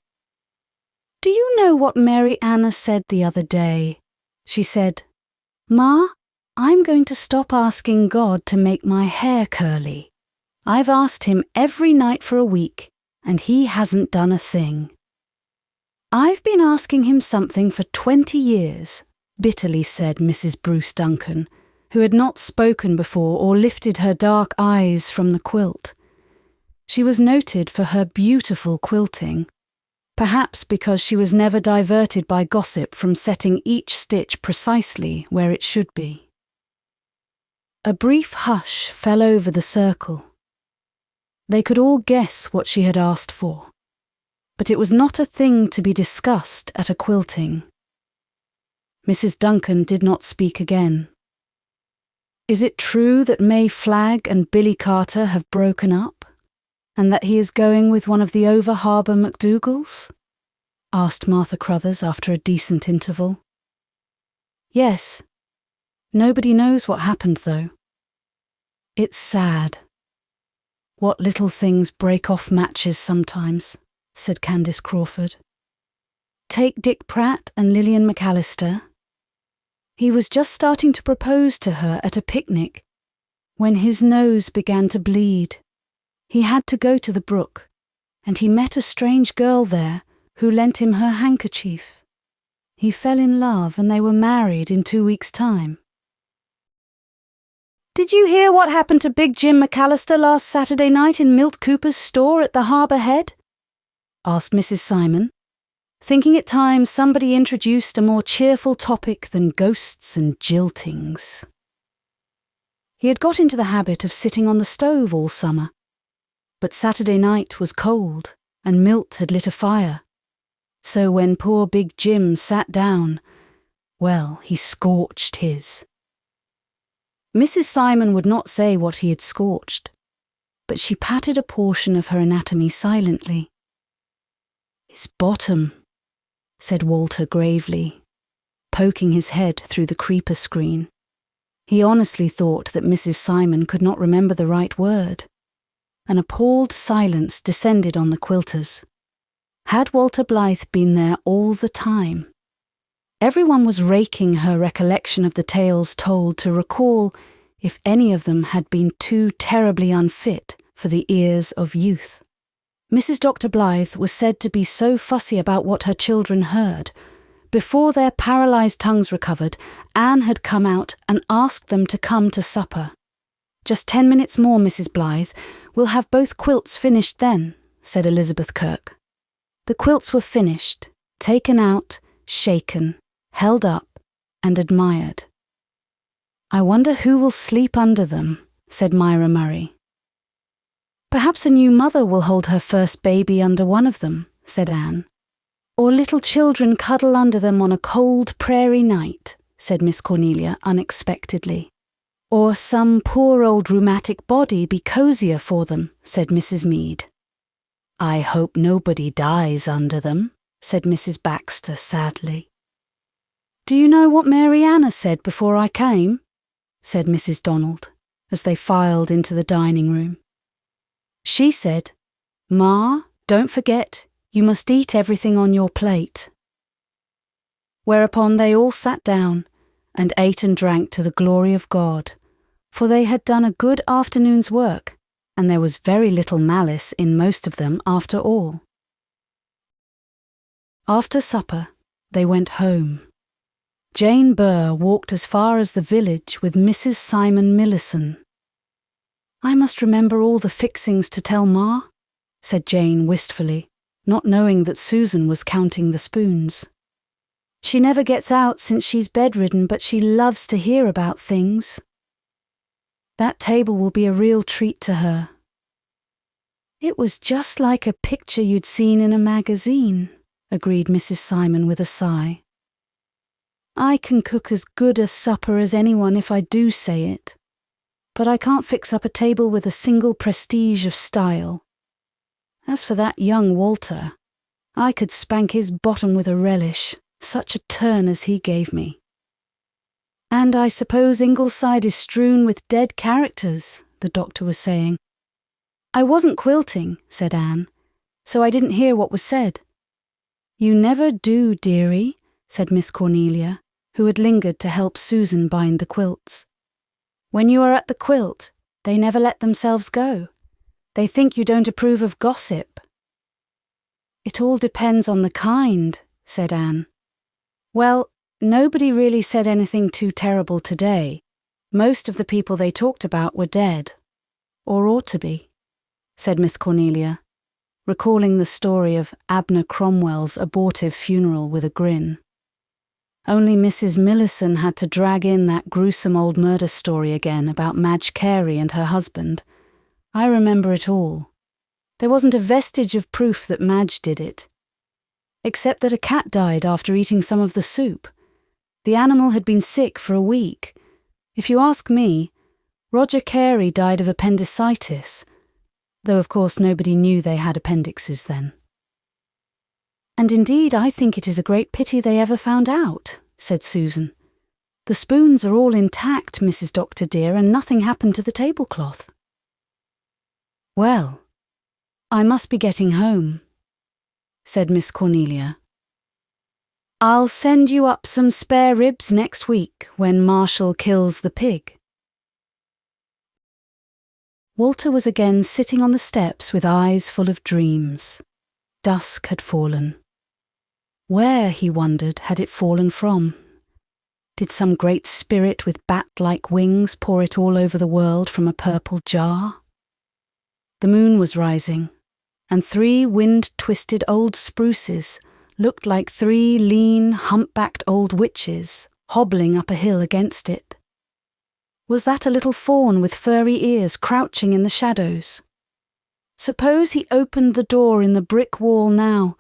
Do you know what Mary Anna said the other day? She said, Ma, I'm going to stop asking God to make my hair curly. I've asked him every night for a week, and he hasn't done a thing. I've been asking him something for 20 years, bitterly said Mrs. Bruce Duncan, who had not spoken before or lifted her dark eyes from the quilt. She was noted for her beautiful quilting, perhaps because she was never diverted by gossip from setting each stitch precisely where it should be. A brief hush fell over the circle. They could all guess what she had asked for, but it was not a thing to be discussed at a quilting. Mrs. Duncan did not speak again. Is it true that May Flagg and Billy Carter have broken up, and that he is going with one of the over-harbour McDougalls? Asked Martha Crothers after a decent interval. Yes. Nobody knows what happened, though. It's sad. What little things break off matches sometimes, said Candace Crawford. Take Dick Pratt and Lillian McAllister. He was just starting to propose to her at a picnic when his nose began to bleed. He had to go to the brook, and he met a strange girl there who lent him her handkerchief. He fell in love and they were married in 2 weeks' time. Did you hear what happened to Big Jim McAllister last Saturday night in Milt Cooper's store at the Harbour Head? Asked Mrs. Simon, thinking it time somebody introduced a more cheerful topic than ghosts and jiltings. He had got into the habit of sitting on the stove all summer, but Saturday night was cold and Milt had lit a fire. So when poor Big Jim sat down, well, he scorched his. Mrs. Simon would not say what he had scorched, but she patted a portion of her anatomy silently. His bottom, said Walter gravely, poking his head through the creeper screen. He honestly thought that Mrs. Simon could not remember the right word. An appalled silence descended on the quilters. Had Walter Blythe been there all the time? Everyone was raking her recollection of the tales told to recall if any of them had been too terribly unfit for the ears of youth. Mrs. Dr. Blythe was said to be so fussy about what her children heard. Before their paralysed tongues recovered, Anne had come out and asked them to come to supper. "Just 10 minutes more, Mrs. Blythe. We'll have both quilts finished then," said Elizabeth Kirk. The quilts were finished, taken out, shaken, held up, and admired. "I wonder who will sleep under them," said Myra Murray. "Perhaps a new mother will hold her first baby under one of them," said Anne. "Or little children cuddle under them on a cold prairie night," said Miss Cornelia unexpectedly. "Or some poor old rheumatic body be cosier for them," said Mrs. Meade. "I hope nobody dies under them," said Mrs. Baxter sadly. "Do you know what Mary Anna said before I came?" said Mrs. Donald, as they filed into the dining room. "She said, 'Ma, don't forget, you must eat everything on your plate.'" Whereupon they all sat down and ate and drank to the glory of God, for they had done a good afternoon's work, and there was very little malice in most of them after all. After supper, they went home. Jane Burr walked as far as the village with Mrs. Simon Millison. "I must remember all the fixings to tell Ma," said Jane wistfully, not knowing that Susan was counting the spoons. "She never gets out since she's bedridden, but she loves to hear about things. That table will be a real treat to her." "It was just like a picture you'd seen in a magazine," agreed Mrs. Simon with a sigh. "I can cook as good a supper as anyone if I do say it, but I can't fix up a table with a single prestige of style. As for that young Walter, I could spank his bottom with a relish, such a turn as he gave me. And I suppose Ingleside is strewn with dead characters," the doctor was saying. "I wasn't quilting," said Anne, "so I didn't hear what was said." "You never do, dearie," said Miss Cornelia, who had lingered to help Susan bind the quilts. "When you are at the quilt, they never let themselves go. They think you don't approve of gossip." "It all depends on the kind," said Anne. "Well, nobody really said anything too terrible today. Most of the people they talked about were dead, or ought to be," said Miss Cornelia, recalling the story of Abner Cromwell's abortive funeral with a grin. Only Mrs. Millison had to drag in that gruesome old murder story again about Madge Carey and her husband. I remember it all. There wasn't a vestige of proof that Madge did it, except that a cat died after eating some of the soup. The animal had been sick for a week. If you ask me, Roger Carey died of appendicitis, though of course nobody knew they had appendixes then. "And indeed I think it is a great pity they ever found out," said Susan. "The spoons are all intact, Mrs. Doctor dear, and nothing happened to the tablecloth." "Well, I must be getting home," said Miss Cornelia. "I'll send you up some spare ribs next week when Marshall kills the pig." Walter was again sitting on the steps with eyes full of dreams. Dusk had fallen. Where, he wondered, had it fallen from? Did some great spirit with bat-like wings pour it all over the world from a purple jar? The moon was rising, and 3 wind-twisted old spruces looked like 3 lean, hump-backed old witches hobbling up a hill against it. Was that a little fawn with furry ears crouching in the shadows? Suppose he opened the door in the brick wall now,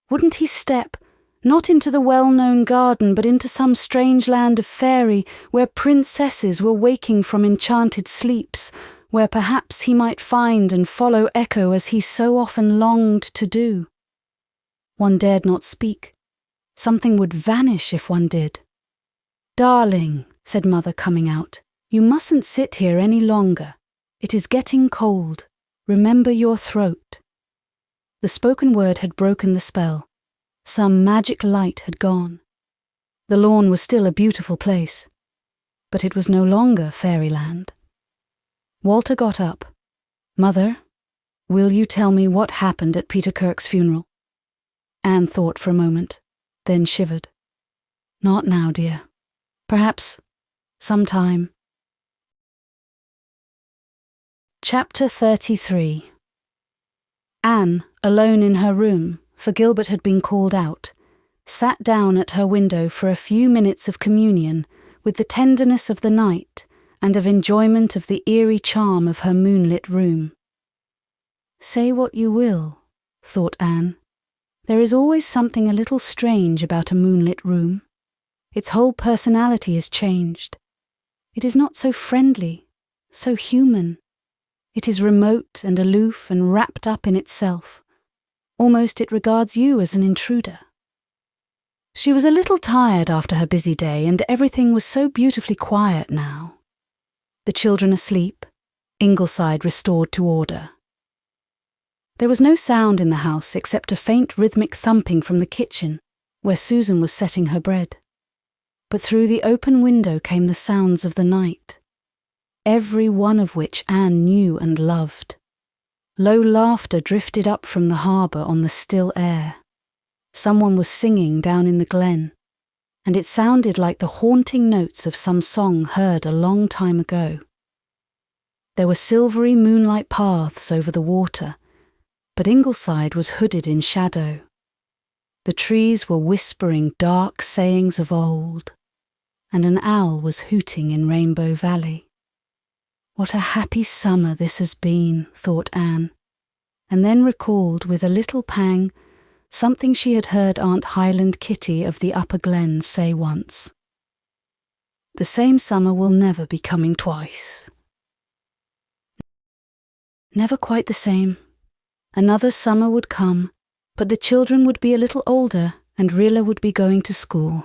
wouldn't he step, not into the well-known garden, but into some strange land of fairy where princesses were waking from enchanted sleeps, where perhaps he might find and follow Echo as he so often longed to do? One dared not speak. Something would vanish if one did. "Darling," said Mother, coming out, "you mustn't sit here any longer. It is getting cold. Remember your throat." The spoken word had broken the spell. Some magic light had gone. The lawn was still a beautiful place, but it was no longer fairyland. Walter got up. "Mother, will you tell me what happened at Peter Kirk's funeral?" Anne thought for a moment, then shivered. "Not now, dear. Perhaps sometime." Chapter 33. Anne, alone in her room, for Gilbert had been called out, sat down at her window for a few minutes of communion with the tenderness of the night and of enjoyment of the eerie charm of her moonlit room. Say what you will, thought Anne. There is always something a little strange about a moonlit room. Its whole personality is changed. It is not so friendly, so human. It is remote and aloof and wrapped up in itself. Almost it regards you as an intruder. She was a little tired after her busy day, and everything was so beautifully quiet now. The children asleep, Ingleside restored to order. There was no sound in the house except a faint rhythmic thumping from the kitchen, where Susan was setting her bread. But through the open window came the sounds of the night, every one of which Anne knew and loved. Low laughter drifted up from the harbour on the still air. Someone was singing down in the glen, and it sounded like the haunting notes of some song heard a long time ago. There were silvery moonlight paths over the water, but Ingleside was hooded in shadow. The trees were whispering dark sayings of old, and an owl was hooting in Rainbow Valley. What a happy summer this has been, thought Anne, and then recalled with a little pang something she had heard Aunt Highland Kitty of the Upper Glen say once. The same summer will never be coming twice. Never quite the same. Another summer would come, but the children would be a little older and Rilla would be going to school.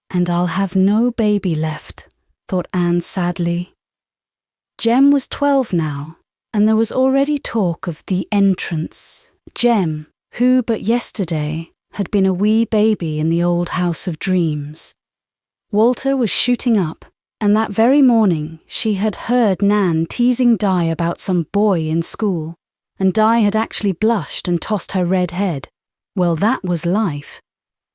And I'll have no baby left, thought Anne sadly. Jem was 12 now, and there was already talk of the entrance. Jem, who but yesterday had been a wee baby in the old house of dreams. Walter was shooting up, and that very morning she had heard Nan teasing Di about some boy in school, and Di had actually blushed and tossed her red head. Well, that was life.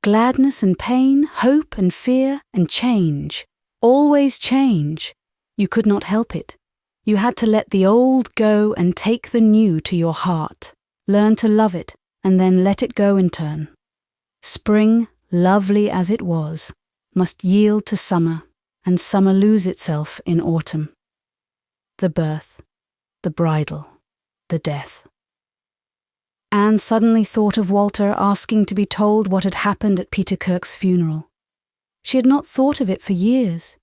Gladness and pain, hope and fear and change. Always change. You could not help it. You had to let the old go and take the new to your heart. Learn to love it and then let it go in turn. Spring, lovely as it was, must yield to summer, and summer lose itself in autumn. The birth, the bridal, the death. Anne suddenly thought of Walter asking to be told what had happened at Peter Kirk's funeral. She had not thought of it for years,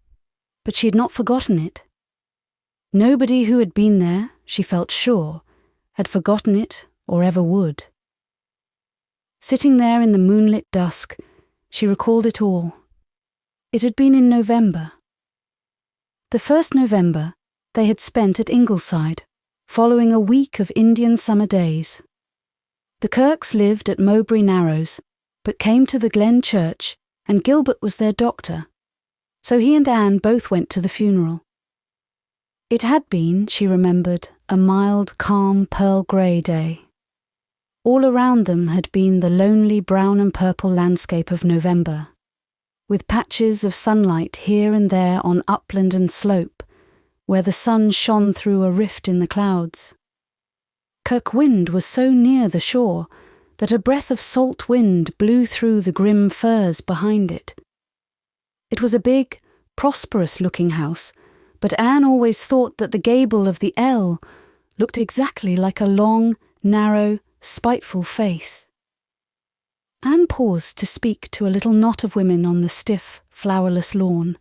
but she had not forgotten it. Nobody who had been there, she felt sure, had forgotten it or ever would. Sitting there in the moonlit dusk, she recalled it all. It had been in November. The first November they had spent at Ingleside, following a week of Indian summer days. The Kirks lived at Mowbray Narrows, but came to the Glen Church, and Gilbert was their doctor, so he and Anne both went to the funeral. It had been, she remembered, a mild, calm, pearl-grey day. All around them had been the lonely brown and purple landscape of November, with patches of sunlight here and there on upland and slope, where the sun shone through a rift in the clouds. Kirkwynd was so near the shore that a breath of salt wind blew through the grim firs behind it. It was a big, prosperous-looking house, but Anne always thought that the gable of the L looked exactly like a long, narrow, spiteful face. Anne paused to speak to a little knot of women on the stiff, flowerless lawn.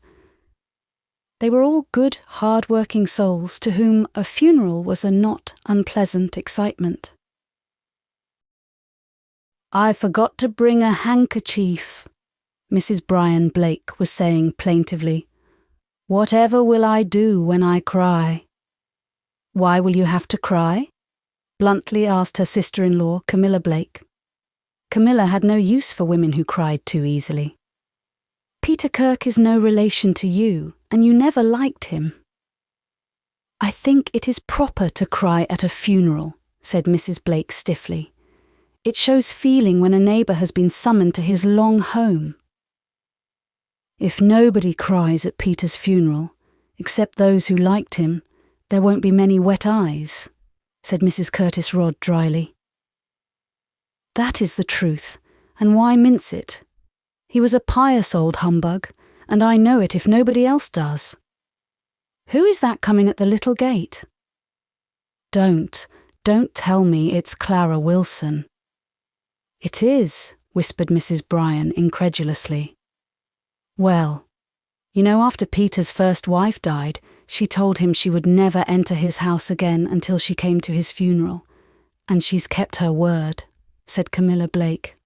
They were all good, hard-working souls to whom a funeral was a not unpleasant excitement. "I forgot to bring a handkerchief," Mrs. Brian Blake was saying plaintively. "Whatever will I do when I cry?" "Why will you have to cry?" bluntly asked her sister-in-law, Camilla Blake. Camilla had no use for women who cried too easily. "Peter Kirk is no relation to you, and you never liked him." "I think it is proper to cry at a funeral," said Mrs. Blake stiffly. "It shows feeling when a neighbour has been summoned to his long home." "If nobody cries at Peter's funeral, except those who liked him, there won't be many wet eyes," said Mrs. Curtis Rodd dryly. "That is the truth, and why mince it? He was a pious old humbug, and I know it if nobody else does. Who is that coming at the little gate?" Don't tell me it's Clara Wilson." "It is," whispered Mrs. Brian incredulously. "Well, you know, after Peter's first wife died, she told him she would never enter his house again until she came to his funeral, and she's kept her word," said Camilla Blake.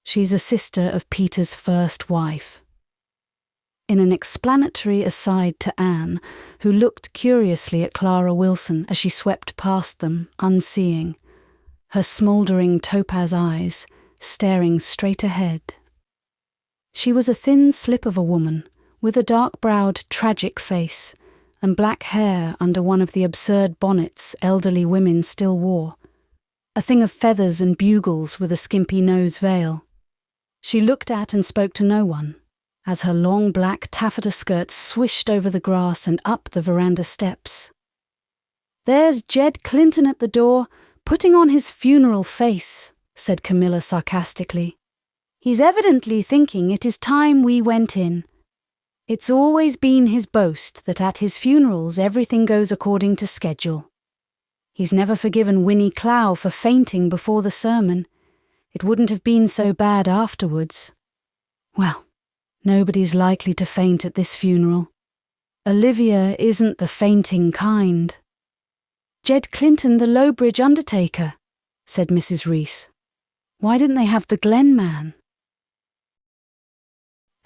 "She's a sister of Peter's first wife." In an explanatory aside to Anne, who looked curiously at Clara Wilson as she swept past them, unseeing, her smouldering topaz eyes staring straight ahead. She was a thin slip of a woman, with a dark-browed, tragic face, and black hair under one of the absurd bonnets elderly women still wore, a thing of feathers and bugles with a skimpy nose veil. She looked at and spoke to no one, as her long black taffeta skirts swished over the grass and up the veranda steps. "There's Jed Clinton at the door, putting on his funeral face," said Camilla sarcastically. "He's evidently thinking it is time we went in. It's always been his boast that at his funerals everything goes according to schedule. He's never forgiven Winnie Clow for fainting before the sermon. It wouldn't have been so bad afterwards. Well, nobody's likely to faint at this funeral. Olivia isn't the fainting kind." "Jed Clinton, the Lowbridge undertaker," said Mrs. Reese. "Why didn't they have the Glen man?"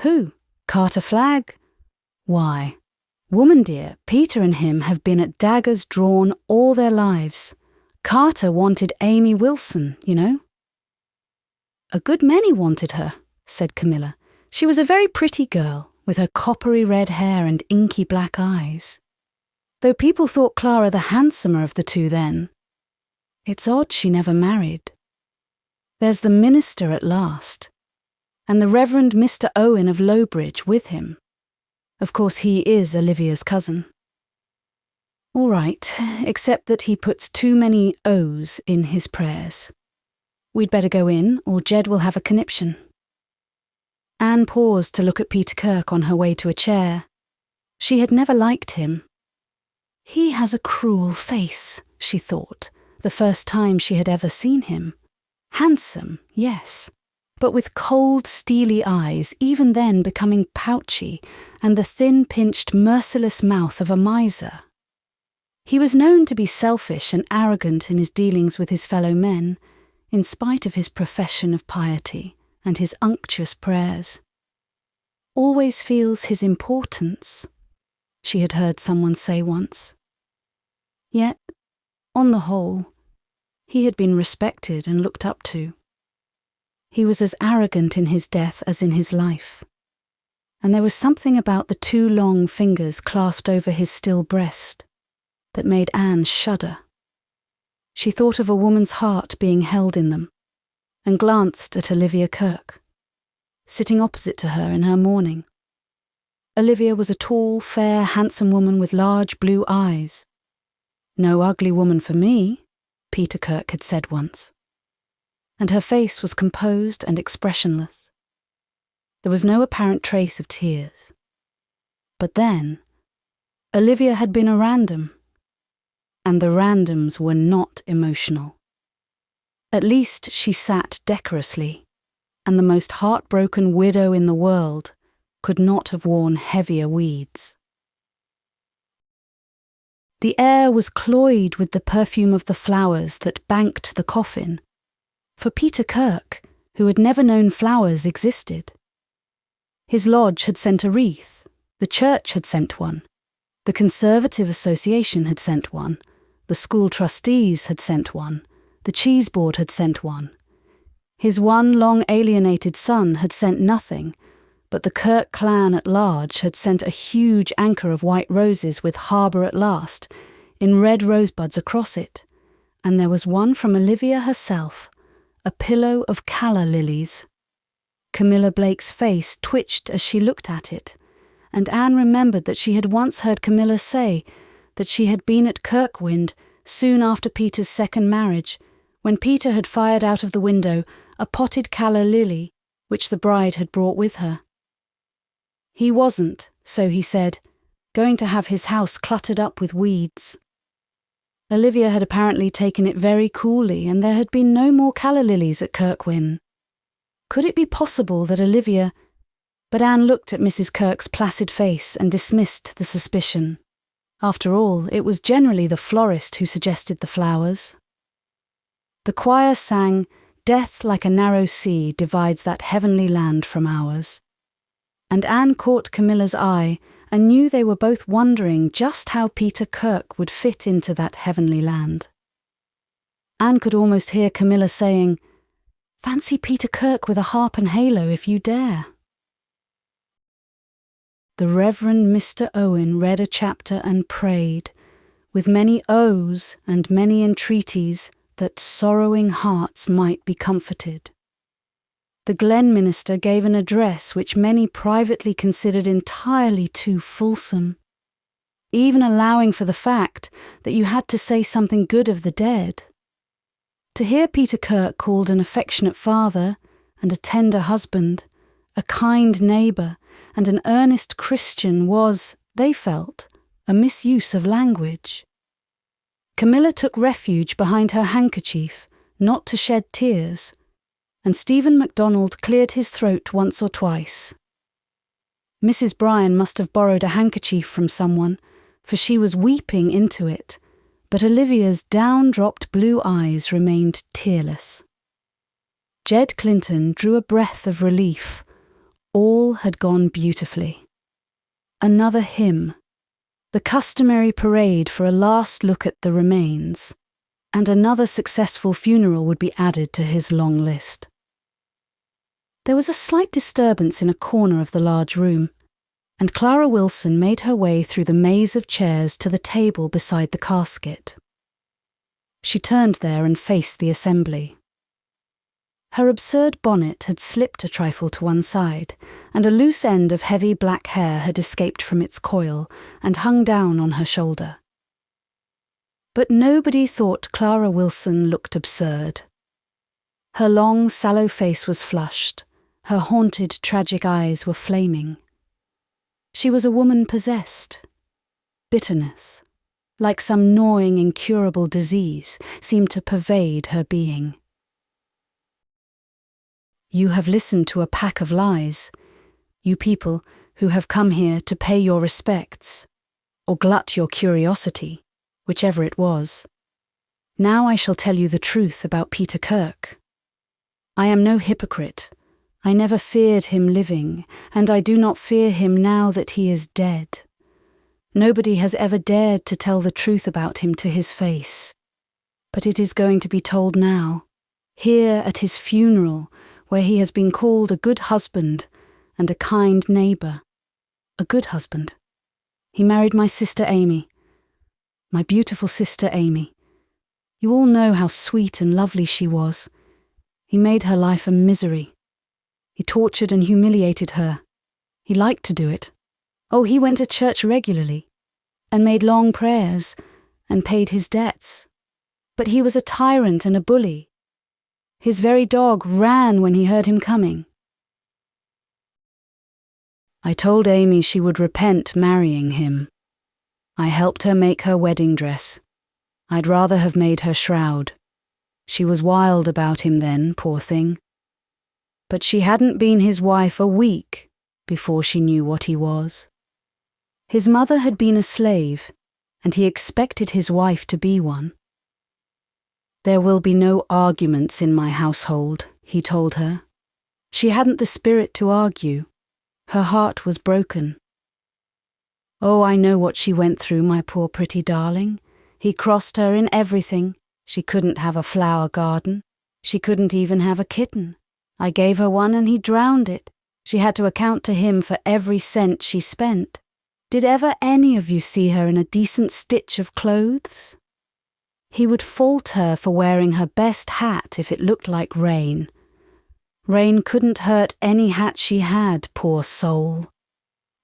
"Who? Carter Flagg? Why, woman dear, Peter and him have been at daggers drawn all their lives. Carter wanted Amy Wilson, you know." "A good many wanted her," said Camilla. "She was a very pretty girl, with her coppery red hair and inky black eyes. Though people thought Clara the handsomer of the two then. It's odd she never married. There's the minister at last, and the Reverend Mr. Owen of Lowbridge with him. Of course he is Olivia's cousin." "All right, except that he puts too many O's in his prayers. We'd better go in, or Jed will have a conniption." Anne paused to look at Peter Kirk on her way to a chair. She had never liked him. "He has a cruel face," she thought, the first time she had ever seen him. Handsome, yes, but with cold, steely eyes, even then becoming pouchy, and the thin, pinched, merciless mouth of a miser. He was known to be selfish and arrogant in his dealings with his fellow men, in spite of his profession of piety and his unctuous prayers. "Always feels his importance," she had heard someone say once. Yet, on the whole, he had been respected and looked up to. He was as arrogant in his death as in his life, and there was something about the two long fingers clasped over his still breast that made Anne shudder. She thought of a woman's heart being held in them, and glanced at Olivia Kirk, sitting opposite to her in her mourning. Olivia was a tall, fair, handsome woman with large blue eyes. "No ugly woman for me," Peter Kirk had said once. And her face was composed and expressionless. There was no apparent trace of tears. But then, Olivia had been a random, and the randoms were not emotional. At least she sat decorously, and the most heartbroken widow in the world could not have worn heavier weeds. The air was cloyed with the perfume of the flowers that banked the coffin, for Peter Kirk, who had never known flowers existed. His lodge had sent a wreath, the church had sent one, the Conservative Association had sent one, the school trustees had sent one, the cheese board had sent one. His one long alienated son had sent nothing, but the Kirk clan at large had sent a huge anchor of white roses with "Harbour at Last" in red rosebuds across it, and there was one from Olivia herself, a pillow of calla lilies. Camilla Blake's face twitched as she looked at it, and Anne remembered that she had once heard Camilla say that she had been at Kirkwynd soon after Peter's second marriage, when Peter had fired out of the window a potted calla lily which the bride had brought with her. He wasn't, so he said, going to have his house cluttered up with weeds. Olivia had apparently taken it very coolly, and there had been no more calla lilies at Kirkwynd. Could it be possible that Olivia— But Anne looked at Mrs. Kirk's placid face and dismissed the suspicion. After all, it was generally the florist who suggested the flowers. The choir sang, "Death like a narrow sea divides that heavenly land from ours." And Anne caught Camilla's eye and knew they were both wondering just how Peter Kirk would fit into that heavenly land. Anne could almost hear Camilla saying, "Fancy Peter Kirk with a harp and halo if you dare." The Reverend Mr. Owen read a chapter and prayed, with many ohs and many entreaties that sorrowing hearts might be comforted. The Glen minister gave an address which many privately considered entirely too fulsome, even allowing for the fact that you had to say something good of the dead. To hear Peter Kirk called an affectionate father and a tender husband, a kind neighbour and an earnest Christian was, they felt, a misuse of language. Camilla took refuge behind her handkerchief, not to shed tears, and Stephen MacDonald cleared his throat once or twice. Mrs. Bryan must have borrowed a handkerchief from someone, for she was weeping into it, but Olivia's down-dropped blue eyes remained tearless. Jed Clinton drew a breath of relief. All had gone beautifully. Another hymn, the customary parade for a last look at the remains, and another successful funeral would be added to his long list. There was a slight disturbance in a corner of the large room, and Clara Wilson made her way through the maze of chairs to the table beside the casket. She turned there and faced the assembly. Her absurd bonnet had slipped a trifle to one side, and a loose end of heavy black hair had escaped from its coil and hung down on her shoulder. But nobody thought Clara Wilson looked absurd. Her long, sallow face was flushed, her haunted, tragic eyes were flaming. She was a woman possessed. Bitterness, like some gnawing, incurable disease, seemed to pervade her being. "You have listened to a pack of lies, you people who have come here to pay your respects, or glut your curiosity, whichever it was. Now I shall tell you the truth about Peter Kirk. I am no hypocrite. I never feared him living, and I do not fear him now that he is dead. Nobody has ever dared to tell the truth about him to his face. But it is going to be told now, here at his funeral, where he has been called a good husband and a kind neighbour. A good husband. He married my sister Amy, my beautiful sister Amy. You all know how sweet and lovely she was. He made her life a misery. He tortured and humiliated her. He liked to do it. Oh, he went to church regularly, and made long prayers, and paid his debts. But he was a tyrant and a bully. His very dog ran when he heard him coming. I told Amy she would repent marrying him. I helped her make her wedding dress. I'd rather have made her shroud. She was wild about him then, poor thing. But she hadn't been his wife a week before she knew what he was. His mother had been a slave, and he expected his wife to be one. There will be no arguments in my household, he told her. She hadn't the spirit to argue. Her heart was broken. Oh, I know what she went through, my poor pretty darling. He crossed her in everything. She couldn't have a flower garden. She couldn't even have a kitten. I gave her one and he drowned it. She had to account to him for every cent she spent. Did ever any of you see her in a decent stitch of clothes? He would fault her for wearing her best hat if it looked like rain. Rain couldn't hurt any hat she had, poor soul.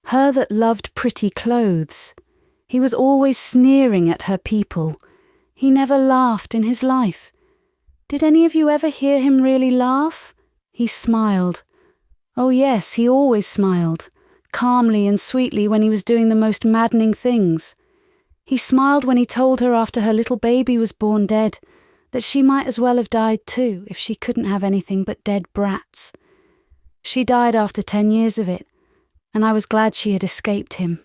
Her that loved pretty clothes. He was always sneering at her people. He never laughed in his life. Did any of you ever hear him really laugh? He smiled. Oh yes, he always smiled, calmly and sweetly when he was doing the most maddening things. He smiled when he told her after her little baby was born dead that she might as well have died too if she couldn't have anything but dead brats. She died after 10 years of it, and I was glad she had escaped him.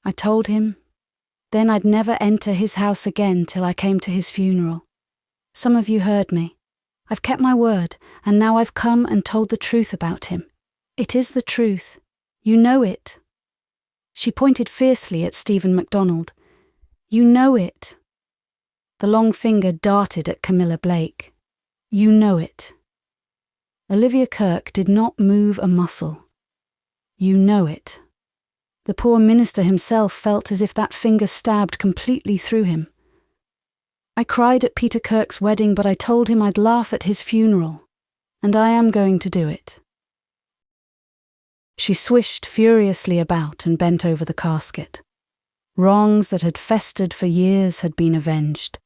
I told him, then I'd never enter his house again till I came to his funeral. Some of you heard me. I've kept my word, and now I've come and told the truth about him. It is the truth. You know it. She pointed fiercely at Stephen MacDonald. You know it. The long finger darted at Camilla Blake. You know it. Olivia Kirk did not move a muscle. You know it. The poor minister himself felt as if that finger stabbed completely through him. I cried at Peter Kirk's wedding, but I told him I'd laugh at his funeral, and I am going to do it. She swished furiously about and bent over the casket. Wrongs that had festered for years had been avenged.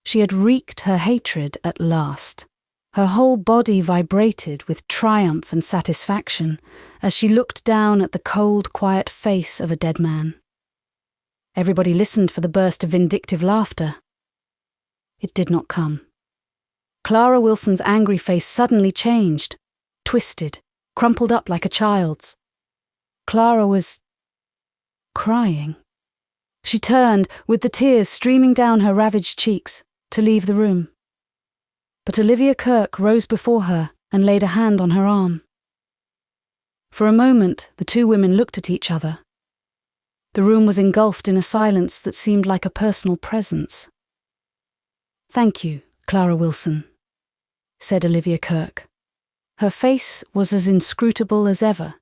She had wreaked her hatred at last. Her whole body vibrated with triumph and satisfaction as she looked down at the cold, quiet face of a dead man. Everybody listened for the burst of vindictive laughter. It did not come. Clara Wilson's angry face suddenly changed, twisted, crumpled up like a child's. Clara was crying. She turned, with the tears streaming down her ravaged cheeks, to leave the room. But Olivia Kirk rose before her and laid a hand on her arm. For a moment, the two women looked at each other. The room was engulfed in a silence that seemed like a personal presence. Thank you, Clara Wilson, said Olivia Kirk. Her face was as inscrutable as ever,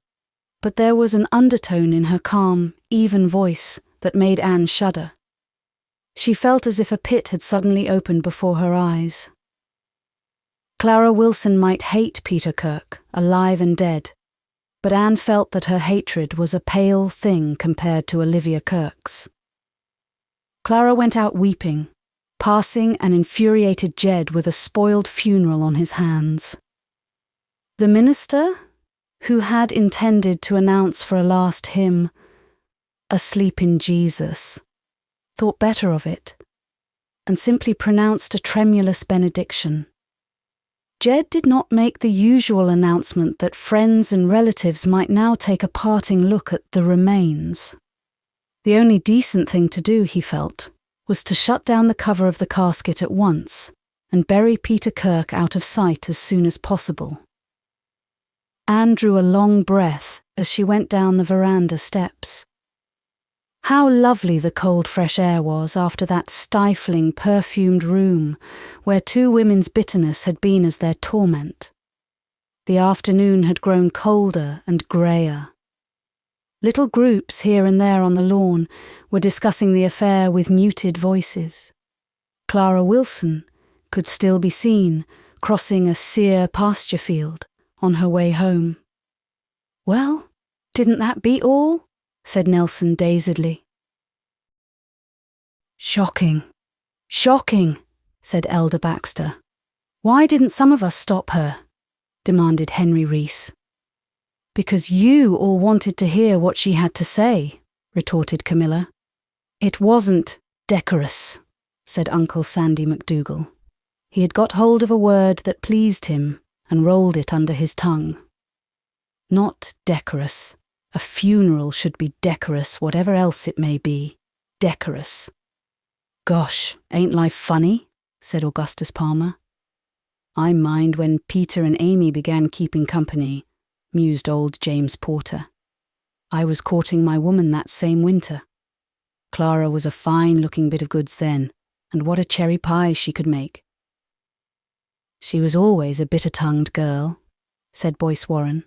but there was an undertone in her calm, even voice that made Anne shudder. She felt as if a pit had suddenly opened before her eyes. Clara Wilson might hate Peter Kirk, alive and dead, but Anne felt that her hatred was a pale thing compared to Olivia Kirk's. Clara went out weeping, passing an infuriated Jed with a spoiled funeral on his hands. The minister, who had intended to announce for a last hymn, "Asleep in Jesus," thought better of it, and simply pronounced a tremulous benediction. Jed did not make the usual announcement that friends and relatives might now take a parting look at the remains. The only decent thing to do, he felt, was to shut down the cover of the casket at once and bury Peter Kirk out of sight as soon as possible. Anne drew a long breath as she went down the veranda steps. How lovely the cold fresh air was after that stifling, perfumed room where two women's bitterness had been as their torment. The afternoon had grown colder and greyer. Little groups here and there on the lawn were discussing the affair with muted voices. Clara Wilson could still be seen crossing a sere pasture field on her way home. "Well, didn't that beat all?" said Nelson dazedly. "Shocking, shocking," said Elder Baxter. "Why didn't some of us stop her?" demanded Henry Reese. "Because you all wanted to hear what she had to say," retorted Camilla. "It wasn't decorous," said Uncle Sandy McDougall. He had got hold of a word that pleased him and rolled it under his tongue. Not decorous. A funeral should be decorous, whatever else it may be. Decorous. "Gosh, ain't life funny?" said Augustus Palmer. "I mind when Peter and Amy began keeping company," mused old James Porter. "I was courting my woman that same winter. Clara was a fine-looking bit of goods then, and what a cherry pie she could make." "She was always a bitter-tongued girl," said Boyce Warren.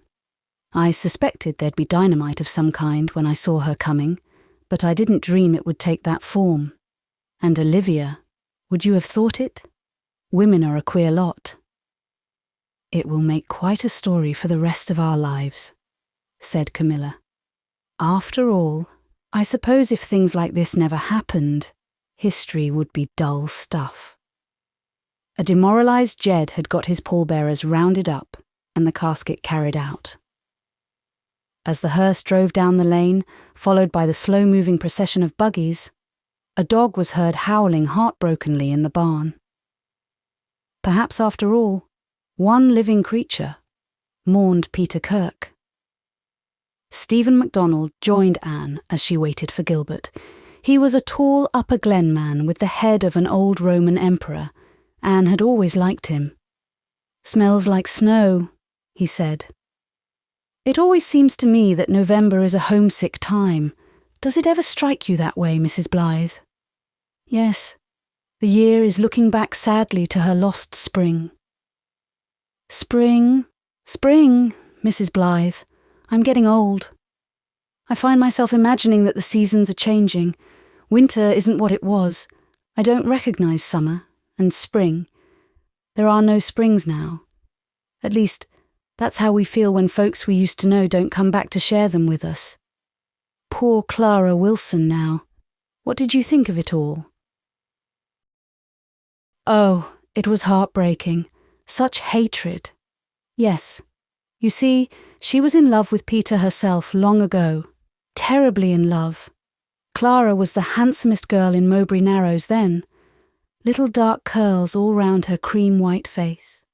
"I suspected there'd be dynamite of some kind when I saw her coming, but I didn't dream it would take that form. And Olivia, would you have thought it? Women are a queer lot." "It will make quite a story for the rest of our lives," said Camilla. "After all, I suppose if things like this never happened, history would be dull stuff." A demoralised Jed had got his pallbearers rounded up and the casket carried out. As the hearse drove down the lane, followed by the slow-moving procession of buggies, a dog was heard howling heartbrokenly in the barn. Perhaps after all, one living creature mourned Peter Kirk. Stephen MacDonald joined Anne as she waited for Gilbert. He was a tall Upper Glen man with the head of an old Roman emperor. Anne had always liked him. "Smells like snow," he said. "It always seems to me that November is a homesick time. Does it ever strike you that way, Mrs. Blythe?" "Yes, the year is looking back sadly to her lost spring." "Spring, spring, Mrs. Blythe. I'm getting old. I find myself imagining that the seasons are changing. Winter isn't what it was. I don't recognise summer and spring. There are no springs now. At least, that's how we feel when folks we used to know don't come back to share them with us. Poor Clara Wilson now. What did you think of it all?" "Oh, it was heartbreaking. Such hatred. Yes. You see, she was in love with Peter herself long ago. Terribly in love. Clara was the handsomest girl in Mowbray Narrows then. Little dark curls all round her cream-white face.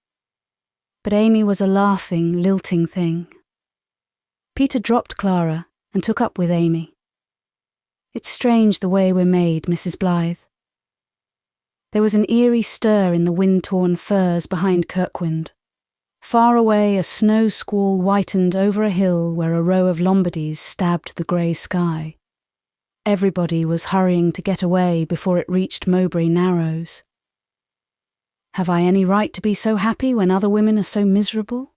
But Amy was a laughing, lilting thing. Peter dropped Clara and took up with Amy. It's strange the way we're made, Mrs. Blythe." There was an eerie stir in the wind-torn firs behind Kirkwynd. Far away, a snow squall whitened over a hill where a row of Lombardies stabbed the grey sky. Everybody was hurrying to get away before it reached Mowbray Narrows. "Have I any right to be so happy when other women are so miserable?"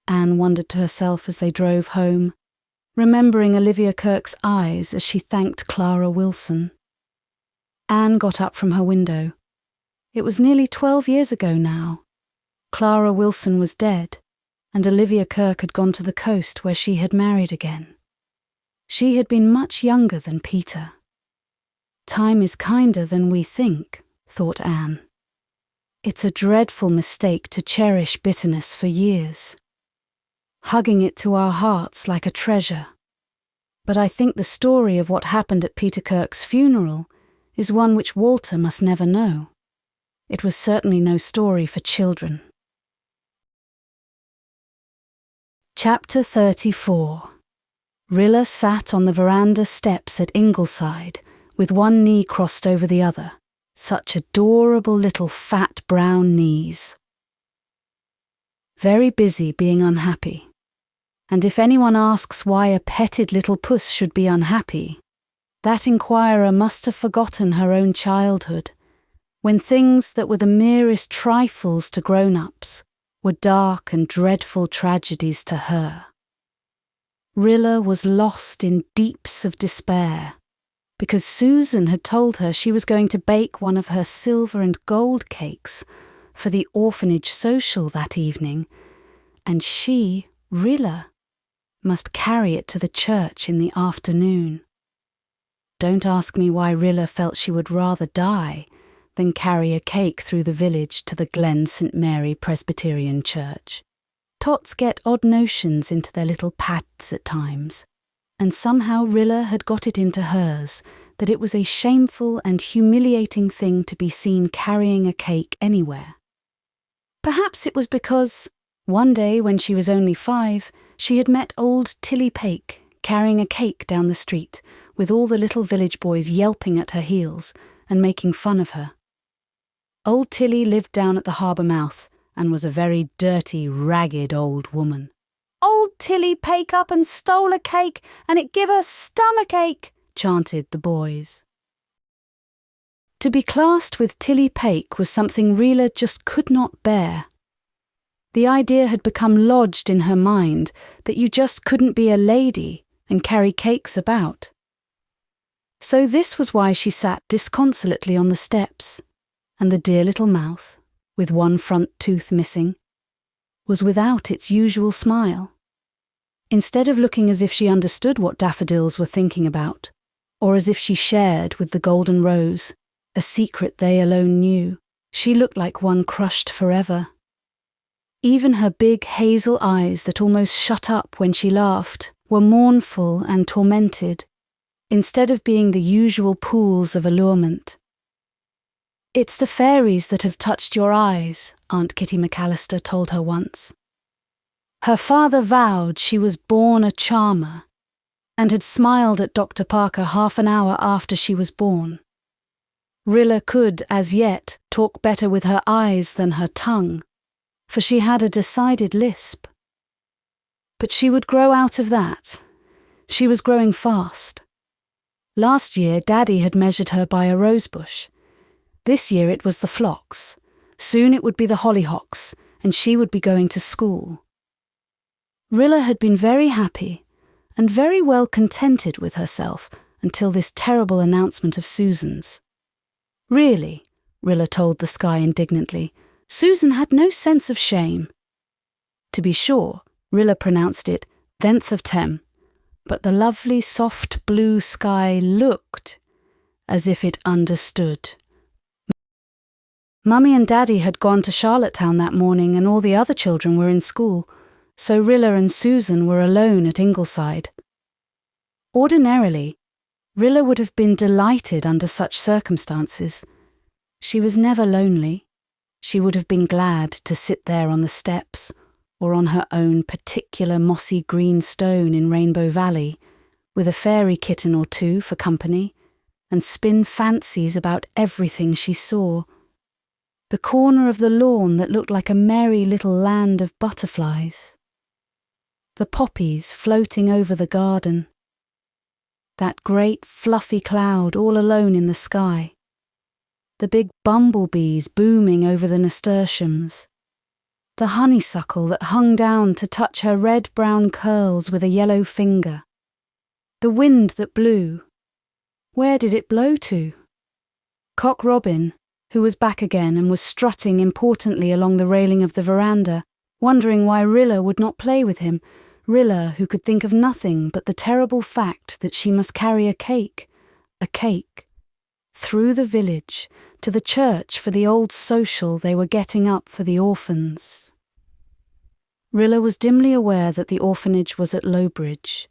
Anne wondered to herself as they drove home, remembering Olivia Kirk's eyes as she thanked Clara Wilson. Anne got up from her window. It was nearly 12 years ago now. Clara Wilson was dead, and Olivia Kirk had gone to the coast where she had married again. She had been much younger than Peter. Time is kinder than we think, thought Anne. It's a dreadful mistake to cherish bitterness for years, hugging it to our hearts like a treasure. But I think the story of what happened at Peter Kirk's funeral is one which Walter must never know. It was certainly no story for children. Chapter 34. Rilla sat on the veranda steps at Ingleside, with one knee crossed over the other. Such adorable little fat brown knees. Very busy being unhappy. And if anyone asks why a petted little puss should be unhappy, that inquirer must have forgotten her own childhood, when things that were the merest trifles to grown-ups were dark and dreadful tragedies to her. Rilla was lost in deeps of despair, because Susan had told her she was going to bake one of her silver and gold cakes for the orphanage social that evening, and she, Rilla, must carry it to the church in the afternoon. Don't ask me why Rilla felt she would rather die than carry a cake through the village to the Glen St. Mary Presbyterian Church. Tots get odd notions into their little pads at times, and somehow Rilla had got it into hers that it was a shameful and humiliating thing to be seen carrying a cake anywhere. Perhaps it was because, one day when she was only 5, she had met old Tilly Pake carrying a cake down the street with all the little village boys yelping at her heels and making fun of her. Old Tilly lived down at the harbour mouth and was a very dirty, ragged old woman. "Old Tilly Pake up and stole a cake, and it give her stomachache," chanted the boys. To be classed with Tilly Pake was something Rilla just could not bear. The idea had become lodged in her mind that you just couldn't be a lady and carry cakes about. So this was why she sat disconsolately on the steps, and the dear little mouth, with one front tooth missing, was without its usual smile. Instead of looking as if she understood what daffodils were thinking about, or as if she shared with the golden rose a secret they alone knew, she looked like one crushed forever. Even her big hazel eyes that almost shut up when she laughed were mournful and tormented, instead of being the usual pools of allurement. "It's the fairies that have touched your eyes," Aunt Kitty McAllister told her once. Her father vowed she was born a charmer, and had smiled at Dr. Parker half an hour after she was born. Rilla could, as yet, talk better with her eyes than her tongue, for she had a decided lisp. But she would grow out of that. She was growing fast. Last year, Daddy had measured her by a rosebush. This year it was the phlox. Soon it would be the hollyhocks, and she would be going to school. Rilla had been very happy and very well contented with herself until this terrible announcement of Susan's. Really, Rilla told the sky indignantly, Susan had no sense of shame. To be sure, Rilla pronounced it "tenth of tem," but the lovely soft blue sky looked as if it understood. Mummy and Daddy had gone to Charlottetown that morning and all the other children were in school, so Rilla and Susan were alone at Ingleside. Ordinarily, Rilla would have been delighted under such circumstances. She was never lonely. She would have been glad to sit there on the steps or on her own particular mossy green stone in Rainbow Valley, with a fairy kitten or two for company, and spin fancies about everything she saw. The corner of the lawn that looked like a merry little land of butterflies. The poppies floating over the garden. That great fluffy cloud all alone in the sky. The big bumblebees booming over the nasturtiums. The honeysuckle that hung down to touch her red-brown curls with a yellow finger. The wind that blew. Where did it blow to? Cock Robin, who was back again and was strutting importantly along the railing of the veranda, wondering why Rilla would not play with him, Rilla who could think of nothing but the terrible fact that she must carry a cake, through the village to the church for the old social they were getting up for the orphans. Rilla was dimly aware that the orphanage was at Lowbridge,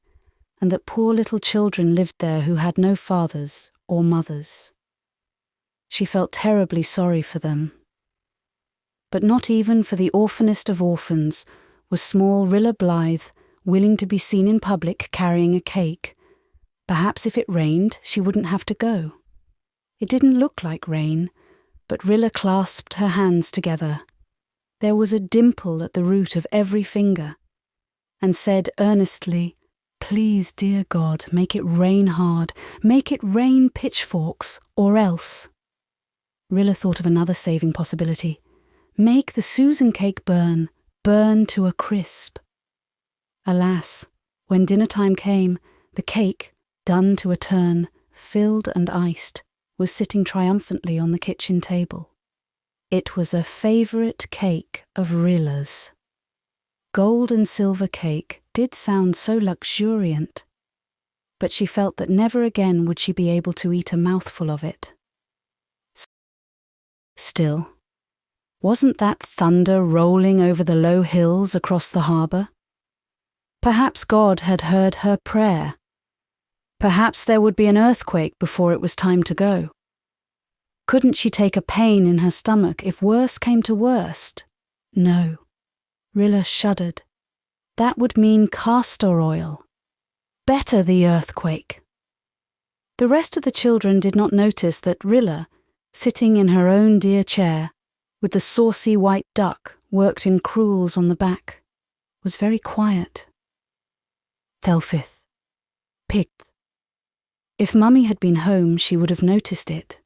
and that poor little children lived there who had no fathers or mothers. She felt terribly sorry for them. But not even for the orphanest of orphans was small Rilla Blythe willing to be seen in public carrying a cake. Perhaps if it rained, she wouldn't have to go. It didn't look like rain, but Rilla clasped her hands together. There was a dimple at the root of every finger, and said earnestly, "Please, dear God, make it rain hard, make it rain pitchforks, or else." Rilla thought of another saving possibility. Make the Susan cake burn to a crisp. Alas, when dinner time came, the cake, done to a turn, filled and iced, was sitting triumphantly on the kitchen table. It was a favourite cake of Rilla's. Gold and silver cake did sound so luxuriant, but she felt that never again would she be able to eat a mouthful of it. Still, wasn't that thunder rolling over the low hills across the harbour? Perhaps God had heard her prayer. Perhaps there would be an earthquake before it was time to go. Couldn't she take a pain in her stomach if worse came to worst? No. Rilla shuddered. That would mean castor oil. Better the earthquake. The rest of the children did not notice that Rilla, sitting in her own dear chair, with the saucy white duck worked in crewels on the back, was very quiet. Thelfith. Pigth. If Mummy had been home, she would have noticed it.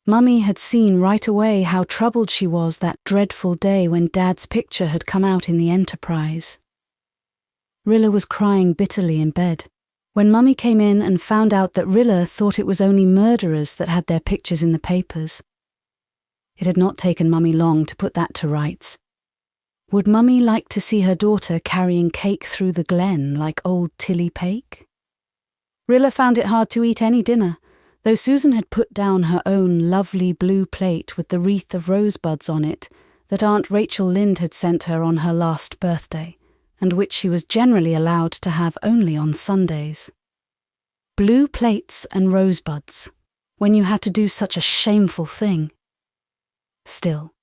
Mummy had seen right away how troubled she was that dreadful day when Dad's picture had come out in the Enterprise. Rilla was crying bitterly in bed when Mummy came in and found out that Rilla thought it was only murderers that had their pictures in the papers. It had not taken Mummy long to put that to rights. Would Mummy like to see her daughter carrying cake through the glen like old Tilly Pake? Rilla found it hard to eat any dinner, though Susan had put down her own lovely blue plate with the wreath of rosebuds on it that Aunt Rachel Lynde had sent her on her last birthday, and which she was generally allowed to have only on Sundays. Blue plates and rosebuds, when you had to do such a shameful thing. Still,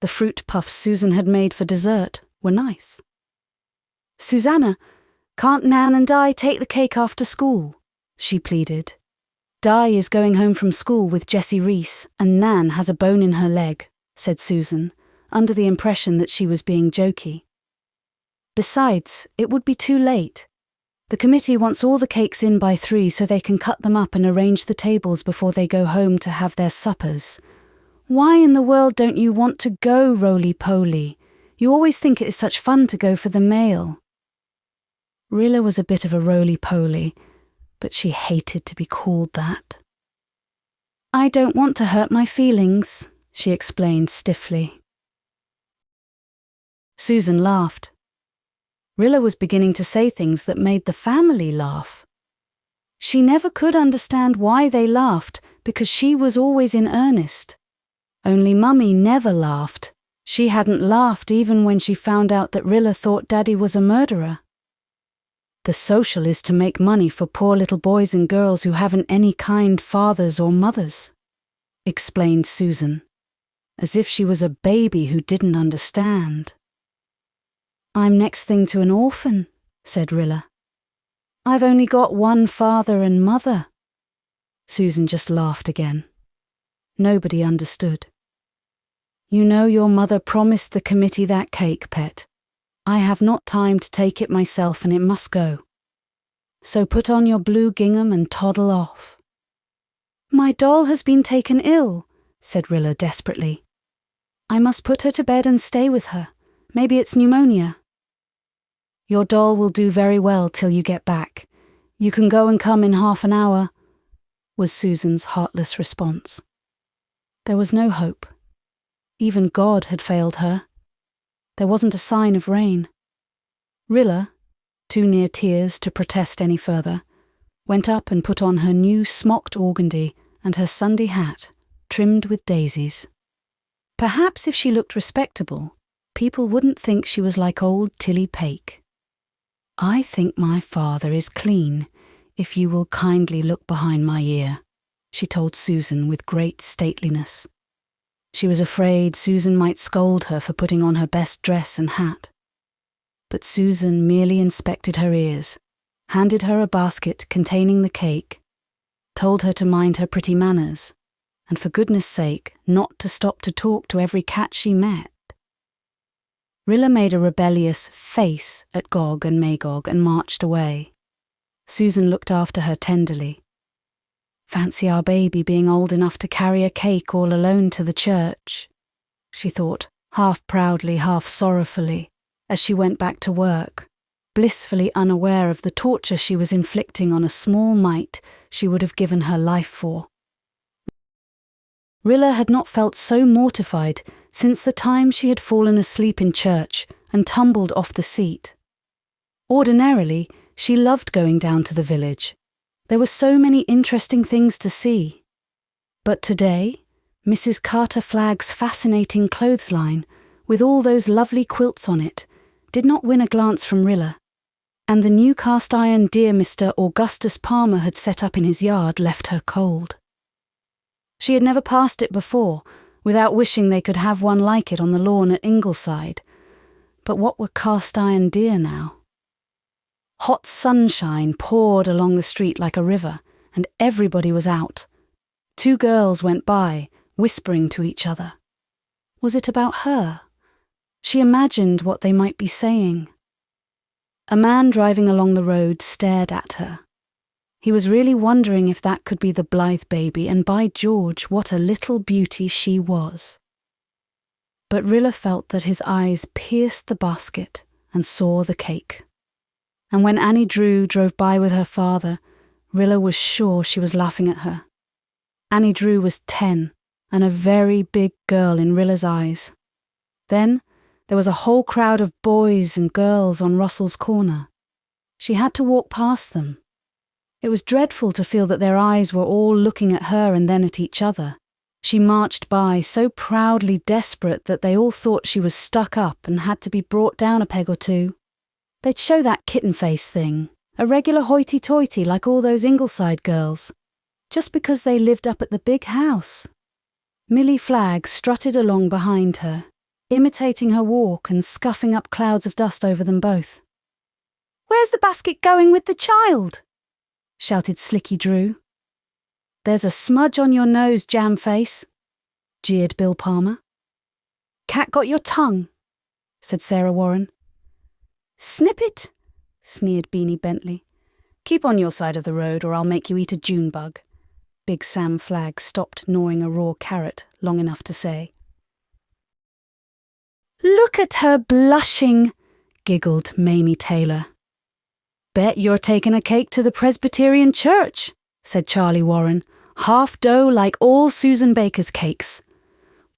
the fruit puffs Susan had made for dessert were nice. "Susanna, can't Nan and Di take the cake after school?" she pleaded. "Di is going home from school with Jessie Reese, and Nan has a bone in her leg," said Susan, under the impression that she was being jokey. "Besides, it would be too late. The committee wants all the cakes in by 3 so they can cut them up and arrange the tables before they go home to have their suppers. Why in the world don't you want to go, roly-poly? You always think it is such fun to go for the mail." Rilla was a bit of a roly-poly, but she hated to be called that. "I don't want to hurt my feelings," she explained stiffly. Susan laughed. Rilla was beginning to say things that made the family laugh. She never could understand why they laughed, because she was always in earnest. Only Mummy never laughed. She hadn't laughed even when she found out that Rilla thought Daddy was a murderer. "The social is to make money for poor little boys and girls who haven't any kind fathers or mothers," explained Susan, as if she was a baby who didn't understand. "I'm next thing to an orphan," said Rilla. "I've only got one father and mother." Susan just laughed again. Nobody understood. "You know your mother promised the committee that cake, pet. I have not time to take it myself and it must go. So put on your blue gingham and toddle off." "My doll has been taken ill," said Rilla desperately. "I must put her to bed and stay with her. Maybe it's pneumonia." "Your doll will do very well till you get back. You can go and come in half an hour," was Susan's heartless response. There was no hope. Even God had failed her. There wasn't a sign of rain. Rilla, too near tears to protest any further, went up and put on her new smocked organdy and her Sunday hat, trimmed with daisies. Perhaps if she looked respectable, people wouldn't think she was like old Tilly Pake. "I think my father is clean, if you will kindly look behind my ear," she told Susan with great stateliness. She was afraid Susan might scold her for putting on her best dress and hat. But Susan merely inspected her ears, handed her a basket containing the cake, told her to mind her pretty manners, and for goodness sake not to stop to talk to every cat she met. Rilla made a rebellious face at Gog and Magog and marched away. Susan looked after her tenderly. "Fancy our baby being old enough to carry a cake all alone to the church," she thought, half proudly, half sorrowfully, as she went back to work, blissfully unaware of the torture she was inflicting on a small mite she would have given her life for. Rilla had not felt so mortified since the time she had fallen asleep in church and tumbled off the seat. Ordinarily, she loved going down to the village. There were so many interesting things to see. But today, Mrs. Carter Flagg's fascinating clothesline, with all those lovely quilts on it, did not win a glance from Rilla, and the new cast-iron deer Mr. Augustus Palmer had set up in his yard left her cold. She had never passed it before, without wishing they could have one like it on the lawn at Ingleside. But what were cast-iron deer now? Hot sunshine poured along the street like a river, and everybody was out. 2 girls went by, whispering to each other. Was it about her? She imagined what they might be saying. A man driving along the road stared at her. He was really wondering if that could be the Blythe baby, and by George, what a little beauty she was. But Rilla felt that his eyes pierced the basket and saw the cake. And when Annie Drew drove by with her father, Rilla was sure she was laughing at her. Annie Drew was 10, and a very big girl in Rilla's eyes. Then there was a whole crowd of boys and girls on Russell's Corner. She had to walk past them. It was dreadful to feel that their eyes were all looking at her and then at each other. She marched by, so proudly desperate that they all thought she was stuck up and had to be brought down a peg or two. They'd show that kitten face thing, a regular hoity-toity like all those Ingleside girls, just because they lived up at the big house. Millie Flagg strutted along behind her, imitating her walk and scuffing up clouds of dust over them both. "Where's the basket going with the child?" shouted Slicky Drew. "There's a smudge on your nose, jam face," jeered Bill Palmer. "Cat got your tongue," said Sarah Warren. "Snip it," sneered Beanie Bentley. "Keep on your side of the road or I'll make you eat a June bug." Big Sam Flagg stopped gnawing a raw carrot long enough to say. "Look at her blushing," giggled Mamie Taylor. "Bet you're taking a cake to the Presbyterian church," said Charlie Warren, half dough like all Susan Baker's cakes.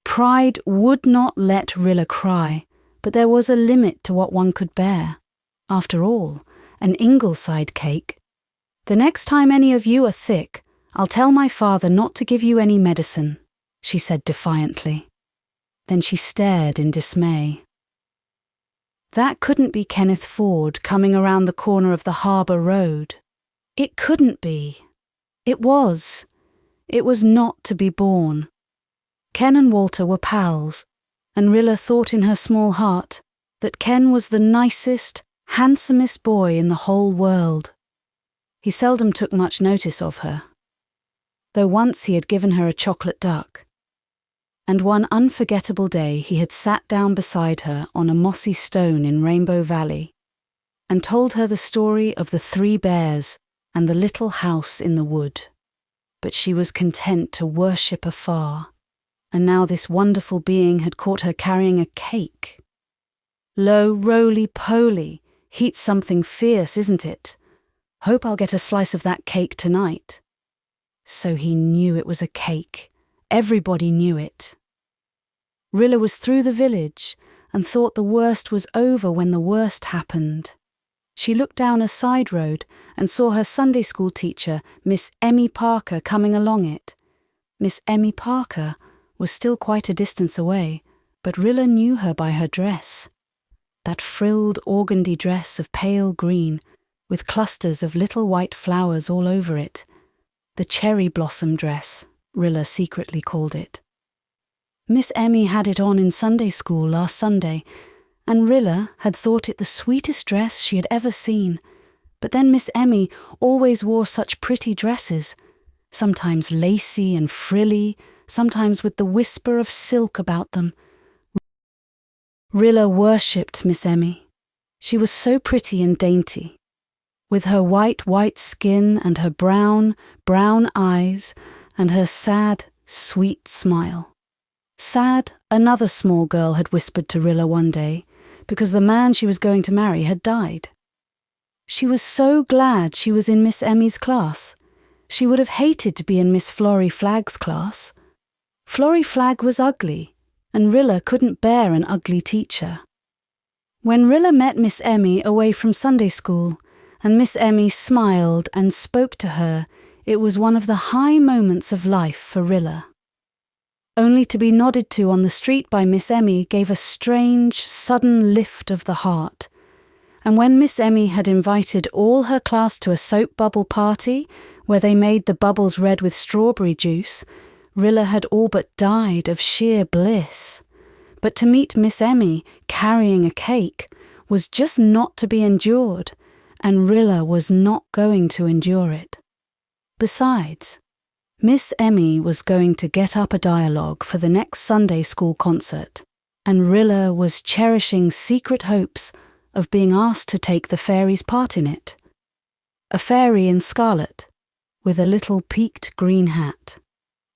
Pride would not let Rilla cry, but there was a limit to what one could bear. After all, an Ingleside cake. "The next time any of you are thick, I'll tell my father not to give you any medicine," she said defiantly. Then she stared in dismay. That couldn't be Kenneth Ford coming around the corner of the harbour road. It couldn't be. It was. It was not to be borne. Ken and Walter were pals, and Rilla thought in her small heart that Ken was the nicest, handsomest boy in the whole world. He seldom took much notice of her, though once he had given her a chocolate duck. And one unforgettable day he had sat down beside her on a mossy stone in Rainbow Valley and told her the story of the 3 bears and the little house in the wood. But she was content to worship afar, and now this wonderful being had caught her carrying a cake. "Lo, roly-poly, heat's something fierce, isn't it? Hope I'll get a slice of that cake tonight." So he knew it was a cake. Everybody knew it. Rilla was through the village and thought the worst was over when the worst happened. She looked down a side road and saw her Sunday school teacher, Miss Emmy Parker, coming along it. Miss Emmy Parker was still quite a distance away, but Rilla knew her by her dress. That frilled organdy dress of pale green, with clusters of little white flowers all over it. The cherry blossom dress, Rilla secretly called it. Miss Emmy had it on in Sunday school last Sunday, and Rilla had thought it the sweetest dress she had ever seen. But then Miss Emmy always wore such pretty dresses, sometimes lacy and frilly, sometimes with the whisper of silk about them. Rilla worshipped Miss Emmy. She was so pretty and dainty, with her white skin and her brown eyes and her sad, sweet smile. Sad, another small girl had whispered to Rilla one day, because the man she was going to marry had died. She was so glad she was in Miss Emmy's class. She would have hated to be in Miss Florrie Flagg's class. Florrie Flagg was ugly, and Rilla couldn't bear an ugly teacher. When Rilla met Miss Emmy away from Sunday school, and Miss Emmy smiled and spoke to her, it was one of the high moments of life for Rilla. Only to be nodded to on the street by Miss Emmy gave a strange, sudden lift of the heart. And when Miss Emmy had invited all her class to a soap bubble party, where they made the bubbles red with strawberry juice, Rilla had all but died of sheer bliss. But to meet Miss Emmy carrying a cake was just not to be endured, and Rilla was not going to endure it. Besides, Miss Emmy was going to get up a dialogue for the next Sunday school concert, and Rilla was cherishing secret hopes of being asked to take the fairy's part in it. A fairy in scarlet, with a little peaked green hat.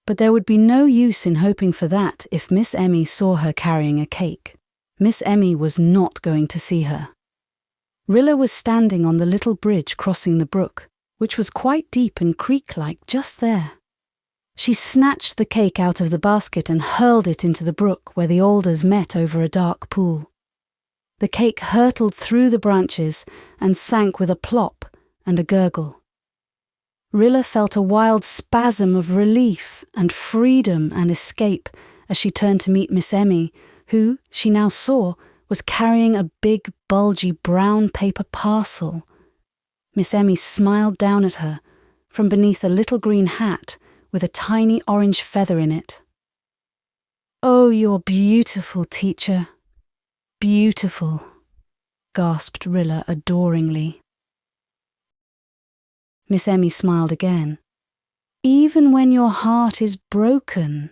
But there would be no use in hoping for that if Miss Emmy saw her carrying a cake. Miss Emmy was not going to see her. Rilla was standing on the little bridge crossing the brook, which was quite deep and creek-like just there. She snatched the cake out of the basket and hurled it into the brook where the alders met over a dark pool. The cake hurtled through the branches and sank with a plop and a gurgle. Rilla felt a wild spasm of relief and freedom and escape as she turned to meet Miss Emmy, who, she now saw, was carrying a big, bulgy brown paper parcel. Miss Emmy smiled down at her from beneath a little green hat with a tiny orange feather in it. "Oh, you're beautiful, teacher. Beautiful," gasped Rilla adoringly. Miss Emmy smiled again. "Even when your heart is broken,"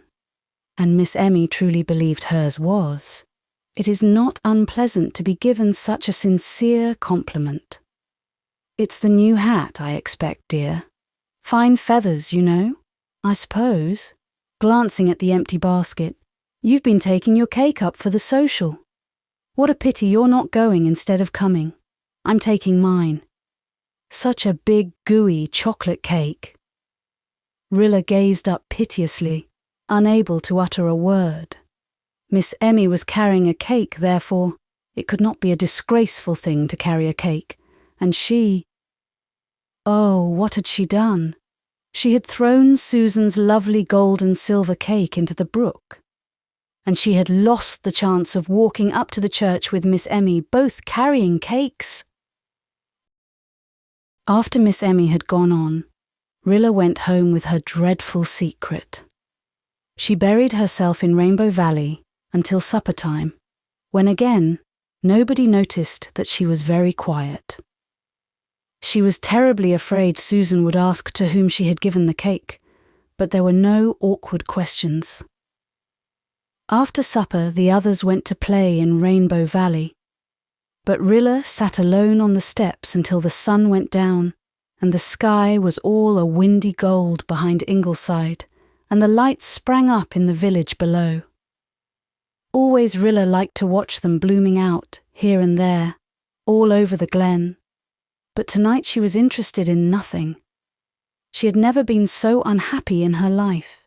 and Miss Emmy truly believed hers was, "it is not unpleasant to be given such a sincere compliment. It's the new hat, I expect, dear. Fine feathers, you know, I suppose." Glancing at the empty basket, "You've been taking your cake up for the social. What a pity you're not going instead of coming. I'm taking mine. Such a big, gooey chocolate cake." Rilla gazed up piteously, unable to utter a word. Miss Emmy was carrying a cake, therefore it could not be a disgraceful thing to carry a cake, and she... Oh, what had she done? She had thrown Susan's lovely gold and silver cake into the brook, and she had lost the chance of walking up to the church with Miss Emmy, both carrying cakes. After Miss Emmy had gone on, Rilla went home with her dreadful secret. She buried herself in Rainbow Valley until supper time, when again nobody noticed that she was very quiet. She was terribly afraid Susan would ask to whom she had given the cake, but there were no awkward questions. After supper, the others went to play in Rainbow Valley, but Rilla sat alone on the steps until the sun went down and the sky was all a windy gold behind Ingleside, and the lights sprang up in the village below. Always Rilla liked to watch them blooming out, here and there, all over the glen, but tonight she was interested in nothing. She had never been so unhappy in her life.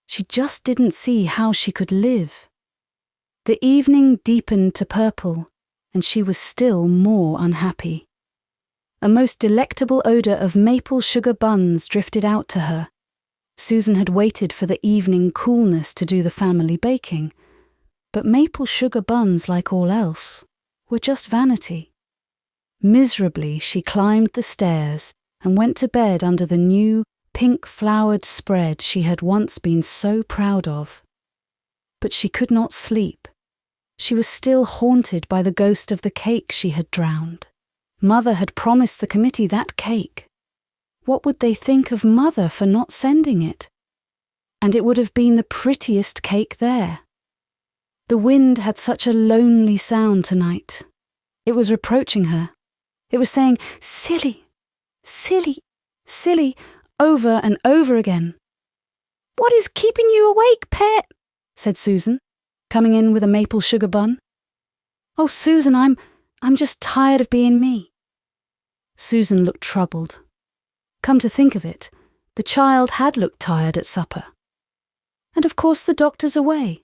She just didn't see how she could live. The evening deepened to purple, and she was still more unhappy. A most delectable odour of maple sugar buns drifted out to her. Susan had waited for the evening coolness to do the family baking, but maple sugar buns, like all else, were just vanity. Miserably she climbed the stairs and went to bed under the new pink-flowered spread she had once been so proud of. But she could not sleep. She was still haunted by the ghost of the cake she had drowned. Mother had promised the committee that cake. What would they think of Mother for not sending it? And it would have been the prettiest cake there. The wind had such a lonely sound tonight. It was reproaching her. It was saying, "Silly, silly, silly," over and over again. "What is keeping you awake, pet?" said Susan, coming in with a maple sugar bun. "Oh, Susan, I'm just tired of being me." Susan looked troubled. Come to think of it, the child had looked tired at supper. And of course the doctor's away.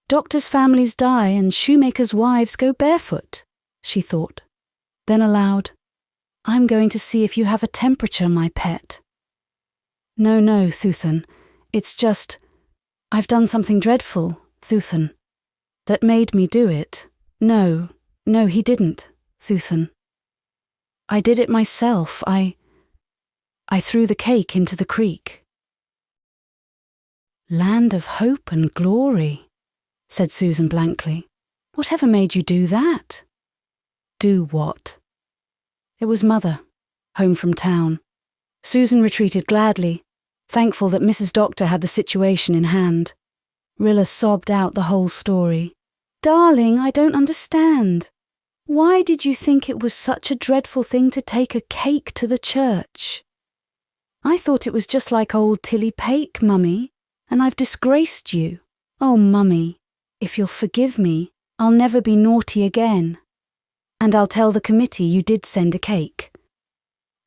Doctors' families die and shoemakers' wives go barefoot, she thought. Then aloud, I'm going to see if you have a temperature, my pet. No, XXIII, it's just, I've done something dreadful, XXIII. That made me do it. No, he didn't, XXIII. I did it myself. I threw the cake into the creek. Land of hope and glory, said Susan blankly. Whatever made you do that? Do what? It was Mother, home from town. Susan retreated gladly, thankful that Mrs. Doctor had the situation in hand. Rilla sobbed out the whole story. Darling, I don't understand. Why did you think it was such a dreadful thing to take a cake to the church? I thought it was just like old Tilly Pake, Mummy, and I've disgraced you. Oh, Mummy, if you'll forgive me, I'll never be naughty again. And I'll tell the committee you did send a cake.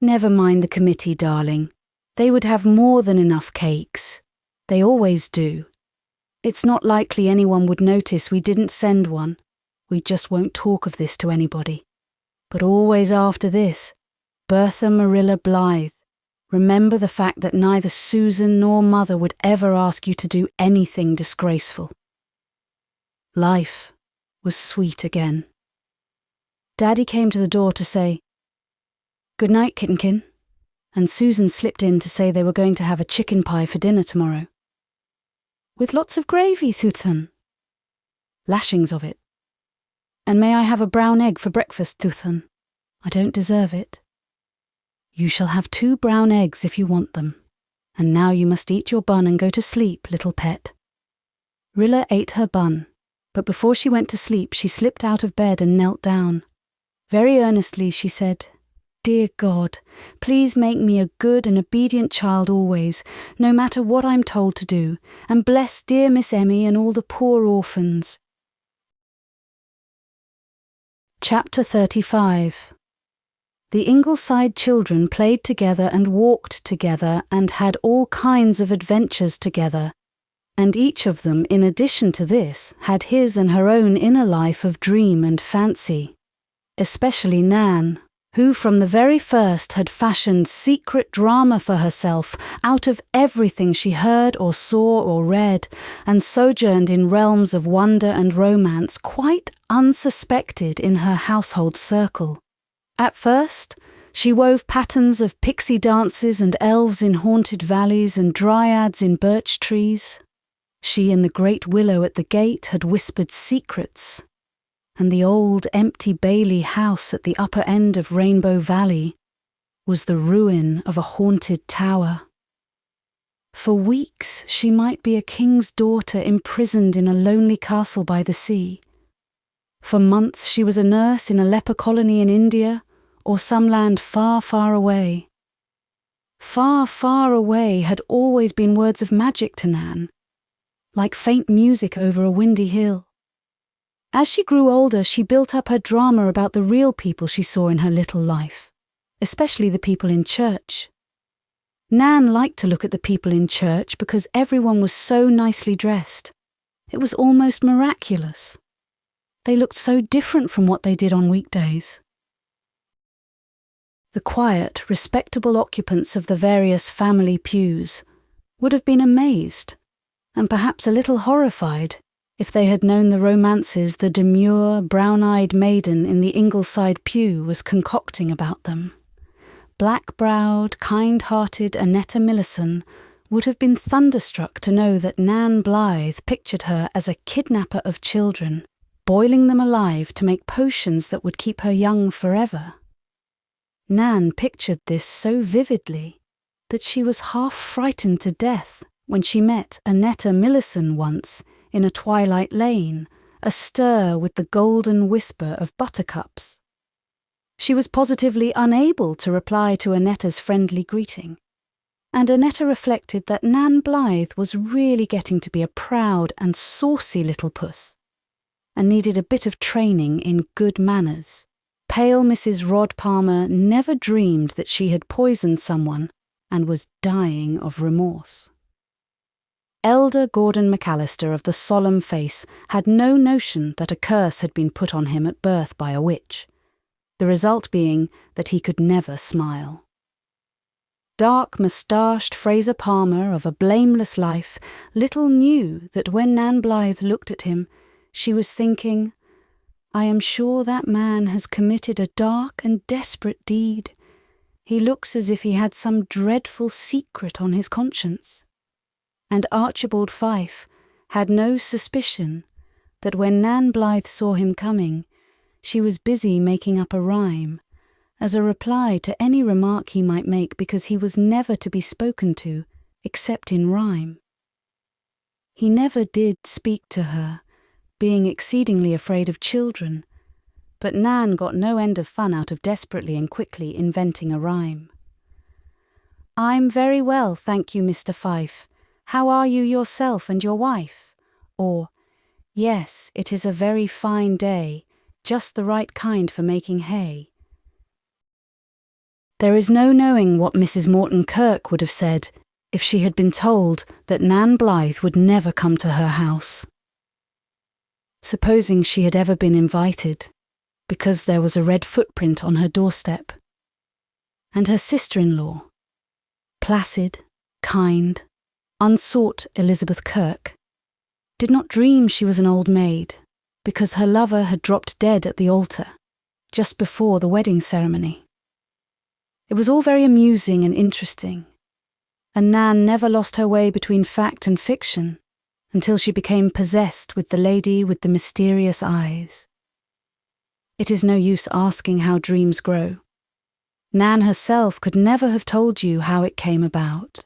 Never mind the committee, darling. They would have more than enough cakes. They always do. It's not likely anyone would notice we didn't send one. We just won't talk of this to anybody. But always after this, Bertha Marilla Blythe, remember the fact that neither Susan nor Mother would ever ask you to do anything disgraceful. Life was sweet again. Daddy came to the door to say, Good night, Kittenkin, and Susan slipped in to say they were going to have a chicken pie for dinner tomorrow. With lots of gravy, XXIII. Lashings of it. And may I have a brown egg for breakfast, XXIII? I don't deserve it. You shall have 2 brown eggs if you want them. And now you must eat your bun and go to sleep, little pet. Rilla ate her bun, but before she went to sleep she slipped out of bed and knelt down. Very earnestly she said, Dear God, please make me a good and obedient child always, no matter what I'm told to do, and bless dear Miss Emmy and all the poor orphans. Chapter 35. The Ingleside children played together and walked together and had all kinds of adventures together, and each of them, in addition to this, had his and her own inner life of dream and fancy. Especially Nan, who from the very first had fashioned secret drama for herself out of everything she heard or saw or read, and sojourned in realms of wonder and romance quite unsuspected in her household circle. At first, she wove patterns of pixie dances and elves in haunted valleys and dryads in birch trees. She and the great willow at the gate had whispered secrets, and the old empty Bailey house at the upper end of Rainbow Valley was the ruin of a haunted tower. For weeks she might be a king's daughter imprisoned in a lonely castle by the sea. For months she was a nurse in a leper colony in India or some land far, far away. Far, far away had always been words of magic to Nan, like faint music over a windy hill. As she grew older, she built up her drama about the real people she saw in her little life, especially the people in church. Nan liked to look at the people in church because everyone was so nicely dressed. It was almost miraculous. They looked so different from what they did on weekdays. The quiet, respectable occupants of the various family pews would have been amazed, and perhaps a little horrified, if they had known the romances the demure, brown-eyed maiden in the Ingleside pew was concocting about them. Black-browed, kind-hearted Annetta Millison would have been thunderstruck to know that Nan Blythe pictured her as a kidnapper of children, boiling them alive to make potions that would keep her young forever. Nan pictured this so vividly that she was half frightened to death when she met Annetta Millison once in a twilight lane, astir with the golden whisper of buttercups. She was positively unable to reply to Annetta's friendly greeting, and Annetta reflected that Nan Blythe was really getting to be a proud and saucy little puss, and needed a bit of training in good manners. Pale Mrs. Rod Palmer never dreamed that she had poisoned someone and was dying of remorse. Elder Gordon McAllister of the solemn face had no notion that a curse had been put on him at birth by a witch, the result being that he could never smile. Dark-moustached Fraser Palmer of a blameless life little knew that when Nan Blythe looked at him, she was thinking, "I am sure that man has committed a dark and desperate deed. He looks as if he had some dreadful secret on his conscience." And Archibald Fife had no suspicion that when Nan Blythe saw him coming, she was busy making up a rhyme, as a reply to any remark he might make, because he was never to be spoken to except in rhyme. He never did speak to her, being exceedingly afraid of children, but Nan got no end of fun out of desperately and quickly inventing a rhyme. "I'm very well, thank you, Mr. Fife. How are you yourself and your wife?" Or, "Yes, it is a very fine day, just the right kind for making hay." There is no knowing what Mrs. Morton Kirke would have said if she had been told that Nan Blythe would never come to her house. Supposing she had ever been invited, because there was a red footprint on her doorstep. And her sister-in-law, placid, kind, unsought Elizabeth Kirke, did not dream she was an old maid, because her lover had dropped dead at the altar, just before the wedding ceremony. It was all very amusing and interesting, and Nan never lost her way between fact and fiction until she became possessed with the lady with the mysterious eyes. It is no use asking how dreams grow. Nan herself could never have told you how it came about.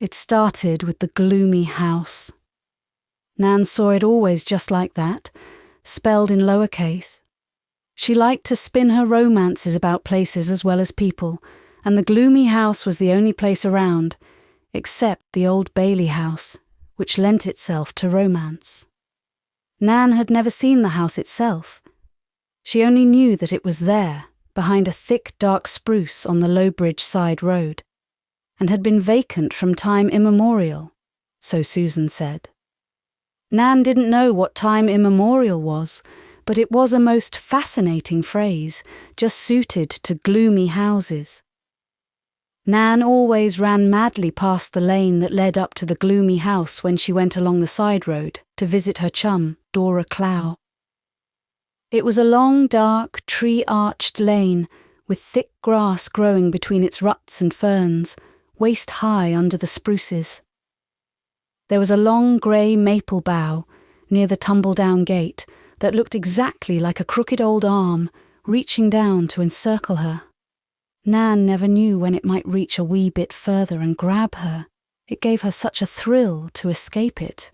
It started with the gloomy house. Nan saw it always just like that, spelled in lowercase. She liked to spin her romances about places as well as people, and the gloomy house was the only place around, except the Old Bailey house, which lent itself to romance. Nan had never seen the house itself. She only knew that it was there, behind a thick dark spruce on the Lowbridge side road, and had been vacant from time immemorial, so Susan said. Nan didn't know what time immemorial was, but it was a most fascinating phrase, just suited to gloomy houses. Nan always ran madly past the lane that led up to the gloomy house when she went along the side road to visit her chum, Dora Clow. It was a long, dark, tree-arched lane, with thick grass growing between its ruts and ferns, waist-high under the spruces. There was a long grey maple bough near the tumble-down gate that looked exactly like a crooked old arm reaching down to encircle her. Nan never knew when it might reach a wee bit further and grab her. It gave her such a thrill to escape it.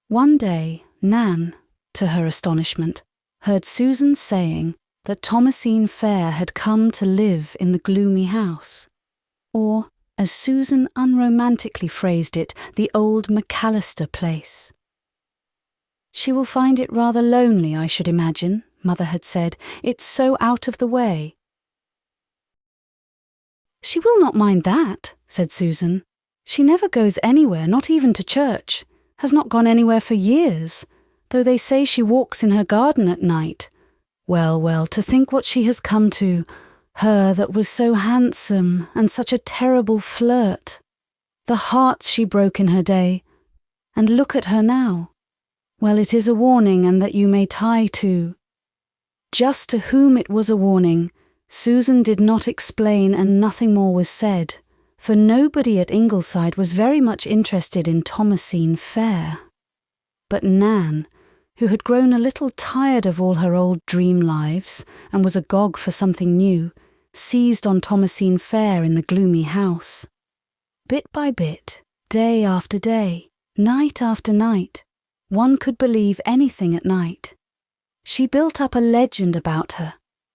One day, Nan, to her astonishment, heard Susan saying that Thomasine Fair had come to live in the gloomy house. Or, as Susan unromantically phrased it, the old McAllister place. "She will find it rather lonely, I should imagine," Mother had said. "It's so out of the way." "She will not mind that," said Susan. "She never goes anywhere, not even to church, has not gone anywhere for years, though they say she walks in her garden at night. Well, well, to think what she has come to, her that was so handsome and such a terrible flirt. The hearts she broke in her day, and look at her now. Well, it is a warning, and that you may tie to." Just to whom it was a warning, Susan did not explain, and nothing more was said, for nobody at Ingleside was very much interested in Thomasine Fair. But Nan, who had grown a little tired of all her old dream lives and was agog for something new, seized on Thomasine Fair in the gloomy house. Bit by bit, day after day, night after night, one could believe anything at night. She built up a legend about her,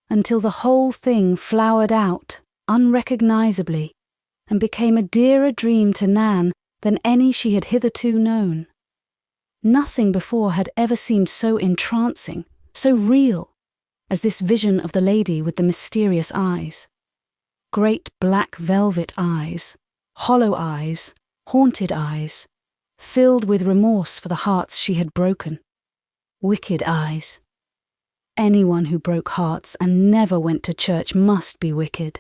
until the whole thing flowered out, unrecognisably, and became a dearer dream to Nan than any she had hitherto known. Nothing before had ever seemed so entrancing, so real, as this vision of the lady with the mysterious eyes. Great black velvet eyes, hollow eyes, haunted eyes, filled with remorse for the hearts she had broken. Wicked eyes. Anyone who broke hearts and never went to church must be wicked.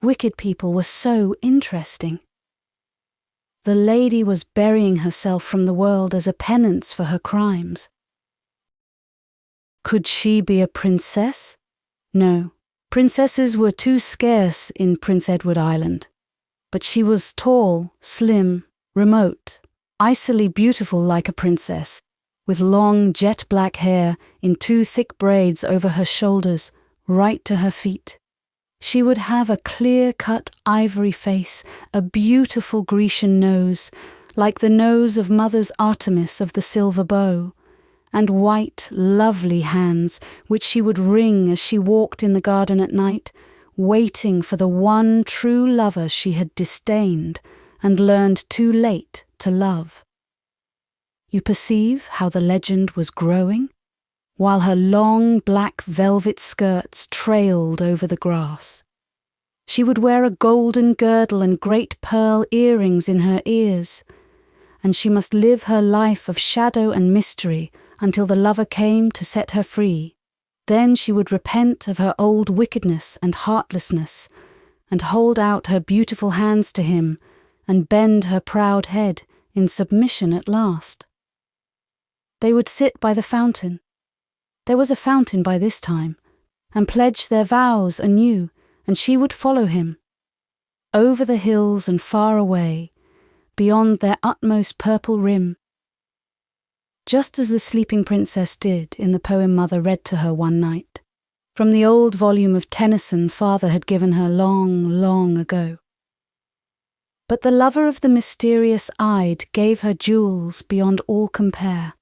Wicked people were so interesting. The lady was burying herself from the world as a penance for her crimes. Could she be a princess? No, princesses were too scarce in Prince Edward Island. But she was tall, slim, remote, icily beautiful like a princess, with long jet-black hair in 2 thick braids over her shoulders, right to her feet. She would have a clear-cut ivory face, a beautiful Grecian nose, like the nose of Mother's Artemis of the silver bow, and white, lovely hands, which she would wring as she walked in the garden at night, waiting for the one true lover she had disdained and learned too late to love. You perceive how the legend was growing, while her long black velvet skirts trailed over the grass. She would wear a golden girdle and great pearl earrings in her ears, and she must live her life of shadow and mystery until the lover came to set her free. Then she would repent of her old wickedness and heartlessness, and hold out her beautiful hands to him, and bend her proud head in submission at last. They would sit by the fountain. There was a fountain by this time, and pledge their vows anew, and she would follow him. Over the hills and far away, beyond their utmost purple rim. Just as the sleeping princess did in the poem Mother read to her one night, from the old volume of Tennyson Father had given her long, long ago. But the lover of the mysterious-eyed gave her jewels beyond all compare.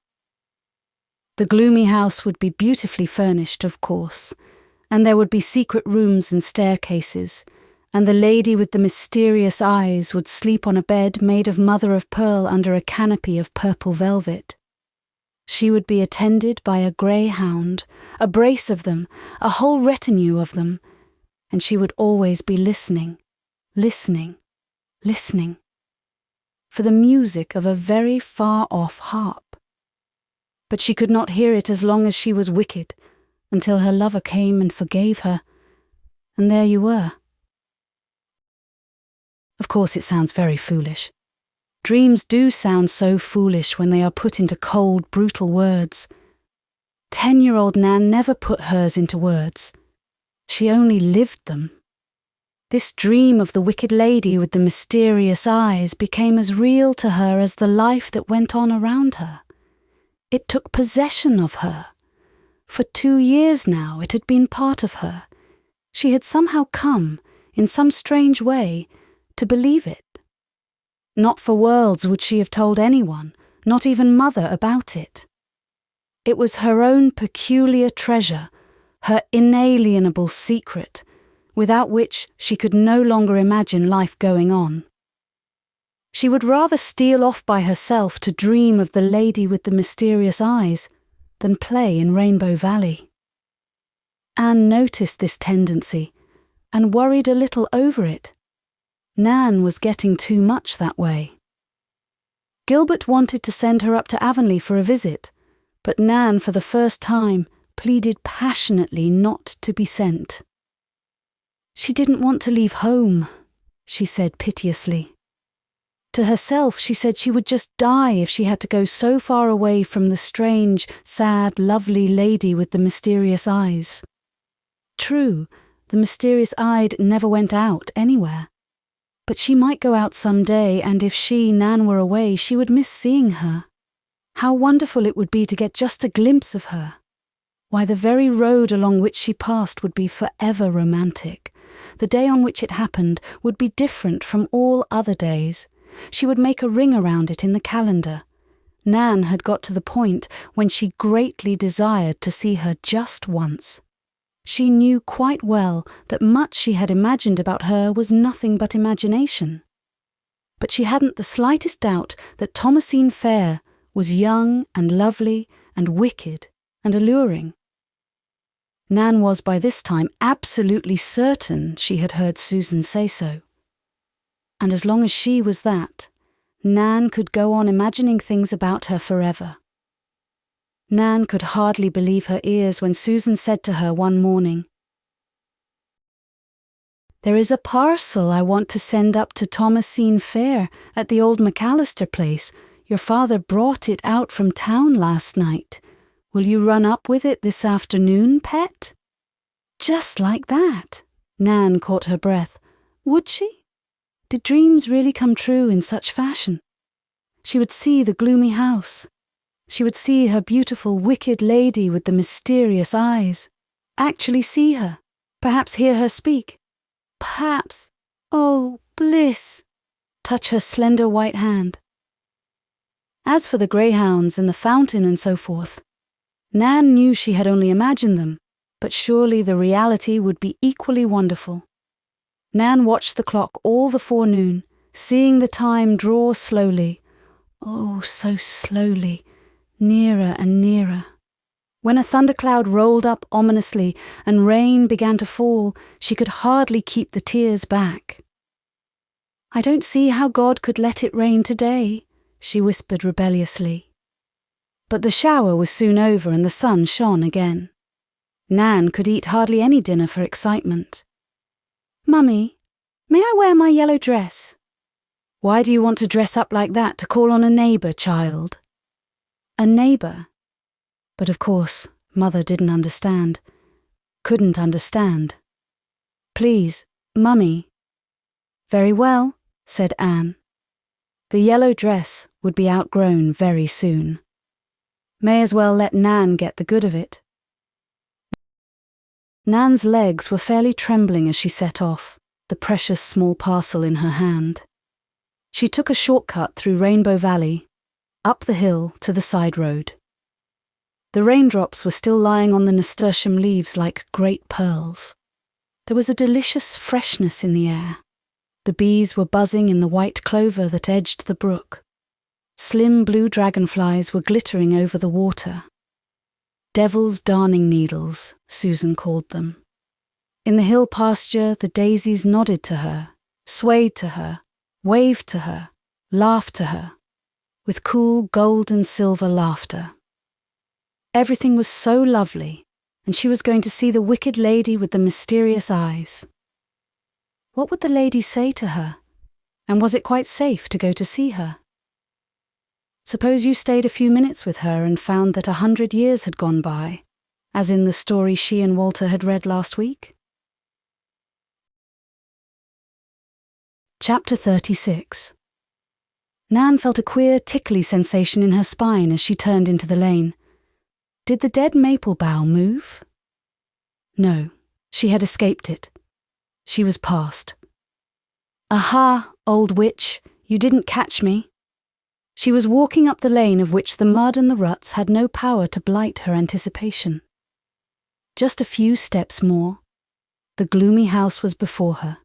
The gloomy house would be beautifully furnished, of course, and there would be secret rooms and staircases, and the lady with the mysterious eyes would sleep on a bed made of mother of pearl under a canopy of purple velvet. She would be attended by a greyhound, a brace of them, a whole retinue of them, and she would always be listening, listening, listening, for the music of a very far-off harp. But she could not hear it as long as she was wicked, until her lover came and forgave her, and there you were. Of course it sounds very foolish. Dreams do sound so foolish when they are put into cold, brutal words. 10-year-old Nan never put hers into words. She only lived them. This dream of the wicked lady with the mysterious eyes became as real to her as the life that went on around her. It took possession of her. For 2 years now it had been part of her. She had somehow come, in some strange way, to believe it. Not for worlds would she have told anyone, not even Mother, about it. It was her own peculiar treasure, her inalienable secret, without which she could no longer imagine life going on. She would rather steal off by herself to dream of the lady with the mysterious eyes than play in Rainbow Valley. Anne noticed this tendency and worried a little over it. Nan was getting too much that way. Gilbert wanted to send her up to Avonlea for a visit, but Nan, for the first time, pleaded passionately not to be sent. She didn't want to leave home, she said piteously. To herself, she said she would just die if she had to go so far away from the strange, sad, lovely lady with the mysterious eyes. True, the mysterious-eyed never went out anywhere. But she might go out some day, and if she, Nan, were away, she would miss seeing her. How wonderful it would be to get just a glimpse of her. Why, the very road along which she passed would be forever romantic. The day on which it happened would be different from all other days. She would make a ring around it in the calendar. Nan had got to the point when she greatly desired to see her just once. She knew quite well that much she had imagined about her was nothing but imagination. But she hadn't the slightest doubt that Thomasine Fair was young and lovely and wicked and alluring. Nan was by this time absolutely certain she had heard Susan say so. And as long as she was that, Nan could go on imagining things about her forever. Nan could hardly believe her ears when Susan said to her one morning, "There is a parcel I want to send up to Thomasine Fair at the old McAllister place. Your father brought it out from town last night. Will you run up with it this afternoon, pet?" Just like that. Nan caught her breath. Would she? Did dreams really come true in such fashion? She would see the gloomy house. She would see her beautiful wicked lady with the mysterious eyes. Actually see her. Perhaps hear her speak. Perhaps, oh, bliss, touch her slender white hand. As for the greyhounds and the fountain and so forth, Nan knew she had only imagined them, but surely the reality would be equally wonderful. Nan watched the clock all the forenoon, seeing the time draw slowly, oh, so slowly, nearer and nearer. When a thundercloud rolled up ominously and rain began to fall, she could hardly keep the tears back. "I don't see how God could let it rain today," she whispered rebelliously. But the shower was soon over and the sun shone again. Nan could eat hardly any dinner for excitement. "Mummy, may I wear my yellow dress?" "Why do you want to dress up like that to call on a neighbour, child?" A neighbour? But of course, Mother didn't understand. Couldn't understand. "Please, Mummy." "Very well," said Anne. The yellow dress would be outgrown very soon. May as well let Nan get the good of it. Nan's legs were fairly trembling as she set off, the precious small parcel in her hand. She took a shortcut through Rainbow Valley, up the hill to the side road. The raindrops were still lying on the nasturtium leaves like great pearls. There was a delicious freshness in the air. The bees were buzzing in the white clover that edged the brook. Slim blue dragonflies were glittering over the water. Devil's darning needles, Susan called them. In the hill pasture, the daisies nodded to her, swayed to her, waved to her, laughed to her, with cool gold and silver laughter. Everything was so lovely, and she was going to see the wicked lady with the mysterious eyes. What would the lady say to her? And was it quite safe to go to see her? Suppose you stayed a few minutes with her and found that 100 years had gone by, as in the story she and Walter had read last week? Chapter 36. Nan felt a queer tickly sensation in her spine as she turned into the lane. Did the dead maple bough move? No, she had escaped it. She was past. Aha, old witch, you didn't catch me. She was walking up the lane of which the mud and the ruts had no power to blight her anticipation. Just a few steps more. The gloomy house was before her,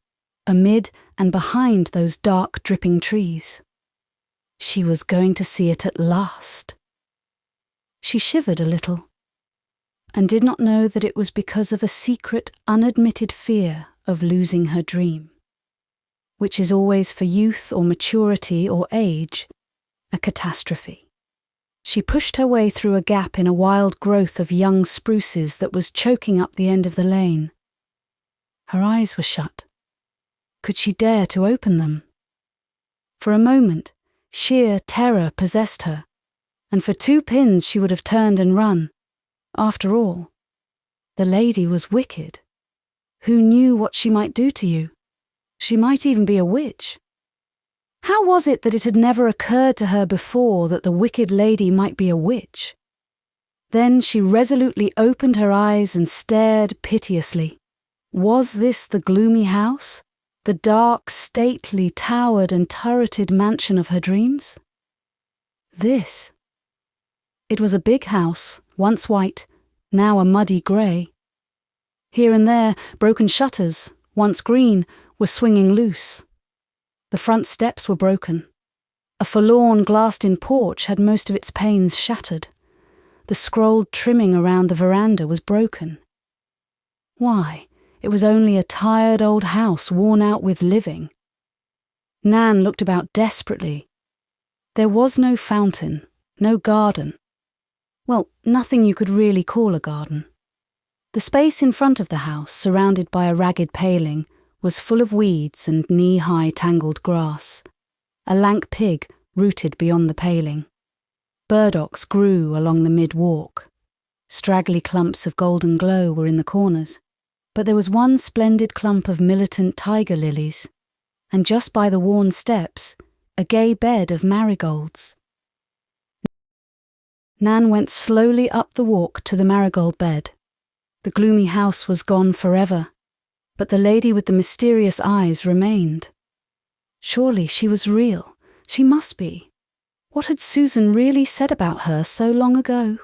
amid and behind those dark dripping trees. She was going to see it at last. She shivered a little, and did not know that it was because of a secret, unadmitted fear of losing her dream, which is always for youth or maturity or age a catastrophe. She pushed her way through a gap in a wild growth of young spruces that was choking up the end of the lane. Her eyes were shut. Could she dare to open them? For a moment, sheer terror possessed her, and for 2 pins she would have turned and run. After all, the lady was wicked. Who knew what she might do to you? She might even be a witch. How was it that it had never occurred to her before that the wicked lady might be a witch? Then she resolutely opened her eyes and stared piteously. Was this the gloomy house? The dark, stately, towered and turreted mansion of her dreams? This. It was a big house, once white, now a muddy grey. Here and there, broken shutters, once green, were swinging loose. The front steps were broken. A forlorn glassed-in porch had most of its panes shattered. The scrolled trimming around the veranda was broken. Why, it was only a tired old house worn out with living. Nan looked about desperately. There was no fountain, no garden. Well, nothing you could really call a garden. The space in front of the house, surrounded by a ragged paling, was full of weeds and knee-high tangled grass. A lank pig rooted beyond the paling. Burdocks grew along the mid-walk. Straggly clumps of golden glow were in the corners, but there was one splendid clump of militant tiger lilies, and just by the worn steps, a gay bed of marigolds. Nan went slowly up the walk to the marigold bed. The gloomy house was gone forever, but the lady with the mysterious eyes remained. Surely she was real. She must be. What had Susan really said about her so long ago?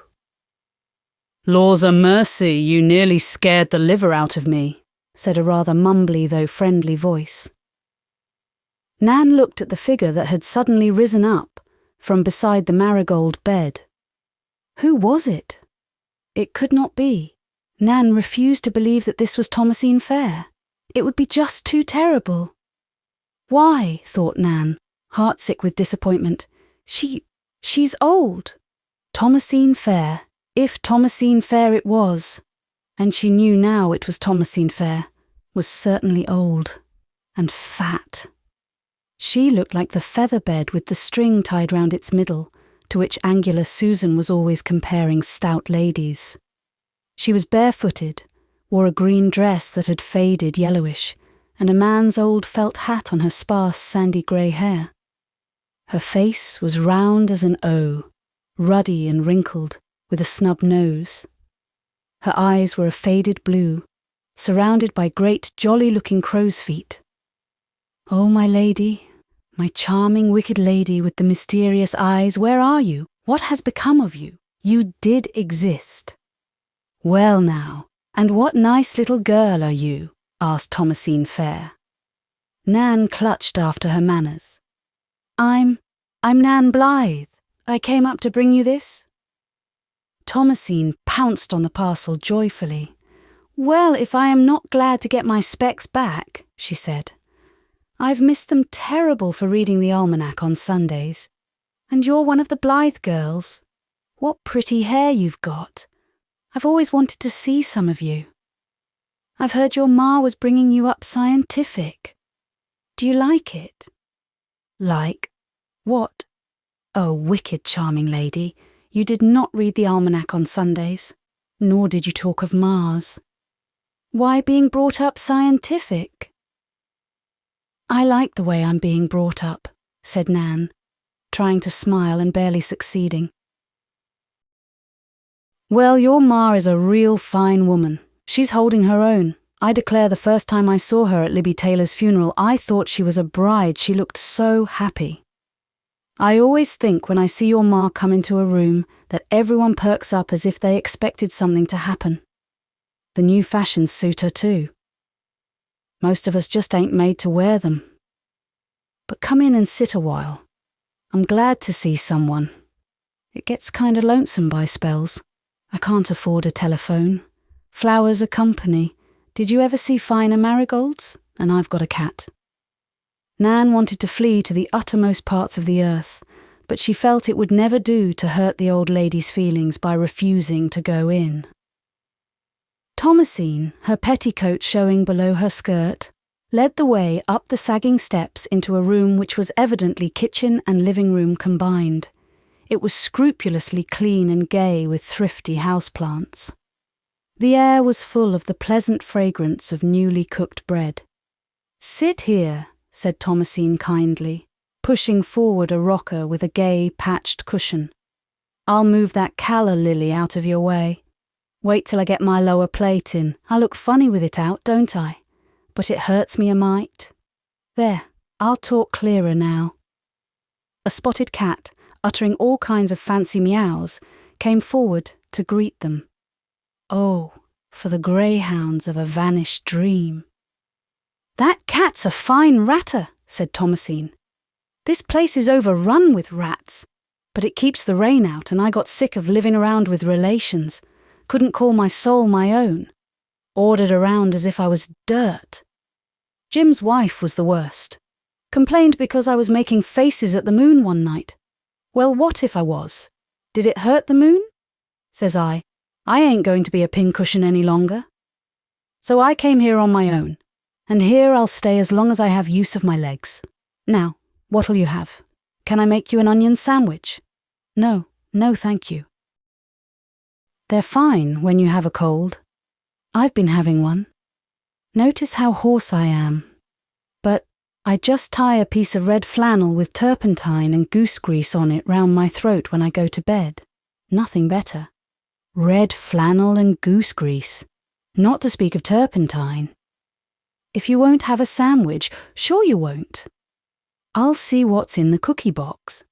"Laws a mercy, you nearly scared the liver out of me," said a rather mumbly though friendly voice. Nan looked at the figure that had suddenly risen up from beside the marigold bed. Who was it? It could not be. Nan refused to believe that this was Thomasine Fair. It would be just too terrible. Why, thought Nan, heartsick with disappointment. She's old. Thomasine Fair, if Thomasine Fair it was, and she knew now it was Thomasine Fair, was certainly old and fat. She looked like the feather bed with the string tied round its middle, to which angular Susan was always comparing stout ladies. She was barefooted, wore a green dress that had faded yellowish, and a man's old felt hat on her sparse sandy grey hair. Her face was round as an O, ruddy and wrinkled, with a snub nose. Her eyes were a faded blue, surrounded by great jolly-looking crow's feet. "Oh, my lady, my charming wicked lady with the mysterious eyes, where are you? What has become of you? You did exist." "Well now, and what nice little girl are you?" asked Thomasine Fair. Nan clutched after her manners. I'm Nan Blythe. I came up to bring you this." Thomasine pounced on the parcel joyfully. "Well, if I am not glad to get my specs back," she said. "I've missed them terrible for reading the almanac on Sundays. And you're one of the Blythe girls. What pretty hair you've got. I've always wanted to see some of you. I've heard your ma was bringing you up scientific. Do you like it?" "Like what?" "Oh, wicked charming lady, you did not read the almanac on Sundays, nor did you talk of Mars. Why being brought up scientific?" "I like the way I'm being brought up," said Nan, trying to smile and barely succeeding. "Well, your ma is a real fine woman. She's holding her own. I declare the first time I saw her at Libby Taylor's funeral, I thought she was a bride. She looked so happy. I always think when I see your ma come into a room that everyone perks up as if they expected something to happen. The new fashions suit her too. Most of us just ain't made to wear them. But come in and sit a while. I'm glad to see someone. It gets kind of lonesome by spells. I can't afford a telephone. Flowers are company. Did you ever see finer marigolds? And I've got a cat." Nan wanted to flee to the uttermost parts of the earth, but she felt it would never do to hurt the old lady's feelings by refusing to go in. Thomasine, her petticoat showing below her skirt, led the way up the sagging steps into a room which was evidently kitchen and living room combined. It was scrupulously clean and gay with thrifty houseplants. The air was full of the pleasant fragrance of newly cooked bread. "Sit here," said Thomasine kindly, pushing forward a rocker with a gay, patched cushion. "I'll move that calla lily out of your way. Wait till I get my lower plate in. I look funny with it out, don't I? But it hurts me a mite. There, I'll talk clearer now." A spotted cat, uttering all kinds of fancy meows, came forward to greet them. Oh, for the greyhounds of a vanished dream. "That cat's a fine ratter," said Thomasine. "This place is overrun with rats, but it keeps the rain out and I got sick of living around with relations. Couldn't call my soul my own. ordered around as if I was dirt. Jim's wife was the worst. Complained because I was making faces at the moon one night. Well, what if I was? Did it hurt the moon? Says I ain't going to be a pincushion any longer. So I came here on my own, and here I'll stay as long as I have use of my legs. Now, what'll you have? Can I make you an onion sandwich? No, thank you. They're fine when you have a cold. I've been having one. Notice how hoarse I am. But I just tie a piece of red flannel with turpentine and goose grease on it round my throat when I go to bed. Nothing better. Red flannel and goose grease. Not to speak of turpentine. If you won't have a sandwich, sure you won't. I'll see what's in the cookie box.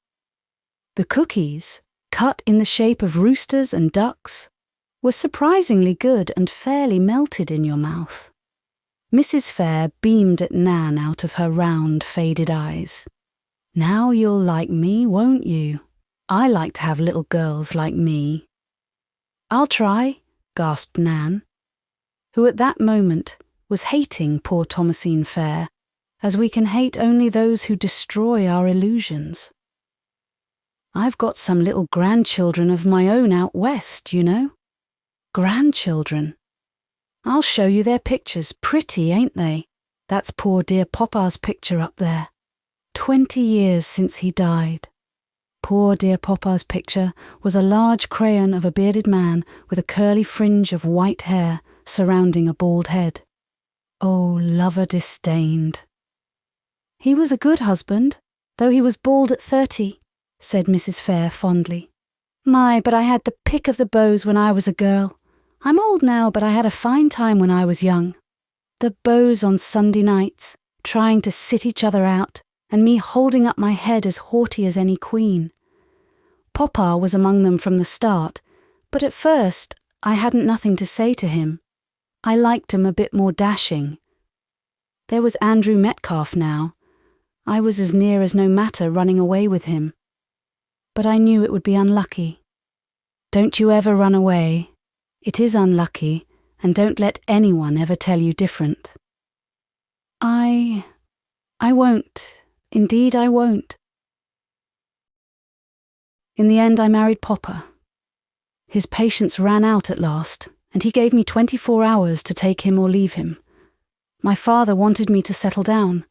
The cookies, cut in the shape of roosters and ducks, were surprisingly good and fairly melted in your mouth. Mrs. Fair beamed at Nan out of her round, faded eyes. Now you'll like me, won't you? I like to have little girls like me. I'll try, gasped Nan, who at that moment was hating poor Thomasine Fair, as we can hate only those who destroy our illusions. I've got some little grandchildren of my own out west, you know. Grandchildren. I'll show you their pictures. Pretty, ain't they? That's poor dear Papa's picture up there. 20 years since he died. Poor dear Papa's picture was a large crayon of a bearded man with a curly fringe of white hair surrounding a bald head. Oh, lover disdained. He was a good husband, though he was bald at 30, said Mrs. Fair fondly. My, but I had the pick of the beaux when I was a girl. I'm old now, but I had a fine time when I was young. The beaux on Sunday nights, trying to sit each other out, and me holding up my head as haughty as any queen. Papa was among them from the start, but at first I hadn't nothing to say to him. I liked him a bit more dashing. There was Andrew Metcalfe now. I was as near as no matter running away with him. But I knew it would be unlucky. Don't you ever run away. It is unlucky, and don't let anyone ever tell you different. I won't. Indeed, I won't. In the end, I married Papa. His patience ran out at last, and he gave me 24 hours to take him or leave him. My father wanted me to settle down.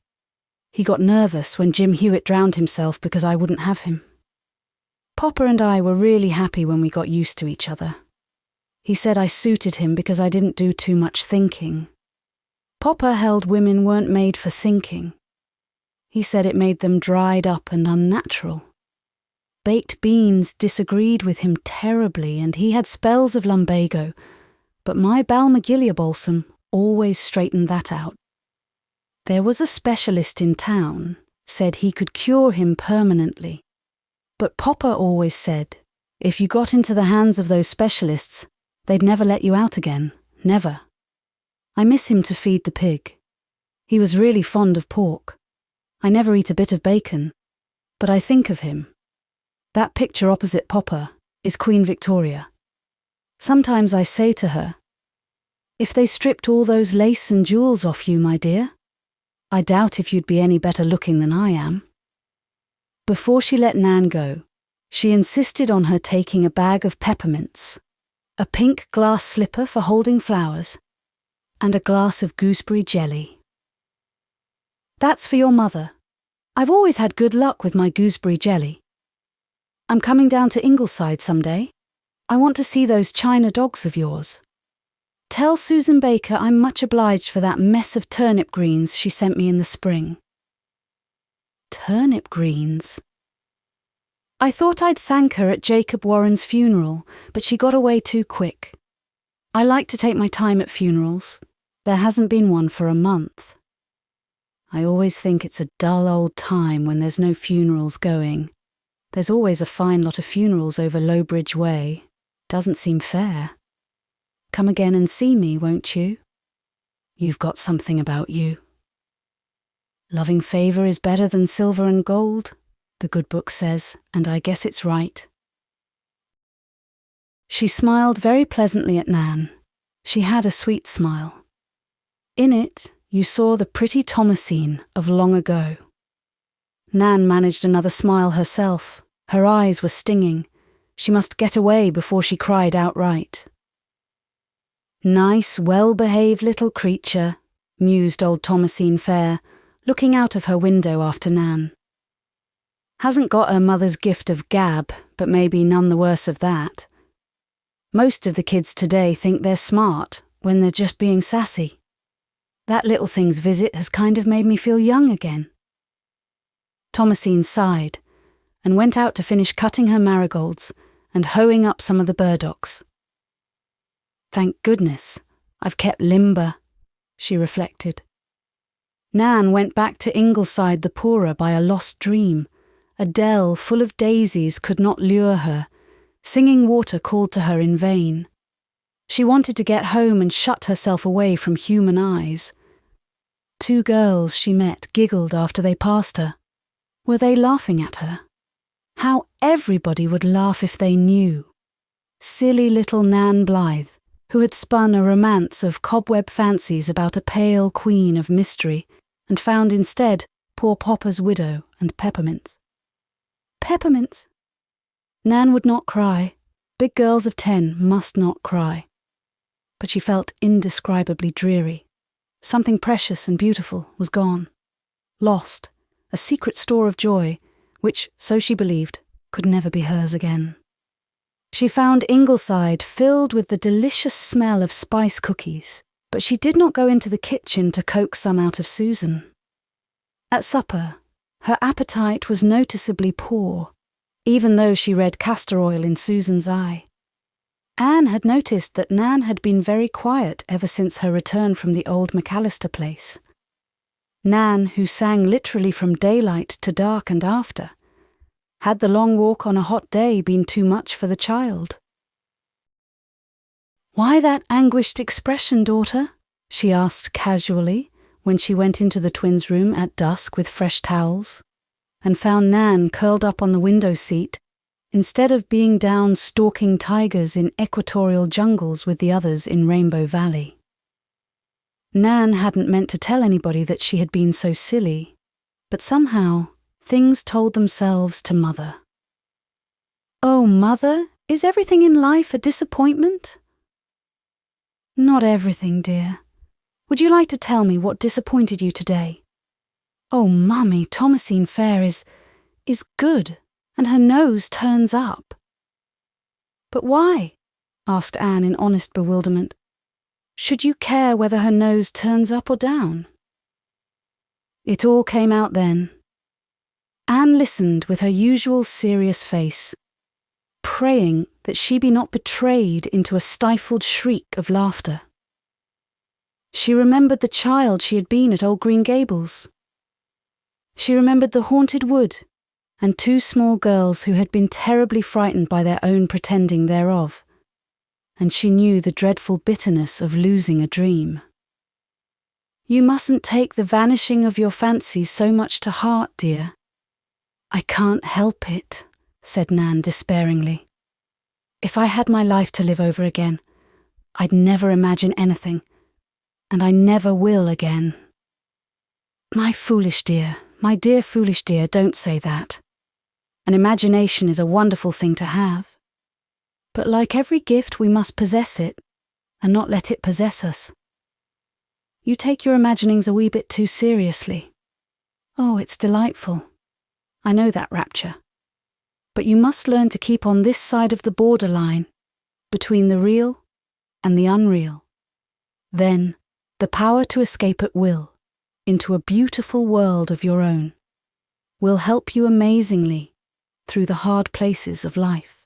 He got nervous when Jim Hewitt drowned himself because I wouldn't have him. Papa and I were really happy when we got used to each other. He said I suited him because I didn't do too much thinking. Papa held women weren't made for thinking. He said it made them dried up and unnatural. Baked beans disagreed with him terribly, and he had spells of lumbago, but my Balmagilia balsam always straightened that out. There was a specialist in town, said he could cure him permanently. But Papa always said, if you got into the hands of those specialists, they'd never let you out again, never. I miss him to feed the pig. He was really fond of pork. I never eat a bit of bacon, but I think of him. That picture opposite Papa is Queen Victoria. Sometimes I say to her, if they stripped all those lace and jewels off you, my dear, I doubt if you'd be any better looking than I am. Before she let Nan go, she insisted on her taking a bag of peppermints, a pink glass slipper for holding flowers, and a glass of gooseberry jelly. That's for your mother. I've always had good luck with my gooseberry jelly. I'm coming down to Ingleside some day. I want to see those china dogs of yours. Tell Susan Baker I'm much obliged for that mess of turnip greens she sent me in the spring. Turnip greens? I thought I'd thank her at Jacob Warren's funeral, but she got away too quick. I like to take my time at funerals. There hasn't been one for a month. I always think it's a dull old time when there's no funerals going. There's always a fine lot of funerals over Lowbridge Way. Doesn't seem fair. Come again and see me, won't you? You've got something about you. Loving favour is better than silver and gold, the good book says, and I guess it's right. She smiled very pleasantly at Nan. She had a sweet smile. In it, you saw the pretty Thomasine of long ago. Nan managed another smile herself. Her eyes were stinging. She must get away before she cried outright. Nice, well-behaved little creature, mused old Thomasine Fair, looking out of her window after Nan. Hasn't got her mother's gift of gab, but maybe none the worse of that. Most of the kids today think they're smart when they're just being sassy. That little thing's visit has kind of made me feel young again. Thomasine sighed and went out to finish cutting her marigolds and hoeing up some of the burdocks. Thank goodness, I've kept limber, she reflected. Nan went back to Ingleside the poorer by a lost dream. A dell full of daisies could not lure her. Singing water called to her in vain. She wanted to get home and shut herself away from human eyes. 2 girls she met giggled after they passed her. Were they laughing at her? How everybody would laugh if they knew. Silly little Nan Blythe, who had spun a romance of cobweb fancies about a pale queen of mystery, and found instead poor Popper's widow and Peppermints. Peppermints! Nan would not cry. Big girls of 10 must not cry. But she felt indescribably dreary. Something precious and beautiful was gone. Lost. A secret store of joy, which, so she believed, could never be hers again. She found Ingleside filled with the delicious smell of spice cookies, but she did not go into the kitchen to coax some out of Susan. At supper, her appetite was noticeably poor, even though she read castor oil in Susan's eye. Anne had noticed that Nan had been very quiet ever since her return from the old McAllister place. Nan, who sang literally from daylight to dark and after. Had the long walk on a hot day been too much for the child? "Why that anguished expression, daughter?" she asked casually when she went into the twins' room at dusk with fresh towels, and found Nan curled up on the window seat instead of being down stalking tigers in equatorial jungles with the others in Rainbow Valley. Nan hadn't meant to tell anybody that she had been so silly, but somehow things told themselves to Mother. "Oh, Mother, is everything in life a disappointment?" "Not everything, dear. Would you like to tell me what disappointed you today?" "Oh, Mummy, Thomasine Fair is good, and her nose turns up." "But why?" asked Anne in honest bewilderment. "Should you care whether her nose turns up or down?" It all came out then. Anne listened with her usual serious face, praying that she be not betrayed into a stifled shriek of laughter. She remembered the child she had been at old Green Gables. She remembered the haunted wood and 2 small girls who had been terribly frightened by their own pretending thereof, and she knew the dreadful bitterness of losing a dream. "You mustn't take the vanishing of your fancies so much to heart, dear." "I can't help it," said Nan despairingly. "If I had my life to live over again, I'd never imagine anything, and I never will again." "My foolish dear, my dear foolish dear, don't say that. An imagination is a wonderful thing to have. But like every gift, we must possess it, and not let it possess us. You take your imaginings a wee bit too seriously. Oh, it's delightful. I know that rapture. But you must learn to keep on this side of the borderline, between the real and the unreal. Then, the power to escape at will, into a beautiful world of your own, will help you amazingly through the hard places of life.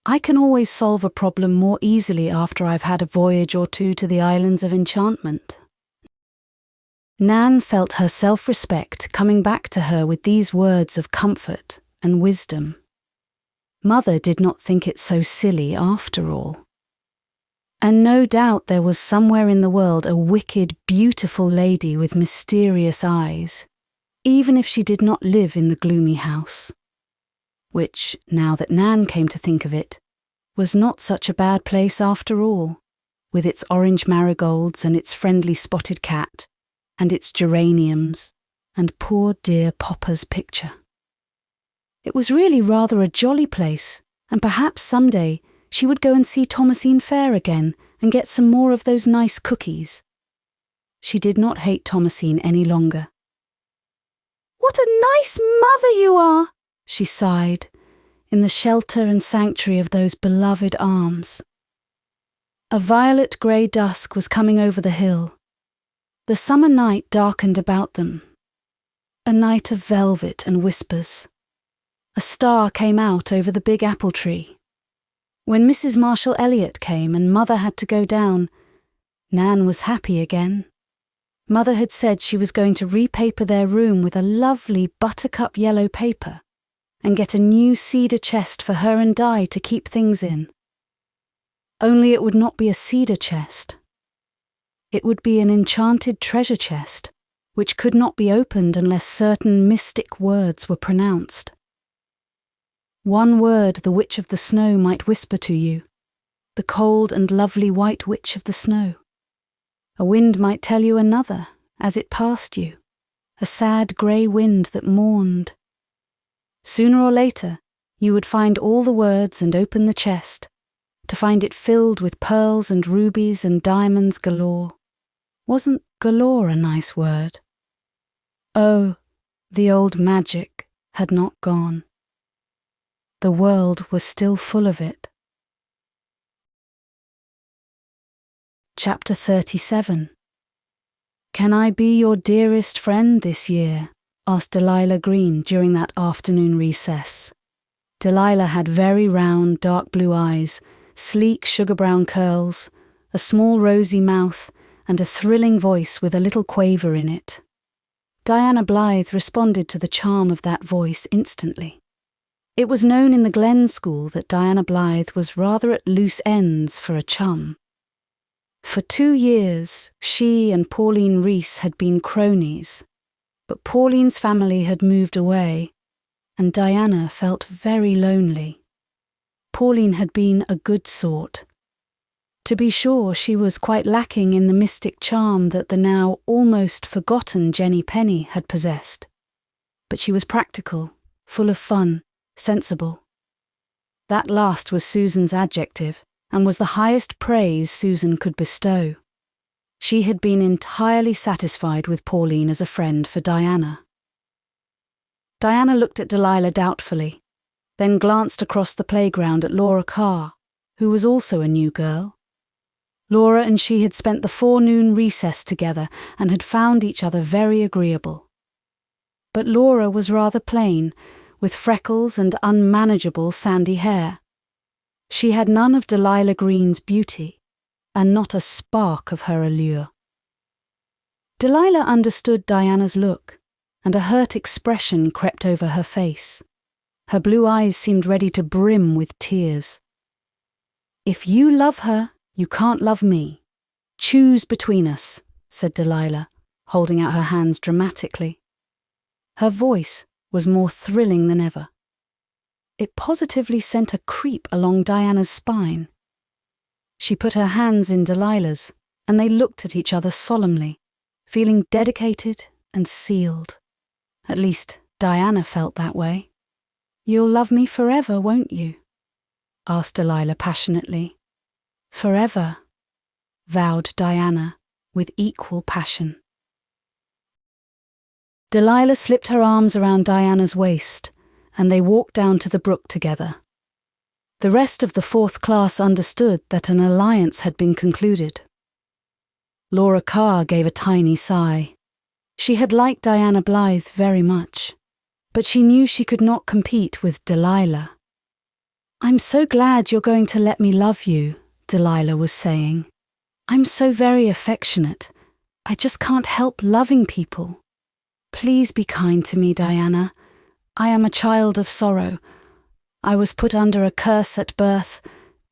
I can always solve a problem more easily after I've had a voyage or 2 to the islands of enchantment." Nan felt her self-respect coming back to her with these words of comfort and wisdom. Mother did not think it so silly after all. And no doubt there was somewhere in the world a wicked, beautiful lady with mysterious eyes, even if she did not live in the gloomy house. Which, now that Nan came to think of it, was not such a bad place after all. with its orange marigolds and its friendly spotted cat, and its geraniums, and poor dear Popper's picture. It was really rather a jolly place, and perhaps someday she would go and see Thomasine Fair again and get some more of those nice cookies. She did not hate Thomasine any longer. "What a nice mother you are," she sighed, in the shelter and sanctuary of those beloved arms. A violet grey dusk was coming over the hill. The summer night darkened about them. A night of velvet and whispers. A star came out over the big apple tree. When Mrs. Marshall Elliott came and Mother had to go down, Nan was happy again. Mother had said she was going to repaper their room with a lovely buttercup yellow paper and get a new cedar chest for her and Di to keep things in. Only it would not be a cedar chest. It would be an enchanted treasure chest, which could not be opened unless certain mystic words were pronounced. One word the Witch of the Snow might whisper to you, the cold and lovely White Witch of the Snow. A wind might tell you another, as it passed you, a sad grey wind that mourned. Sooner or later, you would find all the words and open the chest, to find it filled with pearls and rubies and diamonds galore. Wasn't galore a nice word? Oh, the old magic had not gone. The world was still full of it. Chapter 37. "Can I be your dearest friend this year?" asked Delilah Green during that afternoon recess. Delilah had very round, dark blue eyes, sleek sugar-brown curls, a small rosy mouth, and a thrilling voice with a little quaver in it. Diana Blythe responded to the charm of that voice instantly. It was known in the Glen School that Diana Blythe was rather at loose ends for a chum. For 2 years, she and Pauline Reese had been cronies, but Pauline's family had moved away, and Diana felt very lonely. Pauline had been a good sort. To be sure, she was quite lacking in the mystic charm that the now almost forgotten Jenny Penny had possessed. But she was practical, full of fun, sensible. That last was Susan's adjective, and was the highest praise Susan could bestow. She had been entirely satisfied with Pauline as a friend for Diana. Diana looked at Delilah doubtfully, then glanced across the playground at Laura Carr, who was also a new girl. Laura and she had spent the forenoon recess together and had found each other very agreeable. But Laura was rather plain, with freckles and unmanageable sandy hair. She had none of Delilah Green's beauty, and not a spark of her allure. Delilah understood Diana's look, and a hurt expression crept over her face. Her blue eyes seemed ready to brim with tears. "If you love her, you can't love me. Choose between us," said Delilah, holding out her hands dramatically. Her voice was more thrilling than ever. It positively sent a creep along Diana's spine. She put her hands in Delilah's, and they looked at each other solemnly, feeling dedicated and sealed. At least, Diana felt that way. "You'll love me forever, won't you?" asked Delilah passionately. "Forever," vowed Diana with equal passion. Delilah slipped her arms around Diana's waist, and they walked down to the brook together. The rest of the 4th class understood that an alliance had been concluded. Laura Carr gave a tiny sigh. She had liked Diana Blythe very much, but she knew she could not compete with Delilah. "I'm so glad you're going to let me love you," Delilah was saying. "I'm so very affectionate. I just can't help loving people. Please be kind to me, Diana. I am a child of sorrow. I was put under a curse at birth.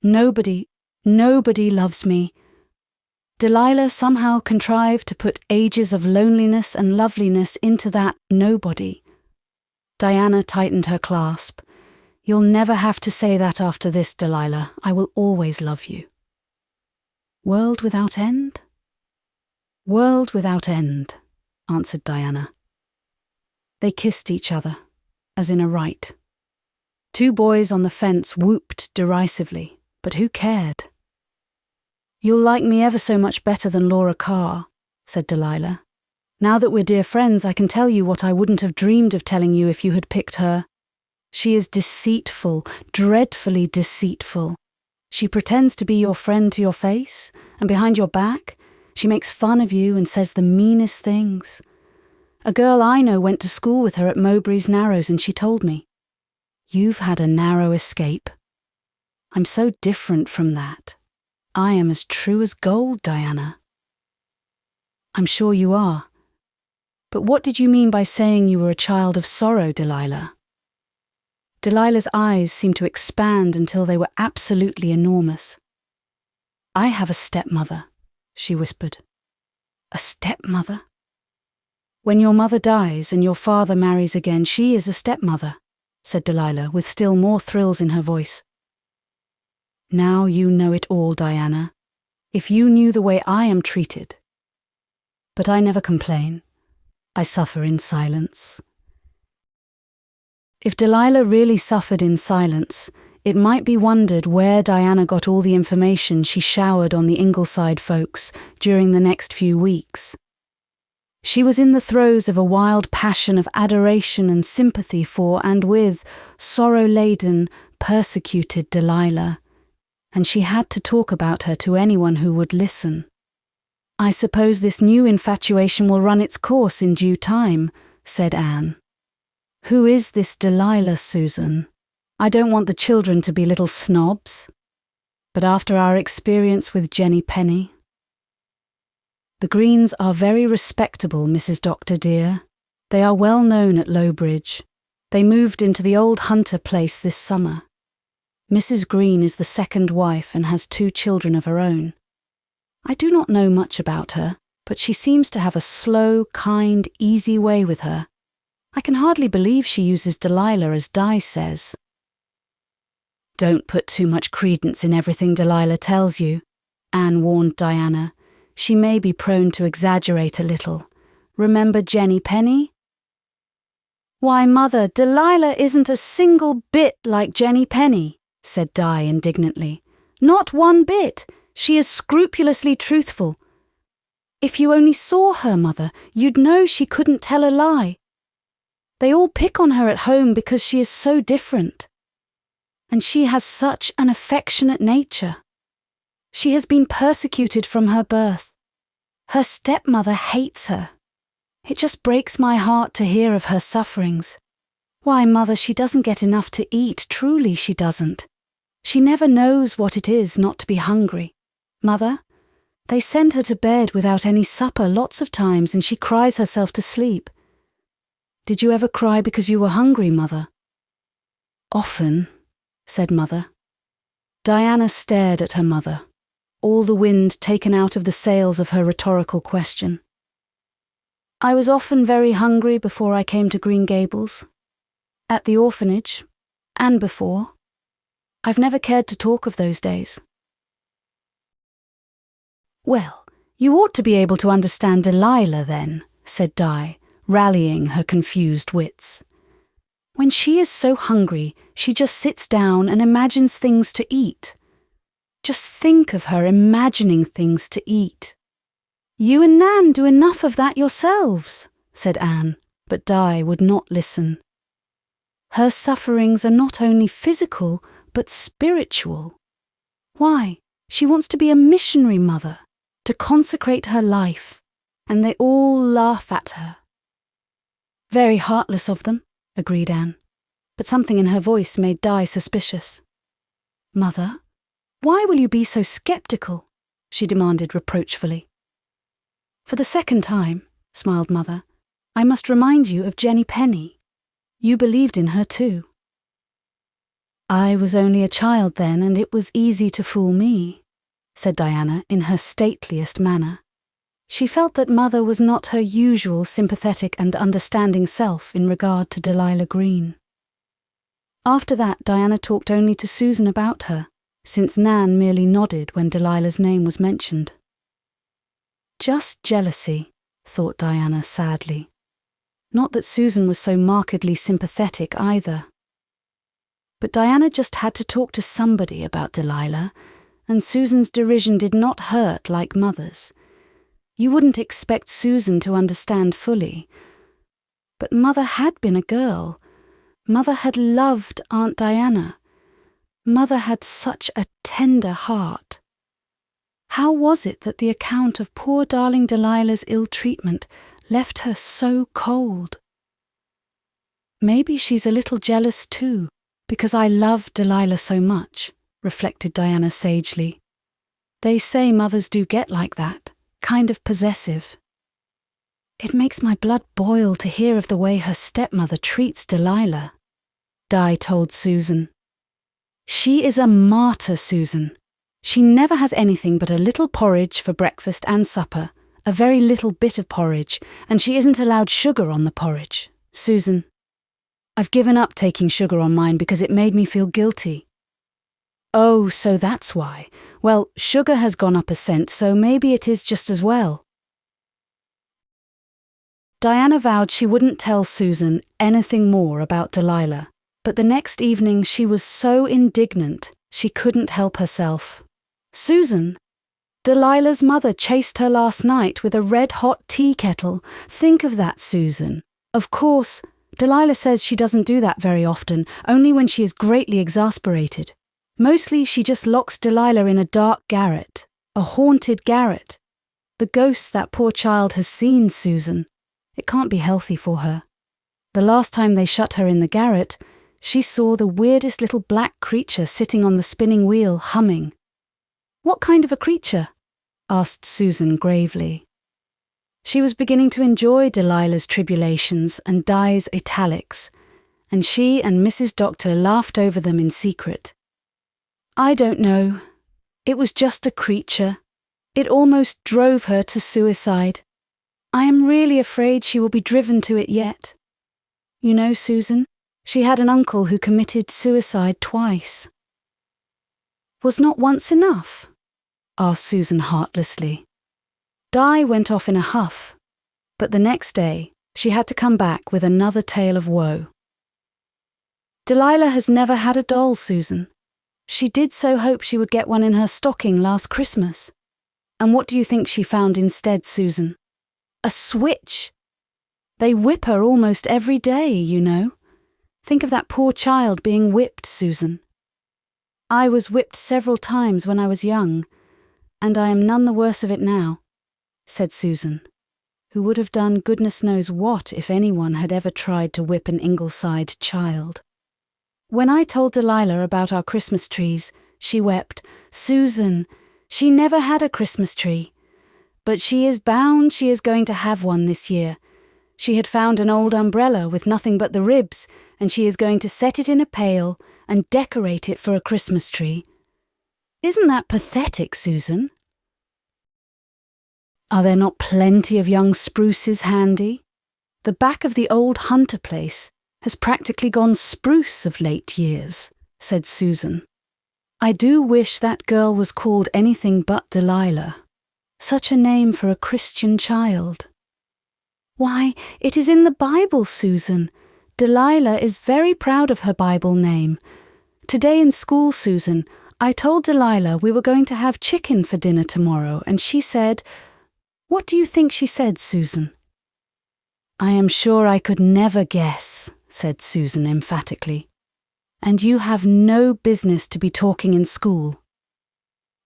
Nobody loves me." Delilah somehow contrived to put ages of loneliness and loveliness into that nobody. Diana tightened her clasp. "You'll never have to say that after this, Delilah. I will always love you." World without end? World without end, answered Diana. They kissed each other, as in a rite. Two boys on the fence whooped derisively, but who cared? You'll like me ever so much better than Laura Carr, said Delilah. Now that we're dear friends, I can tell you what I wouldn't have dreamed of telling you if you had picked her. She is deceitful, dreadfully deceitful. She pretends to be your friend to your face, and behind your back, she makes fun of you and says the meanest things. A girl I know went to school with her at Mowbray's Narrows, and she told me, "You've had a narrow escape." I'm so different from that. I am as true as gold, Diana. I'm sure you are. But what did you mean by saying you were a child of sorrow, Delilah? Delilah's eyes seemed to expand until they were absolutely enormous. I have a stepmother, she whispered. A stepmother? When your mother dies and your father marries again, she is a stepmother, said Delilah with still more thrills in her voice. Now you know it all, Diana. If you knew the way I am treated. But I never complain. I suffer in silence. If Delilah really suffered in silence, it might be wondered where Diana got all the information she showered on the Ingleside folks during the next few weeks. She was in the throes of a wild passion of adoration and sympathy for and with sorrow-laden, persecuted Delilah, and she had to talk about her to anyone who would listen. I suppose this new infatuation will run its course in due time, said Anne. Who is this Delilah, Susan? I don't want the children to be little snobs. But after our experience with Jenny Penny... The Greens are very respectable, Mrs. Doctor dear. They are well known at Lowbridge. They moved into the old Hunter place this summer. Mrs. Green is the second wife and has 2 children of her own. I do not know much about her, but she seems to have a slow, kind, easy way with her. I can hardly believe she uses Delilah as Di says. Don't put too much credence in everything Delilah tells you, Anne warned Diana. She may be prone to exaggerate a little. Remember Jenny Penny? Why, Mother, Delilah isn't a single bit like Jenny Penny, said Di indignantly. Not one bit. She is scrupulously truthful. If you only saw her, Mother, you'd know she couldn't tell a lie. They all pick on her at home because she is so different. And she has such an affectionate nature. She has been persecuted from her birth. Her stepmother hates her. It just breaks my heart to hear of her sufferings. Why, Mother, she doesn't get enough to eat, truly she doesn't. She never knows what it is not to be hungry. Mother, they send her to bed without any supper lots of times and she cries herself to sleep. Did you ever cry because you were hungry, Mother? Often, said Mother. Diana stared at her mother, all the wind taken out of the sails of her rhetorical question. I was often very hungry before I came to Green Gables. At the orphanage, and before. I've never cared to talk of those days. Well, you ought to be able to understand Delilah then, said Di, rallying her confused wits. When she is so hungry, she just sits down and imagines things to eat. Just think of her imagining things to eat. You and Nan do enough of that yourselves, said Anne, but Di would not listen. Her sufferings are not only physical, but spiritual. Why, she wants to be a missionary mother, to consecrate her life, and they all laugh at her. Very heartless of them, agreed Anne, but something in her voice made Di suspicious. Mother, why will you be so sceptical? She demanded reproachfully. For the second time, smiled Mother, I must remind you of Jenny Penny. You believed in her too. I was only a child then, and it was easy to fool me, said Diana in her stateliest manner. She felt that Mother was not her usual sympathetic and understanding self in regard to Delilah Green. After that, Diana talked only to Susan about her, since Nan merely nodded when Delilah's name was mentioned. Just jealousy, thought Diana sadly. Not that Susan was so markedly sympathetic either. But Diana just had to talk to somebody about Delilah, and Susan's derision did not hurt like Mother's. You wouldn't expect Susan to understand fully. But Mother had been a girl. Mother had loved Aunt Diana. Mother had such a tender heart. How was it that the account of poor darling Delilah's ill treatment left her so cold? Maybe she's a little jealous too, because I love Delilah so much, reflected Diana sagely. They say mothers do get like that, kind of possessive. It makes my blood boil to hear of the way her stepmother treats Delilah, Di told Susan. She is a martyr, Susan. She never has anything but a little porridge for breakfast and supper, a very little bit of porridge, and she isn't allowed sugar on the porridge. Susan, I've given up taking sugar on mine because it made me feel guilty. Oh, so that's why. Well, sugar has gone up a cent, so maybe it is just as well. Diana vowed she wouldn't tell Susan anything more about Delilah, but the next evening she was so indignant she couldn't help herself. Susan, Delilah's mother chased her last night with a red-hot tea kettle. Think of that, Susan. Of course, Delilah says she doesn't do that very often, only when she is greatly exasperated. Mostly she just locks Delilah in a dark garret, a haunted garret. The ghosts that poor child has seen, Susan. It can't be healthy for her. The last time they shut her in the garret, she saw the weirdest little black creature sitting on the spinning wheel, humming. What kind of a creature? Asked Susan gravely. She was beginning to enjoy Delilah's tribulations and Di's italics, and she and Mrs. Doctor laughed over them in secret. I don't know. It was just a creature. It almost drove her to suicide. I am really afraid she will be driven to it yet. You know, Susan, she had an uncle who committed suicide twice. Was not once enough? Asked Susan heartlessly. Di went off in a huff, but the next day she had to come back with another tale of woe. Delilah has never had a doll, Susan. She did so hope she would get one in her stocking last Christmas. And what do you think she found instead, Susan? A switch! They whip her almost every day, you know. Think of that poor child being whipped, Susan. I was whipped several times when I was young, and I am none the worse of it now, said Susan, who would have done goodness knows what if anyone had ever tried to whip an Ingleside child. When I told Delilah about our Christmas trees, she wept. Susan, she never had a Christmas tree. But she is bound she is going to have one this year. She had found an old umbrella with nothing but the ribs, and she is going to set it in a pail and decorate it for a Christmas tree. Isn't that pathetic, Susan? Are there not plenty of young spruces handy? The back of the old Hunter place has practically gone spruce of late years, said Susan. I do wish that girl was called anything but Delilah. Such a name for a Christian child. Why, it is in the Bible, Susan. Delilah is very proud of her Bible name. Today in school, Susan, I told Delilah we were going to have chicken for dinner tomorrow, and she said, what do you think she said, Susan? I am sure I could never guess, said Susan emphatically. And you have no business to be talking in school.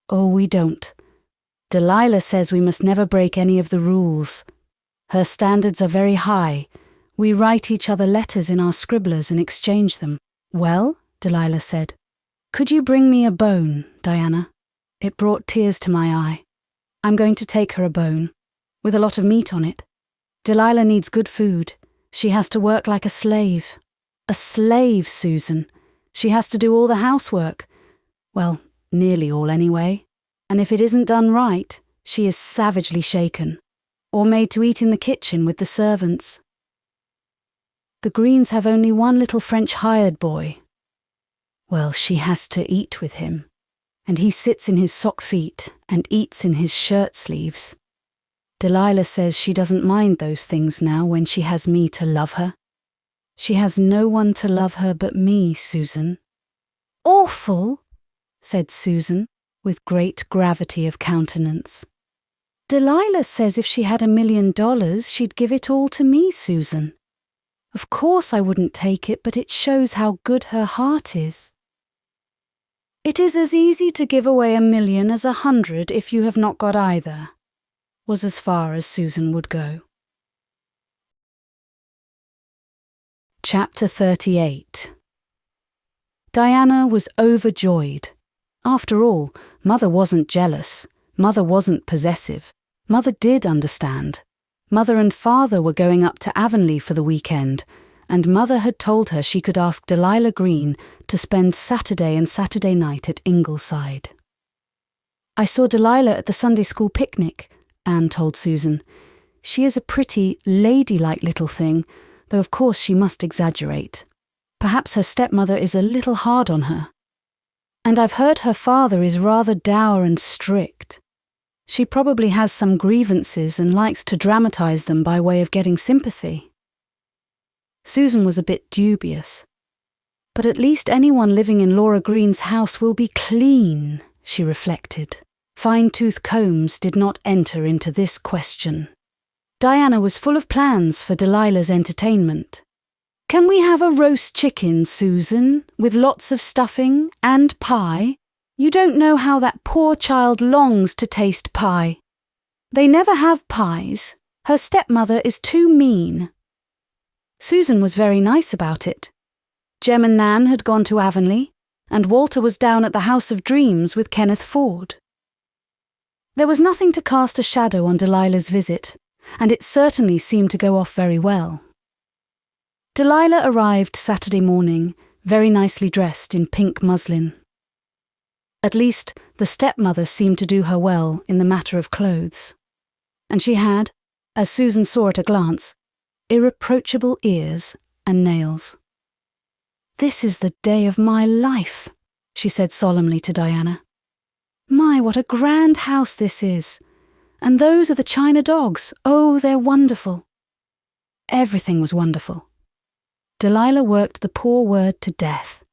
Oh, we don't. Delilah says we must never break any of the rules. Her standards are very high. We write each other letters in our scribblers and exchange them. Well, Delilah said, could you bring me a bone, Diana? It brought tears to my eye. I'm going to take her a bone, with a lot of meat on it. Delilah needs good food. She has to work like a slave. A slave, Susan. She has to do all the housework. Well, nearly all anyway. And if it isn't done right, she is savagely shaken, or made to eat in the kitchen with the servants. The Greens have only one little French hired boy. Well, she has to eat with him. and he sits in his sock feet and eats in his shirt sleeves. Delilah says she doesn't mind those things now when she has me to love her. She has no one to love her but me, Susan." "Awful," said Susan, with great gravity of countenance. "Delilah says if she had $1 million, she'd give it all to me, Susan. Of course I wouldn't take it, but it shows how good her heart is." "It is as easy to give away $1 million as 100 if you have not got either," was as far as Susan would go. Chapter 38. Diana was overjoyed. After all, Mother wasn't jealous. Mother wasn't possessive. Mother did understand. Mother and Father were going up to Avonlea for the weekend, and Mother had told her she could ask Delilah Green to spend Saturday and Saturday night at Ingleside. "I saw Delilah at the Sunday school picnic," Anne told Susan. "She is a pretty, ladylike little thing, though of course she must exaggerate. Perhaps her stepmother is a little hard on her. And I've heard her father is rather dour and strict. She probably has some grievances and likes to dramatize them by way of getting sympathy." Susan was a bit dubious. "But at least anyone living in Laura Green's house will be clean," she reflected. Fine-tooth combs did not enter into this question. Diana was full of plans for Delilah's entertainment. "Can we have a roast chicken, Susan, with lots of stuffing and pie? You don't know how that poor child longs to taste pie. They never have pies. Her stepmother is too mean." Susan was very nice about it. Jem and Nan had gone to Avonlea, and Walter was down at the House of Dreams with Kenneth Ford. There was nothing to cast a shadow on Delilah's visit, and it certainly seemed to go off very well. Delilah arrived Saturday morning, very nicely dressed in pink muslin. At least, the stepmother seemed to do her well in the matter of clothes. And she had, as Susan saw at a glance, irreproachable ears and nails. "This is the day of my life," she said solemnly to Diana. "My, what a grand house this is. And those are the china dogs. Oh, they're wonderful." Everything was wonderful. Delilah worked the poor word to death.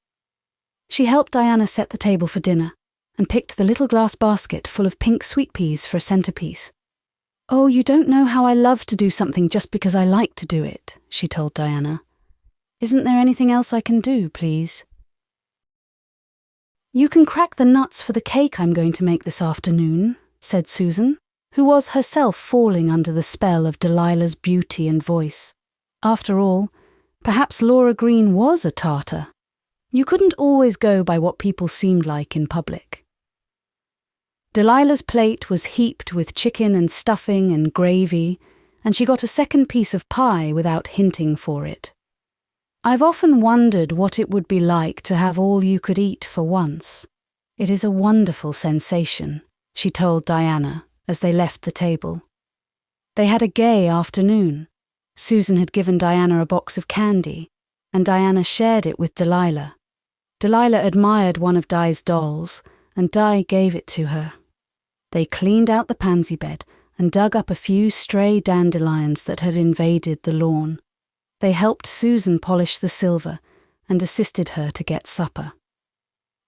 She helped Diana set the table for dinner and picked the little glass basket full of pink sweet peas for a centerpiece. "Oh, you don't know how I love to do something just because I like to do it," she told Diana. "Isn't there anything else I can do, please?" "You can crack the nuts for the cake I'm going to make this afternoon," said Susan, who was herself falling under the spell of Delilah's beauty and voice. After all, perhaps Laura Green was a tartar. You couldn't always go by what people seemed like in public. Delilah's plate was heaped with chicken and stuffing and gravy, and she got a second piece of pie without hinting for it. "I've often wondered what it would be like to have all you could eat for once. It is a wonderful sensation," she told Diana as they left the table. They had a gay afternoon. Susan had given Diana a box of candy, and Diana shared it with Delilah. Delilah admired one of Di's dolls, and Di gave it to her. They cleaned out the pansy bed and dug up a few stray dandelions that had invaded the lawn. They helped Susan polish the silver and assisted her to get supper.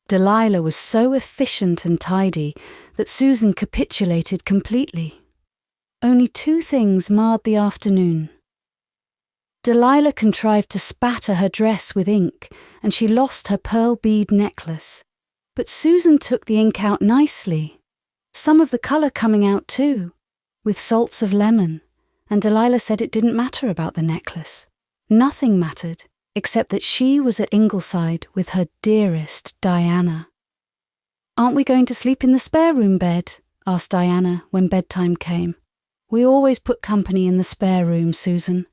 Delilah was so efficient and tidy that Susan capitulated completely. Only 2 things marred the afternoon. Delilah contrived to spatter her dress with ink, and she lost her pearl bead necklace. But Susan took the ink out nicely, some of the colour coming out too, with salts of lemon, and Delilah said it didn't matter about the necklace. Nothing mattered, except that she was at Ingleside with her dearest Diana. "Aren't we going to sleep in the spare room bed?" asked Diana when bedtime came. "We always put company in the spare room, Susan."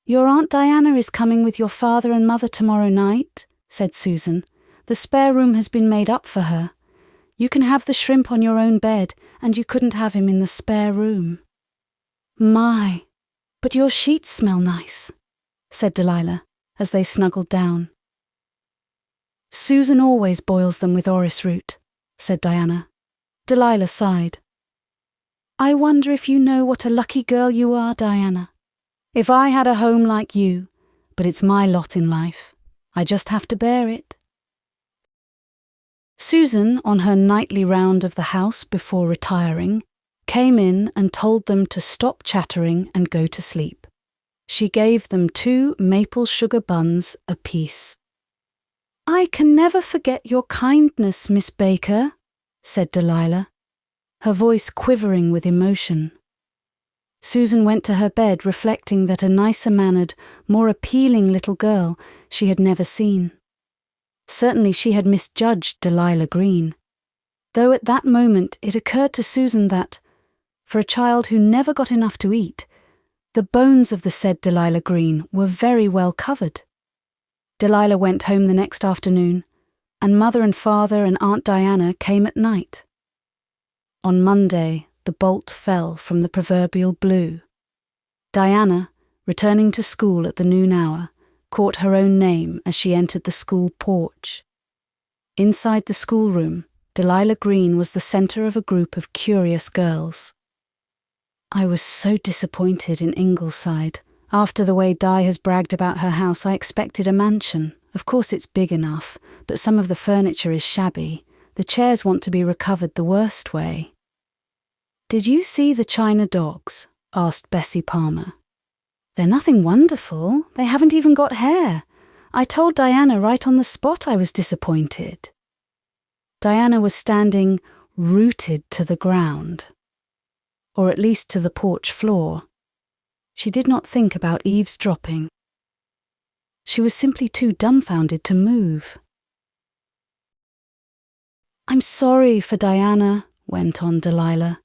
"Your Aunt Diana is coming with your father and mother tomorrow night," said Susan. "The spare room has been made up for her. You can have the shrimp on your own bed, and you couldn't have him in the spare room." "My, but your sheets smell nice," said Delilah as they snuggled down. "Susan always boils them with orris root," said Diana. Delilah sighed. I wonder if you know what a lucky girl you are, Diana. If I had a home like you, but it's my lot in life. I just have to bear it. Susan, on her nightly round of the house before retiring, came in and told them to stop chattering and go to sleep. She gave them 2 maple sugar buns apiece. I can never forget your kindness, Miss Baker, said Delilah, her voice quivering with emotion. Susan went to her bed reflecting that a nicer-mannered, more appealing little girl she had never seen. Certainly she had misjudged Delilah Green, though at that moment it occurred to Susan that, for a child who never got enough to eat, the bones of the said Delilah Green were very well covered. Delilah went home the next afternoon, and Mother and Father and Aunt Diana came at night. On Monday, the bolt fell from the proverbial blue. Diana, returning to school at the noon hour, caught her own name as she entered the school porch. Inside the schoolroom, Delilah Green was the centre of a group of curious girls. I was so disappointed in Ingleside. After the way Di has bragged about her house, I expected a mansion. Of course it's big enough, but some of the furniture is shabby. The chairs want to be recovered the worst way. Did you see the china dogs? Asked Bessie Palmer. They're nothing wonderful. They haven't even got hair. I told Diana right on the spot I was disappointed. Diana was standing rooted to the ground, or at least to the porch floor. She did not think about eavesdropping. She was simply too dumbfounded to move. I'm sorry for Diana, went on Delilah.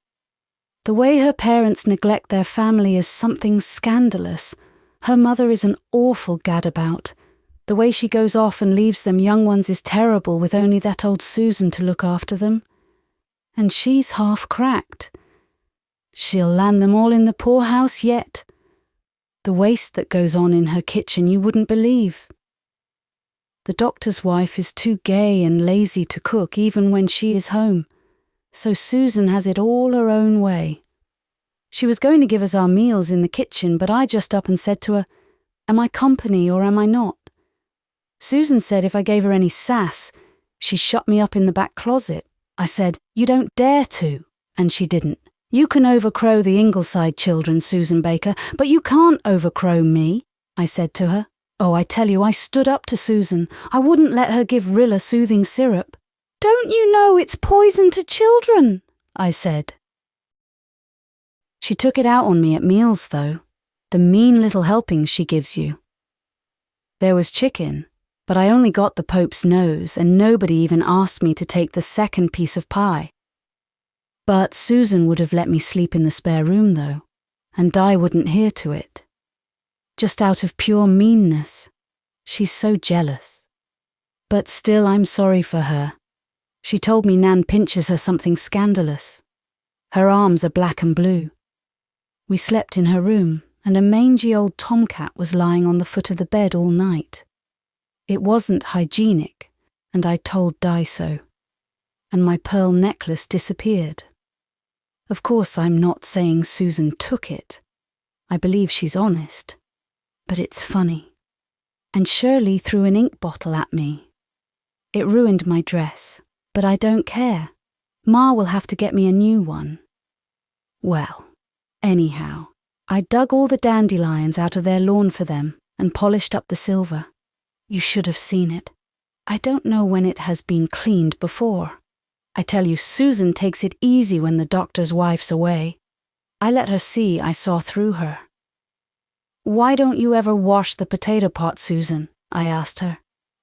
The way her parents neglect their family is something scandalous. Her mother is an awful gadabout. The way she goes off and leaves them young ones is terrible with only that old Susan to look after them. And she's half cracked. She'll land them all in the poorhouse yet. The waste that goes on in her kitchen you wouldn't believe. The doctor's wife is too gay and lazy to cook even when she is home. So Susan has it all her own way. She was going to give us our meals in the kitchen, but I just up and said to her, am I company or am I not? Susan said if I gave her any sass, she'd shut me up in the back closet. I said, you don't dare to, and she didn't. You can overcrow the Ingleside children, Susan Baker, but you can't overcrow me, I said to her. Oh, I tell you, I stood up to Susan. I wouldn't let her give Rilla soothing syrup. Don't you know it's poison to children? I said. She took it out on me at meals, though. The mean little helpings she gives you. There was chicken, but I only got the Pope's nose, and nobody even asked me to take the second piece of pie. But Susan would have let me sleep in the spare room, though, and Di wouldn't hear to it. Just out of pure meanness. She's so jealous. But still, I'm sorry for her. She told me Nan pinches her something scandalous. Her arms are black and blue. We slept in her room, and a mangy old tomcat was lying on the foot of the bed all night. It wasn't hygienic, and I told Di so. And my pearl necklace disappeared. Of course, I'm not saying Susan took it. I believe she's honest. But it's funny. And Shirley threw an ink bottle at me. It ruined my dress, but I don't care. Ma will have to get me a new one. Well, anyhow, I dug all the dandelions out of their lawn for them and polished up the silver. You should have seen it. I don't know when it has been cleaned before. I tell you, Susan takes it easy when the doctor's wife's away. I let her see I saw through her. Why don't you ever wash the potato pot, Susan? I asked her.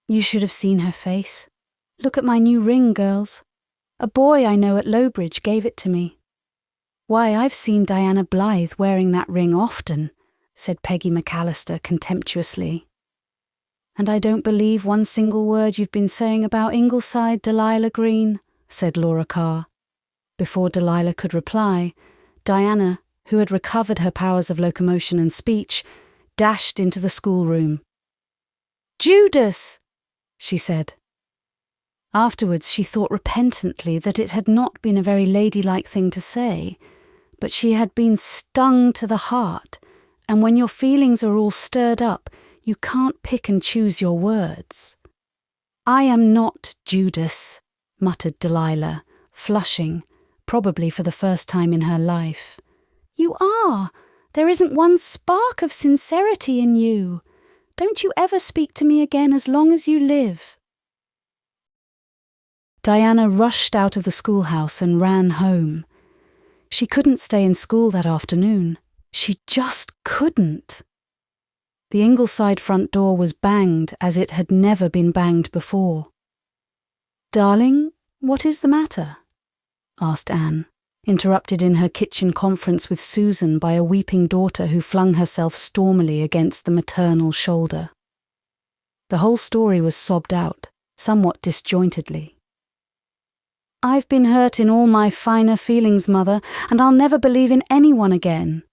You should have seen her face. Look at my new ring, girls. A boy I know at Lowbridge gave it to me. Why, I've seen Diana Blythe wearing that ring often, said Peggy McAllister contemptuously. And I don't believe one single word you've been saying about Ingleside, Delilah Green, said Laura Carr. Before Delilah could reply, Diana, who had recovered her powers of locomotion and speech, dashed into the schoolroom. Judas, she said. Afterwards she thought repentantly that it had not been a very ladylike thing to say, but she had been stung to the heart, and when your feelings are all stirred up, you can't pick and choose your words. "I am not Judas," muttered Delilah, flushing, probably for the first time in her life. "You are. There isn't one spark of sincerity in you. Don't you ever speak to me again as long as you live." Diana rushed out of the schoolhouse and ran home. She couldn't stay in school that afternoon. She just couldn't. The Ingleside front door was banged as it had never been banged before. "Darling, what is the matter?" asked Anne, interrupted in her kitchen conference with Susan by a weeping daughter who flung herself stormily against the maternal shoulder. The whole story was sobbed out, somewhat disjointedly. "I've been hurt in all my finer feelings, Mother, and I'll never believe in anyone again."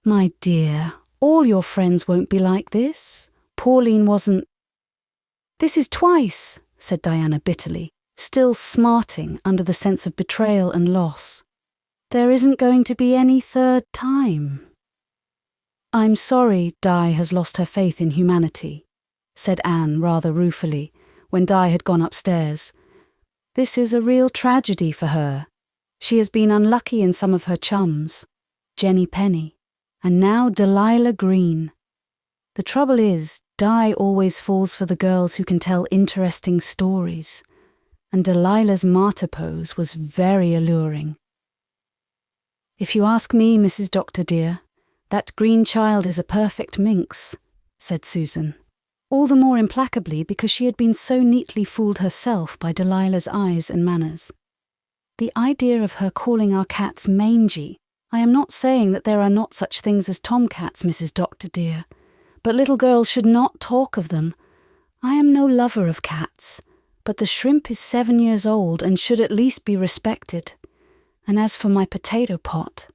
"My dear, all your friends won't be like this. Pauline wasn't—" "This is twice," said Diana bitterly, still smarting under the sense of betrayal and loss. "There isn't going to be any third time." "I'm sorry Di has lost her faith in humanity," said Anne rather ruefully, when Di had gone upstairs. "This is a real tragedy for her. She has been unlucky in some of her chums, Jenny Penny, and now Delilah Green. The trouble is, Di always falls for the girls who can tell interesting stories, and Delilah's martyr pose was very alluring. If you ask me, Mrs. Doctor dear, that Green child is a perfect minx, said Susan, all the more implacably because she had been so neatly fooled herself by Delilah's eyes and manners. The idea of her calling our cats mangy. I am not saying that there are not such things as tomcats, Mrs. Doctor dear, but little girls should not talk of them. I am no lover of cats, but the shrimp is 7 years old and should at least be respected. And as for my potato pot...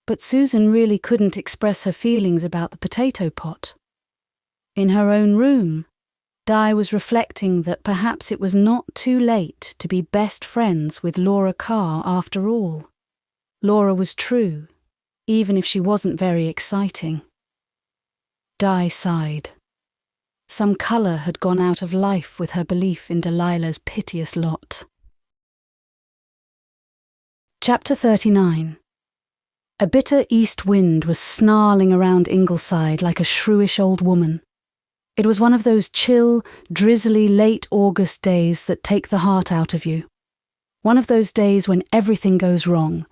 But Susan really couldn't express her feelings about the potato pot. In her own room, Di was reflecting that perhaps it was not too late to be best friends with Laura Carr after all. Laura was true, even if she wasn't very exciting. Di sighed. Some colour had gone out of life with her belief in Delilah's piteous lot. Chapter 39. A bitter east wind was snarling around Ingleside like a shrewish old woman. It was one of those chill, drizzly late August days that take the heart out of you. One of those days when everything goes wrong.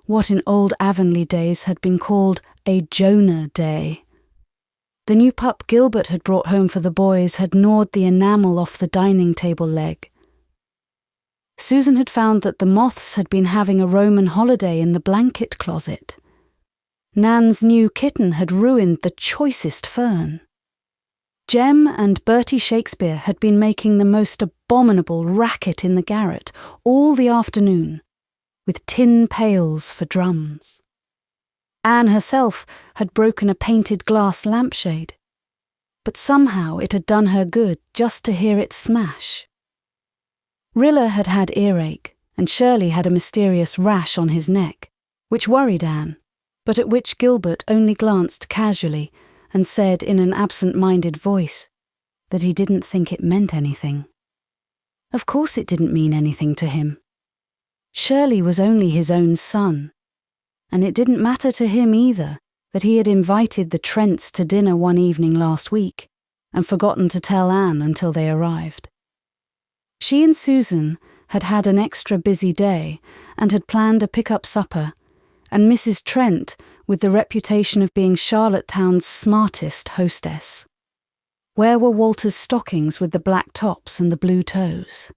What in old Avonlea days had been called a Jonah day. The new pup Gilbert had brought home for the boys had gnawed the enamel off the dining table leg. Susan had found that the moths had been having a Roman holiday in the blanket closet. Nan's new kitten had ruined the choicest fern. Jem and Bertie Shakespeare had been making the most abominable racket in the garret all the afternoon, with tin pails for drums. Anne herself had broken a painted glass lampshade, but somehow it had done her good just to hear it smash. Rilla had had earache, and Shirley had a mysterious rash on his neck, which worried Anne, but at which Gilbert only glanced casually and said in an absent-minded voice that he didn't think it meant anything. Of course it didn't mean anything to him. Shirley was only his own son, and it didn't matter to him either that he had invited the Trents to dinner one evening last week and forgotten to tell Anne until they arrived. She and Susan had had an extra busy day and had planned a pick-up supper, and Mrs. Trent with the reputation of being Charlottetown's smartest hostess. Where were Walter's stockings with the black tops and the blue toes?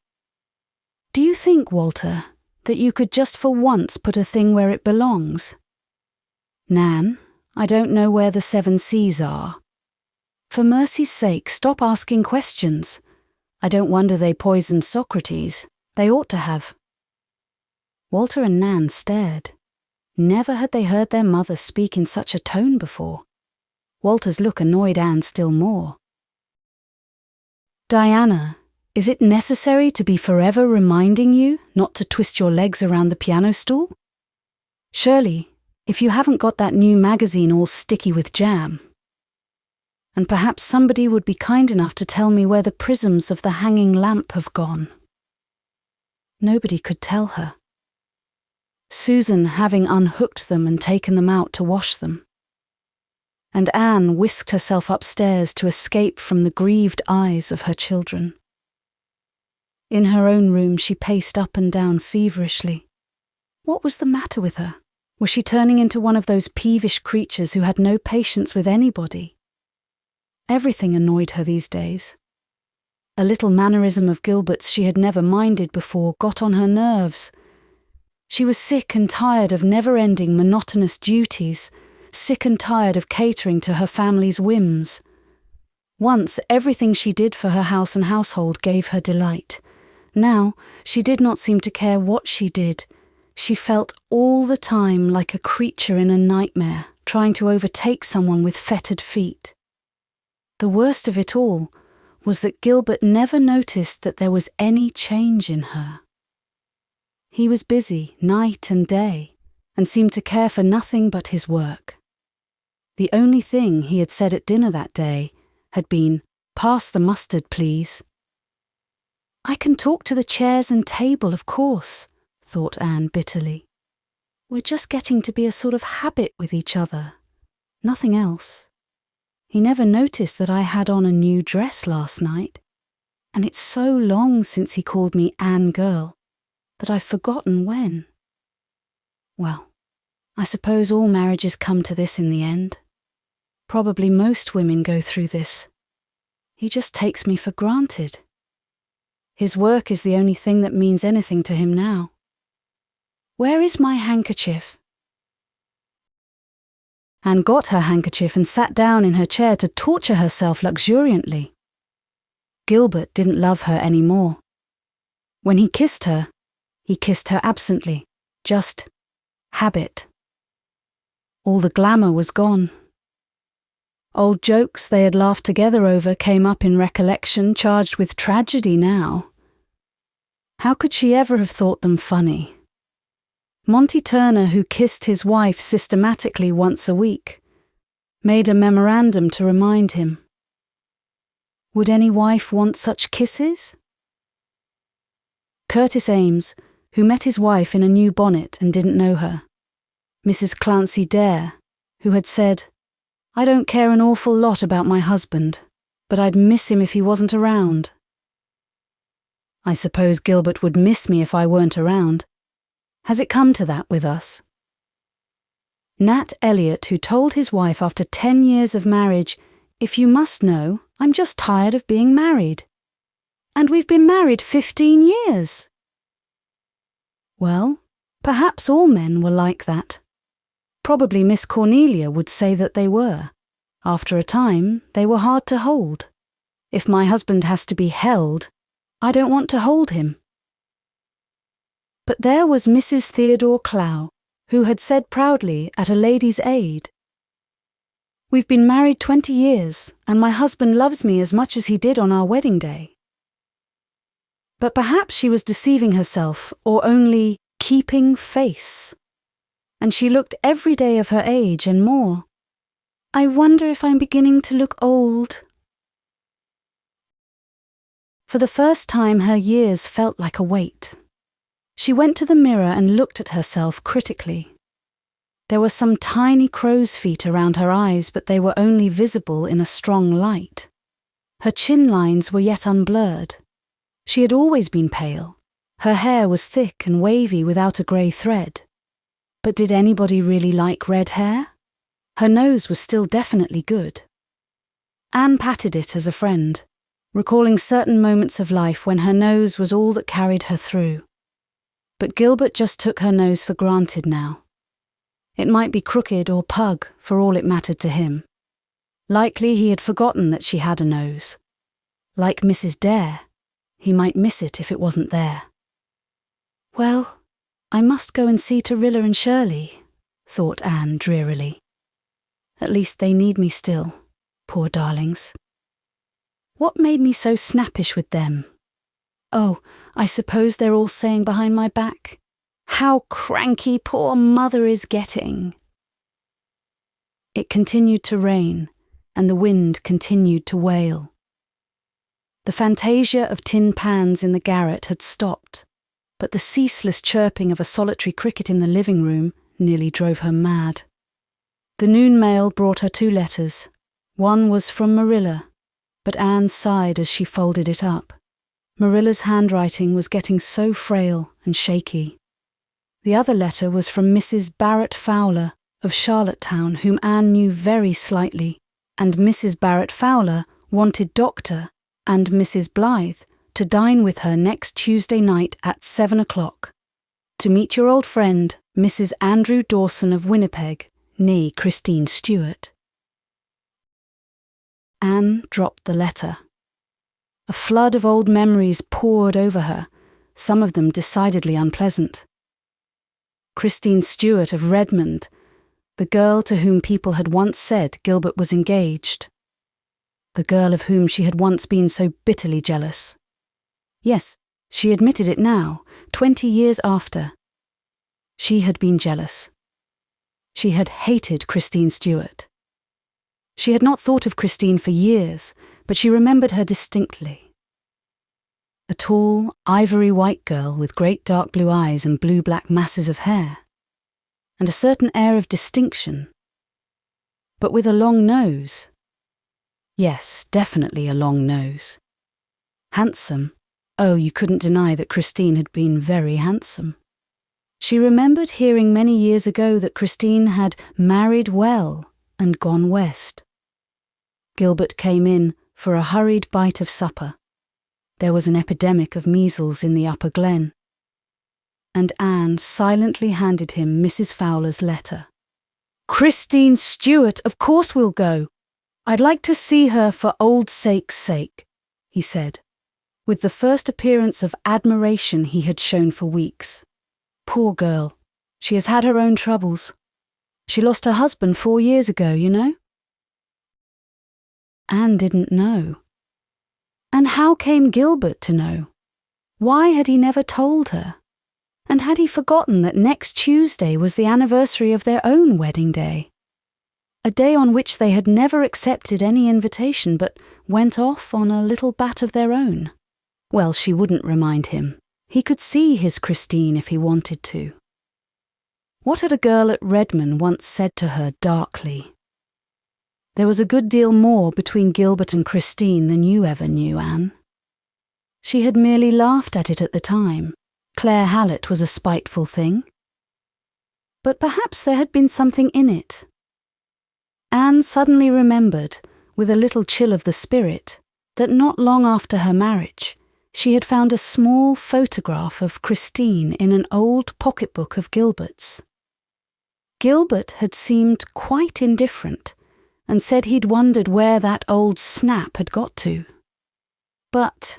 Do you think, Walter, that you could just for once put a thing where it belongs? Nan, I don't know where the 7 C's are. For mercy's sake, stop asking questions. I don't wonder they poisoned Socrates. They ought to have. Walter and Nan stared. Never had they heard their mother speak in such a tone before. Walter's look annoyed Anne still more. Diana, Is it necessary to be forever reminding you not to twist your legs around the piano stool? Shirley, if you haven't got that new magazine all sticky with jam. And perhaps somebody would be kind enough to tell me where the prisms of the hanging lamp have gone. Nobody could tell her. Susan having unhooked them and taken them out to wash them. And Anne whisked herself upstairs to escape from the grieved eyes of her children. In her own room she paced up and down feverishly. What was the matter with her? Was she turning into one of those peevish creatures who had no patience with anybody? Everything annoyed her these days. A little mannerism of Gilbert's she had never minded before got on her nerves. She was sick and tired of never-ending monotonous duties, sick and tired of catering to her family's whims. Once everything she did for her house and household gave her delight. Now she did not seem to care what she did. She felt all the time like a creature in a nightmare, trying to overtake someone with fettered feet. The worst of it all was that Gilbert never noticed that there was any change in her. He was busy night and day, and seemed to care for nothing but his work. The only thing he had said at dinner that day had been, "Pass the mustard, please." "I can talk to the chairs and table, of course," thought Anne bitterly. "We're just getting to be a sort of habit with each other. Nothing else. He never noticed that I had on a new dress last night, and it's so long since he called me Anne Girl that I've forgotten when. Well, I suppose all marriages come to this in the end. Probably most women go through this. He just takes me for granted. His work is the only thing that means anything to him now. Where is my handkerchief?" Anne got her handkerchief and sat down in her chair to torture herself luxuriantly. Gilbert didn't love her any more. When he kissed her absently, just habit. All the glamour was gone. Old jokes they had laughed together over came up in recollection, charged with tragedy now. How could she ever have thought them funny? Monty Turner, who kissed his wife systematically once a week, made a memorandum to remind him. Would any wife want such kisses? Curtis Ames, who met his wife in a new bonnet and didn't know her. Mrs. Clancy Dare, who had said, "I don't care an awful lot about my husband, but I'd miss him if he wasn't around." I suppose Gilbert would miss me if I weren't around. Has it come to that with us? Nat Elliott, who told his wife after 10 years of marriage, "If you must know, I'm just tired of being married." And we've been married 15 years. Well, perhaps all men were like that. Probably Miss Cornelia would say that they were. After a time, they were hard to hold. If my husband has to be held, I don't want to hold him. But there was Mrs. Theodore Clow, who had said proudly at a Ladies' Aid, "We've been married 20 years, and my husband loves me as much as he did on our wedding day." But perhaps she was deceiving herself, or only keeping face. And she looked every day of her age and more. "I wonder if I'm beginning to look old." For the first time her years felt like a weight. She went to the mirror and looked at herself critically. There were some tiny crow's feet around her eyes, but they were only visible in a strong light. Her chin lines were yet unblurred. She had always been pale. Her hair was thick and wavy without a grey thread. But did anybody really like red hair? Her nose was still definitely good. Anne patted it as a friend, recalling certain moments of life when her nose was all that carried her through. But Gilbert just took her nose for granted now. It might be crooked or pug for all it mattered to him. Likely he had forgotten that she had a nose. Like Mrs. Dare, he might miss it if it wasn't there. Well, I must go and see to Rilla and Shirley, thought Anne drearily. At least they need me still, poor darlings. What made me so snappish with them? Oh, I suppose they're all saying behind my back, 'How cranky poor mother is getting.'" It continued to rain, and the wind continued to wail. The fantasia of tin pans in the garret had stopped, but the ceaseless chirping of a solitary cricket in the living room nearly drove her mad. The noon mail brought her 2 letters. One was from Marilla, but Anne sighed as she folded it up. Marilla's handwriting was getting so frail and shaky. The other letter was from Mrs. Barrett Fowler of Charlottetown, whom Anne knew very slightly, and Mrs. Barrett Fowler wanted Dr. and Mrs. Blythe to dine with her next Tuesday night at 7 o'clock. "To meet your old friend, Mrs. Andrew Dawson of Winnipeg, née Christine Stewart." Anne dropped the letter. A flood of old memories poured over her, some of them decidedly unpleasant. Christine Stewart of Redmond, the girl to whom people had once said Gilbert was engaged. The girl of whom she had once been so bitterly jealous. Yes, she admitted it now, 20 years after. She had been jealous. She had hated Christine Stewart. She had not thought of Christine for years, but she remembered her distinctly. A tall, ivory-white girl with great dark blue eyes and blue-black masses of hair, and a certain air of distinction, but with a long nose. Yes, definitely a long nose. Handsome. Oh, you couldn't deny that Christine had been very handsome. She remembered hearing many years ago that Christine had married well and gone west. Gilbert came in for a hurried bite of supper. There was an epidemic of measles in the Upper Glen. And Anne silently handed him Mrs. Fowler's letter. "Christine Stewart, of course we'll go. I'd like to see her for old sake's sake," he said, with the first appearance of admiration he had shown for weeks. "Poor girl, she has had her own troubles. She lost her husband 4 years ago, you know." Anne didn't know. And how came Gilbert to know? Why had he never told her? And had he forgotten that next Tuesday was the anniversary of their own wedding day? A day on which they had never accepted any invitation but went off on a little bat of their own. Well, she wouldn't remind him. He could see his Christine if he wanted to. What had a girl at Redmond once said to her darkly? "There was a good deal more between Gilbert and Christine than you ever knew, Anne." She had merely laughed at it at the time. Claire Hallett was a spiteful thing. But perhaps there had been something in it. Anne suddenly remembered, with a little chill of the spirit, that not long after her marriage, she had found a small photograph of Christine in an old pocketbook of Gilbert's. Gilbert had seemed quite indifferent, and said he'd wondered where that old snap had got to. But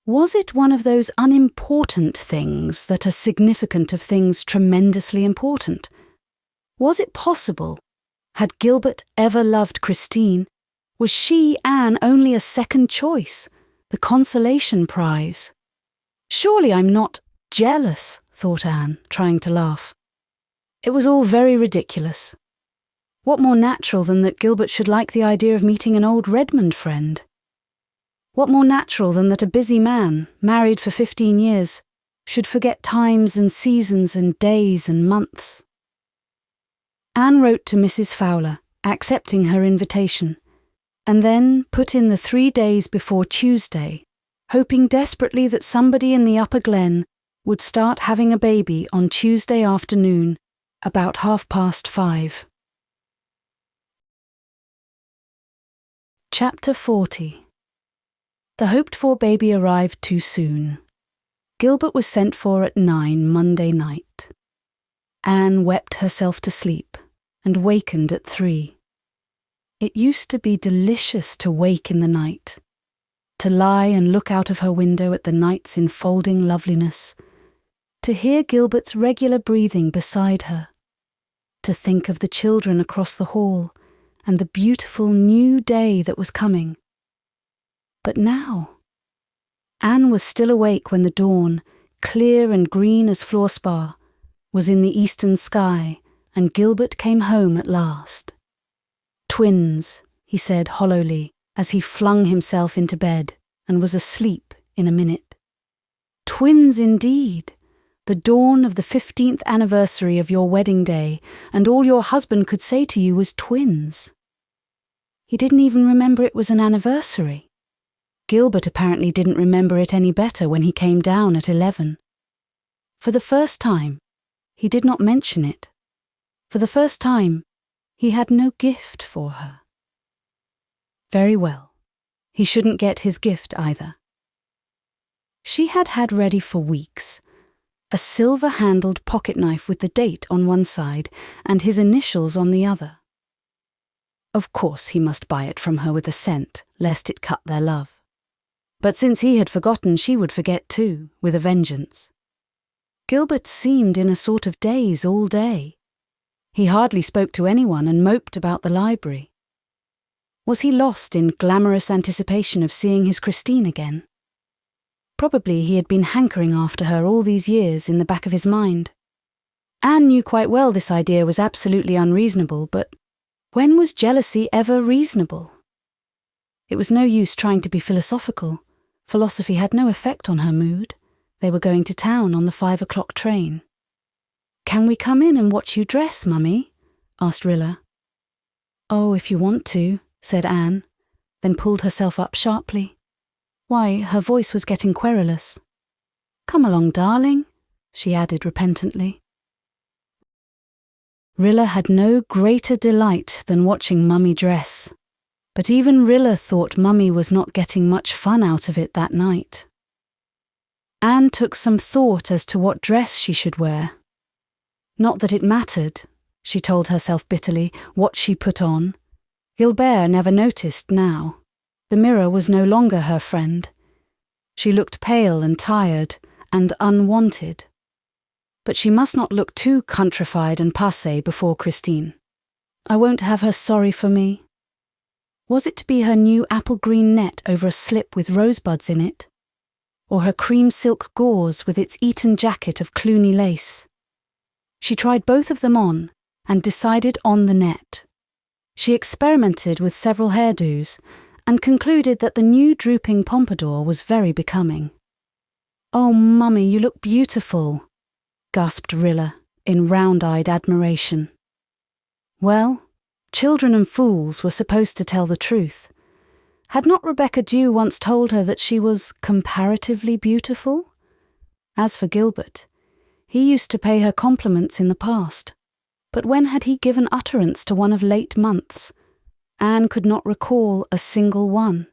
was it one of those unimportant things that are significant of things tremendously important? Was it possible? Had Gilbert ever loved Christine? Was she, Anne, only a second choice, the consolation prize? "Surely I'm not jealous," thought Anne, trying to laugh. It was all very ridiculous. What more natural than that Gilbert should like the idea of meeting an old Redmond friend? What more natural than that a busy man, married for 15 years, should forget times and seasons and days and months? Anne wrote to Mrs. Fowler, accepting her invitation, and then put in the 3 days before Tuesday, hoping desperately that somebody in the Upper Glen would start having a baby on Tuesday afternoon, about 5:30. Chapter 40. The hoped-for baby arrived too soon. Gilbert was sent for at 9 Monday night. Anne wept herself to sleep and wakened at 3. It used to be delicious to wake in the night, to lie and look out of her window at the night's enfolding loveliness, to hear Gilbert's regular breathing beside her, to think of the children across the hall and the beautiful new day that was coming. But now Anne was still awake when the dawn, clear and green as fluorspar, was in the eastern sky, and Gilbert came home at last. "Twins," he said hollowly as he flung himself into bed and was asleep in a minute. "Twins indeed! The dawn of the 15th anniversary of your wedding day, and all your husband could say to you was twins." He didn't even remember it was an anniversary. Gilbert apparently didn't remember it any better when he came down at 11. For the first time, he did not mention it. For the first time, he had no gift for her. Very well. He shouldn't get his gift either. She had had ready for weeks a silver-handled pocket-knife with the date on one side and his initials on the other. Of course he must buy it from her with a cent, lest it cut their love. But since he had forgotten, she would forget too, with a vengeance. Gilbert seemed in a sort of daze all day. He hardly spoke to anyone and moped about the library. Was he lost in glamorous anticipation of seeing his Christine again? Probably he had been hankering after her all these years in the back of his mind. Anne knew quite well this idea was absolutely unreasonable, but when was jealousy ever reasonable? It was no use trying to be philosophical. Philosophy had no effect on her mood. They were going to town on the 5 o'clock train. "Can we come in and watch you dress, Mummy?" asked Rilla. "Oh, if you want to," said Anne, then pulled herself up sharply. Why, her voice was getting querulous. "Come along, darling," she added repentantly. Rilla had no greater delight than watching Mummy dress, but even Rilla thought Mummy was not getting much fun out of it that night. Anne took some thought as to what dress she should wear. Not that it mattered, she told herself bitterly, what she put on. Gilbert never noticed now. The mirror was no longer her friend. She looked pale and tired and unwanted. But she must not look too countrified and passé before Christine. I won't have her sorry for me. Was it to be her new apple-green net over a slip with rosebuds in it? Or her cream silk gauze with its Eton jacket of Cluny lace? She tried both of them on and decided on the net. She experimented with several hairdos and concluded that the new drooping pompadour was very becoming. "Oh, Mummy, you look beautiful," gasped Rilla in round-eyed admiration. Well, children and fools were supposed to tell the truth. Had not Rebecca Dew once told her that she was comparatively beautiful? As for Gilbert, he used to pay her compliments in the past, but when had he given utterance to one of late months? Anne could not recall a single one.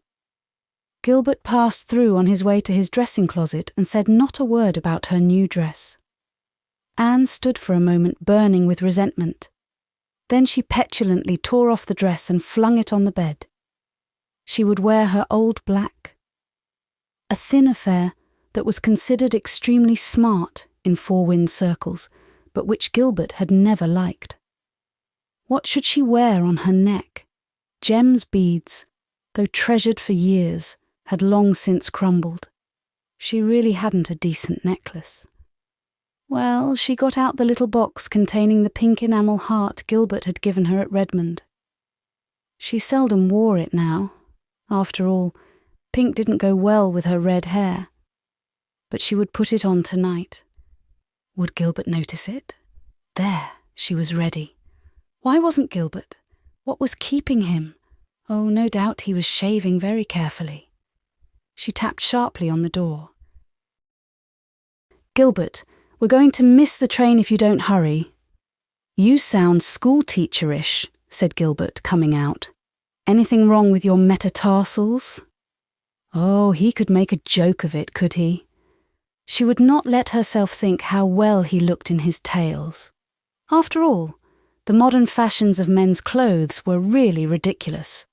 Gilbert passed through on his way to his dressing closet and said not a word about her new dress. Anne stood for a moment burning with resentment. Then she petulantly tore off the dress and flung it on the bed. She would wear her old black. A thin affair that was considered extremely smart in Four Winds circles, but which Gilbert had never liked. What should she wear on her neck? Gems beads, though treasured for years, had long since crumbled. She really hadn't a decent necklace. Well, she got out the little box containing the pink enamel heart Gilbert had given her at Redmond. She seldom wore it now. After all, pink didn't go well with her red hair. But she would put it on tonight. Would Gilbert notice it? There, she was ready. Why wasn't Gilbert? What was keeping him? Oh, no doubt he was shaving very carefully. She tapped sharply on the door. "Gilbert, we're going to miss the train if you don't hurry." "You sound school-teacherish," said Gilbert, coming out. "Anything wrong with your metatarsals?" Oh, he could make a joke of it, could he? She would not let herself think how well he looked in his tails. After all, the modern fashions of men's clothes were really ridiculous,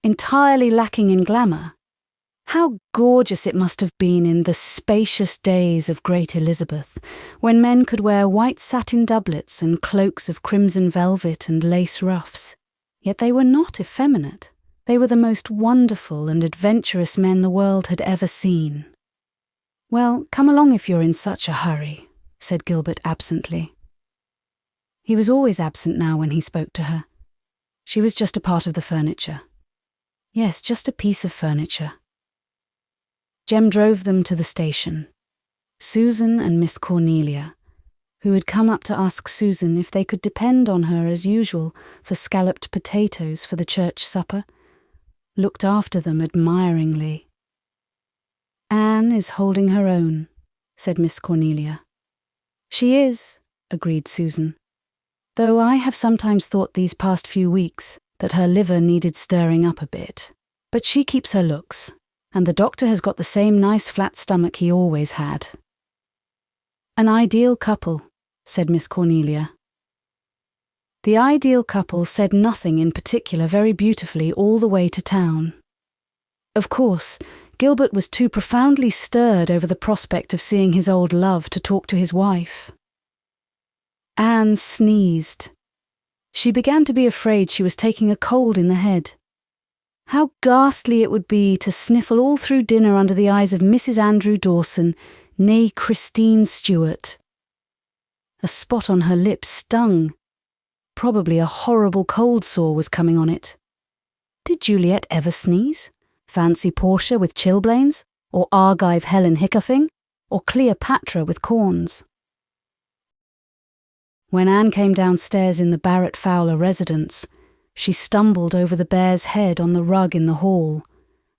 entirely lacking in glamour. How gorgeous it must have been in the spacious days of Great Elizabeth, when men could wear white satin doublets and cloaks of crimson velvet and lace ruffs. Yet they were not effeminate. They were the most wonderful and adventurous men the world had ever seen. "Well, come along if you're in such a hurry," said Gilbert absently. He was always absent now when he spoke to her. She was just a part of the furniture. Yes, just a piece of furniture. Jem drove them to the station. Susan and Miss Cornelia, who had come up to ask Susan if they could depend on her as usual for scalloped potatoes for the church supper, looked after them admiringly. "Anne is holding her own," said Miss Cornelia. "She is," agreed Susan, "though I have sometimes thought these past few weeks that her liver needed stirring up a bit. But she keeps her looks, and the doctor has got the same nice flat stomach he always had." "An ideal couple," said Miss Cornelia. The ideal couple said nothing in particular very beautifully all the way to town. Of course, Gilbert was too profoundly stirred over the prospect of seeing his old love to talk to his wife. Anne sneezed. She began to be afraid she was taking a cold in the head. How ghastly it would be to sniffle all through dinner under the eyes of Mrs. Andrew Dawson, née Christine Stuart. A spot on her lip stung. Probably a horrible cold sore was coming on it. Did Juliet ever sneeze? Fancy Portia with chilblains? Or Argive Helen hiccoughing? Or Cleopatra with corns? When Anne came downstairs in the Barrett Fowler residence, she stumbled over the bear's head on the rug in the hall,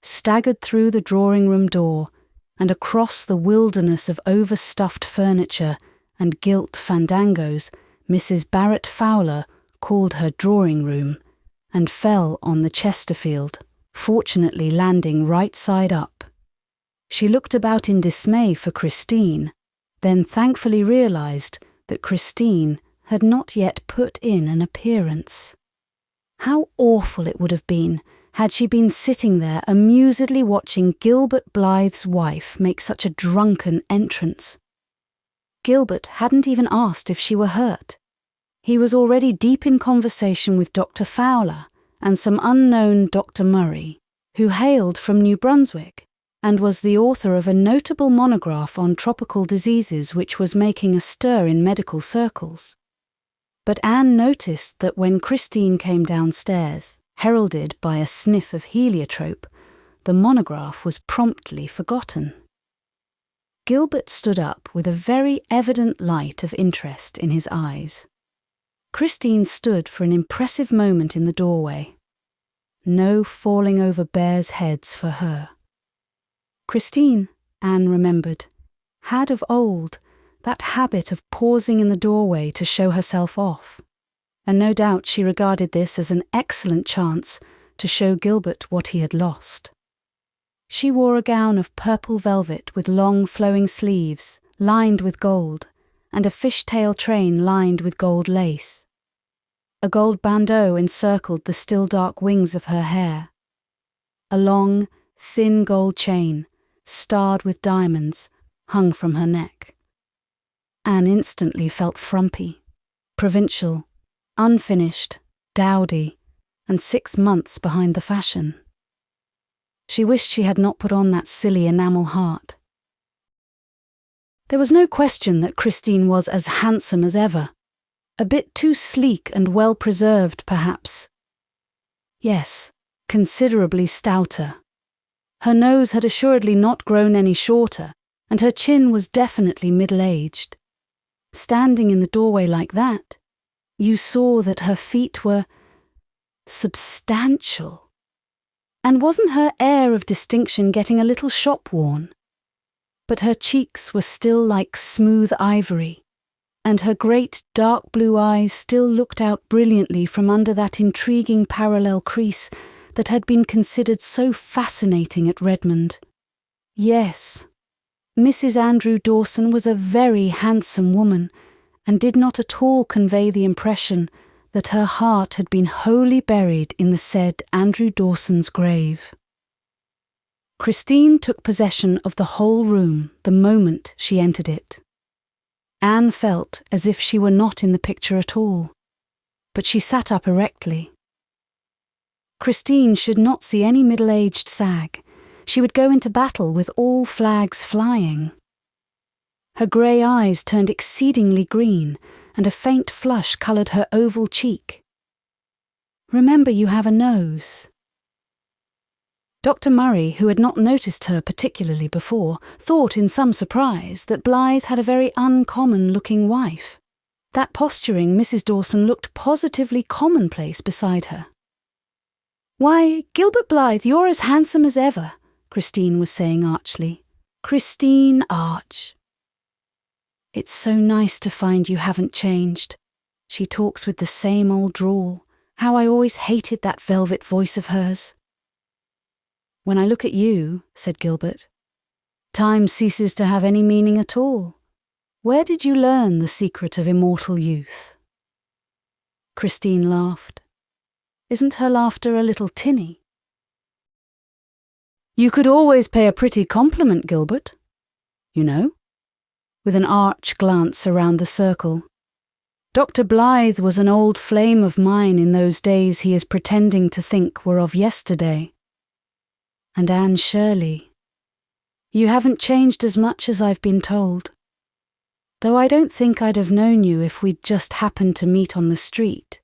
staggered through the drawing-room door, and across the wilderness of overstuffed furniture and gilt fandangos Mrs. Barrett Fowler called her drawing-room, and fell on the Chesterfield, fortunately landing right side up. She looked about in dismay for Christine, then thankfully realised that Christine had not yet put in an appearance. How awful it would have been had she been sitting there amusedly watching Gilbert Blythe's wife make such a drunken entrance. Gilbert hadn't even asked if she were hurt. He was already deep in conversation with Dr. Fowler and some unknown Dr. Murray, who hailed from New Brunswick and was the author of a notable monograph on tropical diseases which was making a stir in medical circles. But Anne noticed that when Christine came downstairs, heralded by a sniff of heliotrope, the monograph was promptly forgotten. Gilbert stood up with a very evident light of interest in his eyes. Christine stood for an impressive moment in the doorway. No falling over bears' heads for her. Christine, Anne remembered, had of old that habit of pausing in the doorway to show herself off, and no doubt she regarded this as an excellent chance to show Gilbert what he had lost. She wore a gown of purple velvet with long flowing sleeves, lined with gold, and a fishtail train lined with gold lace. A gold bandeau encircled the still dark wings of her hair. A long, thin gold chain, starred with diamonds, hung from her neck. Anne instantly felt frumpy, provincial, unfinished, dowdy, and 6 months behind the fashion. She wished she had not put on that silly enamel heart. There was no question that Christine was as handsome as ever. A bit too sleek and well-preserved, perhaps. Yes, considerably stouter. Her nose had assuredly not grown any shorter, and her chin was definitely middle-aged. Standing in the doorway like that, you saw that her feet were substantial. And wasn't her air of distinction getting a little shop-worn? But her cheeks were still like smooth ivory, and her great dark blue eyes still looked out brilliantly from under that intriguing parallel crease that had been considered so fascinating at Redmond. Yes, Mrs. Andrew Dawson was a very handsome woman, and did not at all convey the impression that her heart had been wholly buried in the said Andrew Dawson's grave. Christine took possession of the whole room the moment she entered it. Anne felt as if she were not in the picture at all, but she sat up erectly. Christine should not see any middle-aged sag. She would go into battle with all flags flying. Her grey eyes turned exceedingly green, and a faint flush coloured her oval cheek. "Remember, you have a nose." Dr. Murray, who had not noticed her particularly before, thought in some surprise that Blythe had a very uncommon-looking wife. That posturing Mrs. Dawson looked positively commonplace beside her. "Why, Gilbert Blythe, you're as handsome as ever," Christine was saying archly. "Christine Arch." "It's so nice to find you haven't changed. She talks with the same old drawl. How I always hated that velvet voice of hers." "When I look at you," said Gilbert, "time ceases to have any meaning at all. Where did you learn the secret of immortal youth?" Christine laughed. Isn't her laughter a little tinny? "You could always pay a pretty compliment, Gilbert. You know?" With an arch glance around the circle. "Dr. Blythe was an old flame of mine in those days he is pretending to think were of yesterday. And Anne Shirley. You haven't changed as much as I've been told. Though I don't think I'd have known you if we'd just happened to meet on the street.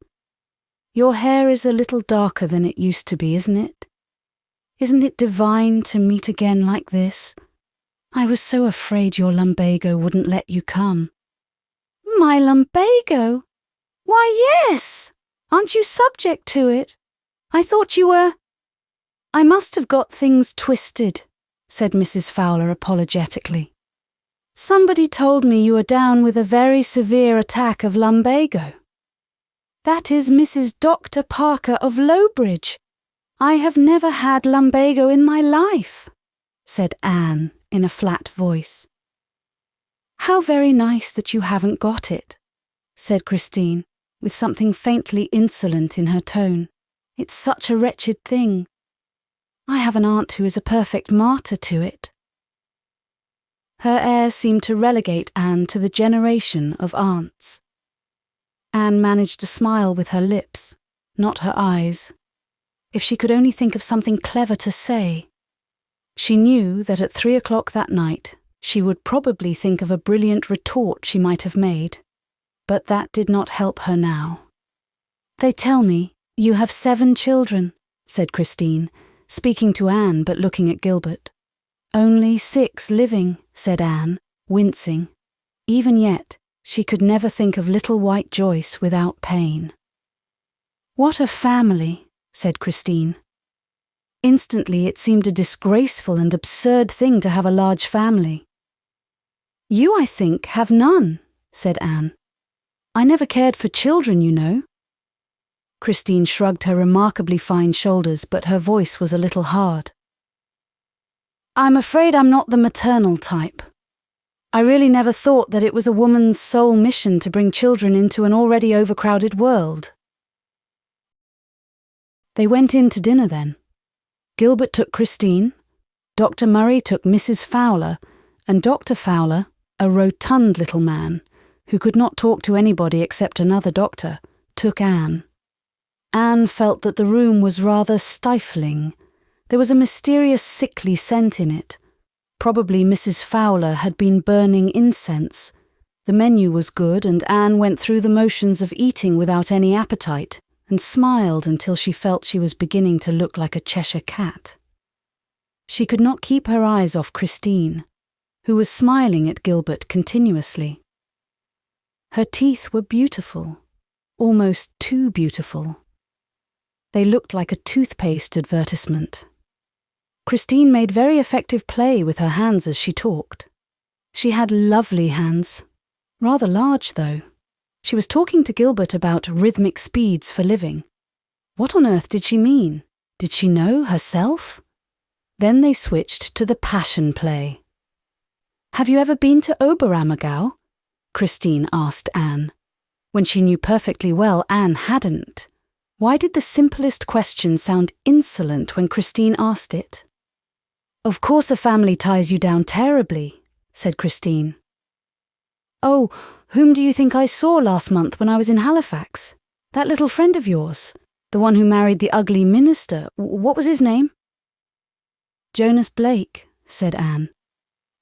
Your hair is a little darker than it used to be, isn't it? Isn't it divine to meet again like this? I was so afraid your lumbago wouldn't let you come." "My lumbago? Why, yes! Aren't you subject to it? I thought you were—" "I must have got things twisted," said Mrs. Fowler apologetically. "Somebody told me you were down with a very severe attack of lumbago." "That is Mrs. Dr. Parker of Lowbridge. I have never had lumbago in my life," said Anne in a flat voice. "How very nice that you haven't got it," said Christine, with something faintly insolent in her tone. "It's such a wretched thing. I have an aunt who is a perfect martyr to it." Her air seemed to relegate Anne to the generation of aunts. Anne managed a smile with her lips, not her eyes. If she could only think of something clever to say. She knew that at 3 o'clock that night she would probably think of a brilliant retort she might have made, but that did not help her now. "They tell me you have 7 children," said Christine, speaking to Anne but looking at Gilbert. "Only 6 living," said Anne, wincing. Even yet, she could never think of little white Joyce without pain. "What a family," said Christine. Instantly it seemed a disgraceful and absurd thing to have a large family. "You, I think, have none," said Anne. "I never cared for children, you know." Christine shrugged her remarkably fine shoulders, but her voice was a little hard. "I'm afraid I'm not the maternal type. I really never thought that it was a woman's sole mission to bring children into an already overcrowded world." They went in to dinner then. Gilbert took Christine, Dr. Murray took Mrs. Fowler, and Dr. Fowler, a rotund little man, who could not talk to anybody except another doctor, took Anne. Anne felt that the room was rather stifling. There was a mysterious sickly scent in it. Probably Mrs. Fowler had been burning incense. The menu was good, and Anne went through the motions of eating without any appetite, and smiled until she felt she was beginning to look like a Cheshire cat. She could not keep her eyes off Christine, who was smiling at Gilbert continuously. Her teeth were beautiful, almost too beautiful. They looked like a toothpaste advertisement. Christine made very effective play with her hands as she talked. She had lovely hands, rather large though. She was talking to Gilbert about rhythmic speeds for living. What on earth did she mean? Did she know herself? Then they switched to the passion play. "Have you ever been to Oberammergau?" Christine asked Anne. When she knew perfectly well Anne hadn't. Why did the simplest question sound insolent when Christine asked it? "Of course a family ties you down terribly," said Christine. "Oh, whom do you think I saw last month when I was in Halifax? That little friend of yours, the one who married the ugly minister. What was his name?" "Jonas Blake," said Anne.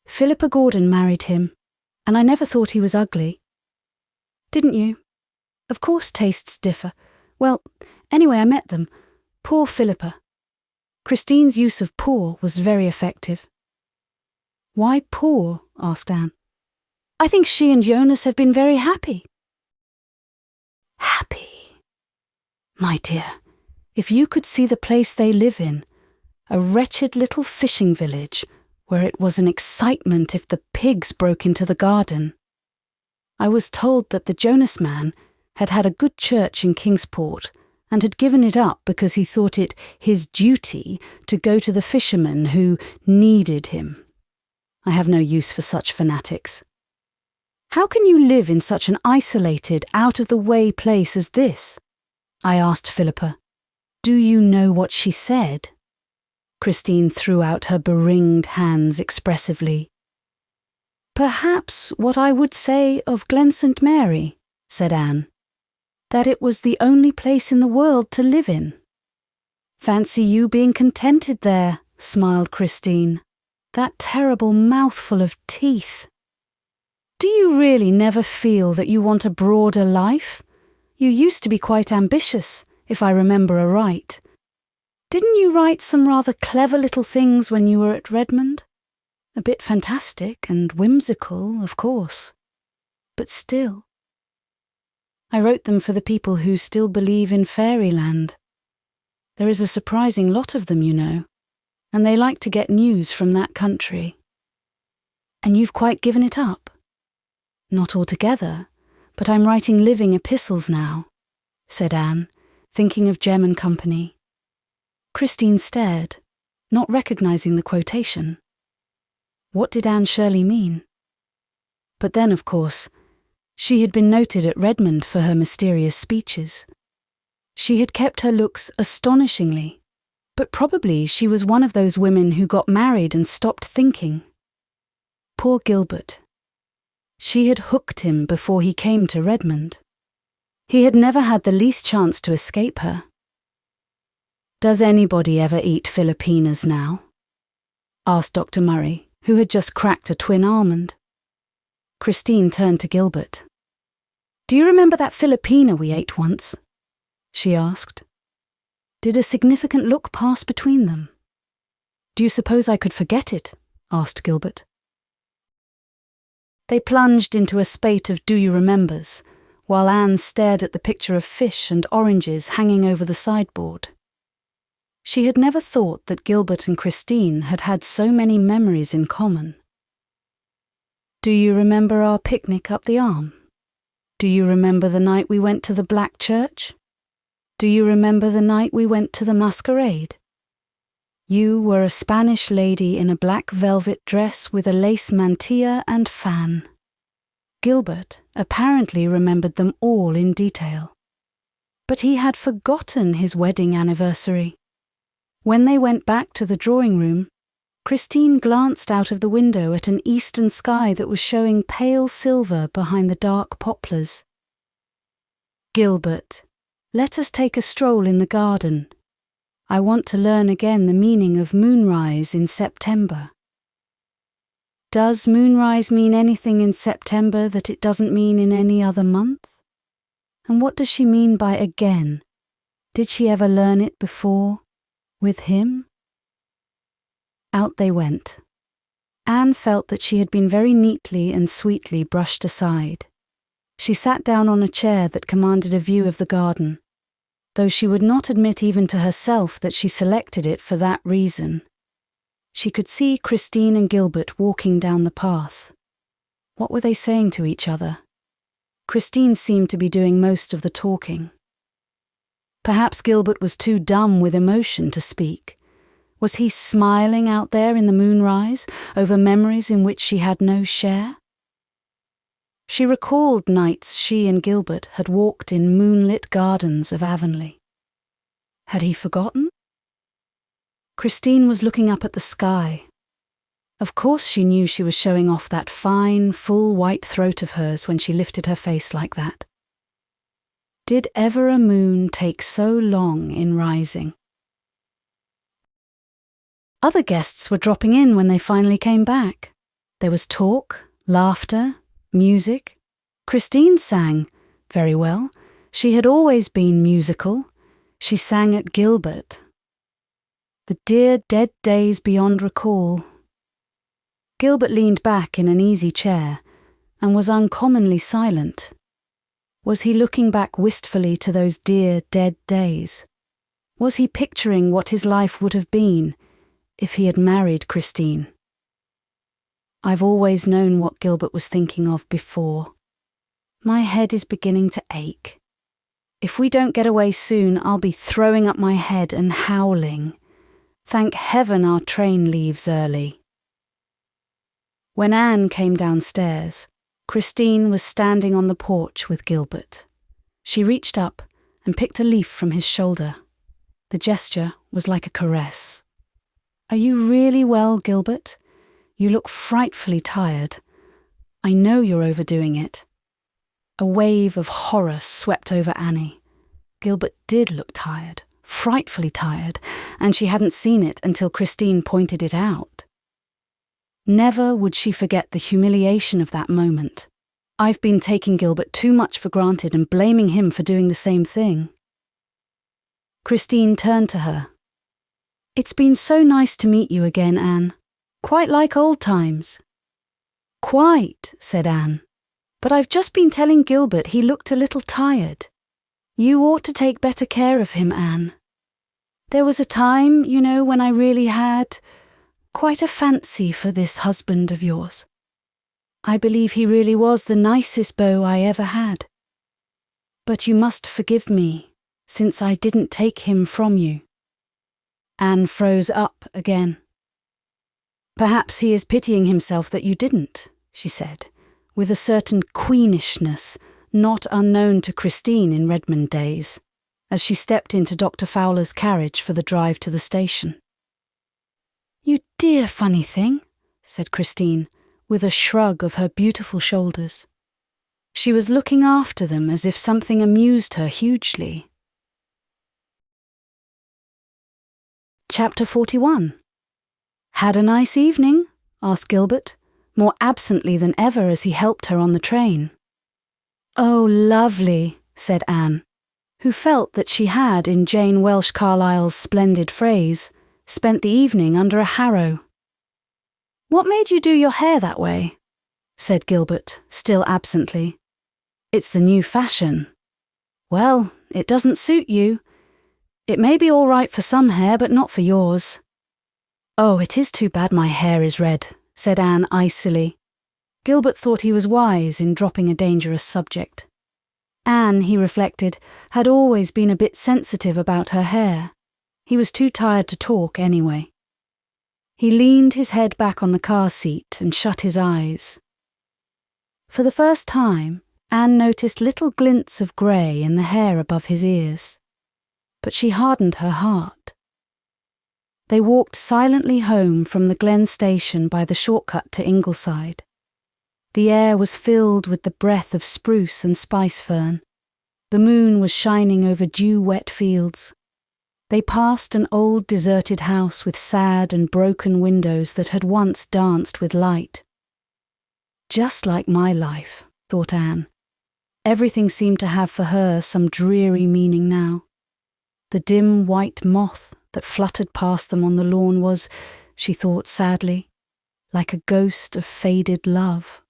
"Philippa Gordon married him. And I never thought he was ugly. Didn't you? Of course tastes differ. Well, anyway, I met them. Poor Philippa. Christine's use of poor was very effective. Why poor? Asked Anne. I think she and Jonas have been very happy. Happy? My dear, if you could see the place they live in, a wretched little fishing village where it was an excitement if the pigs broke into the garden. I was told that the Jonas man had had a good church in Kingsport and had given it up because he thought it his duty to go to the fishermen who needed him. I have no use for such fanatics. How can you live in such an isolated, out-of-the-way place as this? I asked Philippa. Do you know what she said? Christine threw out her beringed hands expressively. Perhaps what I would say of Glen St. Mary, said Anne, that it was the only place in the world to live in. Fancy you being contented there, smiled Christine. That terrible mouthful of teeth. Do you really never feel that you want a broader life? You used to be quite ambitious, if I remember aright. Didn't you write some rather clever little things when you were at Redmond? A bit fantastic and whimsical, of course. But still. I wrote them for the people who still believe in fairyland. There is a surprising lot of them, you know, and they like to get news from that country. And you've quite given it up? Not altogether, but I'm writing living epistles now, said Anne, thinking of Jem and Company. Christine stared, not recognising the quotation. What did Anne Shirley mean? But then, of course, she had been noted at Redmond for her mysterious speeches. She had kept her looks astonishingly, but probably she was one of those women who got married and stopped thinking. Poor Gilbert. She had hooked him before he came to Redmond. He had never had the least chance to escape her. Does anybody ever eat Filipinas now? Asked Dr. Murray, who had just cracked a twin almond. Christine turned to Gilbert. Do you remember that Filipina we ate once? She asked. Did a significant look pass between them? Do you suppose I could forget it? Asked Gilbert. They plunged into a spate of do-you-remembers, while Anne stared at the picture of fish and oranges hanging over the sideboard. She had never thought that Gilbert and Christine had had so many memories in common. Do you remember our picnic up the Arm? Do you remember the night we went to the Black Church? Do you remember the night we went to the masquerade? You were a Spanish lady in a black velvet dress with a lace mantilla and fan. Gilbert apparently remembered them all in detail. But he had forgotten his wedding anniversary. When they went back to the drawing room, Christine glanced out of the window at an eastern sky that was showing pale silver behind the dark poplars. Gilbert, let us take a stroll in the garden. I want to learn again the meaning of moonrise in September. Does moonrise mean anything in September that it doesn't mean in any other month? And what does she mean by again? Did she ever learn it before? With him? Out they went. Anne felt that she had been very neatly and sweetly brushed aside. She sat down on a chair that commanded a view of the garden, though she would not admit even to herself that she selected it for that reason. She could see Christine and Gilbert walking down the path. What were they saying to each other? Christine seemed to be doing most of the talking. Perhaps Gilbert was too dumb with emotion to speak. Was he smiling out there in the moonrise over memories in which she had no share? She recalled nights she and Gilbert had walked in moonlit gardens of Avonlea. Had he forgotten? Christine was looking up at the sky. Of course she knew she was showing off that fine, full white throat of hers when she lifted her face like that. Did ever a moon take so long in rising? Other guests were dropping in when they finally came back. There was talk, laughter, Music? Christine sang. Very well. She had always been musical. She sang at Gilbert. The dear dead days beyond recall. Gilbert leaned back in an easy chair and was uncommonly silent. Was he looking back wistfully to those dear dead days? Was he picturing what his life would have been if he had married Christine? I've always known what Gilbert was thinking of before. My head is beginning to ache. If we don't get away soon, I'll be throwing up my head and howling. Thank heaven our train leaves early. When Anne came downstairs, Christine was standing on the porch with Gilbert. She reached up and picked a leaf from his shoulder. The gesture was like a caress. "Are you really well, Gilbert? You look frightfully tired. I know you're overdoing it." A wave of horror swept over Annie. Gilbert did look tired, frightfully tired, and she hadn't seen it until Christine pointed it out. Never would she forget the humiliation of that moment. I've been taking Gilbert too much for granted and blaming him for doing the same thing. Christine turned to her. "It's been so nice to meet you again, Anne. Quite like old times." "Quite," said Anne. "But I've just been telling Gilbert he looked a little tired. You ought to take better care of him, Anne. There was a time, you know, when I really had quite a fancy for this husband of yours. I believe he really was the nicest beau I ever had. But you must forgive me, since I didn't take him from you." Anne froze up again. "Perhaps he is pitying himself that you didn't," she said, with a certain queenishness not unknown to Christine in Redmond days, as she stepped into Dr. Fowler's carriage for the drive to the station. "You dear funny thing," said Christine, with a shrug of her beautiful shoulders. She was looking after them as if something amused her hugely. Chapter 41. "Had a nice evening?" asked Gilbert, more absently than ever as he helped her on the train. "Oh, lovely," said Anne, who felt that she had, in Jane Welsh Carlyle's splendid phrase, spent the evening under a harrow. "What made you do your hair that way?" said Gilbert, still absently. "It's the new fashion." "Well, it doesn't suit you. It may be all right for some hair, but not for yours." "Oh, it is too bad my hair is red," said Anne icily. Gilbert thought he was wise in dropping a dangerous subject. Anne, he reflected, had always been a bit sensitive about her hair. He was too tired to talk anyway. He leaned his head back on the car seat and shut his eyes. For the first time, Anne noticed little glints of grey in the hair above his ears. But she hardened her heart. They walked silently home from the Glen station by the shortcut to Ingleside. The air was filled with the breath of spruce and spice fern. The moon was shining over dew-wet fields. They passed an old deserted house with sad and broken windows that had once danced with light. Just like my life, thought Anne. Everything seemed to have for her some dreary meaning now. The dim white moth that fluttered past them on the lawn was, she thought sadly, like a ghost of faded love.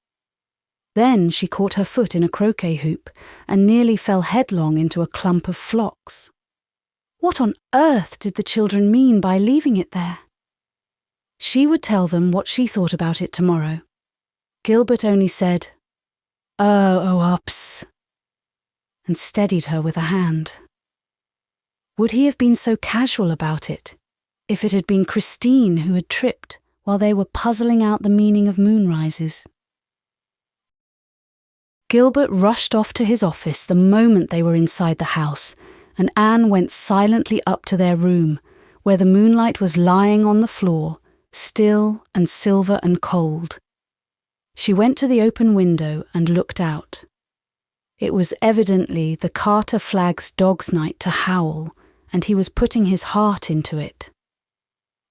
Then she caught her foot in a croquet hoop and nearly fell headlong into a clump of phlox. What on earth did the children mean by leaving it there? She would tell them what she thought about it tomorrow. Gilbert only said, ups, and steadied her with a hand. Would he have been so casual about it if it had been Christine who had tripped while they were puzzling out the meaning of moonrises? Gilbert rushed off to his office the moment they were inside the house, and Anne went silently up to their room, where the moonlight was lying on the floor, still and silver and cold. She went to the open window and looked out. It was evidently the Carter Flagg's dog's night to howl, and he was putting his heart into it.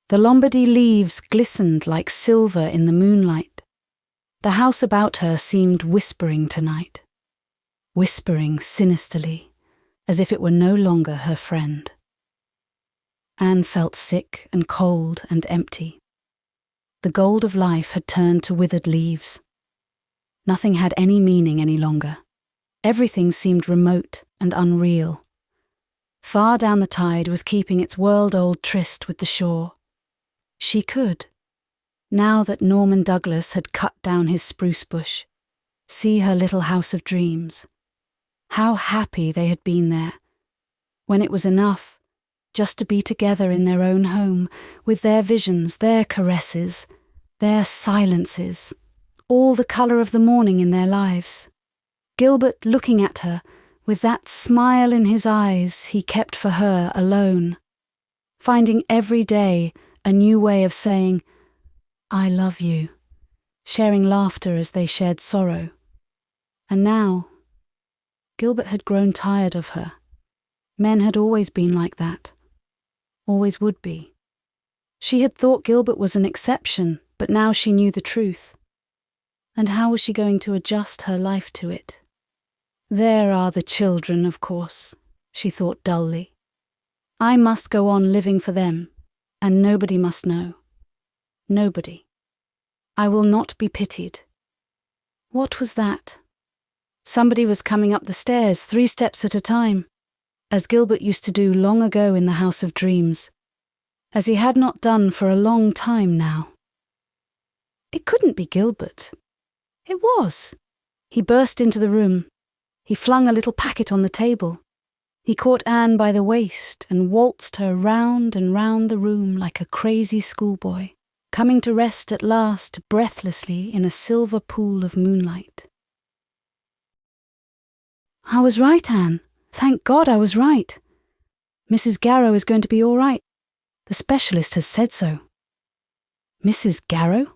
The Lombardy leaves glistened like silver in the moonlight. The house about her seemed whispering tonight, whispering sinisterly, as if it were no longer her friend. Anne felt sick and cold and empty. The gold of life had turned to withered leaves. Nothing had any meaning any longer. Everything seemed remote and unreal. Far down the tide was keeping its world-old tryst with the shore. She could, now that Norman Douglas had cut down his spruce bush, see her little house of dreams. How happy they had been there, when it was enough just to be together in their own home, with their visions, their caresses, their silences, all the colour of the morning in their lives. Gilbert looking at her, with that smile in his eyes he kept for her alone, finding every day a new way of saying, "I love you," sharing laughter as they shared sorrow. And now, Gilbert had grown tired of her. Men had always been like that. Always would be. She had thought Gilbert was an exception, but now she knew the truth. And how was she going to adjust her life to it? There are the children, of course, she thought dully. I must go on living for them, and nobody must know. Nobody. I will not be pitied. What was that? Somebody was coming up the stairs 3 steps at a time, as Gilbert used to do long ago in the House of Dreams, as he had not done for a long time now. It couldn't be Gilbert. It was. He burst into the room. He flung a little packet on the table. He caught Anne by the waist and waltzed her round and round the room like a crazy schoolboy, coming to rest at last breathlessly in a silver pool of moonlight. I was right, Anne. Thank God I was right. Mrs. Garrow is going to be all right. The specialist has said so. Mrs. Garrow?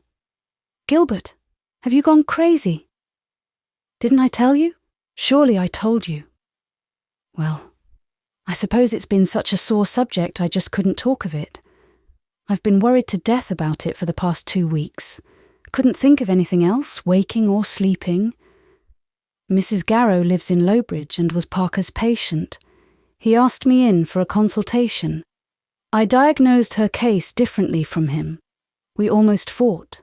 Gilbert, have you gone crazy? Didn't I tell you? Surely I told you. Well, I suppose it's been such a sore subject I just couldn't talk of it. I've been worried to death about it for the past 2 weeks. Couldn't think of anything else, waking or sleeping. Mrs. Garrow lives in Lowbridge and was Parker's patient. He asked me in for a consultation. I diagnosed her case differently from him. We almost fought.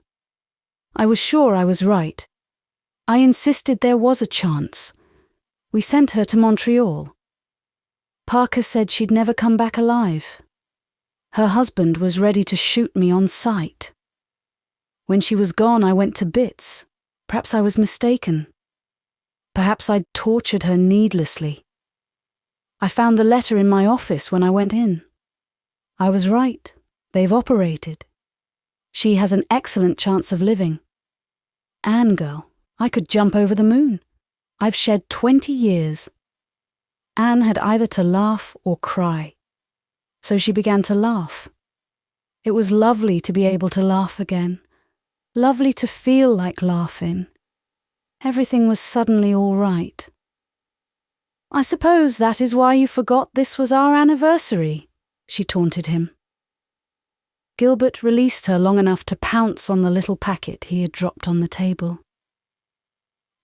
I was sure I was right. I insisted there was a chance. We sent her to Montreal. Parker said she'd never come back alive. Her husband was ready to shoot me on sight. When she was gone, I went to bits. Perhaps I was mistaken. Perhaps I'd tortured her needlessly. I found the letter in my office when I went in. I was right. They've operated. She has an excellent chance of living. Anne, girl, I could jump over the moon. I've shed 20 years. Anne had either to laugh or cry. So she began to laugh. It was lovely to be able to laugh again. Lovely to feel like laughing. Everything was suddenly all right. I suppose that is why you forgot this was our anniversary, she taunted him. Gilbert released her long enough to pounce on the little packet he had dropped on the table.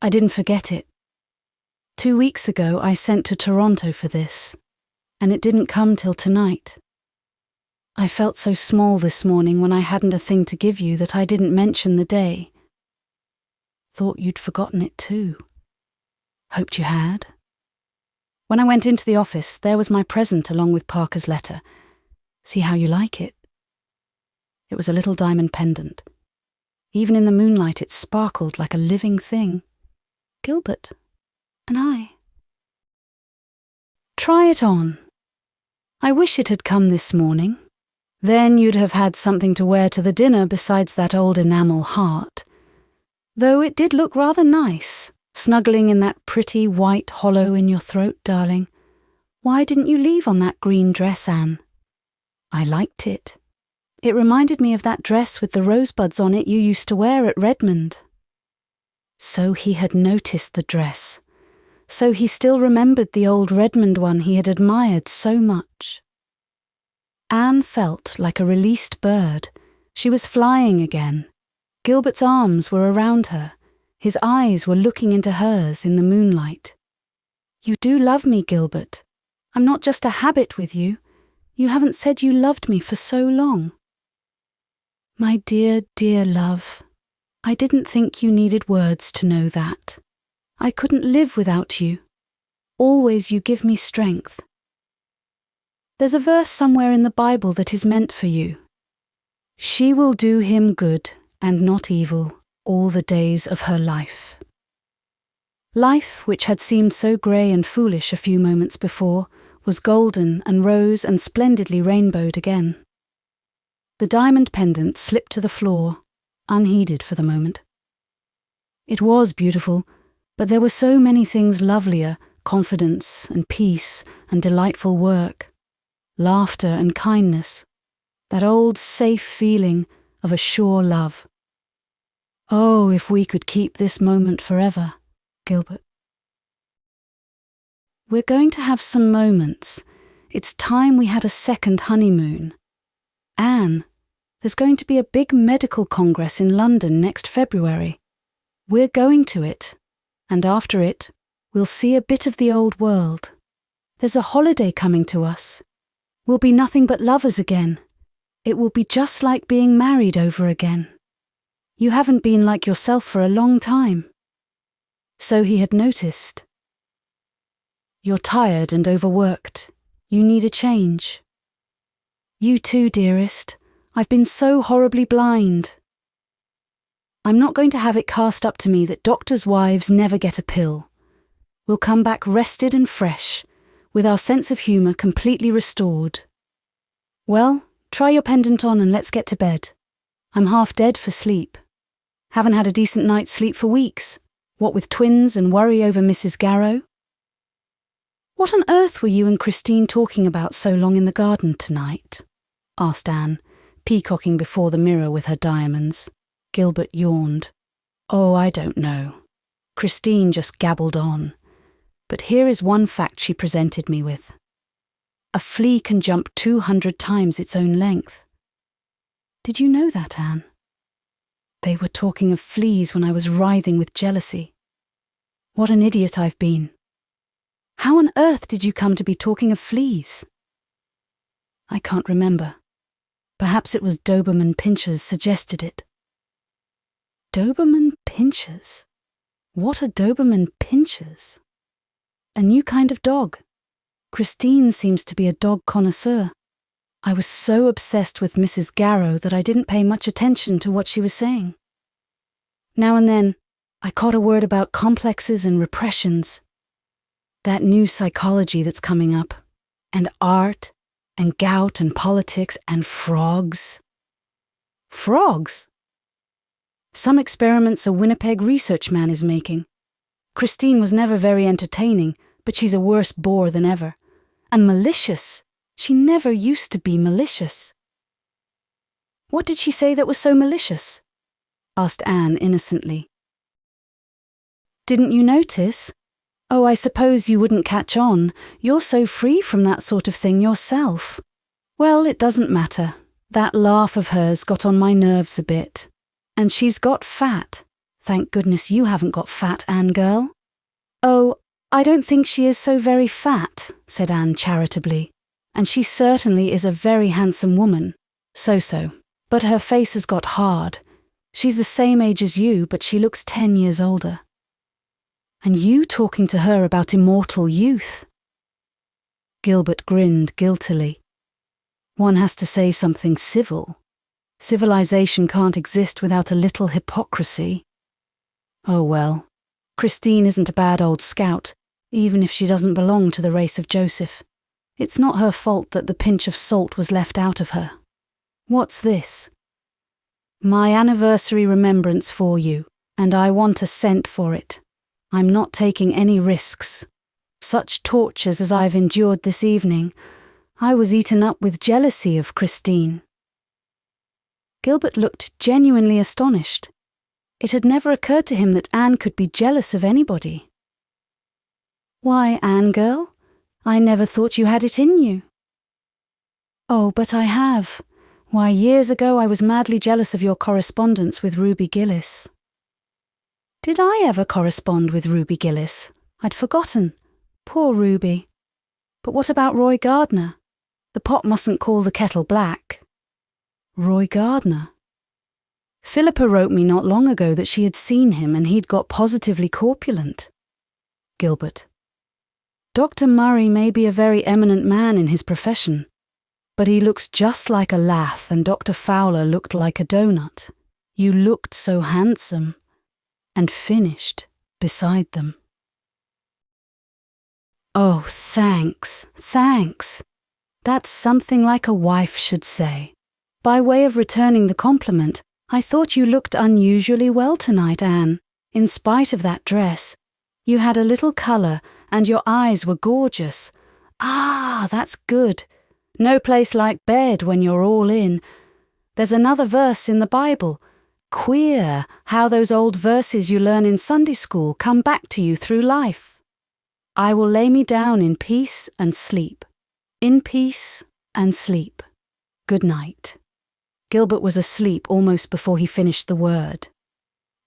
I didn't forget it. 2 weeks ago I sent to Toronto for this, and it didn't come till tonight. I felt so small this morning when I hadn't a thing to give you that I didn't mention the day. Thought you'd forgotten it too. Hoped you had. When I went into the office, there was my present along with Parker's letter. See how you like it. It was a little diamond pendant. Even in the moonlight it sparkled like a living thing. Gilbert and I. Try it on. I wish it had come this morning. Then you'd have had something to wear to the dinner besides that old enamel heart. Though it did look rather nice, snuggling in that pretty white hollow in your throat, darling. Why didn't you leave on that green dress, Anne? I liked it. It reminded me of that dress with the rosebuds on it you used to wear at Redmond. So he had noticed the dress. So he still remembered the old Redmond one he had admired so much. Anne felt like a released bird. She was flying again. Gilbert's arms were around her. His eyes were looking into hers in the moonlight. "You do love me, Gilbert. I'm not just a habit with you. You haven't said you loved me for so long." "My dear, dear love, I didn't think you needed words to know that. I couldn't live without you. Always you give me strength. There's a verse somewhere in the Bible that is meant for you. 'She will do him good and not evil all the days of her life.'" Life, which had seemed so grey and foolish a few moments before, was golden and rose and splendidly rainbowed again. The diamond pendant slipped to the floor, unheeded for the moment. It was beautiful, but there were so many things lovelier: confidence and peace and delightful work, laughter and kindness, that old safe feeling of a sure love. Oh, if we could keep this moment forever, Gilbert. "We're going to have some moments. It's time we had a second honeymoon. Anne, there's going to be a big medical congress in London next February. We're going to it, and after it, we'll see a bit of the old world. There's a holiday coming to us. We'll be nothing but lovers again. It will be just like being married over again. You haven't been like yourself for a long time." So he had noticed. "You're tired and overworked. You need a change." "You too, dearest. I've been so horribly blind." "I'm not going to have it cast up to me that doctors' wives never get a pill. We'll come back rested and fresh, with our sense of humour completely restored. Well, try your pendant on and let's get to bed. I'm half dead for sleep. Haven't had a decent night's sleep for weeks, what with twins and worry over Mrs. Garrow." "What on earth were you and Christine talking about so long in the garden tonight?" asked Anne, peacocking before the mirror with her diamonds. Gilbert yawned. "Oh, I don't know. Christine just gabbled on. But here is one fact she presented me with. A flea can jump 200 times its own length." "Did you know that, Anne?" "They were talking of fleas when I was writhing with jealousy. What an idiot I've been. How on earth did you come to be talking of fleas?" "I can't remember. Perhaps it was Doberman Pinchers suggested it." "Doberman Pinchers? What are Doberman Pinchers?" "A new kind of dog. Christine seems to be a dog connoisseur. I was so obsessed with Mrs. Garrow that I didn't pay much attention to what she was saying. Now and then, I caught a word about complexes and repressions. That new psychology that's coming up, and art, and gout and politics and frogs." "Frogs?" "Some experiments a Winnipeg research man is making. Christine was never very entertaining, but she's a worse bore than ever. And malicious. She never used to be malicious." "What did she say that was so malicious?" asked Anne innocently. "Didn't you notice? Oh, I suppose you wouldn't catch on. You're so free from that sort of thing yourself. Well, it doesn't matter. That laugh of hers got on my nerves a bit. And she's got fat. Thank goodness you haven't got fat, Anne girl." "Oh, I don't think she is so very fat," said Anne charitably. "And she certainly is a very handsome woman. So. But her face has got hard. She's the same age as you, but she looks 10 years older. And you talking to her about immortal youth." Gilbert grinned guiltily. "One has to say something civil. Civilization can't exist without a little hypocrisy. Oh well, Christine isn't a bad old scout, even if she doesn't belong to the race of Joseph. It's not her fault that the pinch of salt was left out of her. What's this?" "My anniversary remembrance for you, and I want a cent for it. I'm not taking any risks. Such tortures as I've endured this evening. I was eaten up with jealousy of Christine." Gilbert looked genuinely astonished. It had never occurred to him that Anne could be jealous of anybody. "Why, Anne girl, I never thought you had it in you." "Oh, but I have. Why, years ago I was madly jealous of your correspondence with Ruby Gillis." "Did I ever correspond with Ruby Gillis? I'd forgotten. Poor Ruby. But what about Roy Gardner? The pot mustn't call the kettle black." "Roy Gardner?" "Philippa wrote me not long ago that she had seen him and he'd got positively corpulent." Gilbert: "Dr. Murray may be a very eminent man in his profession, but he looks just like a lath and Dr. Fowler looked like a donut. You looked so handsome, and finished beside them." "Oh, thanks, thanks. That's something like a wife should say. By way of returning the compliment, I thought you looked unusually well tonight, Anne. In spite of that dress, you had a little colour and your eyes were gorgeous. Ah, that's good. No place like bed when you're all in. There's another verse in the Bible. Queer how those old verses you learn in Sunday school come back to you through life. I will lay me down in peace and sleep. In peace and sleep. Good night." Gilbert was asleep almost before he finished the word.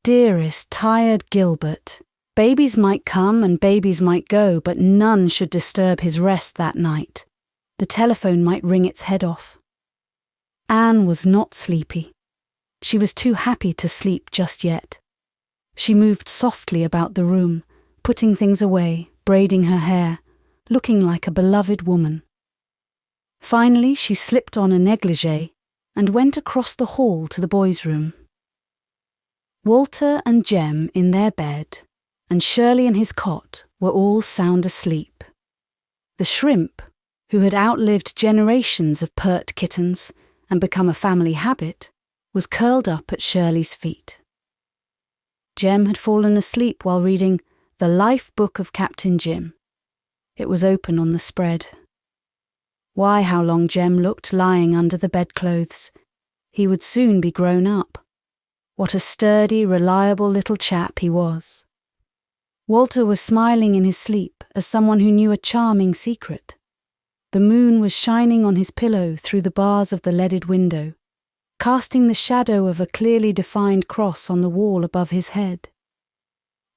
Dearest, tired Gilbert. Babies might come and babies might go, but none should disturb his rest that night. The telephone might ring its head off. Anne was not sleepy. She was too happy to sleep just yet. She moved softly about the room, putting things away, braiding her hair, looking like a beloved woman. Finally, she slipped on a negligée and went across the hall to the boys' room. Walter and Jem in their bed, and Shirley in his cot were all sound asleep. The shrimp, who had outlived generations of pert kittens and become a family habit, was curled up at Shirley's feet. Jem had fallen asleep while reading The Life Book of Captain Jim. It was open on the spread. Why, how long Jem looked lying under the bedclothes. He would soon be grown up. What a sturdy, reliable little chap he was. Walter was smiling in his sleep as someone who knew a charming secret. The moon was shining on his pillow through the bars of the leaded window, casting the shadow of a clearly defined cross on the wall above his head.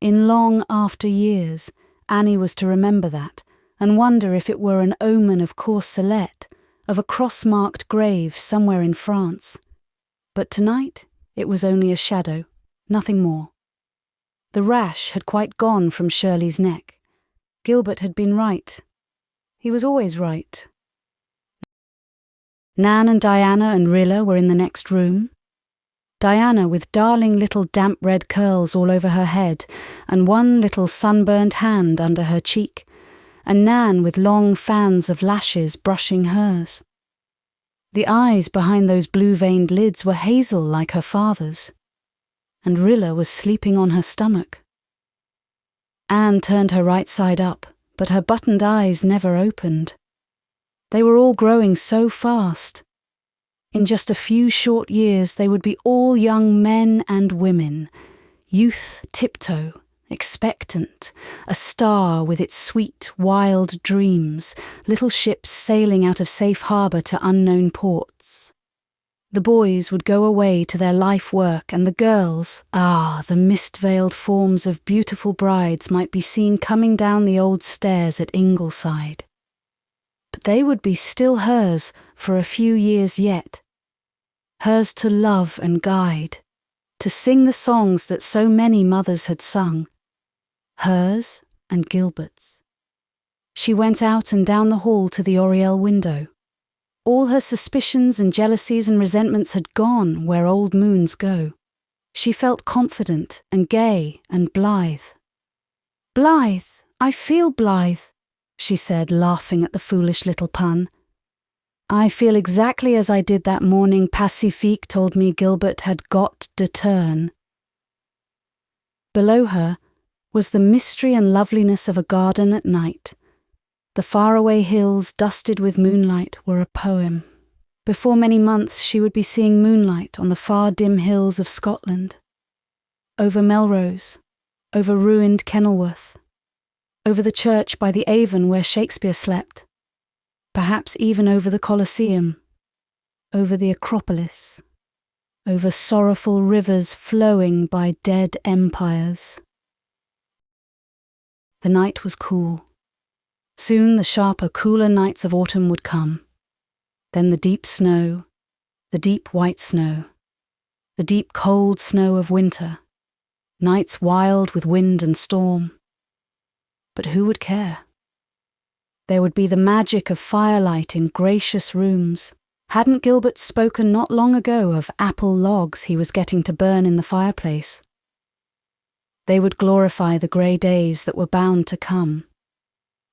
In long after years, Annie was to remember that and wonder if it were an omen of courcelette, of a cross-marked grave somewhere in France. But tonight it was only a shadow, nothing more. The rash had quite gone from Shirley's neck. Gilbert had been right. He was always right. Nan and Diana and Rilla were in the next room. Diana with darling little damp red curls all over her head and one little sunburned hand under her cheek, and Nan with long fans of lashes brushing hers. The eyes behind those blue-veined lids were hazel like her father's, and Rilla was sleeping on her stomach. Anne turned her right side up, but her buttoned eyes never opened. They were all growing so fast. In just a few short years they would be all young men and women, youth tiptoe, expectant, a star with its sweet, wild dreams, little ships sailing out of safe harbour to unknown ports. The boys would go away to their life work, and the girls, the mist-veiled forms of beautiful brides might be seen coming down the old stairs at Ingleside. But they would be still hers for a few years yet. Hers to love and guide, to sing the songs that so many mothers had sung. Hers and Gilbert's. She went out and down the hall to the oriel window. All her suspicions and jealousies and resentments had gone where old moons go. She felt confident and gay and blithe. "Blythe, I feel blithe," she said, laughing at the foolish little pun. "I feel exactly as I did that morning Pacifique told me Gilbert had got to turn." Below her was the mystery and loveliness of a garden at night. The faraway hills dusted with moonlight were a poem. Before many months she would be seeing moonlight on the far dim hills of Scotland. Over Melrose, over ruined Kenilworth, over the church by the Avon where Shakespeare slept, perhaps even over the Colosseum. over the Acropolis, over sorrowful rivers flowing by dead empires. The night was cool. Soon the sharper, cooler nights of autumn would come. Then the deep snow, the deep white snow, the deep cold snow of winter, nights wild with wind and storm. But who would care? There would be the magic of firelight in gracious rooms. Hadn't Gilbert spoken not long ago of apple logs he was getting to burn in the fireplace? They would glorify the grey days that were bound to come.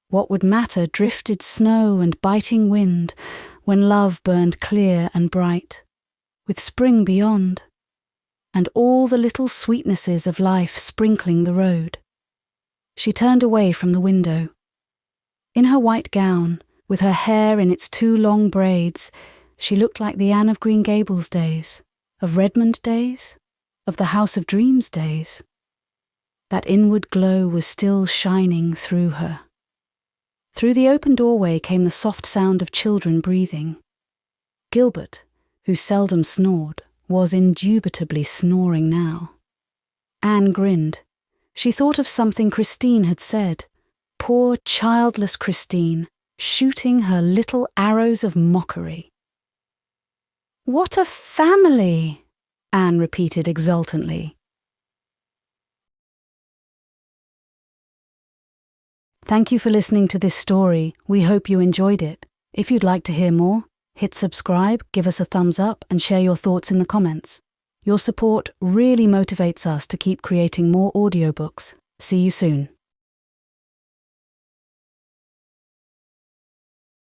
What would matter drifted snow and biting wind when love burned clear and bright, with spring beyond, and all the little sweetnesses of life sprinkling the road. She turned away from the window. In her white gown, with her hair in its 2 long braids, she looked like the Anne of Green Gables days, of Redmond days, of the House of Dreams days. That inward glow was still shining through her. Through the open doorway came the soft sound of children breathing. Gilbert, who seldom snored, was indubitably snoring now. Anne grinned. She thought of something Christine had said. Poor childless Christine, shooting her little arrows of mockery. "What a family!" Anne repeated exultantly. Thank you for listening to this story. We hope you enjoyed it. If you'd like to hear more, hit subscribe, give us a thumbs up, and share your thoughts in the comments. Your support really motivates us to keep creating more audiobooks. See you soon.